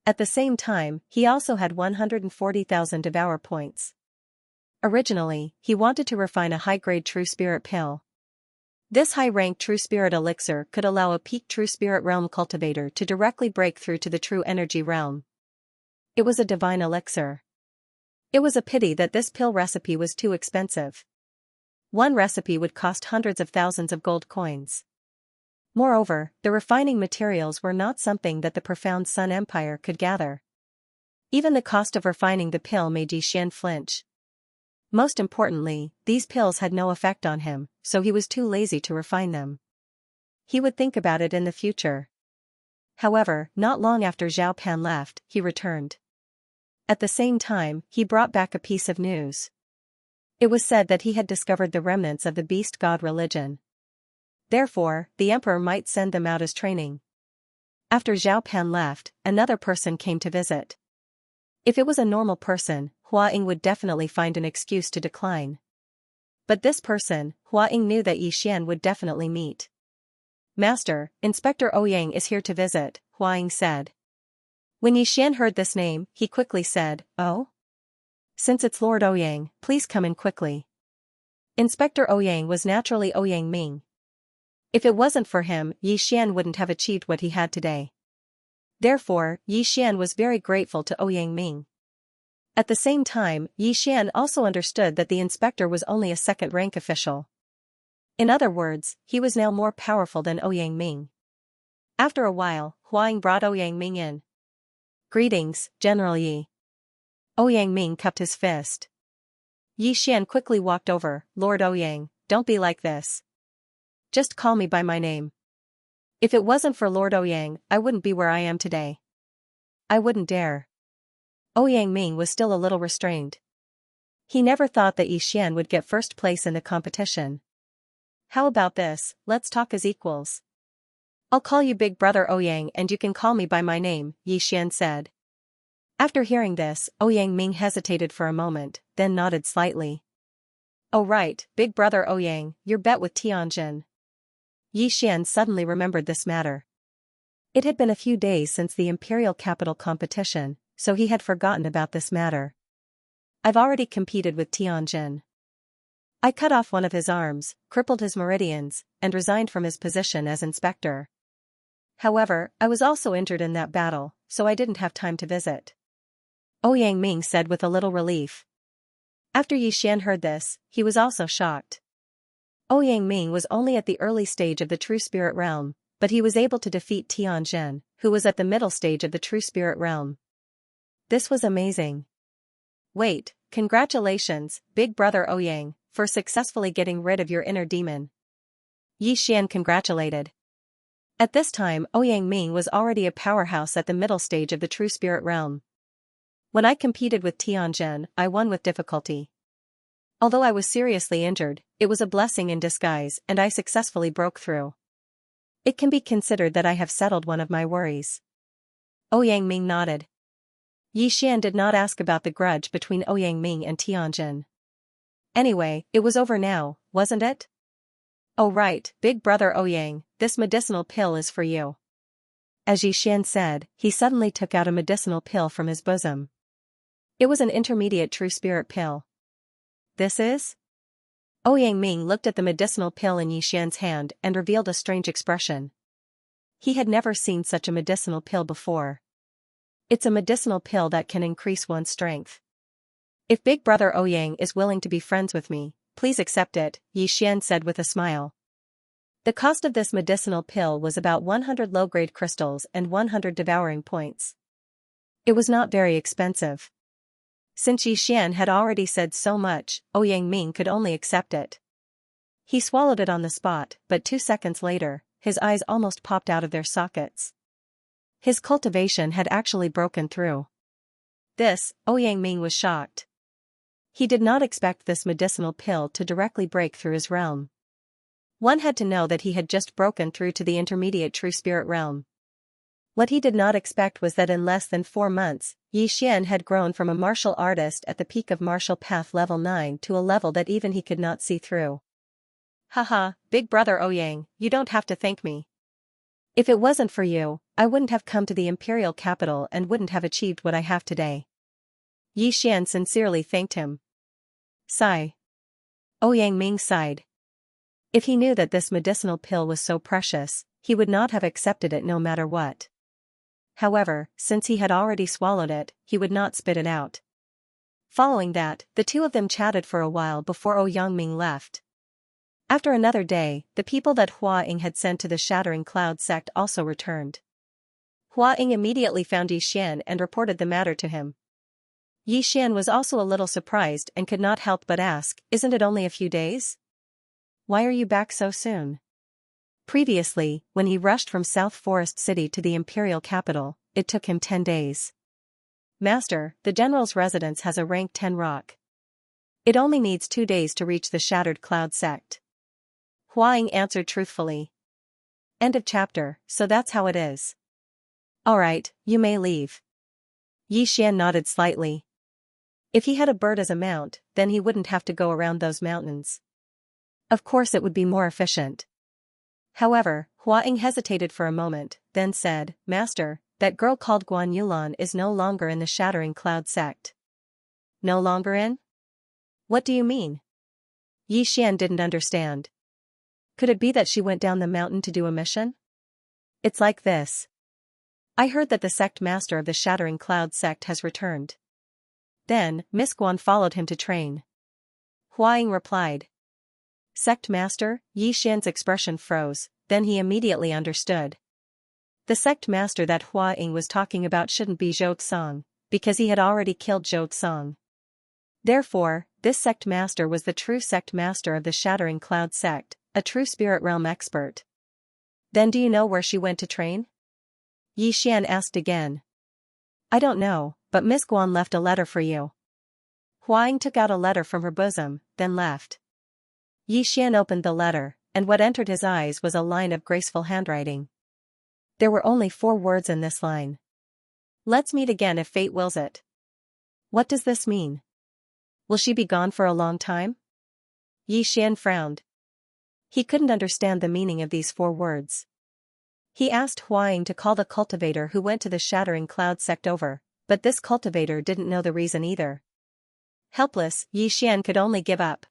A: At the same time, he also had 140,000 Devour points. Originally, he wanted to refine a high-grade True Spirit pill. This high-ranked True Spirit elixir could allow a peak True Spirit realm cultivator to directly break through to the True Energy realm. It was a divine elixir. It was a pity that this pill recipe was too expensive. One recipe would cost hundreds of thousands of gold coins. Moreover, the refining materials were not something that the profound Sun Empire could gather. Even the cost of refining the pill made Yi Xian flinch. Most importantly, these pills had no effect on him, so he was too lazy to refine them. He would think about it in the future. However, not long after Zhao Pan left, he returned. At the same time, he brought back a piece of news. It was said that he had discovered the remnants of the beast god religion. Therefore, the emperor might send them out as training. After Zhao Pan left, another person came to visit. If it was a normal person, Hua Ying would definitely find an excuse to decline. But this person, Hua Ying knew that Yi Xian would definitely meet. Master, Inspector Ouyang is here to visit, Hua Ying said. When Yi Xian heard this name, he quickly said, Oh? Since it's Lord Ouyang, please come in quickly. Inspector Ouyang was naturally Ouyang Ming. If it wasn't for him, Yi Xian wouldn't have achieved what he had today. Therefore, Yi Xian was very grateful to Ouyang Ming. At the same time, Yi Xian also understood that the inspector was only a second-rank official. In other words, he was now more powerful than Ouyang Ming. After a while, Hua Ying brought Ouyang Ming in. Greetings, General Yi. Ouyang Ming cupped his fist. Yi Xian quickly walked over. Lord Ouyang, don't be like this. Just call me by my name. If it wasn't for Lord Ouyang, I wouldn't be where I am today. I wouldn't dare. Ouyang Ming was still a little restrained. He never thought that Yi Xian would get first place in the competition. How about this, let's talk as equals. I'll call you Big Brother Ouyang and you can call me by my name, Yi Xian said. After hearing this, Ouyang Ming hesitated for a moment, then nodded slightly. Oh right, Big Brother Ouyang, your bet with Tianjin. Yi Xian suddenly remembered this matter. It had been a few days since the imperial capital competition, so he had forgotten about this matter. I've already competed with Tianjin. I cut off one of his arms, crippled his meridians, and resigned from his position as inspector. However, I was also injured in that battle, so I didn't have time to visit. Ouyang Ming said with a little relief. After Yi Xian heard this, he was also shocked. Ouyang Ming was only at the early stage of the True Spirit Realm, but he was able to defeat Tianjin, who was at the middle stage of the True Spirit Realm. This was amazing. Wait, congratulations, Big Brother Ouyang, for successfully getting rid of your inner demon. Yi Xian congratulated. At this time Ouyang Ming was already a powerhouse at the middle stage of the True Spirit Realm. When I competed with Tianjin, I won with difficulty. Although I was seriously injured, it was a blessing in disguise and I successfully broke through. It can be considered that I have settled one of my worries. Ouyang Ming nodded. Yi Xian did not ask about the grudge between Ouyang Ming and Tianjin. Anyway, it was over now, wasn't it? Oh right, Big Brother Ouyang, this medicinal pill is for you. As Yi Xian said, he suddenly took out a medicinal pill from his bosom. It was an intermediate true spirit pill. This is? Ouyang Ming looked at the medicinal pill in Yi Xian's hand and revealed a strange expression. He had never seen such a medicinal pill before. It's a medicinal pill that can increase one's strength. If Big Brother Ouyang is willing to be friends with me, please accept it, Yi Xian said with a smile. The cost of this medicinal pill was about 100 low-grade crystals and 100 devouring points. It was not very expensive. Since Yi Xian had already said so much, Ouyang Ming could only accept it. He swallowed it on the spot, but 2 seconds later, his eyes almost popped out of their sockets. His cultivation had actually broken through. This, Ouyang Ming was shocked. He did not expect this medicinal pill to directly break through his realm. One had to know that he had just broken through to the intermediate true spirit realm. What he did not expect was that in less than 4 months, Yi Xian had grown from a martial artist at the peak of martial path level 9 to a level that even he could not see through. Haha, Big Brother Ouyang, you don't have to thank me. If it wasn't for you, I wouldn't have come to the imperial capital and wouldn't have achieved what I have today. Yi Xian sincerely thanked him. Sigh. Ouyang Ming sighed. If he knew that this medicinal pill was so precious, he would not have accepted it no matter what. However, since he had already swallowed it, he would not spit it out. Following that, the two of them chatted for a while before Ouyang Ming left. After another day, the people that Hua Ying had sent to the Shattering Cloud sect also returned. Hua Ying immediately found Yi Xian and reported the matter to him. Yi Xian was also a little surprised and could not help but ask, "Isn't it only a few days? Why are you back so soon?" Previously, when he rushed from South Forest City to the imperial capital, it took him 10 days. Master, the general's residence has a rank 10 rock. It only needs 2 days to reach the Shattered Cloud sect. Hua Ying answered truthfully. End of chapter, so that's how it is. Alright, you may leave. Yi Xian nodded slightly. If he had a bird as a mount, then he wouldn't have to go around those mountains. Of course it would be more efficient. However, Hua Ying hesitated for a moment, then said, Master, that girl called Guan Yulan is no longer in the Shattering Cloud sect. No longer in? What do you mean? Yi Xian didn't understand. Could it be that she went down the mountain to do a mission? It's like this. I heard that the sect master of the Shattering Cloud sect has returned. Then, Miss Guan followed him to train. Hua Ying replied. Sect master? Yi Xian's expression froze, then he immediately understood. The sect master that Hua Ying was talking about shouldn't be Zhou Xang, because he had already killed Zhou Xang. Therefore, this sect master was the true sect master of the Shattering Cloud sect, a true spirit realm expert. Then do you know where she went to train? Yi Xian asked again. I don't know, but Miss Guan left a letter for you. Huang took out a letter from her bosom, then left. Yi Xian opened the letter, and what entered his eyes was a line of graceful handwriting. There were only 4 words in this line. Let's meet again if fate wills it. What does this mean? Will she be gone for a long time? Yi Xian frowned. He couldn't understand the meaning of these 4 words. He asked Huang to call the cultivator who went to the Shattering Cloud sect over, but this cultivator didn't know the reason either. Helpless, Yi Xian could only give up.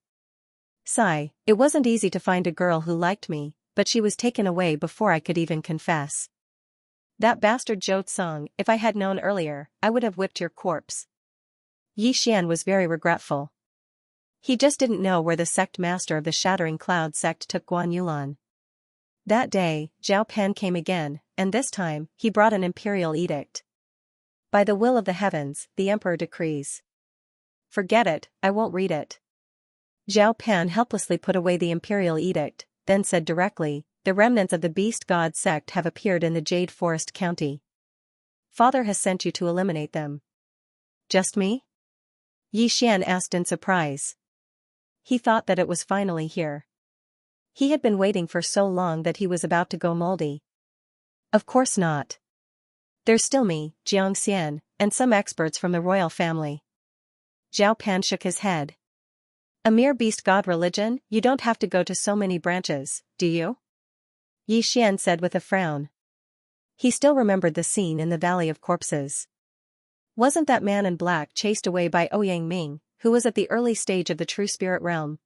A: Sigh, it wasn't easy to find a girl who liked me, but she was taken away before I could even confess. That bastard Zhou Tsong, if I had known earlier, I would have whipped your corpse. Yi Xian was very regretful. He just didn't know where the sect master of the Shattering Cloud sect took Guan Yulan. That day, Zhao Pan came again, and this time, he brought an imperial edict. By the will of the heavens, the emperor decrees. Forget it, I won't read it. Zhao Pan helplessly put away the imperial edict, then said directly, the remnants of the Beast God sect have appeared in the Jade Forest County. Father has sent you to eliminate them. Just me? Yi Xian asked in surprise. He thought that it was finally here. He had been waiting for so long that he was about to go moldy. Of course not. There's still me, Xianxia, and some experts from the royal family. Zhao Pan shook his head. A mere beast god religion, you don't have to go to so many branches, do you? Yi Xian said with a frown. He still remembered the scene in the Valley of Corpses. Wasn't that man in black chased away by Ouyang Ming, who was at the early stage of the true spirit realm?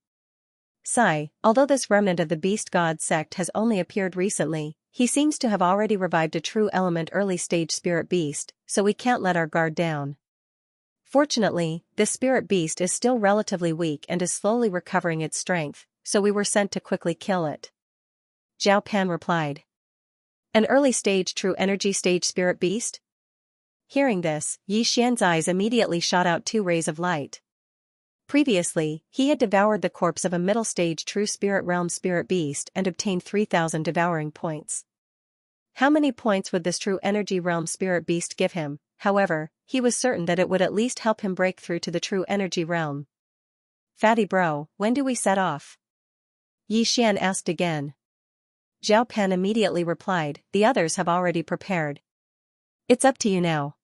A: Sigh, although this remnant of the Beast God sect has only appeared recently, he seems to have already revived a true element early stage spirit beast, so we can't let our guard down. Fortunately, this spirit beast is still relatively weak and is slowly recovering its strength, so we were sent to quickly kill it. Zhao Pan replied. An early stage true energy stage spirit beast? Hearing this, Yi Xian's eyes immediately shot out 2 rays of light. Previously, he had devoured the corpse of a middle-stage true spirit realm spirit beast and obtained 3,000 devouring points. How many points would this true energy realm spirit beast give him? However, he was certain that it would at least help him break through to the true energy realm. Fatty bro, when do we set off? Yi Xian asked again. Zhao Pan immediately replied, the others have already prepared. It's up to you now.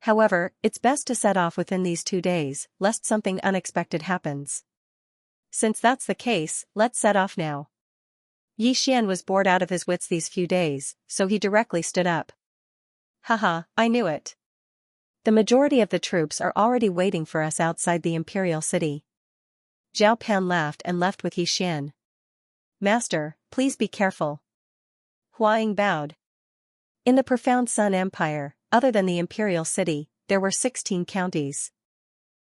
A: However, it's best to set off within these 2 days, lest something unexpected happens. Since that's the case, let's set off now. Yi Xian was bored out of his wits these few days, so he directly stood up. Haha, I knew it. The majority of the troops are already waiting for us outside the imperial city. Zhao Pan laughed and left with Yi Xian. Master, please be careful. Huang bowed. In the profound Sun Empire, other than the imperial city, there were 16 counties.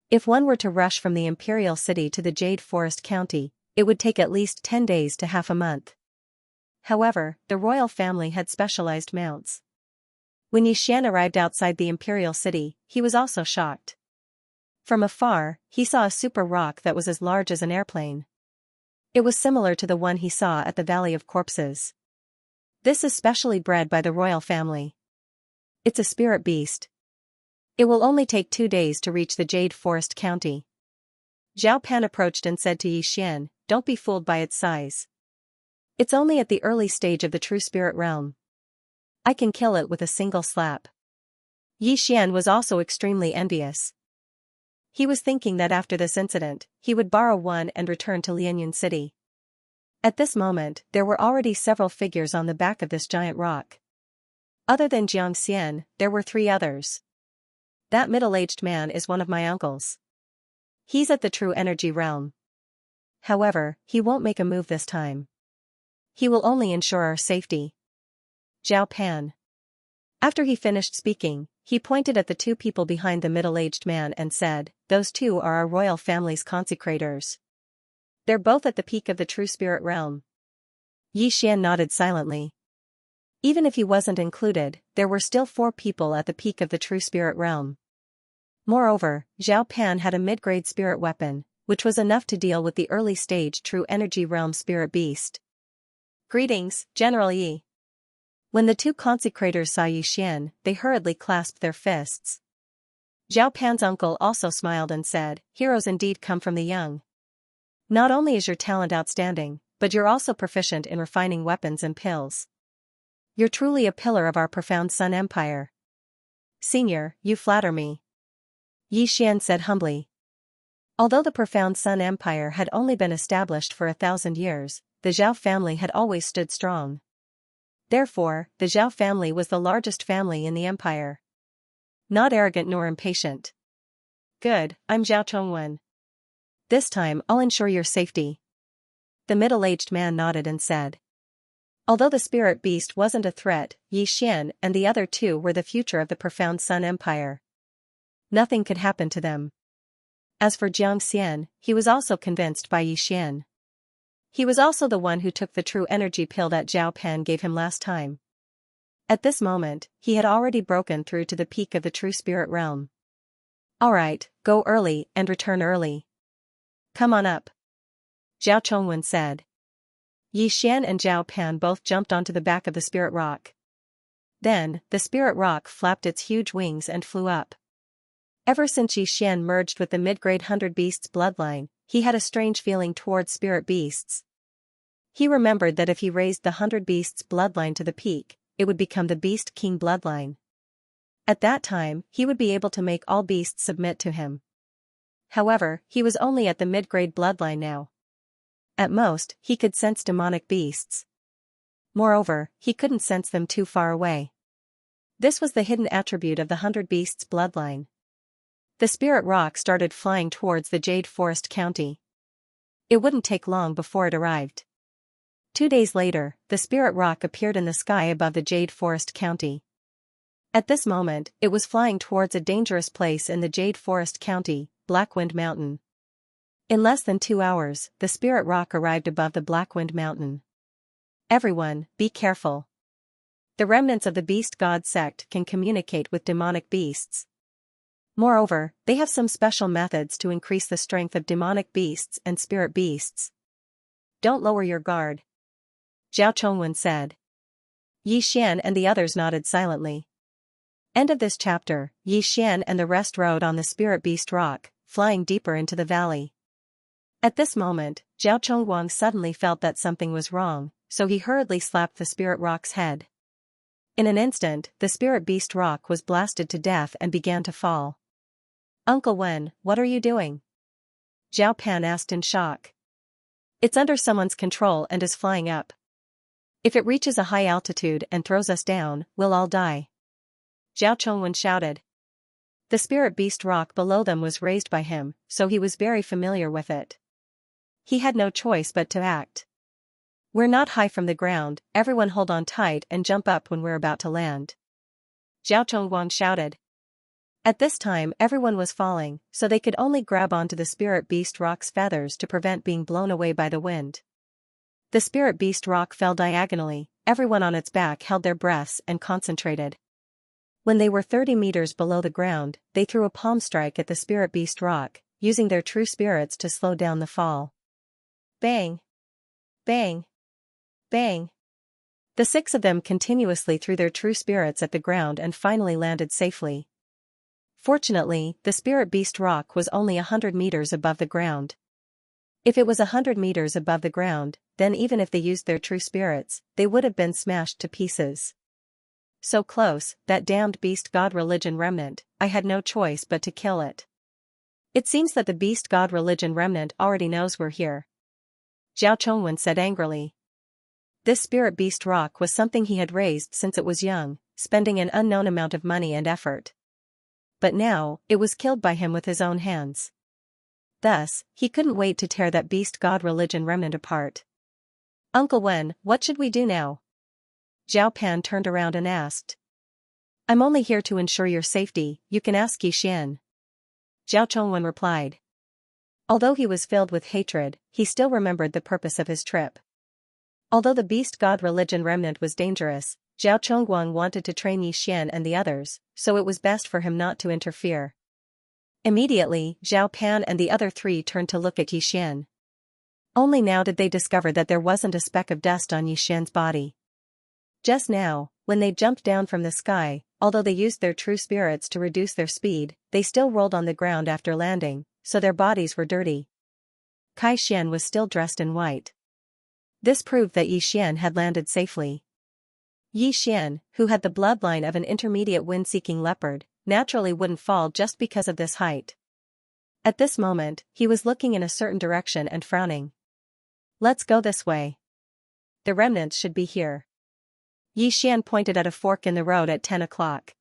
A: If one were to rush from the imperial city to the Jade Forest County, it would take at least 10 days to half a month. However, the royal family had specialized mounts. When Yi Xian arrived outside the imperial city, he was also shocked. From afar, he saw a super rock that was as large as an airplane. It was similar to the one he saw at the Valley of Corpses. This is specially bred by the royal family. It's a spirit beast. It will only take 2 days to reach the Jade Forest County. Zhao Pan approached and said to Yi Xian, don't be fooled by its size. It's only at the early stage of the true spirit realm. I can kill it with a single slap. Yi Xian was also extremely envious. He was thinking that after this incident, he would borrow one and return to Lianyun City. At this moment, there were already several figures on the back of this giant rock. Other than Xianxia, there were 3 others. That middle-aged man is one of my uncles. He's at the true energy realm. However, he won't make a move this time. He will only ensure our safety. Zhao Pan. After he finished speaking, he pointed at the 2 people behind the middle-aged man and said, those 2 are our royal family's consecrators. They're both at the peak of the true spirit realm. Yi Xian nodded silently. Even if he wasn't included, there were still 4 people at the peak of the true spirit realm. Moreover, Zhao Pan had a mid-grade spirit weapon, which was enough to deal with the early-stage true energy realm spirit beast. Greetings, General Yi. When the two consecrators saw Yixian, they hurriedly clasped their fists. Zhao Pan's uncle also smiled and said, "Heroes indeed come from the young. Not only is your talent outstanding, but you're also proficient in refining weapons and pills. You're truly a pillar of our profound Sun Empire." "Senior, you flatter me," Yixian said humbly. Although the profound Sun Empire had only been established for 1,000 years, the Zhao family had always stood strong. Therefore, the Zhao family was the largest family in the empire. Not arrogant nor impatient. "Good, I'm Zhao Chongwen. This time I'll ensure your safety." The middle-aged man nodded and said. Although the spirit beast wasn't a threat, Yixian and the other two were the future of the profound Sun Empire. Nothing could happen to them. As for Xianxia, he was also convinced by Yixian. He was also the one who took the true energy pill that Zhao Pan gave him last time. At this moment, he had already broken through to the peak of the true spirit realm. "Alright, go early and return early. Come on up," Zhao Chongwen said. Yixian and Zhao Pan both jumped onto the back of the spirit rock. Then, the spirit rock flapped its huge wings and flew up. Ever since Yixian merged with the mid-grade 100 Beasts bloodline, he had a strange feeling towards spirit beasts. He remembered that if he raised the 100 Beasts bloodline to the peak, it would become the Beast King bloodline. At that time, he would be able to make all beasts submit to him. However, he was only at the mid-grade bloodline now. At most, he could sense demonic beasts. Moreover, he couldn't sense them too far away. This was the hidden attribute of the 100 Beasts bloodline. The spirit rock started flying towards the Jade Forest County. It wouldn't take long before it arrived. 2 days later, the spirit rock appeared in the sky above the Jade Forest County. At this moment, it was flying towards a dangerous place in the Jade Forest County, Blackwind Mountain. In less than 2 hours, the spirit rock arrived above the Blackwind Mountain. "Everyone, be careful. The remnants of the Beast God sect can communicate with demonic beasts. Moreover, they have some special methods to increase the strength of demonic beasts and spirit beasts. Don't lower your guard," Zhao Chongwen said. Yixian and the others nodded silently. End of this chapter. Yixian and the rest rode on the spirit beast rock, flying deeper into the valley. At this moment, Zhao Chongguang suddenly felt that something was wrong, so he hurriedly slapped the spirit rock's head. In an instant, the spirit beast rock was blasted to death and began to fall. "Uncle Wen, what are you doing?" Zhao Pan asked in shock. "It's under someone's control and is flying up. If it reaches a high altitude and throws us down, we'll all die," Zhao Chongwen shouted. The spirit beast rock below them was raised by him, so he was very familiar with it. He had no choice but to act. "We're not high from the ground, everyone hold on tight and jump up when we're about to land," Zhao Chongguang shouted. At this time everyone was falling, so they could only grab onto the spirit beast rock's feathers to prevent being blown away by the wind. The spirit beast rock fell diagonally, everyone on its back held their breaths and concentrated. When they were 30 meters below the ground, they threw a palm strike at the spirit beast rock, using their true spirits to slow down the fall. Bang! Bang! Bang! The 6 of them continuously threw their true spirits at the ground and finally landed safely. Fortunately, the spirit beast rock was only 100 meters above the ground. If it was 100 meters above the ground, then even if they used their true spirits, they would have been smashed to pieces. So close, that damned beast god religion remnant, I had no choice but to kill it. It seems that the beast god religion remnant already knows we're here, Zhao Chongwen said angrily. This spirit beast rock was something he had raised since it was young, spending an unknown amount of money and effort. But now, it was killed by him with his own hands. Thus, he couldn't wait to tear that beast god religion remnant apart. "Uncle Wen, what should we do now?" Zhao Pan turned around and asked. "I'm only here to ensure your safety, you can ask Yixian," Zhao Chongwen replied. Although he was filled with hatred, he still remembered the purpose of his trip. Although the beast god religion remnant was dangerous, Zhao Chongguang wanted to train Yixian and the others, so it was best for him not to interfere. Immediately, Zhao Pan and the other 3 turned to look at Yixian. Only now did they discover that there wasn't a speck of dust on Yixian's body. Just now, when they jumped down from the sky, although they used their true spirits to reduce their speed, they still rolled on the ground after landing, so their bodies were dirty. Kai Xian was still dressed in white. This proved that Yi Xian had landed safely. Yi Xian, who had the bloodline of an intermediate wind-seeking leopard, naturally wouldn't fall just because of this height. At this moment, he was looking in a certain direction and frowning. Let's go this way. The remnants should be here. Yi Xian pointed at a fork in the road at 10 o'clock.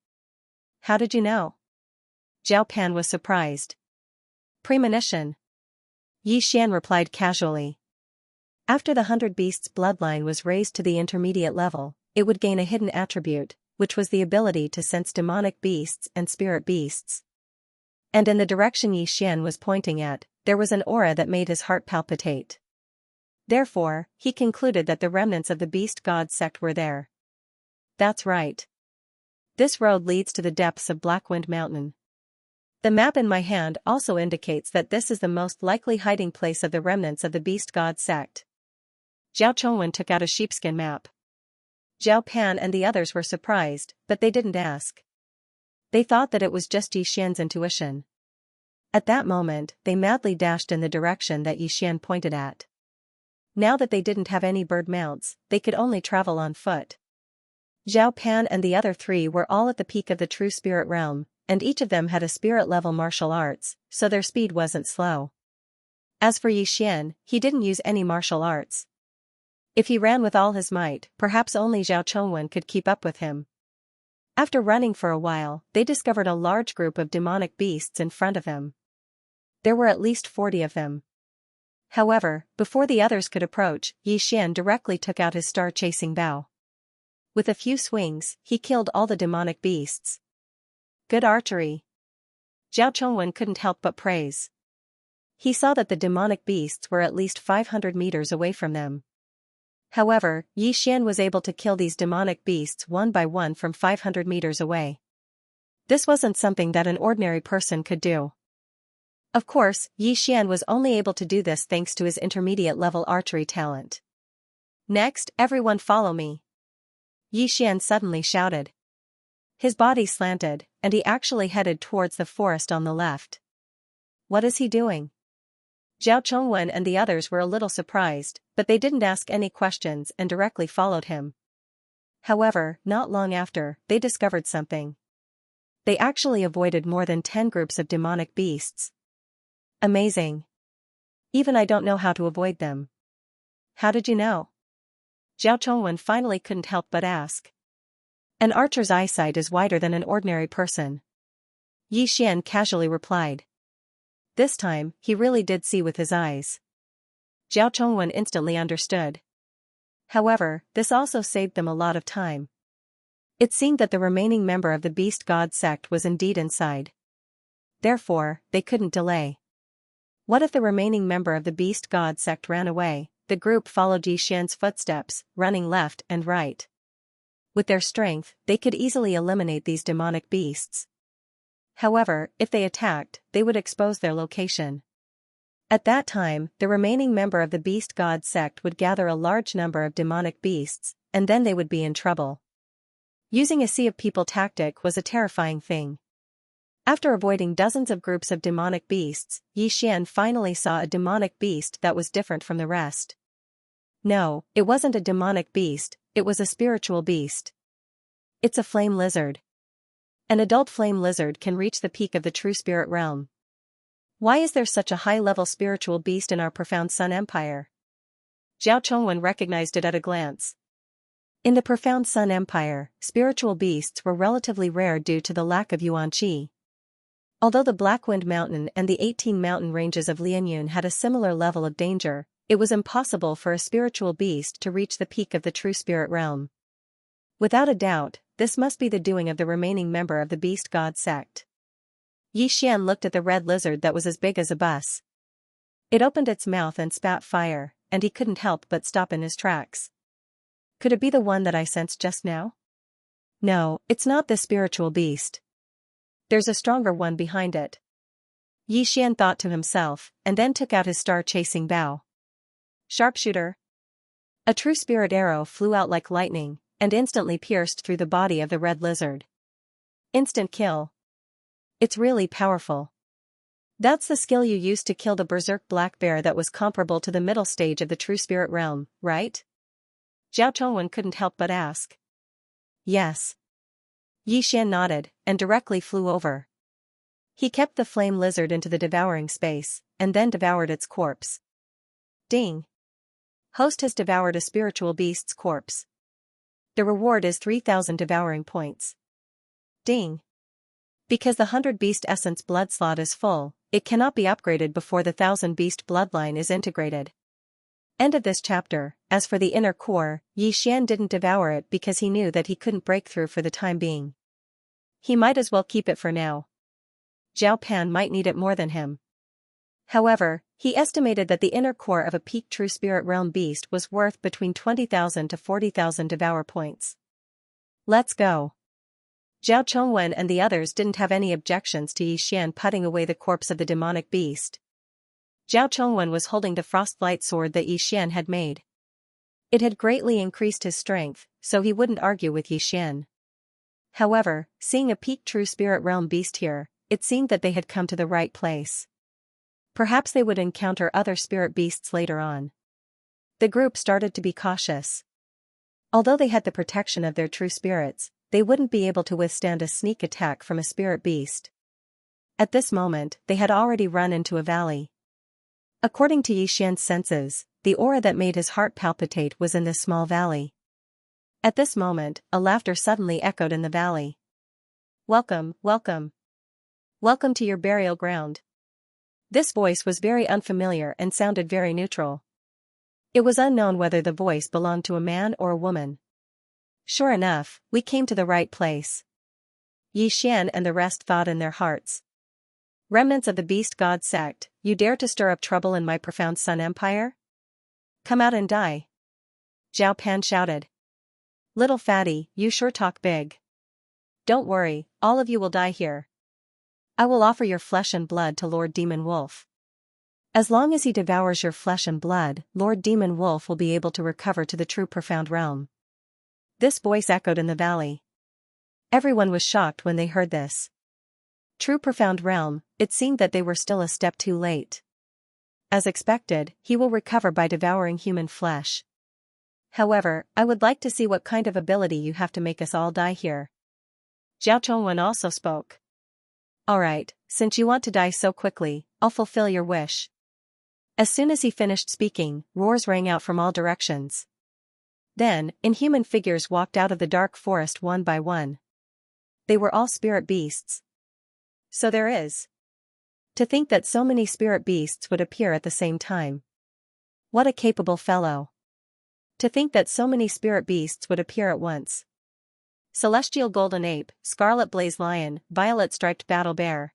A: How did you know? Zhao Pan was surprised. Premonition. Yi Xian replied casually. After the 100 Beasts bloodline was raised to the intermediate level, it would gain a hidden attribute, which was the ability to sense demonic beasts and spirit beasts. And in the direction Yi Xian was pointing at, there was an aura that made his heart palpitate. Therefore, he concluded that the remnants of the beast god sect were there. That's right. This road leads to the depths of Blackwind Mountain. The map in my hand also indicates that this is the most likely hiding place of the remnants of the beast god sect. Zhao Chongwen took out a sheepskin map. Zhao Pan and the others were surprised, but they didn't ask. They thought that it was just Yi Xian's intuition. At that moment, they madly dashed in the direction that Yi Xian pointed at. Now that they didn't have any bird mounts, they could only travel on foot. Zhao Pan and the other three were all at the peak of the true spirit realm, and each of them had a spirit-level martial arts, so their speed wasn't slow. As for Yi Xian, he didn't use any martial arts. If he ran with all his might, perhaps only Zhao Chongwen could keep up with him. After running for a while, they discovered a large group of demonic beasts in front of them. There were at least 40 of them. However, before the others could approach, Yi Xian directly took out his star-chasing bow. With a few swings, he killed all the demonic beasts. Good archery. Zhao Chongwen couldn't help but praise. He saw that the demonic beasts were at least 500 meters away from them. However, Yi Xian was able to kill these demonic beasts one by one from 500 meters away. This wasn't something that an ordinary person could do. Of course, Yi Xian was only able to do this thanks to his intermediate-level archery talent. Next, everyone follow me. Yi Xian suddenly shouted. His body slanted, and he actually headed towards the forest on the left. What is he doing? Zhao Chongwen and the others were a little surprised, but they didn't ask any questions and directly followed him. However, not long after, they discovered something. They actually avoided more than 10 groups of demonic beasts. Amazing. Even I don't know how to avoid them. How did you know? Zhao Chongwen finally couldn't help but ask. An archer's eyesight is wider than an ordinary person. Yi Xian casually replied. This time, he really did see with his eyes. Zhao Chongwen instantly understood. However, this also saved them a lot of time. It seemed that the remaining member of the beast god sect was indeed inside. Therefore, they couldn't delay. What if the remaining member of the beast god sect ran away? The group followed Yi Xian's footsteps, running left and right. With their strength, they could easily eliminate these demonic beasts. However, if they attacked, they would expose their location. At that time, the remaining member of the beast god sect would gather a large number of demonic beasts, and then they would be in trouble. Using a sea of people tactic was a terrifying thing. After avoiding dozens of groups of demonic beasts, Yi Xian finally saw a demonic beast that was different from the rest. No, it wasn't a demonic beast, it was a spiritual beast. It's a flame lizard. An adult flame lizard can reach the peak of the true spirit realm. Why is there such a high-level spiritual beast in our profound Sun Empire? Zhao Chongwen recognized it at a glance. In the profound Sun Empire, spiritual beasts were relatively rare due to the lack of yuan qi. Although the Blackwind Mountain and the 18 mountain ranges of Lianyun had a similar level of danger, it was impossible for a spiritual beast to reach the peak of the true spirit realm. Without a doubt, this must be the doing of the remaining member of the beast god sect. Yi Xian looked at the red lizard that was as big as a bus. It opened its mouth and spat fire, and he couldn't help but stop in his tracks. Could it be the one that I sensed just now? No, it's not this spiritual beast. There's a stronger one behind it. Yi Xian thought to himself, and then took out his star-chasing bow. Sharpshooter. A true spirit arrow flew out like lightning, and instantly pierced through the body of the red lizard. Instant kill. It's really powerful. That's the skill you used to kill the berserk black bear that was comparable to the middle stage of the true spirit realm, right? Zhao Chongwen couldn't help but ask. Yes. Yi Xian nodded, and directly flew over. He kept the flame lizard into the devouring space, and then devoured its corpse. Ding. Host has devoured a spiritual beast's corpse. The reward is 3,000 devouring points. Ding. Because the 100 beast essence blood slot is full, it cannot be upgraded before the 1000 beast bloodline is integrated. End of this chapter. As for the inner core, Yi Xian didn't devour it because he knew that he couldn't break through for the time being. He might as well keep it for now. Zhao Pan might need it more than him. However, he estimated that the inner core of a peak true spirit realm beast was worth between 20,000 to 40,000 devour points. Let's go. Zhao Chongwen and the others didn't have any objections to Yi Xian putting away the corpse of the demonic beast. Zhao Chongwen was holding the frostlight sword that Yi Xian had made. It had greatly increased his strength, so he wouldn't argue with Yi Xian. However, seeing a peak true spirit realm beast here, it seemed that they had come to the right place. Perhaps they would encounter other spirit beasts later on. The group started to be cautious. Although they had the protection of their true spirits, they wouldn't be able to withstand a sneak attack from a spirit beast. At this moment, they had already run into a valley. According to Yi Xian's senses, the aura that made his heart palpitate was in this small valley. At this moment, a laughter suddenly echoed in the valley. Welcome, welcome. Welcome to your burial ground. This voice was very unfamiliar and sounded very neutral. It was unknown whether the voice belonged to a man or a woman. Sure enough, we came to the right place. Yi Xian and the rest thought in their hearts. Remnants of the beast god sect, you dare to stir up trouble in my profound Sun Empire? Come out and die. Zhao Pan shouted. Little fatty, you sure talk big. Don't worry, all of you will die here. I will offer your flesh and blood to Lord Demon Wolf. As long as he devours your flesh and blood, Lord Demon Wolf will be able to recover to the true profound realm. This voice echoed in the valley. Everyone was shocked when they heard this. True profound realm, it seemed that they were still a step too late. As expected, he will recover by devouring human flesh. However, I would like to see what kind of ability you have to make us all die here. Zhao Chongwen also spoke. Alright, since you want to die so quickly, I'll fulfill your wish. As soon as he finished speaking, roars rang out from all directions. Then, inhuman figures walked out of the dark forest one by one. They were all spirit beasts. So there is. To think that so many spirit beasts would appear at the same time. What a capable fellow. To think that so many spirit beasts would appear at once. Celestial golden ape, scarlet blaze lion, violet striped battle bear.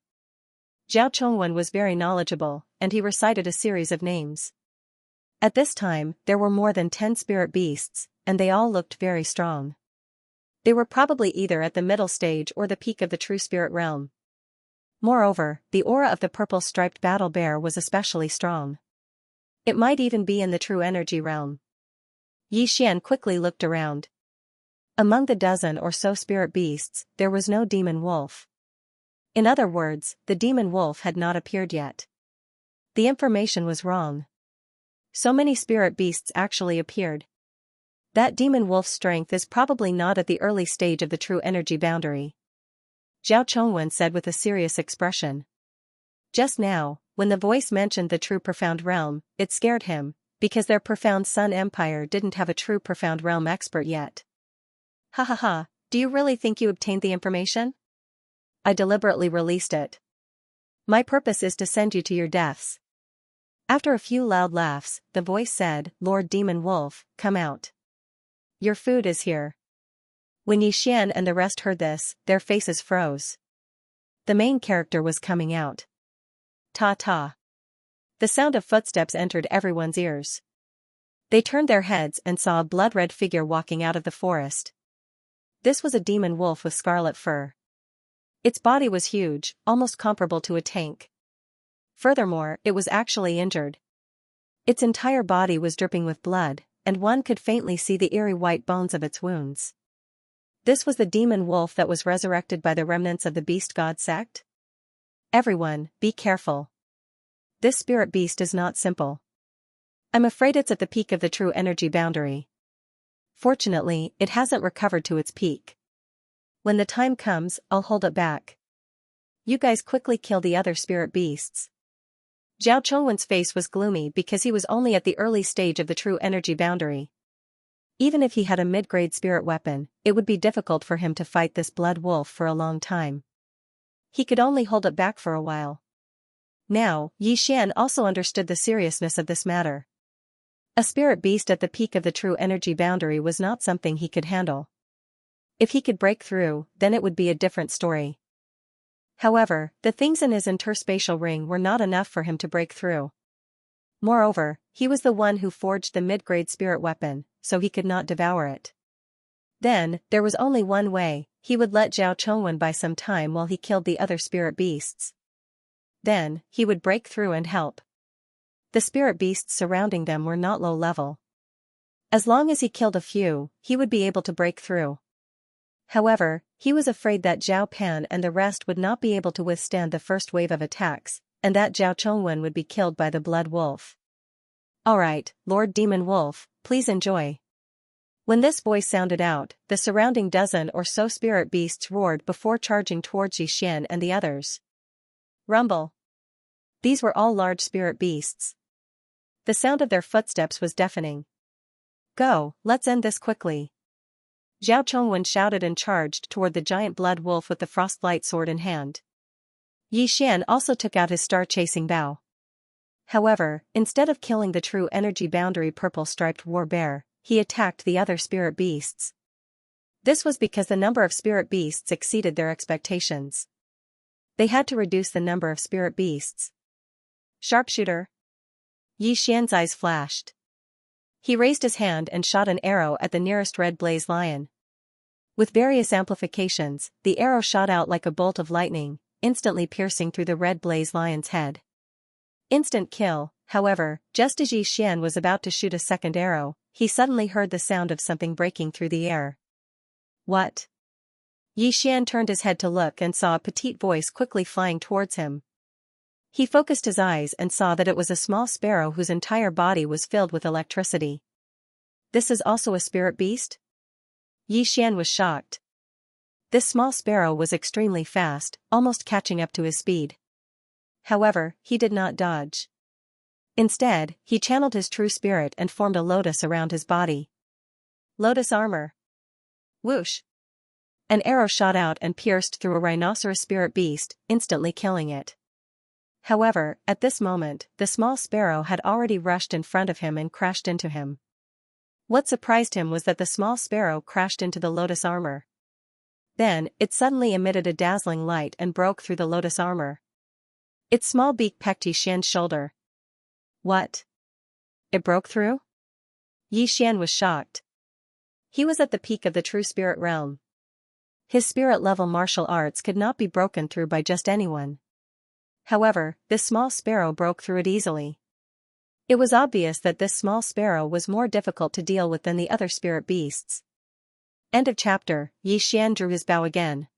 A: Zhao Chongwen was very knowledgeable, and he recited a series of names. At this time, there were more than 10 spirit beasts, and they all looked very strong. They were probably either at the middle stage or the peak of the true spirit realm. Moreover, the aura of the purple striped battle bear was especially strong. It might even be in the true energy realm. Yi Xian quickly looked around. Among the dozen or so spirit beasts, there was no demon wolf. In other words, the demon wolf had not appeared yet. The information was wrong. So many spirit beasts actually appeared. That demon wolf's strength is probably not at the early stage of the true energy boundary. Zhao Chongwen said with a serious expression. Just now, when the voice mentioned the true profound realm, it scared him, because their profound Sun Empire didn't have a true profound realm expert yet. Ha ha ha, do you really think you obtained the information? I deliberately released it. My purpose is to send you to your deaths. After a few loud laughs, the voice said, Lord Demon Wolf, come out. Your food is here. When Yi Xian and the rest heard this, their faces froze. The main character was coming out. Ta-ta. The sound of footsteps entered everyone's ears. They turned their heads and saw a blood-red figure walking out of the forest. This was a demon wolf with scarlet fur. Its body was huge, almost comparable to a tank. Furthermore, it was actually injured. Its entire body was dripping with blood, and one could faintly see the eerie white bones of its wounds. This was the demon wolf that was resurrected by the remnants of the beast god sect? Everyone, be careful. This spirit beast is not simple. I'm afraid it's at the peak of the true energy boundary. Fortunately, it hasn't recovered to its peak. When the time comes, I'll hold it back. You guys quickly kill the other spirit beasts. Zhao Chongwen's face was gloomy because he was only at the early stage of the true energy boundary. Even if he had a mid-grade spirit weapon, it would be difficult for him to fight this blood wolf for a long time. He could only hold it back for a while. Now, Yi Xian also understood the seriousness of this matter. A spirit beast at the peak of the true energy boundary was not something he could handle. If he could break through, then it would be a different story. However, the things in his interspatial ring were not enough for him to break through. Moreover, he was the one who forged the mid-grade spirit weapon, so he could not devour it. Then, there was only one way: he would let Zhao Chongwen buy some time while he killed the other spirit beasts. Then, he would break through and help. The spirit beasts surrounding them were not low level. As long as he killed a few, he would be able to break through. However, he was afraid that Zhao Pan and the rest would not be able to withstand the first wave of attacks, and that Zhao Chongwen would be killed by the blood wolf. Alright, Lord Demon Wolf, please enjoy. When this voice sounded out, the surrounding dozen or so spirit beasts roared before charging towards Yi Xian and the others. Rumble. These were all large spirit beasts. The sound of their footsteps was deafening. Go, let's end this quickly. Zhao Chongwen shouted and charged toward the giant blood wolf with the frostlight sword in hand. Yi Xian also took out his star-chasing bow. However, instead of killing the true energy boundary purple-striped war bear, he attacked the other spirit beasts. This was because the number of spirit beasts exceeded their expectations. They had to reduce the number of spirit beasts. Sharpshooter. Yi Xian's eyes flashed. He raised his hand and shot an arrow at the nearest red blaze lion. With various amplifications, the arrow shot out like a bolt of lightning, instantly piercing through the red blaze lion's head. Instant kill. However, just as Yi Xian was about to shoot a second arrow, he suddenly heard the sound of something breaking through the air. What? Yi Xian turned his head to look and saw a petite voice quickly flying towards him. He focused his eyes and saw that it was a small sparrow whose entire body was filled with electricity. This is also a spirit beast? Yi Xian was shocked. This small sparrow was extremely fast, almost catching up to his speed. However, he did not dodge. Instead, he channeled his true spirit and formed a lotus around his body. Lotus armor. Whoosh! An arrow shot out and pierced through a rhinoceros spirit beast, instantly killing it. However, at this moment, the small sparrow had already rushed in front of him and crashed into him. What surprised him was that the small sparrow crashed into the lotus armor. Then, it suddenly emitted a dazzling light and broke through the lotus armor. Its small beak pecked Yi Xian's shoulder. What? It broke through? Yi Xian was shocked. He was at the peak of the true spirit realm. His spirit-level martial arts could not be broken through by just anyone. However, this small sparrow broke through it easily. It was obvious that this small sparrow was more difficult to deal with than the other spirit beasts. End of chapter. Yi Xian drew his bow again.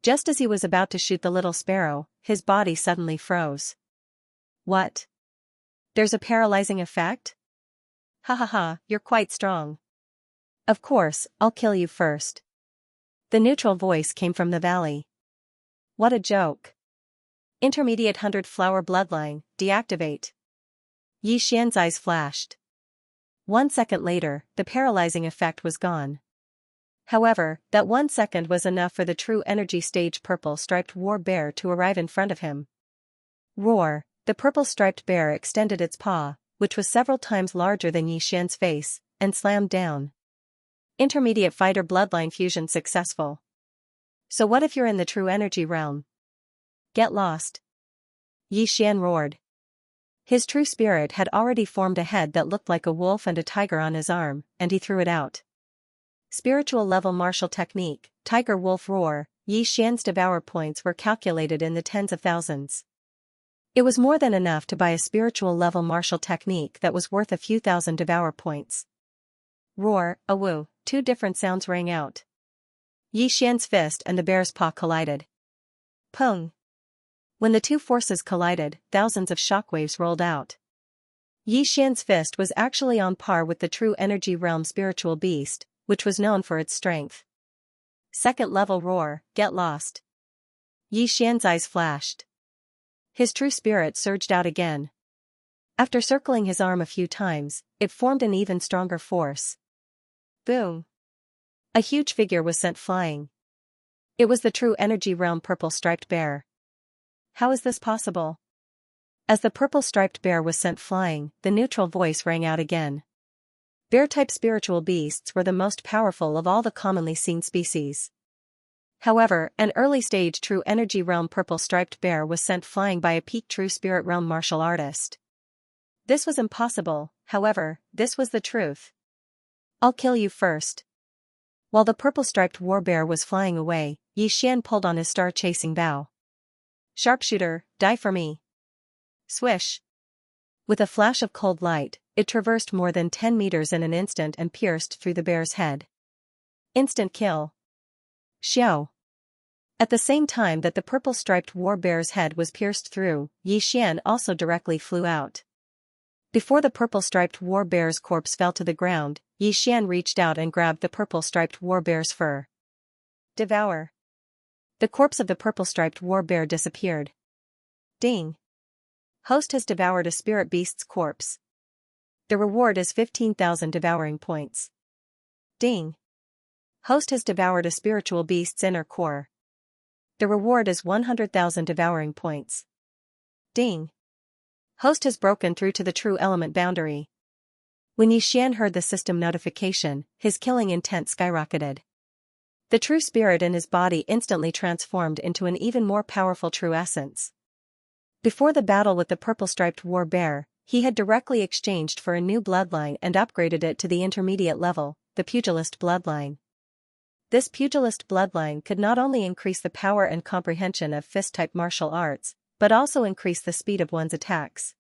A: Just as he was about to shoot the little sparrow, his body suddenly froze. What? There's a paralyzing effect? Ha ha ha, you're quite strong. Of course, I'll kill you first. The neutral voice came from the valley. What a joke. Intermediate 100 flower bloodline, deactivate. Yi Xian's eyes flashed. 1 second later, the paralyzing effect was gone. However, that 1 second was enough for the true energy stage purple-striped war bear to arrive in front of him. Roar! The purple-striped bear extended its paw, which was several times larger than Yi Xian's face, and slammed down. Intermediate fighter bloodline fusion successful. So what if you're in the true energy realm? Get lost. Yi Xian roared. His true spirit had already formed a head that looked like a wolf and a tiger on his arm, and he threw it out. Spiritual level martial technique, Tiger Wolf Roar. Yi Xian's devour points were calculated in the tens of thousands. It was more than enough to buy a spiritual level martial technique that was worth a few thousand devour points. Roar, awoo, 2 different sounds rang out. Yi Xian's fist and the bear's paw collided. Pung! When the two forces collided, thousands of shockwaves rolled out. Yi Xian's fist was actually on par with the true energy realm spiritual beast, which was known for its strength. Second level roar, get lost. Yi Xian's eyes flashed. His true spirit surged out again. After circling his arm a few times, it formed an even stronger force. Boom! A huge figure was sent flying. It was the true energy realm purple striped bear. How is this possible? As the purple striped bear was sent flying, the neutral voice rang out again. Bear-type spiritual beasts were the most powerful of all the commonly seen species. However, an early-stage true energy realm purple striped bear was sent flying by a peak true spirit realm martial artist. This was impossible, however, this was the truth. I'll kill you first. While the purple-striped war bear was flying away, Yi Xian pulled on his star-chasing bow. Sharpshooter, die for me. Swish. With a flash of cold light, it traversed more than 10 meters in an instant and pierced through the bear's head. Instant kill. Xiao. At the same time that the purple-striped war bear's head was pierced through, Yi Xian also directly flew out. Before the purple-striped war bear's corpse fell to the ground, Yi Xian reached out and grabbed the purple-striped war bear's fur. Devour. The corpse of the purple-striped war bear disappeared. Ding. Host has devoured a spirit beast's corpse. The reward is 15,000 devouring points. Ding. Host has devoured a spiritual beast's inner core. The reward is 100,000 devouring points. Ding. Host has broken through to the true element boundary. When Yi Xian heard the system notification, his killing intent skyrocketed. The true spirit in his body instantly transformed into an even more powerful true essence. Before the battle with the purple-striped war bear, he had directly exchanged for a new bloodline and upgraded it to the intermediate level, the pugilist bloodline. This pugilist bloodline could not only increase the power and comprehension of fist-type martial arts, but also increase the speed of one's attacks.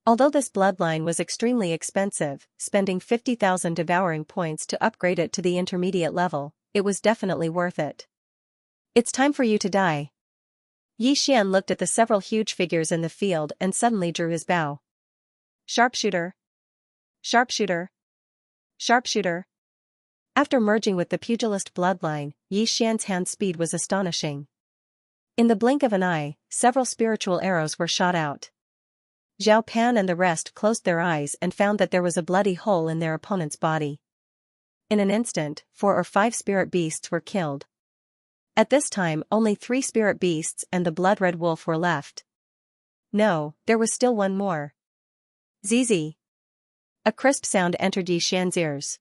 A: Although this bloodline was extremely expensive, spending 50,000 devouring points to upgrade it to the intermediate level, it was definitely worth it. It's time for you to die. Yi Xian looked at the several huge figures in the field and suddenly drew his bow. Sharpshooter! Sharpshooter! Sharpshooter! After merging with the pugilist bloodline, Yi Xian's hand speed was astonishing. In the blink of an eye, several spiritual arrows were shot out. Zhao Pan and the rest closed their eyes and found that there was a bloody hole in their opponent's body. In an instant, 4 or 5 spirit beasts were killed. At this time only 3 spirit beasts and the blood-red wolf were left. No, there was still one more. Zizi. A crisp sound entered Yi Xian's ears.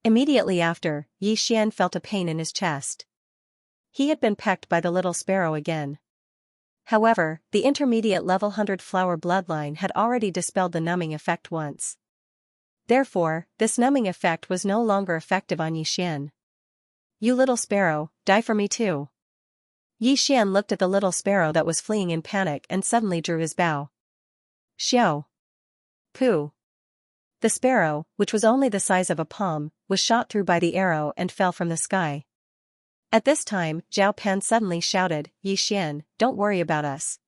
A: Immediately after, Yi Xian felt a pain in his chest. He had been pecked by the little sparrow again. However, the intermediate level 100 flower bloodline had already dispelled the numbing effect once. Therefore, this numbing effect was no longer effective on Yi Xian. You little sparrow, die for me too. Yi Xian looked at the little sparrow that was fleeing in panic and suddenly drew his bow. Xiao. Pooh. The sparrow, which was only the size of a palm, was shot through by the arrow and fell from the sky. At this time, Zhao Pan suddenly shouted, Yi Xian, don't worry about us.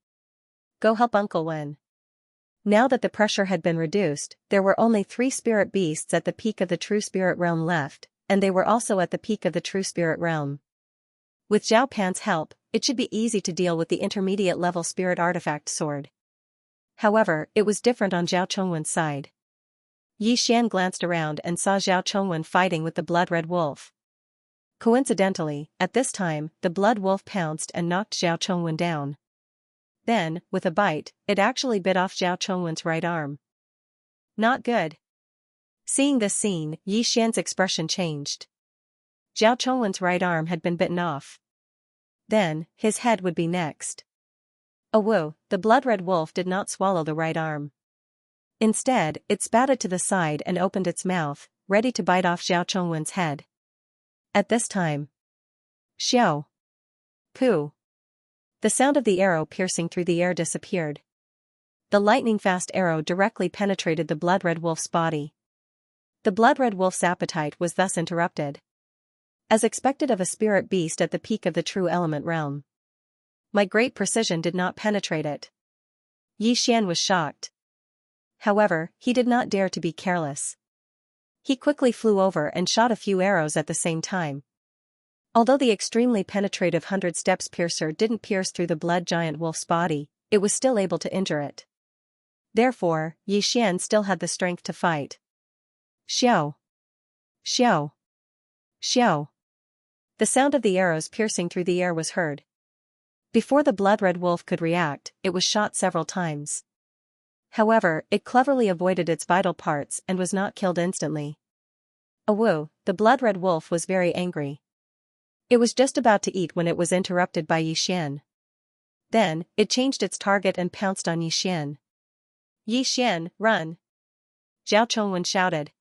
A: Go help Uncle Wen. Now that the pressure had been reduced, there were only 3 spirit beasts at the peak of the true spirit realm left, and they were also at the peak of the true spirit realm. With Zhao Pan's help, it should be easy to deal with the intermediate level spirit artifact sword. However, it was different on Zhao Chongwen's side. Yi Xian glanced around and saw Zhao Chongwen fighting with the blood-red wolf. Coincidentally, at this time, the blood wolf pounced and knocked Zhao Chongwen down. Then, with a bite, it actually bit off Zhao Chongwen's right arm. Not good. Seeing this scene, Yi Xian's expression changed. Zhao Chongwen's right arm had been bitten off. Then, his head would be next. Oh whoa, the blood-red wolf did not swallow the right arm. Instead, it spatted to the side and opened its mouth, ready to bite off Zhao Chongwen's head. At this time. Xiao. Pooh. The sound of the arrow piercing through the air disappeared. The lightning-fast arrow directly penetrated the blood-red wolf's body. The blood-red wolf's appetite was thus interrupted. As expected of a spirit beast at the peak of the true element realm. My great precision did not penetrate it. Yi Xian was shocked. However, he did not dare to be careless. He quickly flew over and shot a few arrows at the same time. Although the extremely penetrative 100 steps piercer didn't pierce through the blood giant wolf's body, it was still able to injure it. Therefore, Yi Xian still had the strength to fight. Xiao! Xiao! Xiao! The sound of the arrows piercing through the air was heard. Before the blood-red wolf could react, it was shot several times. However, it cleverly avoided its vital parts and was not killed instantly. Awoo, the blood-red wolf was very angry. It was just about to eat when it was interrupted by Yi Xian. Then, it changed its target and pounced on Yi Xian. Yi Xian, run! Zhao Chongwen shouted.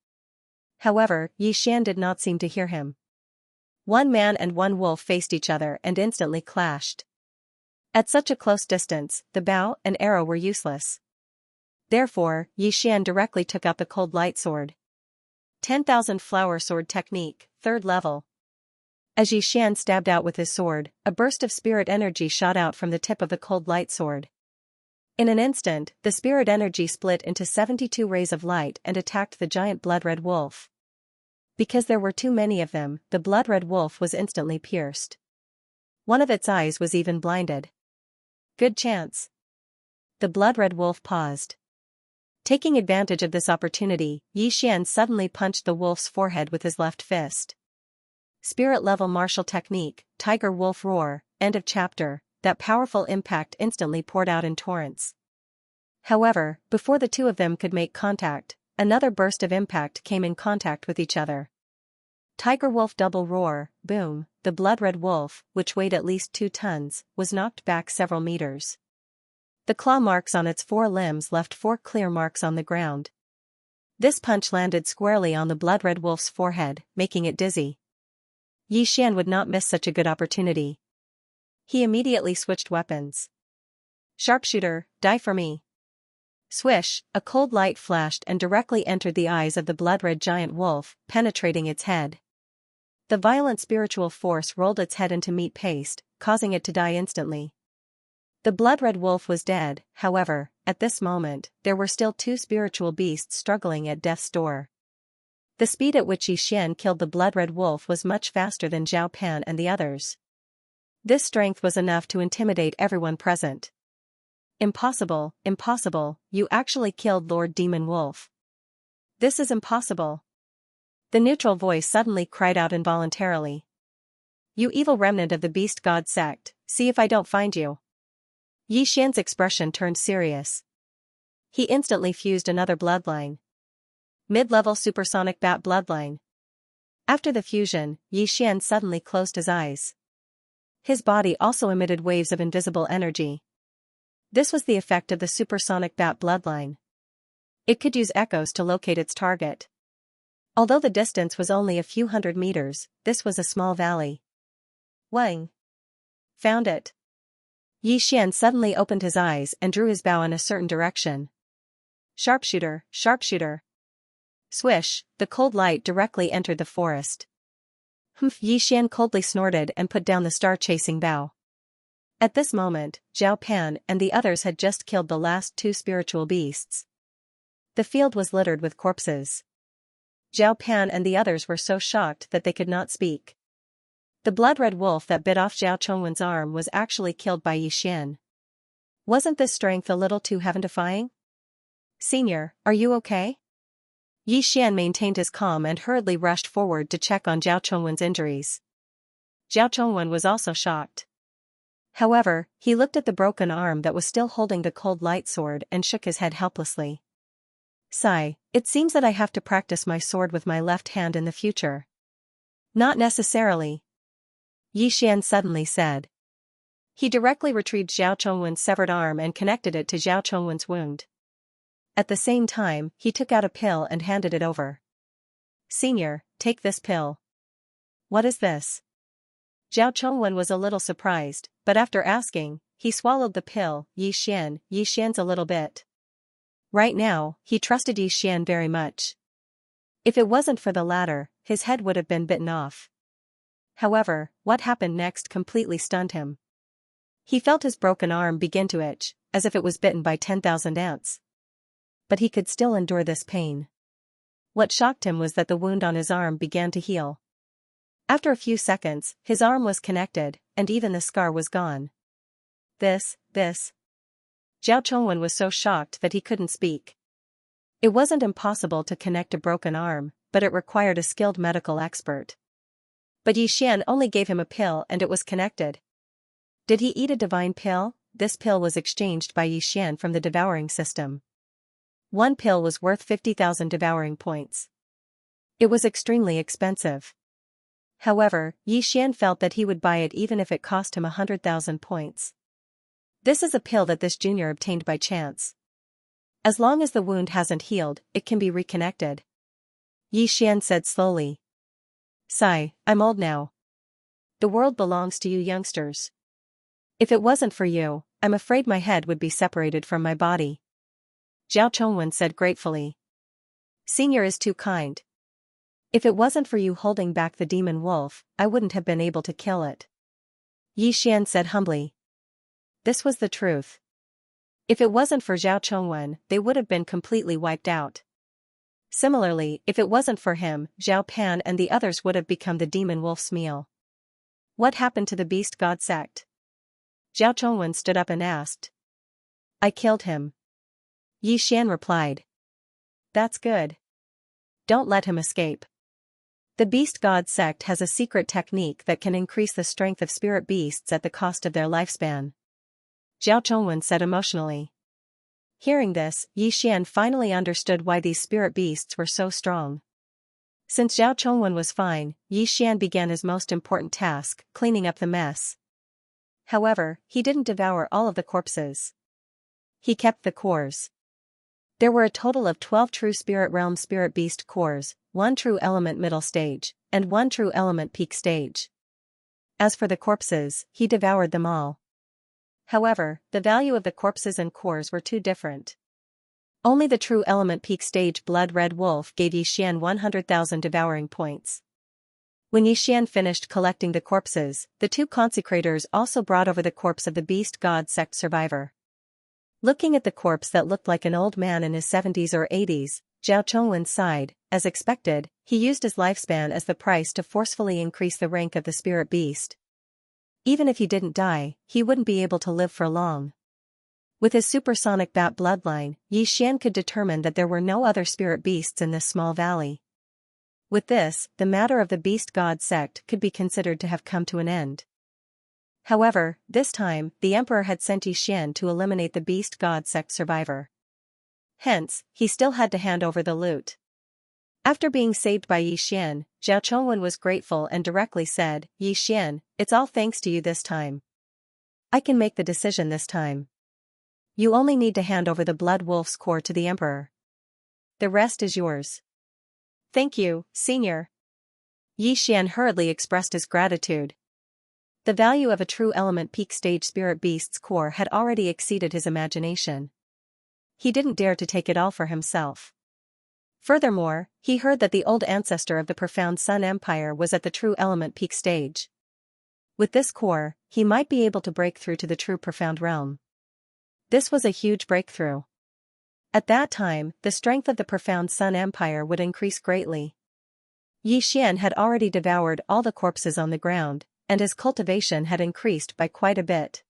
A: However, Yi Xian did not seem to hear him. One man and one wolf faced each other and instantly clashed. At such a close distance, the bow and arrow were useless. Therefore, Yi Xian directly took out the cold light sword. 10,000 flower sword technique, 3rd level. As Yi Xian stabbed out with his sword, a burst of spirit energy shot out from the tip of the cold light sword. In an instant, the spirit energy split into 72 rays of light and attacked the giant blood-red wolf. Because there were too many of them, the blood-red wolf was instantly pierced. One of its eyes was even blinded. Good chance. The blood-red wolf paused. Taking advantage of this opportunity, Yi Xian suddenly punched the wolf's forehead with his left fist. Spirit-level martial technique, Tiger Wolf Roar, end of chapter. That powerful impact instantly poured out in torrents. However, before the two of them could make contact, another burst of impact came in contact with each other. Tiger Wolf Double Roar, boom, the blood-red wolf, which weighed at least 2 tons, was knocked back several meters. The claw marks on its 4 limbs left 4 clear marks on the ground. This punch landed squarely on the blood-red wolf's forehead, making it dizzy. Yi Xian would not miss such a good opportunity. He immediately switched weapons. Sharpshooter, die for me. Swish, a cold light flashed and directly entered the eyes of the blood-red giant wolf, penetrating its head. The violent spiritual force rolled its head into meat paste, causing it to die instantly. The blood-red wolf was dead. However, at this moment, there were still 2 spiritual beasts struggling at death's door. The speed at which Yi Xian killed the blood-red wolf was much faster than Zhao Pan and the others. This strength was enough to intimidate everyone present. Impossible, impossible, you actually killed Lord Demon Wolf. This is impossible. The neutral voice suddenly cried out involuntarily. You evil remnant of the beast god sect, see if I don't find you. Yi Xian's expression turned serious. He instantly fused another bloodline. Mid-level supersonic bat bloodline. After the fusion, Yi Xian suddenly closed his eyes. His body also emitted waves of invisible energy. This was the effect of the supersonic bat bloodline. It could use echoes to locate its target. Although the distance was only a few hundred meters, this was a small valley. Wang! Found it. Yi Xian suddenly opened his eyes and drew his bow in a certain direction. Sharpshooter, sharpshooter. Swish, the cold light directly entered the forest. Humph! Yi Xian coldly snorted and put down the star-chasing bow. At this moment, Zhao Pan and the others had just killed the last 2 spiritual beasts. The field was littered with corpses. Zhao Pan and the others were so shocked that they could not speak. The blood-red wolf that bit off Zhao Chongwen's arm was actually killed by Yi Xian. Wasn't this strength a little too heaven-defying? Senior, are you okay? Yi Xian maintained his calm and hurriedly rushed forward to check on Zhao Chongwen's injuries. Zhao Chongwen was also shocked. However, he looked at the broken arm that was still holding the cold light sword and shook his head helplessly. Sigh, it seems that I have to practice my sword with my left hand in the future. Not necessarily. Yi Xian suddenly said. He directly retrieved Zhao Chongwen's severed arm and connected it to Zhao Chongwen's wound. At the same time, he took out a pill and handed it over. Senior, take this pill. What is this? Zhao Chongwen was a little surprised, but after asking, he swallowed the pill. Yi Xian's a little bit. Right now, he trusted Yi Xian very much. If it wasn't for the latter, his head would have been bitten off. However, what happened next completely stunned him. He felt his broken arm begin to itch, as if it was bitten by 10,000 ants. But he could still endure this pain. What shocked him was that the wound on his arm began to heal. After a few seconds, his arm was connected, and even the scar was gone. This. Zhao Chongwen was so shocked that he couldn't speak. It wasn't impossible to connect a broken arm, but it required a skilled medical expert. But Yi Xian only gave him a pill and it was connected. Did he eat a divine pill? This pill was exchanged by Yi Xian from the devouring system. One pill was worth 50,000 devouring points. It was extremely expensive. However, Yi Xian felt that he would buy it even if it cost him 100,000 points. This is a pill that this junior obtained by chance. As long as the wound hasn't healed, it can be reconnected. Yi Xian said slowly. Sigh, I'm old now. The world belongs to you youngsters. If it wasn't for you, I'm afraid my head would be separated from my body. Zhao Chongwen said gratefully. Senior is too kind. If it wasn't for you holding back the demon wolf, I wouldn't have been able to kill it. Yi Xian said humbly. This was the truth. If it wasn't for Zhao Chongwen, they would have been completely wiped out. Similarly, if it wasn't for him, Zhao Pan and the others would have become the demon wolf's meal. What happened to the beast god sect? Zhao Chongwen stood up and asked. I killed him. Yi Xian replied. That's good. Don't let him escape. The beast god sect has a secret technique that can increase the strength of spirit beasts at the cost of their lifespan. Zhao Chongwen said emotionally. Hearing this, Yi Xian finally understood why these spirit beasts were so strong. Since Zhao Chongwen was fine, Yi Xian began his most important task, cleaning up the mess. However, he didn't devour all of the corpses. He kept the cores. There were a total of 12 true spirit realm spirit beast cores, 1 true element middle stage, and 1 true element peak stage. As for the corpses, he devoured them all. However, the value of the corpses and cores were too different. Only the true element peak stage blood red wolf gave Yi Xian 100,000 devouring points. When Yi Xian finished collecting the corpses, the 2 consecrators also brought over the corpse of the beast god sect survivor. Looking at the corpse that looked like an old man in his 70s or 80s, Zhao Chongwen sighed. As expected, he used his lifespan as the price to forcefully increase the rank of the spirit beast. Even if he didn't die, he wouldn't be able to live for long. With his supersonic bat bloodline, Yi Xian could determine that there were no other spirit beasts in this small valley. With this, the matter of the beast god sect could be considered to have come to an end. However, this time, the emperor had sent Yi Xian to eliminate the beast god sect survivor. Hence, he still had to hand over the loot. After being saved by Yi Xian, Zhao Chongwen was grateful and directly said, Yi Xian, it's all thanks to you this time. I can make the decision this time. You only need to hand over the blood wolf's core to the emperor. The rest is yours. Thank you, senior. Yi Xian hurriedly expressed his gratitude. The value of a true element peak stage spirit beast's core had already exceeded his imagination. He didn't dare to take it all for himself. Furthermore, he heard that the old ancestor of the profound Sun Empire was at the true element peak stage. With this core, he might be able to break through to the true profound realm. This was a huge breakthrough. At that time, the strength of the profound Sun Empire would increase greatly. Yi Xian had already devoured all the corpses on the ground, and his cultivation had increased by quite a bit.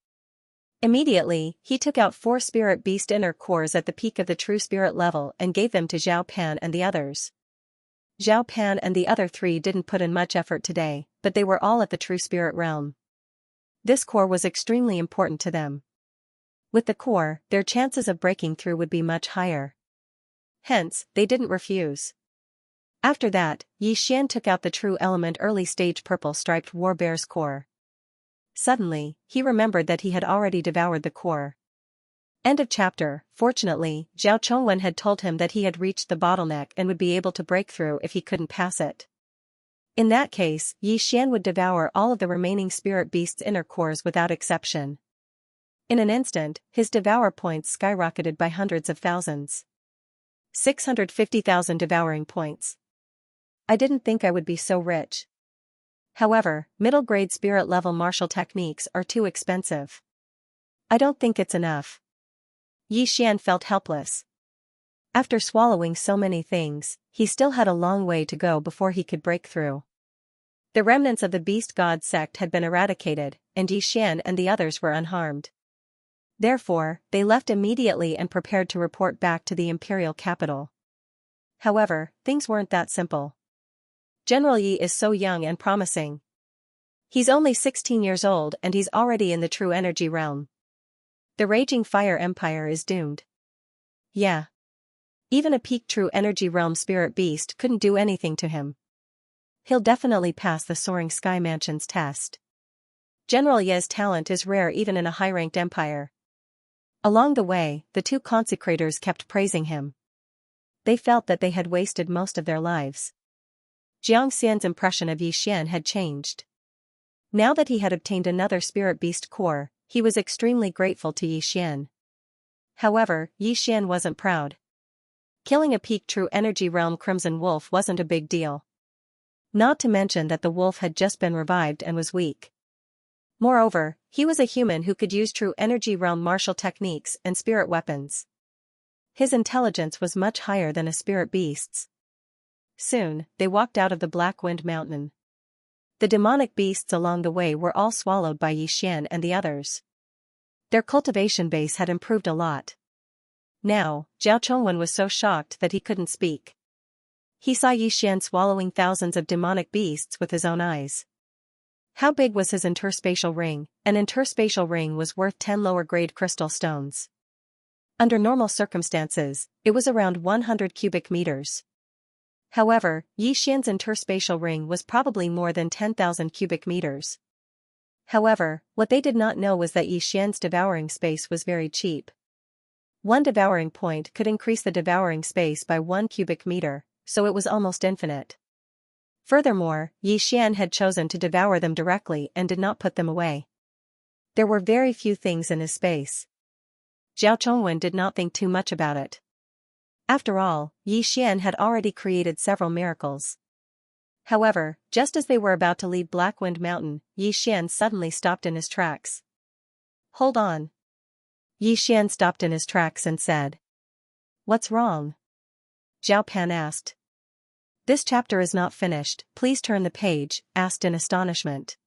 A: Immediately, he took out 4 spirit beast inner cores at the peak of the true spirit level and gave them to Zhao Pan and the others. Zhao Pan and the other 3 didn't put in much effort today, but they were all at the true spirit realm. This core was extremely important to them. With the core, their chances of breaking through would be much higher. Hence, they didn't refuse. After that, Yi Xian took out the true element early stage purple striped war bear's core. Suddenly, he remembered that he had already devoured the core. End of chapter. Fortunately, Zhao Chongwen had told him that he had reached the bottleneck and would be able to break through if he couldn't pass it. In that case, Yi Xian would devour all of the remaining spirit beast's inner cores without exception. In an instant, his devour points skyrocketed by hundreds of thousands. 650,000 devouring points. I didn't think I would be so rich. However, middle-grade spirit-level martial techniques are too expensive. I don't think it's enough. Yi Xian felt helpless. After swallowing so many things, he still had a long way to go before he could break through. The remnants of the beast god sect had been eradicated, and Yi Xian and the others were unharmed. Therefore, they left immediately and prepared to report back to the imperial capital. However, things weren't that simple. General Yi is so young and promising. He's only 16 years old and he's already in the true energy realm. The Raging Fire Empire is doomed. Yeah. Even a peak true energy realm spirit beast couldn't do anything to him. He'll definitely pass the Soaring Sky Mansion's test. General Ye's talent is rare even in a high-ranked empire. Along the way, the two consecrators kept praising him. They felt that they had wasted most of their lives. Xianxia's impression of Yi Xian had changed. Now that he had obtained another spirit beast core, he was extremely grateful to Yi Xian. However, Yi Xian wasn't proud. Killing a peak true energy realm crimson wolf wasn't a big deal. Not to mention that the wolf had just been revived and was weak. Moreover, he was a human who could use true energy realm martial techniques and spirit weapons. His intelligence was much higher than a spirit beast's. Soon, they walked out of the Black Wind Mountain. The demonic beasts along the way were all swallowed by Yi Xian and the others. Their cultivation base had improved a lot. Now, Zhao Chongwen was so shocked that he couldn't speak. He saw Yi Xian swallowing thousands of demonic beasts with his own eyes. How big was his interspatial ring? An interspatial ring was worth 10 lower-grade crystal stones. Under normal circumstances, it was around 100 cubic meters. However, Yi Xian's interspatial ring was probably more than 10,000 cubic meters. However, what they did not know was that Yi Xian's devouring space was very cheap. One devouring point could increase the devouring space by 1 cubic meter, so it was almost infinite. Furthermore, Yi Xian had chosen to devour them directly and did not put them away. There were very few things in his space. Zhao Chongwen did not think too much about it. After all, Yi Xian had already created several miracles. However, just as they were about to leave Blackwind Mountain, Yi Xian suddenly stopped in his tracks. Hold on. Yi Xian stopped in his tracks and said. What's wrong? Zhao Pan asked. This chapter is not finished, please turn the page, asked in astonishment.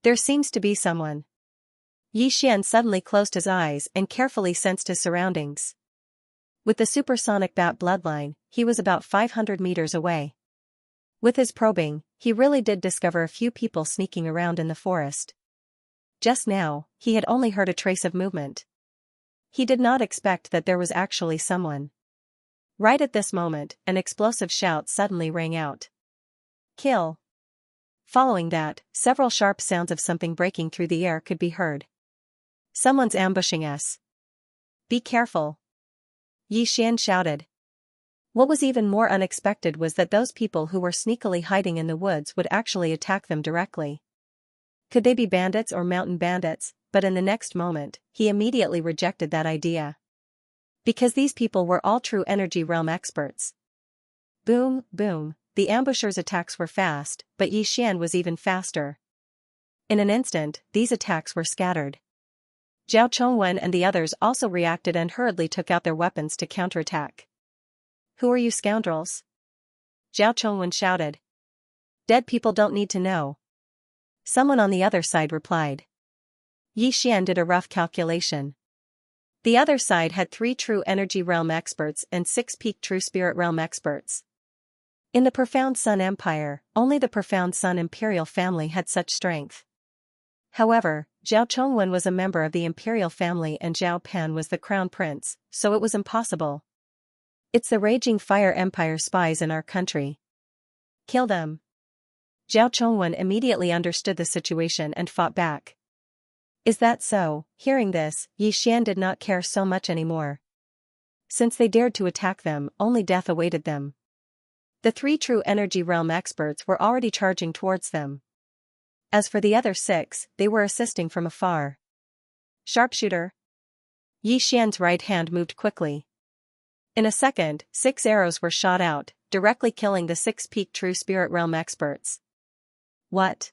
A: There seems to be someone. Yi Xian suddenly closed his eyes and carefully sensed his surroundings. With the supersonic bat bloodline, he was about 500 meters away. With his probing, he really did discover a few people sneaking around in the forest. Just now, he had only heard a trace of movement. He did not expect that there was actually someone. Right at this moment, an explosive shout suddenly rang out. Kill! Following that, several sharp sounds of something breaking through the air could be heard. Someone's ambushing us. Be careful! Yi Xian shouted. What was even more unexpected was that those people who were sneakily hiding in the woods would actually attack them directly. Could they be bandits or mountain bandits? But in the next moment, he immediately rejected that idea. Because these people were all true energy realm experts. Boom, boom, the ambushers' attacks were fast, but Yi Xian was even faster. In an instant, these attacks were scattered. Zhao Chongwen and the others also reacted and hurriedly took out their weapons to counterattack. Who are you scoundrels? Zhao Chongwen shouted. Dead people don't need to know. Someone on the other side replied. Yi Xian did a rough calculation. The other side had 3 true energy realm experts and 6 peak true spirit realm experts. In the Profound Sun Empire, only the Profound Sun Imperial family had such strength. However, Zhao Chongwen was a member of the Imperial family and Zhao Pan was the Crown Prince, so it was impossible. It's the Raging Fire Empire spies in our country. Kill them. Zhao Chongwen immediately understood the situation and fought back. Is that so? Hearing this, Yi Xian did not care so much anymore. Since they dared to attack them, only death awaited them. The 3 true energy realm experts were already charging towards them. As for the other 6, they were assisting from afar. Sharpshooter. Yi Xian's right hand moved quickly. In a second, 6 arrows were shot out, directly killing the 6 peak true spirit realm experts. What?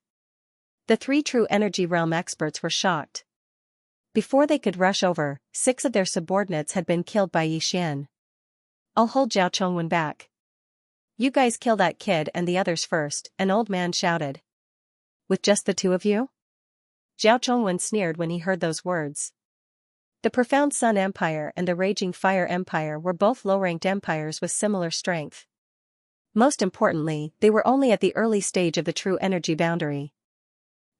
A: The three true energy realm experts were shocked. Before they could rush over, 6 of their subordinates had been killed by Xian. I'll hold Zhao Chongwen back. You guys kill that kid and the others first, an old man shouted. With just the 2 of you? Zhao Chongwen sneered when he heard those words. The Profound Sun Empire and the Raging Fire Empire were both low-ranked empires with similar strength. Most importantly, they were only at the early stage of the true energy boundary.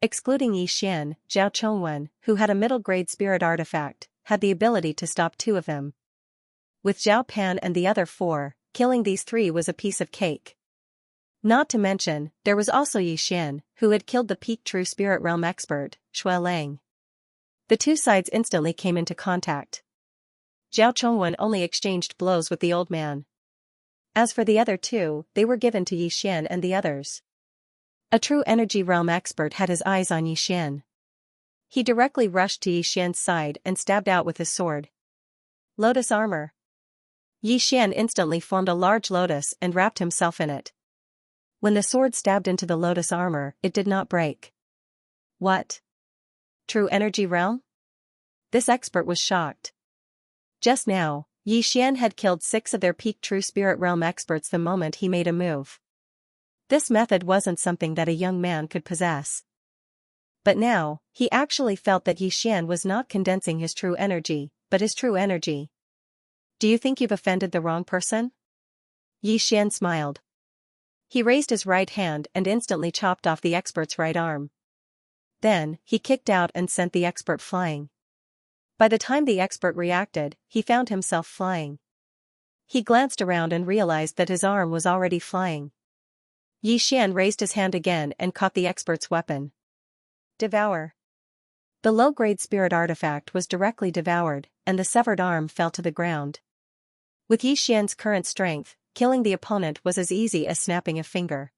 A: Excluding Yi Xian, Zhao Chongwen, who had a middle-grade spirit artifact, had the ability to stop 2 of them. With Zhao Pan and the other 4, killing these 3 was a piece of cake. Not to mention, there was also Yi Xian, who had killed the peak true spirit realm expert, Shui Lang. The 2 sides instantly came into contact. Zhao Chongwen only exchanged blows with the old man. As for the other 2, they were given to Yi Xian and the others. A true energy realm expert had his eyes on Yi Xian. He directly rushed to Yi Xian's side and stabbed out with his sword. Lotus armor. Yi Xian instantly formed a large lotus and wrapped himself in it. When the sword stabbed into the lotus armor, it did not break. What? True energy realm? This expert was shocked. Just now, Yi Xian had killed 6 of their peak true spirit realm experts the moment he made a move. This method wasn't something that a young man could possess. But now, he actually felt that Yi Xian was not condensing his true energy, but his true energy. Do you think you've offended the wrong person? Yi Xian smiled. He raised his right hand and instantly chopped off the expert's right arm. Then, he kicked out and sent the expert flying. By the time the expert reacted, he found himself flying. He glanced around and realized that his arm was already flying. Yi Xian raised his hand again and caught the expert's weapon. Devour. The low-grade spirit artifact was directly devoured, and the severed arm fell to the ground. With Yi Xian's current strength, killing the opponent was as easy as snapping a finger.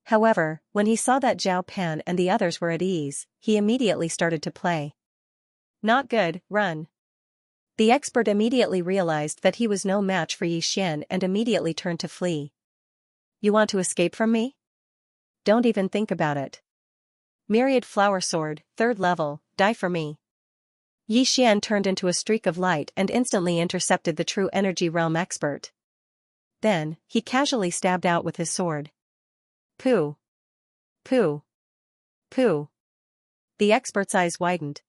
A: However, when he saw that Zhao Pan and the others were at ease, he immediately started to play. Not good, run. The expert immediately realized that he was no match for Yi Xian and immediately turned to flee. You want to escape from me? Don't even think about it. Myriad Flower Sword, 3rd level, die for me. Yi Xian turned into a streak of light and instantly intercepted the true energy realm expert. Then, he casually stabbed out with his sword. Pooh. Pooh. Pooh. The expert's eyes widened.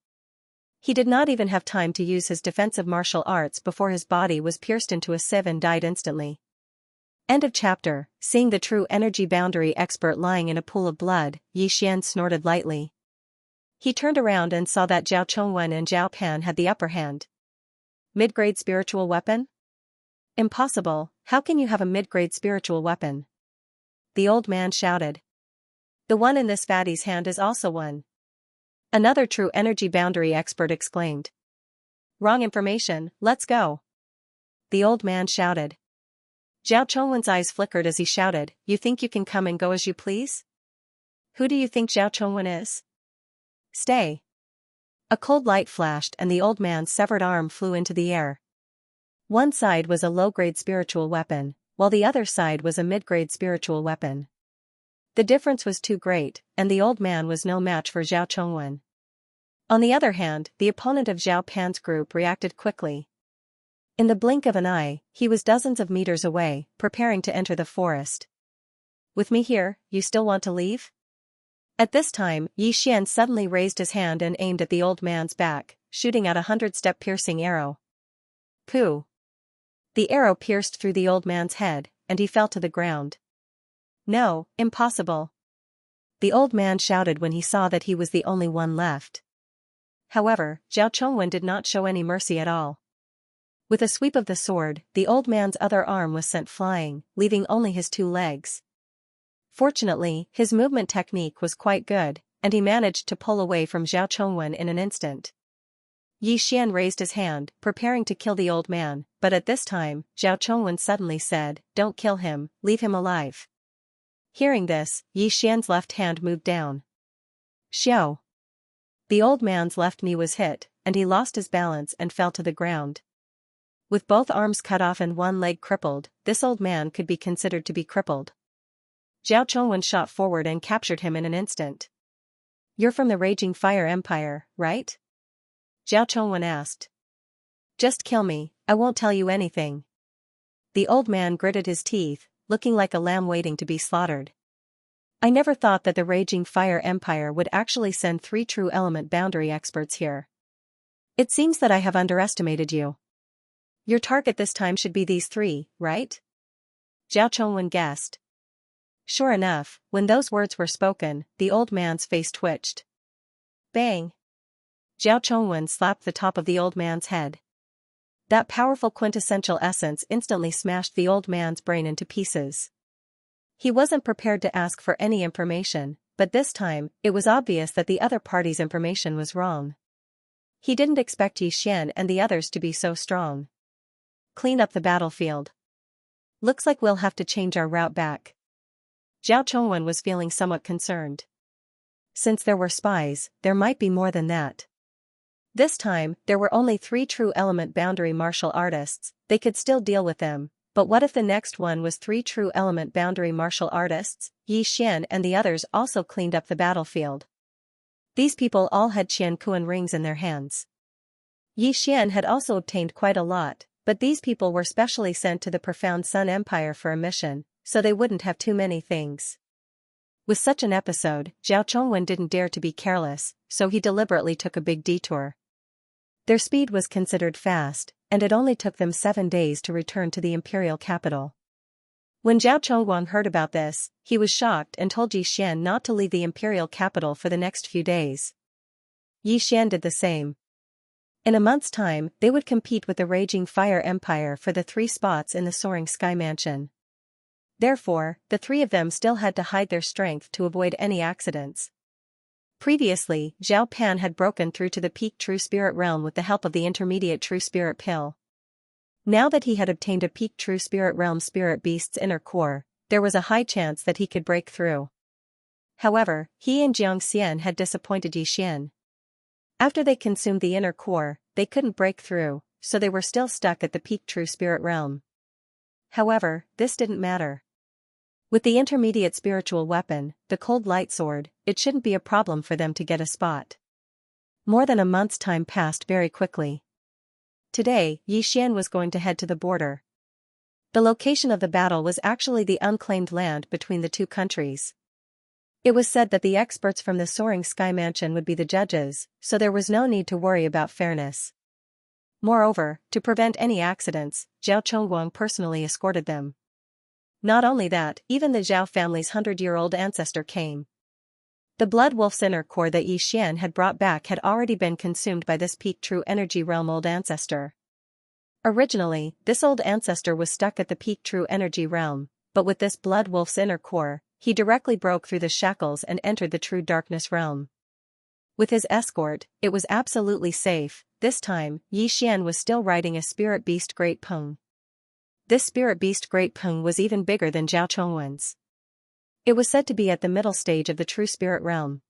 A: He did not even have time to use his defensive martial arts before his body was pierced into a sieve and died instantly. End of chapter. Seeing the true energy boundary expert lying in a pool of blood, Yi Xian snorted lightly. He turned around and saw that Zhao Chongwen and Zhao Pan had the upper hand. Mid-grade spiritual weapon? Impossible, how can you have a mid-grade spiritual weapon? The old man shouted. The one in this fatty's hand is also one. Another true energy boundary expert exclaimed. Wrong information, let's go. The old man shouted. Zhao Chongwen's eyes flickered as he shouted, You think you can come and go as you please? Who do you think Zhao Chongwen is? Stay. A cold light flashed and the old man's severed arm flew into the air. One side was a low-grade spiritual weapon, while the other side was a mid-grade spiritual weapon. The difference was too great, and the old man was no match for Zhao Chongwen. On the other hand, the opponent of Zhao Pan's group reacted quickly. In the blink of an eye, he was dozens of meters away, preparing to enter the forest. With me here, you still want to leave? At this time, Yi Xian suddenly raised his hand and aimed at the old man's back, shooting out a 100-step piercing arrow. Pooh! The arrow pierced through the old man's head, and he fell to the ground. No, impossible. The old man shouted when he saw that he was the only one left. However, Zhao Chongwen did not show any mercy at all. With a sweep of the sword, the old man's other arm was sent flying, leaving only his 2 legs. Fortunately, his movement technique was quite good, and he managed to pull away from Zhao Chongwen in an instant. Yi Xian raised his hand, preparing to kill the old man, but at this time, Zhao Chongwen suddenly said, Don't kill him, leave him alive. Hearing this, Yi Xian's left hand moved down. Xiao! The old man's left knee was hit, and he lost his balance and fell to the ground. With both arms cut off and one leg crippled, this old man could be considered to be crippled. Zhao Chongwen shot forward and captured him in an instant. "You're from the Raging Fire Empire, right?" Zhao Chongwen asked. "Just kill me, I won't tell you anything." The old man gritted his teeth, looking like a lamb waiting to be slaughtered. "I never thought that the Raging Fire Empire would actually send 3 true element boundary experts here. It seems that I have underestimated you. Your target this time should be these 3, right?" Zhao Chongwen guessed. Sure enough, when those words were spoken, the old man's face twitched. Bang! Zhao Chongwen slapped the top of the old man's head. That powerful quintessential essence instantly smashed the old man's brain into pieces. He wasn't prepared to ask for any information, but this time, it was obvious that the other party's information was wrong. He didn't expect Yi Xian and the others to be so strong. "Clean up the battlefield. Looks like we'll have to change our route back." Zhao Chongwen was feeling somewhat concerned. Since there were spies, there might be more than that. This time, there were only 3 true element boundary martial artists. They could still deal with them, but what if the next one was 3 true element boundary martial artists? Yi Xian and the others also cleaned up the battlefield. These people all had Qianquan rings in their hands. Yi Xian had also obtained quite a lot, but these people were specially sent to the Profound Sun Empire for a mission, so they wouldn't have too many things. With such an episode, Zhao Chongwen didn't dare to be careless, so he deliberately took a big detour. Their speed was considered fast, and it only took them 7 days to return to the imperial capital. When Zhao Chongwen heard about this, he was shocked and told Yi Xian not to leave the imperial capital for the next few days. Yi Xian did the same. In a month's time, they would compete with the Raging Fire Empire for the 3 spots in the Soaring Sky Mansion. Therefore, the 3 of them still had to hide their strength to avoid any accidents. Previously, Zhao Pan had broken through to the peak True Spirit realm with the help of the intermediate True Spirit pill. Now that he had obtained a peak True Spirit realm Spirit Beast's inner core, there was a high chance that he could break through. However, he and Xianxia had disappointed Yi Xian. After they consumed the inner core, they couldn't break through, so they were still stuck at the peak True Spirit realm. However, this didn't matter. With the intermediate spiritual weapon, the cold light sword, it shouldn't be a problem for them to get a spot. More than a month's time passed very quickly. Today, Yi Xian was going to head to the border. The location of the battle was actually the unclaimed land between the 2 countries. It was said that the experts from the Soaring Sky Mansion would be the judges, so there was no need to worry about fairness. Moreover, to prevent any accidents, Zhao Chongwen personally escorted them. Not only that, even the Zhao family's 100-year-old ancestor came. The Blood Wolf's inner core that Yi Xian had brought back had already been consumed by this peak True Energy Realm old ancestor. Originally, this old ancestor was stuck at the peak True Energy Realm, but with this Blood Wolf's inner core, he directly broke through the shackles and entered the True Darkness Realm. With his escort, it was absolutely safe. This time, Yi Xian was still riding a Spirit Beast Great Peng. This Spirit Beast Great Peng was even bigger than Zhao Chongwen's. It was said to be at the middle stage of the True Spirit Realm.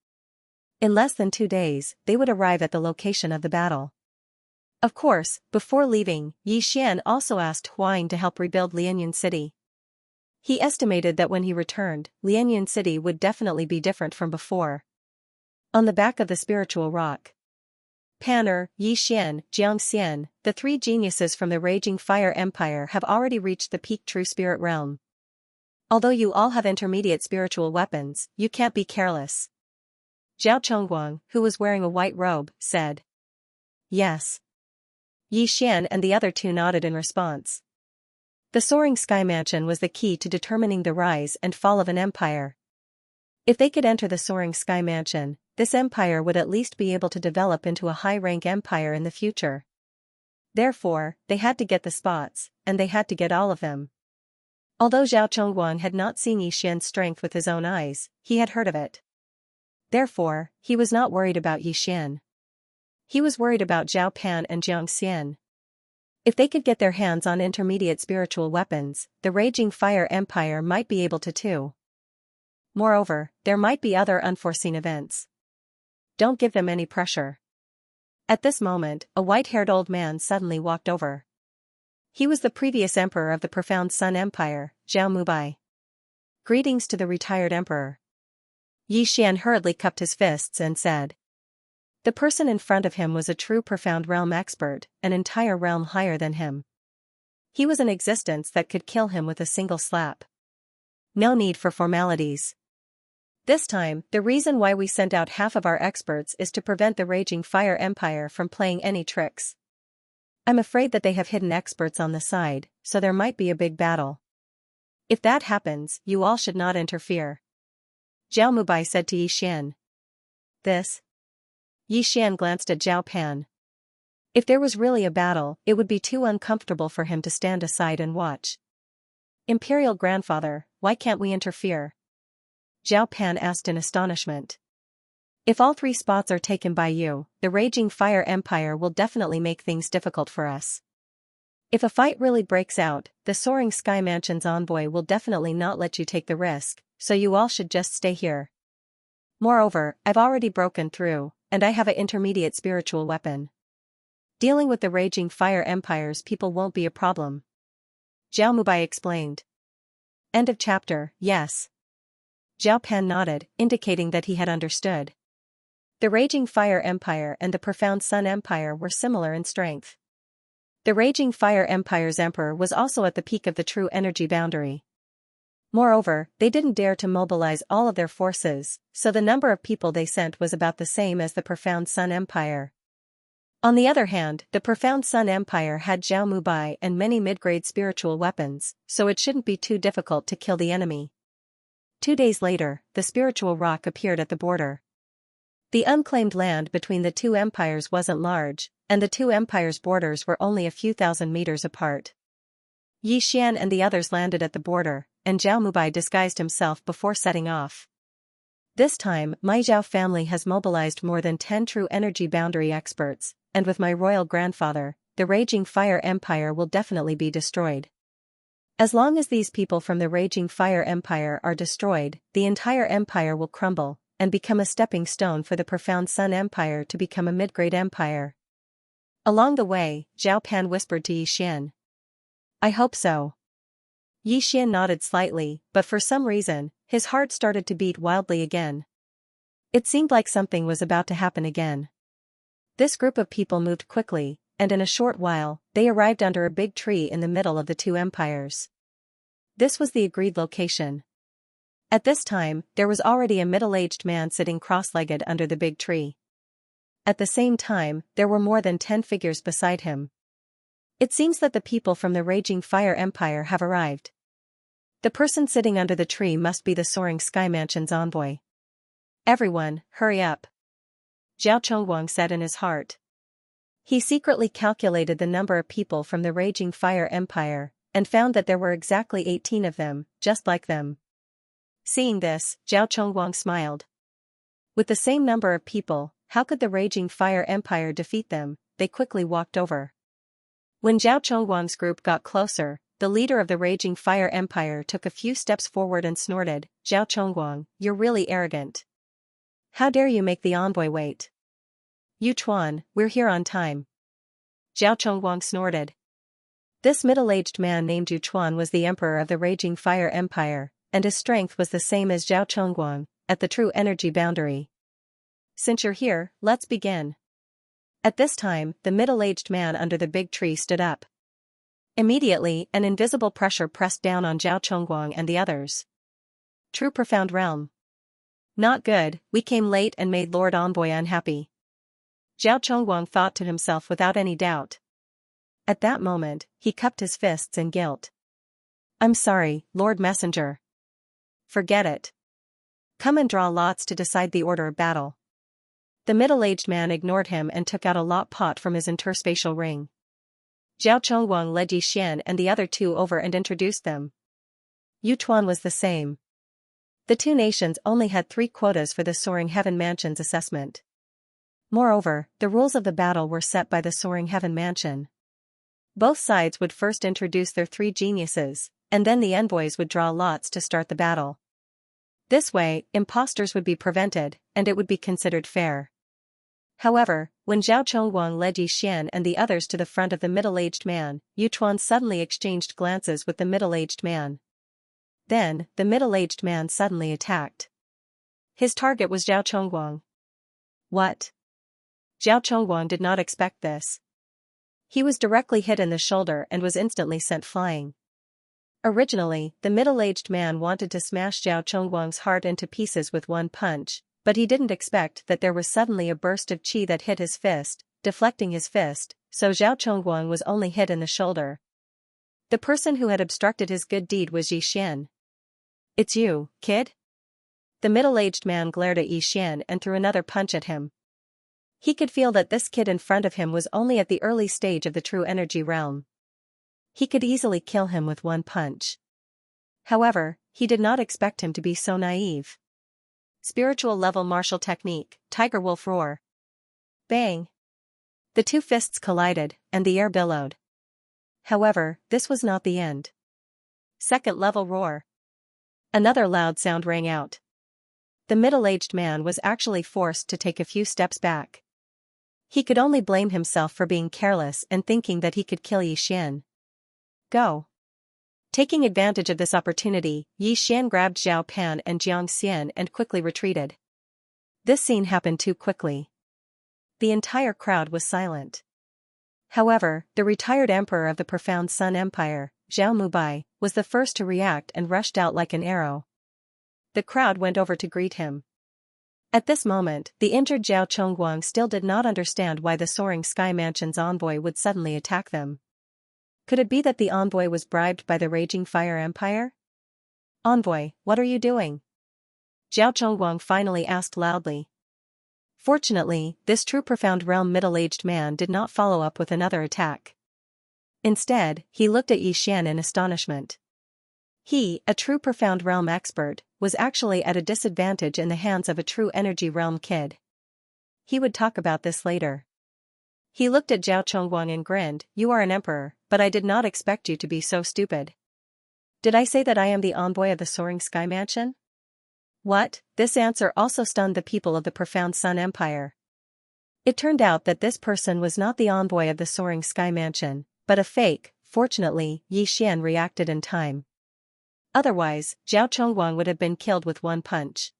A: In less than 2 days, they would arrive at the location of the battle. Of course, before leaving, Yi Xian also asked Huang to help rebuild Lianyan City. He estimated that when he returned, Lianyan City would definitely be different from before. On the back of the spiritual rock, Pan'er, Yi Xian, Xianxia, the 3 geniuses from the Raging Fire Empire have already reached the peak True Spirit Realm. Although you all have intermediate spiritual weapons, you can't be careless. Zhao Chongguang, who was wearing a white robe, said. Yes. Yi Xian and the other 2 nodded in response. The Soaring Sky Mansion was the key to determining the rise and fall of an empire. If they could enter the Soaring Sky Mansion, this empire would at least be able to develop into a high-rank empire in the future. Therefore, they had to get the spots, and they had to get all of them. Although Zhao Chongguang had not seen Yi Xian's strength with his own eyes, he had heard of it. Therefore, he was not worried about Yi Xian. He was worried about Zhao Pan and Xianxia. If they could get their hands on intermediate spiritual weapons, the Raging Fire Empire might be able to too. Moreover, there might be other unforeseen events. Don't give them any pressure. At this moment, a white-haired old man suddenly walked over. He was the previous emperor of the Profound Sun Empire, Zhao Mubai. Greetings to the retired emperor. Xian hurriedly cupped his fists and said. The person in front of him was a true profound realm expert, an entire realm higher than him. He was an existence that could kill him with a single slap. No need for formalities. This time, the reason why we sent out half of our experts is to prevent the Raging Fire Empire from playing any tricks. I'm afraid that they have hidden experts on the side, so there might be a big battle. If that happens, you all should not interfere. Zhao Mubai said to Xian. This? Xian glanced at Zhao Pan. If there was really a battle, it would be too uncomfortable for him to stand aside and watch. Imperial Grandfather, why can't we interfere? Zhao Pan asked in astonishment. If all 3 spots are taken by you, the Raging Fire Empire will definitely make things difficult for us. If a fight really breaks out, the Soaring Sky Mansion's envoy will definitely not let you take the risk, so you all should just stay here. Moreover, I've already broken through, and I have an intermediate spiritual weapon. Dealing with the Raging Fire Empire's people won't be a problem. Zhao Mubai explained. End of chapter. Yes. Zhao Pan nodded, indicating that he had understood. The Raging Fire Empire and the Profound Sun Empire were similar in strength. The Raging Fire Empire's emperor was also at the peak of the true energy boundary. Moreover, they didn't dare to mobilize all of their forces, so the number of people they sent was about the same as the Profound Sun Empire. On the other hand, the Profound Sun Empire had Zhao Mubai and many mid-grade spiritual weapons, so it shouldn't be too difficult to kill the enemy. 2 days later, the spiritual rock appeared at the border. The unclaimed land between the 2 empires wasn't large, and the 2 empires' borders were only a few thousand meters apart. Xian and the others landed at the border, and Zhao Mubai disguised himself before setting off. This time, my Zhao family has mobilized more than 10 true energy boundary experts, and with my royal grandfather, the Raging Fire Empire will definitely be destroyed. As long as these people from the Raging Fire Empire are destroyed, the entire empire will crumble, and become a stepping stone for the Profound Sun Empire to become a mid-grade empire. Along the way, Zhao Pan whispered to Xian. I hope so. Xian nodded slightly, but for some reason, his heart started to beat wildly again. It seemed like something was about to happen again. This group of people moved quickly, and in a short while, they arrived under a big tree in the middle of the 2 empires. This was the agreed location. At this time, there was already a middle-aged man sitting cross-legged under the big tree. At the same time, there were more than 10 figures beside him. It seems that the people from the Raging Fire Empire have arrived. The person sitting under the tree must be the Soaring Sky Mansion's envoy. Everyone, hurry up. Zhao Chongguang said in his heart. He secretly calculated the number of people from the Raging Fire Empire, and found that there were exactly 18 of them, just like them. Seeing this, Zhao Chongguang smiled. With the same number of people, how could the Raging Fire Empire defeat them? They quickly walked over. When Zhao Chongguang's group got closer, the leader of the Raging Fire Empire took a few steps forward and snorted, Zhao Chongguang, you're really arrogant. How dare you make the envoy wait? Yu Chuan, we're here on time. Zhao Chongguang snorted. This middle-aged man named Yu Chuan was the emperor of the Raging Fire Empire, and his strength was the same as Zhao Chongguang, at the true energy boundary. Since you're here, let's begin. At this time, the middle-aged man under the big tree stood up. Immediately, an invisible pressure pressed down on Zhao Chongguang and the others. True profound realm. Not good, we came late and made Lord Envoy unhappy. Zhao Chongguang thought to himself without any doubt. At that moment, he cupped his fists in guilt. I'm sorry, Lord Messenger. Forget it. Come and draw lots to decide the order of battle. The middle-aged man ignored him and took out a lot pot from his interspatial ring. Zhao Chongguang led Xian and the other 2 over and introduced them. Yu Chuan was the same. The 2 nations only had 3 quotas for the Soaring Heaven Mansion's assessment. Moreover, the rules of the battle were set by the Soaring Heaven Mansion. Both sides would first introduce their 3 geniuses, and then the envoys would draw lots to start the battle. This way, imposters would be prevented, and it would be considered fair. However, when Zhao Chongguang led Xian and the others to the front of the middle-aged man, Yu Chuan suddenly exchanged glances with the middle-aged man. Then, the middle-aged man suddenly attacked. His target was Zhao Chongguang. What? Zhao Chongguang did not expect this. He was directly hit in the shoulder and was instantly sent flying. Originally, the middle-aged man wanted to smash Zhao Chongguang's heart into pieces with one punch, but he didn't expect that there was suddenly a burst of qi that hit his fist, deflecting his fist, so Zhao Chongguang was only hit in the shoulder. The person who had obstructed his good deed was Yixian. "It's you, kid?" The middle-aged man glared at Yixian and threw another punch at him. He could feel that this kid in front of him was only at the early stage of the true energy realm. He could easily kill him with one punch. However, he did not expect him to be so naive. Spiritual level martial technique, Tiger Wolf Roar. Bang! The two fists collided, and the air billowed. However, this was not the end. Second level Roar. Another loud sound rang out. The middle-aged man was actually forced to take a few steps back. He could only blame himself for being careless and thinking that he could kill Yixian. Go! Taking advantage of this opportunity, Yixian grabbed Zhao Pan and Xianxia and quickly retreated. This scene happened too quickly. The entire crowd was silent. However, the retired emperor of the Profound Sun Empire, Zhao Mubai, was the first to react and rushed out like an arrow. The crowd went over to greet him. At this moment, the injured Zhao Chongguang still did not understand why the Soaring Sky Mansion's envoy would suddenly attack them. Could it be that the envoy was bribed by the Raging Fire Empire? "Envoy, what are you doing?" Zhao Chongguang finally asked loudly. Fortunately, this true Profound Realm middle-aged man did not follow up with another attack. Instead, he looked at Yixian in astonishment. He, a true Profound Realm expert, was actually at a disadvantage in the hands of a true Energy Realm kid. He would talk about this later. He looked at Zhao Chongguang and grinned, "You are an emperor, but I did not expect you to be so stupid. Did I say that I am the envoy of the Soaring Sky Mansion?" What? This answer also stunned the people of the Profound Sun Empire. It turned out that this person was not the envoy of the Soaring Sky Mansion, but a fake. Fortunately, Yixian reacted in time. Otherwise, Zhao Chongguang would have been killed with one punch.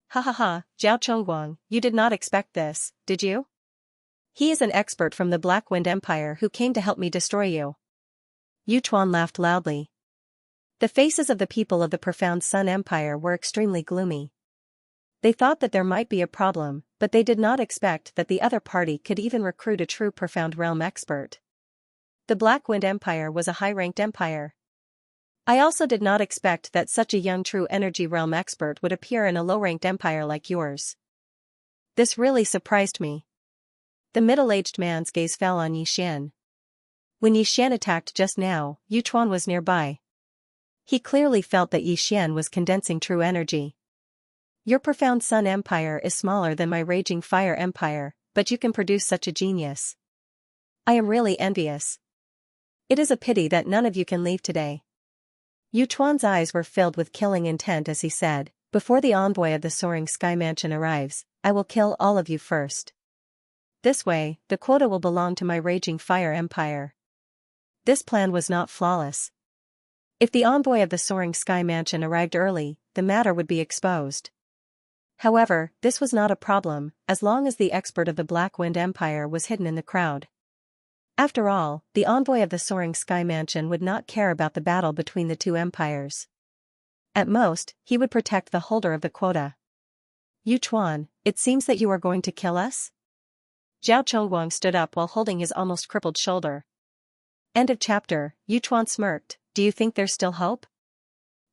A: "Ha ha ha, Zhao Chongguang, you did not expect this, did you? He is an expert from the Black Wind Empire who came to help me destroy you." Yu Chuan laughed loudly. The faces of the people of the Profound Sun Empire were extremely gloomy. They thought that there might be a problem, but they did not expect that the other party could even recruit a true Profound Realm expert. The Black Wind Empire was a high-ranked empire. I also did not expect that such a young true Energy Realm expert would appear in a low-ranked empire like yours. This really surprised me. The middle-aged man's gaze fell on Yixian. When Yixian attacked just now, Yu Chuan was nearby. He clearly felt that Yixian was condensing true energy. "Your Profound Sun Empire is smaller than my Raging Fire Empire, but you can produce such a genius. I am really envious. It is a pity that none of you can leave today." Yu Chuan's eyes were filled with killing intent as he said, "Before the envoy of the Soaring Sky Mansion arrives, I will kill all of you first. This way, the quota will belong to my Raging Fire Empire." This plan was not flawless. If the envoy of the Soaring Sky Mansion arrived early, the matter would be exposed. However, this was not a problem, as long as the expert of the Black Wind Empire was hidden in the crowd. After all, the envoy of the Soaring Sky Mansion would not care about the battle between the two empires. At most, he would protect the holder of the quota. "Yu Chuan, it seems that you are going to kill us?" Zhao Chongguang stood up while holding his almost crippled shoulder. End of chapter. Yu Chuan smirked. "Do you think there's still hope?"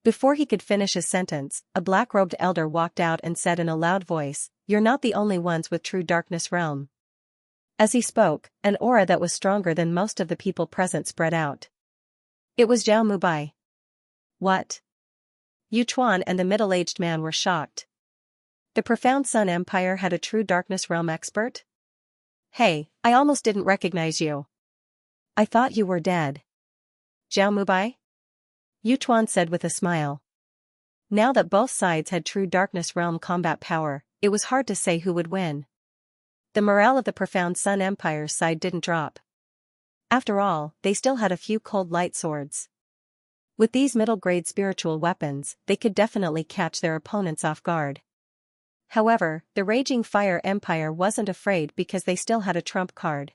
A: Before he could finish his sentence, a black-robed elder walked out and said in a loud voice, "You're not the only ones with true Darkness Realm." As he spoke, an aura that was stronger than most of the people present spread out. It was Zhao Mubai. What? Yu Chuan and the middle-aged man were shocked. The Profound Sun Empire had a true Darkness Realm expert? "Hey, I almost didn't recognize you. I thought you were dead." "Zhao Mubai?" Yu Chuan said with a smile. Now that both sides had true Darkness Realm combat power, it was hard to say who would win. The morale of the Profound Sun Empire's side didn't drop. After all, they still had a few cold light swords. With these middle-grade spiritual weapons, they could definitely catch their opponents off guard. However, the Raging Fire Empire wasn't afraid because they still had a trump card.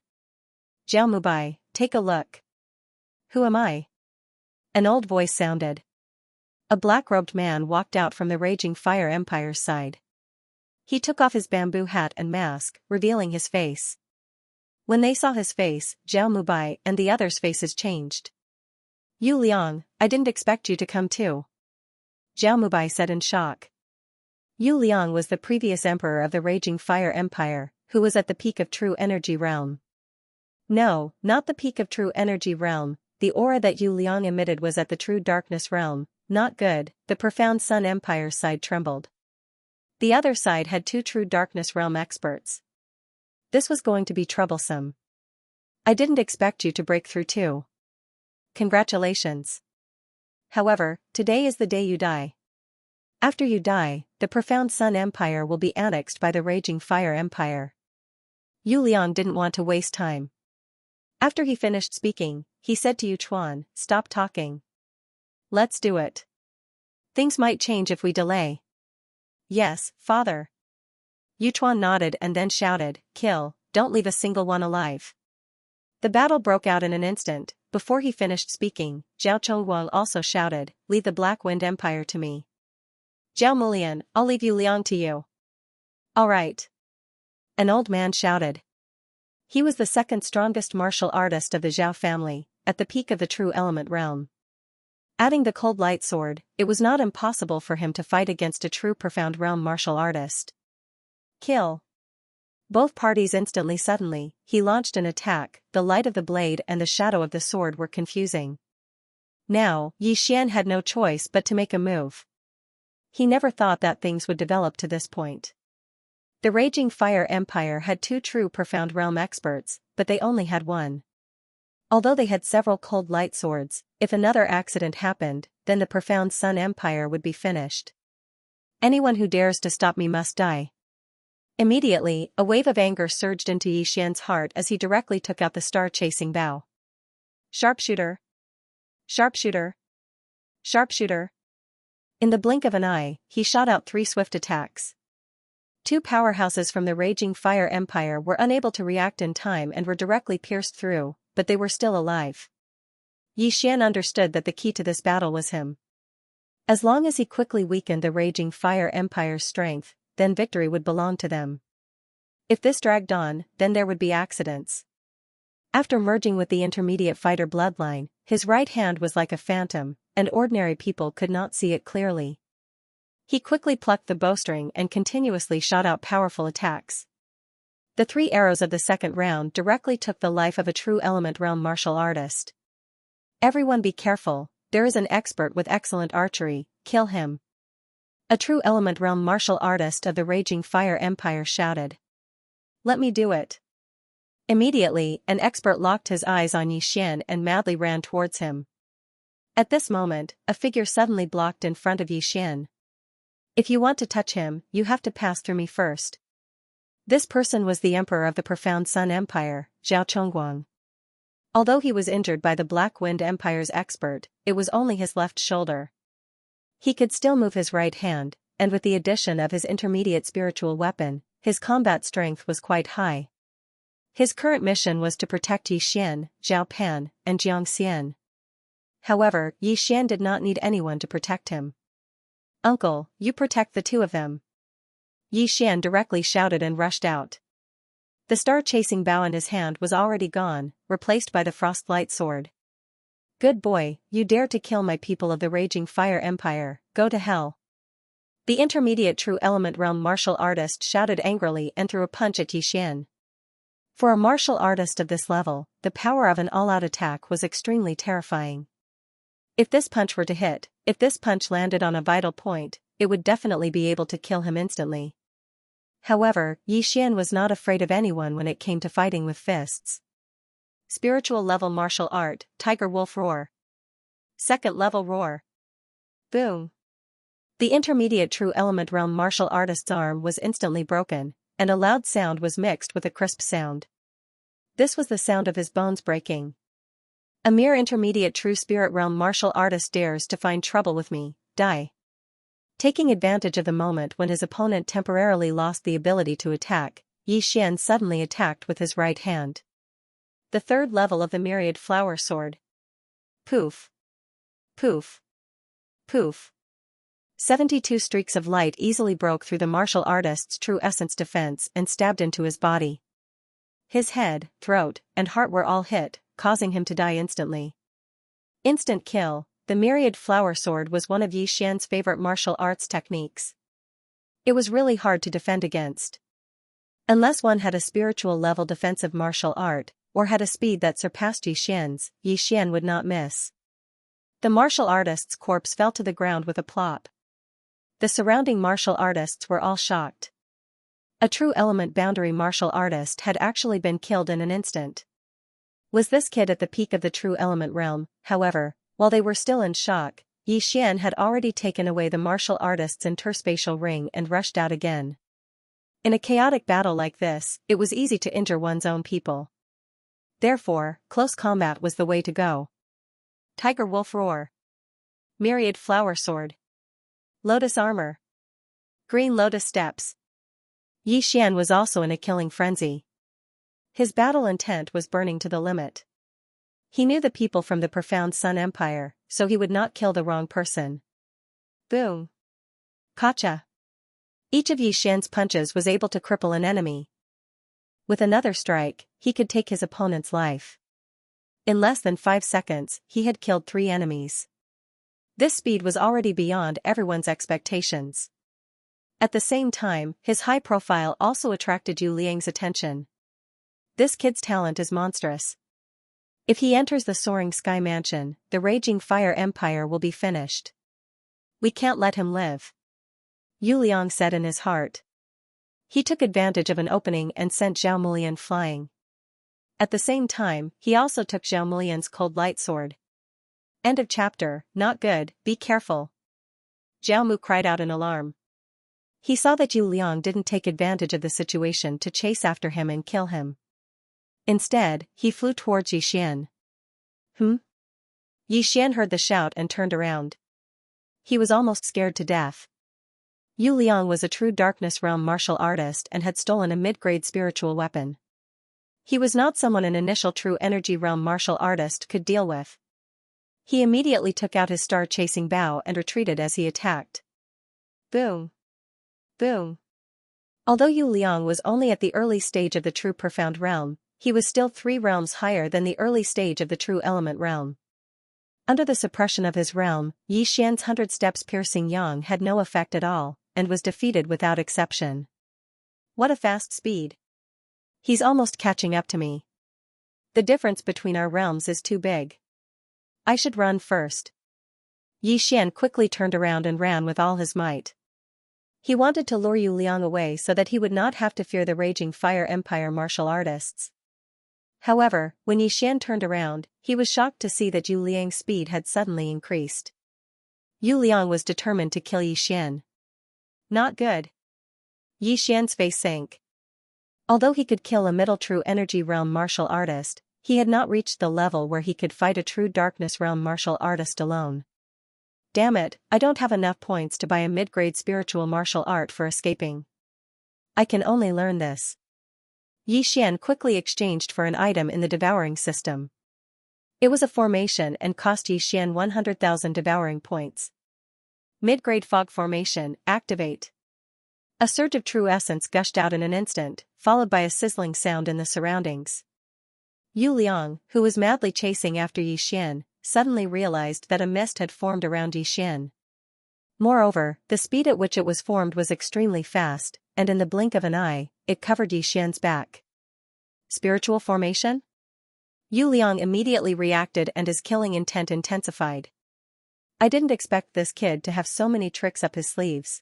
A: Zhao Mubai, take a look. Who am I? An old voice sounded. A black-robed man walked out from the Raging Fire Empire's side. He took off his bamboo hat and mask, revealing his face. When they saw his face, Zhao Mubai and the others' faces changed. Yu Liang, I didn't expect you to come too. Zhao Mubai said in shock. Yu Liang was the previous emperor of the Raging Fire Empire, who was at the peak of True Energy Realm. No, not the peak of True Energy Realm, the aura that Yu Liang emitted was at the True Darkness Realm. Not good, the Profound Sun Empire's side trembled. The other side had 2 True Darkness Realm experts. This was going to be troublesome. I didn't expect you to break through too. Congratulations. However, today is the day you die. After you die, the Profound Sun Empire will be annexed by the Raging Fire Empire. Yu Liang didn't want to waste time. After he finished speaking, he said to Yu Chuan, stop talking. Let's do it. Things might change if we delay. Yes, father. Yu Chuan nodded and then shouted, kill, don't leave a single one alive. The battle broke out in an instant. Before he finished speaking, Zhao Chongguang also shouted, leave the Black Wind Empire to me. Zhao Mulian, I'll leave Yu Liang to you. All right. An old man shouted. He was the second strongest martial artist of the Zhao family, at the peak of the True Element realm. Adding the Cold Light Sword, it was not impossible for him to fight against a true Profound Realm martial artist. Kill. Both parties instantly suddenly, he launched an attack, the light of the blade and the shadow of the sword were confusing. Now, Yi Xian had no choice but to make a move. He never thought that things would develop to this point. The Raging Fire Empire had 2 true Profound Realm experts, but they only had 1. Although they had several Cold Light Swords, if another accident happened, then the Profound Sun Empire would be finished. Anyone who dares to stop me must die. Immediately, a wave of anger surged into Yi Xian's heart as he directly took out the star-chasing bow. Sharpshooter! Sharpshooter! Sharpshooter! In the blink of an eye, he shot out 3 swift attacks. 2 powerhouses from the Raging Fire Empire were unable to react in time and were directly pierced through, but they were still alive. Yi Xian understood that the key to this battle was him. As long as he quickly weakened the Raging Fire Empire's strength, then victory would belong to them. If this dragged on, then there would be accidents. After merging with the intermediate fighter bloodline, his right hand was like a phantom, and ordinary people could not see it clearly. He quickly plucked the bowstring and continuously shot out powerful attacks. The 3 arrows of the second round directly took the life of a True Element Realm martial artist. Everyone be careful, there is an expert with excellent archery, kill him. A True Element Realm martial artist of the Raging Fire Empire shouted. Let me do it. Immediately, an expert locked his eyes on Yi Xian and madly ran towards him. At this moment, a figure suddenly blocked in front of Yi Xian. If you want to touch him, you have to pass through me first. This person was the Emperor of the Profound Sun Empire, Zhao Chongguang. Although he was injured by the Black Wind Empire's expert, it was only his left shoulder. He could still move his right hand, and with the addition of his intermediate spiritual weapon, his combat strength was quite high. His current mission was to protect Yi Xian, Zhao Pan, and Xianxia. However, Yi Xian did not need anyone to protect him. Uncle, you protect the 2 of them. Yi Xian directly shouted and rushed out. The star-chasing bow in his hand was already gone, replaced by the frost light sword. Good boy, you dare to kill my people of the Raging Fire Empire, go to hell. The intermediate True Element Realm martial artist shouted angrily and threw a punch at Yi Xian. For a martial artist of this level, the power of an all-out attack was extremely terrifying. If this punch were to hit, if this punch landed on a vital point, it would definitely be able to kill him instantly. However, Yi Xian was not afraid of anyone when it came to fighting with fists. Spiritual level martial art, Tiger Wolf Roar. Second level Roar. Boom. The intermediate True Element Realm martial artist's arm was instantly broken, and a loud sound was mixed with a crisp sound. This was the sound of his bones breaking. A mere intermediate true spirit realm martial artist dares to find trouble with me, die. Taking advantage of the moment when his opponent temporarily lost the ability to attack, Xian suddenly attacked with his right hand. The third level of the myriad flower sword. Poof. Poof. Poof. 72 streaks of light easily broke through the martial artist's true essence defense and stabbed into his body. His head, throat, and heart were all hit, causing him to die instantly. Instant kill. The myriad flower sword was one of Xian's favorite martial arts techniques. It was really hard to defend against. Unless one had a spiritual level defensive martial art, or had a speed that surpassed Xian would not miss. The martial artist's corpse fell to the ground with a plop. The surrounding martial artists were all shocked. A true element boundary martial artist had actually been killed in an instant. Was this kid at the peak of the true element realm? However, while they were still in shock, Xian had already taken away the martial artist's interspatial ring and rushed out again. In a chaotic battle like this, it was easy to injure one's own people. Therefore, close combat was the way to go. Tiger Wolf Roar. Myriad Flower Sword. Lotus Armor. Green Lotus Steps. Xian was also in a killing frenzy. His battle intent was burning to the limit. He knew the people from the profound Sun Empire, so he would not kill the wrong person. Boom. Kacha. Each of Xian's punches was able to cripple an enemy. With another strike, he could take his opponent's life. In less than 5 seconds, he had killed 3 enemies. This speed was already beyond everyone's expectations. At the same time, his high profile also attracted Yu Liang's attention. This kid's talent is monstrous. If he enters the soaring sky mansion, the raging fire empire will be finished. We can't let him live. Yu Liang said in his heart. He took advantage of an opening and sent Zhao Mulian flying. At the same time, he also took Zhao Mulian's cold light sword. End of chapter. Not good, be careful. Zhao Mu cried out in alarm. He saw that Yu Liang didn't take advantage of the situation to chase after him and kill him. Instead, he flew towards Xian. Xian heard the shout and turned around. He was almost scared to death. Yu Liang was a true darkness realm martial artist and had stolen a mid-grade spiritual weapon. He was not someone an initial true energy realm martial artist could deal with. He immediately took out his star-chasing bow and retreated as he attacked. Boom. Boom. Although Yu Liang was only at the early stage of the true profound realm, he was still 3 realms higher than the early stage of the true element realm. Under the suppression of his realm, Xian's 100 steps piercing yang had no effect at all, and was defeated without exception. What a fast speed. He's almost catching up to me. The difference between our realms is too big. I should run first. Xian quickly turned around and ran with all his might. He wanted to lure Yu Liang away so that he would not have to fear the raging fire empire martial artists. However, when Xian turned around, he was shocked to see that Yu Liang's speed had suddenly increased. Yu Liang was determined to kill Xian. Not good. Xian's face sank. Although he could kill a middle true energy realm martial artist, he had not reached the level where he could fight a true darkness realm martial artist alone. Damn it, I don't have enough points to buy a mid-grade spiritual martial art for escaping. I can only learn this. Xian quickly exchanged for an item in the devouring system. It was a formation and cost Xian 100,000 devouring points. Mid-grade fog formation, activate. A surge of true essence gushed out in an instant, followed by a sizzling sound in the surroundings. Yu Liang, who was madly chasing after Xian, suddenly realized that a mist had formed around Xian. Moreover, the speed at which it was formed was extremely fast, and in the blink of an eye, it covered Xian's back. Spiritual formation? Yu Liang immediately reacted and his killing intent intensified. I didn't expect this kid to have so many tricks up his sleeves.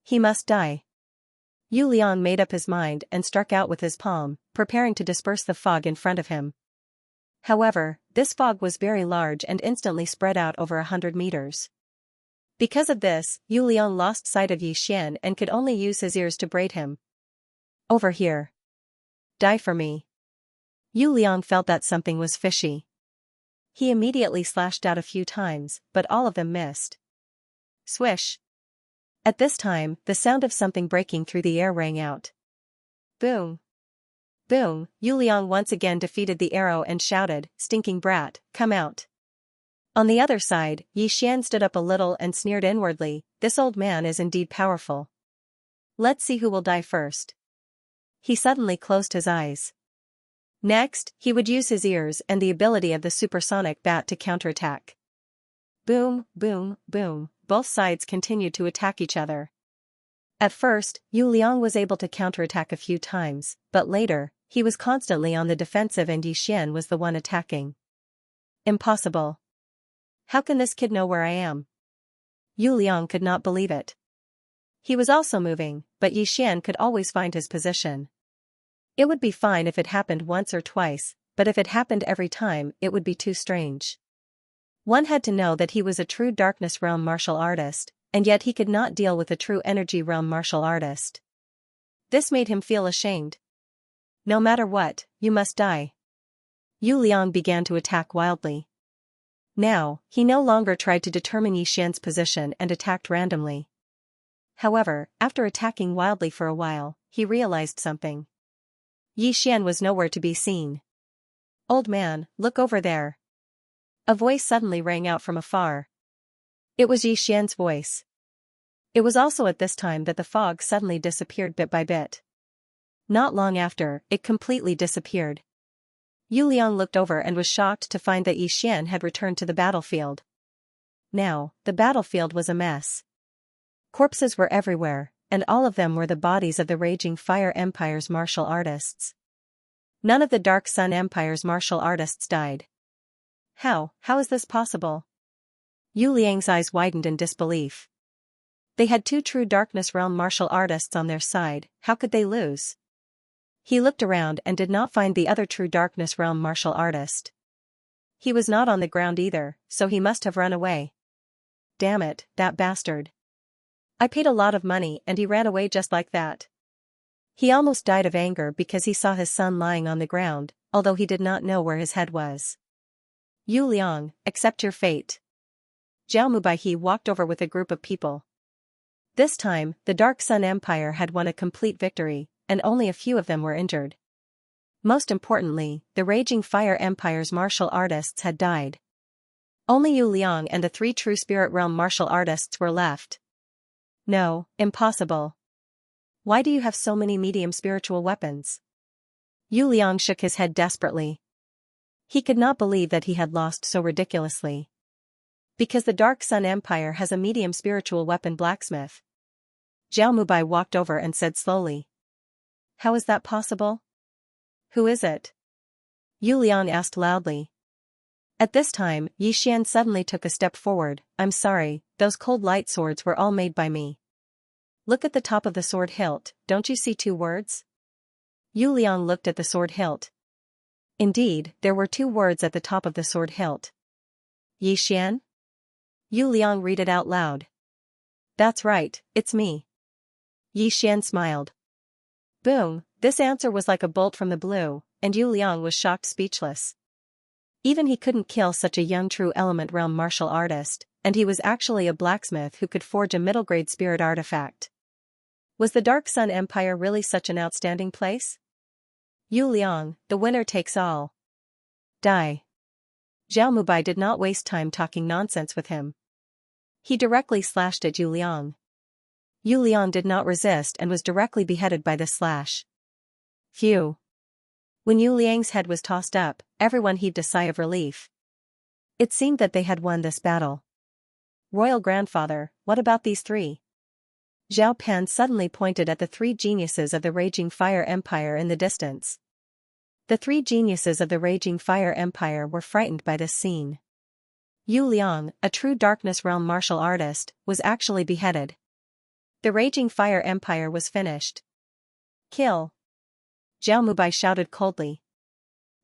A: He must die. Yu Liang made up his mind and struck out with his palm, preparing to disperse the fog in front of him. However, this fog was very large and instantly spread out over 100 meters. Because of this, Yu Liang lost sight of Xian and could only use his ears to braid him. Over here. Die for me. Yu Liang felt that something was fishy. He immediately slashed out a few times, but all of them missed. Swish. At this time, the sound of something breaking through the air rang out. Boom. Boom, Yu Liang once again defeated the arrow and shouted, "Stinking brat, come out." On the other side, Yi Xian stood up a little and sneered inwardly, "This old man is indeed powerful. Let's see who will die first." He suddenly closed his eyes. Next, he would use his ears and the ability of the supersonic bat to counterattack. Boom, boom, boom, both sides continued to attack each other. At first, Yu Liang was able to counterattack a few times, but later, he was constantly on the defensive and Yi Xian was the one attacking. Impossible. How can this kid know where I am? Yu Liang could not believe it. He was also moving, but Yi Xian could always find his position. It would be fine if it happened once or twice, but if it happened every time, it would be too strange. One had to know that he was a true darkness realm martial artist, and yet he could not deal with a true energy realm martial artist. This made him feel ashamed. No matter what, you must die. Yu Liang began to attack wildly. Now, he no longer tried to determine Yi Xian's position and attacked randomly. However, after attacking wildly for a while, he realized something. Yi Xian was nowhere to be seen. "Old man, look over there." A voice suddenly rang out from afar. It was Yi Xian's voice. It was also at this time that the fog suddenly disappeared bit by bit. Not long after, it completely disappeared. Yu Liang looked over and was shocked to find that Yi Xian had returned to the battlefield. Now, the battlefield was a mess. Corpses were everywhere, and all of them were the bodies of the Raging Fire Empire's martial artists. None of the Dark Sun Empire's martial artists died. How is this possible? Yu Liang's eyes widened in disbelief. They had two true Darkness Realm martial artists on their side, how could they lose? He looked around and did not find the other true Darkness Realm martial artist. He was not on the ground either, so he must have run away. Damn it, that bastard. I paid a lot of money and he ran away just like that. He almost died of anger because he saw his son lying on the ground, although he did not know where his head was. Yu Liang, accept your fate. Zhao Mubaihe walked over with a group of people. This time, the Dark Sun Empire had won a complete victory, and only a few of them were injured. Most importantly, the Raging Fire Empire's martial artists had died. Only Yu Liang and the three true Spirit Realm martial artists were left. No, impossible. Why do you have so many medium spiritual weapons? Yu Liang shook his head desperately. He could not believe that he had lost so ridiculously. Because the Dark Sun Empire has a medium spiritual weapon blacksmith. Zhao Mubai walked over and said slowly. How is that possible? Who is it? Yu Liang asked loudly. At this time, Yi Xian suddenly took a step forward. I'm sorry, those cold light swords were all made by me. Look at the top of the sword hilt, don't you see two words? Yu Liang looked at the sword hilt. Indeed, there were two words at the top of the sword hilt. Yi Xian? Yu Liang read it out loud. That's right, it's me. Yi Xian smiled. Boom, this answer was like a bolt from the blue, and Yu Liang was shocked speechless. Even he couldn't kill such a young true element realm martial artist, and he was actually a blacksmith who could forge a middle-grade spirit artifact. Was the Dark Sun Empire really such an outstanding place? Yu Liang, the winner takes all. Die. Zhao Mubai did not waste time talking nonsense with him. He directly slashed at Yu Liang. Yu Liang did not resist and was directly beheaded by the slash. Phew. When Yu Liang's head was tossed up, everyone heaved a sigh of relief. It seemed that they had won this battle. Royal Grandfather, what about these three? Zhao Pan suddenly pointed at the three geniuses of the Raging Fire Empire in the distance. The three geniuses of the Raging Fire Empire were frightened by this scene. Yu Liang, a true Darkness Realm martial artist, was actually beheaded. The Raging Fire Empire was finished. Kill. Zhao Mubai shouted coldly.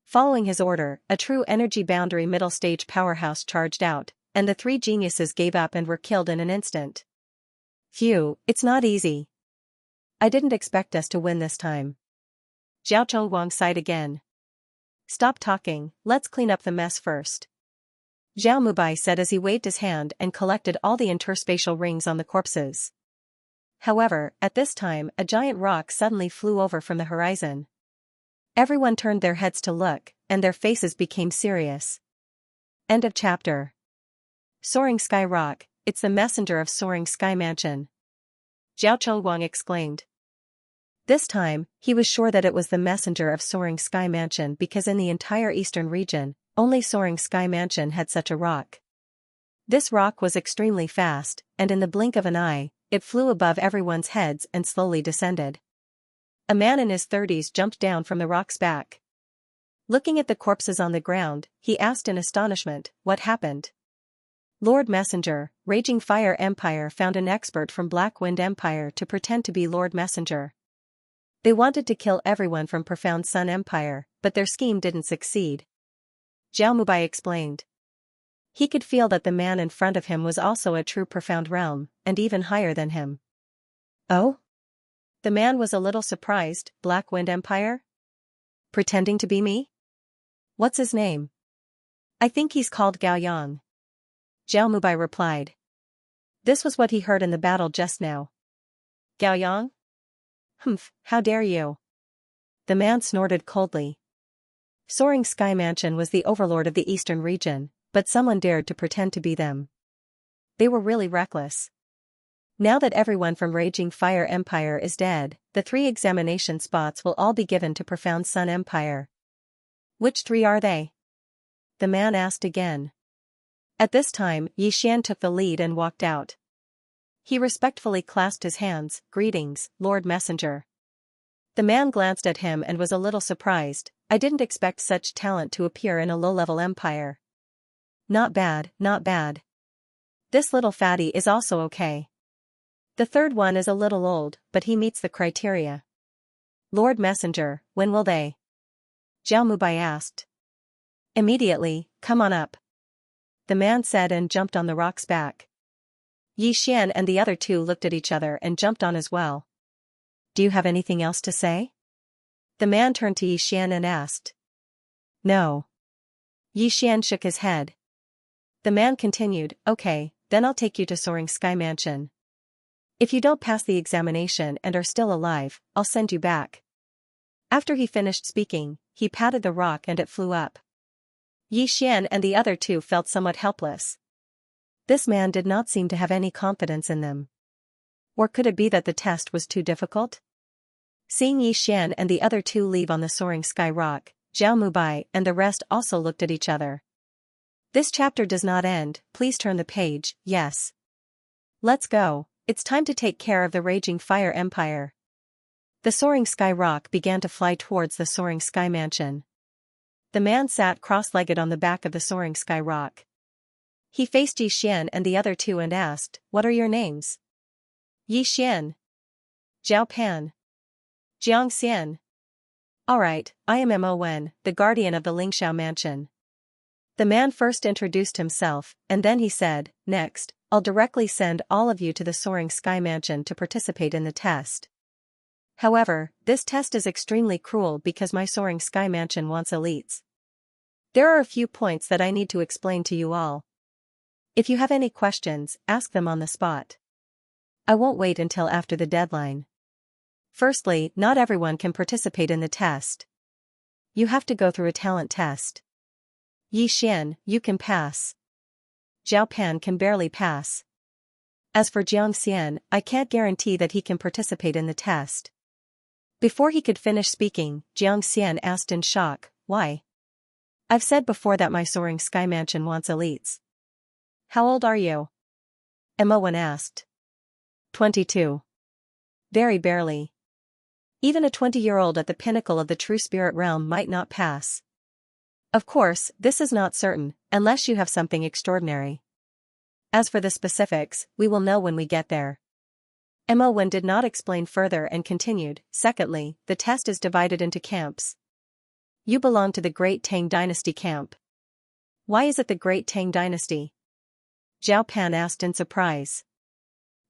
A: Following his order, a true energy boundary middle stage powerhouse charged out, and the three geniuses gave up and were killed in an instant. Phew, it's not easy. I didn't expect us to win this time. Zhao Chongguang sighed again. Stop talking, let's clean up the mess first. Zhao Mubai said as he waved his hand and collected all the interspatial rings on the corpses. However, at this time a giant rock suddenly flew over from the horizon. Everyone turned their heads to look, and their faces became serious. End of chapter. Soaring Sky Rock, it's the messenger of Soaring Sky Mansion. Zhao Chongguang exclaimed. This time, he was sure that it was the messenger of Soaring Sky Mansion because in the entire eastern region, only Soaring Sky Mansion had such a rock. This rock was extremely fast, and in the blink of an eye, it flew above everyone's heads and slowly descended. A man in his 30s jumped down from the rock's back. Looking at the corpses on the ground, he asked in astonishment, "What happened?" Lord Messenger, Raging Fire Empire found an expert from Black Wind Empire to pretend to be Lord Messenger. They wanted to kill everyone from Profound Sun Empire, but their scheme didn't succeed. Zhao Mubai explained. He could feel that the man in front of him was also a true Profound Realm, and even higher than him. Oh? The man was a little surprised. Black Wind Empire? Pretending to be me? What's his name? I think he's called Gao Yang. Zhao Mubai replied. This was what he heard in the battle just now. Gao Yang? Humph, how dare you? The man snorted coldly. Soaring Sky Mansion was the overlord of the eastern region, but someone dared to pretend to be them. They were really reckless. Now that everyone from Raging Fire Empire is dead, the 3 examination spots will all be given to Profound Sun Empire. Which 3 are they? The man asked again. At this time, Xian took the lead and walked out. He respectfully clasped his hands. Greetings, Lord Messenger. The man glanced at him and was a little surprised. I didn't expect such talent to appear in a low-level empire. Not bad, not bad. This little fatty is also okay. The third one is a little old, but he meets the criteria. Lord Messenger, when will they? Zhao Mubai asked. Immediately, come on up. The man said and jumped on the rock's back. Yi Xian and the other 2 looked at each other and jumped on as well. Do you have anything else to say? The man turned to Yi Xian and asked. No. Yi Xian shook his head. The man continued, okay, then I'll take you to Soaring Sky Mansion. If you don't pass the examination and are still alive, I'll send you back. After he finished speaking, he patted the rock and it flew up. Yi Xian and the other 2 felt somewhat helpless. This man did not seem to have any confidence in them. Or could it be that the test was too difficult? Seeing Yi Xian and the other 2 leave on the Soaring Sky Rock, Zhao Mubai and the rest also looked at each other. This chapter does not end, please turn the page, yes. Let's go, it's time to take care of the Raging Fire Empire. The Soaring Sky Rock began to fly towards the Soaring Sky Mansion. The man sat cross-legged on the back of the Soaring Sky Rock. He faced Yi Xian and the other 2 and asked, what are your names? Yi Xian. Zhao Pan. Jiang Xian. Alright, I am Mo Wen, the guardian of the Lingxiao Mansion. The man first introduced himself, and then he said, next, I'll directly send all of you to the Soaring Sky Mansion to participate in the test. However, this test is extremely cruel because my Soaring Sky Mansion wants elites. There are a few points that I need to explain to you all. If you have any questions, ask them on the spot. I won't wait until after the deadline. Firstly, not everyone can participate in the test. You have to go through a talent test. Yi Xian, you can pass. Zhao Pan can barely pass. As for Jiang Xian, I can't guarantee that he can participate in the test. Before he could finish speaking, Jiang Xian asked in shock, why? I've said before that my Soaring Sky Mansion wants elites. How old are you? Mo Wen asked. 22. Very barely. Even a 20-year-old at the pinnacle of the true spirit realm might not pass. Of course, this is not certain, unless you have something extraordinary. As for the specifics, we will know when we get there. Mo Wen did not explain further and continued, secondly, the test is divided into camps. You belong to the Great Tang Dynasty camp. Why is it the Great Tang Dynasty? Zhao Pan asked in surprise.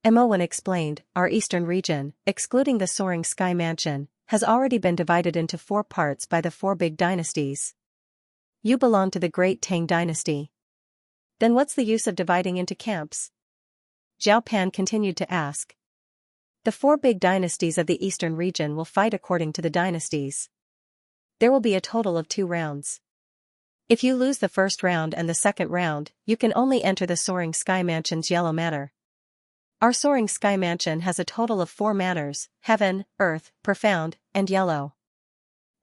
A: Mo Wen explained, our eastern region, excluding the Soaring Sky Mansion, has already been divided into 4 parts by the 4 big dynasties. You belong to the Great Tang Dynasty. Then what's the use of dividing into camps? Zhao Pan continued to ask. The 4 big dynasties of the eastern region will fight according to the dynasties. There will be a total of 2 rounds. If you lose the first round and the second round, you can only enter the Soaring Sky Mansion's Yellow Manor. Our Soaring Sky Mansion has a total of 4 manors: Heaven, Earth, Profound, and Yellow.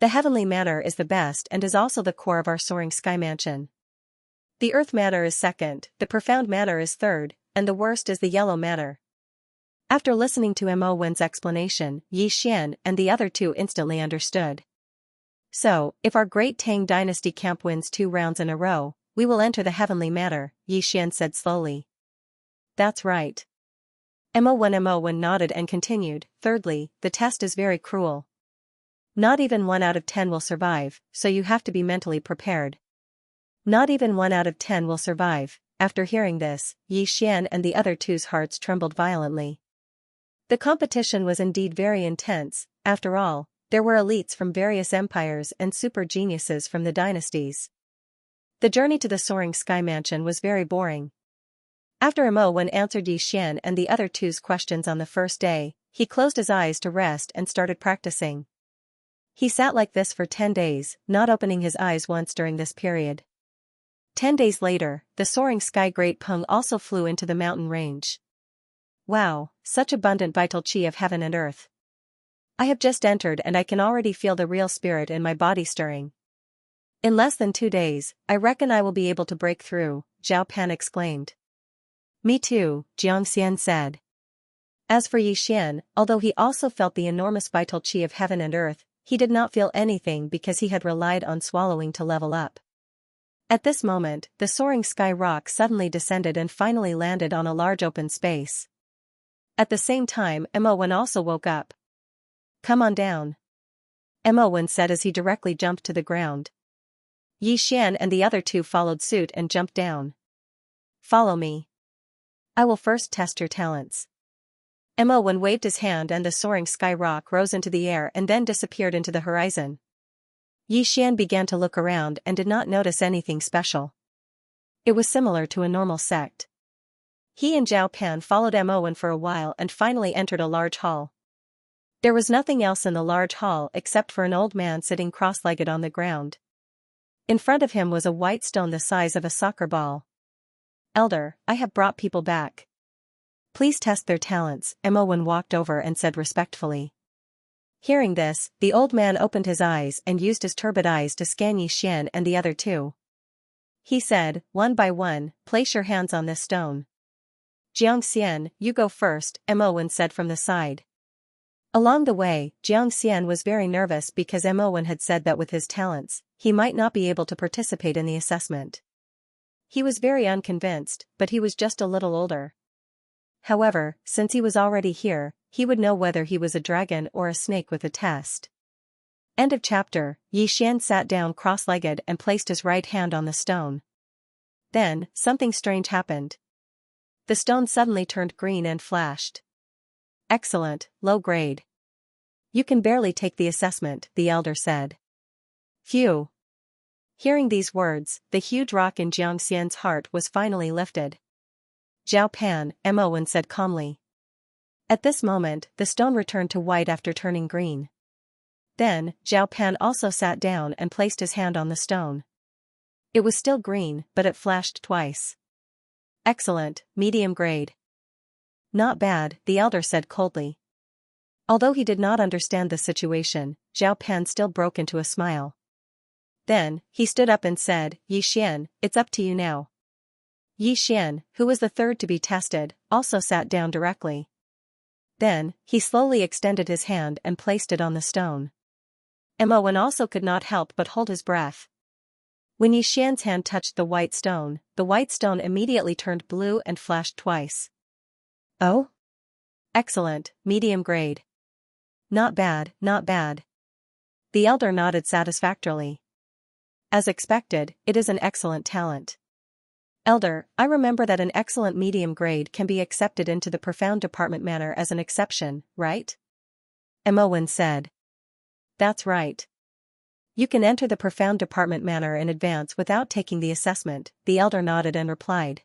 A: The Heavenly Manor is the best and is also the core of our Soaring Sky Mansion. The Earth Manor is second, the Profound Manor is third, and the worst is the Yellow Manor. After listening to Mo Wen's explanation, Yi Xian and the other 2 instantly understood. So, if our Great Tang Dynasty camp wins 2 rounds in a row, we will enter the Heavenly Manor, Yi Xian said slowly. That's right. Mo Wen nodded and continued. Thirdly, the test is very cruel. Not even 1 out of 10 will survive, so you have to be mentally prepared. Not even 1 out of 10 will survive. After hearing this, Yi Xian and the other 2's hearts trembled violently. The competition was indeed very intense. After all, there were elites from various empires and super geniuses from the dynasties. The journey to the Soaring Sky Mansion was very boring. After Mo Wen answered Yi Xian and the other 2's questions on the first day, he closed his eyes to rest and started practicing. He sat like this for 10 days, not opening his eyes once during this period. 10 days later, the Soaring Sky Great Peng also flew into the mountain range. Wow, such abundant vital qi of heaven and earth. I have just entered and I can already feel the real spirit in my body stirring. In less than 2 days, I reckon I will be able to break through, Zhao Pan exclaimed. Me too, Xianxia said. As for Yi Xian, although he also felt the enormous vital qi of heaven and earth, he did not feel anything because he had relied on swallowing to level up. At this moment, the Soaring Sky Rock suddenly descended and finally landed on a large open space. At the same time, Mo Wen also woke up. Come on down. Mo Wen said as he directly jumped to the ground. Yi Xian and the other 2 followed suit and jumped down. Follow me. I will first test your talents. Mo Wen waved his hand and the Soaring Sky Rock rose into the air and then disappeared into the horizon. Yi Xian began to look around and did not notice anything special. It was similar to a normal sect. He and Zhao Pan followed Mo Wen for a while and finally entered a large hall. There was nothing else in the large hall except for an old man sitting cross-legged on the ground. In front of him was a white stone the size of a soccer ball. Elder, I have brought people back. Please test their talents, Mo Wen walked over and said respectfully. Hearing this, the old man opened his eyes and used his turbid eyes to scan Yi Xian and the other 2. He said, one by one, place your hands on this stone. Xianxia, you go first, Mo Wen said from the side. Along the way, Xianxia was very nervous because Mo Wen had said that with his talents, he might not be able to participate in the assessment. He was very unconvinced, but he was just a little older. However, since he was already here, he would know whether he was a dragon or a snake with a test. End of chapter. Yi Xian sat down cross-legged and placed his right hand on the stone. Then, something strange happened. The stone suddenly turned green and flashed. Excellent, low grade. You can barely take the assessment, the elder said. Phew. Hearing these words, the huge rock in Xianxian's heart was finally lifted. Zhao Pan, Mo Wen said calmly. At this moment, the stone returned to white after turning green. Then, Zhao Pan also sat down and placed his hand on the stone. It was still green, but it flashed twice. Excellent, medium grade. Not bad, the elder said coldly. Although he did not understand the situation, Zhao Pan still broke into a smile. Then, he stood up and said, Yi Xian, it's up to you now. Yi Xian, who was the third to be tested, also sat down directly. Then, he slowly extended his hand and placed it on the stone. Mo Wen also could not help but hold his breath. When Yi Xian's hand touched the white stone immediately turned blue and flashed twice. Oh? Excellent, medium grade. Not bad, not bad. The elder nodded satisfactorily. As expected, it is an excellent talent. Elder, I remember that an excellent medium grade can be accepted into the Profound Department Manor as an exception, right? Mo Wen said. That's right. You can enter the profound department manor in advance without taking the assessment, the elder nodded and replied.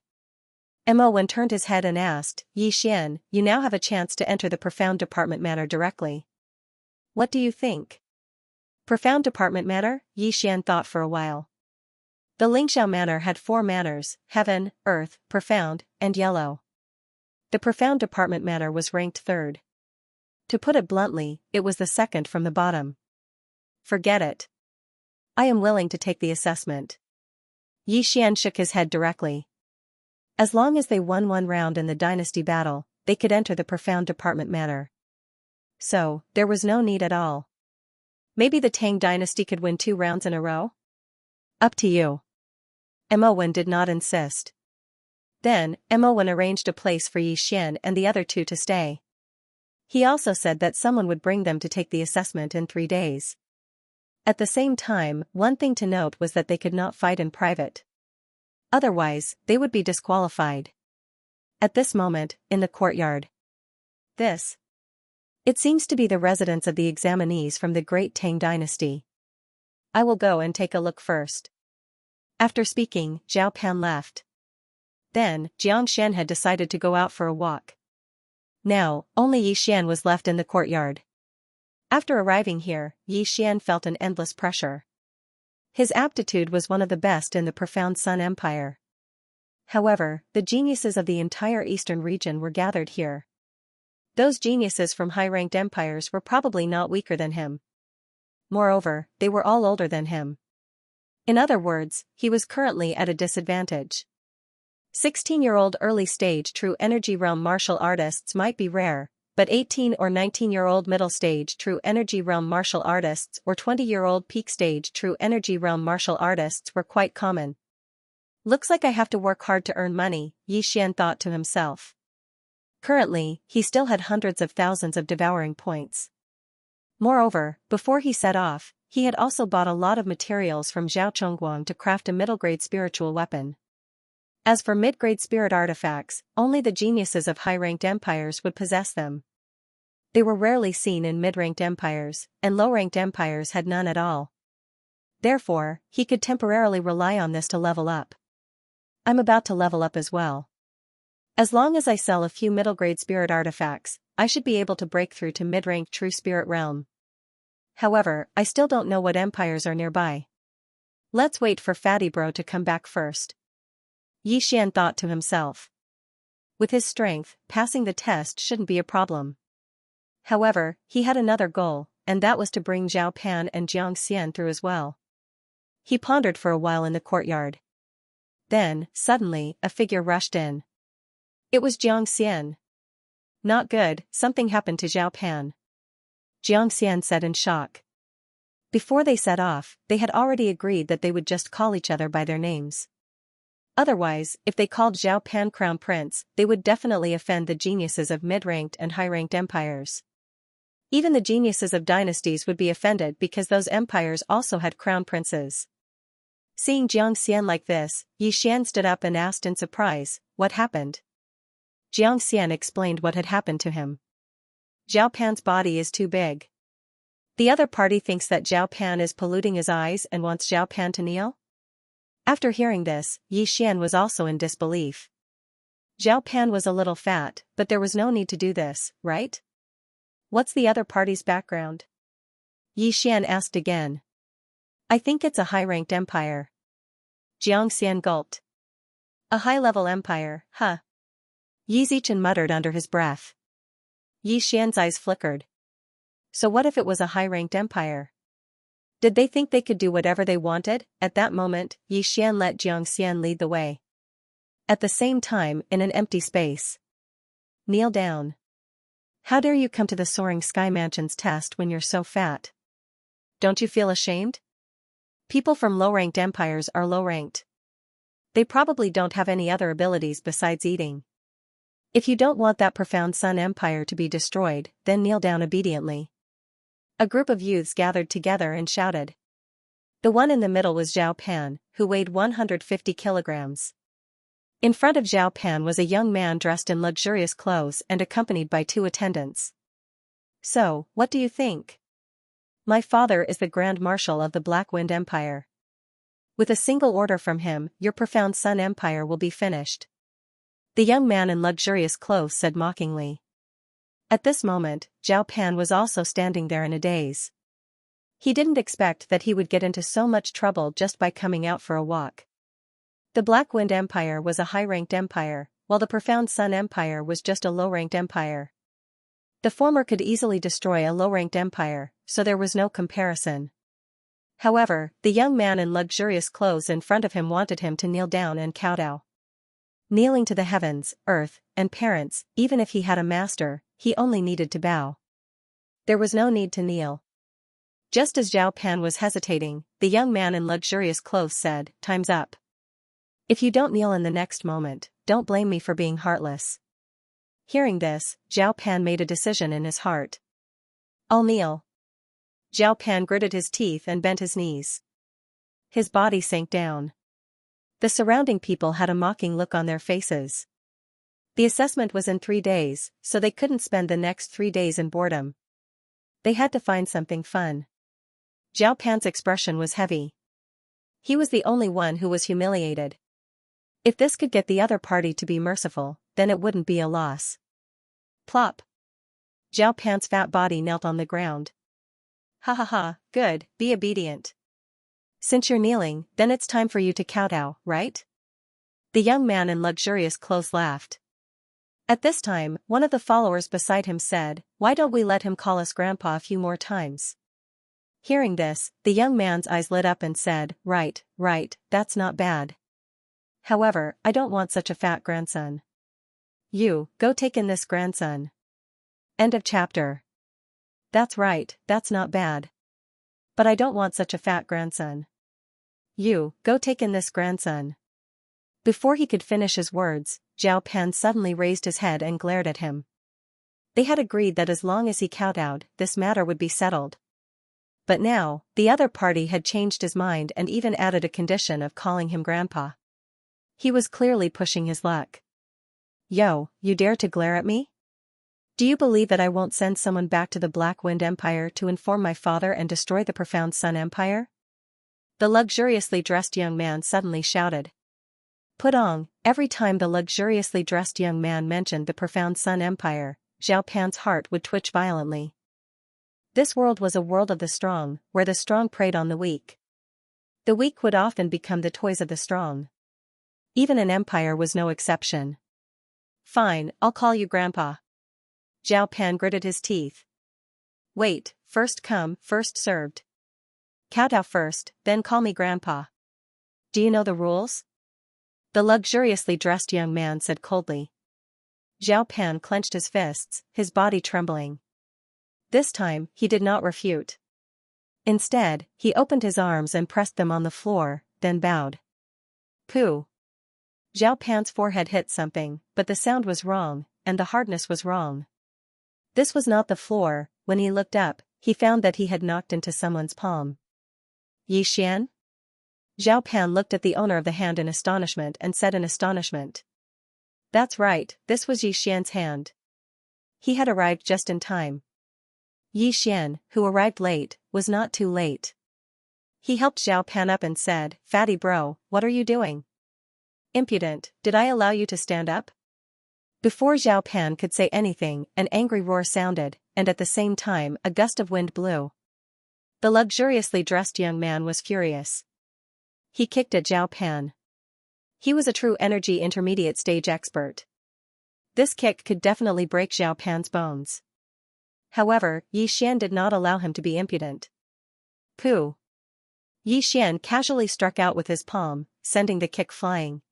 A: Mo Wen turned his head and asked, Yi Xian, you now have a chance to enter the profound department manor directly. What do you think? Profound department manor? Yi Xian thought for a while. The Lingxiao manor had 4 manors, heaven, earth, profound, and yellow. The profound department manor was ranked 3rd. To put it bluntly, it was the 2nd from the bottom. Forget it. I am willing to take the assessment. Yi Xian shook his head directly. As long as they won 1 round in the dynasty battle, they could enter the profound department manor. So, there was no need at all. Maybe the Tang dynasty could win 2 rounds in a row? Up to you. Mo Wen did not insist. Then, Mo Wen arranged a place for Yi Xian and the other 2 to stay. He also said that someone would bring them to take the assessment in 3 days. At the same time, one thing to note was that they could not fight in private. Otherwise, they would be disqualified. At this moment, in the courtyard. It seems to be the residence of the examinees from the Great Tang Dynasty. I will go and take a look first. After speaking, Zhao Pan left. Then, Jiang Shen had decided to go out for a walk. Now, only Yi Xian was left in the courtyard. After arriving here, Yi Xian felt an endless pressure. His aptitude was one of the best in the profound Sun Empire. However, the geniuses of the entire eastern region were gathered here. Those geniuses from high-ranked empires were probably not weaker than him. Moreover, they were all older than him. In other words, he was currently at a disadvantage. 16-year-old early-stage true energy realm martial artists might be rare, but 18 or 19-year-old middle-stage true energy realm martial artists or 20-year-old peak-stage true energy realm martial artists were quite common. Looks like I have to work hard to earn money, Yi Xian thought to himself. Currently, he still had hundreds of thousands of devouring points. Moreover, before he set off, he had also bought a lot of materials from Zhao Chongguang to craft a middle-grade spiritual weapon. As for mid-grade spirit artifacts, only the geniuses of high-ranked empires would possess them. They were rarely seen in mid-ranked empires, and low-ranked empires had none at all. Therefore, he could temporarily rely on this to level up. I'm about to level up as well. As long as I sell a few middle-grade spirit artifacts, I should be able to break through to mid-rank true spirit realm. However, I still don't know what empires are nearby. Let's wait for Fatty Bro to come back first. Yi Xian thought to himself. With his strength, passing the test shouldn't be a problem. However, he had another goal, and that was to bring Zhao Pan and Jiang Xian through as well. He pondered for a while in the courtyard. Then, suddenly, a figure rushed in. It was Jiang Xian. Not good, something happened to Zhao Pan. Jiang Xian said in shock. Before they set off, they had already agreed that they would just call each other by their names. Otherwise, if they called Zhao Pan Crown Prince, they would definitely offend the geniuses of mid-ranked and high-ranked empires. Even the geniuses of dynasties would be offended because those empires also had crown princes. Seeing Jiang Xian like this, Yi Xian stood up and asked in surprise, what happened? Jiang Xian explained what had happened to him. Zhao Pan's body is too big. The other party thinks that Zhao Pan is polluting his eyes and wants Zhao Pan to kneel? After hearing this, Yi Xian was also in disbelief. Zhao Pan was a little fat, but there was no need to do this, right? What's the other party's background? Yi Xian asked again. I think it's a high-ranked empire. Jiang Xian gulped. A high-level empire, huh? Yi Zichen muttered under his breath. Yi Xian's eyes flickered. So what if it was a high-ranked empire? Did they think they could do whatever they wanted? At that moment, Yi Xian let Jiang Xian lead the way. At the same time, in an empty space. Kneel down. How dare you come to the Soaring Sky Mansion's test when you're so fat? Don't you feel ashamed? People from low-ranked empires are low-ranked. They probably don't have any other abilities besides eating. If you don't want that profound Sun Empire to be destroyed, then kneel down obediently. A group of youths gathered together and shouted. The one in the middle was Zhao Pan, who weighed 150 kilograms. In front of Zhao Pan was a young man dressed in luxurious clothes and accompanied by 2 attendants. So, what do you think? My father is the Grand Marshal of the Black Wind Empire. With a single order from him, your profound Sun Empire will be finished. The young man in luxurious clothes said mockingly. At this moment, Zhao Pan was also standing there in a daze. He didn't expect that he would get into so much trouble just by coming out for a walk. The Black Wind Empire was a high-ranked empire, while the Profound Sun Empire was just a low-ranked empire. The former could easily destroy a low-ranked empire, so there was no comparison. However, the young man in luxurious clothes in front of him wanted him to kneel down and kowtow. Kneeling to the heavens, earth, and parents, even if he had a master, he only needed to bow. There was no need to kneel. Just as Zhao Pan was hesitating, the young man in luxurious clothes said, "Time's up. If you don't kneel in the next moment, don't blame me for being heartless." Hearing this, Zhao Pan made a decision in his heart. "I'll kneel." Zhao Pan gritted his teeth and bent his knees. His body sank down. The surrounding people had a mocking look on their faces. The assessment was in 3 days, so they couldn't spend the next 3 days in boredom. They had to find something fun. Zhao Pan's expression was heavy. He was the only one who was humiliated. If this could get the other party to be merciful, then it wouldn't be a loss. Plop. Zhao Pan's fat body knelt on the ground. "Ha ha ha, good, be obedient. Since you're kneeling, then it's time for you to kowtow, right?" The young man in luxurious clothes laughed. At this time, one of the followers beside him said, "Why don't we let him call us grandpa a few more times?" Hearing this, the young man's eyes lit up and said, right, that's not bad. However, I don't want such a fat grandson. You, go take in this grandson." End of chapter. That's right, that's not bad. But I don't want such a fat grandson. You, go take in this grandson. Before he could finish his words, Zhao Pan suddenly raised his head and glared at him. They had agreed that as long as he kowtowed, this matter would be settled. But now, the other party had changed his mind and even added a condition of calling him grandpa. He was clearly pushing his luck. "Yo, you dare to glare at me? Do you believe that I won't send someone back to the Black Wind Empire to inform my father and destroy the Profound Sun Empire?" The luxuriously dressed young man suddenly shouted. Put on, every time the luxuriously dressed young man mentioned the Profound Sun Empire, Zhao Pan's heart would twitch violently. This world was a world of the strong, where the strong preyed on the weak. The weak would often become the toys of the strong. Even an empire was no exception. "Fine, I'll call you grandpa." Zhao Pan gritted his teeth. "Wait, first come, first served. Kowtow first, then call me grandpa. Do you know the rules?" The luxuriously dressed young man said coldly. Zhao Pan clenched his fists, his body trembling. This time, he did not refute. Instead, he opened his arms and pressed them on the floor, then bowed. Pooh. Zhao Pan's forehead hit something, but the sound was wrong, and the hardness was wrong. This was not the floor. When he looked up, he found that he had knocked into someone's palm. "Yi Xian?" Zhao Pan looked at the owner of the hand in astonishment and said in astonishment. That's right, this was Yi Xian's hand. He had arrived just in time. Yi Xian, who arrived late, was not too late. He helped Zhao Pan up and said, "Fatty bro, what are you doing? Impudent, did I allow you to stand up?" Before Zhao Pan could say anything, an angry roar sounded, and at the same time, a gust of wind blew. The luxuriously dressed young man was furious. He kicked at Zhao Pan. He was a true energy intermediate stage expert. This kick could definitely break Zhao Pan's bones. However, Yi Xian did not allow him to be impudent. Pooh. Yi Xian casually struck out with his palm, sending the kick flying.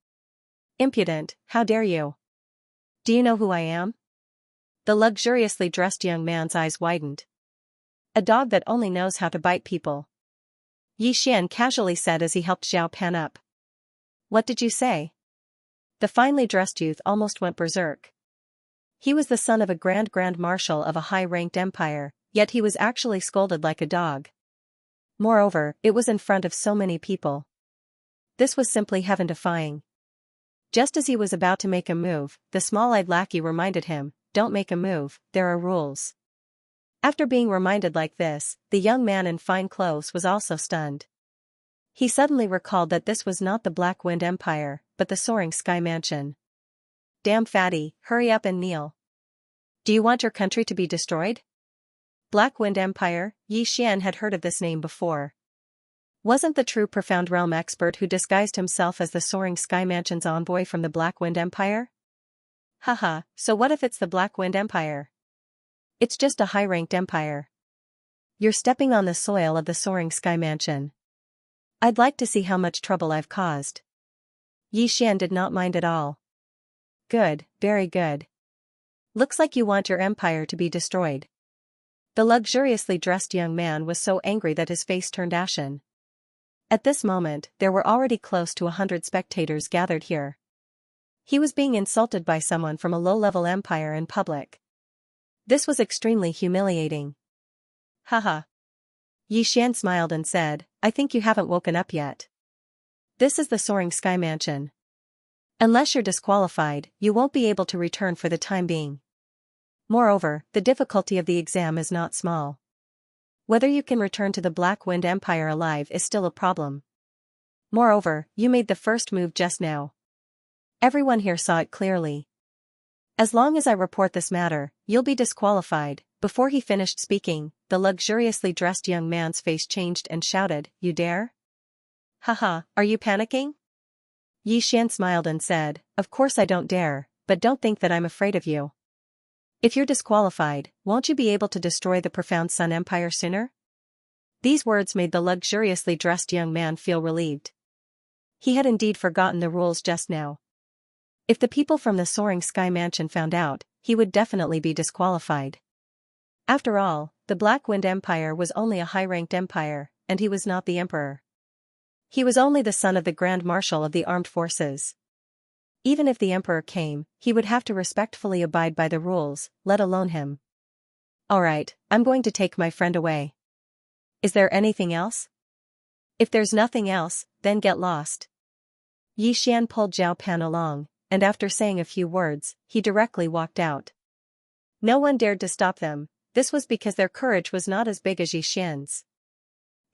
A: Impudent, how dare you? Do you know who I am? The luxuriously dressed young man's eyes widened. A dog that only knows how to bite people. Yi Xian casually said as he helped Zhao Pan up. What did you say? The finely dressed youth almost went berserk. He was the son of a grand marshal of a high-ranked empire, yet he was actually scolded like a dog. Moreover, it was in front of so many people. This was simply heaven-defying. Just as he was about to make a move, the small-eyed lackey reminded him, "Don't make a move, there are rules." After being reminded like this, the young man in fine clothes was also stunned. He suddenly recalled that this was not the Black Wind Empire, but the Soaring Sky Mansion. Damn fatty, hurry up and kneel. Do you want your country to be destroyed? Black Wind Empire, Yi Xian had heard of this name before. Wasn't the true Profound Realm expert who disguised himself as the Soaring Sky Mansion's envoy from the Black Wind Empire? Haha, so what if it's the Black Wind Empire? It's just a high-ranked empire. You're stepping on the soil of the Soaring Sky Mansion. I'd like to see how much trouble I've caused. Yi Xian did not mind at all. Good, very good. Looks like you want your empire to be destroyed. The luxuriously dressed young man was so angry that his face turned ashen. At this moment, there were already close to 100 spectators gathered here. He was being insulted by someone from a low-level empire in public. This was extremely humiliating. Haha. Yi Xian smiled and said, I think you haven't woken up yet. This is the Soaring Sky Mansion. Unless you're disqualified, you won't be able to return for the time being. Moreover, the difficulty of the exam is not small. Whether you can return to the Black Wind Empire alive is still a problem. Moreover, you made the first move just now. Everyone here saw it clearly. As long as I report this matter, you'll be disqualified. Before he finished speaking, the luxuriously dressed young man's face changed and shouted, You dare? Haha, are you panicking? Yi Xian smiled and said, Of course I don't dare, but don't think that I'm afraid of you. If you're disqualified, won't you be able to destroy the Profound Sun Empire sooner? These words made the luxuriously dressed young man feel relieved. He had indeed forgotten the rules just now. If the people from the Soaring Sky Mansion found out, he would definitely be disqualified. After all, the Black Wind Empire was only a high-ranked empire, and he was not the emperor. He was only the son of the Grand Marshal of the Armed Forces. Even if the emperor came, he would have to respectfully abide by the rules, let alone him. Alright, I'm going to take my friend away. Is there anything else? If there's nothing else, then get lost. Yi Xian pulled Zhao Pan along, and after saying a few words, he directly walked out. No one dared to stop them. This was because their courage was not as big as Yi Xian's.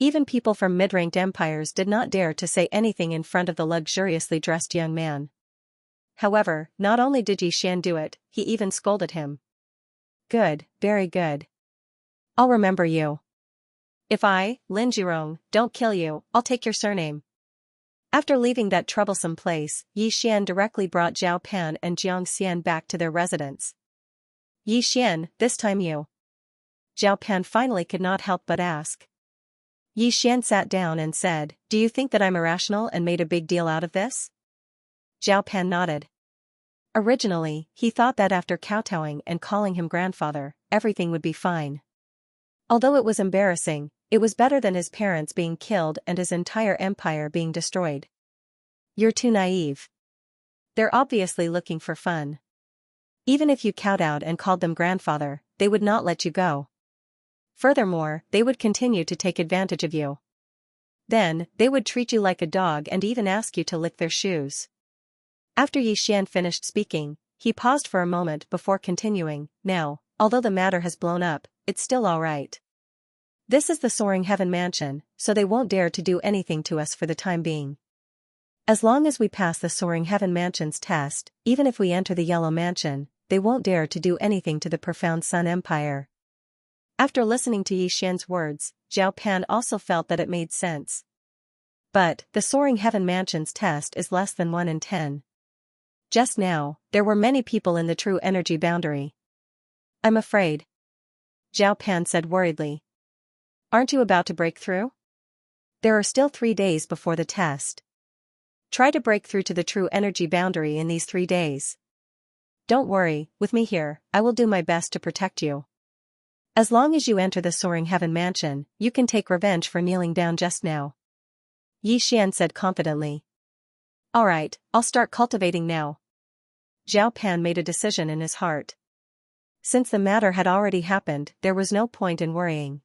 A: Even people from mid-ranked empires did not dare to say anything in front of the luxuriously dressed young man. However, not only did Yi Xian do it, he even scolded him. Good, very good. I'll remember you. If I, Lin Jirong, don't kill you, I'll take your surname. After leaving that troublesome place, Yi Xian directly brought Zhao Pan and Xianxia back to their residence. Yi Xian, this time you. Zhao Pan finally could not help but ask. Yi Xian sat down and said, Do you think that I'm irrational and made a big deal out of this? Zhao Pan nodded. Originally, he thought that after kowtowing and calling him grandfather, everything would be fine. Although it was embarrassing, it was better than his parents being killed and his entire empire being destroyed. You're too naive. They're obviously looking for fun. Even if you kowtowed and called them grandfather, they would not let you go. Furthermore, they would continue to take advantage of you. Then, they would treat you like a dog and even ask you to lick their shoes. After Yi Xian finished speaking, he paused for a moment before continuing, Now, although the matter has blown up, it's still alright. This is the Soaring Heaven Mansion, so they won't dare to do anything to us for the time being. As long as we pass the Soaring Heaven Mansion's test, even if we enter the Yellow Mansion, they won't dare to do anything to the Profound Sun Empire. After listening to Yi Xian's words, Zhao Pan also felt that it made sense. But, the Soaring Heaven Mansion's test is less than 1 in 10. Just now, there were many people in the true energy boundary. I'm afraid. Zhao Pan said worriedly. Aren't you about to break through? There are still 3 days before the test. Try to break through to the true energy boundary in these 3 days. Don't worry, with me here, I will do my best to protect you. As long as you enter the Soaring Heaven Mansion, you can take revenge for kneeling down just now. Yi Xian said confidently. Alright, I'll start cultivating now. Zhao Pan made a decision in his heart. Since the matter had already happened, there was no point in worrying.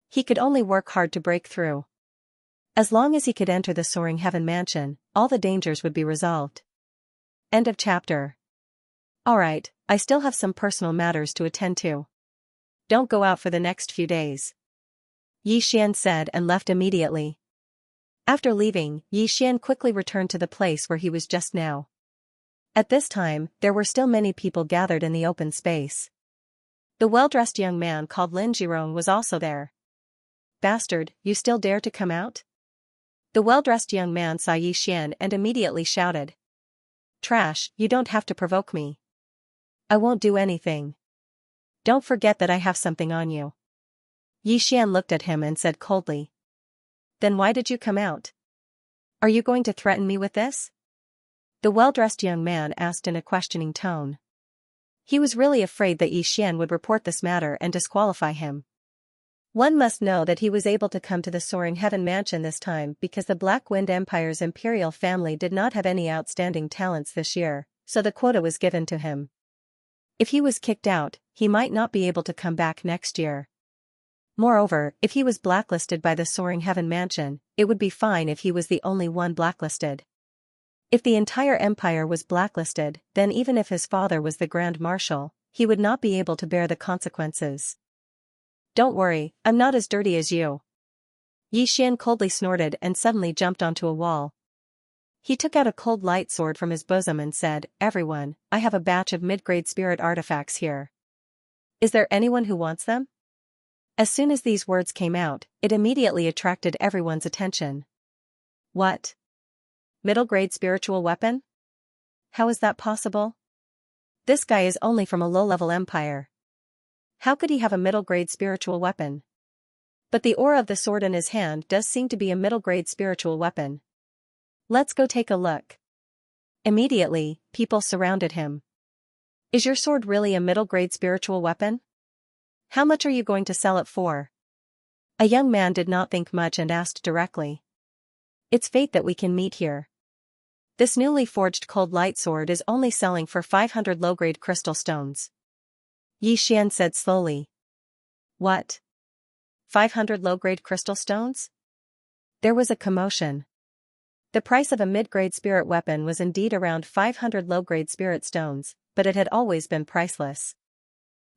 A: He could only work hard to break through. As long as he could enter the Soaring Heaven Mansion, all the dangers would be resolved. End of chapter. Alright, I still have some personal matters to attend to. Don't go out for the next few days. Yi Xian said and left immediately. After leaving, Yi Xian quickly returned to the place where he was just now. At this time, there were still many people gathered in the open space. The well-dressed young man called Lin Jirong was also there. Bastard, you still dare to come out? The well-dressed young man saw Yi Xian and immediately shouted. Trash, you don't have to provoke me. I won't do anything. Don't forget that I have something on you. Yi Xian looked at him and said coldly. Then why did you come out? Are you going to threaten me with this? The well-dressed young man asked in a questioning tone. He was really afraid that Yi Xian would report this matter and disqualify him. One must know that he was able to come to the Soaring Heaven mansion this time because the Black Wind Empire's imperial family did not have any outstanding talents this year, so the quota was given to him. If he was kicked out, he might not be able to come back next year. Moreover, if he was blacklisted by the Soaring Heaven mansion, it would be fine if he was the only one blacklisted. If the entire empire was blacklisted, then even if his father was the Grand Marshal, he would not be able to bear the consequences. Don't worry, I'm not as dirty as you. Yi Xian coldly snorted and suddenly jumped onto a wall. He took out a cold light sword from his bosom and said, Everyone, I have a batch of mid-grade spirit artifacts here. Is there anyone who wants them? As soon as these words came out, it immediately attracted everyone's attention. What? Middle-grade spiritual weapon? How is that possible? This guy is only from a low-level empire. How could he have a middle-grade spiritual weapon? But the aura of the sword in his hand does seem to be a middle-grade spiritual weapon. Let's go take a look. Immediately, people surrounded him. Is your sword really a middle-grade spiritual weapon? How much are you going to sell it for? A young man did not think much and asked directly. It's fate that we can meet here. This newly forged cold light sword is only selling for 500 low-grade crystal stones. Yi Xian said slowly. What? 500 low-grade crystal stones? There was a commotion. The price of a mid-grade spirit weapon was indeed around 500 low-grade spirit stones, but it had always been priceless.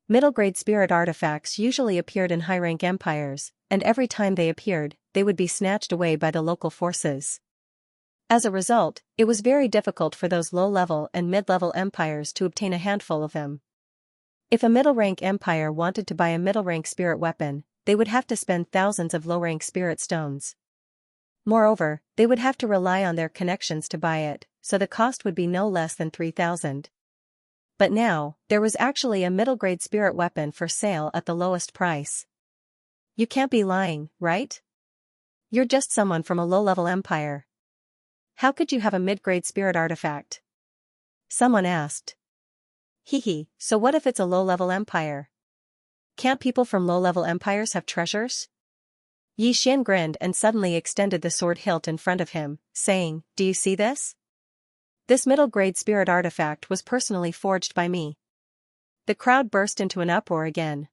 A: Middle-grade spirit artifacts usually appeared in high-rank empires, and every time they appeared, they would be snatched away by the local forces. As a result, it was very difficult for those low-level and mid-level empires to obtain a handful of them. If a middle-rank empire wanted to buy a middle-rank spirit weapon, they would have to spend thousands of low-rank spirit stones. Moreover, they would have to rely on their connections to buy it, so the cost would be no less than 3,000. But now, there was actually a middle-grade spirit weapon for sale at the lowest price. You can't be lying, right? You're just someone from a low-level empire. How could you have a mid-grade spirit artifact? Someone asked. Hehe, so what if it's a low-level empire? Can't people from low-level empires have treasures? Yi Xian grinned and suddenly extended the sword hilt in front of him, saying, Do you see this? This middle-grade spirit artifact was personally forged by me. The crowd burst into an uproar again.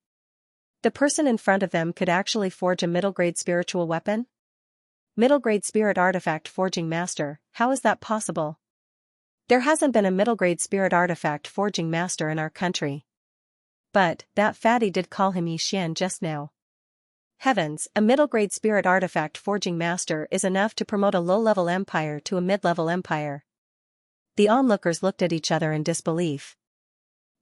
A: The person in front of them could actually forge a middle-grade spiritual weapon? Middle-grade spirit artifact forging master, how is that possible? There hasn't been a middle-grade spirit artifact forging master in our country. But, that fatty did call him Yi Xian just now. Heavens, a middle-grade spirit artifact forging master is enough to promote a low-level empire to a mid-level empire. The onlookers looked at each other in disbelief.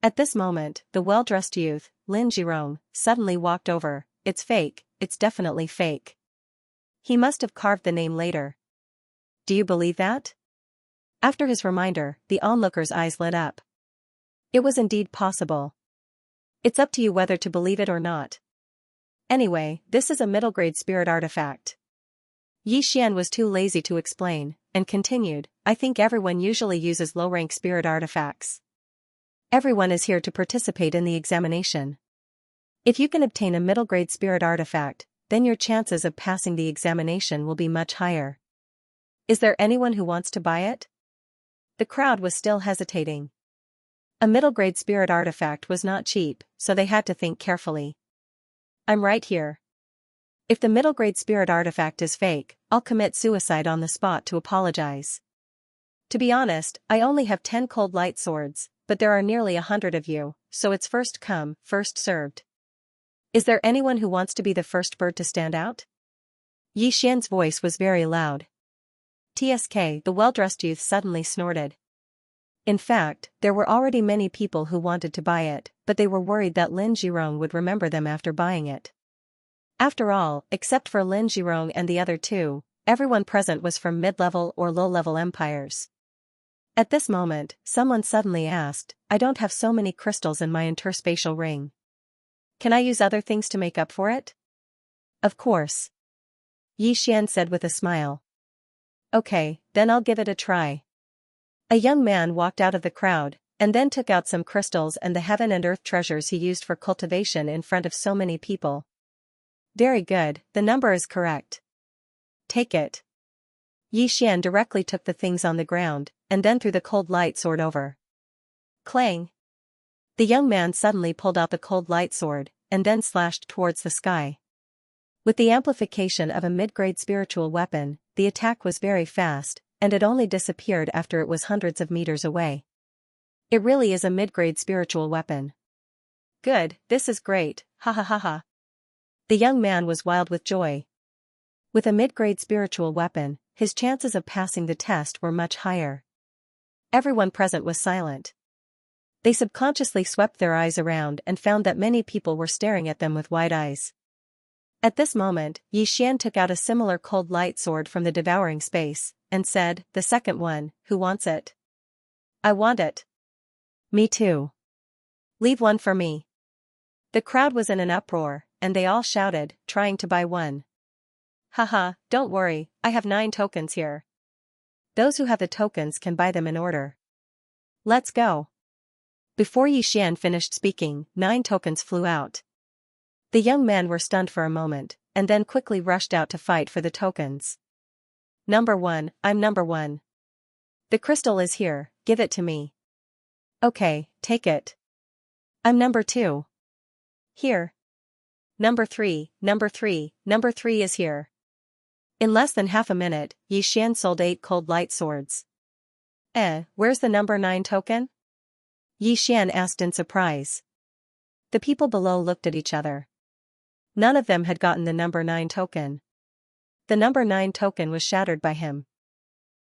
A: At this moment, the well-dressed youth, Lin Jirong, suddenly walked over. It's fake, it's definitely fake. He must have carved the name later. Do you believe that? After his reminder, the onlookers' eyes lit up. It was indeed possible. It's up to you whether to believe it or not. Anyway, this is a middle-grade spirit artifact. Yi Xian was too lazy to explain, and continued, I think everyone usually uses low-rank spirit artifacts. Everyone is here to participate in the examination. If you can obtain a middle-grade spirit artifact, then your chances of passing the examination will be much higher. Is there anyone who wants to buy it? The crowd was still hesitating. A middle-grade spirit artifact was not cheap, so they had to think carefully. I'm right here. If the middle-grade spirit artifact is fake, I'll commit suicide on the spot to apologize. To be honest, I only have 10 cold light swords, but there are nearly 100 of you, so it's first come, first served. Is there anyone who wants to be the first bird to stand out? Yi Xian's voice was very loud. TSK, the well-dressed youth suddenly snorted. In fact, there were already many people who wanted to buy it, but they were worried that Lin Jirong would remember them after buying it. After all, except for Lin Jirong and the other two, everyone present was from mid-level or low-level empires. At this moment, someone suddenly asked, I don't have so many crystals in my interspatial ring. Can I use other things to make up for it? Of course. Yi Xian said with a smile. Okay, then I'll give it a try. A young man walked out of the crowd, and then took out some crystals and the heaven and earth treasures he used for cultivation in front of so many people. Very good, the number is correct. Take it. Yi Xian directly took the things on the ground, and then threw the cold light sword over. Clang! The young man suddenly pulled out the cold light sword, and then slashed towards the sky. With the amplification of a mid-grade spiritual weapon, the attack was very fast, and it only disappeared after it was hundreds of meters away. It really is a mid-grade spiritual weapon. Good, this is great, ha ha ha ha. The young man was wild with joy. With a mid-grade spiritual weapon, his chances of passing the test were much higher. Everyone present was silent. They subconsciously swept their eyes around and found that many people were staring at them with wide eyes. At this moment, Yi Xian took out a similar cold light sword from the devouring space, and said, the second one, who wants it? I want it. Me too. Leave one for me. The crowd was in an uproar, and they all shouted, trying to buy one. Haha, don't worry, I have 9 tokens here. Those who have the tokens can buy them in order. Let's go. Before Yi Xian finished speaking, 9 tokens flew out. The young men were stunned for a moment, and then quickly rushed out to fight for the tokens. Number 1, I'm number 1. The crystal is here, give it to me. Okay, take it. I'm number 2. Here. Number 3, number 3, number 3 is here. In less than half a minute, Yi Xian sold 8 cold light swords. Where's the number 9 token? Yi Xian asked in surprise. The people below looked at each other. None of them had gotten the number 9 token. The number 9 token was shattered by him.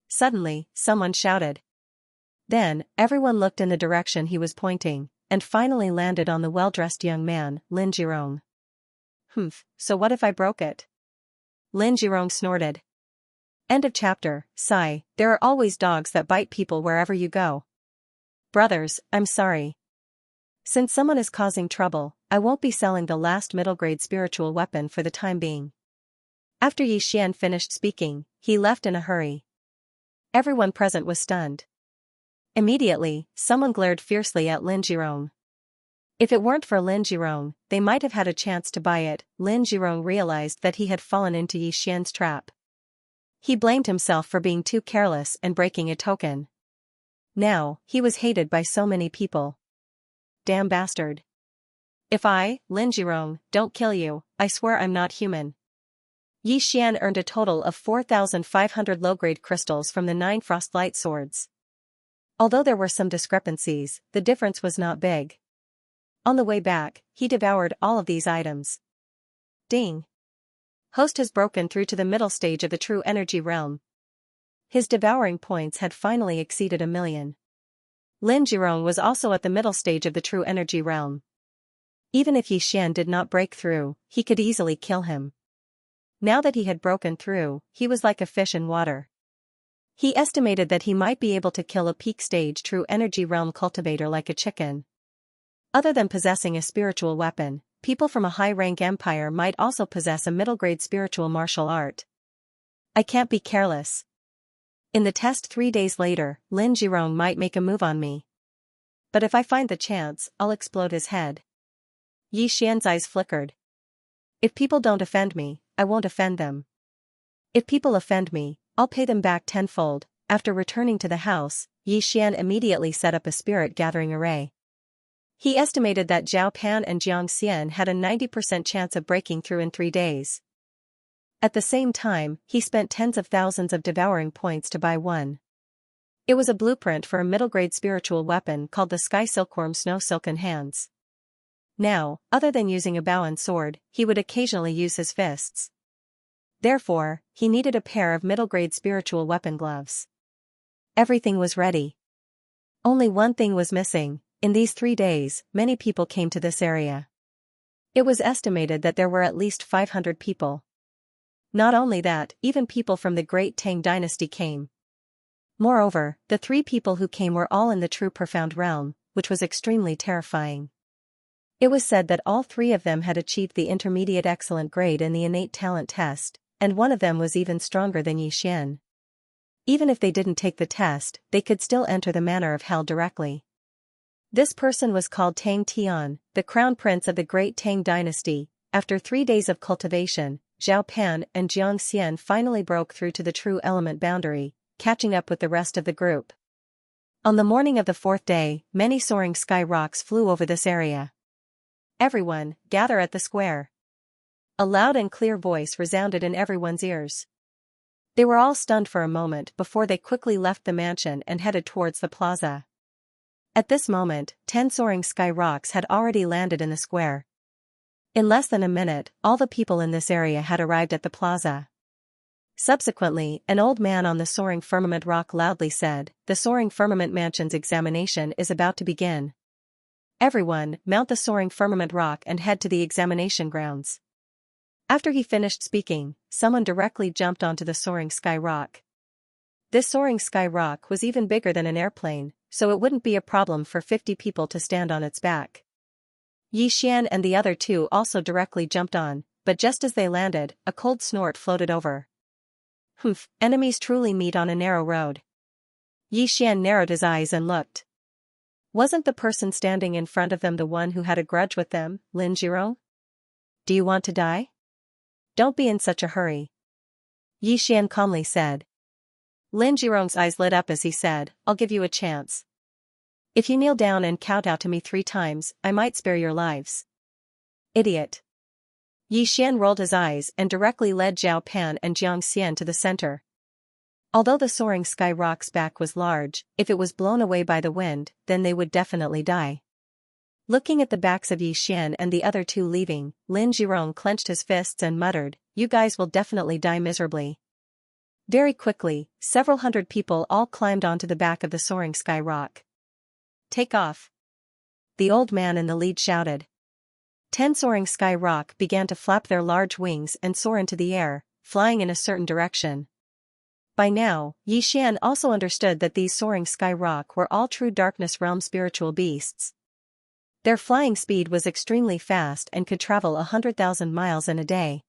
A: Suddenly, someone shouted. Then, everyone looked in the direction he was pointing, and finally landed on the well-dressed young man, Lin Jirong. So what if I broke it? Lin Jirong snorted. End of chapter. Sigh, there are always dogs that bite people wherever you go. Brothers, I'm sorry. Since someone is causing trouble, I won't be selling the last middle-grade spiritual weapon for the time being. After Yi Xian finished speaking, he left in a hurry. Everyone present was stunned. Immediately, someone glared fiercely at Lin Jirong. If it weren't for Lin Jirong, they might have had a chance to buy it. Lin Jirong realized that he had fallen into Yi Xian's trap. He blamed himself for being too careless and breaking a token. Now, he was hated by so many people. Damn bastard. If I, Lin Jirong, don't kill you, I swear I'm not human. Yi Xian earned a total of 4,500 low-grade crystals from the 9 frostlight swords. Although there were some discrepancies, the difference was not big. On the way back, he devoured all of these items. Ding! Host has broken through to the middle stage of the true energy realm. His devouring points had finally exceeded 1,000,000. Lin Jirong was also at the middle stage of the true energy realm. Even if Yi Xian did not break through, he could easily kill him. Now that he had broken through, he was like a fish in water. He estimated that he might be able to kill a peak stage true energy realm cultivator like a chicken. Other than possessing a spiritual weapon, people from a high-rank empire might also possess a middle-grade spiritual martial art. I can't be careless. In the test 3 days later, Lin Jirong might make a move on me. But if I find the chance, I'll explode his head. Yi Xian's eyes flickered. If people don't offend me, I won't offend them. If people offend me, I'll pay them back tenfold. After returning to the house, Yi Xian immediately set up a spirit gathering array. He estimated that Zhao Pan and Xianxia had a 90% chance of breaking through in 3 days. At the same time, he spent tens of thousands of devouring points to buy one. It was a blueprint for a middle-grade spiritual weapon called the Sky Silkworm Snow Silken Hands. Now, other than using a bow and sword, he would occasionally use his fists. Therefore, he needed a pair of middle-grade spiritual weapon gloves. Everything was ready. Only one thing was missing. In these 3 days, many people came to this area. It was estimated that there were at least 500 people. Not only that, even people from the Great Tang Dynasty came. Moreover, the 3 people who came were all in the true profound realm, which was extremely terrifying. It was said that all 3 of them had achieved the intermediate excellent grade in the innate talent test, and one of them was even stronger than Xian. Even if they didn't take the test, they could still enter the manor of hell directly. This person was called Tang Tian, the crown prince of the Great Tang Dynasty. After 3 days of cultivation, Zhao Pan and Xianxia finally broke through to the true element boundary, catching up with the rest of the group. On the morning of the 4th day, many soaring sky rocks flew over this area. Everyone, gather at the square. A loud and clear voice resounded in everyone's ears. They were all stunned for a moment before they quickly left the mansion and headed towards the plaza. At this moment, 10 soaring sky rocks had already landed in the square. In less than a minute, all the people in this area had arrived at the plaza. Subsequently, an old man on the soaring firmament rock loudly said, "The soaring firmament mansion's examination is about to begin. Everyone, mount the soaring firmament rock and head to the examination grounds." After he finished speaking, someone directly jumped onto the soaring sky rock. This soaring sky rock was even bigger than an airplane, so it wouldn't be a problem for 50 people to stand on its back. Yi Xian and the other 2 also directly jumped on, but just as they landed, a cold snort floated over. Humph, enemies truly meet on a narrow road. Yi Xian narrowed his eyes and looked. Wasn't the person standing in front of them the one who had a grudge with them, Lin Zhirong? Do you want to die? Don't be in such a hurry. Yi Xian calmly said. Lin Zhirong's eyes lit up as he said, "I'll give you a chance. If you kneel down and kowtow to me 3 times, I might spare your lives." Idiot. Yi Xian rolled his eyes and directly led Zhao Pan and Xianxia to the center. Although the soaring sky rock's back was large, if it was blown away by the wind, then they would definitely die. Looking at the backs of Yi Xian and the other 2 leaving, Lin Zhirong clenched his fists and muttered, "You guys will definitely die miserably." Very quickly, several hundred people all climbed onto the back of the soaring sky rock. "Take off!" the old man in the lead shouted. 10 soaring sky rock began to flap their large wings and soar into the air, flying in a certain direction. By now, Yi Xian also understood that these soaring sky rock were all true darkness realm spiritual beasts. Their flying speed was extremely fast and could travel 100,000 miles in a day.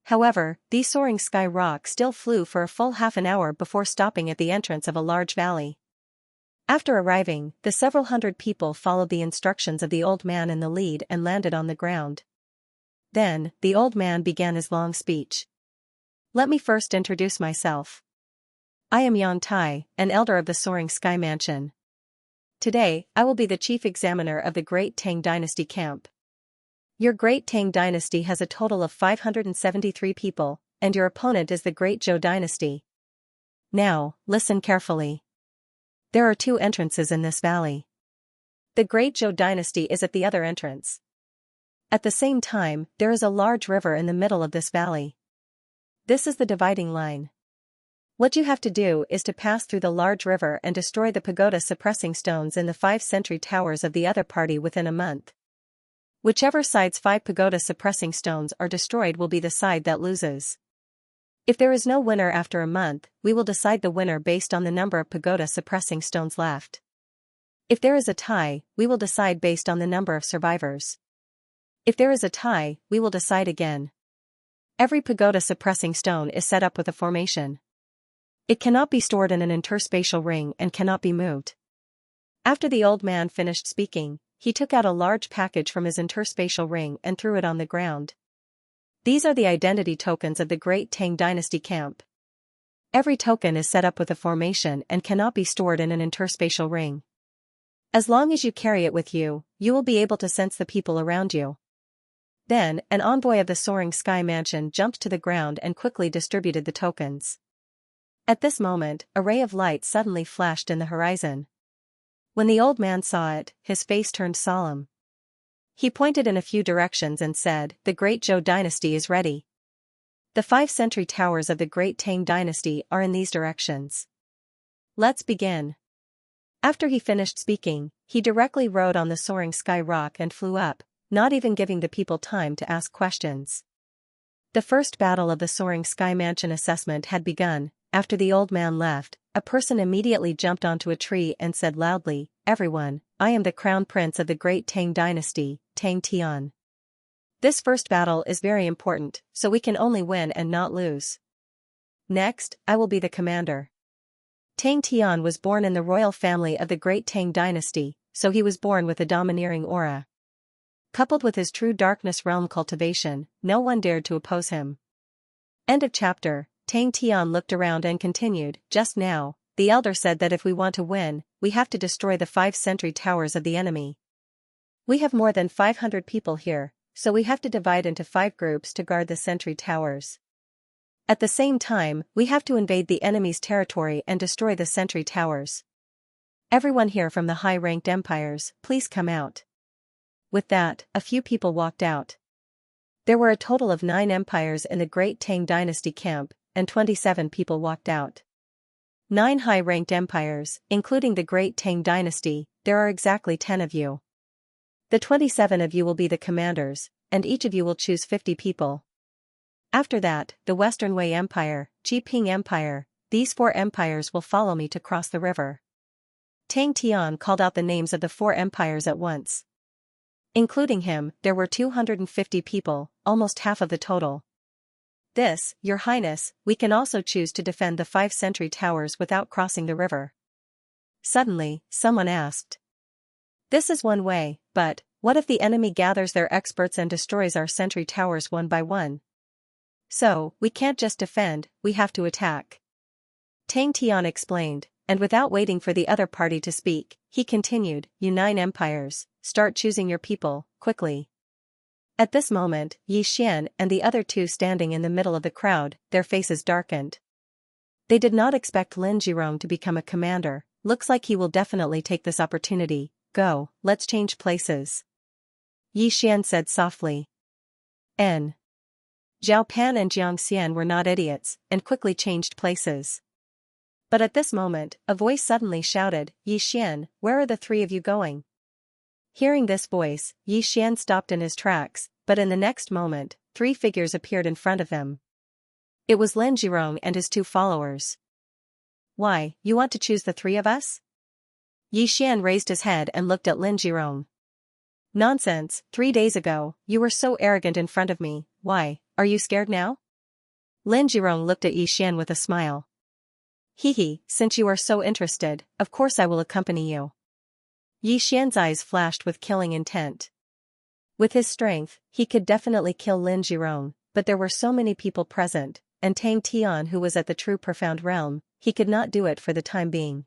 A: However, these soaring sky rock still flew for a full half an hour before stopping at the entrance of a large valley. After arriving, the several hundred people followed the instructions of the old man in the lead and landed on the ground. Then, the old man began his long speech. "Let me first introduce myself. I am Yang Tai, an elder of the Soaring Sky Mansion. Today, I will be the chief examiner of the Great Tang Dynasty camp. Your Great Tang Dynasty has a total of 573 people, and your opponent is the Great Zhou Dynasty. Now, listen carefully. There are 2 entrances in this valley. The Great Zhou Dynasty is at the other entrance. At the same time, there is a large river in the middle of this valley. This is the dividing line. What you have to do is to pass through the large river and destroy the pagoda suppressing stones in the 5 sentry towers of the other party within a month. Whichever side's 5 pagoda suppressing stones are destroyed will be the side that loses. If there is no winner after a month, we will decide the winner based on the number of pagoda suppressing stones left. If there is a tie, we will decide based on the number of survivors. If there is a tie, we will decide again. Every pagoda suppressing stone is set up with a formation. It cannot be stored in an interspatial ring and cannot be moved." After the old man finished speaking, he took out a large package from his interspatial ring and threw it on the ground. These are the identity tokens of the Great Tang Dynasty camp. Every token is set up with a formation and cannot be stored in an interspatial ring. As long as you carry it with you, you will be able to sense the people around you. Then, an envoy of the Soaring Sky Mansion jumped to the ground and quickly distributed the tokens. At this moment, a ray of light suddenly flashed in the horizon. When the old man saw it, his face turned solemn. He pointed in a few directions and said, "The Great Zhou dynasty is ready. The 5 sentry towers of the Great Tang dynasty are in these directions. Let's begin." After he finished speaking, he directly rode on the soaring sky rock and flew up, not even giving the people time to ask questions. The first battle of the soaring sky mansion assessment had begun. After the old man left, a person immediately jumped onto a tree and said loudly, "Everyone, I am the crown prince of the Great Tang dynasty, Tang Tian. This first battle is very important, so we can only win and not lose. Next, I will be the commander." Tang Tian was born in the royal family of the Great Tang dynasty, so he was born with a domineering aura. Coupled with his true darkness realm cultivation, no one dared to oppose him. End of chapter. Tang Tian looked around and continued, "Just now, the elder said that if we want to win, we have to destroy the 5 sentry towers of the enemy. We have more than 500 people here, so we have to divide into 5 groups to guard the sentry towers. At the same time, we have to invade the enemy's territory and destroy the sentry towers. Everyone here from the high-ranked empires, please come out." With that, a few people walked out. There were a total of 9 empires in the Great Tang dynasty camp, and 27 people walked out. 9 high-ranked empires, including the Great Tang dynasty. There are exactly 10 of you. The 27 of you will be the commanders, and each of you will choose 50 people. After that, the Western Wei Empire, Jiping Empire, these 4 empires will follow me to cross the river. Tang Tian called out the names of the 4 empires at once. Including him, there were 250 people, almost half of the total. "This, Your Highness, we can also choose to defend the 5 sentry towers without crossing the river." Suddenly, someone asked. "This is one way, but what if the enemy gathers their experts and destroys our sentry towers one by one? So, we can't just defend, we have to attack." Tang Tian explained, and without waiting for the other party to speak, he continued, "You 9 empires, start choosing your people, quickly." At this moment, Yi Xian and the other 2 standing in the middle of the crowd, their faces darkened. They did not expect Lin Jirong to become a commander. Looks like he will definitely take this opportunity. "Go, let's change places," Yi Xian said softly. N. Zhao Pan and Xianxia were not idiots, and quickly changed places. But at this moment, a voice suddenly shouted, "Yi Xian, where are the 3 of you going?" Hearing this voice, Yi Xian stopped in his tracks, but in the next moment, 3 figures appeared in front of him. It was Lin Jirong and his 2 followers. "Why, you want to choose the 3 of us?" Yi Xian raised his head and looked at Lin Jirong. "Nonsense, 3 days ago, you were so arrogant in front of me. Why, are you scared now?" Lin Jirong looked at Yi Xian with a smile. "Hee, since you are so interested, of course I will accompany you." Yi Xian's eyes flashed with killing intent. With his strength, he could definitely kill Lin Jirong, but there were so many people present, and Tang Tian who was at the true profound realm, he could not do it for the time being.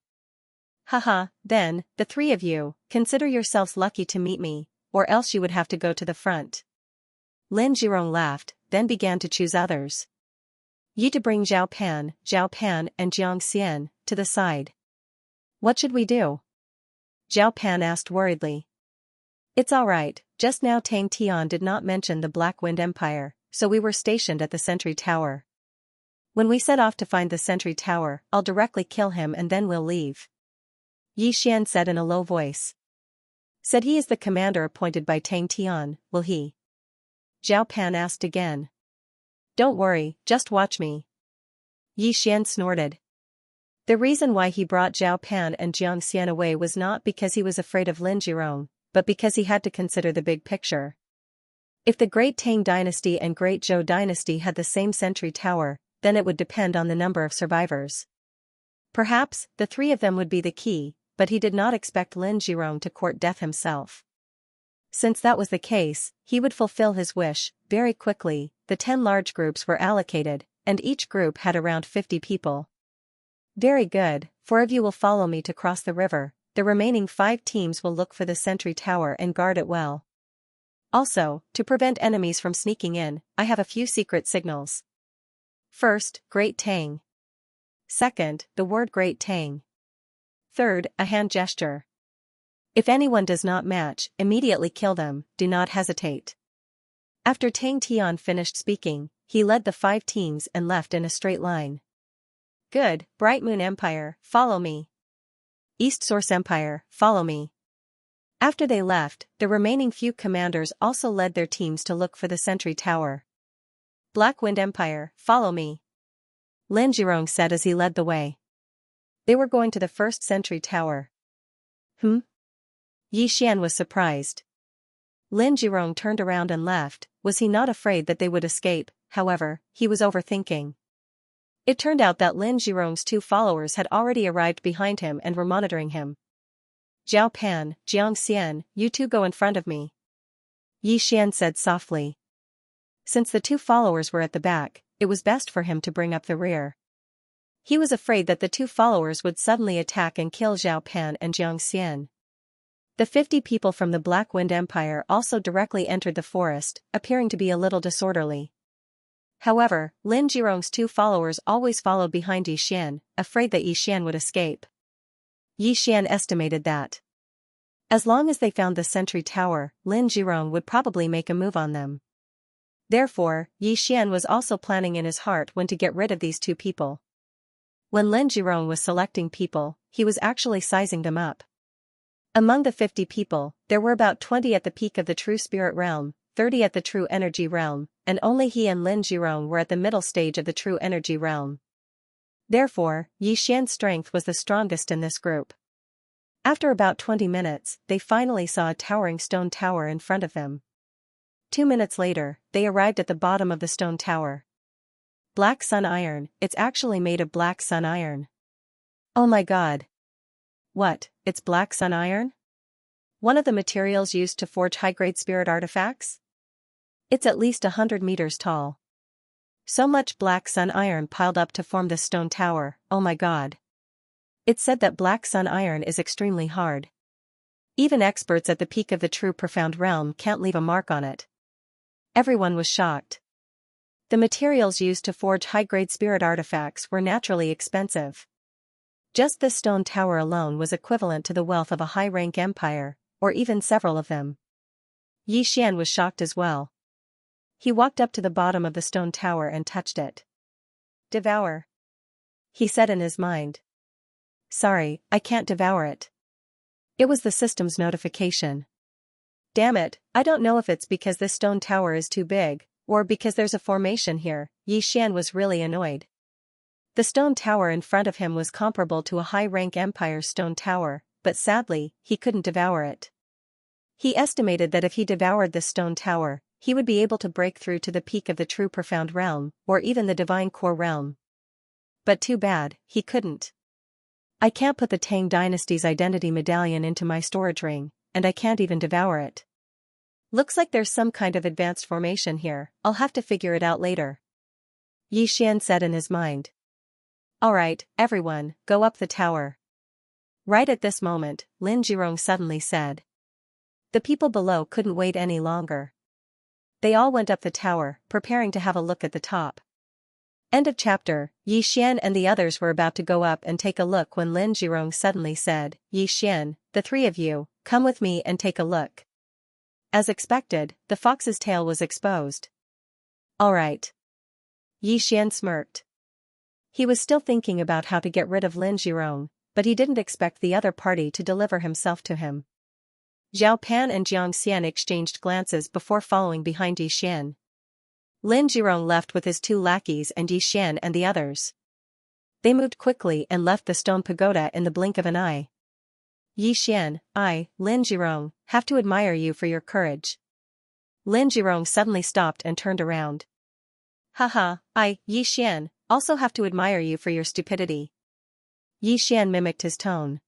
A: "Haha, then, the 3 of you, consider yourselves lucky to meet me, or else you would have to go to the front." Lin Jirong laughed, then began to choose others. Yi to bring Zhao Pan, and Xianxia to the side. "What should we do?" Zhao Pan asked worriedly. "It's alright, just now Tang Tian did not mention the Black Wind Empire, so we were stationed at the sentry tower. When we set off to find the sentry tower, I'll directly kill him and then we'll leave," Yi Xian said in a low voice. "Said he is the commander appointed by Tang Tian, will he?" Zhao Pan asked again. "Don't worry, just watch me," Yi Xian snorted. The reason why he brought Zhao Pan and Xianxia away was not because he was afraid of Lin Jirong, but because he had to consider the big picture. If the Great Tang dynasty and Great Zhou dynasty had the same sentry tower, then it would depend on the number of survivors. Perhaps, the 3 of them would be the key, but he did not expect Lin Jirong to court death himself. Since that was the case, he would fulfill his wish. Very quickly, the 10 large groups were allocated, and each group had around 50 people. "Very good, 4 of you will follow me to cross the river, the remaining 5 teams will look for the sentry tower and guard it well. Also, to prevent enemies from sneaking in, I have a few secret signals. First, Great Tang. Second, the word Great Tang. Third, a hand gesture. If anyone does not match, immediately kill them, do not hesitate. After Tang Tian finished speaking, he led the 5 teams and left in a straight line. Good, Bright Moon Empire, follow me. East Source Empire, follow me. After they left, the remaining few commanders also led their teams to look for the sentry tower. Black Wind Empire, follow me. Lin Jirong said as he led the way. They were going to the first sentry tower. Yi Xian was surprised. Lin Jirong turned around and left. Was he not afraid that they would escape? However, he was overthinking. It turned out that Lin Jirong's 2 followers had already arrived behind him and were monitoring him. Zhao Pan, Xianxia, you 2 go in front of me. Yi Xian said softly. Since the 2 followers were at the back, it was best for him to bring up the rear. He was afraid that the 2 followers would suddenly attack and kill Zhao Pan and Xianxia. The 50 people from the Black Wind Empire also directly entered the forest, appearing to be a little disorderly. However, Lin Jirong's 2 followers always followed behind Yi Xian, afraid that Yi Xian would escape. Yi Xian estimated that as long as they found the sentry tower, Lin Jirong would probably make a move on them. Therefore, Yi Xian was also planning in his heart when to get rid of these 2 people. When Lin Jirong was selecting people, he was actually sizing them up. Among the 50 people, there were about 20 at the peak of the true spirit realm, 30 at the true energy realm, and only he and Lin Jirong were at the middle stage of the true energy realm. Therefore, Yi Xian's strength was the strongest in this group. After about 20 minutes, they finally saw a towering stone tower in front of them. 2 minutes later, they arrived at the bottom of the stone tower. Black sun iron, it's actually made of black sun iron. Oh my god. What, it's black sun iron? One of the materials used to forge high-grade spirit artifacts? It's at least 100 meters tall. So much black sun iron piled up to form this stone tower, oh my god. It's said that black sun iron is extremely hard. Even experts at the peak of the true profound realm can't leave a mark on it. Everyone was shocked. The materials used to forge high-grade spirit artifacts were naturally expensive. Just this stone tower alone was equivalent to the wealth of a high-rank empire, or even several of them. Yi Xian was shocked as well. He walked up to the bottom of the stone tower and touched it. Devour, he said in his mind. Sorry, I can't devour it. It was the system's notification. Damn it, I don't know if it's because this stone tower is too big, or because there's a formation here. Yi Xian was really annoyed. The stone tower in front of him was comparable to a high-rank empire's stone tower, but sadly, he couldn't devour it. He estimated that if he devoured this stone tower, he would be able to break through to the peak of the true profound realm, or even the divine core realm. But too bad, he couldn't. I can't put the Tang dynasty's identity medallion into my storage ring, and I can't even devour it. Looks like there's some kind of advanced formation here, I'll have to figure it out later. Yi Xian said in his mind. Alright, everyone, go up the tower. Right at this moment, Lin Jirong suddenly said. The people below couldn't wait any longer. They all went up the tower, preparing to have a look at the top. End of chapter. Yi Xian and the others were about to go up and take a look when Lin Jirong suddenly said, Yi Xian, the 3 of you, come with me and take a look. As expected, the fox's tail was exposed. Alright. Yi Xian smirked. He was still thinking about how to get rid of Lin Jirong, but he didn't expect the other party to deliver himself to him. Zhao Pan and Xianxia exchanged glances before following behind Yi Xian. Lin Jirong left with his 2 lackeys and Yi Xian and the others. They moved quickly and left the stone pagoda in the blink of an eye. Yi Xian, I, Lin Jirong, have to admire you for your courage. Lin Jirong suddenly stopped and turned around. Haha, I, Yi Xian, also have to admire you for your stupidity. Yi Xian mimicked his tone.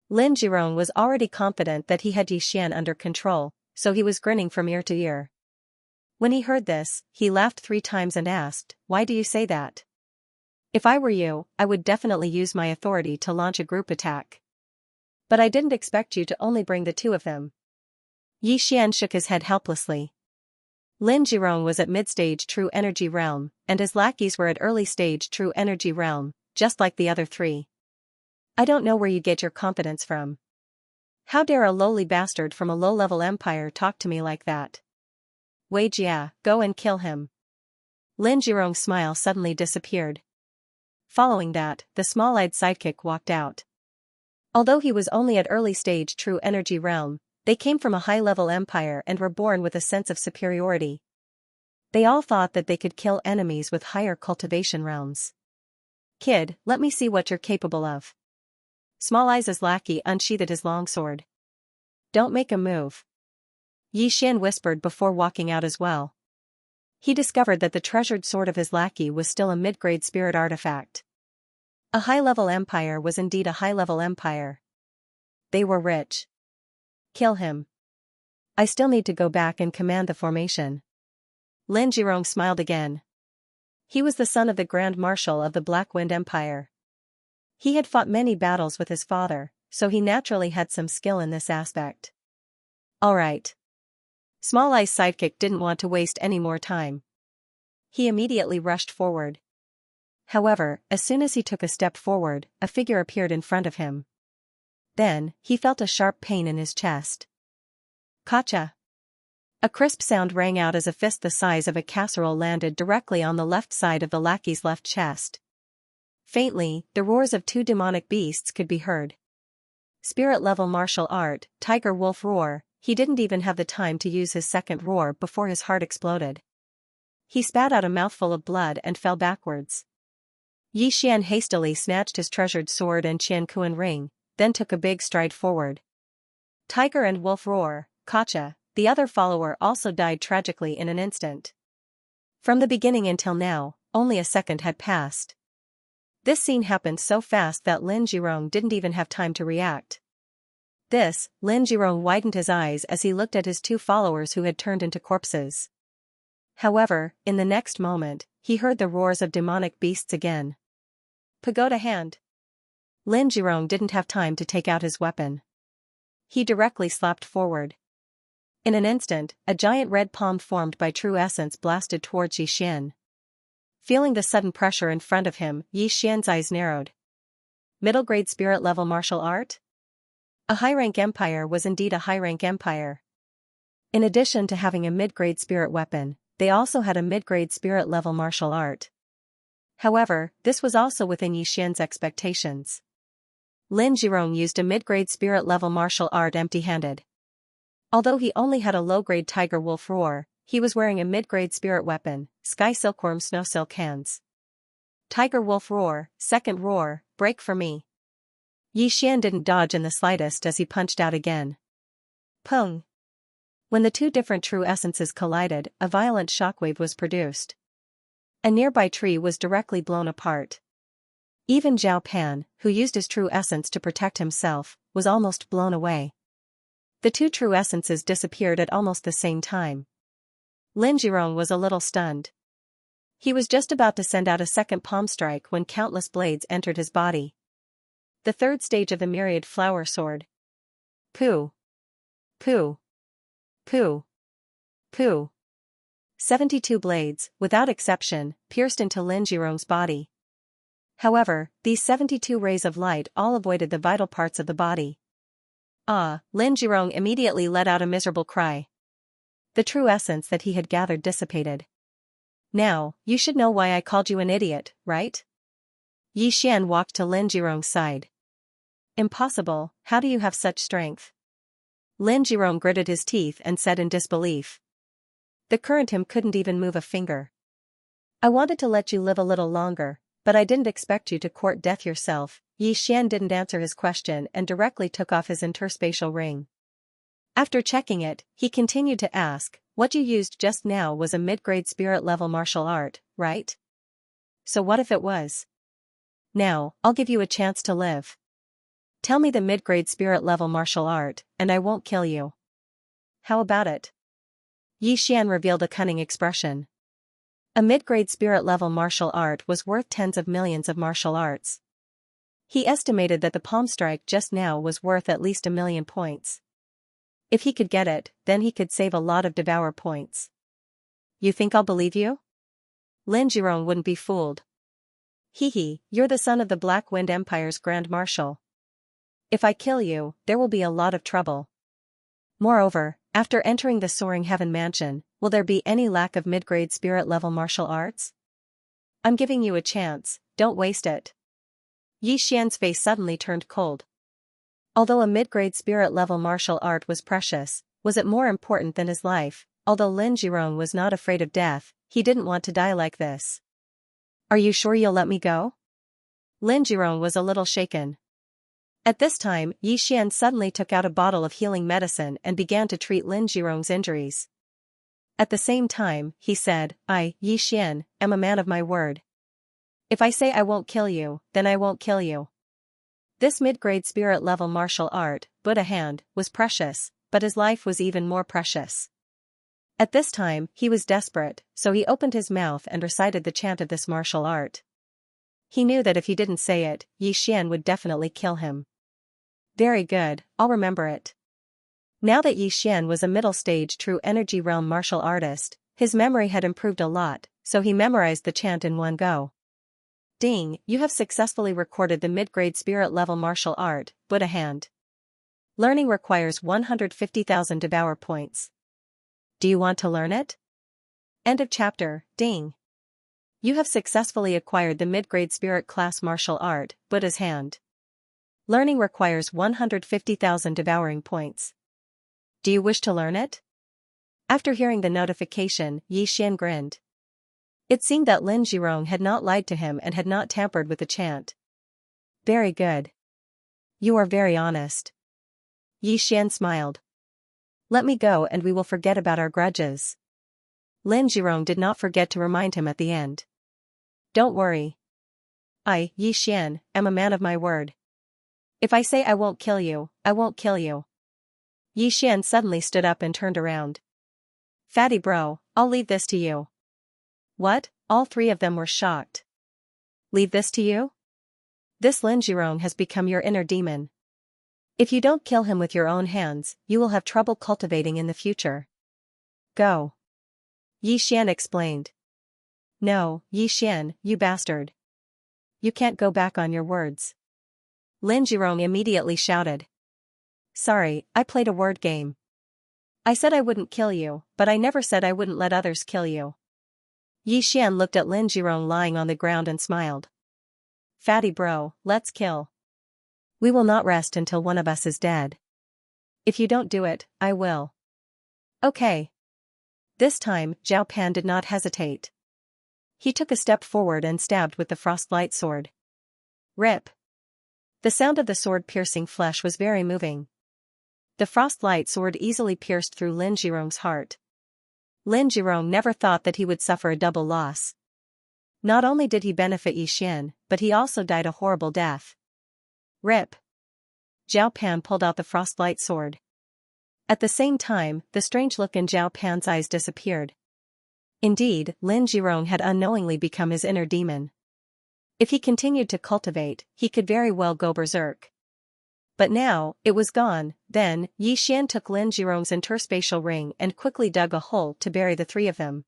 A: Lin Jirong was already confident that he had Yi Xian under control, so he was grinning from ear to ear. When he heard this, he laughed 3 times and asked, Why do you say that? If I were you, I would definitely use my authority to launch a group attack. But I didn't expect you to only bring the 2 of them. Yi Xian shook his head helplessly. Lin Jirong was at mid-stage true energy realm, and his lackeys were at early-stage true energy realm, just like the other 3. I don't know where you get your confidence from. How dare a lowly bastard from a low-level empire talk to me like that? Wei Jia, go and kill him. Lin Jirong's smile suddenly disappeared. Following that, the small-eyed sidekick walked out. Although he was only at early-stage true energy realm, they came from a high-level empire and were born with a sense of superiority. They all thought that they could kill enemies with higher cultivation realms. Kid, let me see what you're capable of. Small Eyes' lackey unsheathed his longsword. Don't make a move. Yi Xian whispered before walking out as well. He discovered that the treasured sword of his lackey was still a mid-grade spirit artifact. A high-level empire was indeed a high-level empire. They were rich. Kill him. I still need to go back and command the formation. Lin Jirong smiled again. He was the son of the Grand Marshal of the Black Wind Empire. He had fought many battles with his father, so he naturally had some skill in this aspect. All right. Small Eye's sidekick didn't want to waste any more time. He immediately rushed forward. However, as soon as he took a step forward, a figure appeared in front of him. Then, he felt a sharp pain in his chest. Kacha! A crisp sound rang out as a fist the size of a casserole landed directly on the left side of the lackey's left chest. Faintly, the roars of two demonic beasts could be heard. Spirit-level martial art, Tiger Wolf Roar. He didn't even have the time to use his second roar before his heart exploded. He spat out a mouthful of blood and fell backwards. Yi Xian hastily snatched his treasured sword and Qian Kuan ring, then took a big stride forward. Tiger and Wolf Roar, Kacha, the other follower also died tragically in an instant. From the beginning until now, only a second had passed. This scene happened so fast that Lin Jirong didn't even have time to react. Lin Jirong widened his eyes as he looked at his two followers who had turned into corpses. However, in the next moment, he heard the roars of demonic beasts again. Pagoda hand. Lin Jirong didn't have time to take out his weapon. He directly slapped forward. In an instant, a giant red palm formed by true essence blasted towards Yi Xian. Feeling the sudden pressure in front of him, Yi Xian's eyes narrowed. Middle-grade spirit-level martial art? A high-rank empire was indeed a high-rank empire. In addition to having a mid-grade spirit weapon, they also had a mid-grade spirit-level martial art. However, this was also within Yi Xian's expectations. Lin Jirong used a mid-grade spirit-level martial art empty-handed. Although he only had a low-grade Tiger Wolf Roar, he was wearing a mid-grade spirit weapon, Sky Silkworm Snow Silk Hands. Tiger Wolf Roar, second roar, break for me. Yi Xian didn't dodge in the slightest as he punched out again. Pung! When the two different true essences collided, a violent shockwave was produced. A nearby tree was directly blown apart. Even Zhao Pan, who used his true essence to protect himself, was almost blown away. The two true essences disappeared at almost the same time. Lin Jirong was a little stunned. He was just about to send out a second palm strike when countless blades entered his body. The third stage of the myriad flower sword. Pooh! Pooh! Pooh! Pooh! 72 blades, without exception, pierced into Lin Jirong's body. However, these 72 rays of light all avoided the vital parts of the body. Lin Jirong immediately let out a miserable cry. The true essence that he had gathered dissipated. Now, you should know why I called you an idiot, right? Yi Xian walked to Lin Jirong's side. Impossible, how do you have such strength? Lin Jirong gritted his teeth and said in disbelief. The current him couldn't even move a finger. I wanted to let you live a little longer, but I didn't expect you to court death yourself. Yi Xian didn't answer his question and directly took off his interspatial ring. After checking it, he continued to ask, what you used just now was a mid-grade spirit-level martial art, right? So what if it was? Now, I'll give you a chance to live. Tell me the mid-grade spirit-level martial art, and I won't kill you. How about it? Yi Xian revealed a cunning expression. A mid-grade spirit-level martial art was worth tens of millions of martial arts. He estimated that the palm strike just now was worth at least 1,000,000 points. If he could get it, then he could save a lot of Devour points. You think I'll believe you? Lin Jirong wouldn't be fooled. You're the son of the Black Wind Empire's Grand Marshal. If I kill you, there will be a lot of trouble. Moreover, after entering the Soaring Heaven Mansion, will there be any lack of mid-grade spirit-level martial arts? I'm giving you a chance, don't waste it. Yi Xian's face suddenly turned cold. Although a mid-grade spirit-level martial art was precious, was it more important than his life? Although Lin Jirong was not afraid of death, he didn't want to die like this. Are you sure you'll let me go? Lin Jirong was a little shaken. At this time, Yi Xian suddenly took out a bottle of healing medicine and began to treat Lin Jirong's injuries. At the same time, he said, I, Yi Xian, am a man of my word. If I say I won't kill you, then I won't kill you. This mid-grade spirit-level martial art, Buddha hand, was precious, but his life was even more precious. At this time, he was desperate, so he opened his mouth and recited the chant of this martial art. He knew that if he didn't say it, Yi Xian would definitely kill him. Very good, I'll remember it. Now that Yi Xian was a middle-stage true energy realm martial artist, his memory had improved a lot, so he memorized the chant in one go. Ding, you have successfully recorded the mid-grade spirit-level martial art, Buddha hand. Learning requires 150,000 Devour points. Do you want to learn it? End of chapter, ding. You have successfully acquired the mid-grade spirit class martial art, Buddha's hand. Learning requires 150,000 devouring points. Do you wish to learn it? After hearing the notification, Yi Xian grinned. It seemed that Lin Jirong had not lied to him and had not tampered with the chant. Very good. You are very honest. Yi Xian smiled. Let me go and we will forget about our grudges. Lin Jirong did not forget to remind him at the end. Don't worry. I, Yi Xian, am a man of my word. If I say I won't kill you, I won't kill you. Yi Xian suddenly stood up and turned around. Fatty bro, I'll leave this to you. What? All three of them were shocked. Leave this to you? This Lin Jirong has become your inner demon. If you don't kill him with your own hands, you will have trouble cultivating in the future. Go. Yi Xian explained. No, Yi Xian, you bastard. You can't go back on your words. Lin Jirong immediately shouted. Sorry, I played a word game. I said I wouldn't kill you, but I never said I wouldn't let others kill you. Yi Xian looked at Lin Jirong lying on the ground and smiled. Fatty bro, let's kill. We will not rest until one of us is dead. If you don't do it, I will. Okay. This time, Zhao Pan did not hesitate. He took a step forward and stabbed with the frostlight sword. Rip. The sound of the sword piercing flesh was very moving. The frostlight sword easily pierced through Lin Jirong's heart. Lin Jirong never thought that he would suffer a double loss. Not only did he benefit Yi Xian, but he also died a horrible death. Rip. Zhao Pan pulled out the frostlight sword. At the same time, the strange look in Zhao Pan's eyes disappeared. Indeed, Lin Jirong had unknowingly become his inner demon. If he continued to cultivate, he could very well go berserk. But now, it was gone. Then, Yi Xian took Lin Jirong's interspatial ring and quickly dug a hole to bury the three of them.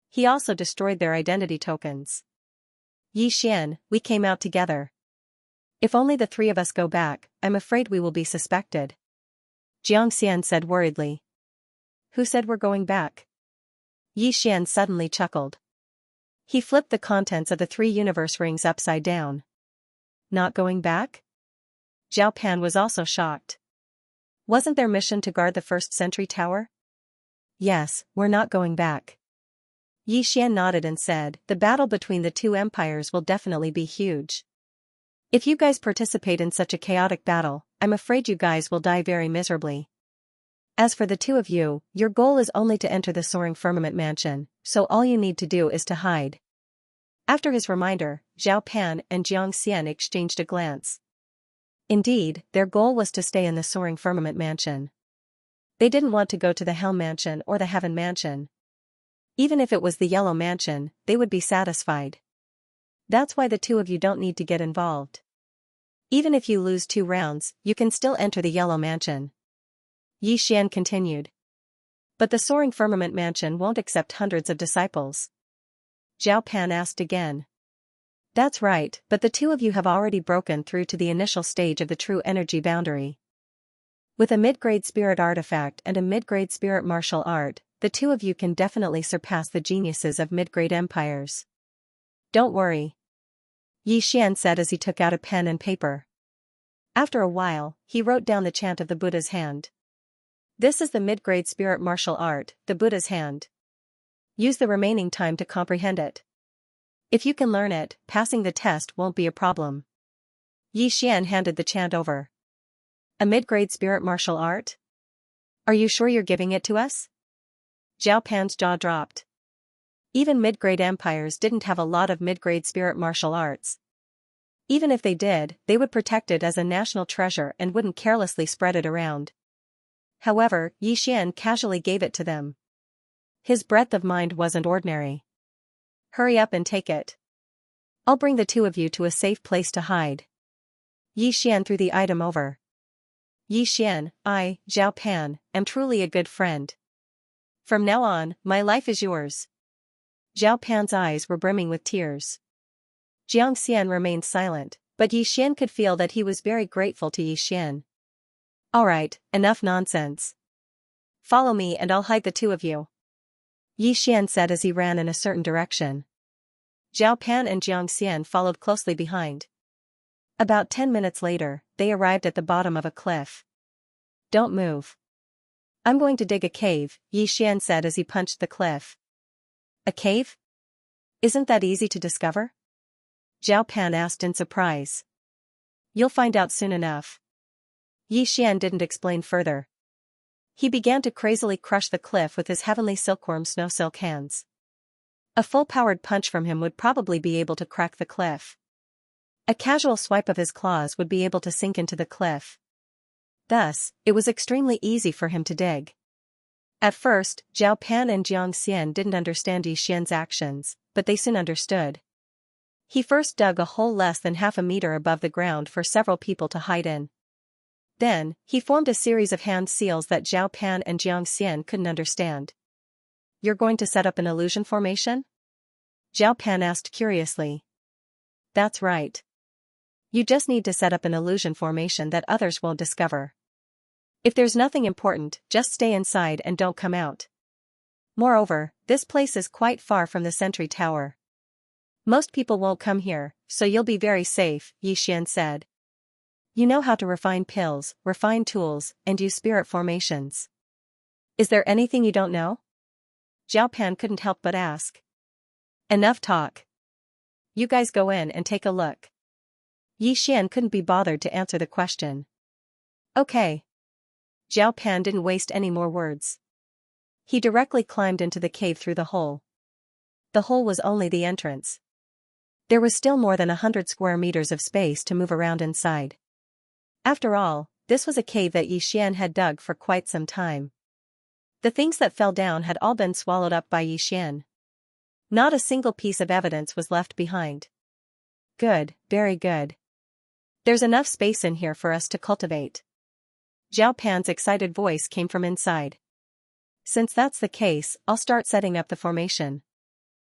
A: He also destroyed their identity tokens. Yi Xian, we came out together. If only the three of us go back, I'm afraid we will be suspected. Xianxia said worriedly. Who said we're going back? Yi Xian suddenly chuckled. He flipped the contents of the 3 universe rings upside down. Not going back? Zhao Pan was also shocked. Wasn't their mission to guard the first sentry tower? Yes, we're not going back. Yi Xian nodded and said, the battle between the 2 empires will definitely be huge. If you guys participate in such a chaotic battle, I'm afraid you guys will die very miserably. As for the 2 of you, your goal is only to enter the Soaring Firmament Mansion, so all you need to do is to hide. After his reminder, Zhao Pan and Xianxia exchanged a glance. Indeed, their goal was to stay in the Soaring Firmament Mansion. They didn't want to go to the Hell Mansion or the Heaven Mansion. Even if it was the Yellow Mansion, they would be satisfied. That's why the 2 of you don't need to get involved. Even if you lose 2 rounds, you can still enter the Yellow Mansion. Yi Xian continued. But the Soaring Firmament Mansion won't accept hundreds of disciples. Zhao Pan asked again. That's right, but the two of you have already broken through to the initial stage of the true energy boundary. With a mid-grade spirit artifact and a mid-grade spirit martial art, the two of you can definitely surpass the geniuses of mid-grade empires. Don't worry, Xian said as he took out a pen and paper. After a while, he wrote down the chant of the Buddha's hand. This is the mid-grade spirit martial art, the Buddha's hand. Use the remaining time to comprehend it. If you can learn it, passing the test won't be a problem. Xian handed the chant over. A mid-grade spirit martial art? Are you sure you're giving it to us? Zhao Pan's jaw dropped. Even mid-grade empires didn't have a lot of mid-grade spirit martial arts. Even if they did, they would protect it as a national treasure and wouldn't carelessly spread it around. However, Xian casually gave it to them. His breadth of mind wasn't ordinary. Hurry up and take it. I'll bring the two of you to a safe place to hide. Xian threw the item over. Xian, I, Zhao Pan, am truly a good friend. From now on, my life is yours. Zhao Pan's eyes were brimming with tears. Xianxia remained silent, but Xian could feel that he was very grateful to Xian. Alright, enough nonsense. Follow me and I'll hide the two of you. Xian said as he ran in a certain direction. Zhao Pan and Xianxia followed closely behind. About 10 minutes later, they arrived at the bottom of a cliff. Don't move. I'm going to dig a cave, Xian said as he punched the cliff. A cave? Isn't that easy to discover? Zhao Pan asked in surprise. You'll find out soon enough. Xian didn't explain further. He began to crazily crush the cliff with his heavenly silkworm snow silk hands. A full-powered punch from him would probably be able to crack the cliff. A casual swipe of his claws would be able to sink into the cliff. Thus, it was extremely easy for him to dig. At first, Zhao Pan and Xianxia didn't understand Xian's actions, but they soon understood. He first dug a hole less than half a meter above the ground for several people to hide in. Then, he formed a series of hand seals that Zhao Pan and Xianxia couldn't understand. You're going to set up an illusion formation? Zhao Pan asked curiously. That's right. You just need to set up an illusion formation that others won't discover. If there's nothing important, just stay inside and don't come out. Moreover, this place is quite far from the sentry tower. Most people won't come here, so you'll be very safe, Xian said. You know how to refine pills, refine tools, and use spirit formations. Is there anything you don't know? Zhao Pan couldn't help but ask. Enough talk. You guys go in and take a look. Xian couldn't be bothered to answer the question. Okay. Zhao Pan didn't waste any more words. He directly climbed into the cave through the hole. The hole was only the entrance. There was still more than 100 square meters of space to move around inside. After all, this was a cave that Xian had dug for quite some time. The things that fell down had all been swallowed up by Xian. Not a single piece of evidence was left behind. Good, very good. There's enough space in here for us to cultivate. Zhao Pan's excited voice came from inside. Since that's the case, I'll start setting up the formation.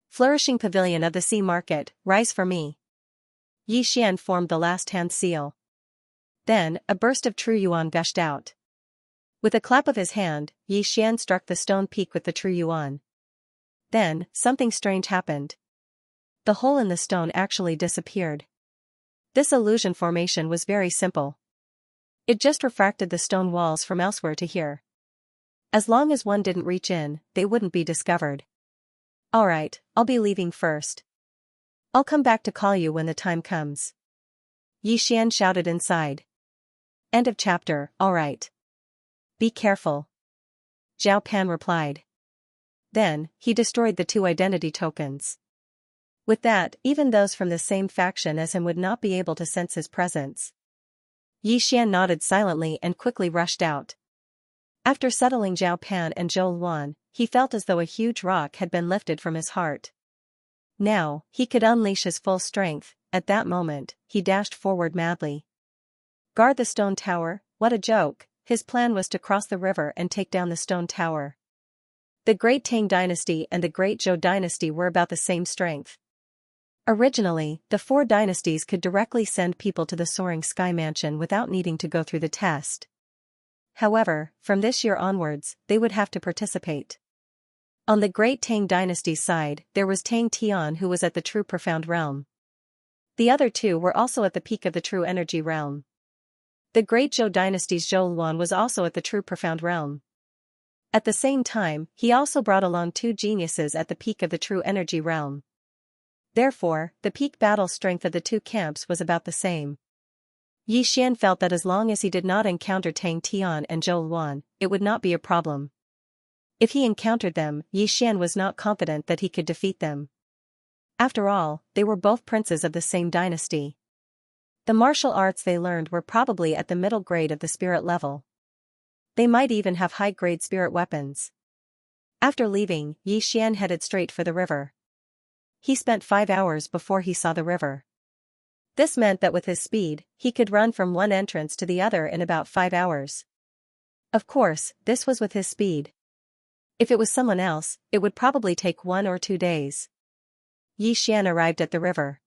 A: Flourishing Pavilion of the Sea Market, rise for me. Xian formed the last hand seal. Then, a burst of true yuan gushed out. With a clap of his hand, Xian struck the stone peak with the true yuan. Then, something strange happened. The hole in the stone actually disappeared. This illusion formation was very simple. It just refracted the stone walls from elsewhere to here. As long as one didn't reach in, they wouldn't be discovered. Alright, I'll be leaving first. I'll come back to call you when the time comes. Xian shouted inside. End of chapter. Alright. Be careful. Zhao Pan replied. Then, he destroyed the 2 identity tokens. With that, even those from the same faction as him would not be able to sense his presence. Xian nodded silently and quickly rushed out. After settling Zhao Pan and Zhou Luan, he felt as though a huge rock had been lifted from his heart. Now, he could unleash his full strength. At that moment, he dashed forward madly. Guard the stone tower, what a joke. His plan was to cross the river and take down the stone tower. The Great Tang dynasty and the Great Zhou dynasty were about the same strength. Originally, the four dynasties could directly send people to the soaring sky mansion without needing to go through the test. However, from this year onwards, they would have to participate. On the Great Tang Dynasty's side, there was Tang Tian, who was at the true profound realm. The other two were also at the peak of the true energy realm. The Great Zhou Dynasty's Zhou Luan was also at the true profound realm. At the same time, he also brought along two geniuses at the peak of the true energy realm. Therefore, the peak battle strength of the two camps was about the same. Yi Xian felt that as long as he did not encounter Tang Tian and Zhou Luan, it would not be a problem. If he encountered them, Yi Xian was not confident that he could defeat them. After all, they were both princes of the same dynasty. The martial arts they learned were probably at the middle grade of the spirit level. They might even have high-grade spirit weapons. After leaving, Yi Xian headed straight for the river. He spent 5 hours before he saw the river. This meant that with his speed, he could run from one entrance to the other in about 5 hours. Of course, this was with his speed. If it was someone else, it would probably take 1 or 2 days. Yi Xian arrived at the river.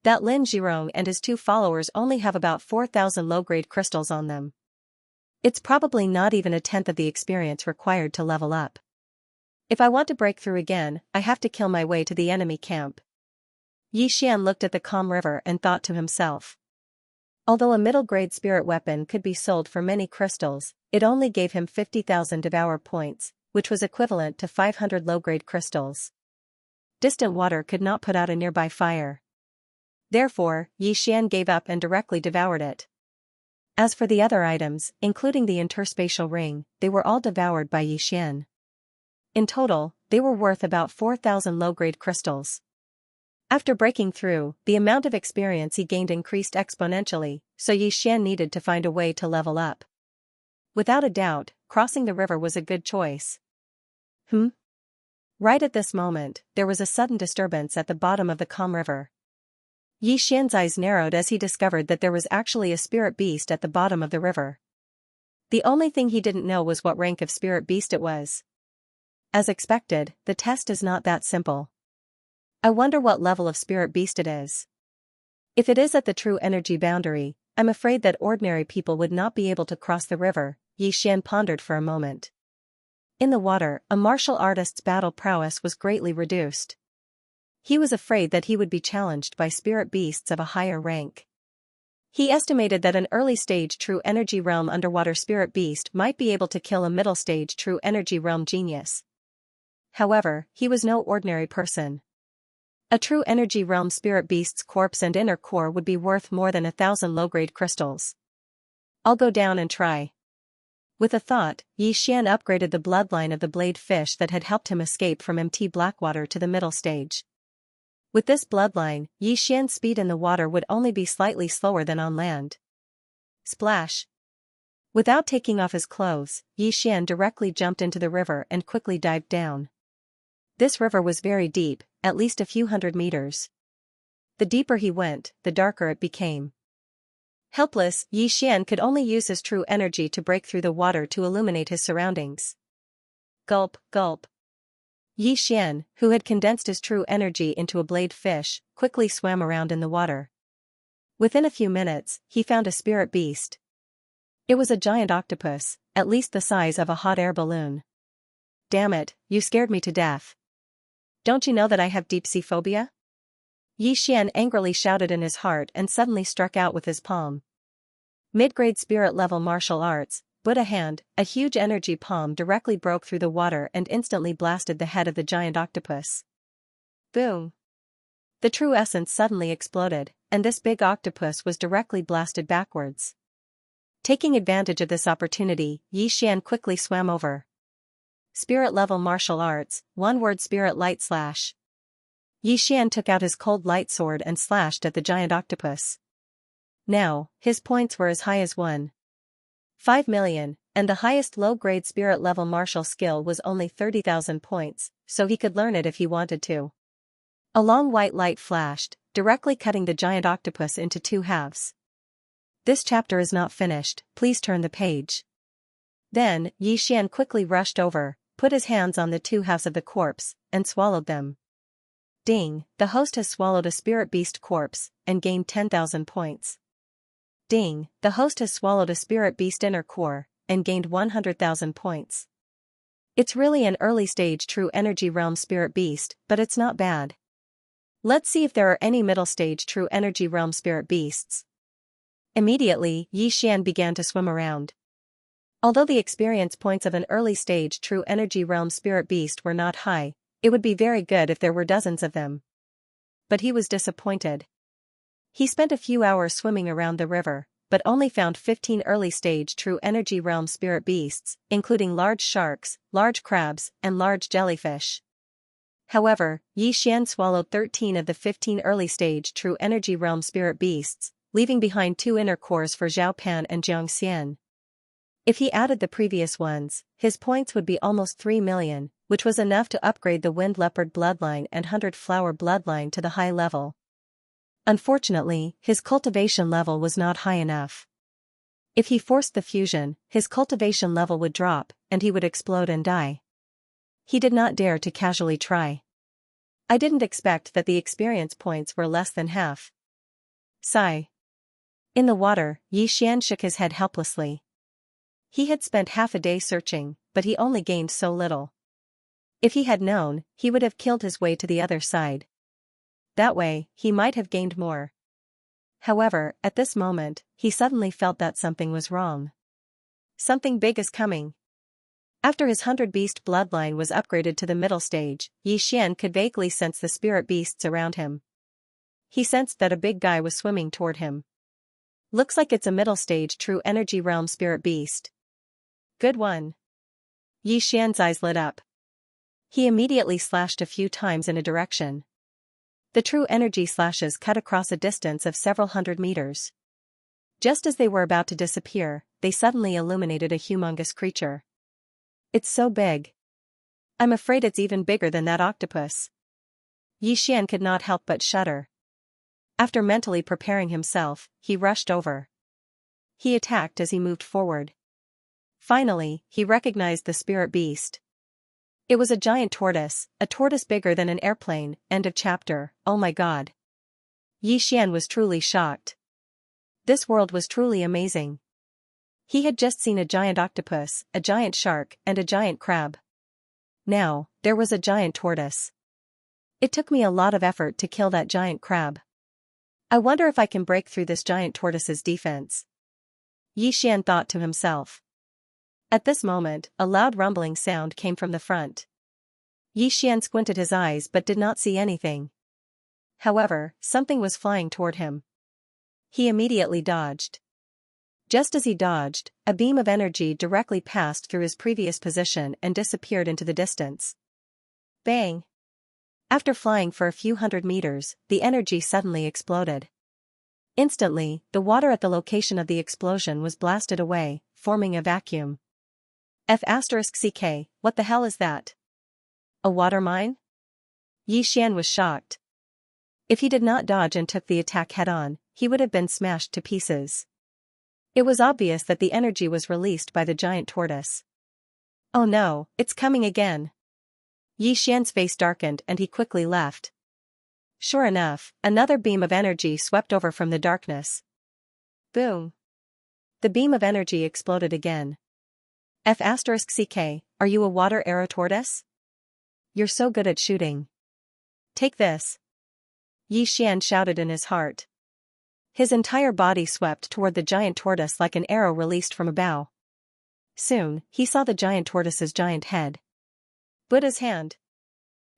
A: That Lin Zhirong and his two followers only have about 4,000 low-grade crystals on them. It's probably not even a tenth of the experience required to level up. If I want to break through again, I have to kill my way to the enemy camp. Yi Xian looked at the calm river and thought to himself. Although a middle-grade spirit weapon could be sold for many crystals, it only gave him 50,000 devour points, which was equivalent to 500 low-grade crystals. Distant water could not put out a nearby fire. Therefore, Yi Xian gave up and directly devoured it. As for the other items, including the interspatial ring, they were all devoured by Yi Xian. In total, they were worth about 4,000 low-grade crystals. After breaking through, the amount of experience he gained increased exponentially, so Yi Xian needed to find a way to level up. Without a doubt, crossing the river was a good choice. Right at this moment, there was a sudden disturbance at the bottom of the calm river. Yi Xian's eyes narrowed as he discovered that there was actually a spirit beast at the bottom of the river. The only thing he didn't know was what rank of spirit beast it was. As expected, the test is not that simple. I wonder what level of spirit beast it is. If it is at the true energy boundary, I'm afraid that ordinary people would not be able to cross the river, Yi Xian pondered for a moment. In the water, a martial artist's battle prowess was greatly reduced. He was afraid that he would be challenged by spirit beasts of a higher rank. He estimated that an early-stage true energy realm underwater spirit beast might be able to kill a middle-stage true energy realm genius. However, he was no ordinary person. A true energy realm spirit beast's corpse and inner core would be worth more than 1,000 low-grade crystals. I'll go down and try. With a thought, Yi Xian upgraded the bloodline of the blade fish that had helped him escape from MT Blackwater to the middle stage. With this bloodline, Yi Xian's speed in the water would only be slightly slower than on land. Splash! Without taking off his clothes, Yi Xian directly jumped into the river and quickly dived down. This river was very deep, at least a few hundred meters. The deeper he went, the darker it became. Helpless, Yi Xian could only use his true energy to break through the water to illuminate his surroundings. Gulp, gulp. Yi Xian, who had condensed his true energy into a blade fish, quickly swam around in the water. Within a few minutes, he found a spirit beast. It was a giant octopus, at least the size of a hot air balloon. Damn it, you scared me to death. Don't you know that I have deep-sea phobia? Yi Xian angrily shouted in his heart and suddenly struck out with his palm. Mid-grade spirit-level martial arts, Buddha hand, a huge energy palm directly broke through the water and instantly blasted the head of the giant octopus. Boom! The true essence suddenly exploded, and this big octopus was directly blasted backwards. Taking advantage of this opportunity, Yi Xian quickly swam over. Spirit-level martial arts, one-word spirit light slash. Yi Xian took out his cold light sword and slashed at the giant octopus. Now, his points were as high as 1.5 million, and the highest low-grade spirit-level martial skill was only 30,000 points, so he could learn it if he wanted to. A long white light flashed, directly cutting the giant octopus into 2 halves. This chapter is not finished, please turn the page. Then, Yi Xian quickly rushed over, put his hands on the 2 halves of the corpse, and swallowed them. Ding, the host has swallowed a spirit beast corpse, and gained 10,000 points. Ding, the host has swallowed a spirit beast inner core, and gained 100,000 points. It's really an early stage true energy realm spirit beast, but it's not bad. Let's see if there are any middle stage true energy realm spirit beasts. Immediately, Xian began to swim around. Although the experience points of an early stage true energy realm spirit beast were not high, it would be very good if there were dozens of them. But he was disappointed. He spent a few hours swimming around the river, but only found 15 early stage true energy realm spirit beasts, including large sharks, large crabs, and large jellyfish. However, Xian swallowed 13 of the 15 early stage true energy realm spirit beasts, leaving behind 2 inner cores for Zhao Pan and Xianxia. If he added the previous ones, his points would be almost 3 million, which was enough to upgrade the Wind Leopard bloodline and 100 Flower bloodline to the high level. Unfortunately, his cultivation level was not high enough. If he forced the fusion, his cultivation level would drop, and he would explode and die. He did not dare to casually try. I didn't expect that the experience points were less than half. Sigh. In the water, Xian shook his head helplessly. He had spent half a day searching, but he only gained so little. If he had known, he would have killed his way to the other side. That way, he might have gained more. However, at this moment, he suddenly felt that something was wrong. Something big is coming. After his 100 beast bloodline was upgraded to the middle stage, Xian could vaguely sense the spirit beasts around him. He sensed that a big guy was swimming toward him. Looks like it's a middle stage true energy realm spirit beast. Good one. Xian's eyes lit up. He immediately slashed a few times in a direction. The true energy slashes cut across a distance of several hundred meters. Just as they were about to disappear, they suddenly illuminated a humongous creature. It's so big. I'm afraid it's even bigger than that octopus. Xian could not help but shudder. After mentally preparing himself, he rushed over. He attacked as he moved forward. Finally, he recognized the spirit beast. It was a giant tortoise, a tortoise bigger than an airplane. End of chapter. Oh my god. Xian was truly shocked. This world was truly amazing. He had just seen a giant octopus, a giant shark, and a giant crab. Now, there was a giant tortoise. It took me a lot of effort to kill that giant crab. I wonder if I can break through this giant tortoise's defense. Xian thought to himself. At this moment, a loud rumbling sound came from the front. Xian squinted his eyes but did not see anything. However, something was flying toward him. He immediately dodged. Just as he dodged, a beam of energy directly passed through his previous position and disappeared into the distance. Bang! After flying for a few hundred meters, the energy suddenly exploded. Instantly, the water at the location of the explosion was blasted away, forming a vacuum. F***ck, what the hell is that? A water mine? Xian was shocked. If he did not dodge and took the attack head-on, he would have been smashed to pieces. It was obvious that the energy was released by the giant tortoise. Oh no, it's coming again. Xian's face darkened and he quickly left. Sure enough, another beam of energy swept over from the darkness. Boom! The beam of energy exploded again. F***ck, are you a water arrow tortoise? You're so good at shooting. Take this. Xian shouted in his heart. His entire body swept toward the giant tortoise like an arrow released from a bow. Soon, he saw the giant tortoise's giant head. Buddha's hand.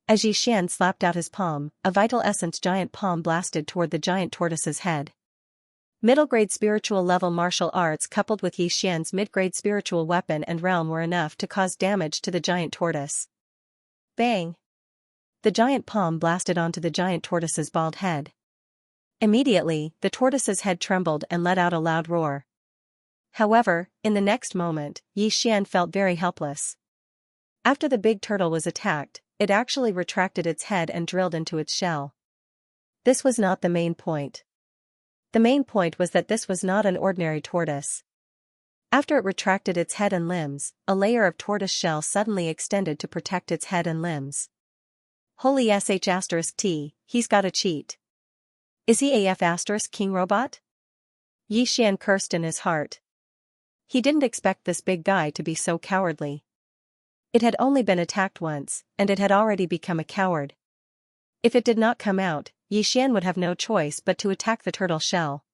A: As Xian slapped out his palm, a vital essence giant palm blasted toward the giant tortoise's head. Middle-grade spiritual level martial arts coupled with Xian's mid-grade spiritual weapon and realm were enough to cause damage to the giant tortoise. Bang! The giant palm blasted onto the giant tortoise's bald head. Immediately, the tortoise's head trembled and let out a loud roar. However, in the next moment, Xian felt very helpless. After the big turtle was attacked, it actually retracted its head and drilled into its shell. This was not the main point. The main point was that this was not an ordinary tortoise. After it retracted its head and limbs, a layer of tortoise shell suddenly extended to protect its head and limbs. Holy sh*t, he's gotta cheat. Is he AF *King Robot? Yi Xian cursed in his heart. He didn't expect this big guy to be so cowardly. It had only been attacked once, and it had already become a coward. If it did not come out, Yi Xian would have no choice but to attack the turtle shell.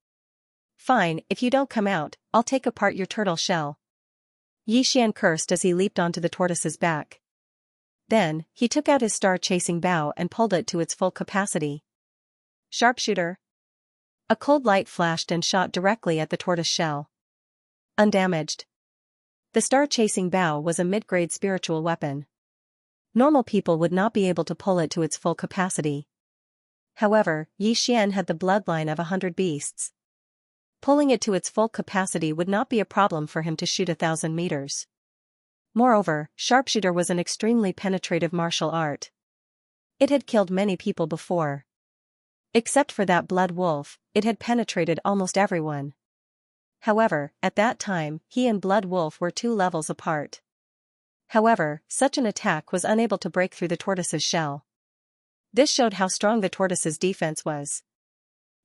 A: Fine, if you don't come out, I'll take apart your turtle shell. Yi Xian cursed as he leaped onto the tortoise's back. Then, he took out his star-chasing bow and pulled it to its full capacity. Sharpshooter. A cold light flashed and shot directly at the tortoise shell. Undamaged. The star-chasing bow was a mid-grade spiritual weapon. Normal people would not be able to pull it to its full capacity. However, Yi Xian had the bloodline of 100 beasts. Pulling it to its full capacity would not be a problem for him to shoot 1,000 meters. Moreover, sharpshooter was an extremely penetrative martial art. It had killed many people before. Except for that blood wolf, it had penetrated almost everyone. However, at that time, he and Blood Wolf were 2 levels apart. However, such an attack was unable to break through the tortoise's shell. This showed how strong the tortoise's defense was.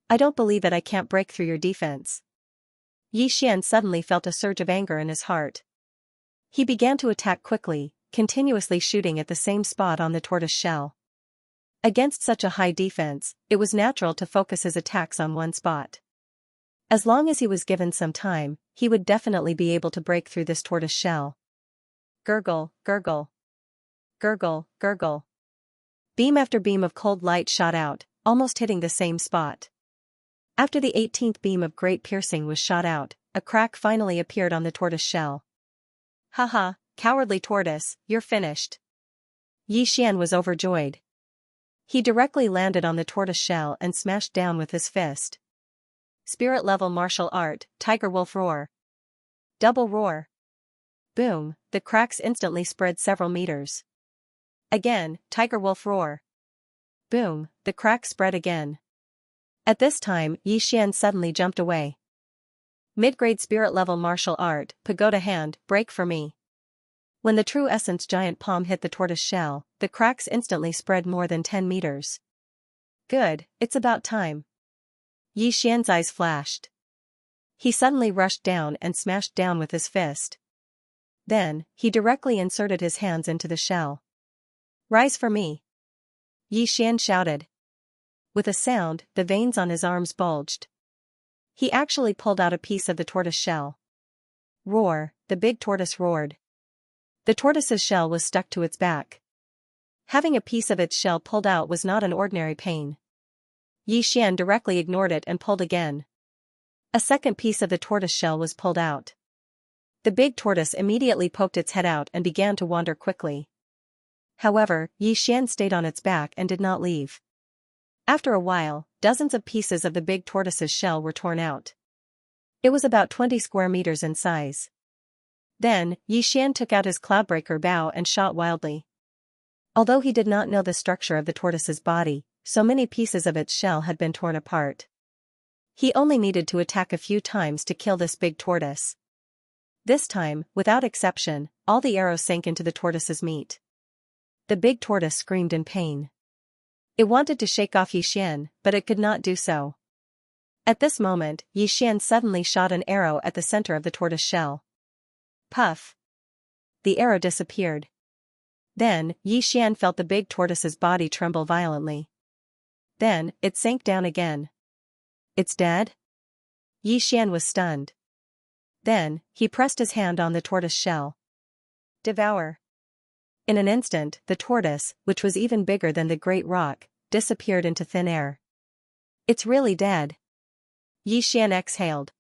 A: I don't believe that I can't break through your defense. Yi Xian suddenly felt a surge of anger in his heart. He began to attack quickly, continuously shooting at the same spot on the tortoise shell. Against such a high defense, it was natural to focus his attacks on one spot. As long as he was given some time, he would definitely be able to break through this tortoise shell. Gurgle, gurgle. Gurgle, gurgle. Beam after beam of cold light shot out, almost hitting the same spot. After the 18th beam of great piercing was shot out, a crack finally appeared on the tortoise shell. Haha, cowardly tortoise, you're finished. Yi Xian was overjoyed. He directly landed on the tortoise shell and smashed down with his fist. Spirit level martial art, Tiger Wolf Roar. Double roar. Boom, the cracks instantly spread several meters. Again, Tiger Wolf Roar. Boom, the crack spread again. At this time, Yi Xian suddenly jumped away. Mid-grade spirit level martial art, Pagoda Hand, break for me. When the true essence giant palm hit the tortoise shell, the cracks instantly spread more than 10 meters. Good, it's about time. Yi Xian's eyes flashed. He suddenly rushed down and smashed down with his fist. Then, he directly inserted his hands into the shell. Rise for me. Yi Xian shouted. With a sound, the veins on his arms bulged. He actually pulled out a piece of the tortoise shell. Roar, the big tortoise roared. The tortoise's shell was stuck to its back. Having a piece of its shell pulled out was not an ordinary pain. Yi Xian directly ignored it and pulled again. A second piece of the tortoise shell was pulled out. The big tortoise immediately poked its head out and began to wander quickly. However, Yi Xian stayed on its back and did not leave. After a while, dozens of pieces of the big tortoise's shell were torn out. It was about 20 square meters in size. Then, Yi Xian took out his cloudbreaker bow and shot wildly. Although he did not know the structure of the tortoise's body, so many pieces of its shell had been torn apart. He only needed to attack a few times to kill this big tortoise. This time, without exception, all the arrows sank into the tortoise's meat. The big tortoise screamed in pain. It wanted to shake off Yi Xian, but it could not do so. At this moment, Yi Xian suddenly shot an arrow at the center of the tortoise shell. Puff. The arrow disappeared. Then, Yi Xian felt the big tortoise's body tremble violently. Then, it sank down again. It's dead? Yi Xian was stunned. Then, he pressed his hand on the tortoise shell. Devour. In an instant, the tortoise, which was even bigger than the great rock, disappeared into thin air. It's really dead. Yi Xian exhaled.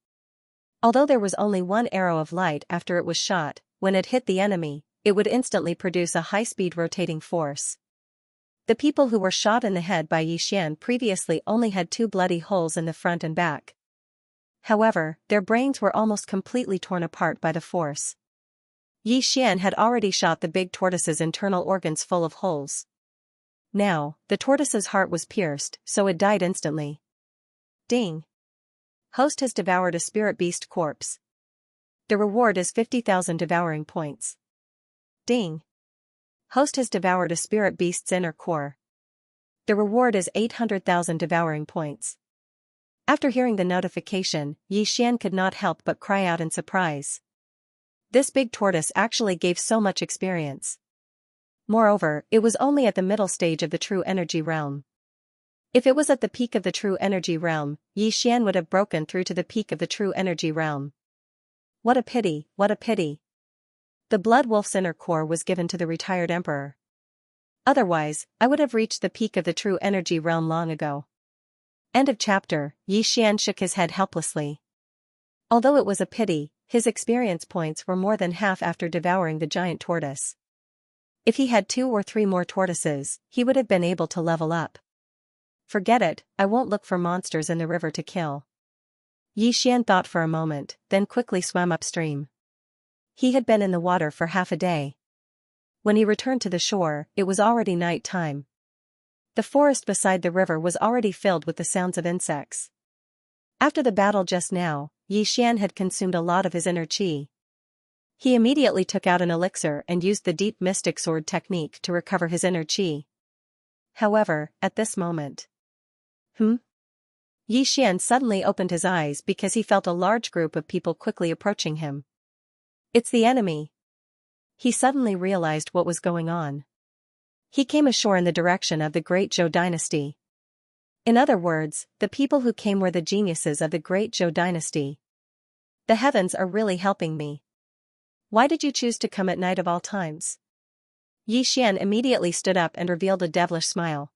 A: Although there was only one arrow of light after it was shot, when it hit the enemy, it would instantly produce a high-speed rotating force. The people who were shot in the head by Yi Xian previously only had 2 bloody holes in the front and back. However, their brains were almost completely torn apart by the force. Yi Xian had already shot the big tortoise's internal organs full of holes. Now, the tortoise's heart was pierced, so it died instantly. Ding! Host has devoured a spirit beast corpse. The reward is 50,000 devouring points. Ding! Host has devoured a spirit beast's inner core. The reward is 800,000 devouring points. After hearing the notification, Xian could not help but cry out in surprise. This big tortoise actually gave so much experience. Moreover, it was only at the middle stage of the true energy realm. If it was at the peak of the true energy realm, Xian would have broken through to the peak of the true energy realm. What a pity, what a pity. The blood wolf's inner core was given to the retired emperor. Otherwise, I would have reached the peak of the true energy realm long ago. End of chapter. Xian shook his head helplessly. Although it was a pity, his experience points were more than half after devouring the giant tortoise. If he had 2 or 3 more tortoises, he would have been able to level up. Forget it, I won't look for monsters in the river to kill. Xian thought for a moment, then quickly swam upstream. He had been in the water for half a day. When he returned to the shore, it was already night time. The forest beside the river was already filled with the sounds of insects. After the battle just now, Xian had consumed a lot of his inner qi. He immediately took out an elixir and used the deep mystic sword technique to recover his inner qi. However, at this moment... Xian suddenly opened his eyes because he felt a large group of people quickly approaching him. It's the enemy. He suddenly realized what was going on. He came ashore in the direction of the Great Zhou dynasty. In other words, the people who came were the geniuses of the Great Zhou dynasty. The heavens are really helping me. Why did you choose to come at night of all times? Xian immediately stood up and revealed a devilish smile.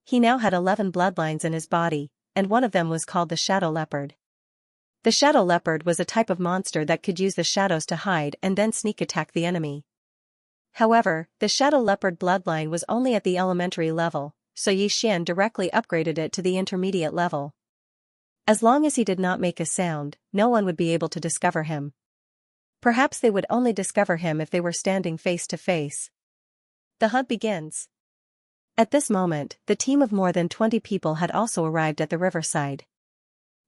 A: He now had 11 bloodlines in his body, and one of them was called the Shadow Leopard. The Shadow Leopard was a type of monster that could use the shadows to hide and then sneak attack the enemy. However, the Shadow Leopard bloodline was only at the elementary level, so Xian directly upgraded it to the intermediate level. As long as he did not make a sound, no one would be able to discover him. Perhaps they would only discover him if they were standing face to face. The hunt begins. At this moment, the team of more than 20 people had also arrived at the riverside.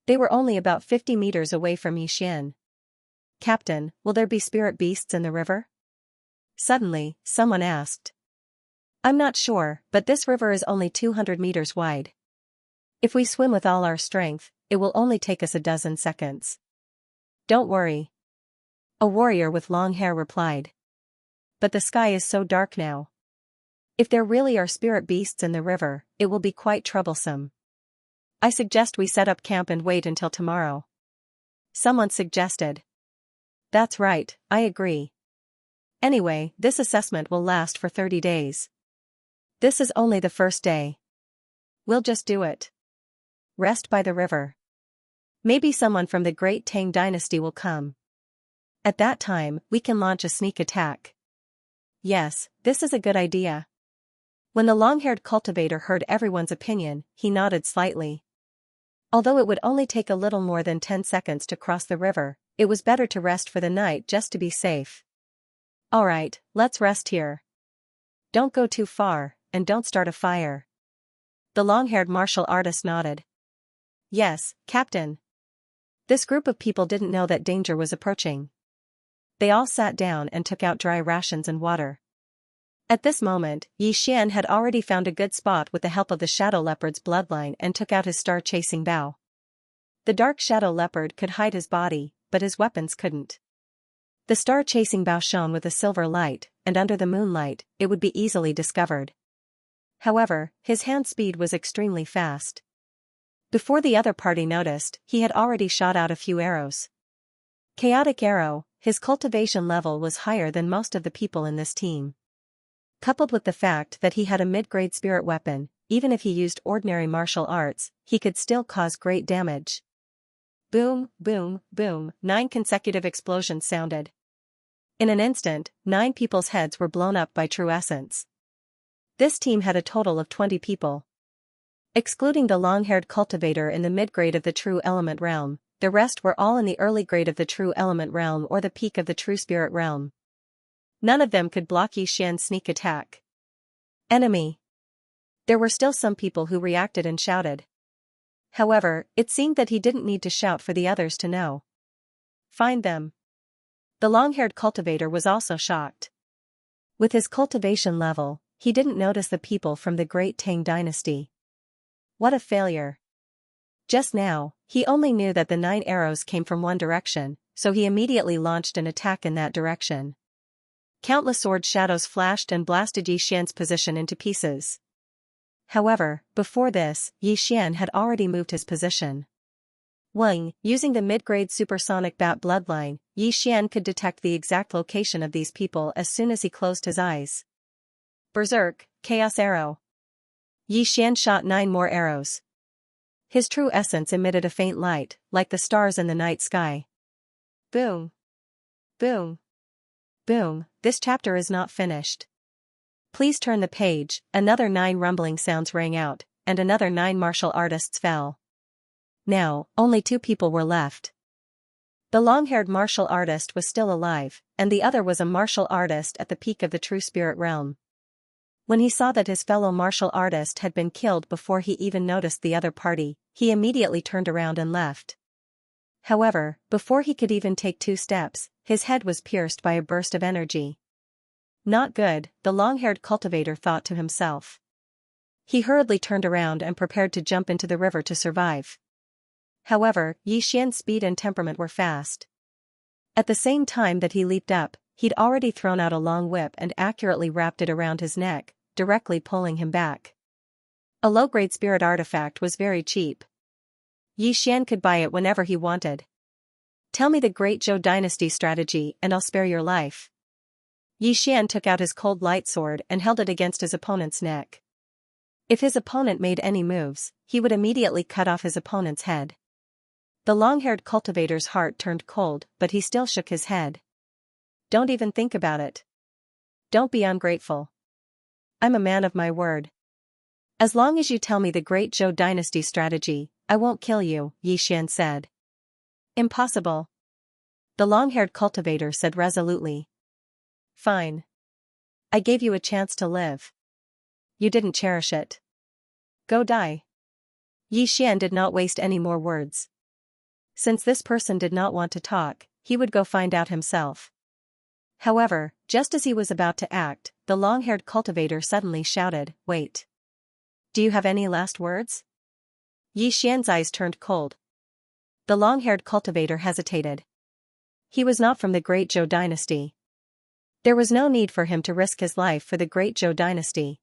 A: They were only about 50 meters away from Xian. Captain, will there be spirit beasts in the river? Suddenly, someone asked. I'm not sure, but this river is only 200 meters wide. If we swim with all our strength, it will only take us a dozen seconds. Don't worry. A warrior with long hair replied. But the sky is so dark now. If there really are spirit beasts in the river, it will be quite troublesome. I suggest we set up camp and wait until tomorrow. Someone suggested. That's right, I agree. Anyway, this assessment will last for 30 days. This is only the first day. We'll just do it. Rest by the river. Maybe someone from the Great Tang dynasty will come. At that time, we can launch a sneak attack. Yes, this is a good idea. When the long-haired cultivator heard everyone's opinion, he nodded slightly. Although it would only take a little more than 10 seconds to cross the river, it was better to rest for the night just to be safe. Alright, let's rest here. Don't go too far, and don't start a fire. The long-haired martial artist nodded. Yes, Captain. This group of people didn't know that danger was approaching. They all sat down and took out dry rations and water. At this moment, Xian had already found a good spot with the help of the Shadow Leopard's bloodline and took out his star-chasing bow. The dark Shadow Leopard could hide his body, but his weapons couldn't. The star-chasing bow shone with a silver light, and under the moonlight, it would be easily discovered. However, his hand speed was extremely fast. Before the other party noticed, he had already shot out a few arrows. Chaotic Arrow, his cultivation level was higher than most of the people in this team. Coupled with the fact that he had a mid-grade spirit weapon, even if he used ordinary martial arts, he could still cause great damage. Boom, boom, boom, 9 consecutive explosions sounded. In an instant, 9 people's heads were blown up by true essence. This team had a total of 20 people. Excluding the long-haired cultivator in the mid-grade of the true element realm, the rest were all in the early grade of the true element realm or the peak of the true spirit realm. None of them could block Xian's sneak attack. Enemy. There were still some people who reacted and shouted. However, it seemed that he didn't need to shout for the others to know. Find them. The long-haired cultivator was also shocked. With his cultivation level, he didn't notice the people from the Great Tang Dynasty. What a failure. Just now, he only knew that the 9 arrows came from one direction, so he immediately launched an attack in that direction. Countless sword shadows flashed and blasted Yi Xian's position into pieces. However, before this, Yi Xian had already moved his position. Using the mid-grade supersonic bat bloodline, Yi Xian could detect the exact location of these people as soon as he closed his eyes. Berserk, Chaos Arrow. Yi Xian shot 9 more arrows. His true essence emitted a faint light, like the stars in the night sky. Boom. Boom. Boom, this chapter is not finished. Please turn the page. Another 9 rumbling sounds rang out, and another 9 martial artists fell. Now, only 2 people were left. The long-haired martial artist was still alive, and the other was a martial artist at the peak of the true spirit realm. When he saw that his fellow martial artist had been killed before he even noticed the other party, he immediately turned around and left. However, before he could even take 2 steps, his head was pierced by a burst of energy. Not good, the long-haired cultivator thought to himself. He hurriedly turned around and prepared to jump into the river to survive. However, Yi Xian's speed and temperament were fast. At the same time that he leaped up, he'd already thrown out a long whip and accurately wrapped it around his neck, directly pulling him back. A low-grade spirit artifact was very cheap. Yi Xian could buy it whenever he wanted. Tell me the Great Zhou Dynasty strategy and I'll spare your life. Yi Xian took out his cold light sword and held it against his opponent's neck. If his opponent made any moves, he would immediately cut off his opponent's head. The long-haired cultivator's heart turned cold, but he still shook his head. Don't even think about it. Don't be ungrateful. I'm a man of my word. As long as you tell me the Great Zhou Dynasty strategy, I won't kill you, Yi Xian said. Impossible. The long-haired cultivator said resolutely. Fine. I gave you a chance to live. You didn't cherish it. Go die. Yi Xian did not waste any more words. Since this person did not want to talk, he would go find out himself. However, just as he was about to act, the long-haired cultivator suddenly shouted, Wait. Do you have any last words? Yi Xian's eyes turned cold. The long-haired cultivator hesitated. He was not from the Great Zhou Dynasty. There was no need for him to risk his life for the Great Zhou Dynasty.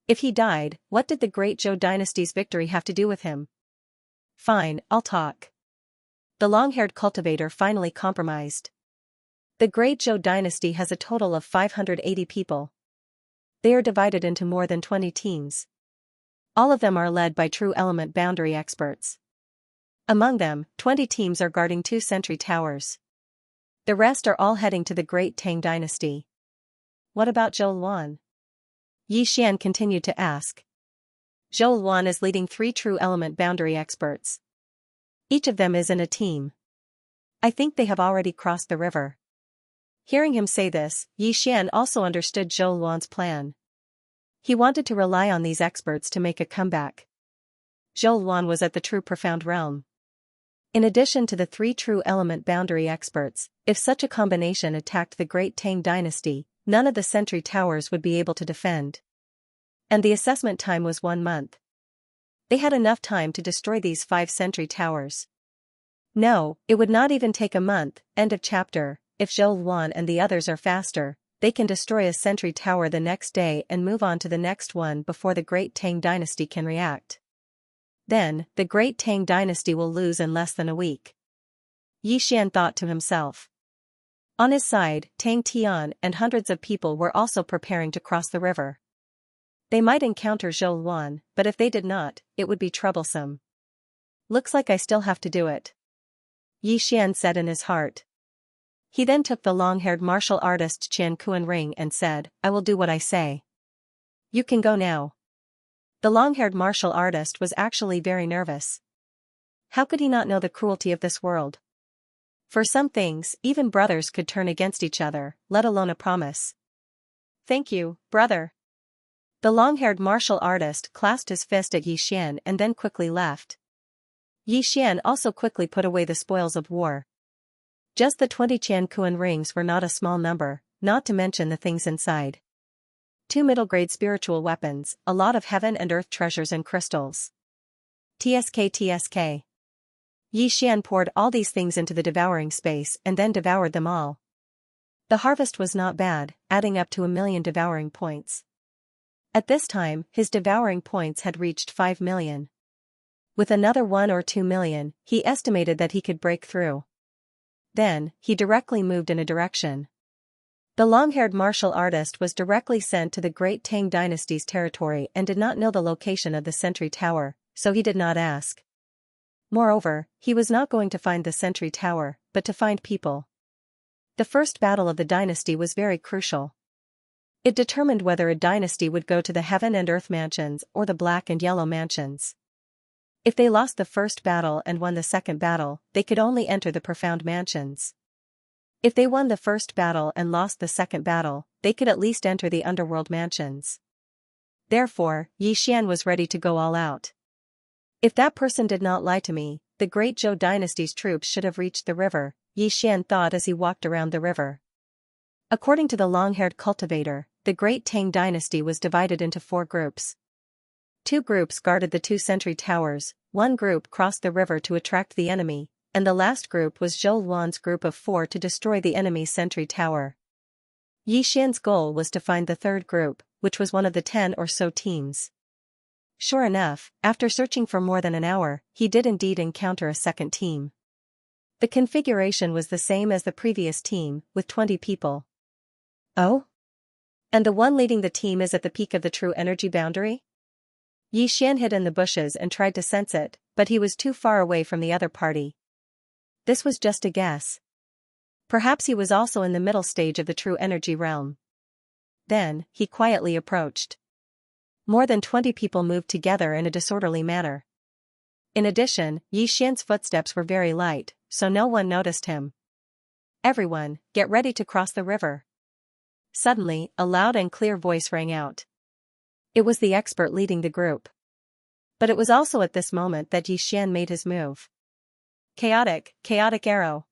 A: If he died, what did the Great Zhou Dynasty's victory have to do with him? Fine, I'll talk. The long-haired cultivator finally compromised. The Great Zhou Dynasty has a total of 580 people. They are divided into more than 20 teams. All of them are led by true element boundary experts. Among them, 20 teams are guarding 2 sentry towers. The rest are all heading to the Great Tang Dynasty. What about Zhou Luan? Yi Xian continued to ask. Zhou Luan is leading 3 true element boundary experts. Each of them is in a team. I think they have already crossed the river. Hearing him say this, Yi Xian also understood Zhou Luan's plan. He wanted to rely on these experts to make a comeback. Zhou Luan was at the true profound realm. In addition to the 3 true element boundary experts, if such a combination attacked the Great Tang Dynasty, none of the sentry towers would be able to defend. And the assessment time was 1 month. They had enough time to destroy these 5 sentry towers. No, it would not even take a month. End of chapter. If Zhou Luan and the others are faster, they can destroy a sentry tower the next day and move on to the next one before the Great Tang Dynasty can react. Then, the Great Tang Dynasty will lose in less than a week. Yi Xian thought to himself. On his side, Tang Tian and hundreds of people were also preparing to cross the river. They might encounter Zhou Luan, but if they did not, it would be troublesome. Looks like I still have to do it. Yi Xian said in his heart. He then took the long-haired martial artist Qian Kuan ring and said, I will do what I say. You can go now. The long-haired martial artist was actually very nervous. How could he not know the cruelty of this world? For some things, even brothers could turn against each other, let alone a promise. Thank you, brother. The long-haired martial artist clasped his fist at Yi Xian and then quickly left. Yi Xian also quickly put away the spoils of war. Just the 20 Qian Kuan rings were not a small number, not to mention the things inside. 2 middle-grade spiritual weapons, a lot of heaven and earth treasures and crystals. TSK. Yi Xian poured all these things into the devouring space and then devoured them all. The harvest was not bad, adding up to 1,000,000 devouring points. At this time, his devouring points had reached 5 million. With another 1 or 2 million, he estimated that he could break through. Then, he directly moved in a direction. The long-haired martial artist was directly sent to the Great Tang Dynasty's territory and did not know the location of the sentry tower, so he did not ask. Moreover, he was not going to find the sentry tower, but to find people. The first battle of the dynasty was very crucial. It determined whether a dynasty would go to the heaven and earth mansions or the black and yellow mansions. If they lost the first battle and won the second battle, they could only enter the profound mansions. If they won the first battle and lost the second battle, they could at least enter the underworld mansions. Therefore, Yi Xian was ready to go all out. If that person did not lie to me, the great Zhou dynasty's troops should have reached the river, Yi Xian thought as he walked around the river. According to the long-haired cultivator, the Great Tang dynasty was divided into 4 groups. 2 groups guarded the 2 sentry towers, 1 group crossed the river to attract the enemy, and the last group was Zhou Luan's group of 4 to destroy the enemy's sentry tower. Yi Xian's goal was to find the 3rd group, which was one of the 10 or so teams. Sure enough, after searching for more than an hour, he did indeed encounter a second team. The configuration was the same as the previous team, with 20 people. Oh? And the one leading the team is at the peak of the true energy boundary? Yi Xian hid in the bushes and tried to sense it, but he was too far away from the other party. This was just a guess. Perhaps he was also in the middle stage of the true energy realm. Then, he quietly approached. More than 20 people moved together in a disorderly manner. In addition, Yi Xian's footsteps were very light, so no one noticed him. Everyone, get ready to cross the river. Suddenly, a loud and clear voice rang out. It was the expert leading the group. But it was also at this moment that Yi Xian made his move. Chaotic arrow.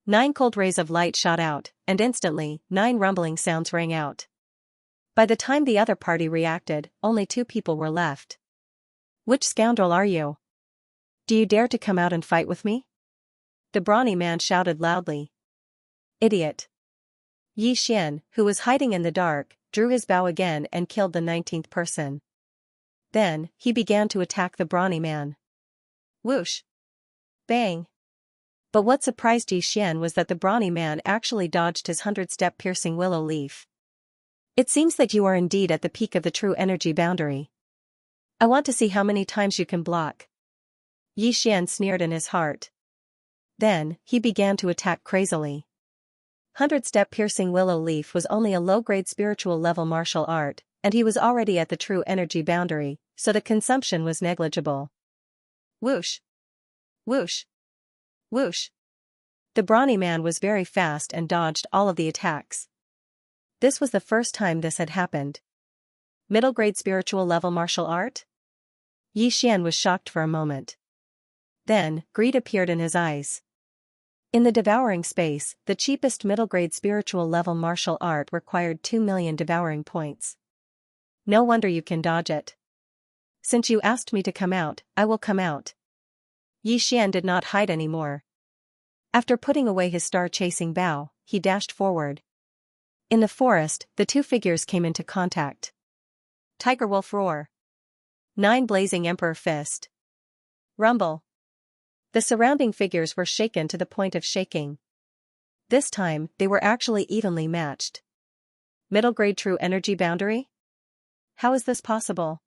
A: 9 cold rays of light shot out, and instantly, 9 rumbling sounds rang out. By the time the other party reacted, only 2 people were left. Which scoundrel are you? Do you dare to come out and fight with me? The brawny man shouted loudly. Idiot. Yi Xian, who was hiding in the dark, drew his bow again and killed the 19th person. Then, he began to attack the brawny man. Whoosh! Bang! But what surprised Yi Xian was that the brawny man actually dodged his 100-step piercing willow leaf. It seems that you are indeed at the peak of the true energy boundary. I want to see how many times you can block. Yi Xian sneered in his heart. Then, he began to attack crazily. 100-step piercing willow leaf was only a low-grade spiritual level martial art, and he was already at the true energy boundary, so the consumption was negligible. Whoosh! Whoosh! Whoosh! The brawny man was very fast and dodged all of the attacks. This was the first time this had happened. Middle-grade spiritual level martial art? Yi Xian was shocked for a moment. Then, greed appeared in his eyes. In the devouring space, the cheapest middle-grade spiritual level martial art required 2 million devouring points. No wonder you can dodge it. Since you asked me to come out, I will come out. Yi Xian did not hide anymore. After putting away his star-chasing bow, he dashed forward. In the forest, the 2 figures came into contact. Tiger wolf roar. 9 blazing emperor fist. Rumble. The surrounding figures were shaken to the point of shaking. This time, they were actually evenly matched. Middle-grade true energy boundary? How is this possible?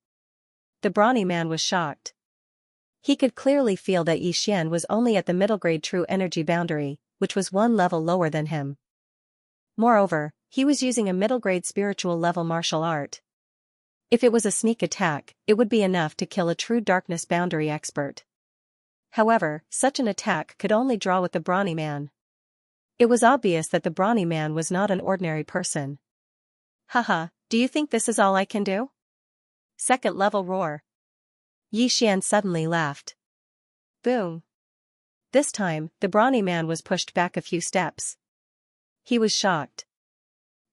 A: The brawny man was shocked. He could clearly feel that Yi Xian was only at the middle-grade true energy boundary, which was 1 level lower than him. Moreover, he was using a middle-grade spiritual level martial art. If it was a sneak attack, it would be enough to kill a true darkness boundary expert. However, such an attack could only draw with the brawny man. It was obvious that the brawny man was not an ordinary person. Haha, do you think this is all I can do? Second level roar. Yi Xian suddenly laughed. Boom. This time, the brawny man was pushed back a few steps. He was shocked.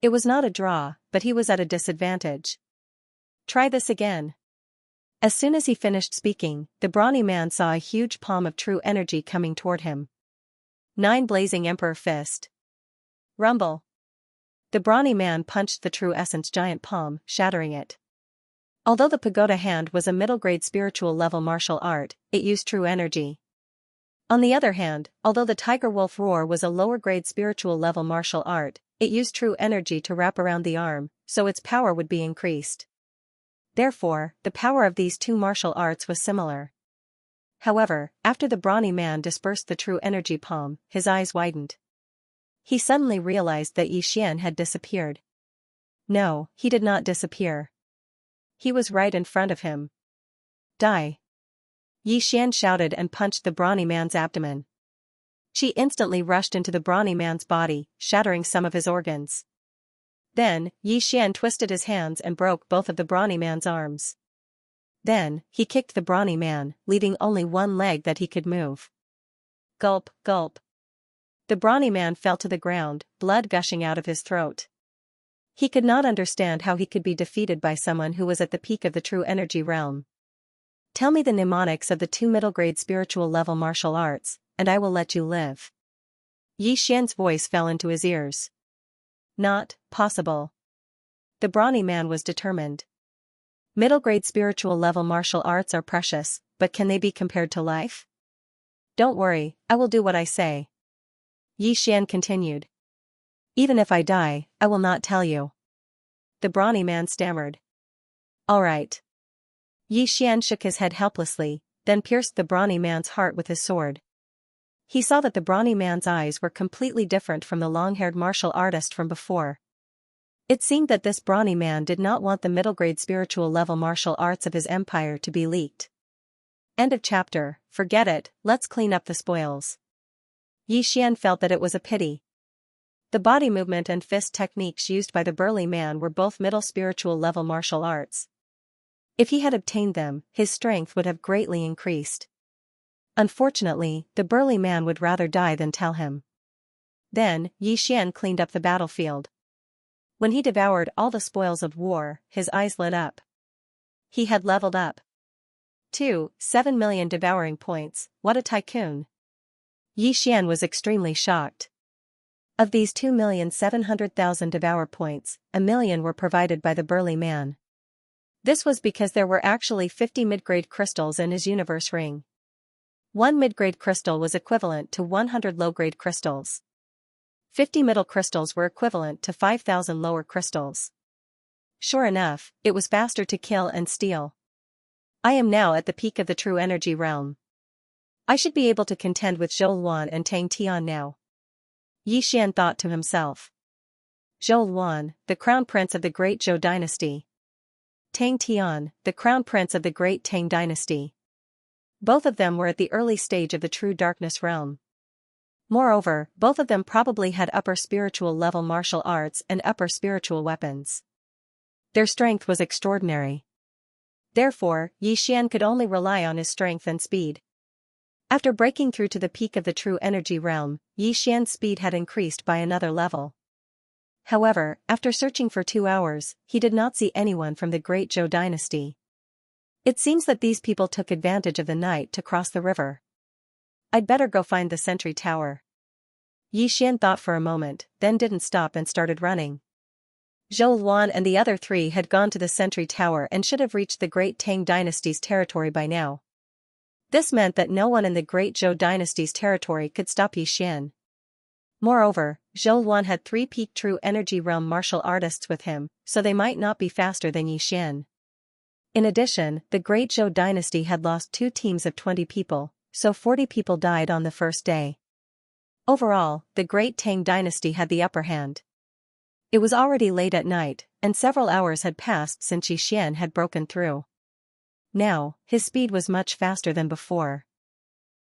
A: It was not a draw, but he was at a disadvantage. Try this again. As soon as he finished speaking, the brawny man saw a huge palm of true energy coming toward him. 9 blazing emperor fist. Rumble. The brawny man punched the true essence giant palm, shattering it. Although the pagoda hand was a middle-grade spiritual level martial art, it used true energy. On the other hand, although the tiger wolf roar was a lower-grade spiritual level martial art, it used true energy to wrap around the arm, so its power would be increased. Therefore, the power of these two martial arts was similar. However, after the brawny man dispersed the true energy palm, his eyes widened. He suddenly realized that Xianxia had disappeared. No, he did not disappear. He was right in front of him. Die! Xianxia shouted and punched the brawny man's abdomen. She instantly rushed into the brawny man's body, shattering some of his organs. Then, Xianxia twisted his hands and broke both of the brawny man's arms. Then, he kicked the brawny man, leaving only one leg that he could move. Gulp, gulp. The brawny man fell to the ground, blood gushing out of his throat. He could not understand how he could be defeated by someone who was at the peak of the true energy realm. Tell me the mnemonics of the 2 middle-grade spiritual level martial arts, and I will let you live. Xianxia's voice fell into his ears. Not possible. The brawny man was determined. Middle-grade spiritual level martial arts are precious, but can they be compared to life? Don't worry, I will do what I say. Xianxia continued. Even if I die, I will not tell you. The brawny man stammered. All right. Xianxia shook his head helplessly, then pierced the brawny man's heart with his sword. He saw that the brawny man's eyes were completely different from the long-haired martial artist from before. It seemed that this brawny man did not want the middle-grade spiritual level martial arts of his empire to be leaked. End of chapter. Forget it, let's clean up the spoils. Xianxia felt that it was a pity. The body movement and fist techniques used by the burly man were both middle spiritual level martial arts. If he had obtained them, his strength would have greatly increased. Unfortunately, the burly man would rather die than tell him. Then, Xianxia cleaned up the battlefield. When he devoured all the spoils of war, his eyes lit up. He had leveled up. 7 million devouring points, what a tycoon. Xianxia was extremely shocked. Of these 2,700,000 devour points, 1 million were provided by the burly man. This was because there were actually 50 mid-grade crystals in his universe ring. 1 mid-grade crystal was equivalent to 100 low-grade crystals. 50 middle crystals were equivalent to 5,000 lower crystals. Sure enough, it was faster to kill and steal. I am now at the peak of the true energy realm. I should be able to contend with Zhou Luan and Tang Tian now. Xianxia thought to himself. Zhou Luan, the crown prince of the great Zhou dynasty. Tang Tian, the crown prince of the great Tang dynasty. Both of them were at the early stage of the true darkness realm. Moreover, both of them probably had upper spiritual level martial arts and upper spiritual weapons. Their strength was extraordinary. Therefore, Xianxia could only rely on his strength and speed. After breaking through to the peak of the true energy realm, Xianxia's speed had increased by another level. However, after searching for 2 hours, he did not see anyone from the great Zhou dynasty. It seems that these people took advantage of the night to cross the river. I'd better go find the sentry tower. Xianxia thought for a moment, then didn't stop and started running. Zhou Luan and the other 3 had gone to the sentry tower and should have reached the great Tang dynasty's territory by now. This meant that no one in the great Zhou dynasty's territory could stop Xianxia. Moreover, Zhou Luan had 3 peak true energy realm martial artists with him, so they might not be faster than Xianxia. In addition, the great Zhou dynasty had lost 2 teams of 20 people, so 40 people died on the first day. Overall, the great Tang dynasty had the upper hand. It was already late at night, and several hours had passed since Xianxia had broken through. Now, his speed was much faster than before.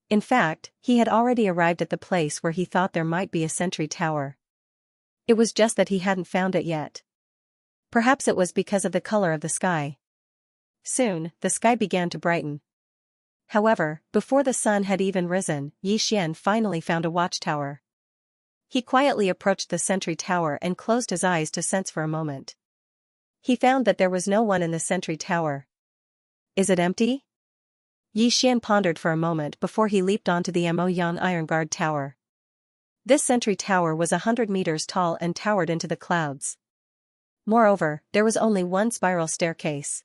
A: In fact, he had already arrived at the place where he thought there might be a sentry tower. It was just that he hadn't found it yet. Perhaps it was because of the color of the sky. Soon, the sky began to brighten. However, before the sun had even risen, Xianxia finally found a watchtower. He quietly approached the sentry tower and closed his eyes to sense for a moment. He found that there was no one in the sentry tower. Is it empty? Yi Xian pondered for a moment before he leaped onto the Moyang Iron Guard Tower. This sentry tower was 100 meters tall and towered into the clouds. Moreover, there was only one spiral staircase.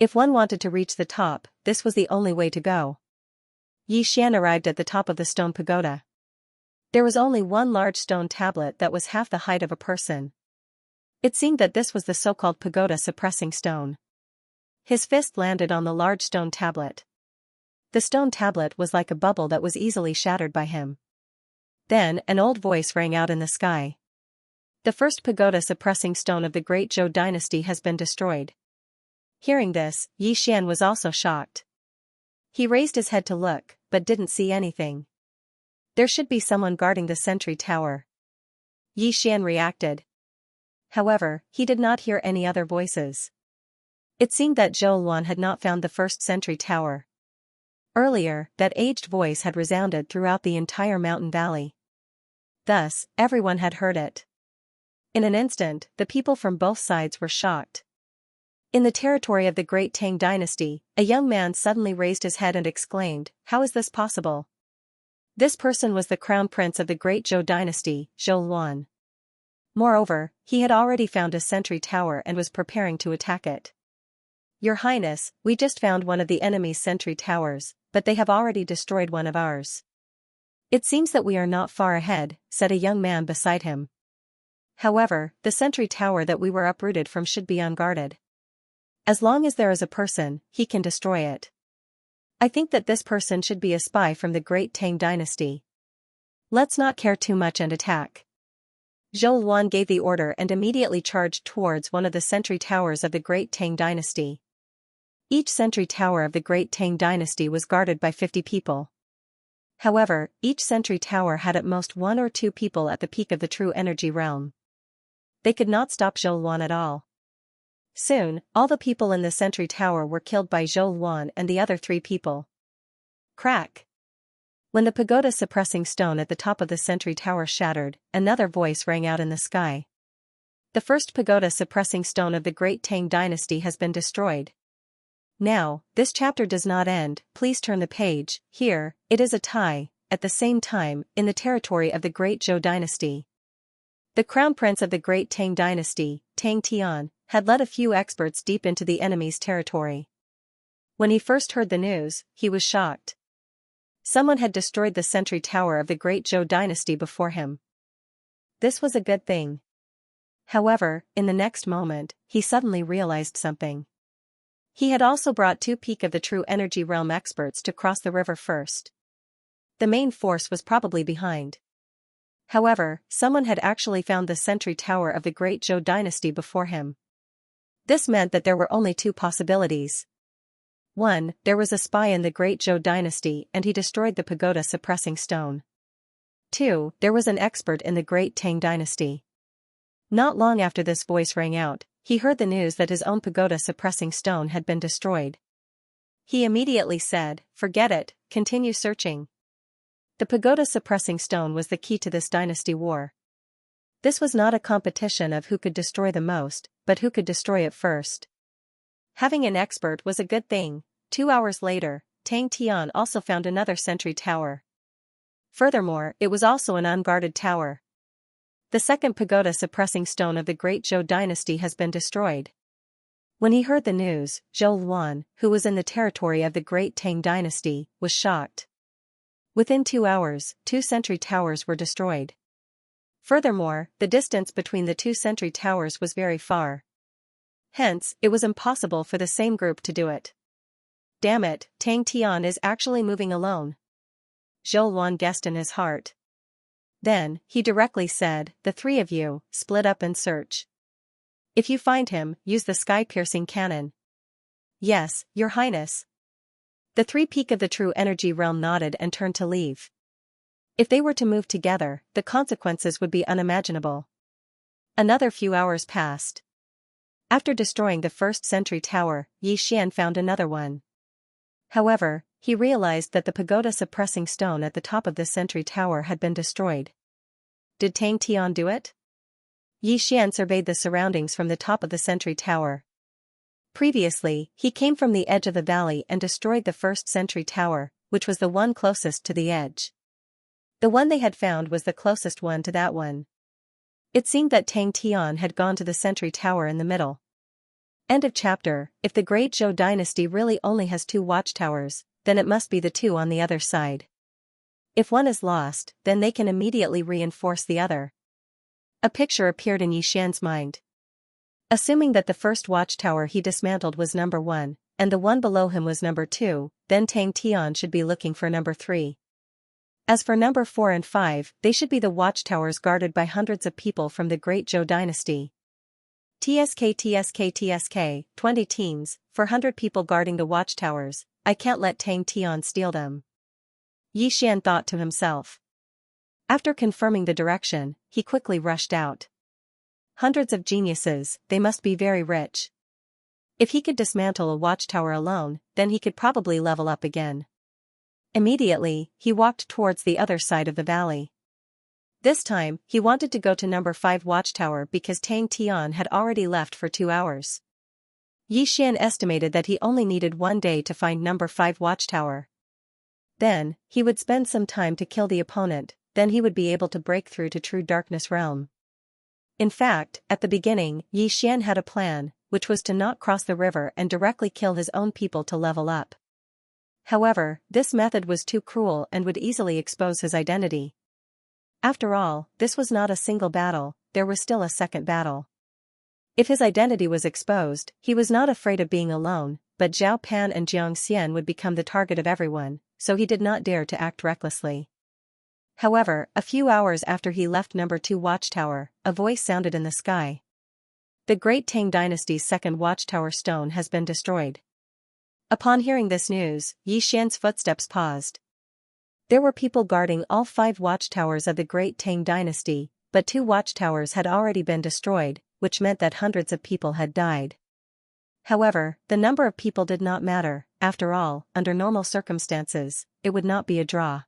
A: If one wanted to reach the top, this was the only way to go. Yi Xian arrived at the top of the stone pagoda. There was only one large stone tablet that was half the height of a person. It seemed that this was the so-called pagoda suppressing stone. His fist landed on the large stone tablet. The stone tablet was like a bubble that was easily shattered by him. Then, an old voice rang out in the sky. The first pagoda suppressing stone of the great Zhou dynasty has been destroyed. Hearing this, Yi Xian was also shocked. He raised his head to look, but didn't see anything. There should be someone guarding the sentry tower. Yi Xian reacted. However, he did not hear any other voices. It seemed that Zhou Luan had not found the first sentry tower. Earlier, that aged voice had resounded throughout the entire mountain valley. Thus, everyone had heard it. In an instant, the people from both sides were shocked. In the territory of the great Tang dynasty, a young man suddenly raised his head and exclaimed, "How is this possible?" This person was the crown prince of the great Zhou dynasty, Zhou Luan. Moreover, he had already found a sentry tower and was preparing to attack it. "Your Highness, we just found one of the enemy's sentry towers, but they have already destroyed one of ours." "It seems that we are not far ahead," said a young man beside him. "However, the sentry tower that we were uprooted from should be unguarded. As long as there is a person, he can destroy it. I think that this person should be a spy from the great Tang dynasty. Let's not care too much and attack." Zhou Luan gave the order and immediately charged towards one of the sentry towers of the great Tang dynasty. Each sentry tower of the great Tang dynasty was guarded by 50 people. However, each sentry tower had at most 1 or 2 people at the peak of the true energy realm. They could not stop Zhou Luan at all. Soon, all the people in the sentry tower were killed by Zhou Luan and the other 3 people. Crack! When the pagoda suppressing stone at the top of the sentry tower shattered, another voice rang out in the sky. "The first pagoda suppressing stone of the great Tang dynasty has been destroyed." Now, this chapter does not end, please turn the page. Here, it is a tie, at the same time, in the territory of the great Zhou dynasty. The crown prince of the great Tang dynasty, Tang Tian, had led a few experts deep into the enemy's territory. When he first heard the news, he was shocked. Someone had destroyed the sentry tower of the great Zhou dynasty before him. This was a good thing. However, in the next moment, he suddenly realized something. He had also brought 2 peak of the true energy realm experts to cross the river first. The main force was probably behind. However, someone had actually found the sentry tower of the great Zhou dynasty before him. This meant that there were only 2 possibilities. 1. There was a spy in the great Zhou dynasty and he destroyed the pagoda suppressing stone. 2. There was an expert in the great Tang dynasty. Not long after this voice rang out, he heard the news that his own pagoda suppressing stone had been destroyed. He immediately said, "Forget it, continue searching." The pagoda suppressing stone was the key to this dynasty war. This was not a competition of who could destroy the most, but who could destroy it first. Having an expert was a good thing. 2 hours later, Tang Tian also found another sentry tower. Furthermore, it was also an unguarded tower. The second pagoda suppressing stone of the great Zhou dynasty has been destroyed. When he heard the news, Zhou Luan, who was in the territory of the great Tang dynasty, was shocked. Within 2 hours, 2 sentry towers were destroyed. Furthermore, the distance between the 2 sentry towers was very far. Hence, it was impossible for the same group to do it. Damn it, Tang Tian is actually moving alone. Zhou Luan guessed in his heart. Then, he directly said, "The 3 of you, split up and search. If you find him, use the sky-piercing cannon." "Yes, Your Highness." The 3 peak of the true energy realm nodded and turned to leave. If they were to move together, the consequences would be unimaginable. Another few hours passed. After destroying the first sentry tower, Yi Xian found another one. However, he realized that the pagoda suppressing stone at the top of the sentry tower had been destroyed. Did Tang Tian do it? Yi Xian surveyed the surroundings from the top of the sentry tower. Previously, he came from the edge of the valley and destroyed the first sentry tower, which was the one closest to the edge. The one they had found was the closest one to that one. It seemed that Tang Tian had gone to the sentry tower in the middle. End of chapter. If the Great Zhou dynasty really only has 2 watchtowers, then it must be the 2 on the other side. If one is lost, then they can immediately reinforce the other. A picture appeared in Yi Xian's mind. Assuming that the first watchtower he dismantled was number 1, and the one below him was number 2, then Tang Tian should be looking for number 3. As for number 4 and 5, they should be the watchtowers guarded by hundreds of people from the Great Zhou dynasty. TSK, 20 teams, 400 people guarding the watchtowers. I can't let Tang Tian steal them. Yi Xian thought to himself. After confirming the direction, he quickly rushed out. Hundreds of geniuses, they must be very rich. If he could dismantle a watchtower alone, then he could probably level up again. Immediately, he walked towards the other side of the valley. This time, he wanted to go to number 5 watchtower because Tang Tian had already left for 2 hours. Yi Xian estimated that he only needed 1 day to find number 5 watchtower. Then, he would spend some time to kill the opponent, then he would be able to break through to True Darkness Realm. In fact, at the beginning, Yi Xian had a plan, which was to not cross the river and directly kill his own people to level up. However, this method was too cruel and would easily expose his identity. After all, this was not a single battle, there was still a second battle. If his identity was exposed, he was not afraid of being alone, but Zhao Pan and Xianxia would become the target of everyone, so he did not dare to act recklessly. However, a few hours after he left number 2 watchtower, a voice sounded in the sky. The Great Tang Dynasty's second watchtower stone has been destroyed. Upon hearing this news, Yi Xian's footsteps paused. There were people guarding all 5 watchtowers of the Great Tang Dynasty, but 2 watchtowers had already been destroyed, which meant that hundreds of people had died. However, the number of people did not matter. After all, under normal circumstances, it would not be a draw.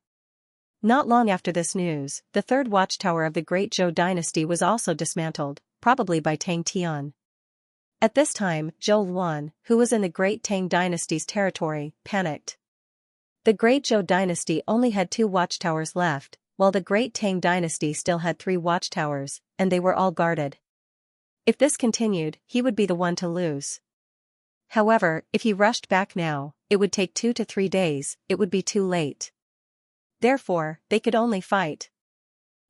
A: Not long after this news, the 3rd watchtower of the Great Zhou dynasty was also dismantled, probably by Tang Tian. At this time, Zhou Luan, who was in the Great Tang dynasty's territory, panicked. The Great Zhou dynasty only had 2 watchtowers left, while the Great Tang dynasty still had 3 watchtowers, and they were all guarded. If this continued, he would be the one to lose. However, if he rushed back now, it would take 2 to 3 days, it would be too late. Therefore, they could only fight.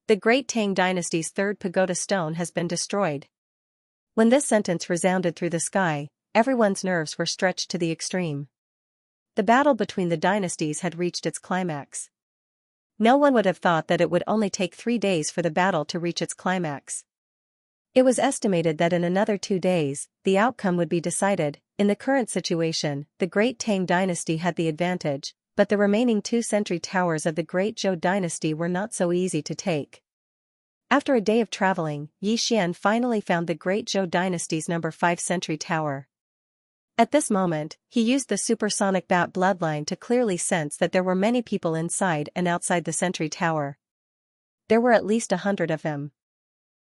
A: The Great Tang dynasty's 3rd pagoda stone has been destroyed. When this sentence resounded through the sky, everyone's nerves were stretched to the extreme. The battle between the dynasties had reached its climax. No one would have thought that it would only take 3 days for the battle to reach its climax. It was estimated that in another 2 days, the outcome would be decided. In the current situation, the Great Tang dynasty had the advantage, but the remaining 2 sentry towers of the Great Zhou dynasty were not so easy to take. After a day of traveling, Yi Xian finally found the Great Zhou dynasty's number 5 sentry tower. At this moment, he used the supersonic bat bloodline to clearly sense that there were many people inside and outside the sentry tower. There were at least 100 of them.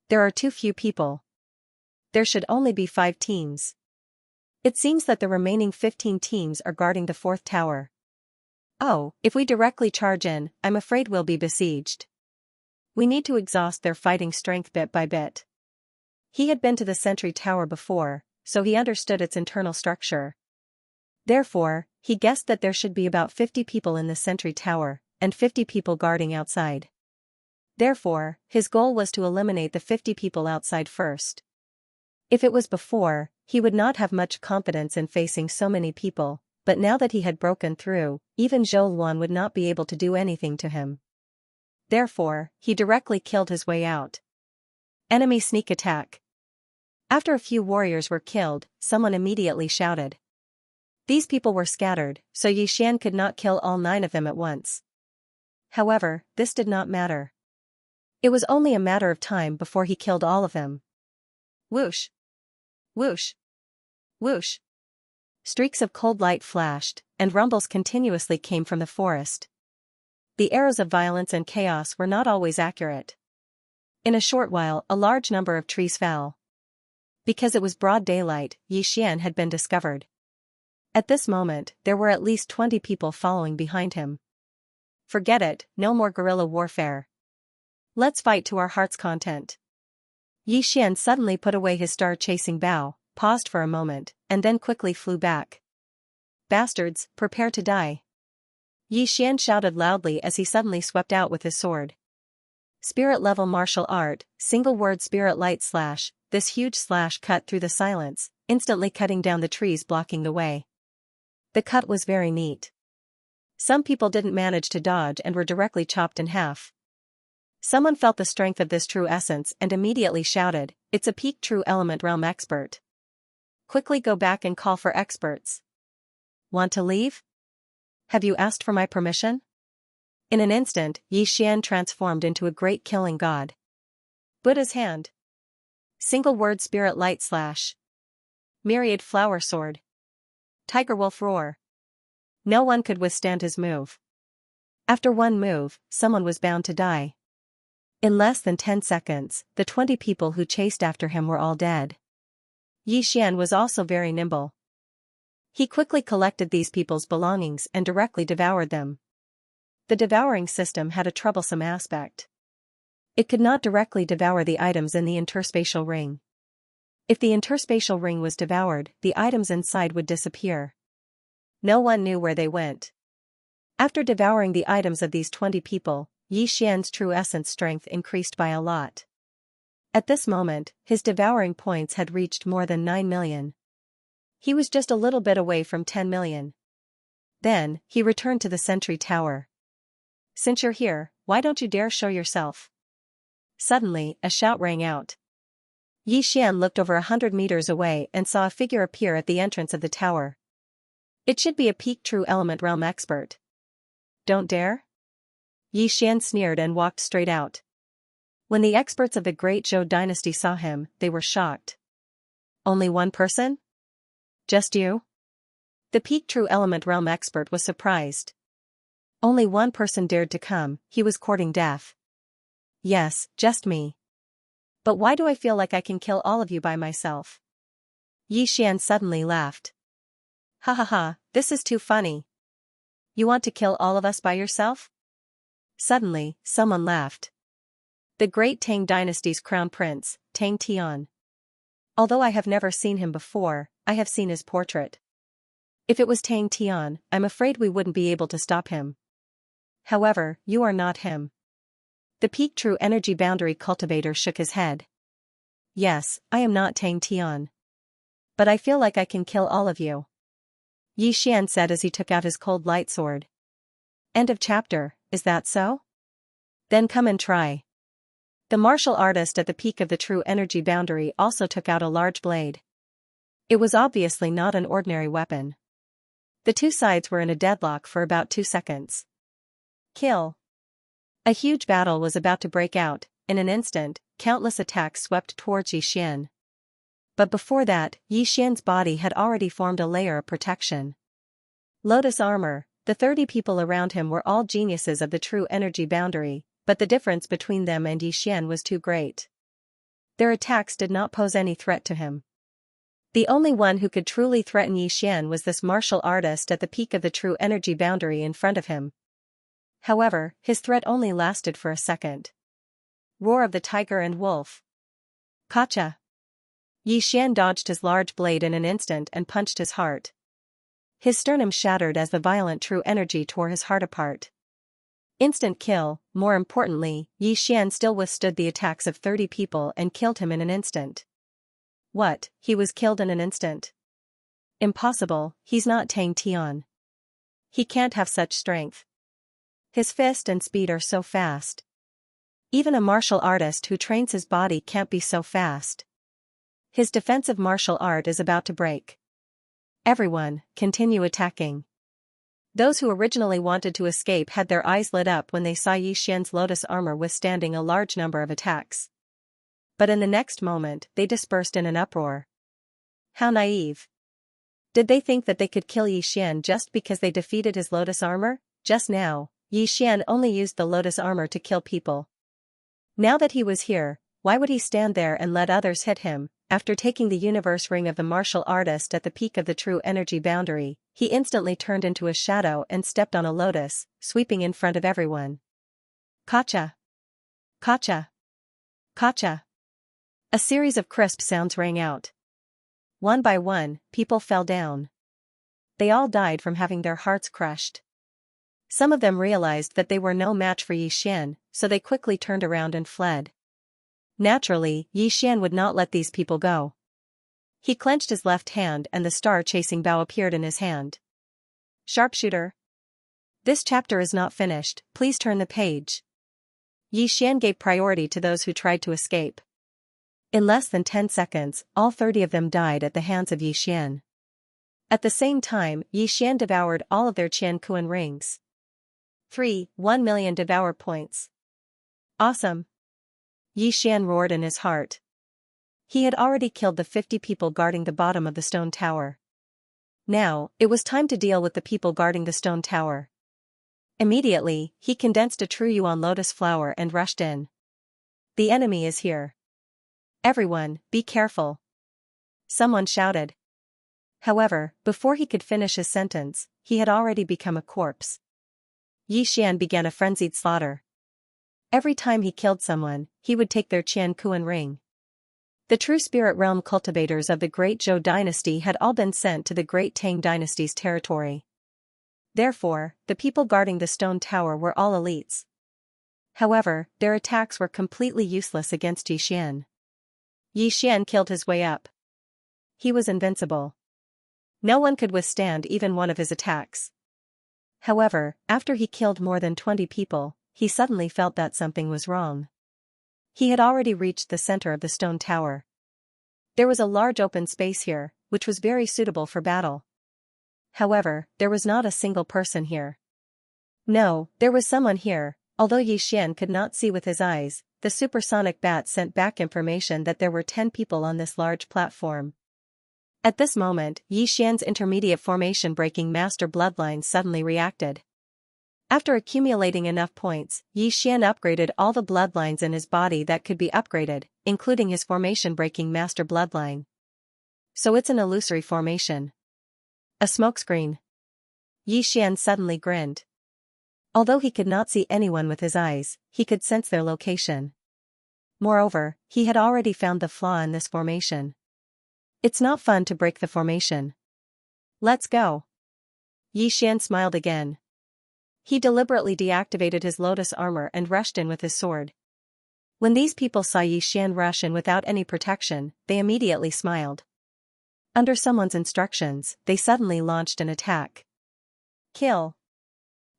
A: There are too few people. There should only be 5 teams. It seems that the remaining 15 teams are guarding the 4th tower. Oh, if we directly charge in, I'm afraid we'll be besieged. We need to exhaust their fighting strength bit by bit. He had been to the sentry tower before, so he understood its internal structure. Therefore, he guessed that there should be about 50 people in the sentry tower, and 50 people guarding outside. Therefore, his goal was to eliminate the 50 people outside first. If it was before, he would not have much confidence in facing so many people, but now that he had broken through, even Zhou Luan would not be able to do anything to him. Therefore, he directly killed his way out. Enemy sneak attack. After a few warriors were killed, someone immediately shouted. These people were scattered, so Yi Xian could not kill all 9 of them at once. However, this did not matter. It was only a matter of time before he killed all of them. Whoosh! Whoosh! Whoosh! Streaks of cold light flashed, and rumbles continuously came from the forest. The arrows of violence and chaos were not always accurate. In a short while, a large number of trees fell. Because it was broad daylight, Xian had been discovered. At this moment, there were at least 20 people following behind him. Forget it, no more guerrilla warfare. Let's fight to our heart's content. Xian suddenly put away his star-chasing bow, paused for a moment, and then quickly flew back. Bastards, prepare to die. Xian shouted loudly as he suddenly swept out with his sword. Spirit-level martial art, single-word spirit light slash. This huge slash cut through the silence, instantly cutting down the trees blocking the way. The cut was very neat. Some people didn't manage to dodge and were directly chopped in half. Someone felt the strength of this true essence and immediately shouted, "It's a peak true element realm expert. Quickly go back and call for experts." Want to leave? Have you asked for my permission? In an instant, Xian transformed into a great killing god. Buddha's hand. Single-word spirit light slash. Myriad flower sword. Tiger wolf roar. No one could withstand his move. After one move, someone was bound to die. In less than 10 seconds, the 20 people who chased after him were all dead. Xian was also very nimble. He quickly collected these people's belongings and directly devoured them. The devouring system had a troublesome aspect. It could not directly devour the items in the interspatial ring. If the interspatial ring was devoured, the items inside would disappear. No one knew where they went. After devouring the items of these 20 people, Xian's true essence strength increased by a lot. At this moment, his devouring points had reached more than 9 million. He was just a little bit away from 10 million. Then, he returned to the sentry tower. "Since you're here, why don't you dare show yourself?" Suddenly, a shout rang out. Xian looked over 100 meters away and saw a figure appear at the entrance of the tower. It should be a peak true element realm expert. Don't dare? Xian sneered and walked straight out. When the experts of the Great Zhou dynasty saw him, they were shocked. Only one person? Just you? The peak true element realm expert was surprised. Only one person dared to come, he was courting death. Yes, just me. But why do I feel like I can kill all of you by myself? Xian suddenly laughed. Ha ha ha, this is too funny. You want to kill all of us by yourself? Suddenly, someone laughed. The great Tang dynasty's crown prince, Tang Tian. Although I have never seen him before, I have seen his portrait. If it was Tang Tian, I'm afraid we wouldn't be able to stop him. However, you are not him. The peak true energy boundary cultivator shook his head. Yes, I am not Tang Tian. But I feel like I can kill all of you. Xian said as he took out his cold light sword. End of chapter, is that so? Then come and try. The martial artist at the peak of the true energy boundary also took out a large blade. It was obviously not an ordinary weapon. The two sides were in a deadlock for about 2 seconds. Kill. A huge battle was about to break out. In an instant, countless attacks swept towards Xian. But before that, Xian's body had already formed a layer of protection. Lotus armor. The 30 people around him were all geniuses of the true energy boundary, but the difference between them and Xian was too great. Their attacks did not pose any threat to him. The only one who could truly threaten Xian was this martial artist at the peak of the true energy boundary in front of him. However, his threat only lasted for a second. Roar of the tiger and wolf. Gotcha! Xian dodged his large blade in an instant and punched his heart. His sternum shattered as the violent true energy tore his heart apart. Instant kill. More importantly, Xian still withstood the attacks of 30 people and killed him in an instant. What, he was killed in an instant? Impossible, he's not Tang Tian. He can't have such strength. His fist and speed are so fast. Even a martial artist who trains his body can't be so fast. His defensive martial art is about to break. Everyone, continue attacking. Those who originally wanted to escape had their eyes lit up when they saw Xian's lotus armor withstanding a large number of attacks. But in the next moment, they dispersed in an uproar. How naive. Did they think that they could kill Xian just because they defeated his lotus armor? Just now, Xian only used the lotus armor to kill people. Now that he was here, why would he stand there and let others hit him? After taking the universe ring of the martial artist at the peak of the true energy boundary, he instantly turned into a shadow and stepped on a lotus, sweeping in front of everyone. Kacha! Kacha! Kacha! A series of crisp sounds rang out. One by one, people fell down. They all died from having their hearts crushed. Some of them realized that they were no match for Yi Xian, so they quickly turned around and fled. Naturally, Yi Xian would not let these people go. He clenched his left hand and the star-chasing bow appeared in his hand. Sharpshooter. This chapter is not finished, please turn the page. Yi Xian gave priority to those who tried to escape. In less than 10 seconds, all 30 of them died at the hands of Yi Xian. At the same time, Yi Xian devoured all of their Qian Kuan rings. 1 million devour points. Awesome! Yi Xian roared in his heart. He had already killed the 50 people guarding the bottom of the stone tower. Now, it was time to deal with the people guarding the stone tower. Immediately, he condensed a true yuan lotus flower and rushed in. The enemy is here. Everyone, be careful. Someone shouted. However, before he could finish his sentence, he had already become a corpse. Yi Xian began a frenzied slaughter. Every time he killed someone, he would take their Qian Kuan ring. The true spirit realm cultivators of the Great Zhou dynasty had all been sent to the Great Tang dynasty's territory. Therefore, the people guarding the stone tower were all elites. However, their attacks were completely useless against Yi Xian. Yi Xian killed his way up. He was invincible. No one could withstand even one of his attacks. However, after he killed more than 20 people, he suddenly felt that something was wrong. He had already reached the center of the stone tower. There was a large open space here, which was very suitable for battle. However, there was not a single person here. No, there was someone here. Although Yi Xian could not see with his eyes, the supersonic bat sent back information that there were 10 people on this large platform. At this moment, Yi Xian's intermediate formation-breaking master bloodline suddenly reacted. After accumulating enough points, Yi Xian upgraded all the bloodlines in his body that could be upgraded, including his formation-breaking master bloodline. So it's an illusory formation. A smokescreen. Yi Xian suddenly grinned. Although he could not see anyone with his eyes, he could sense their location. Moreover, he had already found the flaw in this formation. It's not fun to break the formation. Let's go. Yi Xian smiled again. He deliberately deactivated his lotus armor and rushed in with his sword. When these people saw Yi Xian rush in without any protection, they immediately smiled. Under someone's instructions, they suddenly launched an attack. Kill.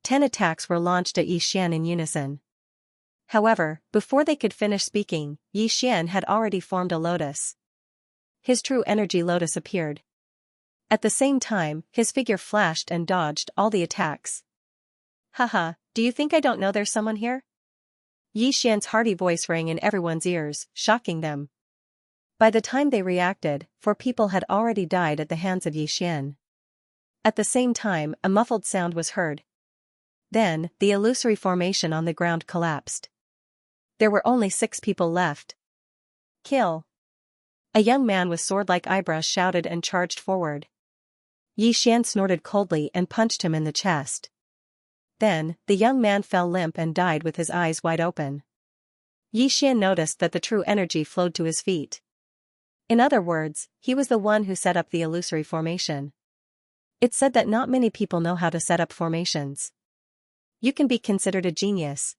A: 10 attacks were launched at Yi Xian in unison. However, before they could finish speaking, Yi Xian had already formed a lotus. His true energy lotus appeared. At the same time, his figure flashed and dodged all the attacks. Haha, do you think I don't know there's someone here? Yi Xian's hearty voice rang in everyone's ears, shocking them. By the time they reacted, 4 people had already died at the hands of Yi Xian. At the same time, a muffled sound was heard. Then, the illusory formation on the ground collapsed. There were only 6 people left. Kill. A young man with sword-like eyebrows shouted and charged forward. Yi Xian snorted coldly and punched him in the chest. Then, the young man fell limp and died with his eyes wide open. Yi Xian noticed that the true energy flowed to his feet. In other words, he was the one who set up the illusory formation. It's said that not many people know how to set up formations. You can be considered a genius.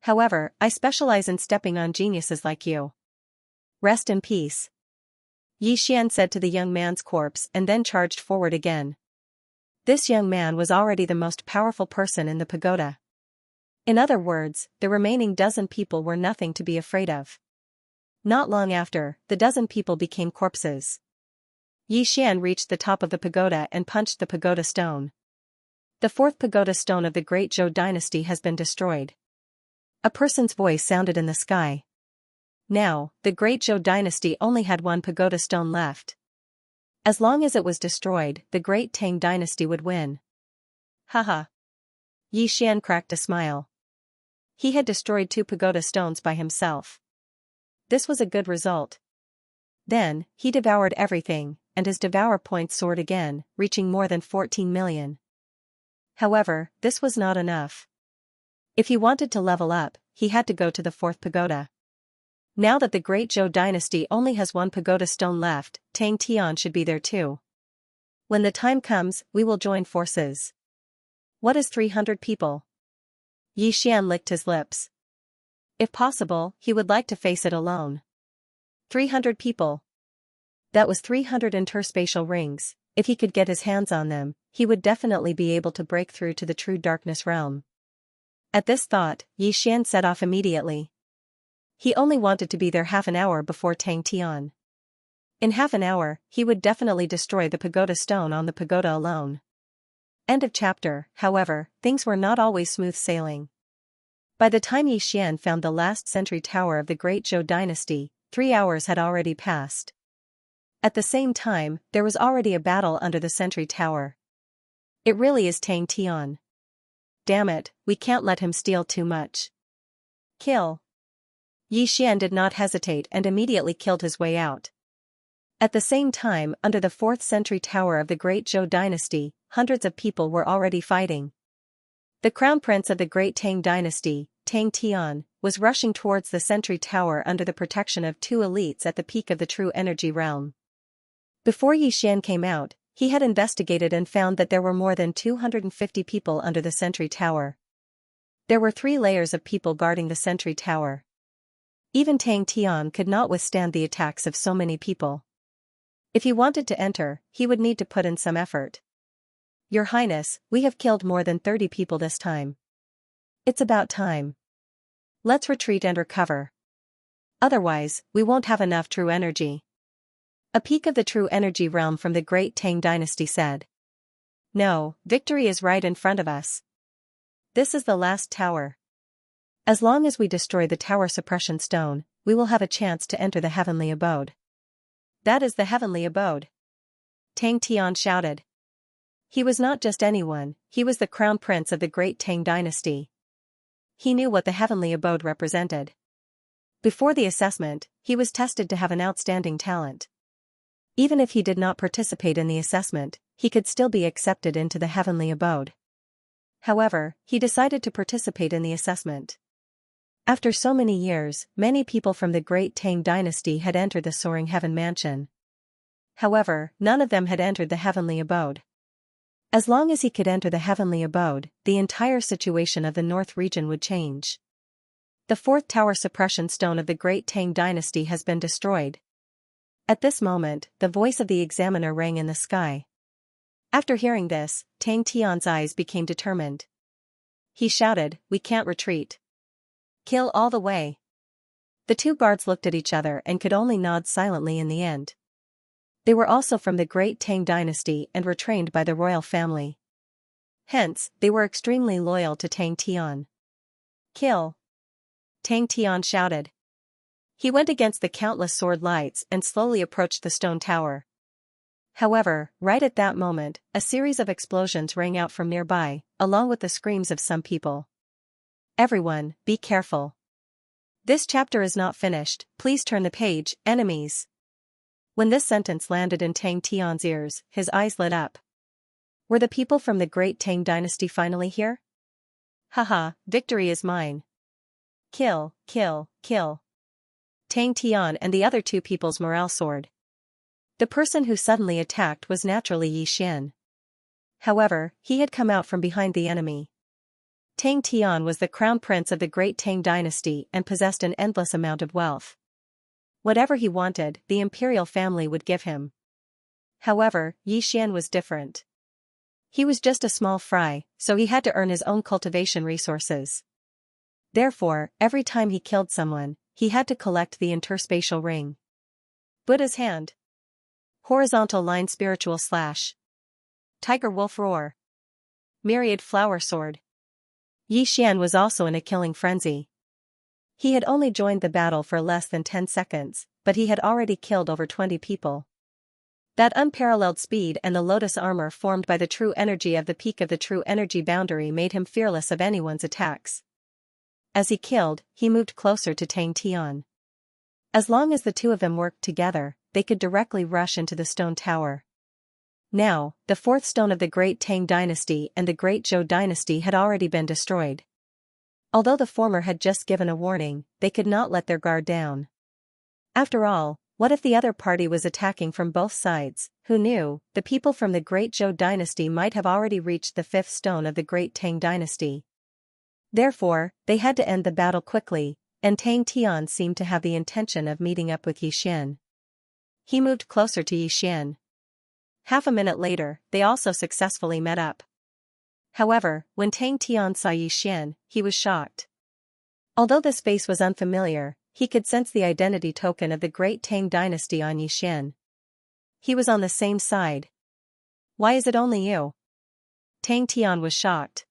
A: However, I specialize in stepping on geniuses like you. Rest in peace. Yi Xian said to the young man's corpse and then charged forward again. This young man was already the most powerful person in the pagoda. In other words, the remaining dozen people were nothing to be afraid of. Not long after, the dozen people became corpses. Yi Xian reached the top of the pagoda and punched the pagoda stone. The 4th pagoda stone of the Great Zhou dynasty has been destroyed. A person's voice sounded in the sky. Now, the Great Zhou dynasty only had 1 pagoda stone left. As long as it was destroyed, the Great Tang dynasty would win. Haha. Yi Xian cracked a smile. he had destroyed 2 pagoda stones by himself. This was a good result. Then, he devoured everything, and his devour points soared again, reaching more than 14 million. However, this was not enough. If he wanted to level up, he had to go to the 4th pagoda. Now that the Great Zhou dynasty only has 1 pagoda stone left, Tang Tian should be there too. When the time comes, we will join forces. What is 300 people? Yi Xian licked his lips. If possible, he would like to face it alone. 300 people. That was 300 interspatial rings. If he could get his hands on them, he would definitely be able to break through to the true darkness realm. At this thought, Yi Xian set off immediately. He only wanted to be there half an hour before Tang Tian. In half an hour, he would definitely destroy the pagoda stone on the pagoda alone. End of chapter. However, things were not always smooth sailing. By the time Yi Xian found the last sentry tower of the Great Zhou dynasty, 3 hours had already passed. At the same time, there was already a battle under the sentry tower. It really is Tang Tian. Damn it, we can't let him steal too much. Kill. Yi Xian did not hesitate and immediately killed his way out. At the same time, under the 4th sentry tower of the Great Zhou dynasty, hundreds of people were already fighting. The crown prince of the Great Tang dynasty, Tang Tian, was rushing towards the sentry tower under the protection of 2 elites at the peak of the true energy realm. Before Yi Xian came out, he had investigated and found that there were more than 250 people under the sentry tower. There were 3 layers of people guarding the sentry tower. Even Tang Tian could not withstand the attacks of so many people. If he wanted to enter, he would need to put in some effort. Your Highness, we have killed more than 30 people this time. It's about time. Let's retreat and recover. Otherwise, we won't have enough true energy. A peak of the true energy realm from the Great Tang dynasty said. No, victory is right in front of us. This is the last tower. As long as we destroy the tower suppression stone, we will have a chance to enter the heavenly abode. That is the heavenly abode. Tang Tian shouted. He was not just anyone, he was the crown prince of the Great Tang dynasty. He knew what the heavenly abode represented. Before the assessment, he was tested to have an outstanding talent. Even if he did not participate in the assessment, he could still be accepted into the heavenly abode. However, he decided to participate in the assessment. After so many years, many people from the Great Tang dynasty had entered the Soaring Heaven Mansion. However, none of them had entered the heavenly abode. As long as he could enter the heavenly abode, the entire situation of the North region would change. The 4th tower suppression stone of the Great Tang dynasty has been destroyed. At this moment, the voice of the examiner rang in the sky. After hearing this, Tang Tian's eyes became determined. He shouted, "We can't retreat. Kill all the way." The 2 guards looked at each other and could only nod silently in the end. They were also from the Great Tang dynasty and were trained by the royal family. Hence, they were extremely loyal to Tang Tian. Kill. Tang Tian shouted. He went against the countless sword lights and slowly approached the stone tower. However, right at that moment, a series of explosions rang out from nearby, along with the screams of some people. Everyone, be careful. This chapter is not finished, please turn the page, enemies. When this sentence landed in Tang Tian's ears, his eyes lit up. Were the people from the Great Tang dynasty finally here? Haha, victory is mine. Kill, kill, kill. Tang Tian and the other 2 people's morale soared. The person who suddenly attacked was naturally Yi Xian. However, he had come out from behind the enemy. Tang Tian was the crown prince of the Great Tang dynasty and possessed an endless amount of wealth. Whatever he wanted, the imperial family would give him. However, Yi Xian was different. He was just a small fry, so he had to earn his own cultivation resources. Therefore, every time he killed someone, he had to collect the interspatial ring. Buddha's hand. Horizontal line spiritual slash. Tiger wolf roar. Myriad flower sword. Yi Xian was also in a killing frenzy. He had only joined the battle for less than 10 seconds, but he had already killed over 20 people. That unparalleled speed and the lotus armor formed by the true energy of the peak of the true energy boundary made him fearless of anyone's attacks. As he killed, he moved closer to Tang Tian. As long as the two of them worked together, they could directly rush into the stone tower. Now, the fourth stone of the Great Tang Dynasty and the Great Zhou Dynasty had already been destroyed. Although the former had just given a warning, they could not let their guard down. After all, what if the other party was attacking from both sides? Who knew? The people from the Great Zhou Dynasty might have already reached the fifth stone of the Great Tang Dynasty. Therefore, they had to end the battle quickly, and Tang Tian seemed to have the intention of meeting up with Yixian. He moved closer to Yixian. Half a minute later, they also successfully met up. However, when Tang Tian saw Yixian, he was shocked. Although this face was unfamiliar, he could sense the identity token of the Great Tang Dynasty on Yixian. He was on the same side. Why is it only you? Tang Tian was shocked.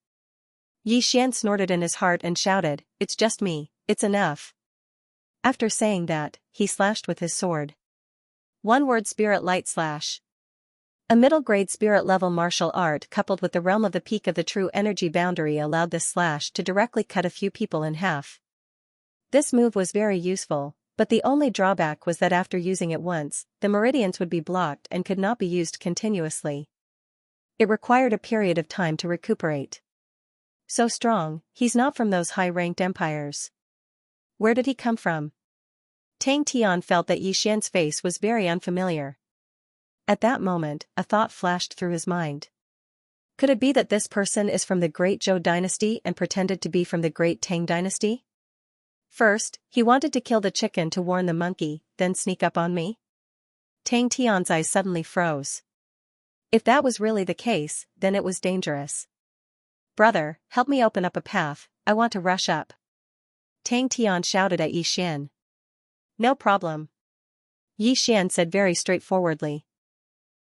A: Yixian snorted in his heart and shouted, "It's just me, it's enough." After saying that, he slashed with his sword. One-word spirit light slash. A middle-grade spirit-level martial art coupled with the realm of the peak of the true energy boundary allowed this slash to directly cut a few people in half. This move was very useful, but the only drawback was that after using it once, the meridians would be blocked and could not be used continuously. It required a period of time to recuperate. So strong, he's not from those high-ranked empires. Where did he come from? Tang Tian felt that Yixian's face was very unfamiliar. At that moment, a thought flashed through his mind. Could it be that this person is from the Great Zhou Dynasty and pretended to be from the Great Tang Dynasty? First, he wanted to kill the chicken to warn the monkey, then sneak up on me? Tang Tian's eyes suddenly froze. If that was really the case, then it was dangerous. "Brother, help me open up a path, I want to rush up." Tang Tian shouted at Yixian. "No problem," Yixian said very straightforwardly.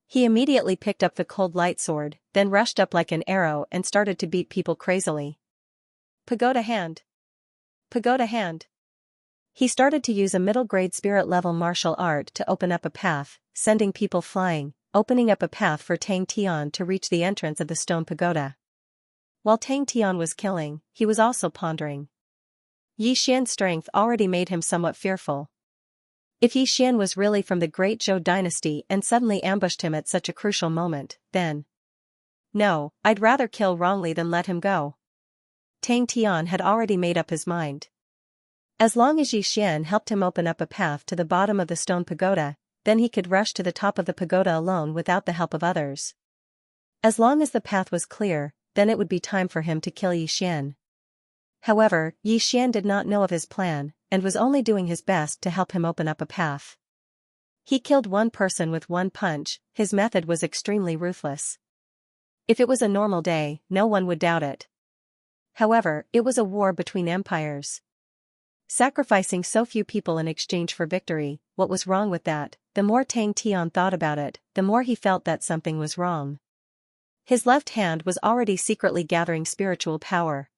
A: He immediately picked up the cold light sword, then rushed up like an arrow and started to beat people crazily. Pagoda hand. Pagoda hand. He started to use a middle-grade spirit-level martial art to open up a path, sending people flying, opening up a path for Tang Tian to reach the entrance of the stone pagoda. While Tang Tian was killing, he was also pondering. Yixian's strength already made him somewhat fearful. If Yixian was really from the Great Zhou Dynasty and suddenly ambushed him at such a crucial moment, then... No, I'd rather kill wrongly than let him go. Tang Tian had already made up his mind. As long as Yixian helped him open up a path to the bottom of the stone pagoda, then he could rush to the top of the pagoda alone without the help of others. As long as the path was clear, then it would be time for him to kill Yixian. However, Yixian did not know of his plan, and was only doing his best to help him open up a path. He killed one person with one punch, his method was extremely ruthless. If it was a normal day, no one would doubt it. However, it was a war between empires. Sacrificing so few people in exchange for victory, what was wrong with that? The more Tang Tian thought about it, the more he felt that something was wrong. His left hand was already secretly gathering spiritual power.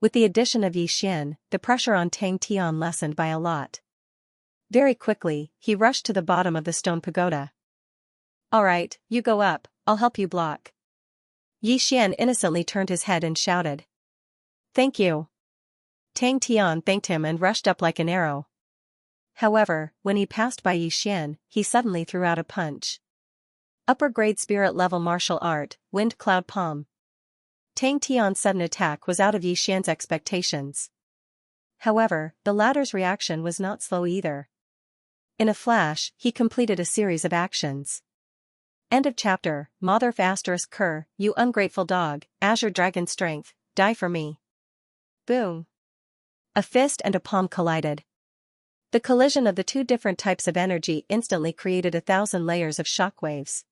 A: With the addition of Yixian, the pressure on Tang Tian lessened by a lot. Very quickly, he rushed to the bottom of the stone pagoda. "Alright, you go up, I'll help you block." Yixian innocently turned his head and shouted. "Thank you." Tang Tian thanked him and rushed up like an arrow. However, when he passed by Yixian, he suddenly threw out a punch. Upper grade spirit level martial art, Wind Cloud Palm. Tang Tian's sudden attack was out of Yixian's expectations. However, the latter's reaction was not slow either. In a flash, he completed a series of actions. End of chapter. Motherf ****, you ungrateful dog, Azure Dragon Strength, die for me. Boom. A fist and a palm collided. The collision of the two different types of energy instantly created 1,000 layers of shockwaves.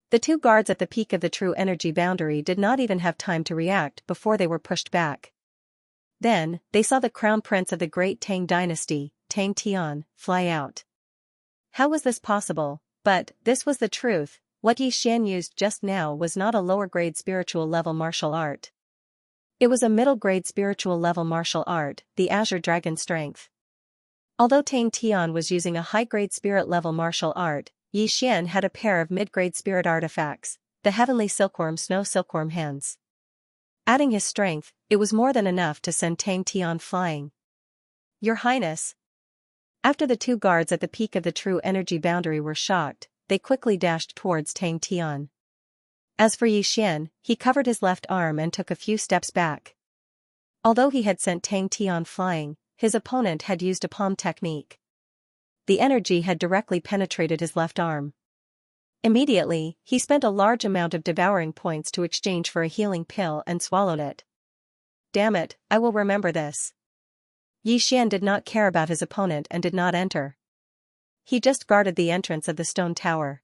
A: The two guards at the peak of the true energy boundary did not even have time to react before they were pushed back. Then, they saw the crown prince of the Great Tang Dynasty, Tang Tian, fly out. How was this possible? But, this was the truth, what Yixian used just now was not a lower-grade spiritual level martial art. It was a middle-grade spiritual level martial art, the Azure Dragon Strength. Although Tang Tian was using a high-grade spirit level martial art, Yixian had a pair of mid-grade spirit artifacts, the Heavenly Silkworm Snow Silkworm hands. Adding his strength, it was more than enough to send Tang Tian flying. Your Highness. After the two guards at the peak of the true energy boundary were shocked, they quickly dashed towards Tang Tian. As for Yixian, he covered his left arm and took a few steps back. Although he had sent Tang Tian flying, his opponent had used a palm technique. The energy had directly penetrated his left arm. Immediately, he spent a large amount of devouring points to exchange for a healing pill and swallowed it. Damn it, I will remember this. Yixian did not care about his opponent and did not enter. He just guarded the entrance of the stone tower.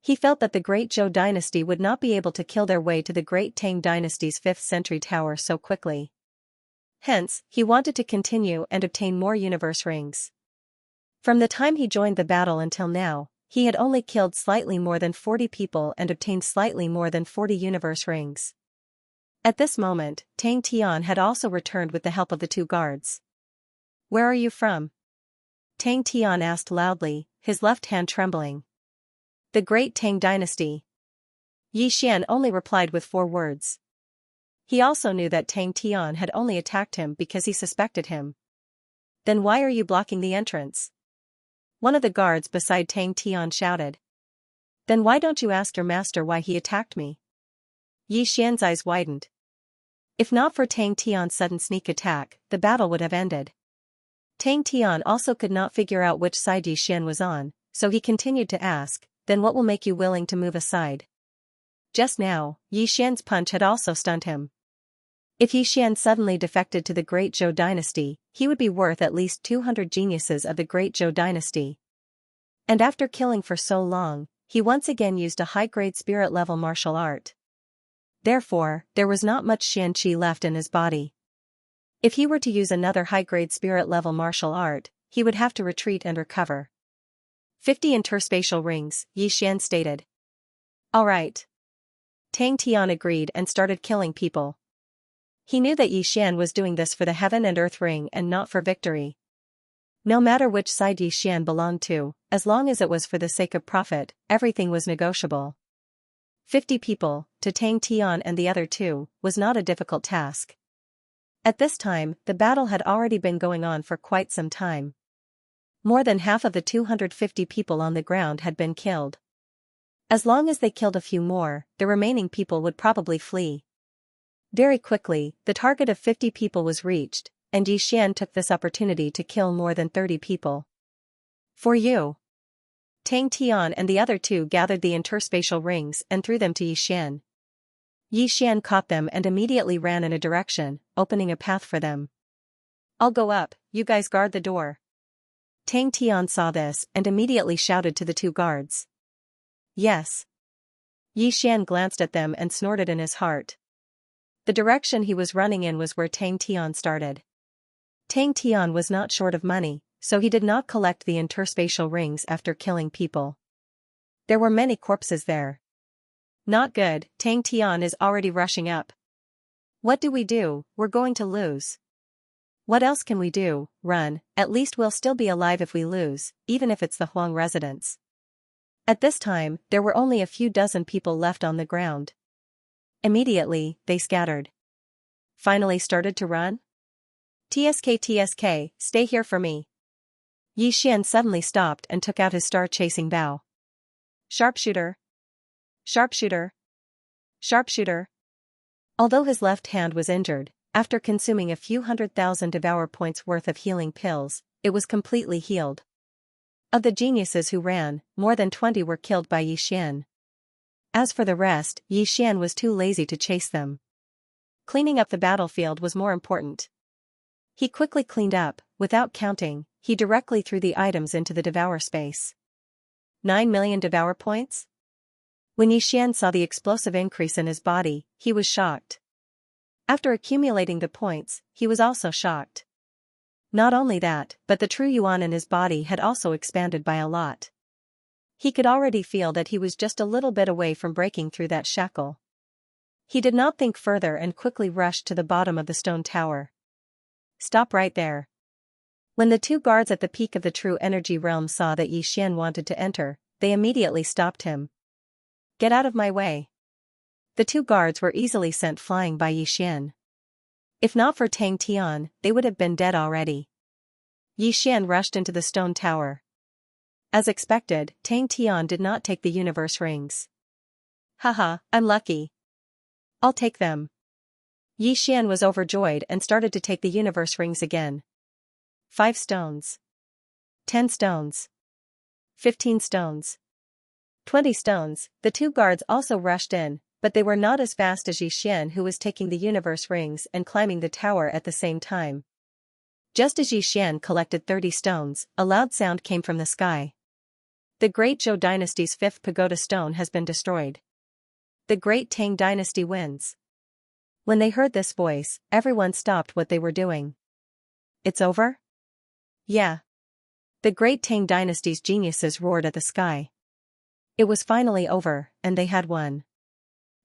A: He felt that the Great Zhou dynasty would not be able to kill their way to the Great Tang dynasty's 5th century tower so quickly. Hence, he wanted to continue and obtain more universe rings. From the time he joined the battle until now, he had only killed slightly more than 40 people and obtained slightly more than 40 universe rings. At this moment, Tang Tian had also returned with the help of the two guards. Where are you from? Tang Tian asked loudly, his left hand trembling. The Great Tang Dynasty. Yixian only replied with 4 words. He also knew that Tang Tian had only attacked him because he suspected him. Then why are you blocking the entrance? One of the guards beside Tang Tian shouted. Then why don't you ask your master why he attacked me? Yixian's eyes widened. If not for Tang Tian's sudden sneak attack, the battle would have ended. Tang Tian also could not figure out which side Yixian was on, so he continued to ask, then what will make you willing to move aside? Just now, Yixian's punch had also stunned him. If Yixian suddenly defected to the Great Zhou dynasty, he would be worth at least 200 geniuses of the Great Zhou dynasty. And after killing for so long, he once again used a high-grade spirit-level martial art. Therefore, there was not much Xianxia left in his body. If he were to use another high-grade spirit-level martial art, he would have to retreat and recover. 50 interspatial rings, Yixian stated. All right. Tang Tian agreed and started killing people. He knew that Yixian was doing this for the heaven and earth ring and not for victory. No matter which side Yixian belonged to, as long as it was for the sake of profit, everything was negotiable. 50 people, to Tang Tian and the other two, was not a difficult task. At this time, the battle had already been going on for quite some time. More than half of the 250 people on the ground had been killed. As long as they killed a few more, the remaining people would probably flee. Very quickly, the target of 50 people was reached, and Yixian took this opportunity to kill more than 30 people. For you. Tang Tian and the other two gathered the interspatial rings and threw them to Yixian. Yixian caught them and immediately ran in a direction, opening a path for them. I'll go up, you guys guard the door. Tang Tian saw this and immediately shouted to the two guards. Yes. Yixian glanced at them and snorted in his heart. The direction he was running in was where Tang Tian started. Tang Tian was not short of money, so he did not collect the interspatial rings after killing people. There were many corpses there. Not good, Tang Tian is already rushing up. What do? We're going to lose. What else can we do? Run, at least we'll still be alive if we lose, even if it's the Huang residence. At this time, there were only a few dozen people left on the ground. Immediately, they scattered. Finally started to run? TSK, stay here for me. Yixian suddenly stopped and took out his star-chasing bow. Sharpshooter. Sharpshooter. Sharpshooter. Although his left hand was injured, after consuming a few 100,000 devour points worth of healing pills, it was completely healed. Of the geniuses who ran, more than 20 were killed by Yixian. As for the rest, Yixian was too lazy to chase them. Cleaning up the battlefield was more important. He quickly cleaned up, without counting, he directly threw the items into the devour space. 9 million devour points? When Yixian saw the explosive increase in his body, he was shocked. After accumulating the points, he was also shocked. Not only that, but the true yuan in his body had also expanded by a lot. He could already feel that he was just a little bit away from breaking through that shackle. He did not think further and quickly rushed to the bottom of the stone tower. Stop right there. When the two guards at the peak of the true energy realm saw that Yixian wanted to enter, they immediately stopped him. Get out of my way. The two guards were easily sent flying by Xian. If not for Tang Tian, they would have been dead already. Xian rushed into the stone tower. As expected, Tang Tian did not take the universe rings. Haha, I'm lucky. I'll take them. Xian was overjoyed and started to take the universe rings again. 5 stones. 10 stones. 15 stones. 20 stones. The two guards also rushed in, but they were not as fast as Xian, who was taking the universe rings and climbing the tower at the same time. Just as Xian collected 30 stones, a loud sound came from the sky. The Great Zhou Dynasty's 5th pagoda stone has been destroyed. The Great Tang Dynasty wins. When they heard this voice, everyone stopped what they were doing. It's over? Yeah. The Great Tang Dynasty's geniuses roared at the sky. It was finally over, and they had won.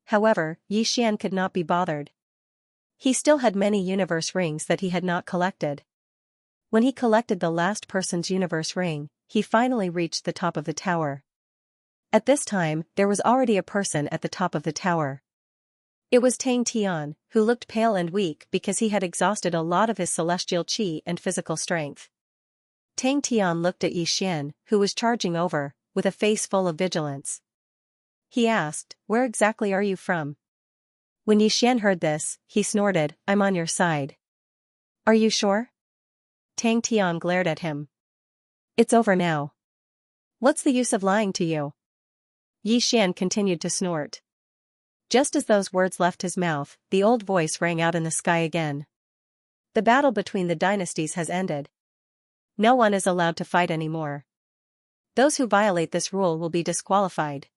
A: However, Xian could not be bothered. He still had many universe rings that he had not collected. When he collected the last person's universe ring, he finally reached the top of the tower. At this time, there was already a person at the top of the tower. It was Tang Tian, who looked pale and weak because he had exhausted a lot of his celestial qi and physical strength. Tang Tian looked at Xian, who was charging over, with a face full of vigilance. He asked, "Where exactly are you from?" When Xian heard this, he snorted, "I'm on your side." "Are you sure?" Tang Tian glared at him. "It's over now. What's the use of lying to you?" Xian continued to snort. Just as those words left his mouth, the old voice rang out in the sky again. "The battle between the dynasties has ended. No one is allowed to fight anymore. Those who violate this rule will be disqualified."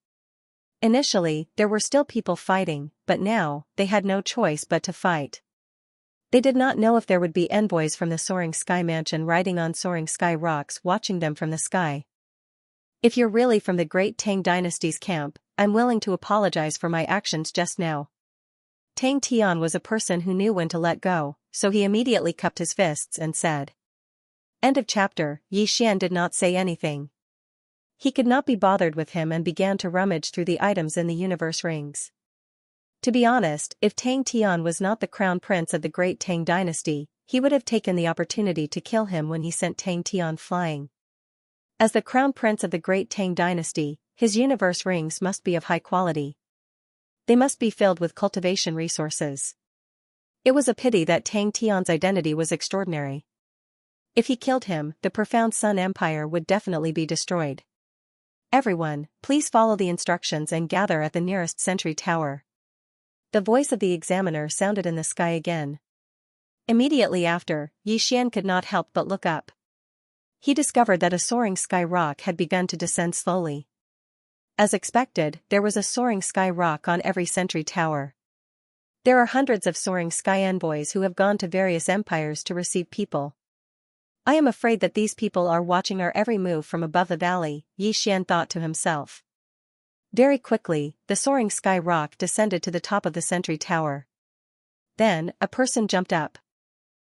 A: Initially, there were still people fighting, but now, they had no choice but to fight. They did not know if there would be envoys from the Soaring Sky Mansion riding on Soaring Sky rocks watching them from the sky. "If you're really from the Great Tang Dynasty's camp, I'm willing to apologize for my actions just now." Tang Tian was a person who knew when to let go, so he immediately cupped his fists and said. End of chapter. Xian did not say anything. He could not be bothered with him and began to rummage through the items in the universe rings. To be honest, if Tang Tian was not the crown prince of the Great Tang Dynasty, he would have taken the opportunity to kill him when he sent Tang Tian flying. As the crown prince of the Great Tang Dynasty, his universe rings must be of high quality. They must be filled with cultivation resources. It was a pity that Tang Tian's identity was extraordinary. If he killed him, the profound Sun Empire would definitely be destroyed. Everyone, please follow the instructions and gather at the nearest sentry tower. The voice of the examiner sounded in the sky again. Immediately after, Xian could not help but look up. He discovered that a soaring sky rock had begun to descend slowly. As expected, there was a soaring sky rock on every sentry tower. There are hundreds of soaring sky envoys who have gone to various empires to receive people. I am afraid that these people are watching our every move from above the valley, Xian thought to himself. Very quickly, the soaring sky rock descended to the top of the sentry tower. Then, a person jumped up.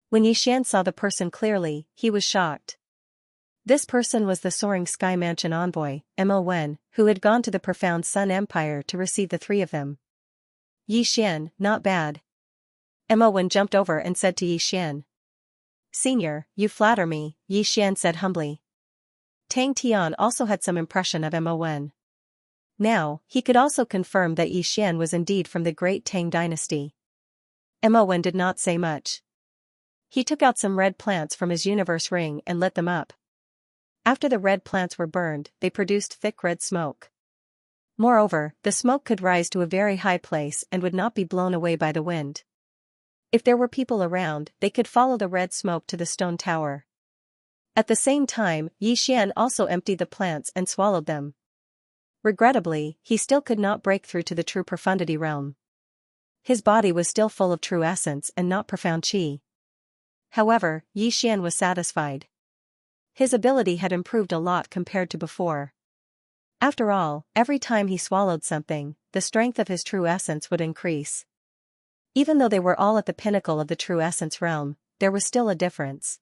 A: When Xian saw the person clearly, he was shocked. This person was the Soaring Sky Mansion envoy, Mo Wen, who had gone to the profound Sun Empire to receive the three of them. Xian, not bad. Mo Wen jumped over and said to Xian. Senior, you flatter me, Xian said humbly. Tang Tian also had some impression of Mo Wen. Now, he could also confirm that Xian was indeed from the Great Tang Dynasty. Mo Wen did not say much. He took out some red plants from his universe ring and lit them up. After the red plants were burned, they produced thick red smoke. Moreover, the smoke could rise to a very high place and would not be blown away by the wind. If there were people around, they could follow the red smoke to the stone tower. At the same time, Xian also emptied the plants and swallowed them. Regrettably, he still could not break through to the true profundity realm. His body was still full of true essence and not profound qi. However, Xian was satisfied. His ability had improved a lot compared to before. After all, every time he swallowed something, the strength of his true essence would increase. Even though they were all at the pinnacle of the true essence realm, there was still a difference.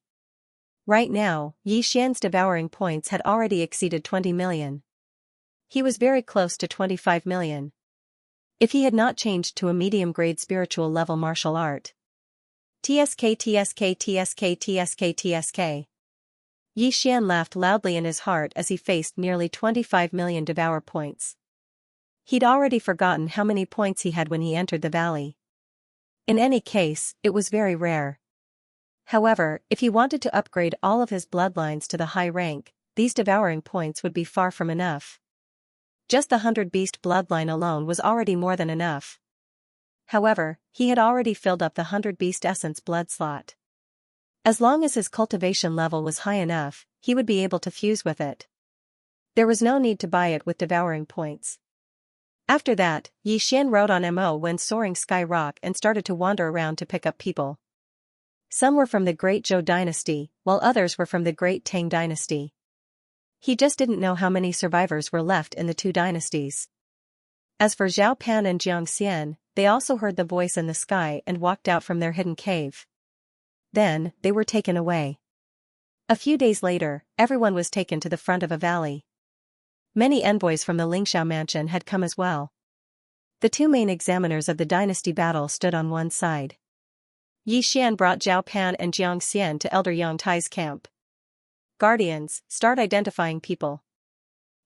A: Right now, Xian's devouring points had already exceeded 20 million. He was very close to 25 million. if he had not changed to a medium-grade spiritual level martial art. TSK TSK TSK TSK TSK. Yi Xian laughed loudly in his heart as he faced nearly 25 million devour points. He'd already forgotten how many points he had when he entered the valley. In any case, it was very rare. However, if he wanted to upgrade all of his bloodlines to the high rank, these devouring points would be far from enough. Just the 100 beast bloodline alone was already more than enough. However, he had already filled up the 100 beast essence blood slot. As long as his cultivation level was high enough, he would be able to fuse with it. There was no need to buy it with devouring points. After that, Yi Xian rode on Mo when soaring Sky Rock and started to wander around to pick up people. Some were from the Great Zhou dynasty, while others were from the Great Tang dynasty. He just didn't know how many survivors were left in the two dynasties. As for Zhao Pan and Xianxia, they also heard the voice in the sky and walked out from their hidden cave. Then, they were taken away. A few days later, everyone was taken to the front of a valley. Many envoys from the Lingxiao mansion had come as well. The two main examiners of the dynasty battle stood on one side. Yi Xian brought Zhao Pan and Xianxia to Elder Yang Tai's camp. Guardians, start identifying people.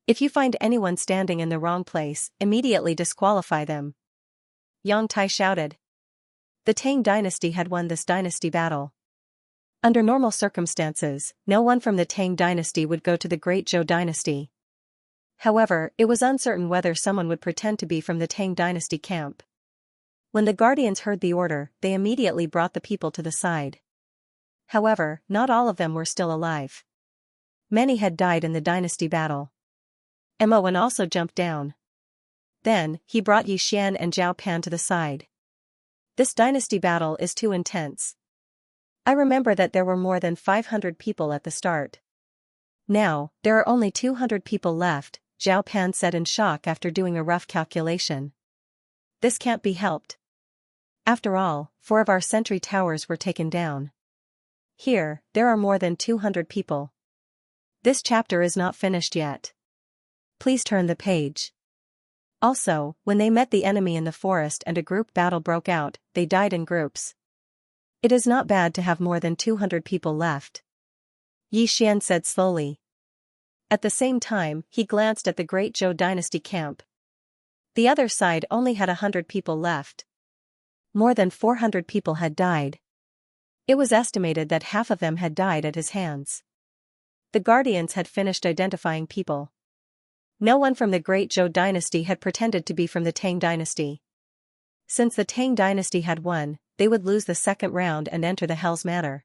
A: If you find anyone standing in the wrong place, immediately disqualify them. Yang Tai shouted. The Tang dynasty had won this dynasty battle. Under normal circumstances, no one from the Tang dynasty would go to the Great Zhou dynasty. However, it was uncertain whether someone would pretend to be from the Tang dynasty camp. When the guardians heard the order, they immediately brought the people to the side. However, not all of them were still alive. Many had died in the dynasty battle. Mo also jumped down. Then, he brought Yi Xian and Zhao Pan to the side. This dynasty battle is too intense. I remember that there were more than 500 people at the start. Now, there are only 200 people left, Zhao Pan said in shock after doing a rough calculation. This can't be helped. After all, 4 of our sentry towers were taken down. Here, there are more than 200 people. This chapter is not finished yet. Please turn the page. Also, when they met the enemy in the forest and a group battle broke out, they died in groups. It is not bad to have more than 200 people left. Yi Xian said slowly. At the same time, he glanced at the Great Zhou dynasty camp. The other side only had 100 people left. More than 400 people had died. It was estimated that half of them had died at his hands. The guardians had finished identifying people. No one from the Great Zhou dynasty had pretended to be from the Tang dynasty. Since the Tang dynasty had won, they would lose the second round and enter the Hell's Manor.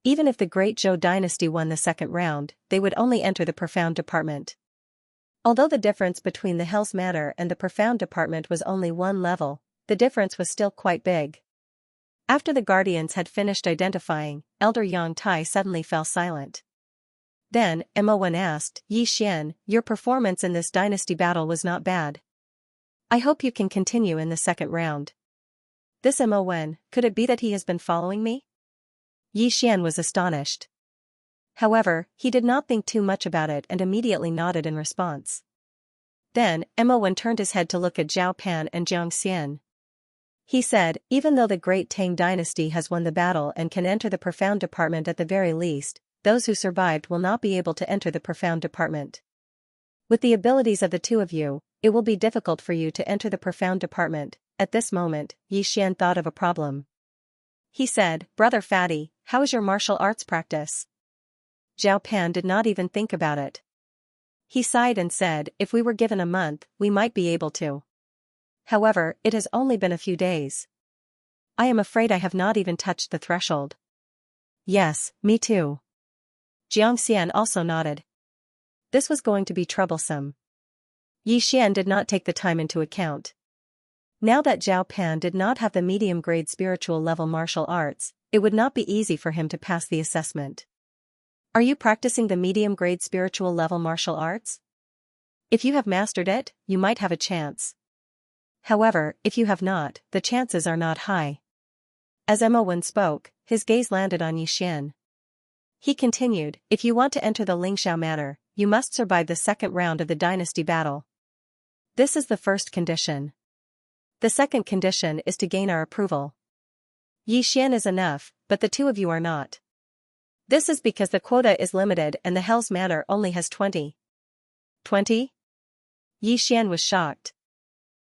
A: Even if the Great Zhou dynasty won the second round, they would only enter the Profound Department. Although the difference between the Hell's Manor and the Profound Department was only 1 level, the difference was still quite big. After the guardians had finished identifying, Elder Yang Tai suddenly fell silent. Then, Mo asked, Yi Xian, your performance in this dynasty battle was not bad. I hope you can continue in the second round. This Mo, could it be that he has been following me? Yi Xian was astonished. However, he did not think too much about it and immediately nodded in response. Then, Mo turned his head to look at Zhao Pan and Xianxia. He said, even though the Great Tang dynasty has won the battle and can enter the Profound Department at the very least, those who survived will not be able to enter the Profound Department. With the abilities of the two of you, it will be difficult for you to enter the Profound Department. At this moment, Yi Xian thought of a problem. He said, Brother Fatty, how is your martial arts practice? Zhao Pan did not even think about it. He sighed and said, if we were given a month, we might be able to. However, it has only been a few days. I am afraid I have not even touched the threshold. Yes, me too. Xianxia also nodded. This was going to be troublesome. Yi Xian did not take the time into account. Now that Zhao Pan did not have the medium-grade spiritual level martial arts, it would not be easy for him to pass the assessment. Are you practicing the medium-grade spiritual level martial arts? If you have mastered it, you might have a chance. However, if you have not, the chances are not high. As Mo spoke, his gaze landed on Yi Xian. He continued, if you want to enter the Lingxiao Manor, you must survive the second round of the dynasty battle. This is the first condition. The second condition is to gain our approval. Yi Xian is enough, but the two of you are not. This is because the quota is limited and the Hell's Manor only has 20. 20? Yi Xian was shocked.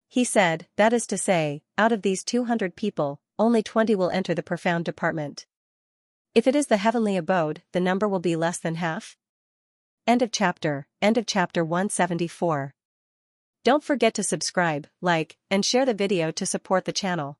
A: He said, that is to say, out of these 200 people, only 20 will enter the profound department. If it is the heavenly abode, the number will be less than half? End of chapter 174. Don't forget to subscribe, like, and share the video to support the channel.